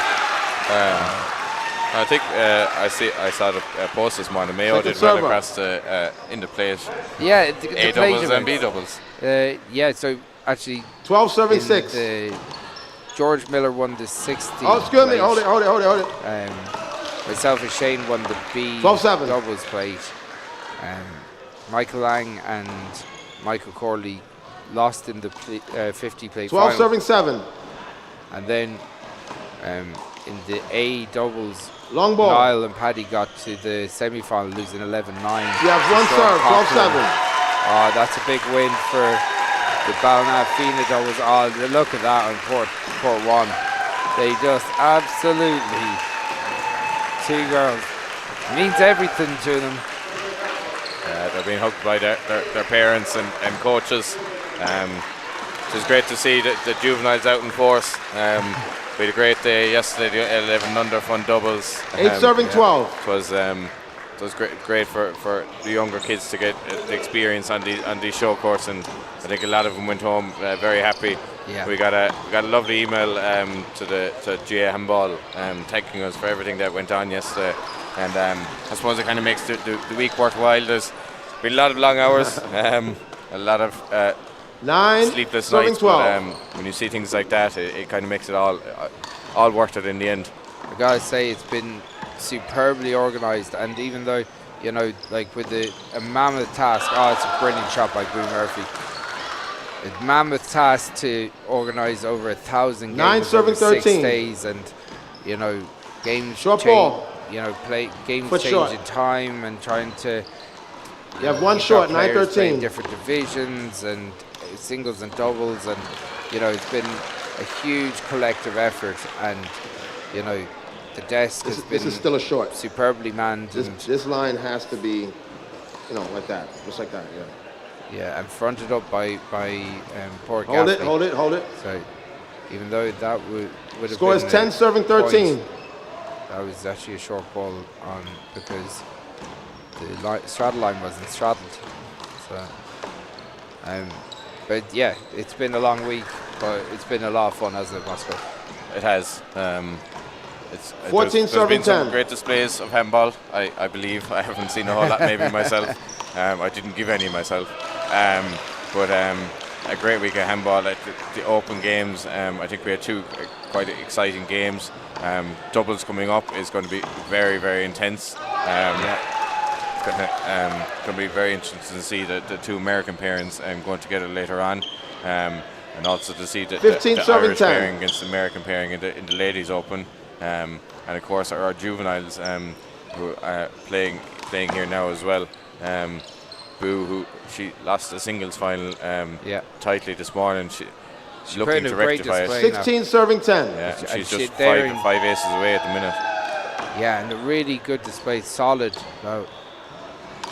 Speaker 8: I think I saw the post this morning. Mayo did well across the in the plate.
Speaker 1: Yeah, the
Speaker 8: A doubles and B doubles.
Speaker 1: Yeah, so actually
Speaker 6: 12 serving 6.
Speaker 1: George Miller won the 60.
Speaker 6: Oh, excuse me. Hold it.
Speaker 1: Myself and Shane won the B
Speaker 6: 12-7
Speaker 1: doubles plate. Michael Lang and Michael Corley lost in the 50 plate
Speaker 6: 12
Speaker 1: final.
Speaker 6: serving 7.
Speaker 1: And then in the A doubles,
Speaker 6: long ball,
Speaker 1: Niall and Paddy got to the semi-final, losing 11-9.
Speaker 6: You have 1 serve, 12-7.
Speaker 1: Oh, that's a big win for the Ballina Fina doubles. Oh, look at that on court 1. They just absolutely, 2 girls, means everything to them.
Speaker 8: They're being hugged by their parents and coaches. It was great to see the juveniles out in force. We had a great day yesterday, the 11 under fun doubles.
Speaker 6: 8 serving 12.
Speaker 8: It was great for the younger kids to get the experience on these show course, and I think a lot of them went home very happy.
Speaker 1: Yeah.
Speaker 8: We got a lovely email to GA Handball thanking us for everything that went on yesterday, and I suppose it kind of makes the week worthwhile. There's been a lot of long hours, a lot of
Speaker 6: 9
Speaker 8: sleepless
Speaker 6: serving
Speaker 8: nights,
Speaker 6: 12.
Speaker 8: but when you see things like that, it kind of makes it all worth it in the end.
Speaker 1: I gotta say, it's been superbly organised, and even though, you know, like with a mammoth task, it's a brilliant shot by Boo Murphy. A mammoth task to organise over 1,000 games
Speaker 6: 9 serving
Speaker 1: over 6
Speaker 6: 13.
Speaker 1: days, and you know, games
Speaker 6: Short
Speaker 1: change,
Speaker 6: ball.
Speaker 1: Games
Speaker 6: Foot
Speaker 1: change
Speaker 6: short.
Speaker 1: in time and trying to.
Speaker 6: You have one
Speaker 1: you've
Speaker 6: short,
Speaker 1: got players
Speaker 6: 9-13.
Speaker 1: playing different divisions and singles and doubles, and it's been a huge collective effort, and the desk has been.
Speaker 6: This is still a short.
Speaker 1: Superbly manned.
Speaker 6: This line has to be, like that, just like that. Yeah.
Speaker 1: Yeah, and fronted up by poor
Speaker 6: Hold
Speaker 1: Gaffney.
Speaker 6: hold it.
Speaker 1: So even though that would have
Speaker 6: Score is
Speaker 1: been
Speaker 6: 10 serving 13.
Speaker 1: point, that was actually a short ball on because the straddle line wasn't straddled. So, but yeah, it's been a long week, but it's been a lot of fun, hasn't it, Moscow?
Speaker 8: It has.
Speaker 6: 14
Speaker 8: there's
Speaker 6: serving
Speaker 8: been some
Speaker 6: 10.
Speaker 8: great displays of handball. I believe I haven't seen a whole lot maybe myself. I didn't give any myself. But a great week of handball. The open games, I think we had two quite exciting games. Doubles coming up is going to be very, very intense. It's going to be very interesting to see the two American pairings going together later on. And also to see the Irish pairing against the American pairing in the Ladies Open. And of course our juveniles who are playing here now as well. Boo, who she lost the singles final tightly this morning. She's looking to rectify it.
Speaker 6: 16 serving 10.
Speaker 8: Yeah, she's just five aces away at the minute.
Speaker 1: Yeah, and a really good display, solid.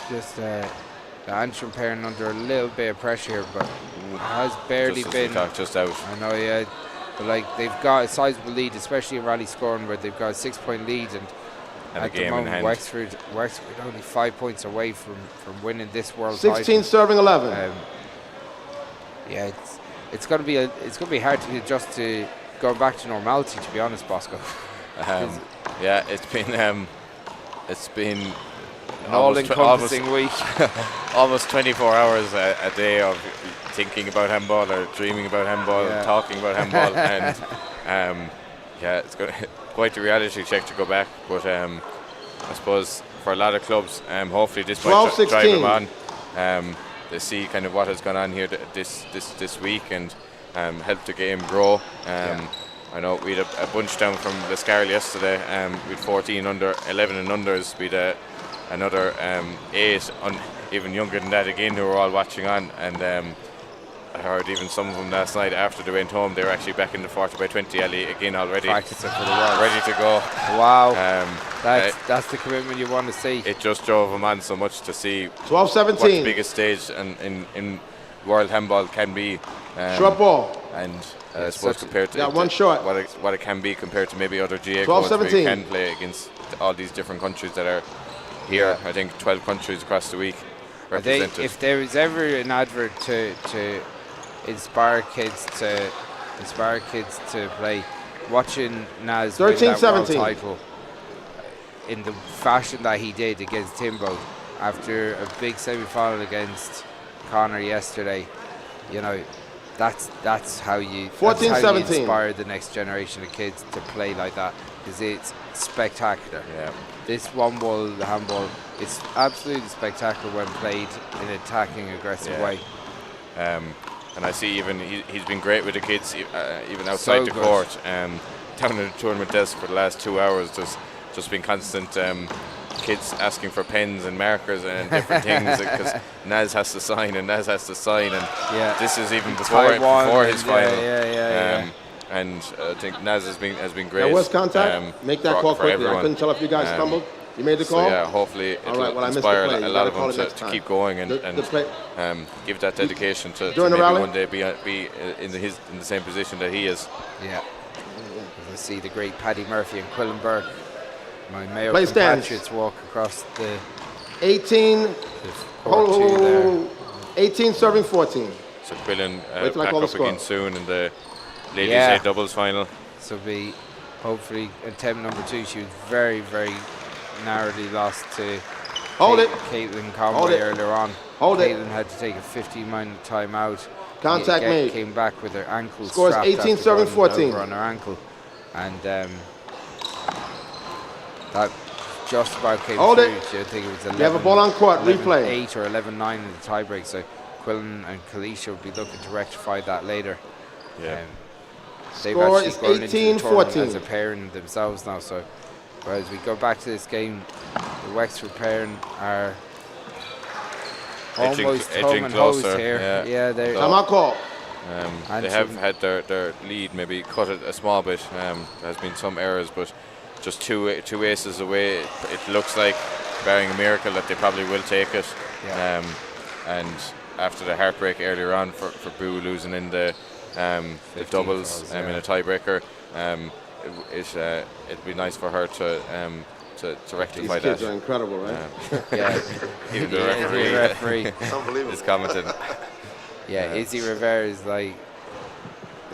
Speaker 1: Just the Antrim pairing under a little bit of pressure here, but has barely been
Speaker 8: just out.
Speaker 1: I know, yeah. But they've got a sizable lead, especially in rally scoring, where they've got a 6-point lead, and at the moment Wexford only 5 points away from winning this world
Speaker 6: 16
Speaker 1: title.
Speaker 6: serving 11.
Speaker 1: Yeah, it's going to be hard to adjust to going back to normality, to be honest, Bosco.
Speaker 8: Yeah, it's been
Speaker 1: an all-encompassing week.
Speaker 8: Almost 24 hours a day of thinking about handball or dreaming about handball, and talking about handball, and it's quite a reality check to go back. But I suppose for a lot of clubs, hopefully this might drive them on. They see kind of what has gone on here this week and help the game grow. I know we had a bunch down from Liscarroll yesterday. We had 14 under, 11 and unders. We had another 8 even younger than that again, who were all watching on, and I heard even some of them last night after they went home, they were actually back in the 40 by 20 alley again already.
Speaker 1: Practicing for the world.
Speaker 8: Ready to go.
Speaker 1: Wow. That's the commitment you want to see.
Speaker 8: It just drove them on so much to see
Speaker 6: 12-17.
Speaker 8: what the biggest stage in world handball can be.
Speaker 6: Short ball.
Speaker 8: And I suppose compared to
Speaker 6: one short.
Speaker 8: what it can be compared to maybe other GA codes where you can play against all these different countries that are here. I think 12 countries across the week represented.
Speaker 1: If there is ever an advert to inspire kids to play, watching Naz win that world title in the fashion that he did against Timbo after a big semi-final against Connor yesterday, that's how you
Speaker 6: 14-17
Speaker 1: inspire the next generation of kids to play like that, because it's spectacular. This one wall handball, it's absolutely spectacular when played in an attacking, aggressive way.
Speaker 8: And I see even he's been great with the kids, even outside the court. Down at the tournament desk for the last 2 hours, there's just been constant kids asking for pens and markers and different things, because Naz has to sign and Naz has to sign, and this is even before his final. And I think Naz has been great.
Speaker 6: There was contact. Make that call quickly.
Speaker 8: Everyone.
Speaker 6: I couldn't tell if you guys stumbled. You made the call?
Speaker 8: So yeah, hopefully it will inspire a lot of them to keep going and give that dedication to maybe one day be in the same position that he is.
Speaker 1: Yeah. I see the great Paddy Murphy and Quillen Burke, my Mayo compatriots, walk across the
Speaker 6: 18 serving 14.
Speaker 8: So Quillen back up again soon in the ladies' A doubles final.
Speaker 1: So be hopefully attempt number 2. She was very, very narrowly lost to Caitlin Conway earlier on. Caitlin had to take a 15-minute timeout.
Speaker 6: Contact made.
Speaker 1: Came back with her ankle
Speaker 6: scores 18 serving 14
Speaker 1: on her ankle, and that just about came through. I think it was 11,
Speaker 6: you have a ball on court. Replay.
Speaker 1: 8 or 11-9 in the tiebreak. So Quillen and Kalisha will be looking to rectify that later.
Speaker 6: Yeah.
Speaker 1: They've
Speaker 6: Score
Speaker 1: actually
Speaker 6: is
Speaker 1: gone into the tournament
Speaker 6: 18-14
Speaker 1: as a pairing themselves now. So But as we go back to this game, the Wexford Parent are almost home and
Speaker 8: closer
Speaker 1: here. Yeah, they're
Speaker 8: they have had their lead maybe cut it a small bit. There has been some errors, but just two aces away. It looks like, barring a miracle, that they probably will take it.
Speaker 1: Yeah.
Speaker 8: And after the heartbreak earlier on for Boo losing in the doubles in a tiebreaker, it'd be nice for her to rectify that.
Speaker 10: These kids are incredible, right?
Speaker 1: Yeah.
Speaker 8: Even the referee is commenting.
Speaker 1: Yeah, Izzy Rivera is like,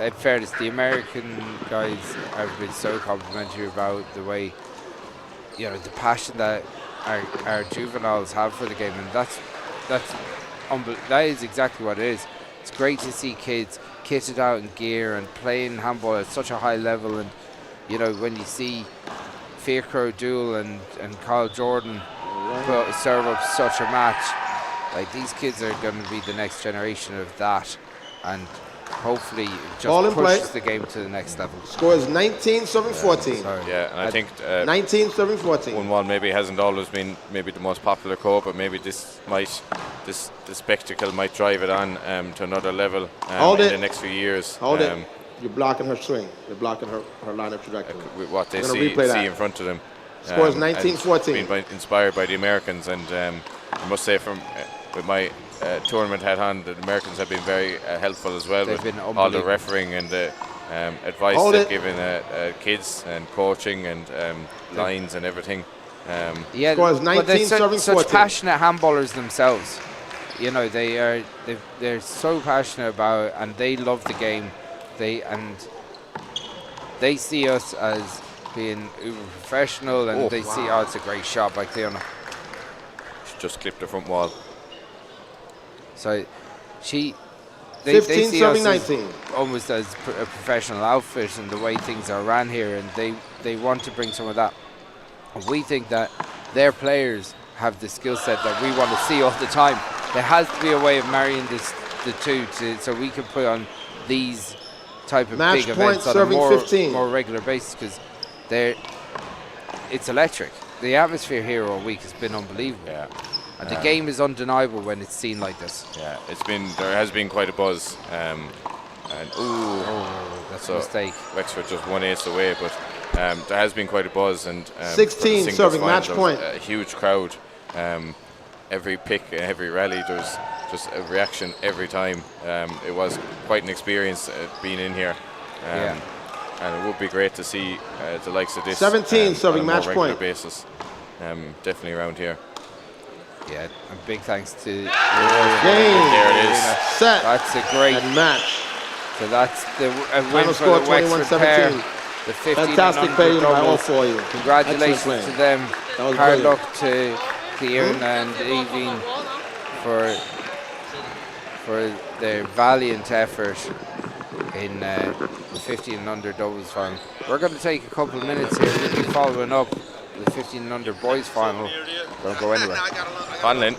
Speaker 1: in fairness, the American guys have been so complimentary about the way, the passion that our juveniles have for the game, and that is exactly what it is. It's great to see kids kitted out in gear and playing handball at such a high level, and when you see Fiacre Duel and Kyle Jordan serve up such a match, like, these kids are going to be the next generation of that, and hopefully it just pushes the game to the next level.
Speaker 10: Score is 19 serving 14.
Speaker 8: Yeah, and I think
Speaker 10: 19 serving 14.
Speaker 8: 1-1 maybe hasn't always been maybe the most popular code, but maybe the spectacle might drive it on to another level in the next few years.
Speaker 10: Hold it. You're blocking her swing. You're blocking her line of trajectory.
Speaker 8: With what they see in front of them.
Speaker 10: Score is 19-14.
Speaker 8: Been inspired by the Americans, and I must say, with my tournament hat on, the Americans have been very helpful as well.
Speaker 1: They've
Speaker 8: with
Speaker 1: been
Speaker 8: all the refereeing and the advice they've given kids, and coaching and lines and everything.
Speaker 1: Yeah,
Speaker 10: Score is 19
Speaker 1: but they're
Speaker 10: serving
Speaker 1: such
Speaker 10: 14.
Speaker 1: passionate handballers themselves. They're so passionate about it, and they love the game. They see us as being uber professional, and they see, it's a great shot by Cleona.
Speaker 8: She just clipped the front wall.
Speaker 1: So they
Speaker 10: 15
Speaker 1: see
Speaker 10: serving
Speaker 1: us
Speaker 10: 19.
Speaker 1: almost as a professional outfit, and the way things are ran here, and they want to bring some of that. And we think that their players have the skill set that we want to see all the time. There has to be a way of marrying the two so we can put on these type of
Speaker 10: Match
Speaker 1: big
Speaker 10: point
Speaker 1: events on a
Speaker 10: serving
Speaker 1: more regular basis, because it's electric. The atmosphere here all week has been unbelievable.
Speaker 8: Yeah.
Speaker 1: And the game is undeniable when it's seen like this.
Speaker 8: Yeah, there has been quite a buzz.
Speaker 1: That's a mistake.
Speaker 8: Wexford just 1 ace away, but there has been quite a buzz, and
Speaker 10: 16 serving match point.
Speaker 8: A huge crowd. Every pick, every rally, there's just a reaction every time. It was quite an experience being in here. And it would be great to see the likes of this
Speaker 10: 17 serving
Speaker 8: on a
Speaker 10: match
Speaker 8: more regular
Speaker 10: point
Speaker 8: basis. Definitely around here.
Speaker 1: Yeah, and big thanks to
Speaker 10: game.
Speaker 8: There it is.
Speaker 10: Set.
Speaker 1: That's a great
Speaker 10: match.
Speaker 1: So that's a win
Speaker 10: Final
Speaker 1: for
Speaker 10: score
Speaker 1: the Wexford pair.
Speaker 10: 21-17.
Speaker 1: The 15
Speaker 10: Fantastic playing by all four of you.
Speaker 1: Congratulations to them.
Speaker 10: That was
Speaker 1: Hard
Speaker 10: brilliant.
Speaker 1: luck to Cian and Eireann for their valiant effort in the 15 and under doubles final. We're going to take a couple of minutes here. We'll be following up the 15 and under boys final. Don't go anywhere.
Speaker 8: Conlon.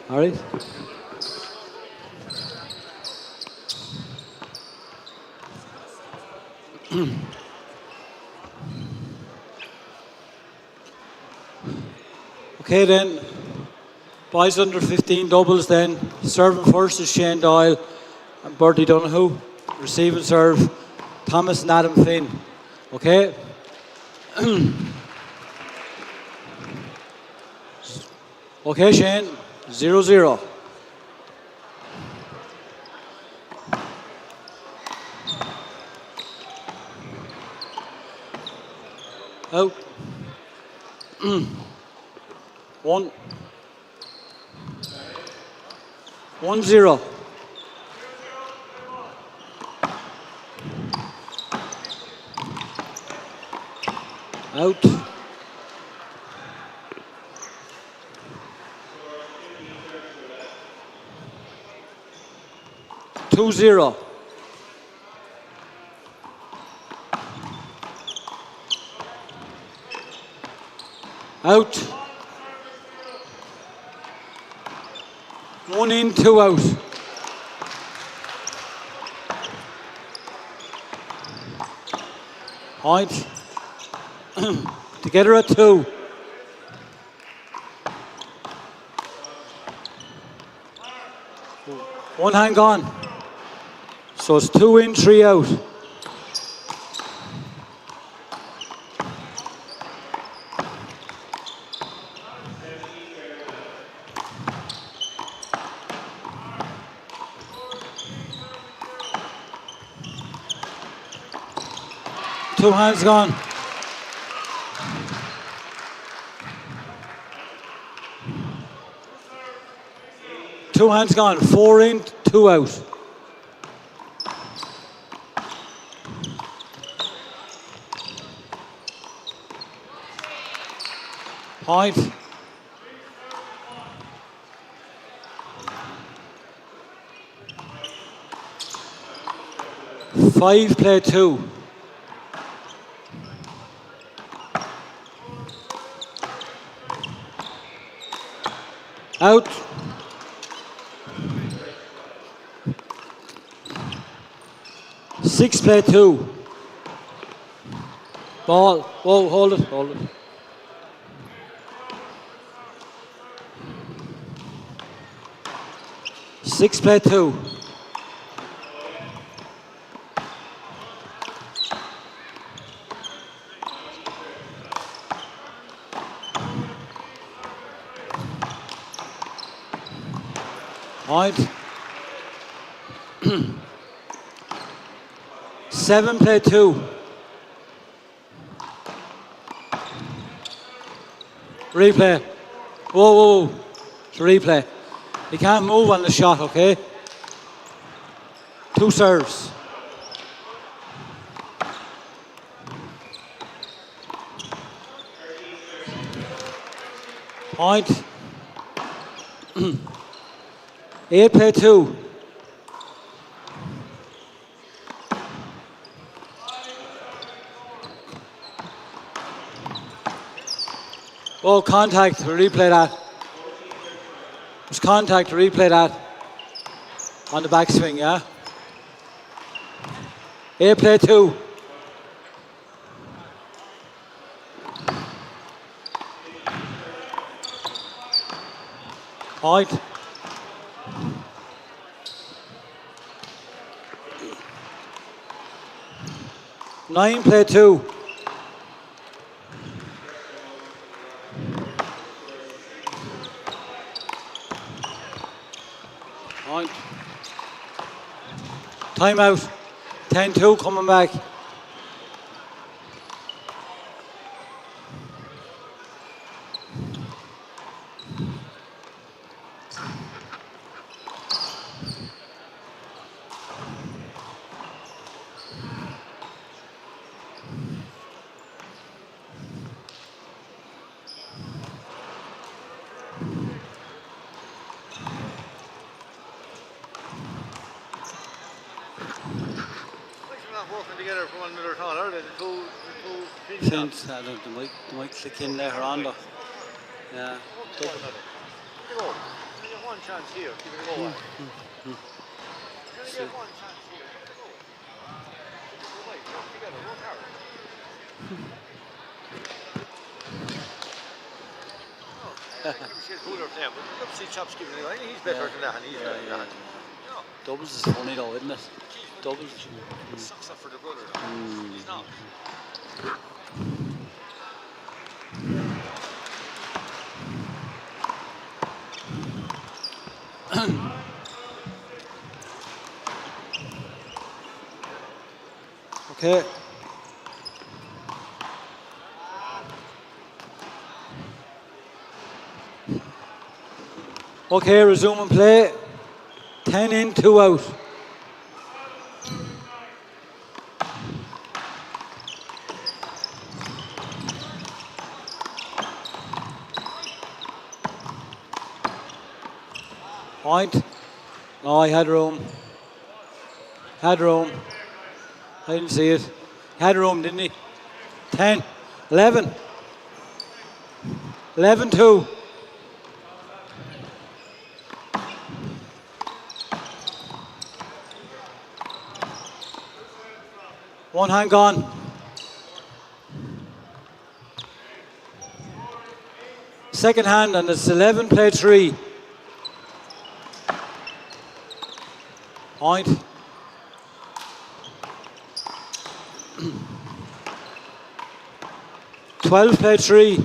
Speaker 12: All right. Okay then, boys under 15 doubles then. Serving first is Shane Doyle and Bertie Donohue. Receiving serve, Thomas and Adam Finn. Okay. Okay, Shane, 0-0. Out. 1-0. Out. 2-0. Out. 1 in, 2 out. Point. Together at 2. One hand gone. So it's 2 in, 3 out. Two hands gone. Two hands gone. 4 in, 2 out. Point. Five, play 2. Out. Six, play 2. Ball. Whoa, hold it, hold it. Six, play 2. Point. 7, play 2. Replay. Whoa, whoa, whoa. It's a replay. You can't move on the shot, okay? 2 serves. Point. 8, play 2. Oh, contact, replay that. There's contact, replay that. On the backswing, yeah? 8, play 2. Point. 9, play 2. Point. Time out. 10-2 coming back. Since the mic click in later on though. Yeah. one chance here. Give it a go. You're going to get one chance here. Work together. Work hard. He's cooler than him. Look, see Chops giving it away. He's better than that, and he's better than that.
Speaker 20: Doubles is funny though, isn't it? Doubles.
Speaker 12: It sucks up for the brother. He's not. Okay. Okay, resume and play. 10 in, 2 out. Point. No, he had room. Had room. I didn't see it. Had room, didn't he? 10, 11. 11-2. One hand gone. Second hand, and it's 11, play 3. Point. Twelve, play 3.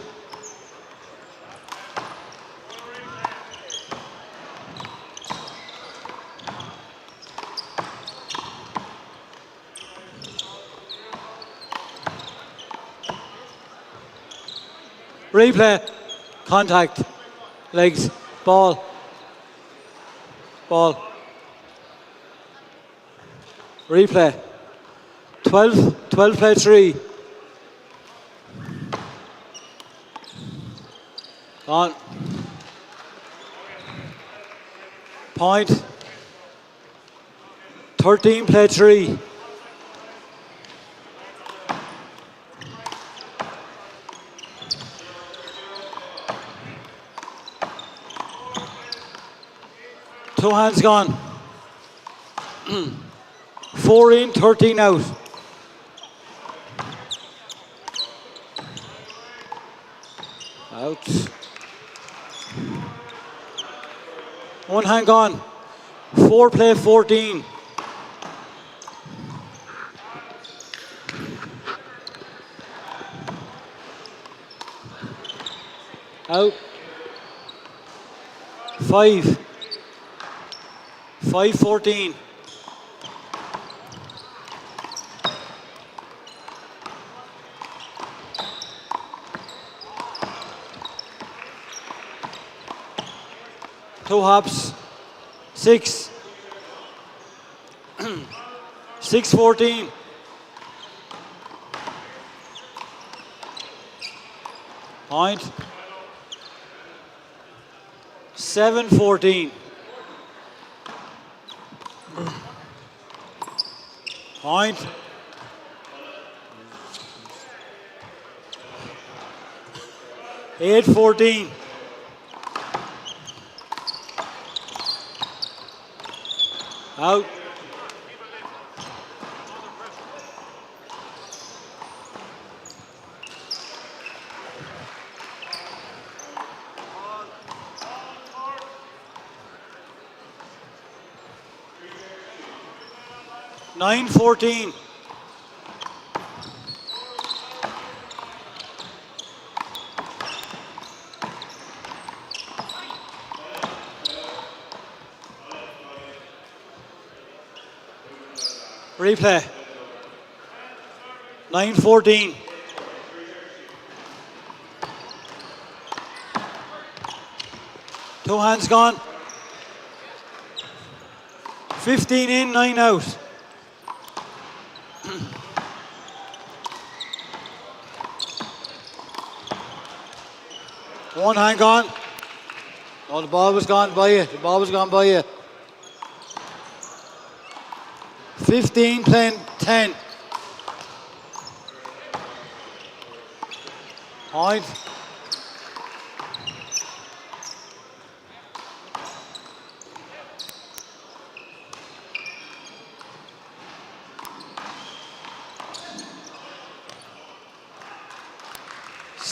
Speaker 12: Replay, contact, legs, ball, ball. Replay, 12 play 3. On. Point, 13 play 3. Two hands gone. 4 in, 13 out. Out. One hand gone. 4 play 14. Out. 5. 5-14. Two hops. 6. 6-14. Point. 7-14. Point. Eight 14. Out. Nine 14. Replay. 9-14. Two hands gone. 15 in, 9 out. One hand gone. Oh, the ball was gone by you. The ball was gone by you. 15 playing 10. Point.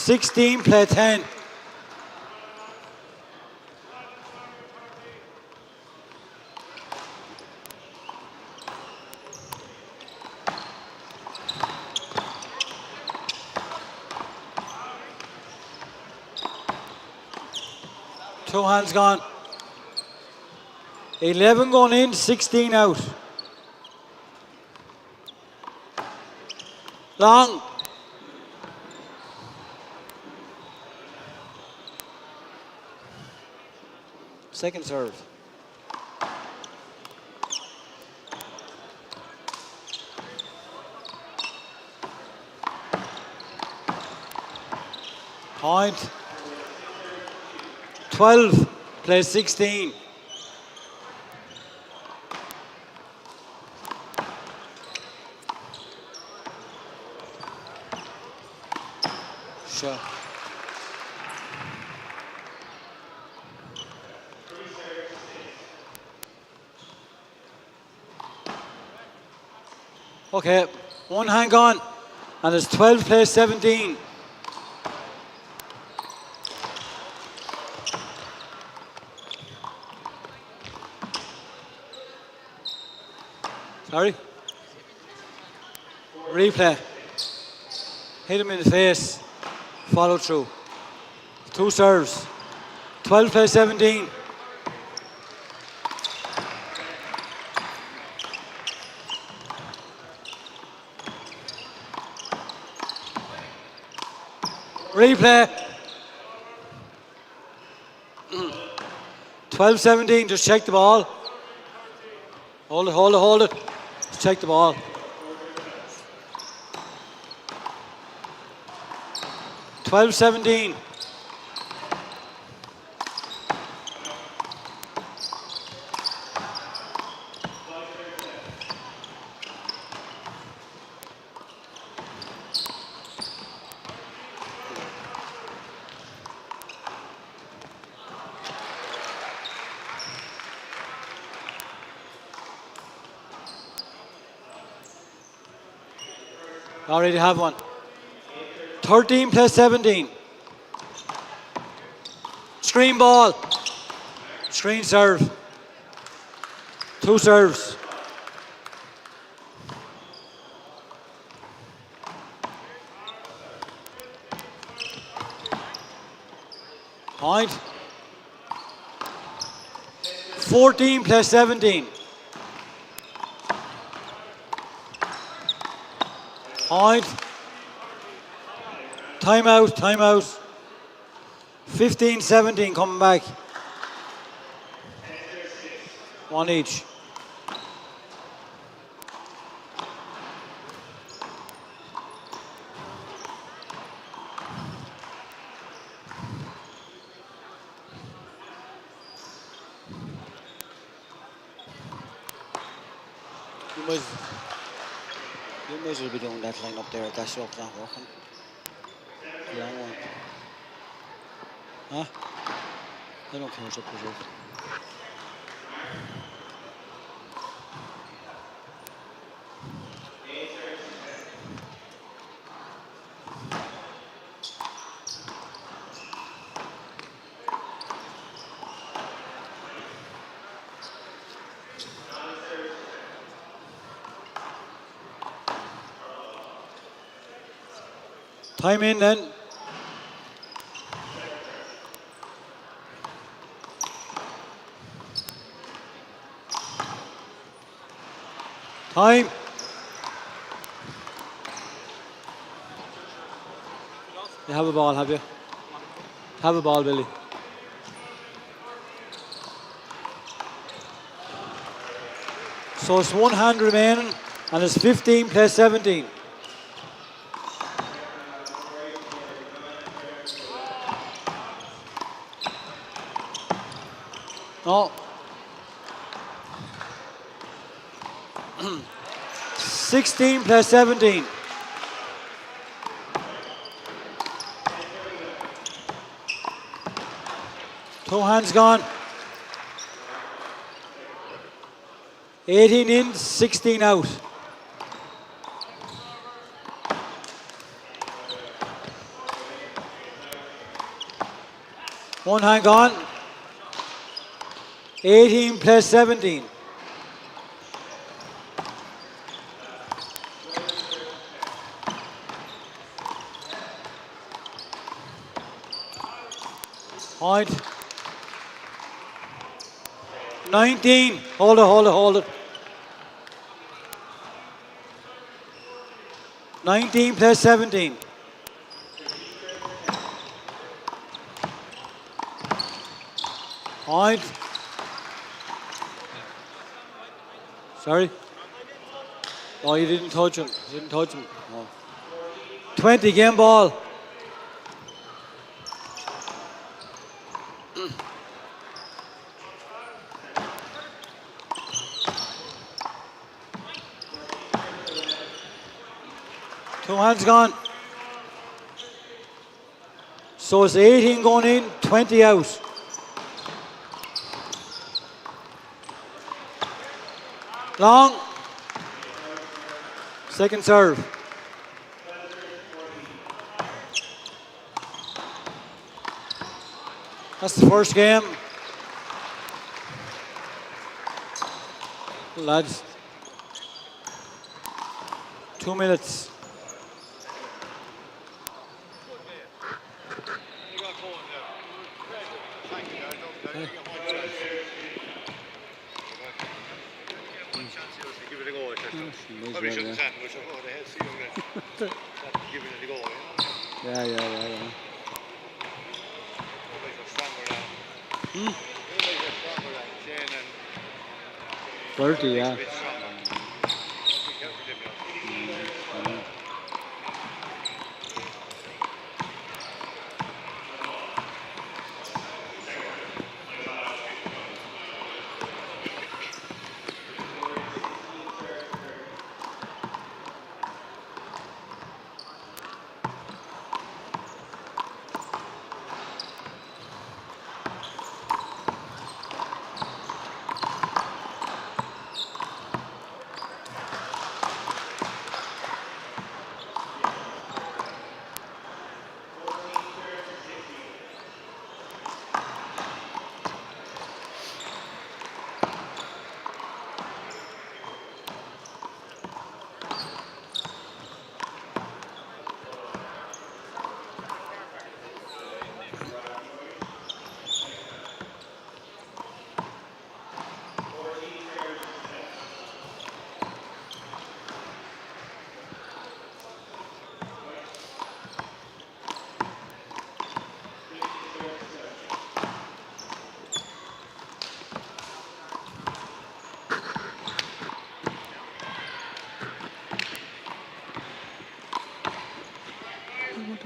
Speaker 12: 16, play 10. Two hands gone. 11 going in, 16 out. Long. Second serve. Point. 12, play 16. Sure. Okay, one hand gone, and it's 12, play 17. Sorry? Replay. Hit him in the face. Follow through. Two serves. 12, play 17. Replay. 12, 17, just check the ball. Hold it, hold it, hold it. Just check the ball. Twelve, 17. Already have one. 13, play 17. Screen ball. Screen serve. Two serves. Point. 14, play 17. Point. Timeout, timeout. 15, 17 coming back. One each.
Speaker 14: You might as well be doing that line up there. That stroke's not working. Long one. Huh? I don't care what's up with you.
Speaker 12: Time in then. Time. You have a ball, have you? Have a ball, Billy. So it's one hand remaining, and it's 15, play 17. No. 16, play 17. Two hands gone. 18 in, 16 out. One hand gone. 18 plus 17. Point. 19. Hold it. 19 plus 17. Point. Sorry? Oh, you didn't touch him. No. 20, game ball. Two hands gone. So it's 18 going in, 20 out. Long. Second serve. That's the first game. Lads. 2 minutes. Yeah. Bertie, yeah.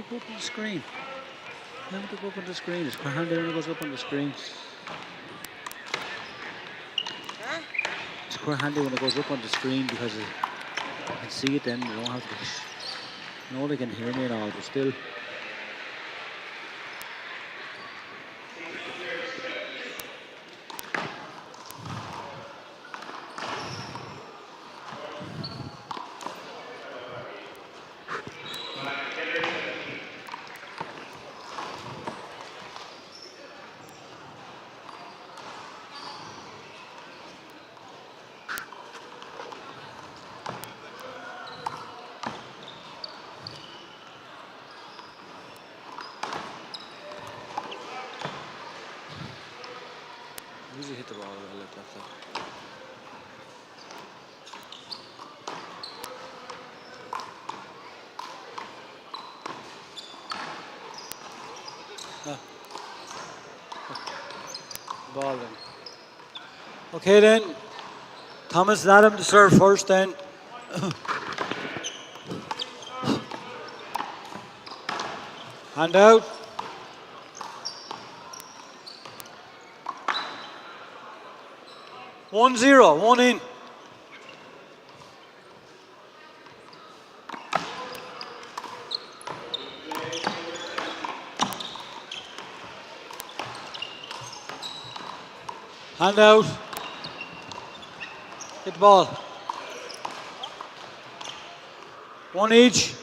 Speaker 12: Go up on the screen. Let it go up on the screen. It's quite handy when it goes up on the screen. It's quite handy when it goes up on the screen because I can see it then. You don't have to. I know they can hear me and all, but still. Usually hit the ball like that. Ball then. Okay then. Thomas and Adam to serve first then. Hand out. One zero, one in. Hand out. Hit the ball. One each.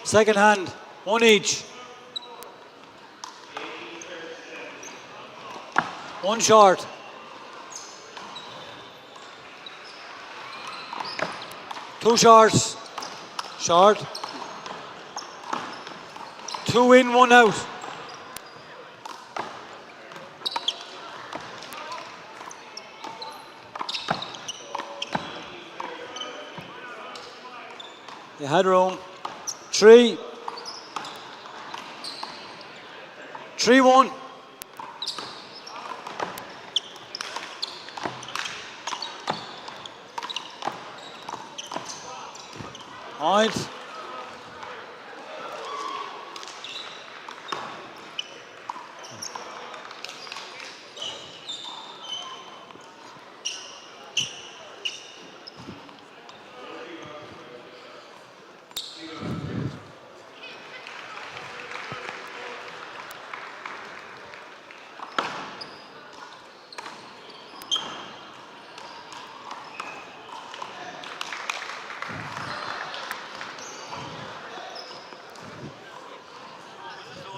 Speaker 12: Second hand, one each. 1 short. Two shorts. Short. 2 in, 1 out. You had room. 3. 3-1. Point.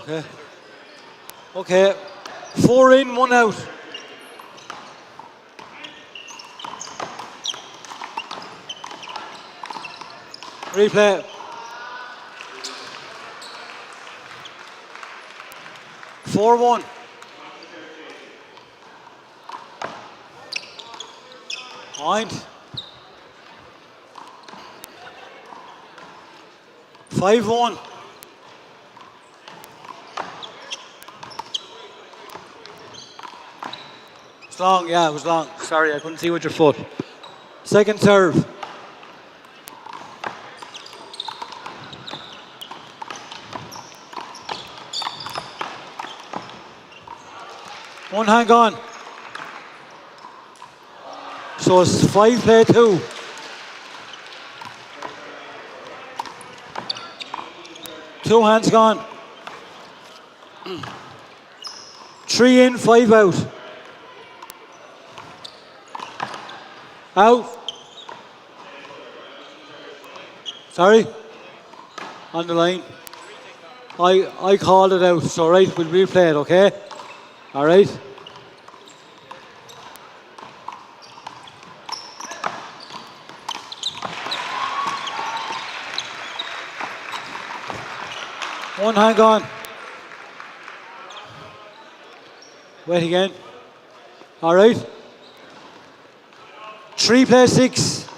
Speaker 12: Okay. Okay. 4 in, 1 out. Replay. Four, 1. Point. 5-1. It's long, yeah, it was long. Sorry, I couldn't see with your foot. Second serve. One hang on. So it's 5-2. Two hands gone. 3 in, 5 out. Out. Sorry? On the line. I called it out, so right, we'll replay it, okay? All right? One hang on. Wait again. All right? 3+6.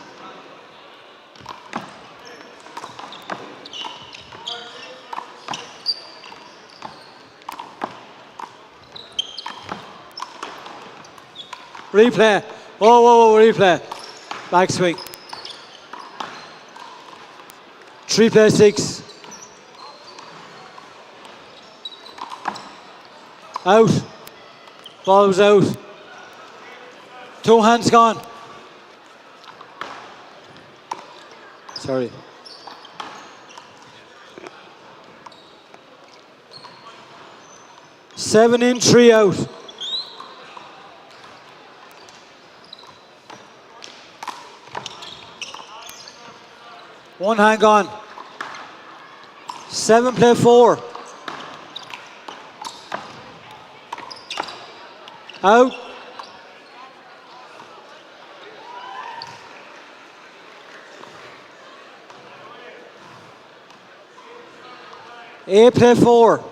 Speaker 12: Replay. Whoa, replay. Backswing. 3+6. Out. Ball was out. Two hands gone. Sorry. Seven in, 3 out. One hang on. 7+4. Out. A+4.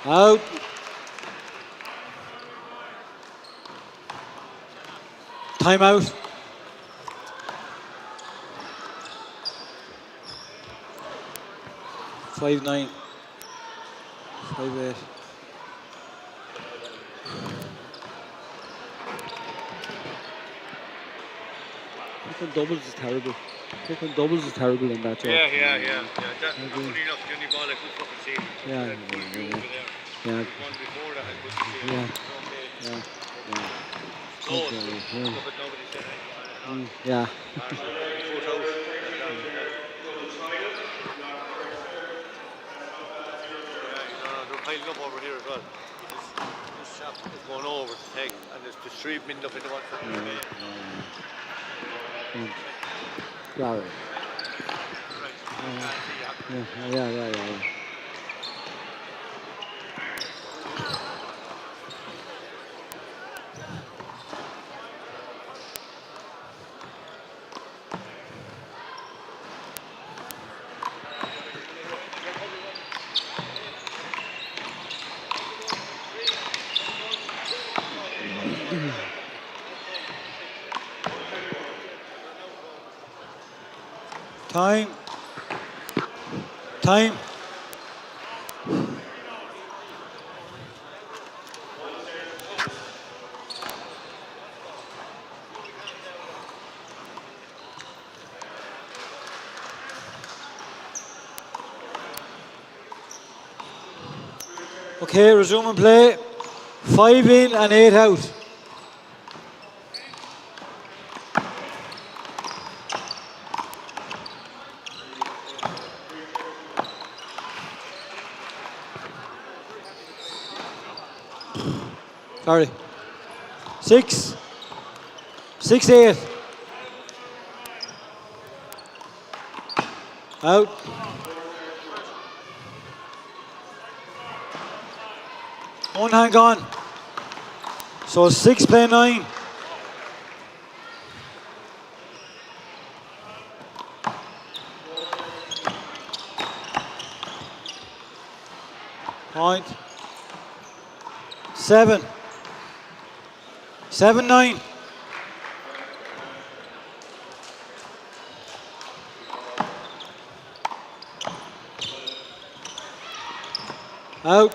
Speaker 12: Out. Time out. Five 9. 5-8. Taking doubles is terrible. Taking doubles is terrible in that job.
Speaker 16: Yeah. That's funny enough, the only ball I could fucking see.
Speaker 12: Yeah.
Speaker 16: The one before that I couldn't see.
Speaker 12: Yeah. Yeah.
Speaker 16: They're piling up over here as well.
Speaker 2: shot is going over to take, and there's the street min up in the one for
Speaker 17: Sorry. Yeah.
Speaker 12: Time. Okay, resume and play. 5 in and 8 out. Sorry. 6. 6-8. Out. One hand gone. So 6 play 9. Point. 7. 7-9. Out.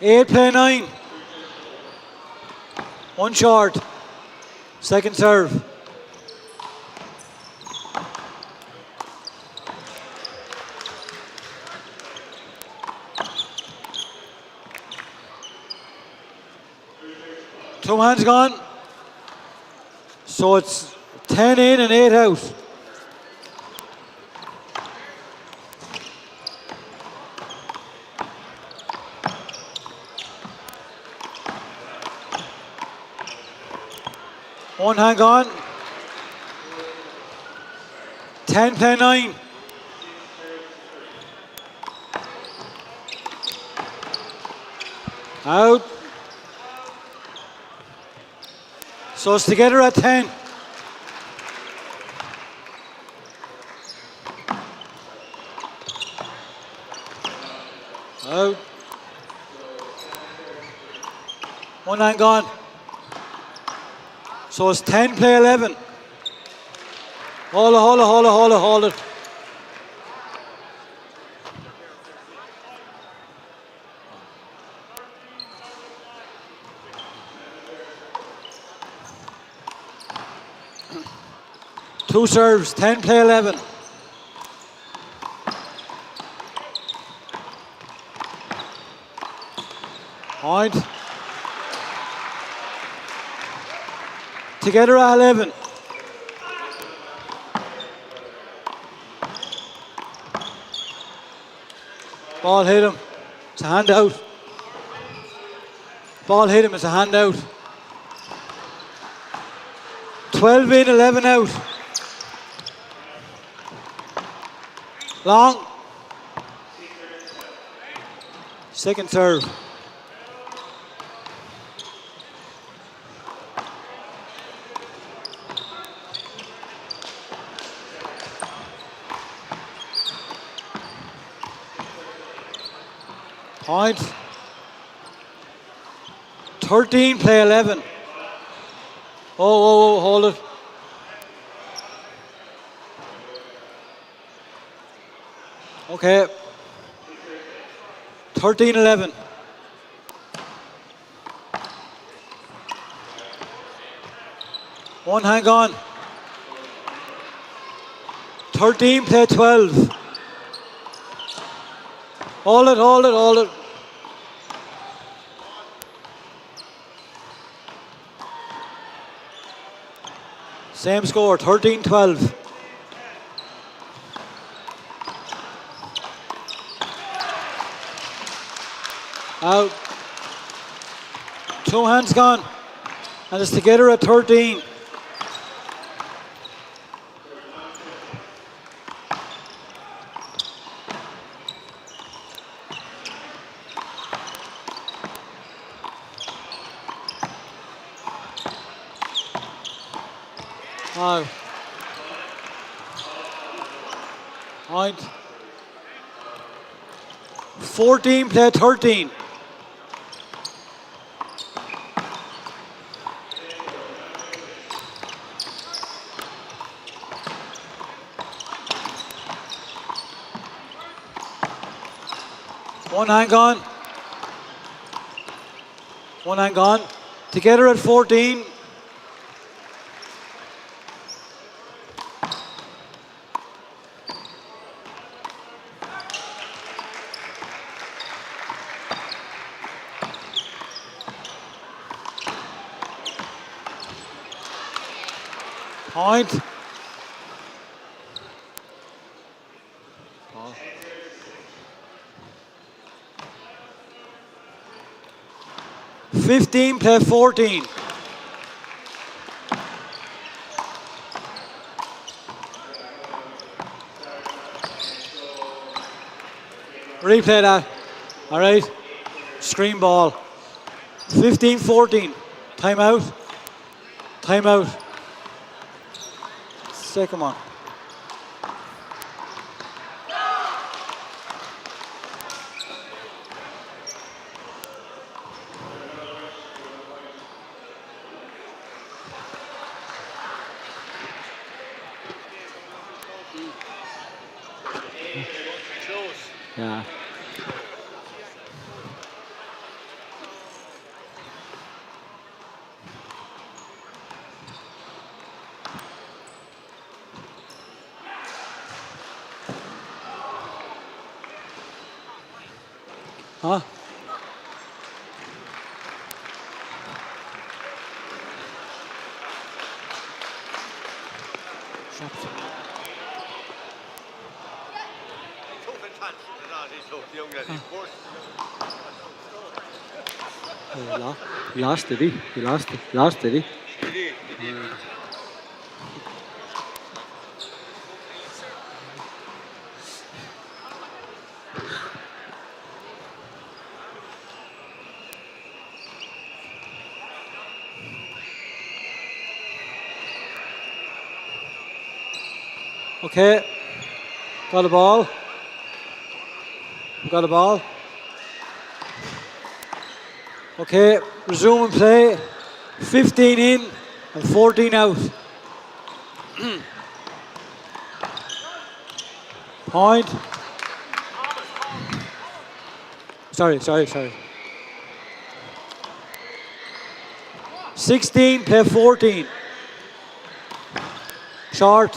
Speaker 12: 8 play 9. 1 short. Second serve. Two hands gone. So it's 10 in and 8 out. One hand gone. 10 play 9. Out. So it's together at 10. Out. One hand gone. So it's 10 play 11. Hold it. Two serves, 10 play 11. Point. Together at 11. Ball hit him. It's a hand out. Ball hit him. It's a hand out. 12 in, 11 out. Long. Second serve. Point. 13 play 11. Oh, hold it. Okay. 13-11. One hand gone. 13 play 12. Hold it. Same score, 13-12. Out. 2 hands gone. And it's together at 13. Out. Point. 14 play 13. One hand gone. One hand gone. Together at 14. Point. Ball. Fifteen play 14. Replay that. All right. Screen ball. 15-14. Timeout. Timeout. Second one.
Speaker 17: Yeah.
Speaker 12: Huh?
Speaker 17: You lost it, eh? You lost it. Lost it, eh?
Speaker 12: Okay. Got a ball. Got a ball. Okay, resume and play. 15 in and 14 out. Point. Sorry. 16 play 14. Short.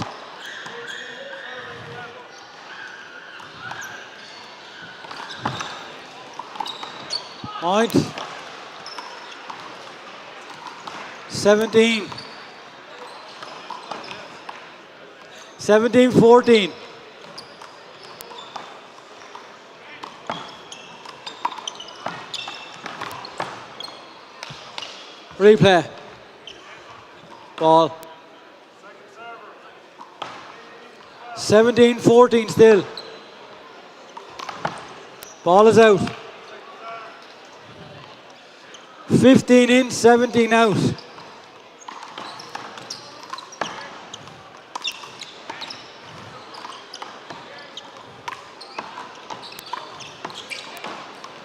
Speaker 12: Point. 17. 17-14. Replay. Ball. 17-14 still. Ball is out. 15 in, 17 out.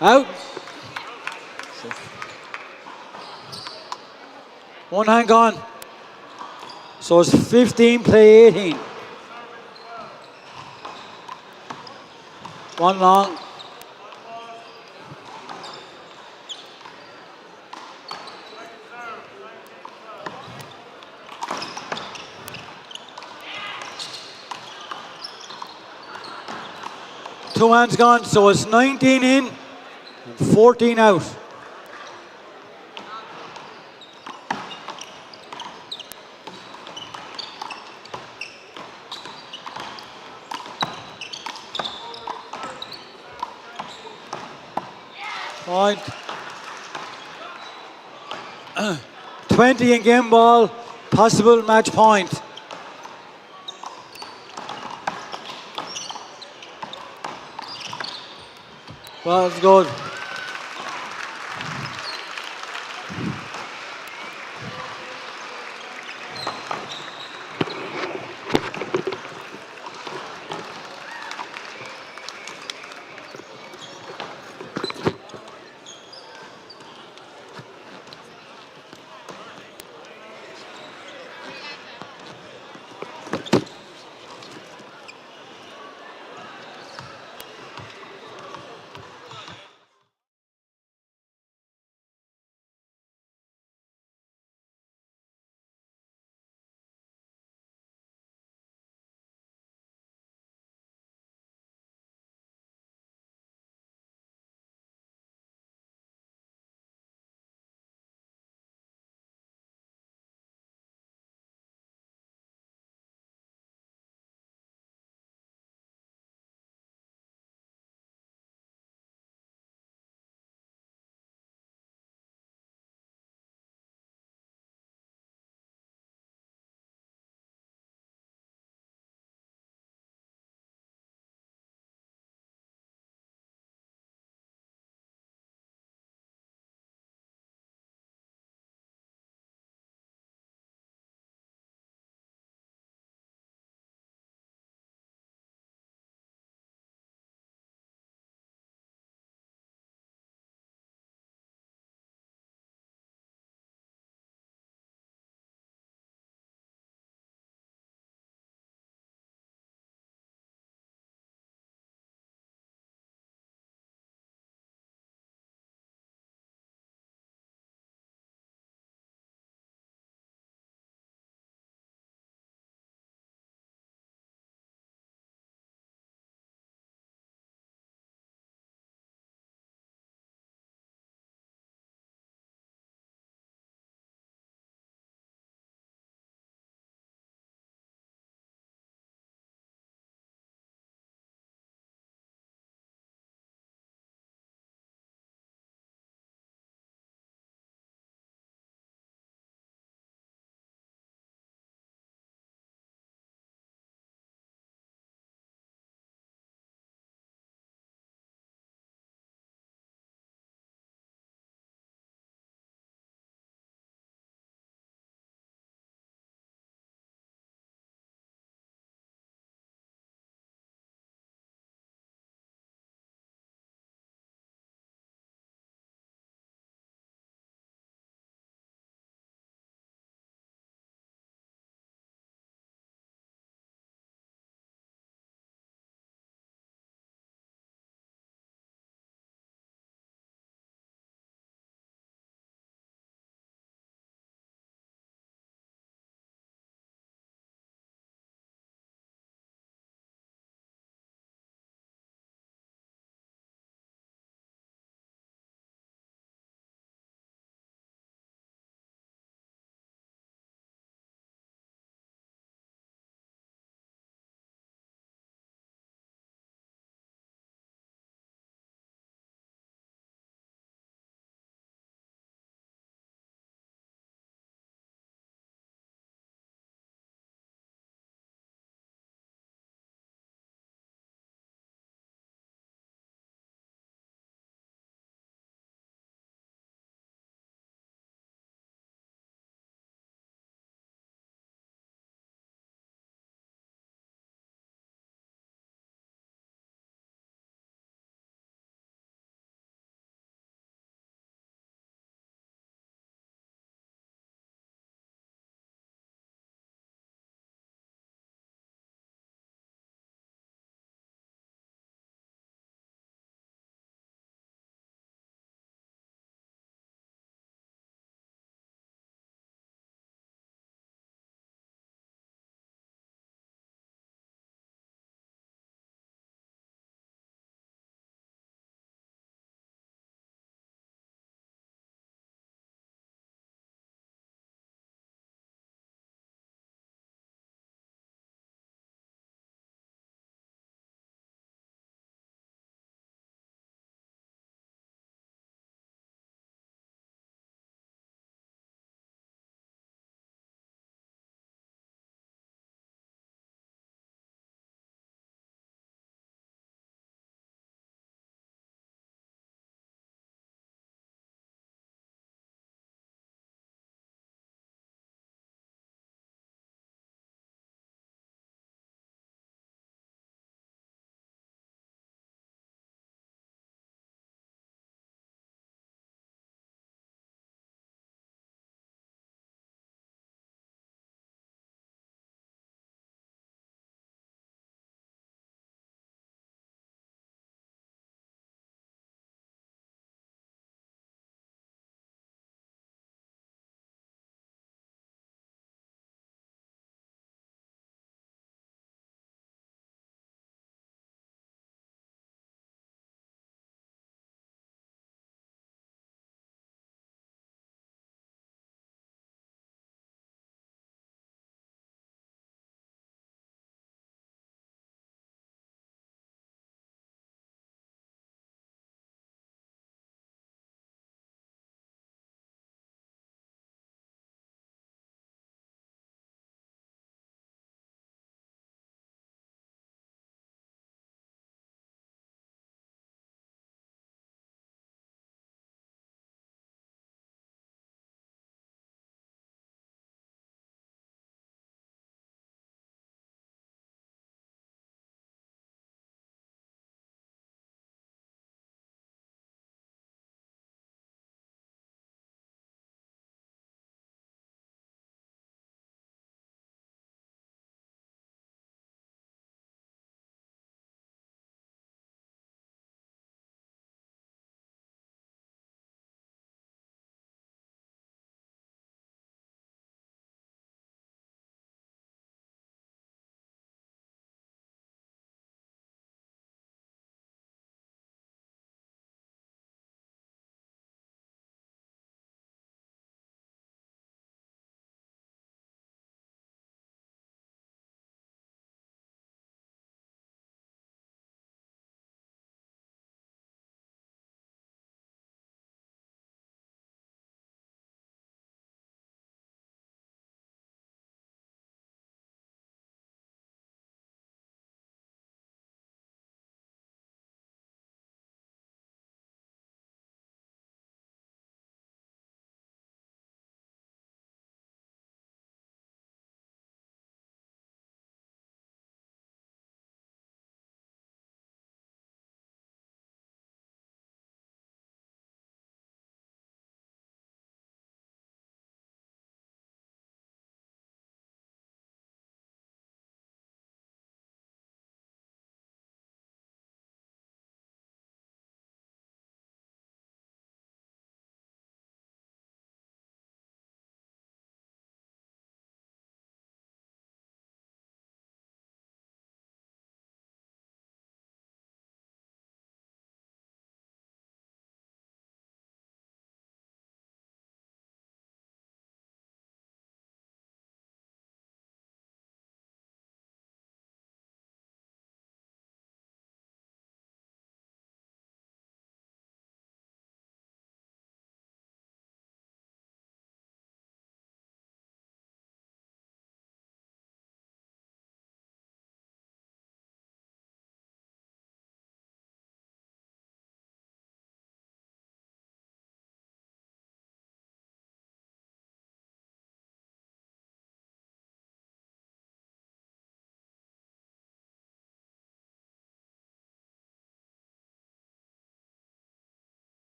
Speaker 12: Out. One hand gone. So it's 15 play 18. One long. Two hands gone, so it's 19 in and 14 out. Point. 20 in game ball, possible match point. Ball's good.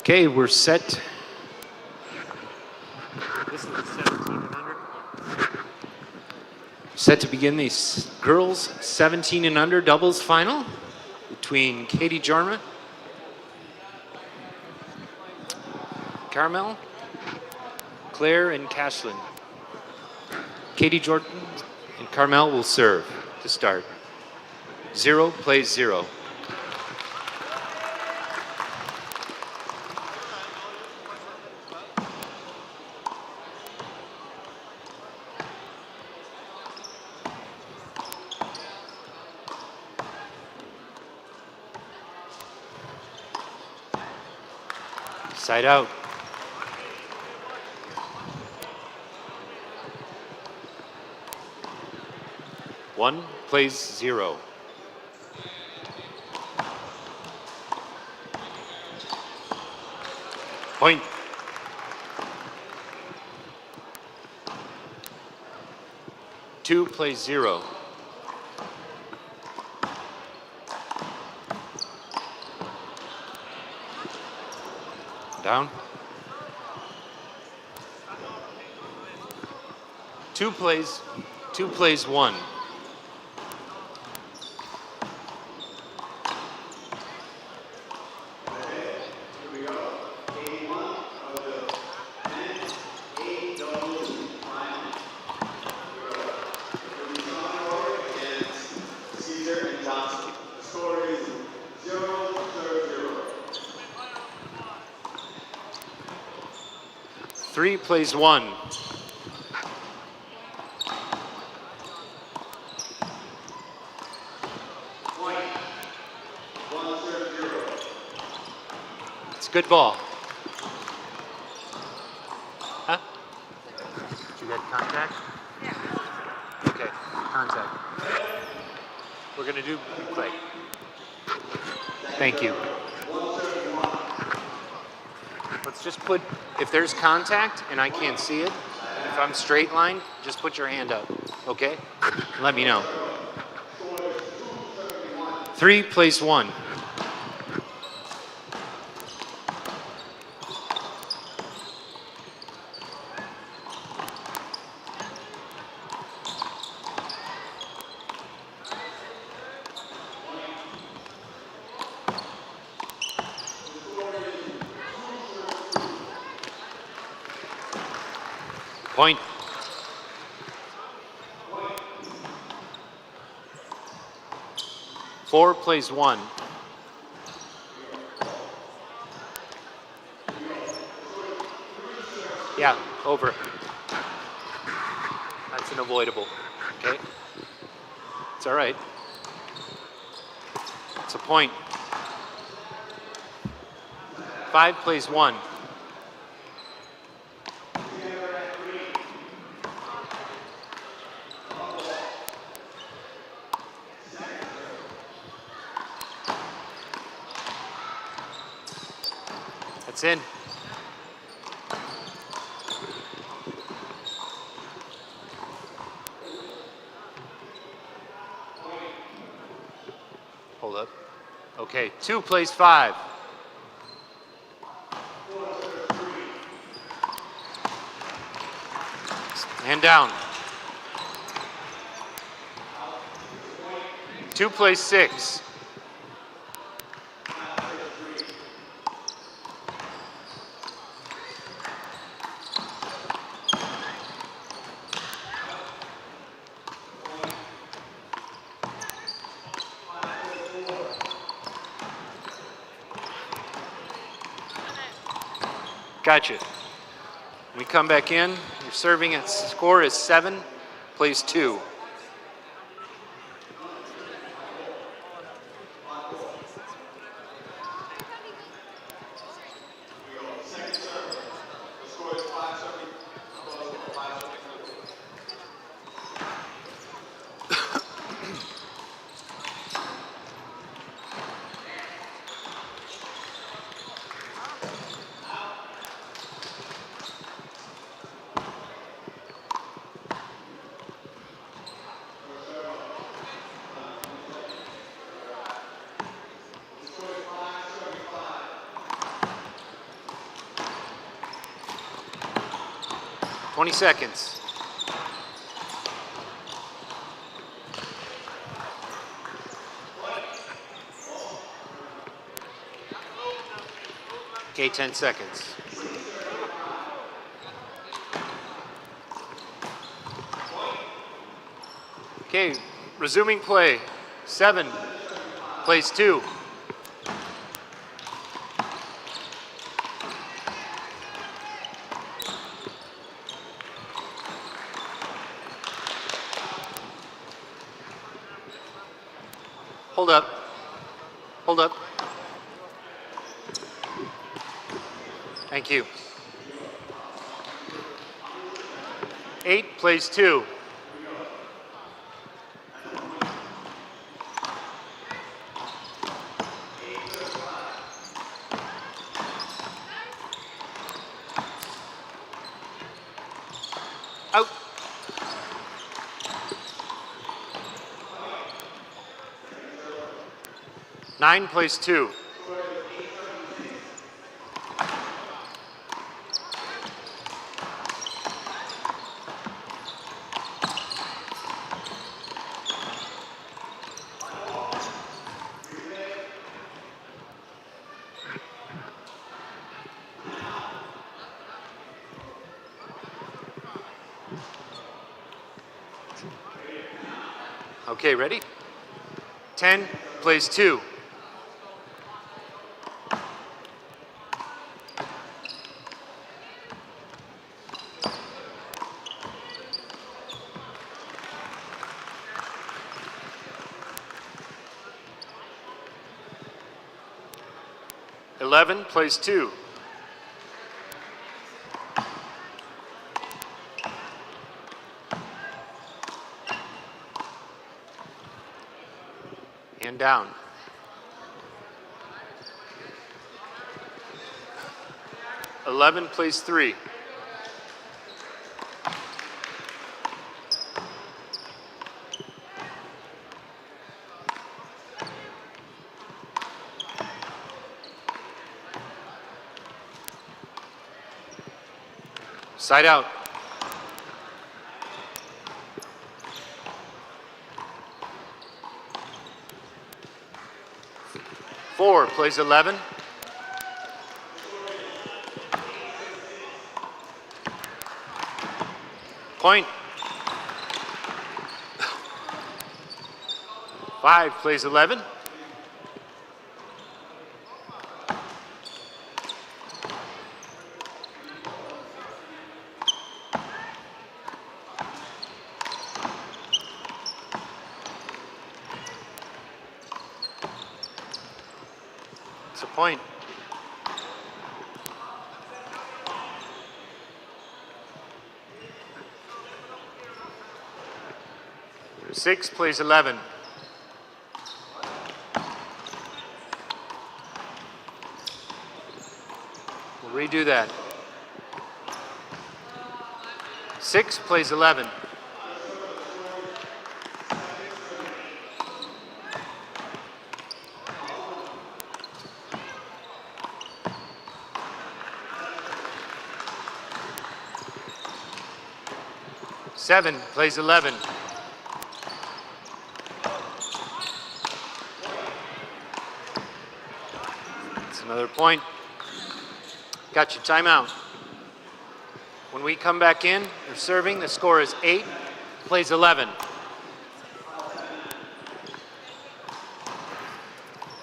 Speaker 18: Okay, we're set. This is 17 and under. Set to begin the girls 17 and under doubles final between Katie Jorma, Carmel, Claire, and Cashlin. Katie Jordan and Carmel will serve to start. 0 plays 0. Side out. One plays 0. Point. Two plays 0. Down. 2 plays 1. Three plays 1. It's a good ball. Huh? Did you get contact? Yeah. Okay, contact. We're going to do play. Thank you. Let's just put, if there's contact and I can't see it, if I'm straight line, just put your hand up, okay? Let me know. 3 plays 1. Point. Four plays 1. Yeah, over. That's an avoidable, okay? It's all right. It's a point. 5 plays 1. It's in. Hold up. Okay, 2 plays 5. And down. 2 plays 6. Gotcha. We come back in. You're serving at score is 7, plays 2. 20 seconds. Okay, 10 seconds. Okay, resuming play. 7 plays 2. Hold up. Hold up. Thank you. 8 plays 2. Out. Nine plays 2. Okay, ready? 10 plays 2. Eleven plays 2. And down. Eleven plays 3. Side out. 4 plays 11. Point. 5 plays 11. Point. 6 plays 11. We'll redo that. 6 plays 11. Seven plays 11. That's another point. Got your timeout. When we come back in, you're serving. The score is 8 plays 11.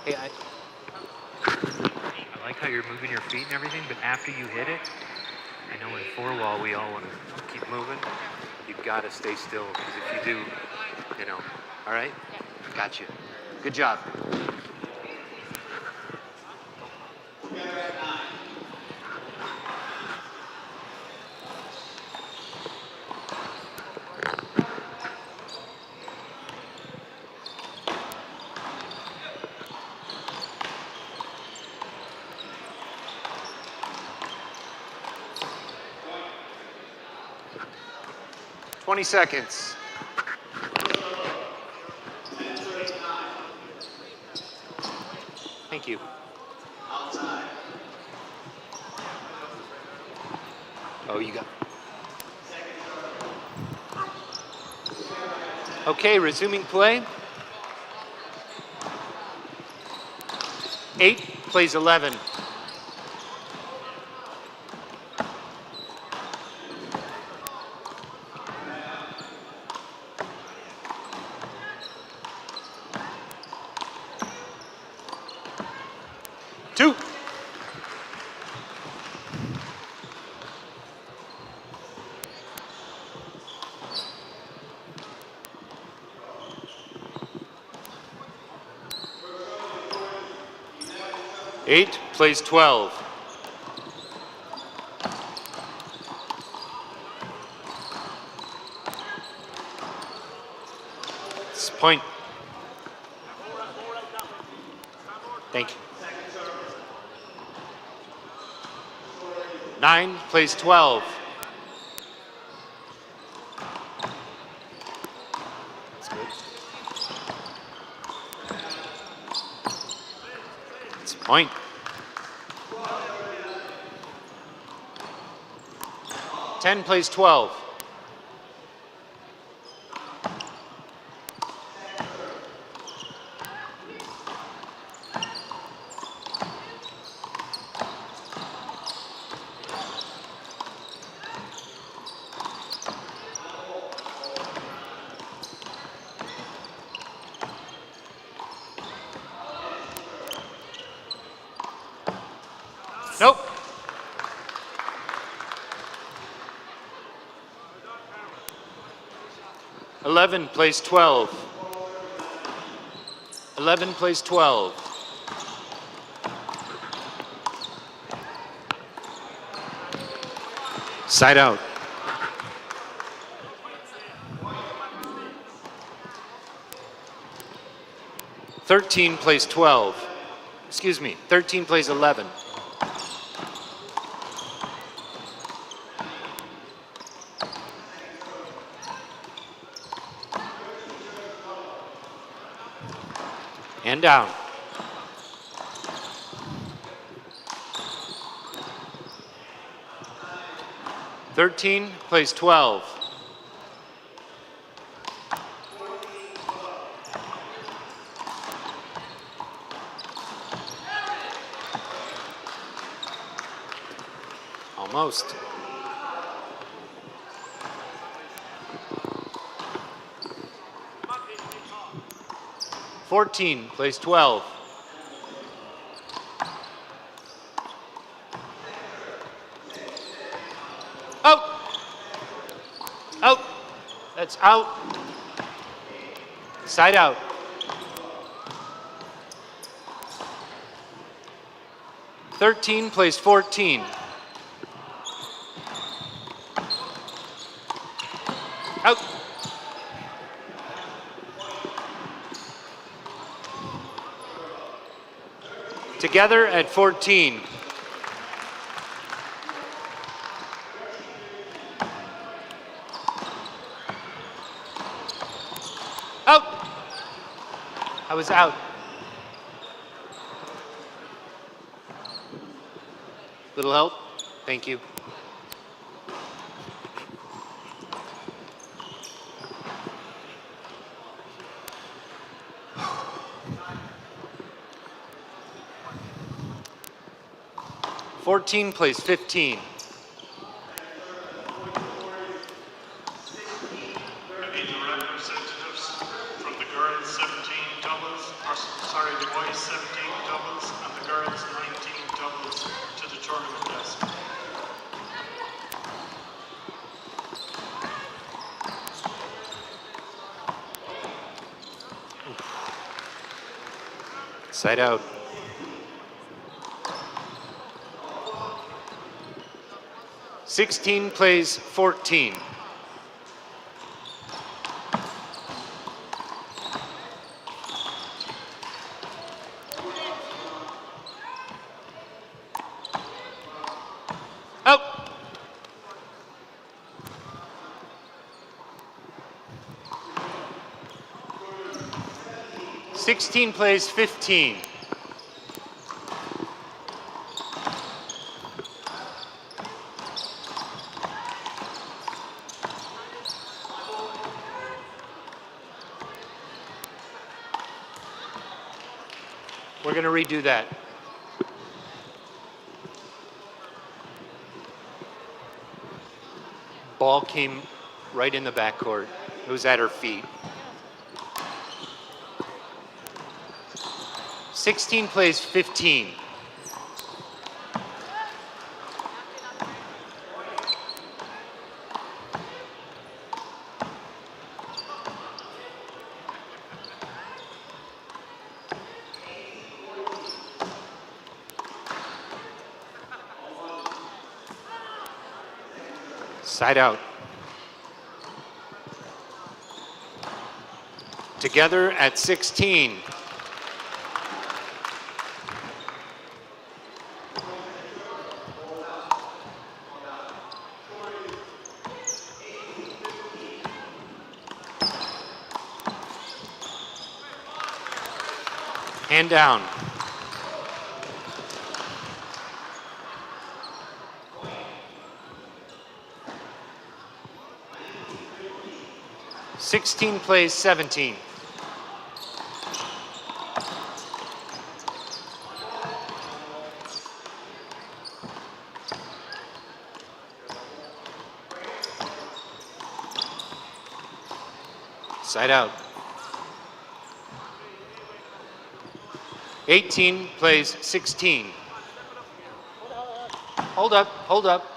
Speaker 18: Hey, I like how you're moving your feet and everything, but after you hit it, I know in four-wall we all want to keep moving. You've got to stay still, because if you do, you know, all right? Got you. Good job. Twenty seconds. Thank you. Oh, you got. Okay, resuming play. 8 plays 11. Two. Eight plays 12. It's point. Thank you. 9 plays 12. That's good. It's point. 10 plays 12. Nope. Eleven plays 12. 11 plays 12. Side out. Thirteen plays 12. Excuse me, 13 plays 11. And down. Thirteen plays 12. Almost. Fourteen plays 12. Out. Out. That's out. Side out. Thirteen plays 14. Out. Together at 14. Out. I was out. Little help? Thank you. Fourteen plays 15.
Speaker 5: Representatives from the girls 17 doubles, or sorry, the boys 17 doubles and the girls 19 doubles to the tournament desk.
Speaker 18: Side out. Sixteen plays 14. Out. Sixteen plays 15. We're going to redo that. Ball came right in the backcourt. It was at her feet. 16 plays 15. Side out. Together at 16. Hand down. Sixteen plays 17. Side out. 18 plays 16. Hold up, hold up.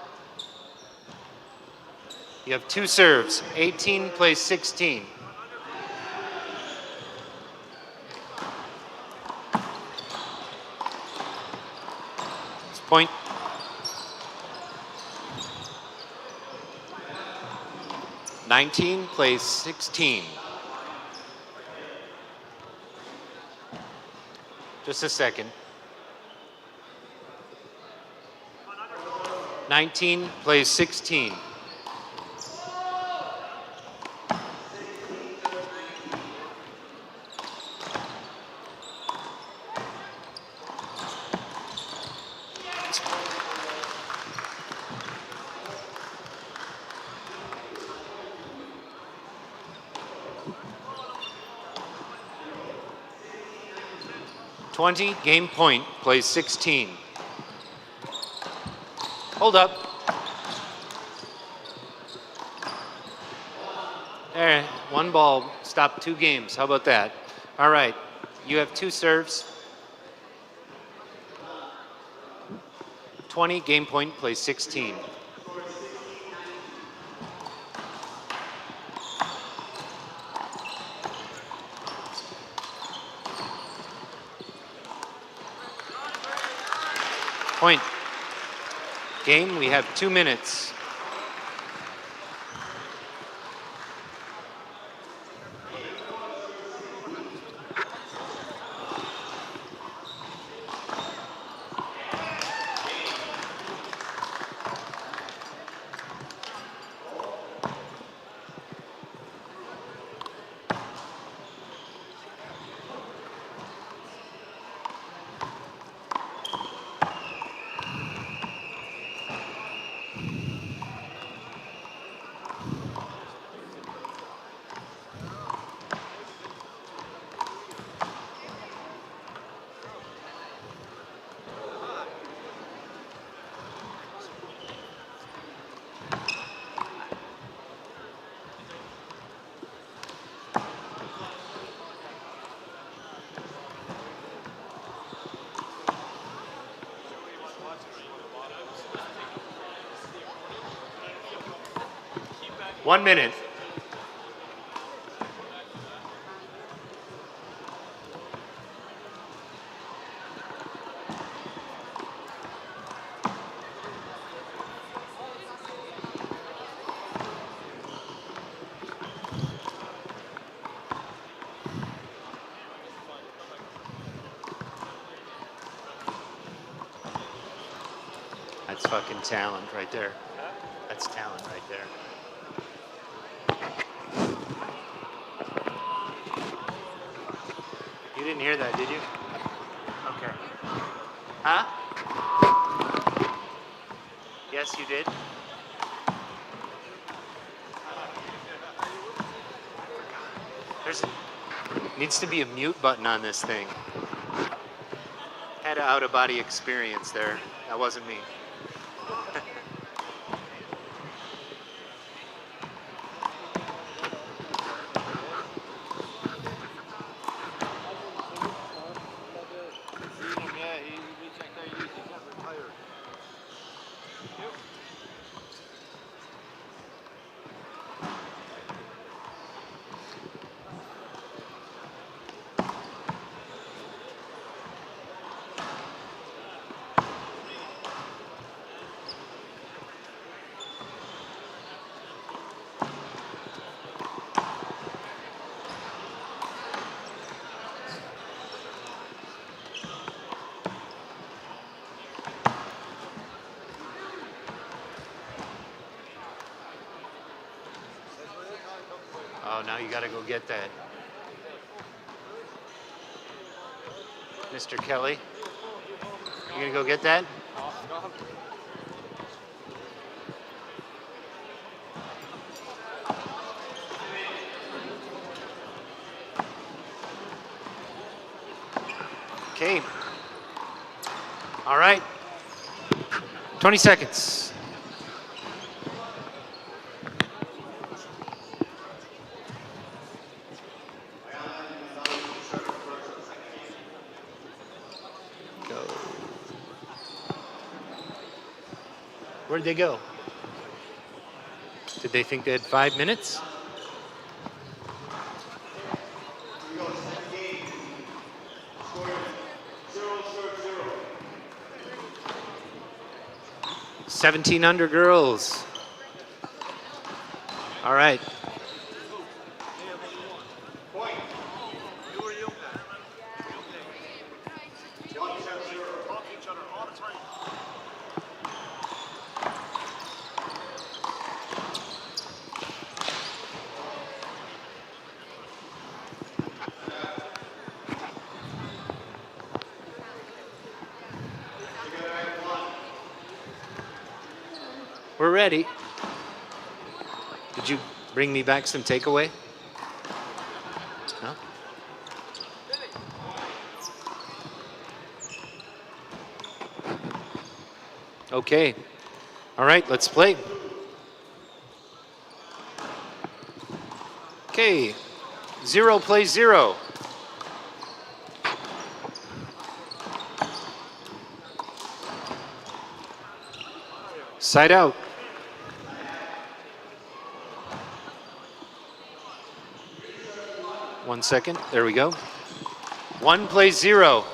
Speaker 18: You have 2 serves. 18 plays 16. It's point. Nineteen plays 16. Just a second. 19 plays 16. Game point, plays 16. Hold up. There, 1 ball, stop 2 games. How about that? All right, you have 2 serves. 20, game point, plays 16. Point. Game, we have 2 minutes. One minute. That's fucking talent right there. That's talent right there. You didn't hear that, did you? Okay. Huh? Yes, you did. Needs to be a mute button on this thing. of out-of-body experience there. That wasn't me. Oh, now you got to go get that. Mr. Kelly, you going to go get that? Okay. All right. 20 seconds. Where'd they go? Did they think they had 5 minutes? "17 under girls." All right. We're ready. Did you bring me back some takeaway? No? Okay. All right, let's play. Okay. 0 plays 0. Side out. 1 second. There we go. 1 plays 0.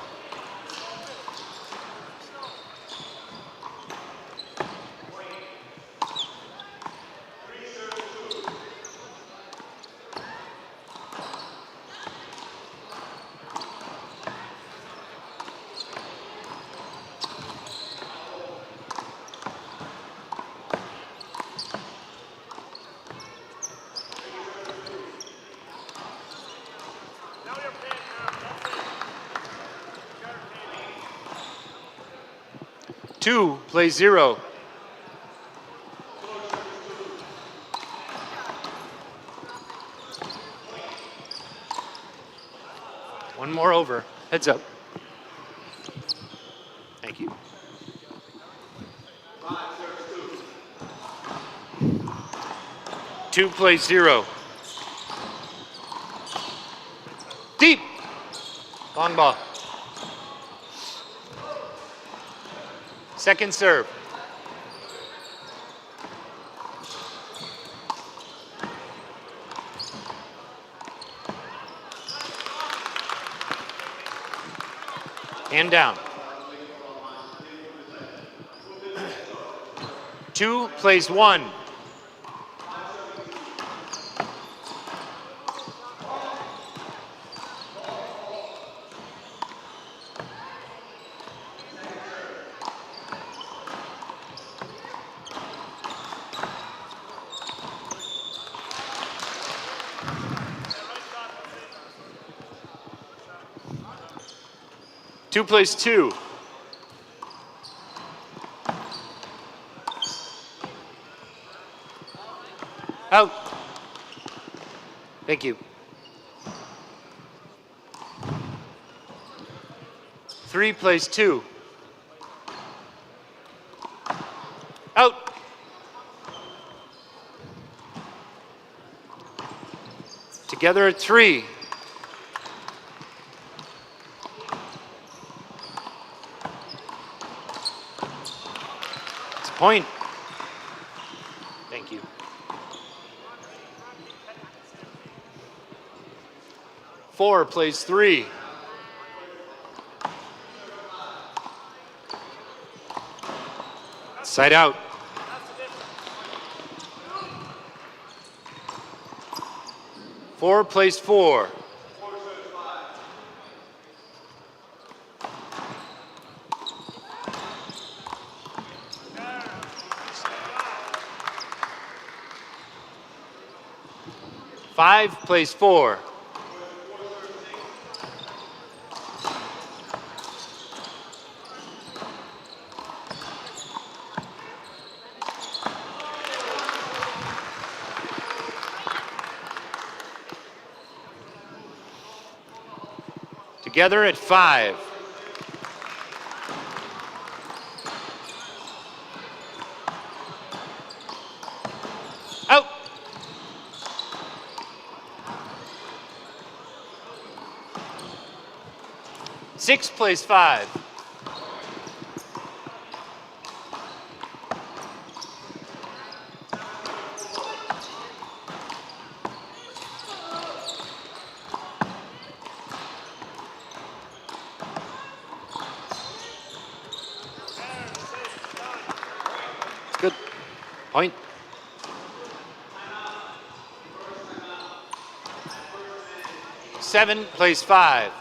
Speaker 18: Two plays 0. One more over. Heads up. Thank you. Two plays 0. Deep. Long ball. Second serve. And down. 2 plays 1. Two plays 2. Out. Thank you. 3 plays 2. Out. Together at 3. It's a point. Thank you. 4 plays 3. Side out. Four plays 4. Five plays 4. Together at 5. Out. Six plays 5. Good. Point. Seven plays 5.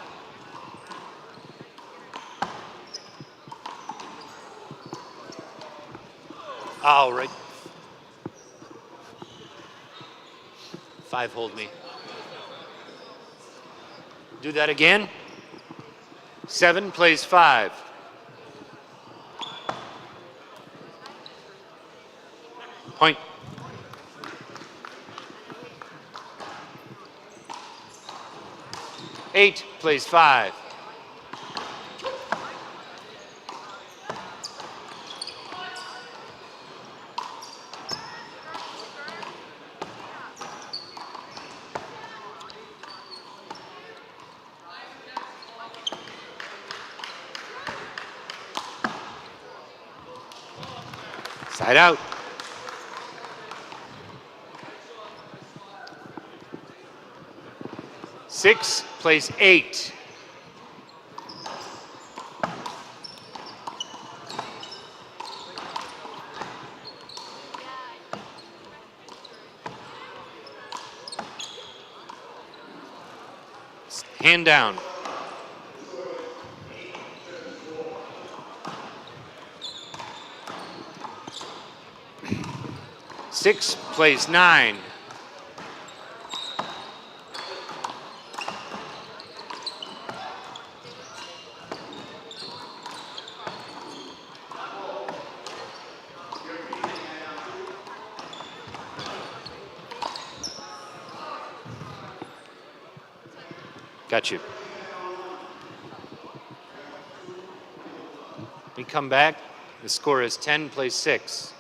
Speaker 18: All right. 5 hold me. Do that again. 7 plays 5. Point. Eight plays 5. Side out. Six plays 8. Hand down. 6 plays 9. Got you. We come back. The score is 10 plays 6.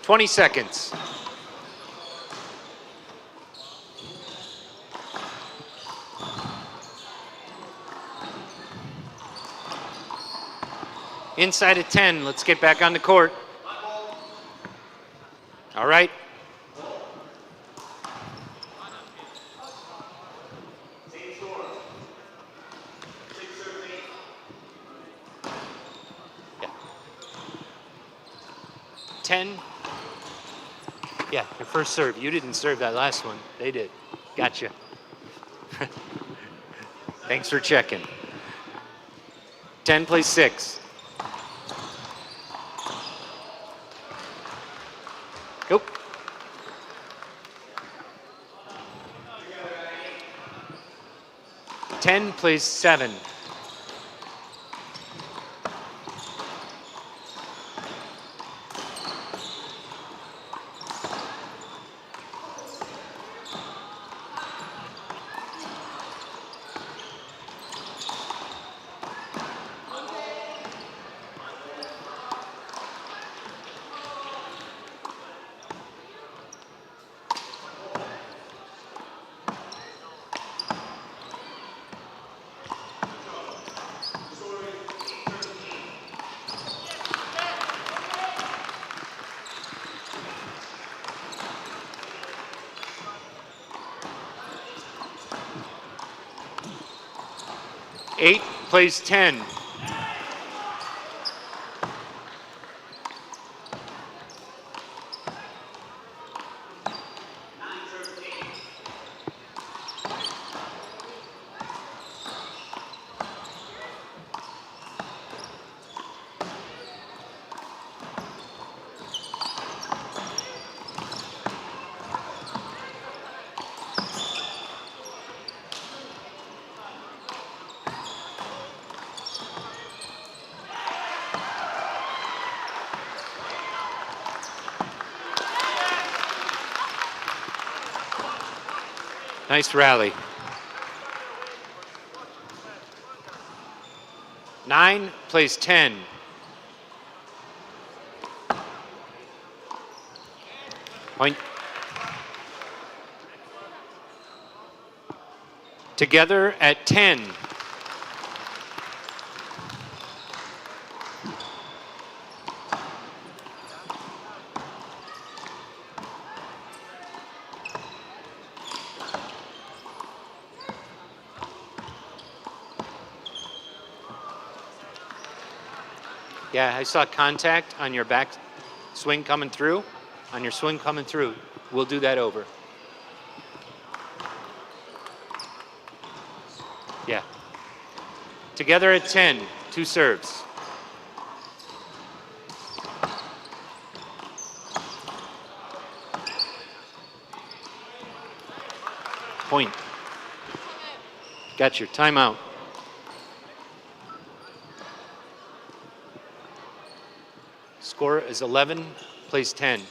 Speaker 18: Twenty seconds. Inside at 10. Let's get back on the court. All right. 10. Yeah, your first serve. You didn't serve that last one. They did. Gotcha. Thanks for checking. 10 plays 6. Go. Ten plays 7. Eight plays 10. Nice rally. 9 plays 10. Point. Together at 10. Yeah, I saw contact on your back swing coming through. On your swing coming through. We'll do that over. Yeah. Together at 10, 2 serves. Point. Got your timeout. Score is 11, plays 10.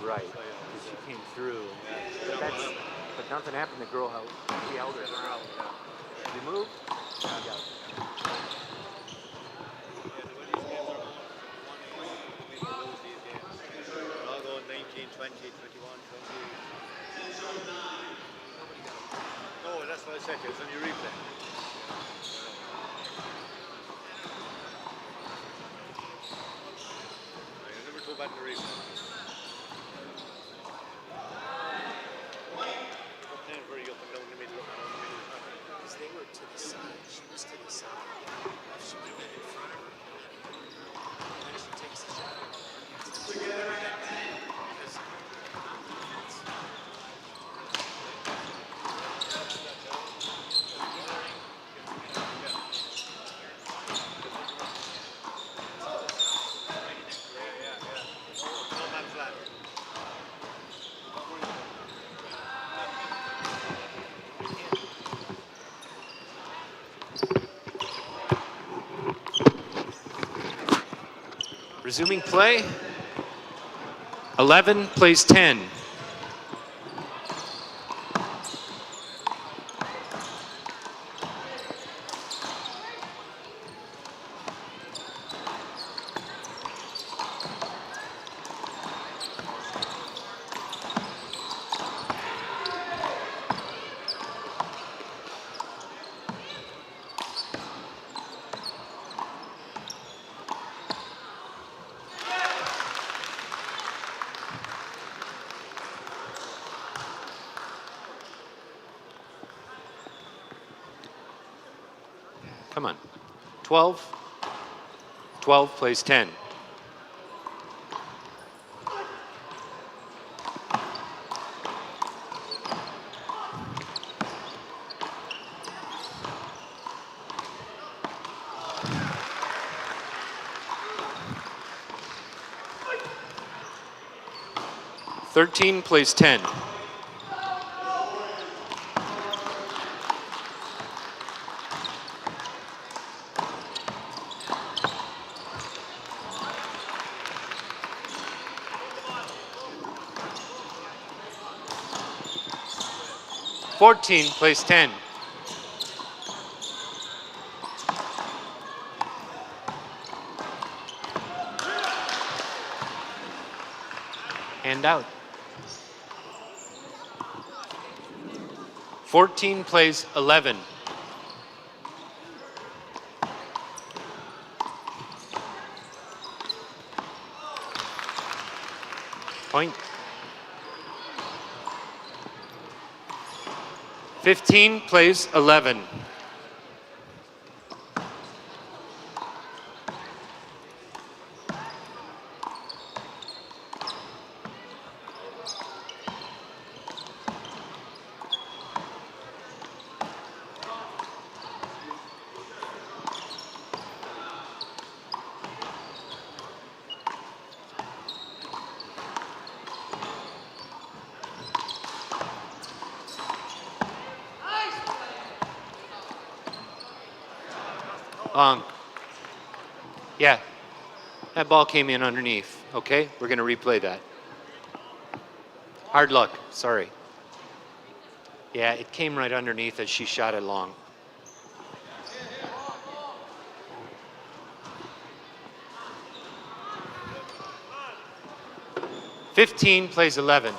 Speaker 18: Right, because she came through. But nothing happened. The girl held her. You move? Yeah.
Speaker 2: I'll go 19, 20, 21, 20. No, that's what I said. It's on your replay. I never go back to the replay. Very up and down the middle, because they were to the side, she was to the side. She would have been in front of her, and then she takes the shot. Together at 10.
Speaker 18: Resuming play. 11 plays 10. Come on. 12. 12 plays 10. Thirteen plays 10. Fourteen plays 10. And out. 14 plays 11. Point. 15 plays 11. Long. Yeah, that ball came in underneath, okay? We're gonna replay that. Hard luck, sorry. Yeah, it came right underneath as she shot it long. Fifteen plays 11.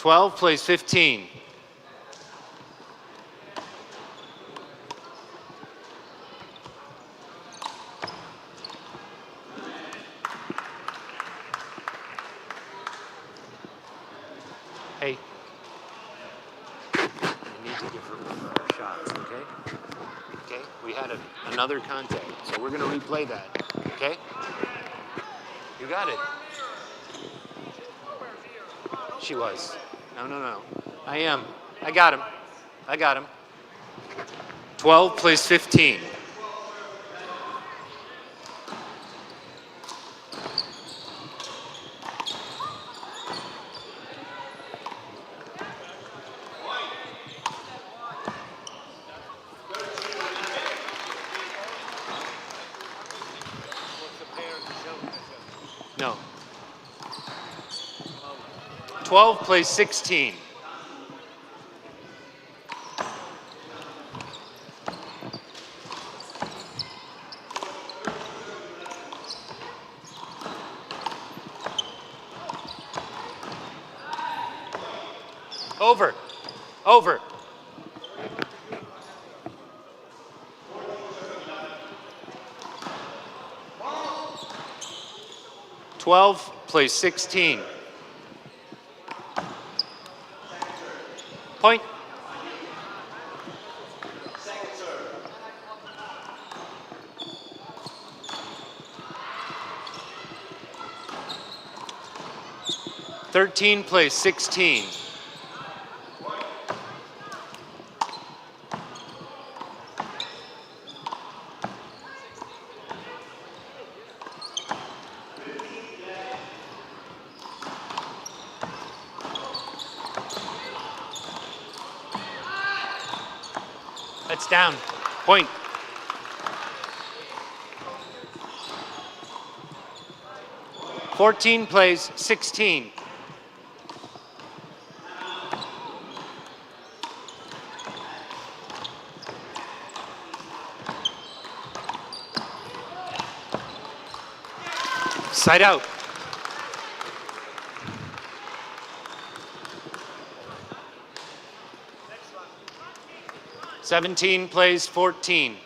Speaker 18: Twelve plays 15. Hey, you need to give her shots, okay? Okay, we had another contact, so we're gonna replay that, okay? You got it. She was. No. I am. I got him. I got him. 12 plays 15. No. 12 plays 16. Over. Over. Twelve plays 16. Point. Thirteen plays 16. That's down. Point. Fourteen plays 16. Side out. 17 plays 14.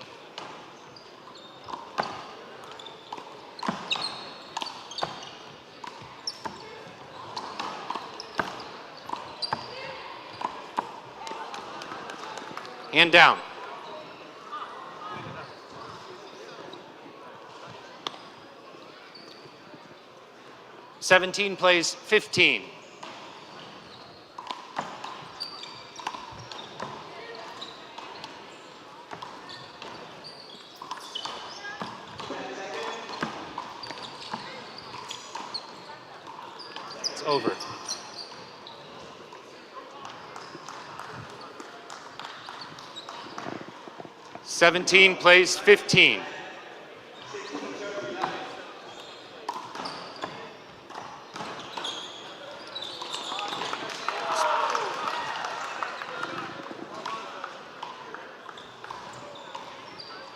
Speaker 18: And down. Seventeen plays 15. It's over. Seventeen plays 15.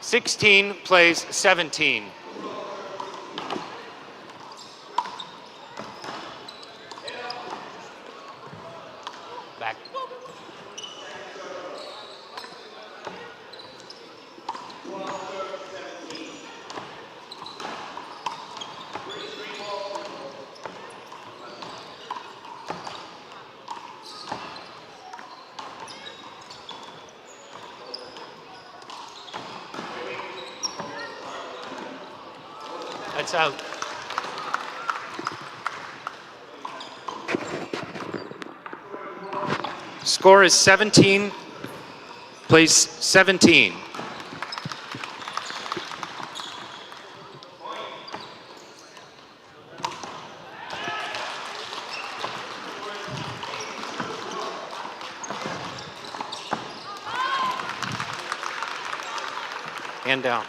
Speaker 18: Sixteen plays 17. Back. That's out. Score is 17, plays 17. And down.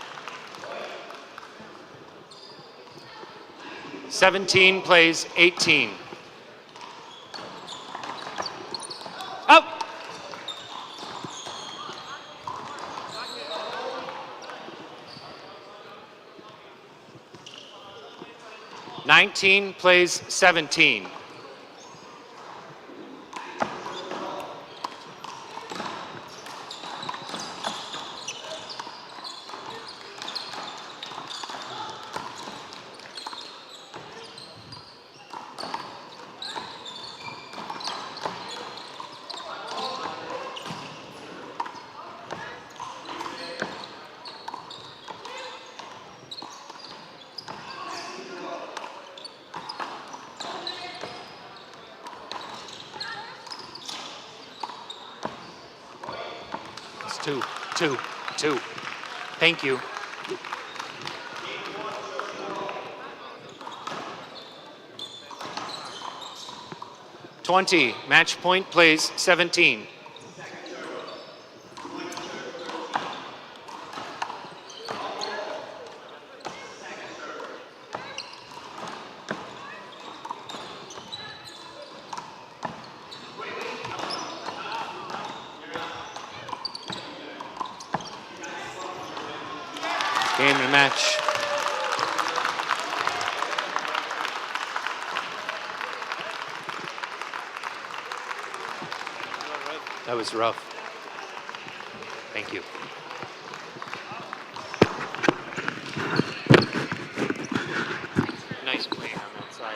Speaker 18: 17 plays 18. Up. Nineteen plays 17. Two. Thank you. $20. Match point plays 17. Game and match. That was rough. Thank you. Nice play on that side.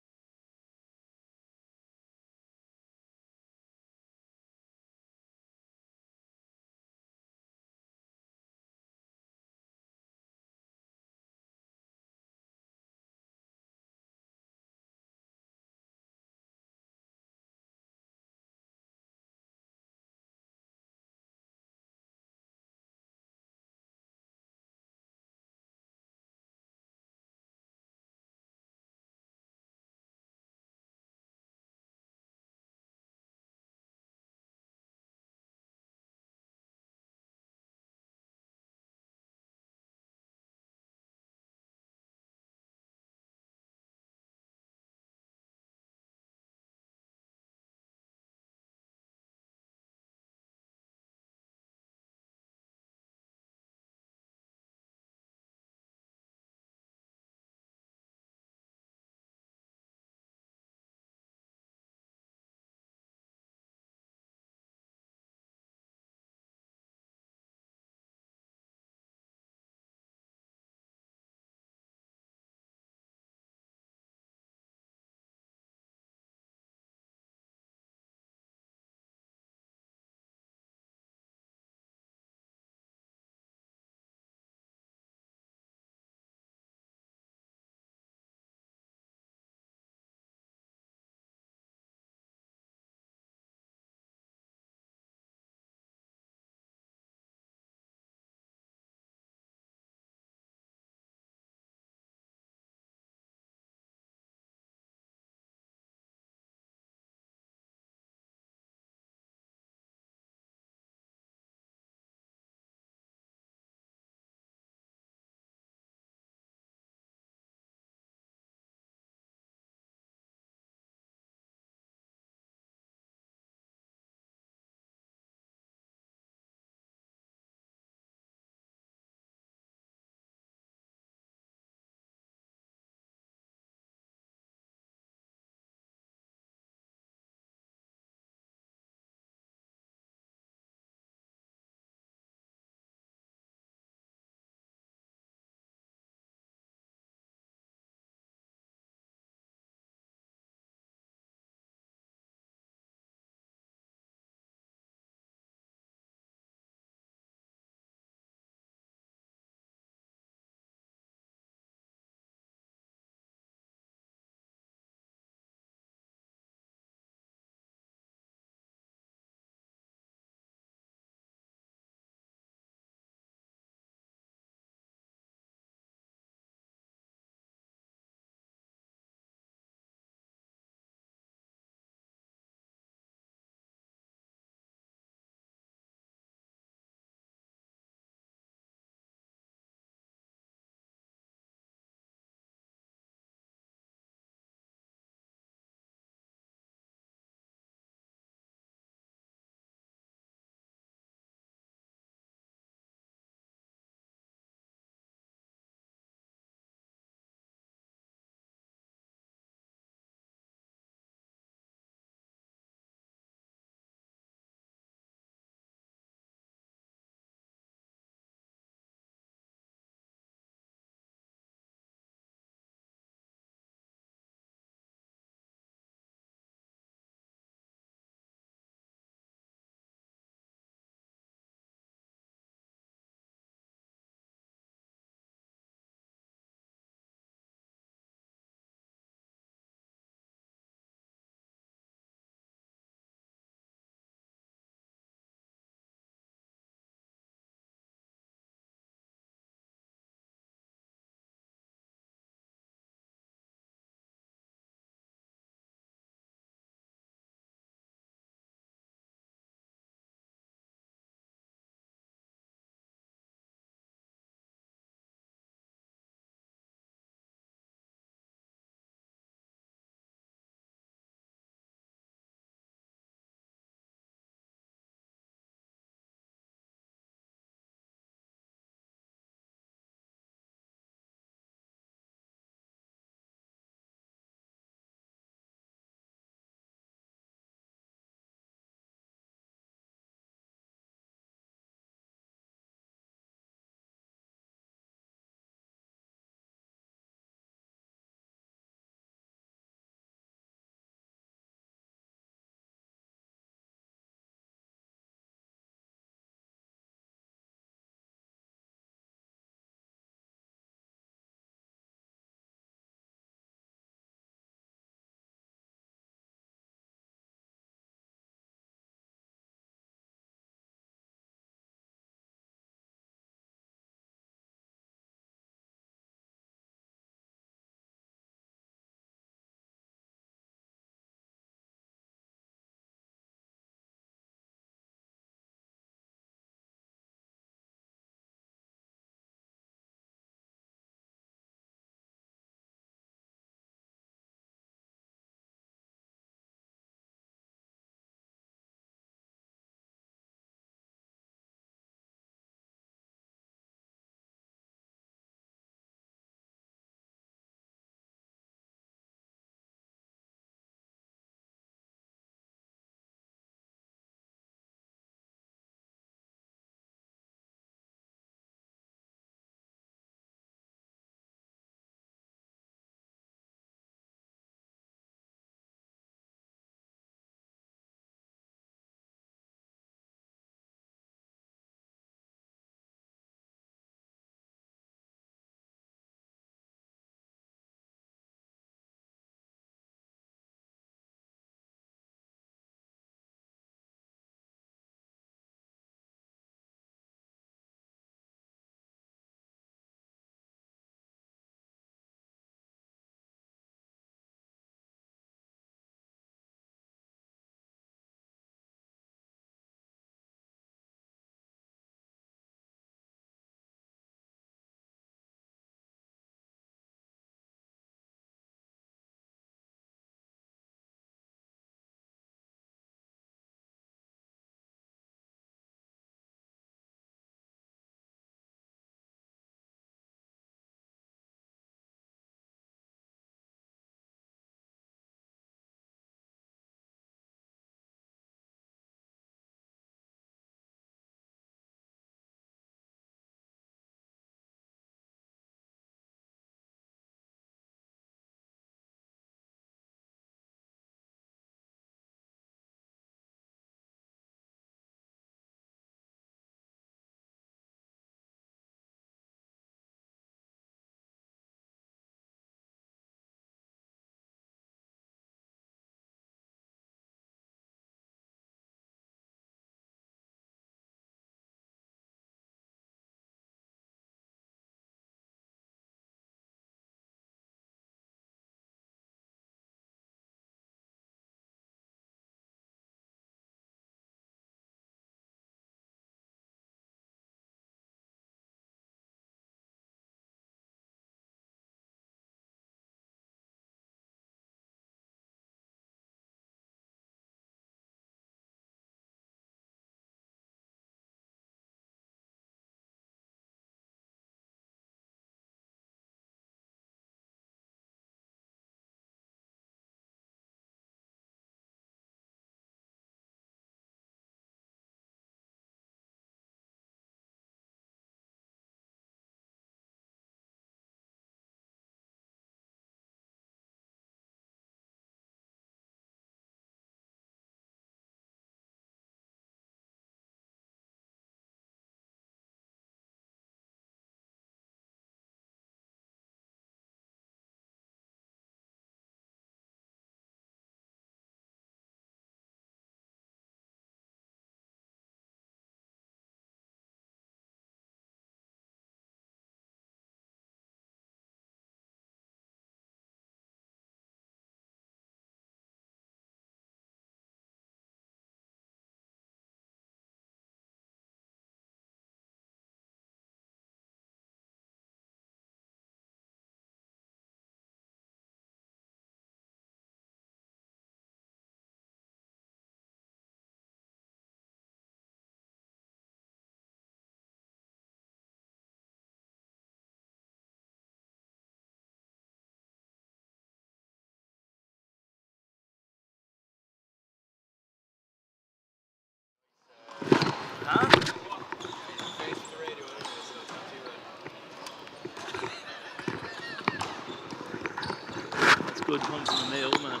Speaker 21: good punch in the Mayo, man.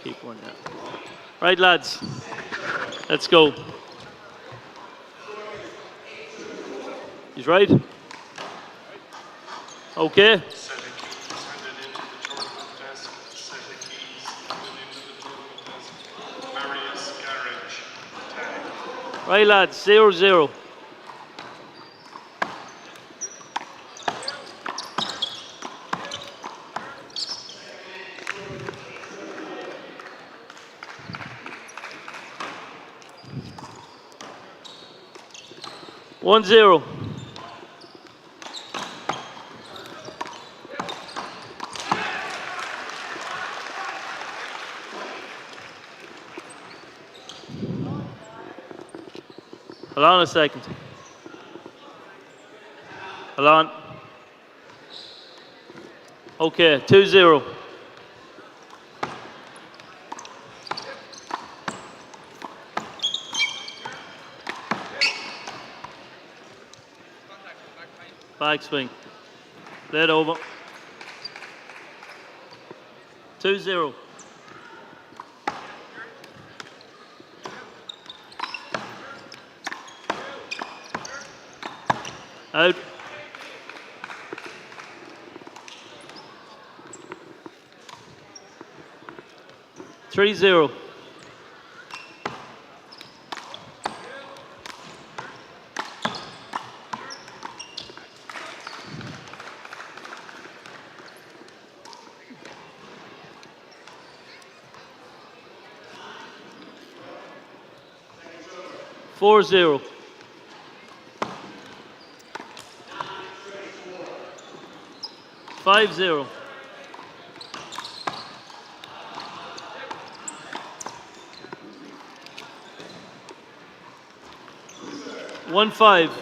Speaker 21: Keep one down. Right, lads. Let's go. He's right. Okay. Right, lads, 0-0. One zero. Hold on a second. Hold on. Okay, 2-0. Back swing. Let over. 2-0. Out. Three zero. Four zero. 5-0. One five.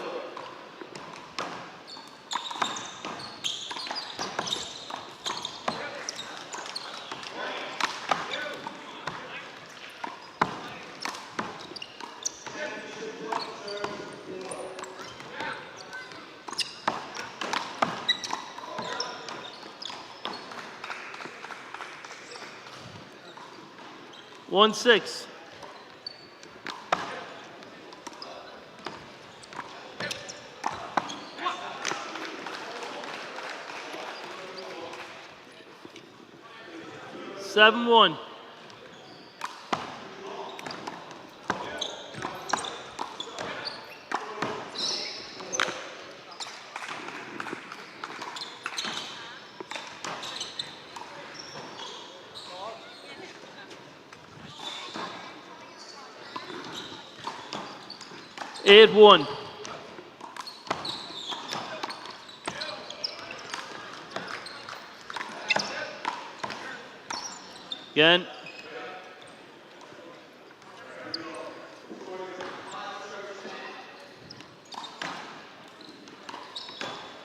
Speaker 21: One six. 7-1. Eight one. Again.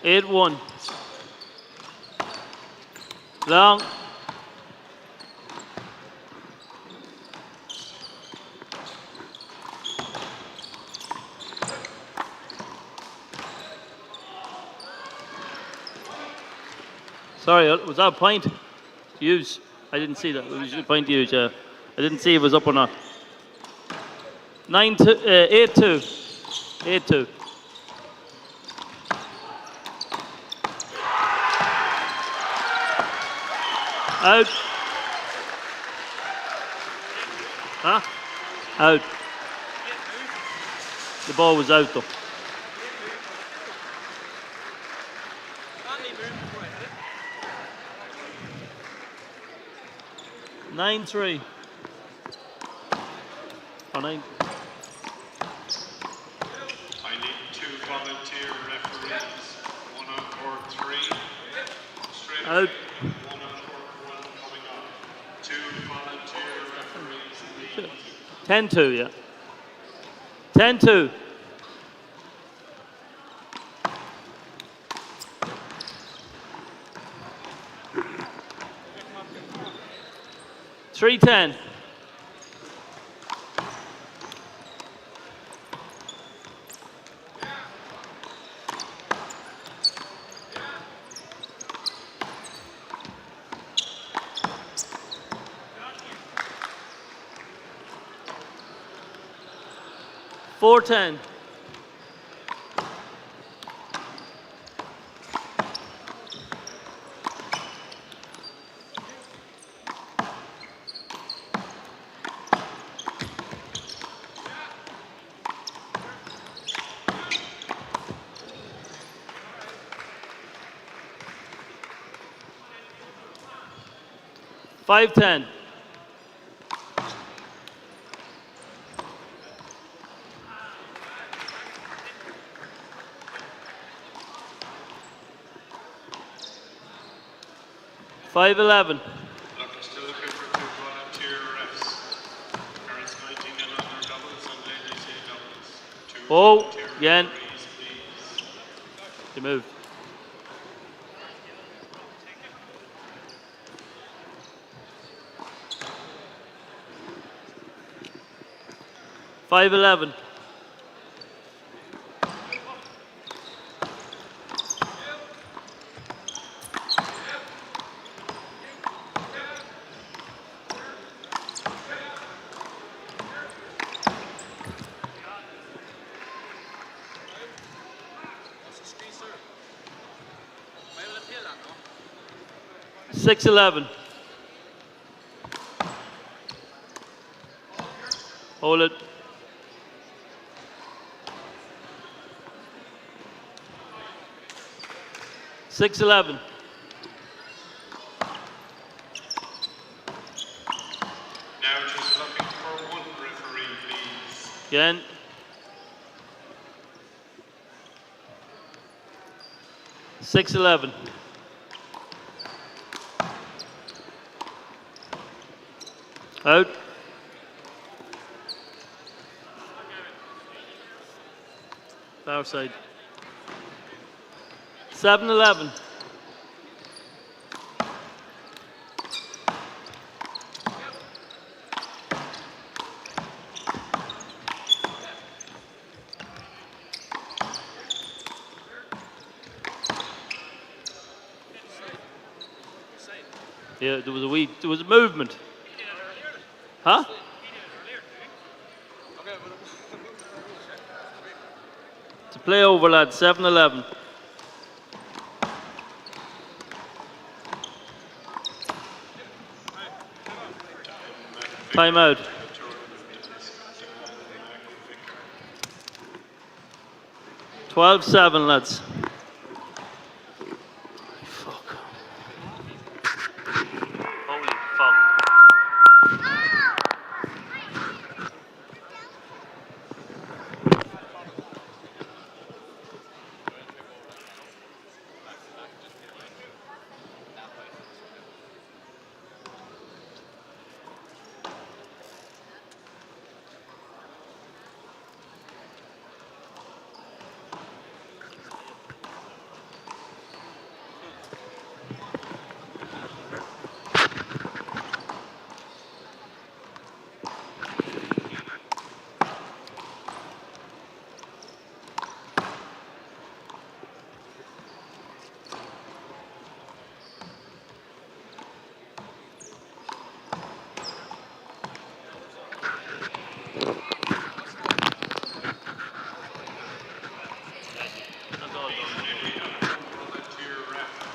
Speaker 21: Eight one. Long. Sorry, was that a point to use? I didn't see that. It was a point to use, yeah. I didn't see if it was up or not. 8-2. 8-2. Out. Huh? Out. The ball was out though. Nine three. Oh, 9.
Speaker 5: I need 2 volunteer referees. 1 on court 3. Straight
Speaker 21: Out.
Speaker 5: away. 1 on court 1 coming on. 2 volunteer referees.
Speaker 21: 10-2, yeah. 10-2. Three 10. 4-10. $5-10. $5-11.
Speaker 5: Still looking for 2 volunteer refs. Parents 19 and under doubles and ladies A doubles. 2
Speaker 21: Oh,
Speaker 5: volunteer
Speaker 21: again.
Speaker 5: referees, please.
Speaker 21: They moved. $5-11. $6-11. Hold it. $6-11.
Speaker 5: Now just looking for 1 referee, please.
Speaker 21: Again. $6-11. Out. Far side. 7-11. Yeah, there was a movement. Huh? It's a play over, lad. 7-11. Time out. $12-7, lads. Holy fuck.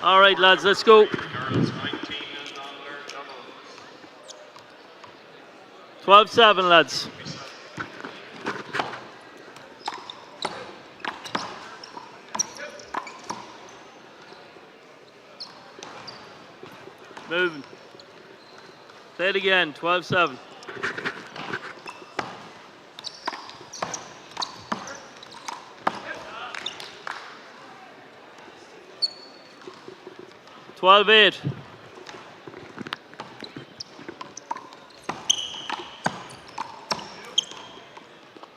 Speaker 21: All right, lads, let's go. 12-7, lads. Moving. Play it again, 12-7. $12-8.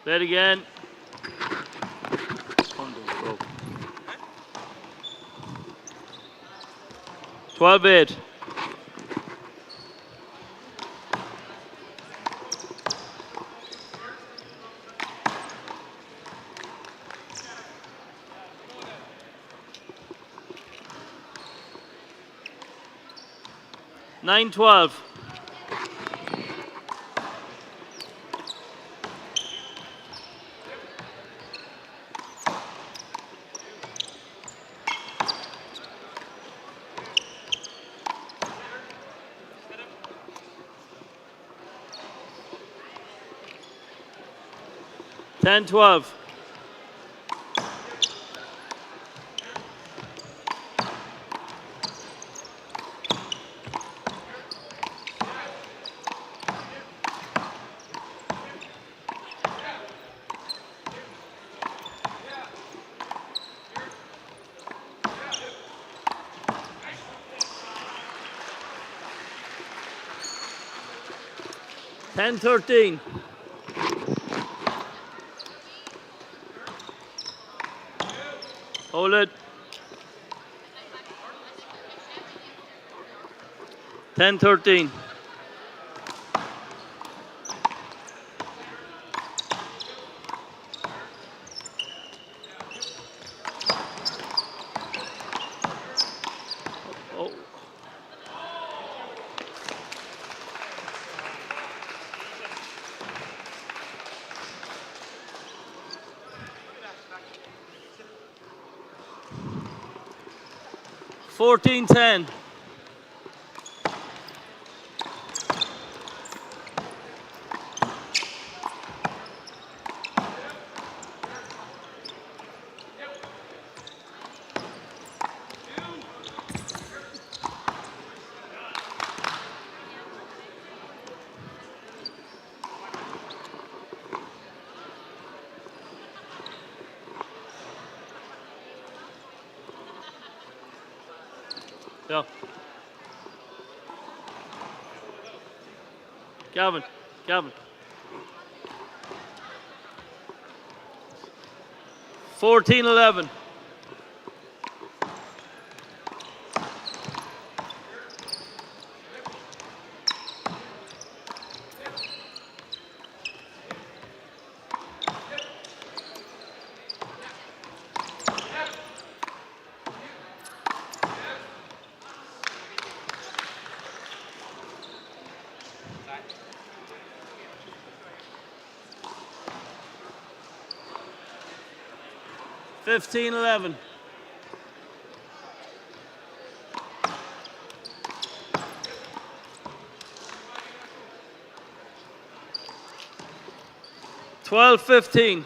Speaker 21: Play it again. 12-8. $9-12. 10-12. Ten 13. Hold it. 10-13. Oh. $14-10. Yeah. Gavin. 14-11. $15-11. $12-15.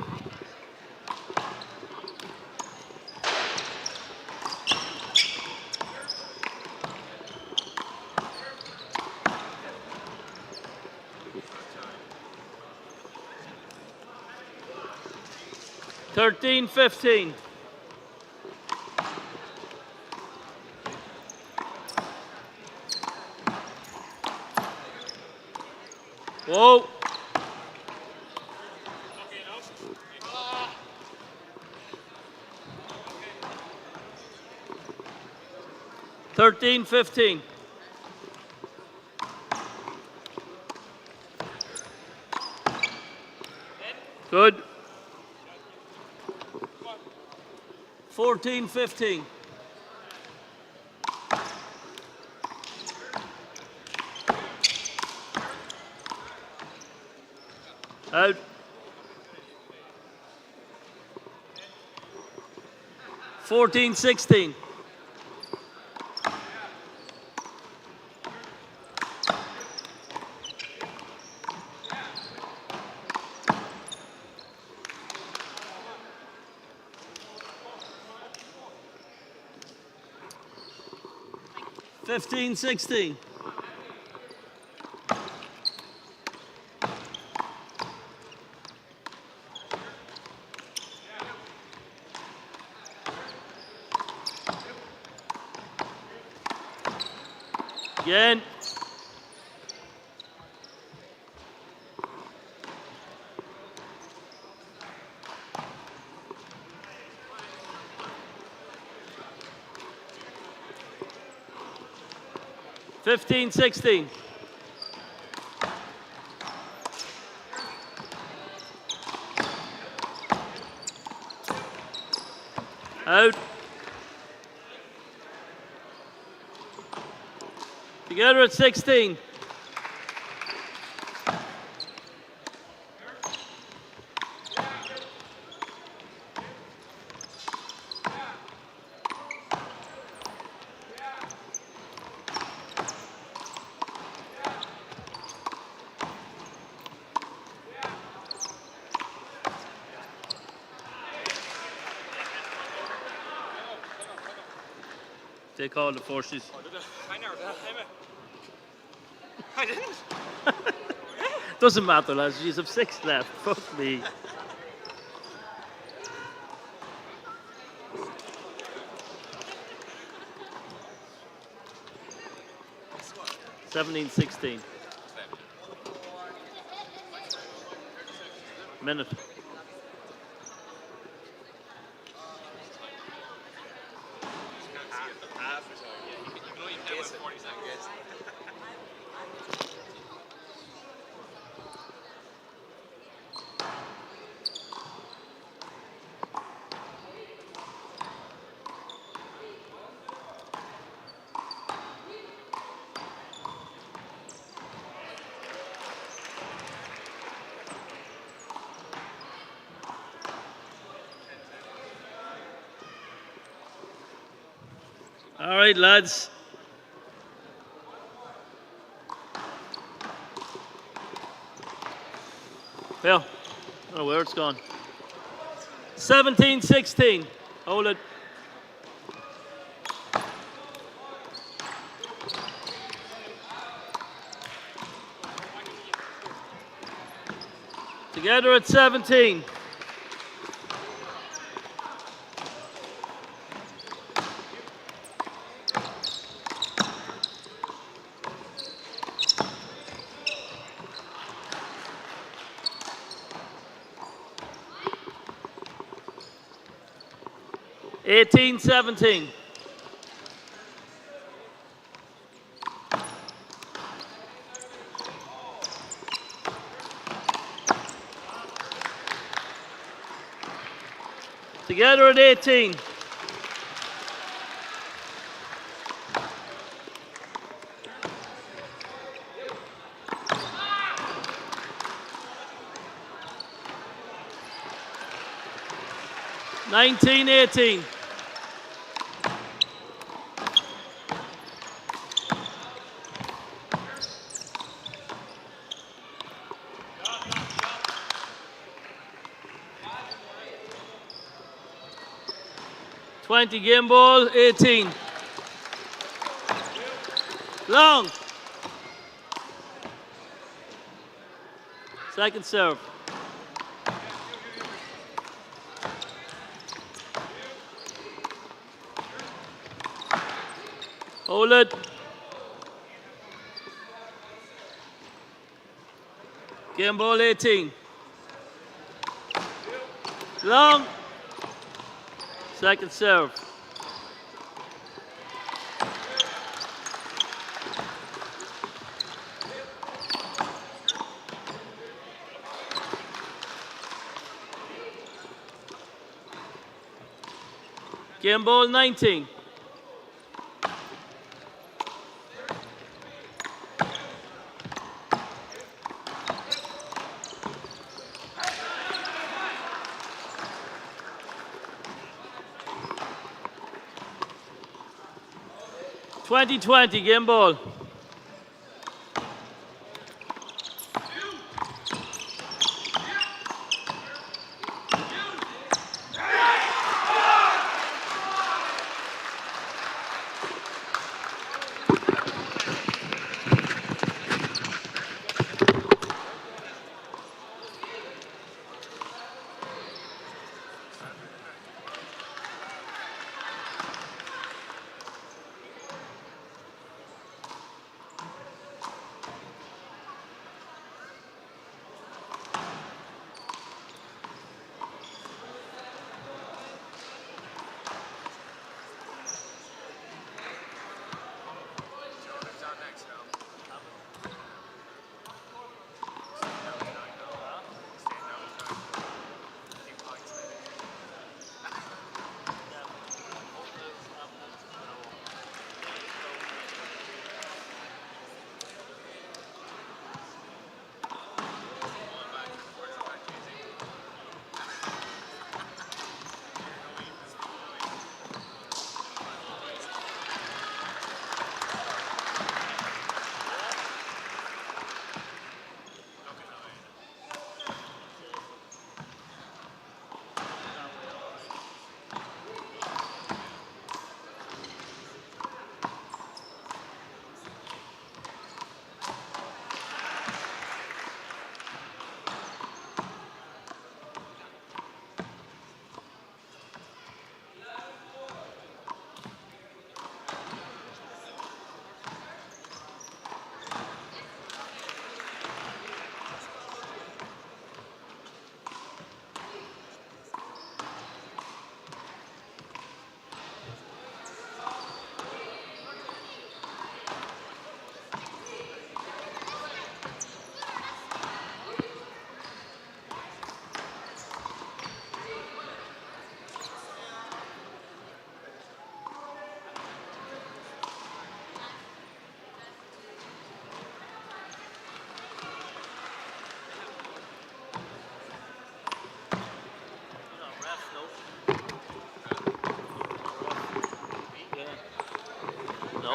Speaker 21: $13-15. Whoa. $13-15. Good. 14-15. Out. 14-16. $15-16. Again. $15-16. Out. Together at 16. They called the forces.
Speaker 3: I didn't.
Speaker 21: Doesn't matter, lads. You have 6 left. Fuck me. (17-16). Minute. All right, lads. Yeah, I don't know where it's gone. 17-16. Hold it. Together at 17. (18-17). Together at 18. (19-18). Game ball, 18. Long. Second serve. Hold it. Game ball, 18. Long. Second serve. Game ball, 19. (20-20) game ball.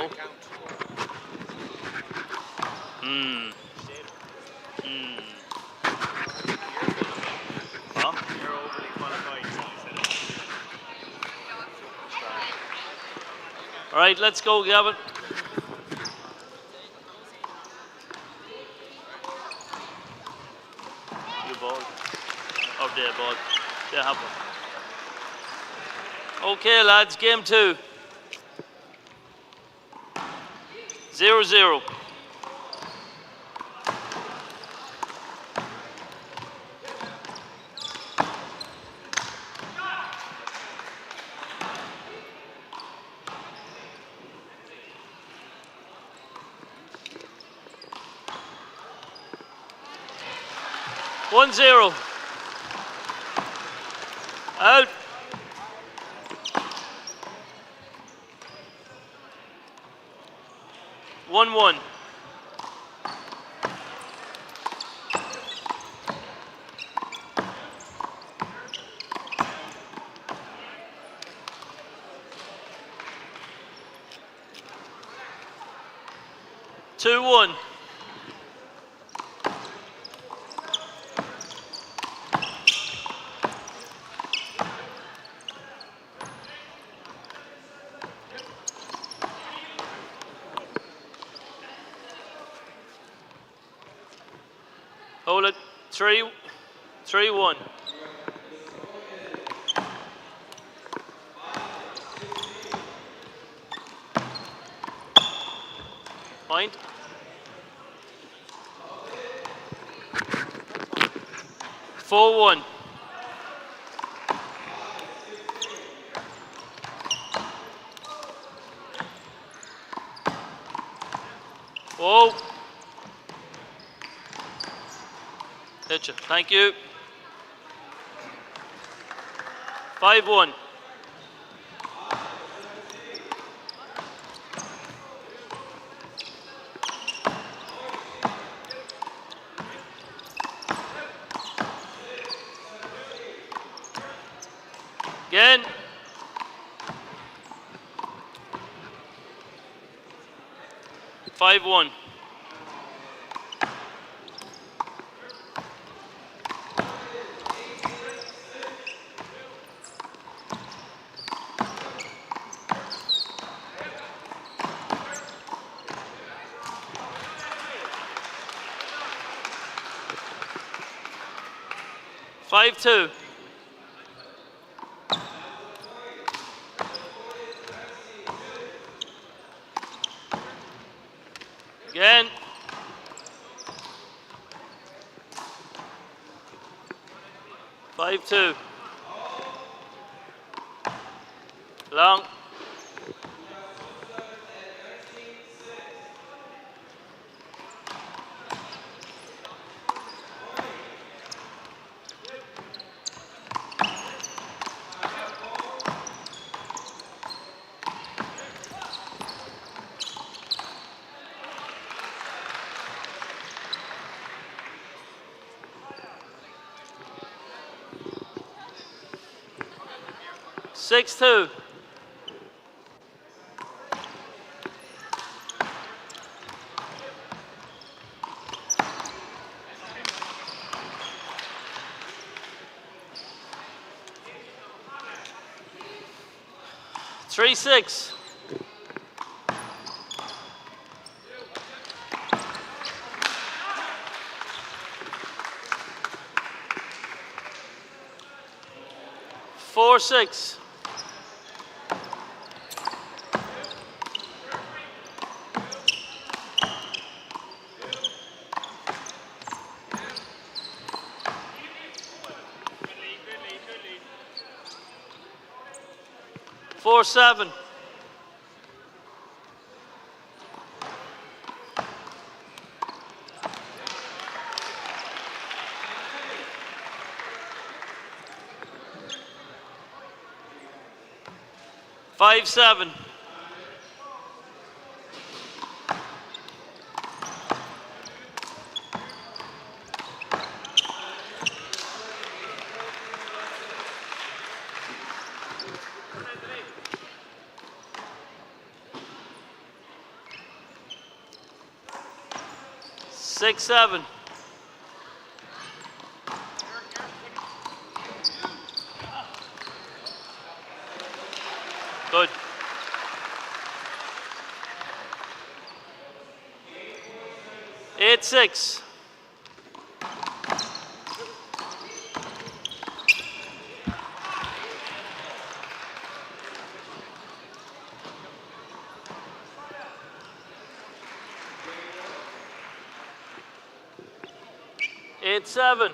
Speaker 21: No. Huh?
Speaker 16: You're overly qualified.
Speaker 21: All right, let's go, Gavin. Your ball. Up there, ball. There, have one. Okay, lads, game 2. 0-0. One zero. Out. One. Two one. Hold it. 3-1. Point. Four one. Whoa. Hit you. Thank you. 5-1. Again. 5-1. Five two. Again. Five two. Long. Six two. Three six. Four six. Four seven. Five seven. 6-7. Good. Eight, 6. Eight, 7.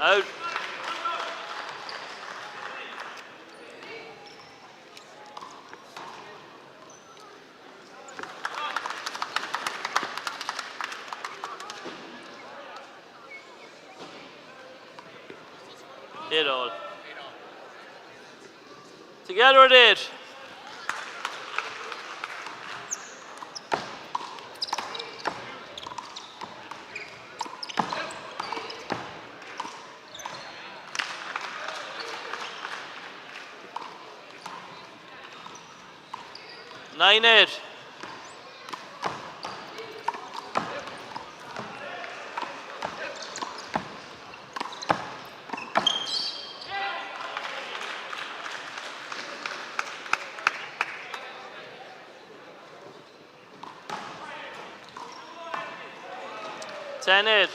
Speaker 21: Out. Eight all. Together at 8. Nine, 8. Ten, 8.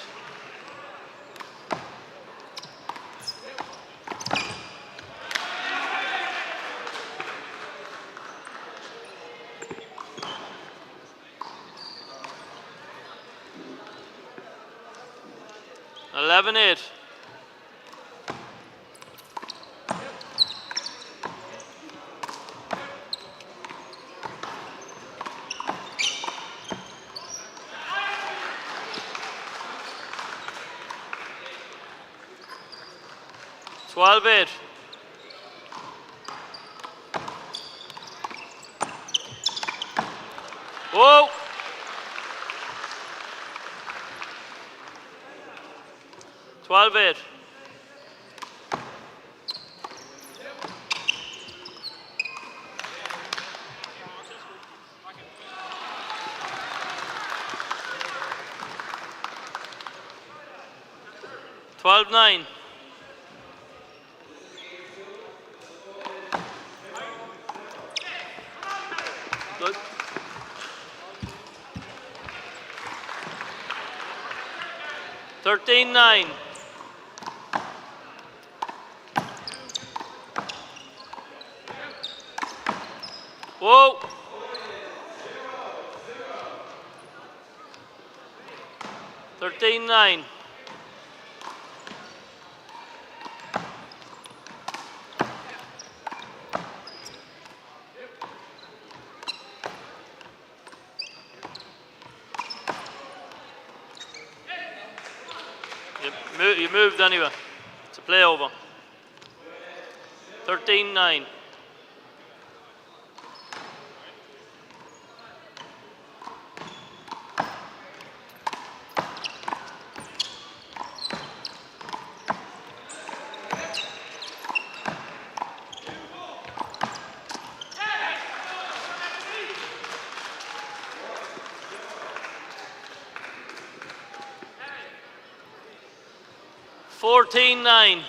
Speaker 21: Eleven, 8. Twelve, 8. Whoa! 12, 8. Twelve, 9. Good. 13, 9. Whoa. 13, 9. You moved anyway. It's a play over. 13, 9. Fourteen, 9.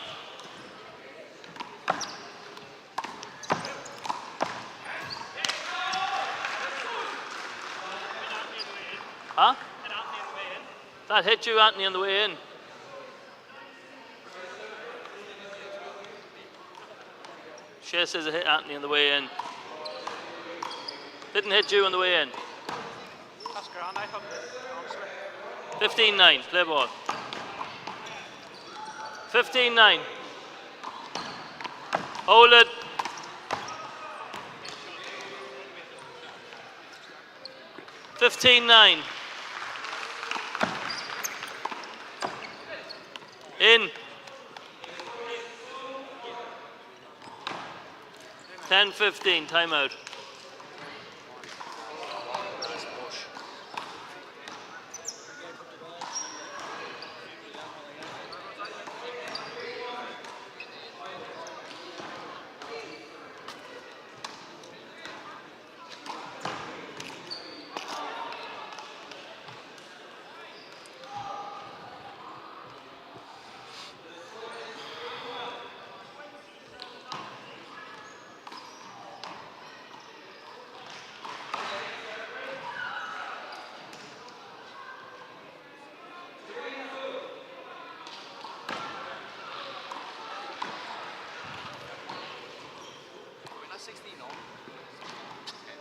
Speaker 21: Huh? That hit you, Anthony, on the way in. Shea says it hit Anthony on the way in. Didn't hit you on the way in.
Speaker 3: That's grand, I hooked it.
Speaker 21: 15, 9. Play ball. 15, 9. Hold it. Fifteen, 9. In. 10, 15. Timeout.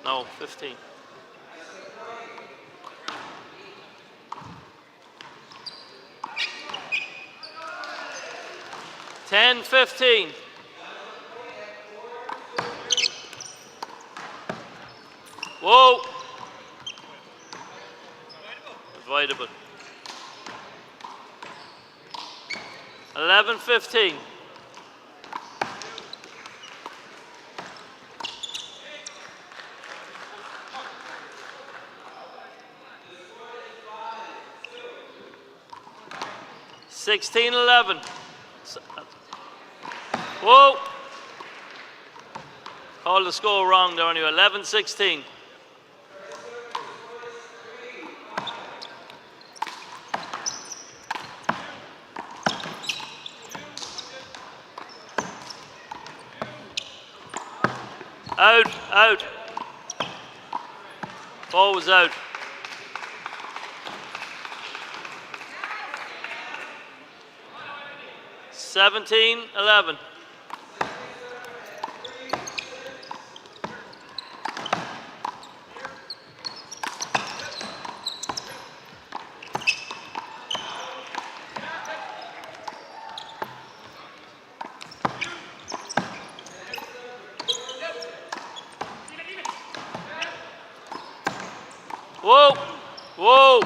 Speaker 21: No, 15. Ten, 15. Whoa. Avoidable. 11, 15. Sixteen, 11. Whoa! Called the score wrong there anyway. 11, 16. Out, out. Ball was out. Seventeen, 11. Whoa! Whoa!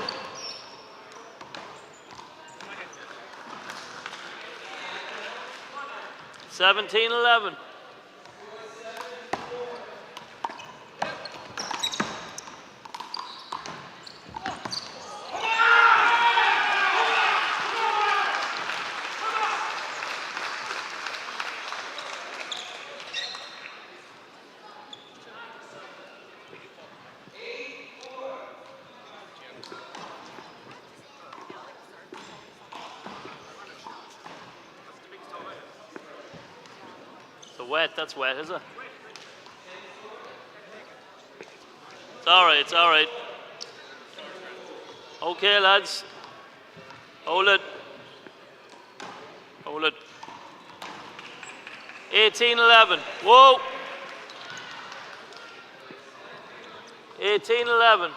Speaker 21: 17, 11. Wet, that's wet, is it? It's all right, it's all right. Okay, lads. Hold it. Hold it. 18, 11. Whoa! 18, 11.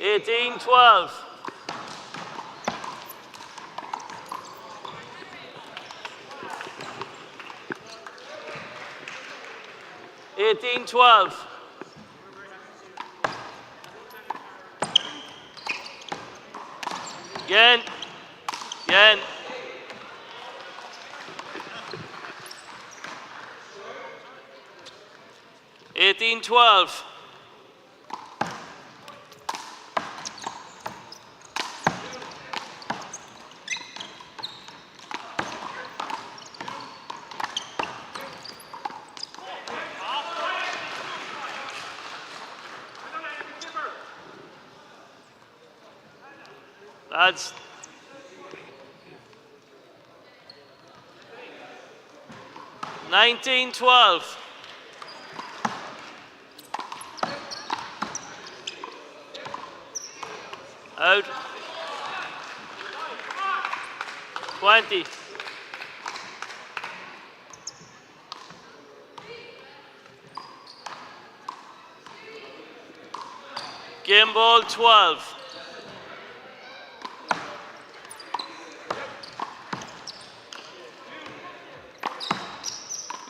Speaker 21: Eighteen, 12. Eighteen, 12. Again. Again. Eighteen, 12. Lads. Nineteen, 12. Out. 20. Game ball, 12.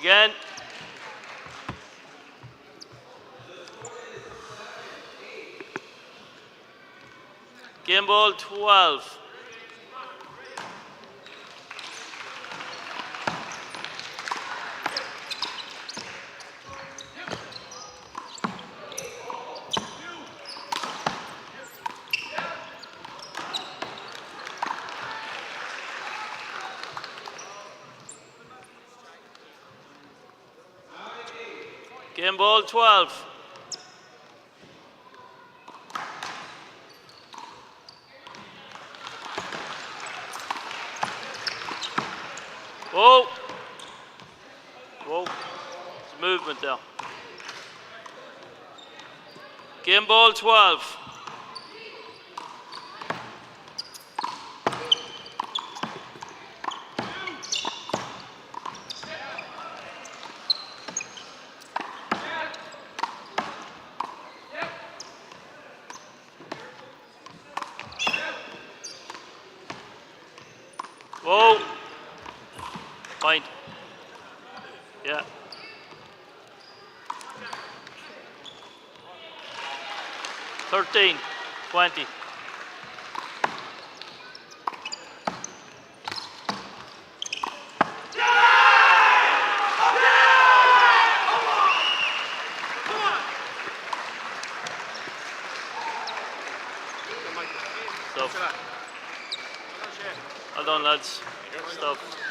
Speaker 21: Again. Game ball, 12. Game ball, 12. Oh. Whoa. There's movement there. Game ball 12. Whoa. Point. Yeah. $13, $20. Stuff. Well done, lads. Stuff.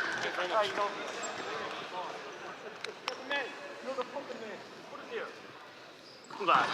Speaker 21: Come back.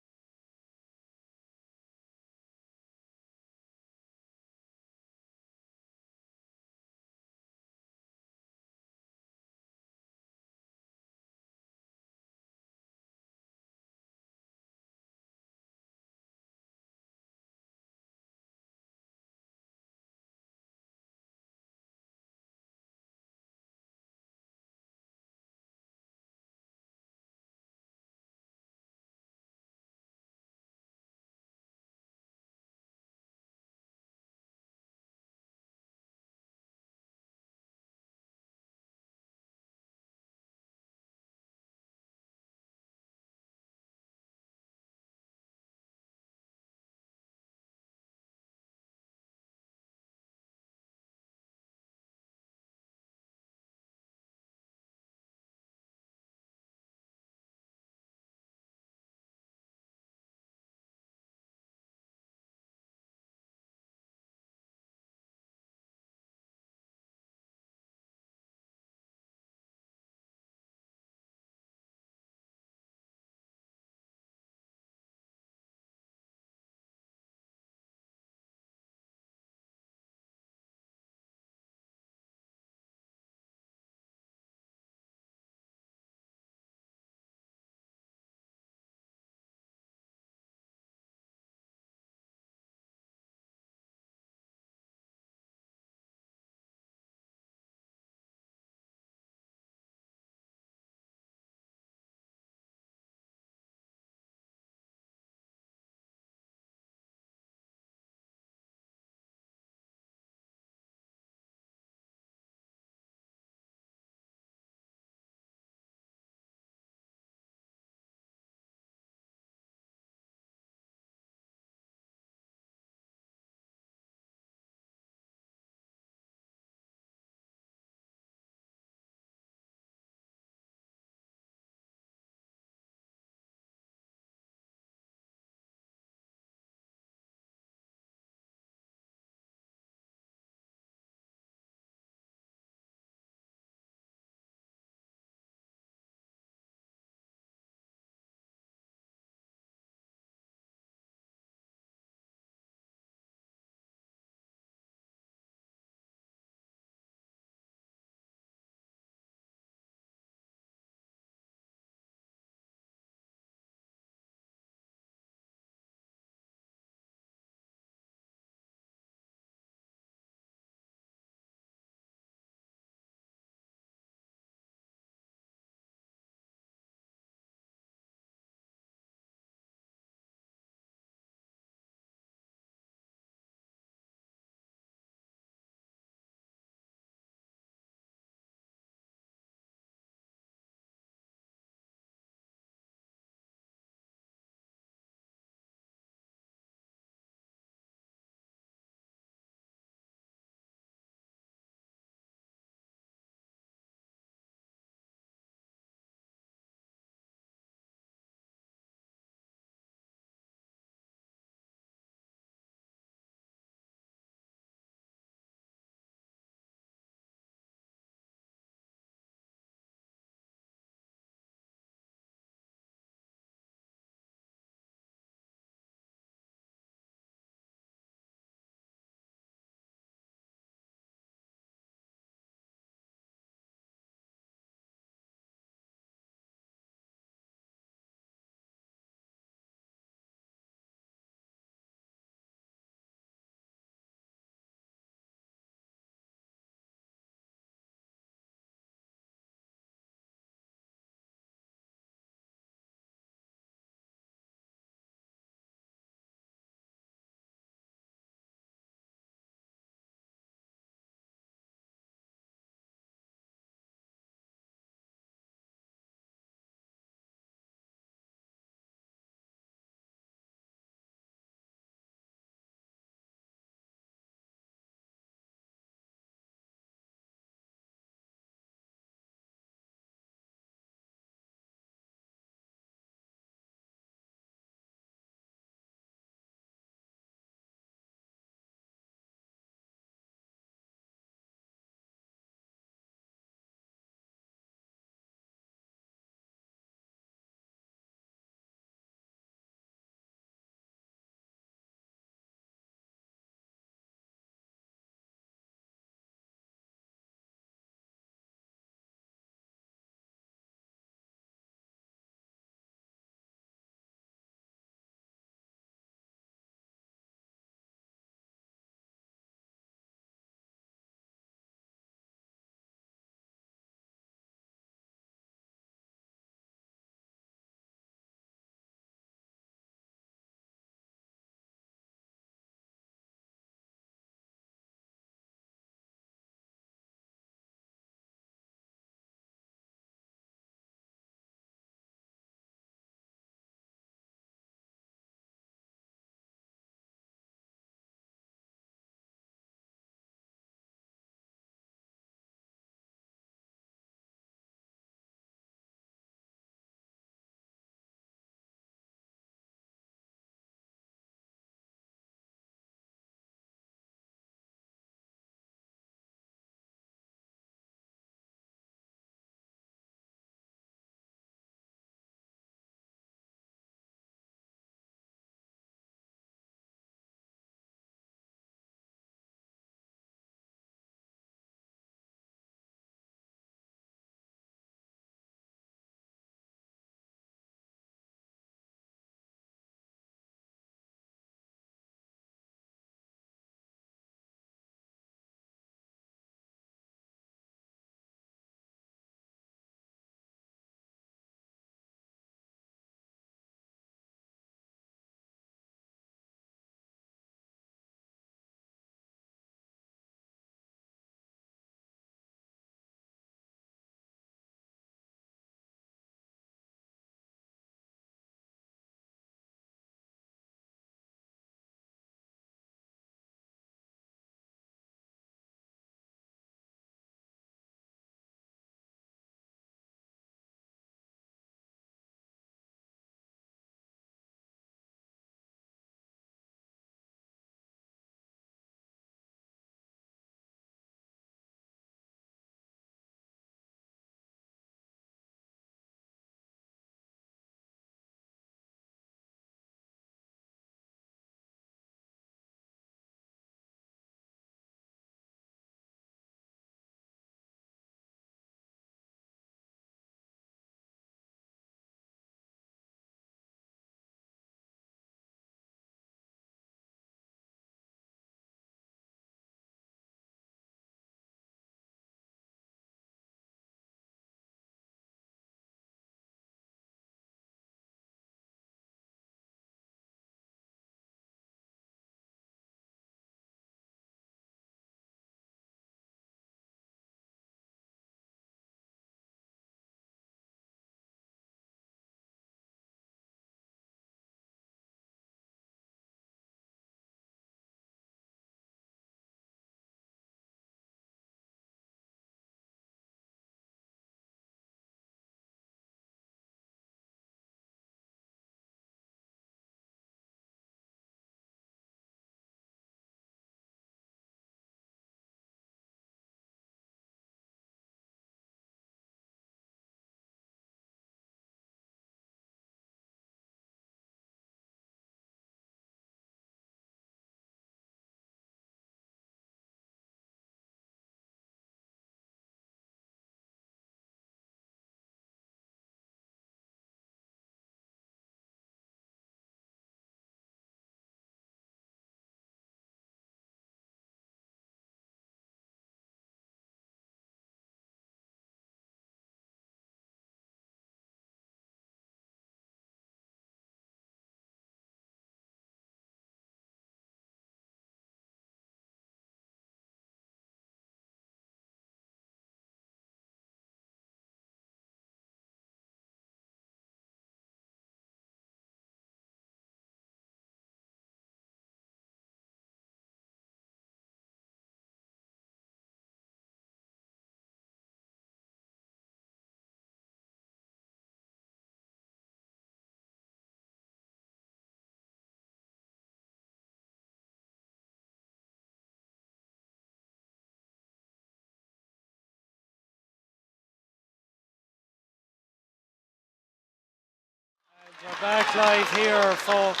Speaker 4: back live here, folks,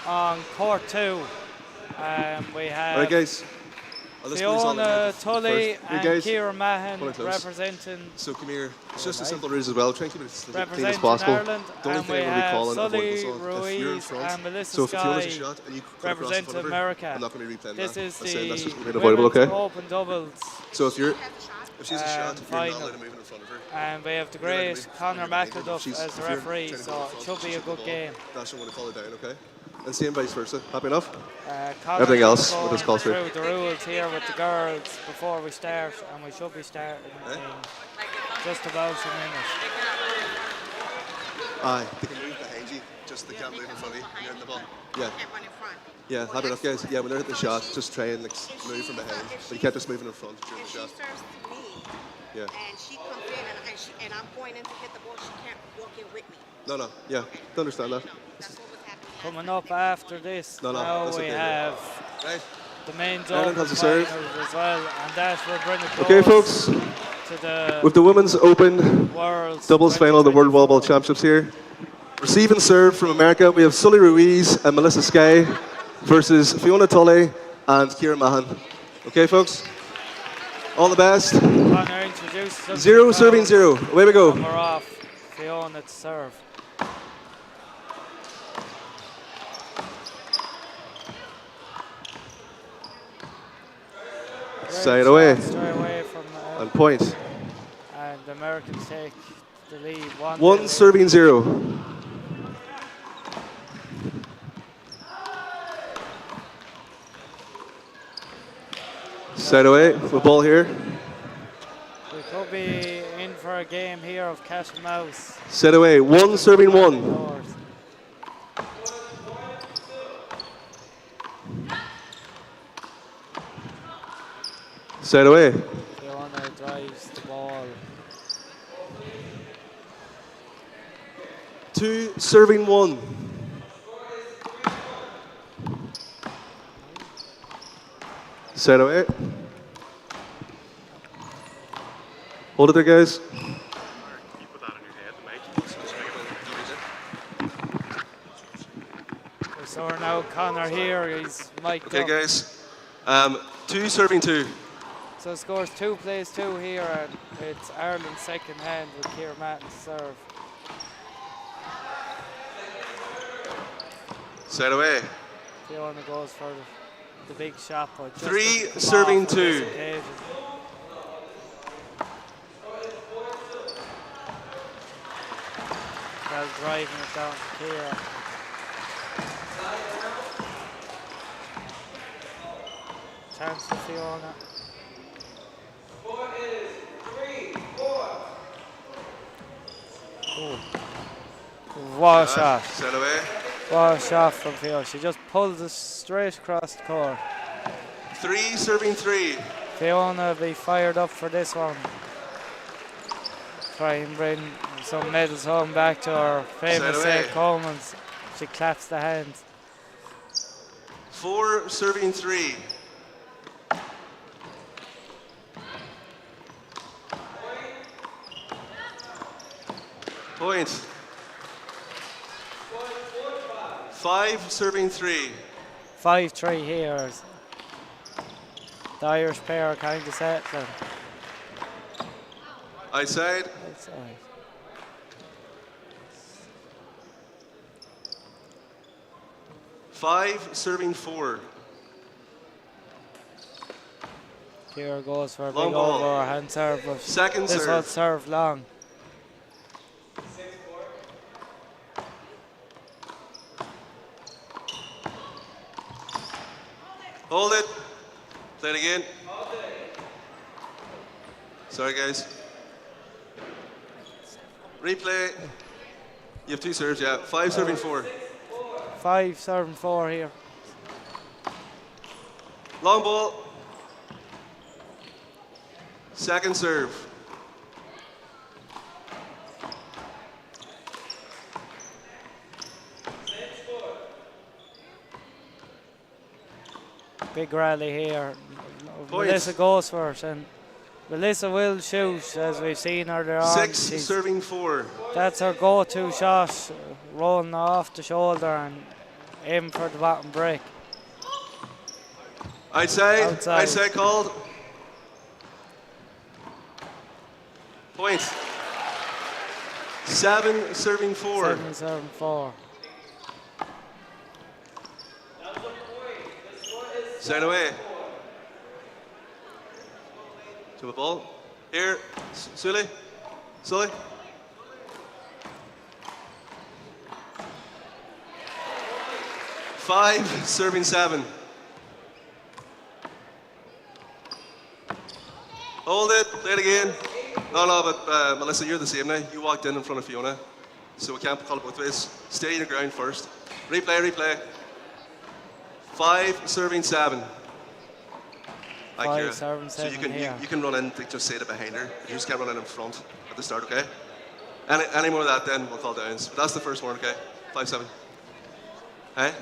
Speaker 4: on court 2. We have
Speaker 22: Alright, guys.
Speaker 4: Fiona Tully and
Speaker 22: guys,
Speaker 4: Ciaran Mahan
Speaker 22: pull it close.
Speaker 4: representing.
Speaker 22: So come here. It's just a simple rules as well. Try and keep it as clean as
Speaker 4: Representing
Speaker 22: possible.
Speaker 4: Ireland,
Speaker 22: The only
Speaker 4: and
Speaker 22: thing
Speaker 4: we
Speaker 22: we'll be
Speaker 4: have
Speaker 22: calling avoid
Speaker 4: Sully
Speaker 22: this on. If you're in
Speaker 4: Ruiz
Speaker 22: front,
Speaker 4: and Melissa
Speaker 22: so if Fiona's a
Speaker 4: Sky
Speaker 22: shot and you cut across the
Speaker 4: representing
Speaker 22: front of her,
Speaker 4: America.
Speaker 22: I'm not going to be replaying
Speaker 4: This
Speaker 22: that.
Speaker 4: is
Speaker 22: I'm saying that's just
Speaker 4: the
Speaker 22: unavoidable, okay?
Speaker 4: open doubles.
Speaker 22: So if she's a shot, you're
Speaker 4: final.
Speaker 22: not allowed to move in front of her.
Speaker 4: And we have the
Speaker 22: You're allowed to
Speaker 4: great
Speaker 22: move
Speaker 4: Conor
Speaker 22: in behind her.
Speaker 4: McGrath
Speaker 22: She's-
Speaker 4: as
Speaker 22: if
Speaker 4: the
Speaker 22: you're
Speaker 4: referee,
Speaker 22: trying to
Speaker 4: so
Speaker 22: go in
Speaker 4: it
Speaker 22: front,
Speaker 4: should be
Speaker 22: she's
Speaker 4: a good
Speaker 22: the ball.
Speaker 4: game.
Speaker 22: That's what I want to call it down, okay? And same vice versa. Happy enough?
Speaker 4: Conor
Speaker 22: Everything else,
Speaker 4: will
Speaker 22: we'll
Speaker 4: go
Speaker 22: just call through.
Speaker 4: through the rules here with the girls before we start, and we should be starting in just about a minute.
Speaker 22: Aye, they can move behind you, just they can't move in front of you. You're in the ball. Yeah. Yeah, happy enough, guys. Yeah, when they're hitting the shot, just try and like, move from behind. But you can't just move in front during the shot. Yeah.
Speaker 23: And she comes in and I'm going in to hit the ball, she can't walk in with me.
Speaker 22: No, yeah, don't understand that.
Speaker 4: Coming up after this,
Speaker 22: No,
Speaker 4: now
Speaker 22: that's
Speaker 4: we
Speaker 22: okay,
Speaker 4: have
Speaker 22: right.
Speaker 4: the men's
Speaker 22: Ireland
Speaker 4: open
Speaker 22: has a serve.
Speaker 4: finals as well, and that will bring it
Speaker 22: Okay,
Speaker 4: close
Speaker 22: folks.
Speaker 4: to the
Speaker 22: With the women's open
Speaker 4: World's
Speaker 22: doubles final of the World Wallball Championships here. Receiving serve from America, we have Sully Ruiz and Melissa Sky versus Fiona Tully and Ciaran Mahan. Okay, folks? All the best.
Speaker 4: Connor introduces us
Speaker 22: 0
Speaker 4: to the
Speaker 22: serving
Speaker 4: crowd.
Speaker 22: 0. Away we go.
Speaker 4: And we're off. Fiona to serve.
Speaker 22: Side away.
Speaker 4: Straight away from
Speaker 22: And point.
Speaker 4: and the Americans take the lead.
Speaker 22: 1 serving 0. Side away. The ball here.
Speaker 4: We could be in for a game here of cat and mouse.
Speaker 22: Set away. 1 serving 1. Set away.
Speaker 4: Fiona drives the ball.
Speaker 22: 2 serving 1. Set away. Hold it there, guys.
Speaker 4: So we're now Connor here. He's mic'd
Speaker 22: Okay,
Speaker 4: up.
Speaker 22: guys. 2 serving 2.
Speaker 4: So scores 2 plays 2 here, and it's Ireland's second hand with Ciaran Mahan to serve.
Speaker 22: Set away.
Speaker 4: Fiona goes for the big shot, but just
Speaker 22: 3
Speaker 4: doesn't come
Speaker 22: serving
Speaker 4: off on this
Speaker 22: 2.
Speaker 4: occasion. Well, driving it down to Ciaran. Chance for Fiona. Ooh. What a shot.
Speaker 22: Set away.
Speaker 4: What a shot from Fiona. She just pulled it straight across the court.
Speaker 22: 3 serving 3.
Speaker 4: Fiona will be fired up for this one. Try and bring some medals home back to her famous
Speaker 22: Set away.
Speaker 4: Coleman's. She claps the hands.
Speaker 22: 4 serving 3. Point. 5 serving 3.
Speaker 4: 5-3 here. The Irish pair are kind of settling.
Speaker 22: Outside.
Speaker 4: Outside.
Speaker 22: 5 serving 4.
Speaker 4: Ciaran goes for a
Speaker 22: Long
Speaker 4: big
Speaker 22: ball.
Speaker 4: overhand serve, but
Speaker 22: Second
Speaker 4: this
Speaker 22: serve.
Speaker 4: one served long.
Speaker 22: Hold it. Play it again. Sorry, guys. Replay. You have 2 serves, yeah. 5 serving 4.
Speaker 4: 5 serving 4 here.
Speaker 22: Long ball. Second serve.
Speaker 4: Big rally here.
Speaker 22: Point.
Speaker 4: Melissa goes for it, and Melissa will shoot, as we've seen earlier on.
Speaker 22: 6 serving 4.
Speaker 4: That's her go-to shot. rolling off the shoulder and aim for the bottom break.
Speaker 22: I'd say
Speaker 4: Outside.
Speaker 22: called. Point. 7 serving 4.
Speaker 4: 7-7-4.
Speaker 22: Side away. To the ball. Here, Sully. 5 serving 7. Hold it, play it again. No, but Melissa, you're the same now. You walked in front of Fiona, so we can't call it both ways. Stay on your ground first. Replay. 5 serving 7.
Speaker 4: 5 serving 7
Speaker 22: so you can run in to just say it behind her. You just can't run in front at the start, okay? Any more of that, then we'll call downs. But that's the first one, okay? 5-7. Hey?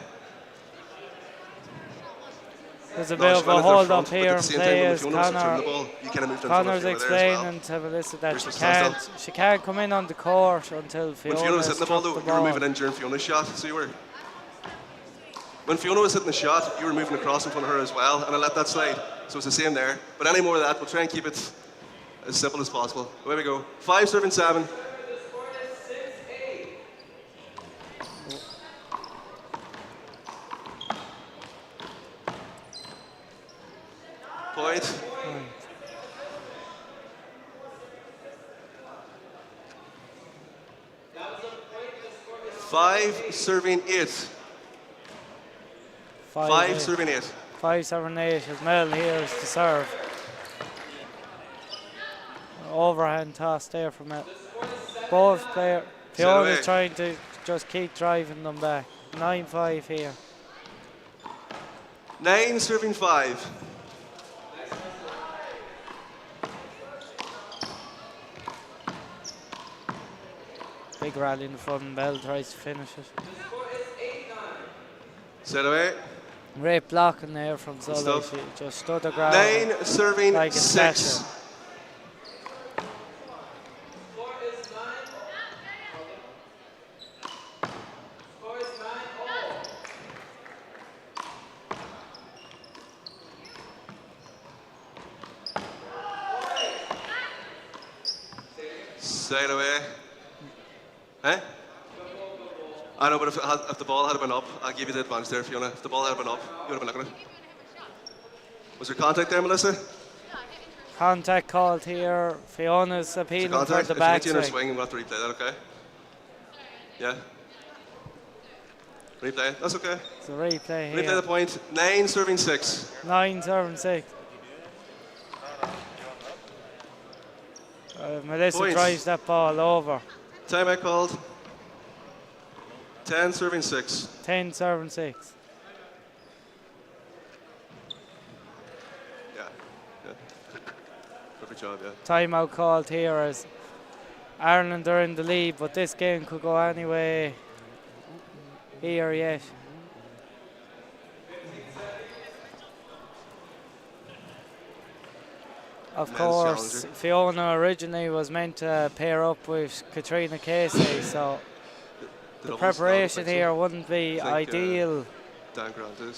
Speaker 4: There's a bit of a hold up here in play as Connor's explaining to Melissa that she can't come in on the court until Fiona
Speaker 22: When Fiona was hitting the ball, though, you were moving in during Fiona's shot, so you were. When Fiona was hitting the shot, you were moving across in front of her as well, and I let that slide. So it's the same there. But any more of that, we'll try and keep it as simple as possible. Away we go. 5 serving 7. Point. Five serving 8. 5 serving 8.
Speaker 4: 5 serving 8 as Mel here is to serve. Overhand toss there from it. Both player. Fiona's trying to just keep driving them back. 9-5 here.
Speaker 22: 9 serving 5.
Speaker 4: Big rally in the front and Bell tries to finish it.
Speaker 22: Set away.
Speaker 4: Great blocking there from Sully. She just stood the ground.
Speaker 22: 9 serving
Speaker 4: like
Speaker 22: 6. Side away. Eh? I know, but if the ball had been up, I'll give you the advantage there, Fiona. If the ball had been up, you would have been looking at it. Was there contact there, Melissa?
Speaker 4: Contact called here. Fiona's appealing for the back
Speaker 22: If you get swing, we'll have to replay that, okay? Yeah. Replay, that's okay.
Speaker 4: It's a replay here.
Speaker 22: Replay the point. 9 serving 6.
Speaker 4: 9 serving 6. Melissa
Speaker 22: Points.
Speaker 4: drives that ball over.
Speaker 22: Timeout called. 10 serving 6.
Speaker 4: 10 serving 6.
Speaker 22: Yeah. Perfect job, yeah.
Speaker 4: Timeout called here as Ireland are in the lead, but this game could go anyway here yet. Of course, Fiona originally was meant to pair up with Katrina Casey, so the preparation here wouldn't be ideal.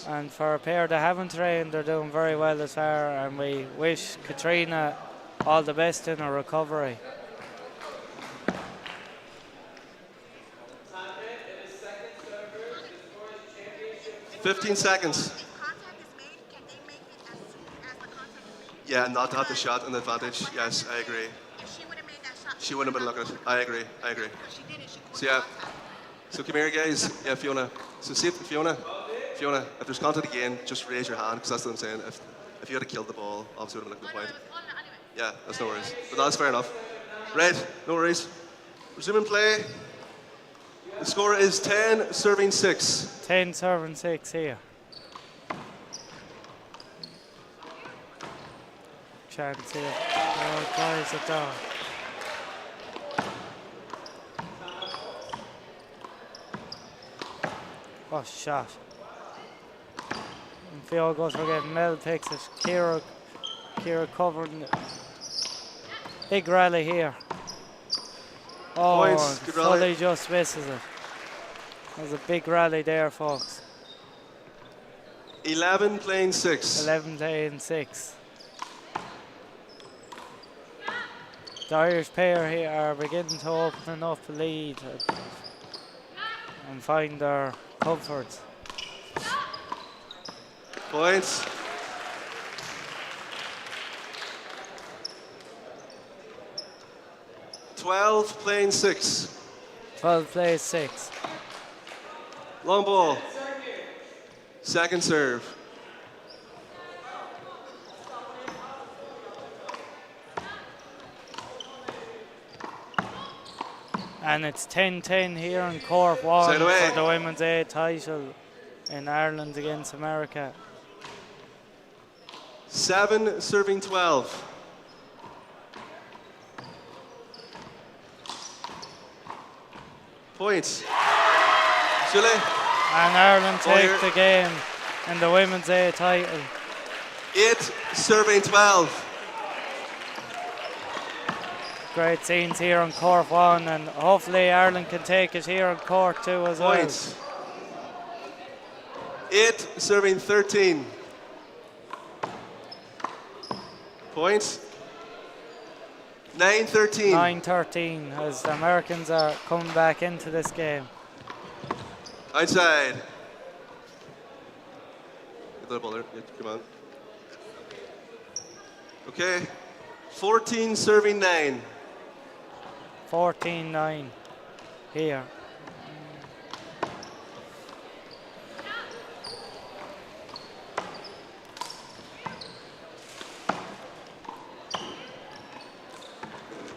Speaker 4: And for a pair that haven't trained, they're doing very well as far, and we wish Katrina all the best in her recovery.
Speaker 22: $15 seconds. Yeah, not to have the shot and the advantage. Yes, I agree. She wouldn't have been looking at it. I agree. So yeah. So come here, guys. Yeah, Fiona. So see if Fiona, if there's contact again, just raise your hand, because that's what I'm saying. If you had killed the ball, obviously would have been looking at the point. Yeah, that's no worries. But that's fair enough. Red, no worries. Resuming play. The score is 10 serving 6.
Speaker 4: 10 serving 6 here. Chance here. Oh, guys are down. Oh, shot. And field goes for again. Mel takes it. Kira covering it. Big rally here. Oh,
Speaker 22: Points. Good rally.
Speaker 4: Sully just misses it. There's a big rally there, folks.
Speaker 22: 11 playing 6.
Speaker 4: 11 playing 6. The Irish pair here are beginning to open up a lead and find their comfort.
Speaker 22: Points. Playing 6.
Speaker 4: 12 plays 6.
Speaker 22: Long ball. Second serve.
Speaker 4: And it's 10-10 here in Cork 1 for the Women's A title in Ireland against America.
Speaker 22: 7 serving 12. Points. Chile.
Speaker 4: And Ireland take the game in the Women's A title.
Speaker 22: 8 serving 12.
Speaker 4: Great scenes here on Cork 1, and hopefully Ireland can take it here on Cork 2 as well.
Speaker 22: Points. 8 serving 13. Points. 9-13.
Speaker 4: 9-13 as the Americans are coming back into this game.
Speaker 22: Outside. Get that ball there. Yeah, come on. Okay. 14 serving 9.
Speaker 4: 14-9 here.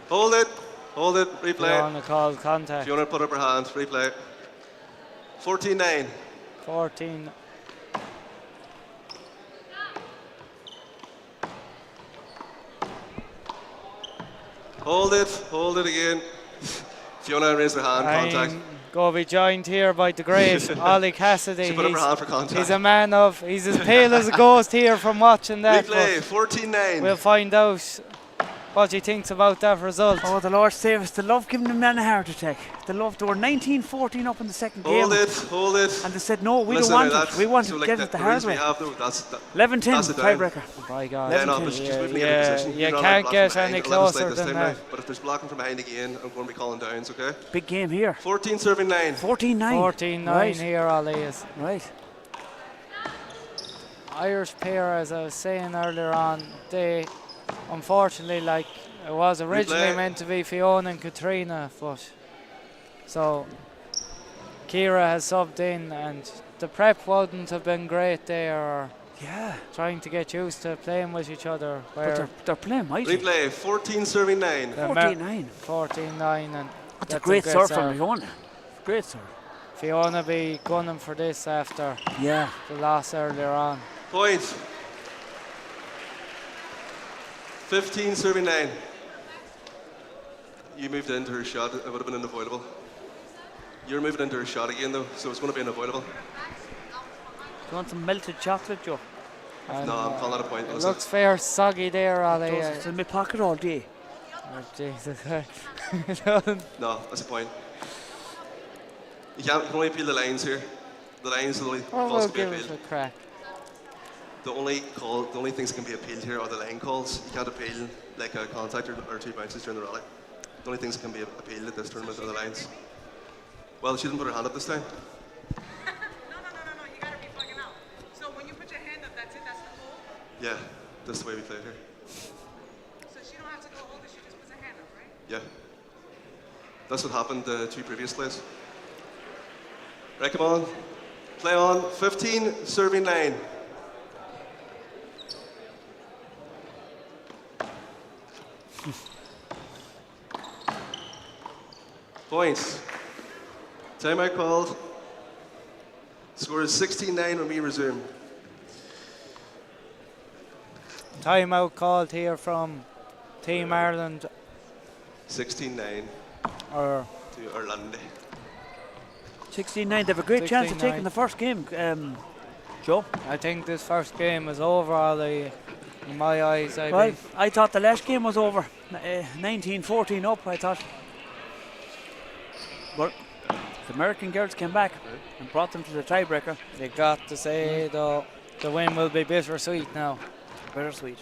Speaker 22: Hold it, replay.
Speaker 4: Fiona called contact.
Speaker 22: Fiona put up her hand, replay. 14-9.
Speaker 4: 14.
Speaker 22: Hold it again. Fiona raised her hand, contact.
Speaker 4: Going to be joined here by the great Ollie Cassidy.
Speaker 22: She put up her hand for contact.
Speaker 4: He's a man of, he's as pale as a ghost here from watching that.
Speaker 22: Replay, 14-9.
Speaker 4: We'll find out what he thinks about that result.
Speaker 7: Oh, the Lord save us. They love giving the man a heart attack. They were 19-14 up in the second game.
Speaker 22: Hold it.
Speaker 7: And they said, no, we don't want it. We want to get it the hard way. 11-10, tiebreaker.
Speaker 4: By God.
Speaker 22: Yeah, no, but she's moving in a position.
Speaker 4: You can't get any closer than that.
Speaker 22: But if there's blocking from behind again, I'm going to be calling downs, okay?
Speaker 7: Big game here.
Speaker 22: 14 serving 9.
Speaker 7: 14-9.
Speaker 4: 14-9 here, Ollie is.
Speaker 7: Right.
Speaker 4: Irish pair, as I was saying earlier on, they unfortunately, like, it was originally meant to be Fiona and Katrina, but so Ciara has subbed in, and the prep wouldn't have been great there, or trying to get used to playing with each other.
Speaker 7: But they're playing mighty.
Speaker 22: Replay, 14 serving 9.
Speaker 7: 14-9.
Speaker 4: 14-9, and
Speaker 7: that's a great serve from Fiona. Great serve.
Speaker 4: Fiona be gunning for this after the loss earlier on.
Speaker 22: Points. 15 serving 9. You moved into her shot, it would have been unavoidable. You're moving into her shot again though, so it's going to be unavoidable.
Speaker 7: You want some melted chocolate, Joe?
Speaker 22: No, I'm calling that a point.
Speaker 4: It looks fair soggy there, Ollie.
Speaker 7: It's in my pocket all day.
Speaker 4: Oh, Jesus.
Speaker 22: No, that's a point. You can only appeal the lines here. The lines are the only calls can be appealed.
Speaker 4: Give it a crack.
Speaker 22: The only things that can be appealed here are the line calls. You can't appeal like a contact or 2 bounces during the rally. The only things that can be appealed at this tournament are the lines. Well, she didn't put her hand up this time.
Speaker 23: No, you gotta be fucking out. So when you put your hand up, that's it, that's the hole?
Speaker 22: Yeah, that's the way we play here.
Speaker 23: So she don't have to go hold it, she just puts her hand up, right?
Speaker 22: Yeah. That's what happened the 2 previous plays. Right, come on. Play on. 15 serving 9. Points. Timeout called. Score is 16-9 when we resume.
Speaker 4: Timeout called here from Team Ireland.
Speaker 22: 16-9.
Speaker 4: Or
Speaker 22: to Ireland.
Speaker 7: 16-9. They have a great chance of taking the first game, Joe.
Speaker 4: I think this first game is over, Ollie. In my eyes,
Speaker 7: I thought the last game was over. 19-14 up, I thought. But The American girls came back and brought them to the tiebreaker.
Speaker 4: You got to say, though, the win will be bittersweet now.
Speaker 7: Bittersweet.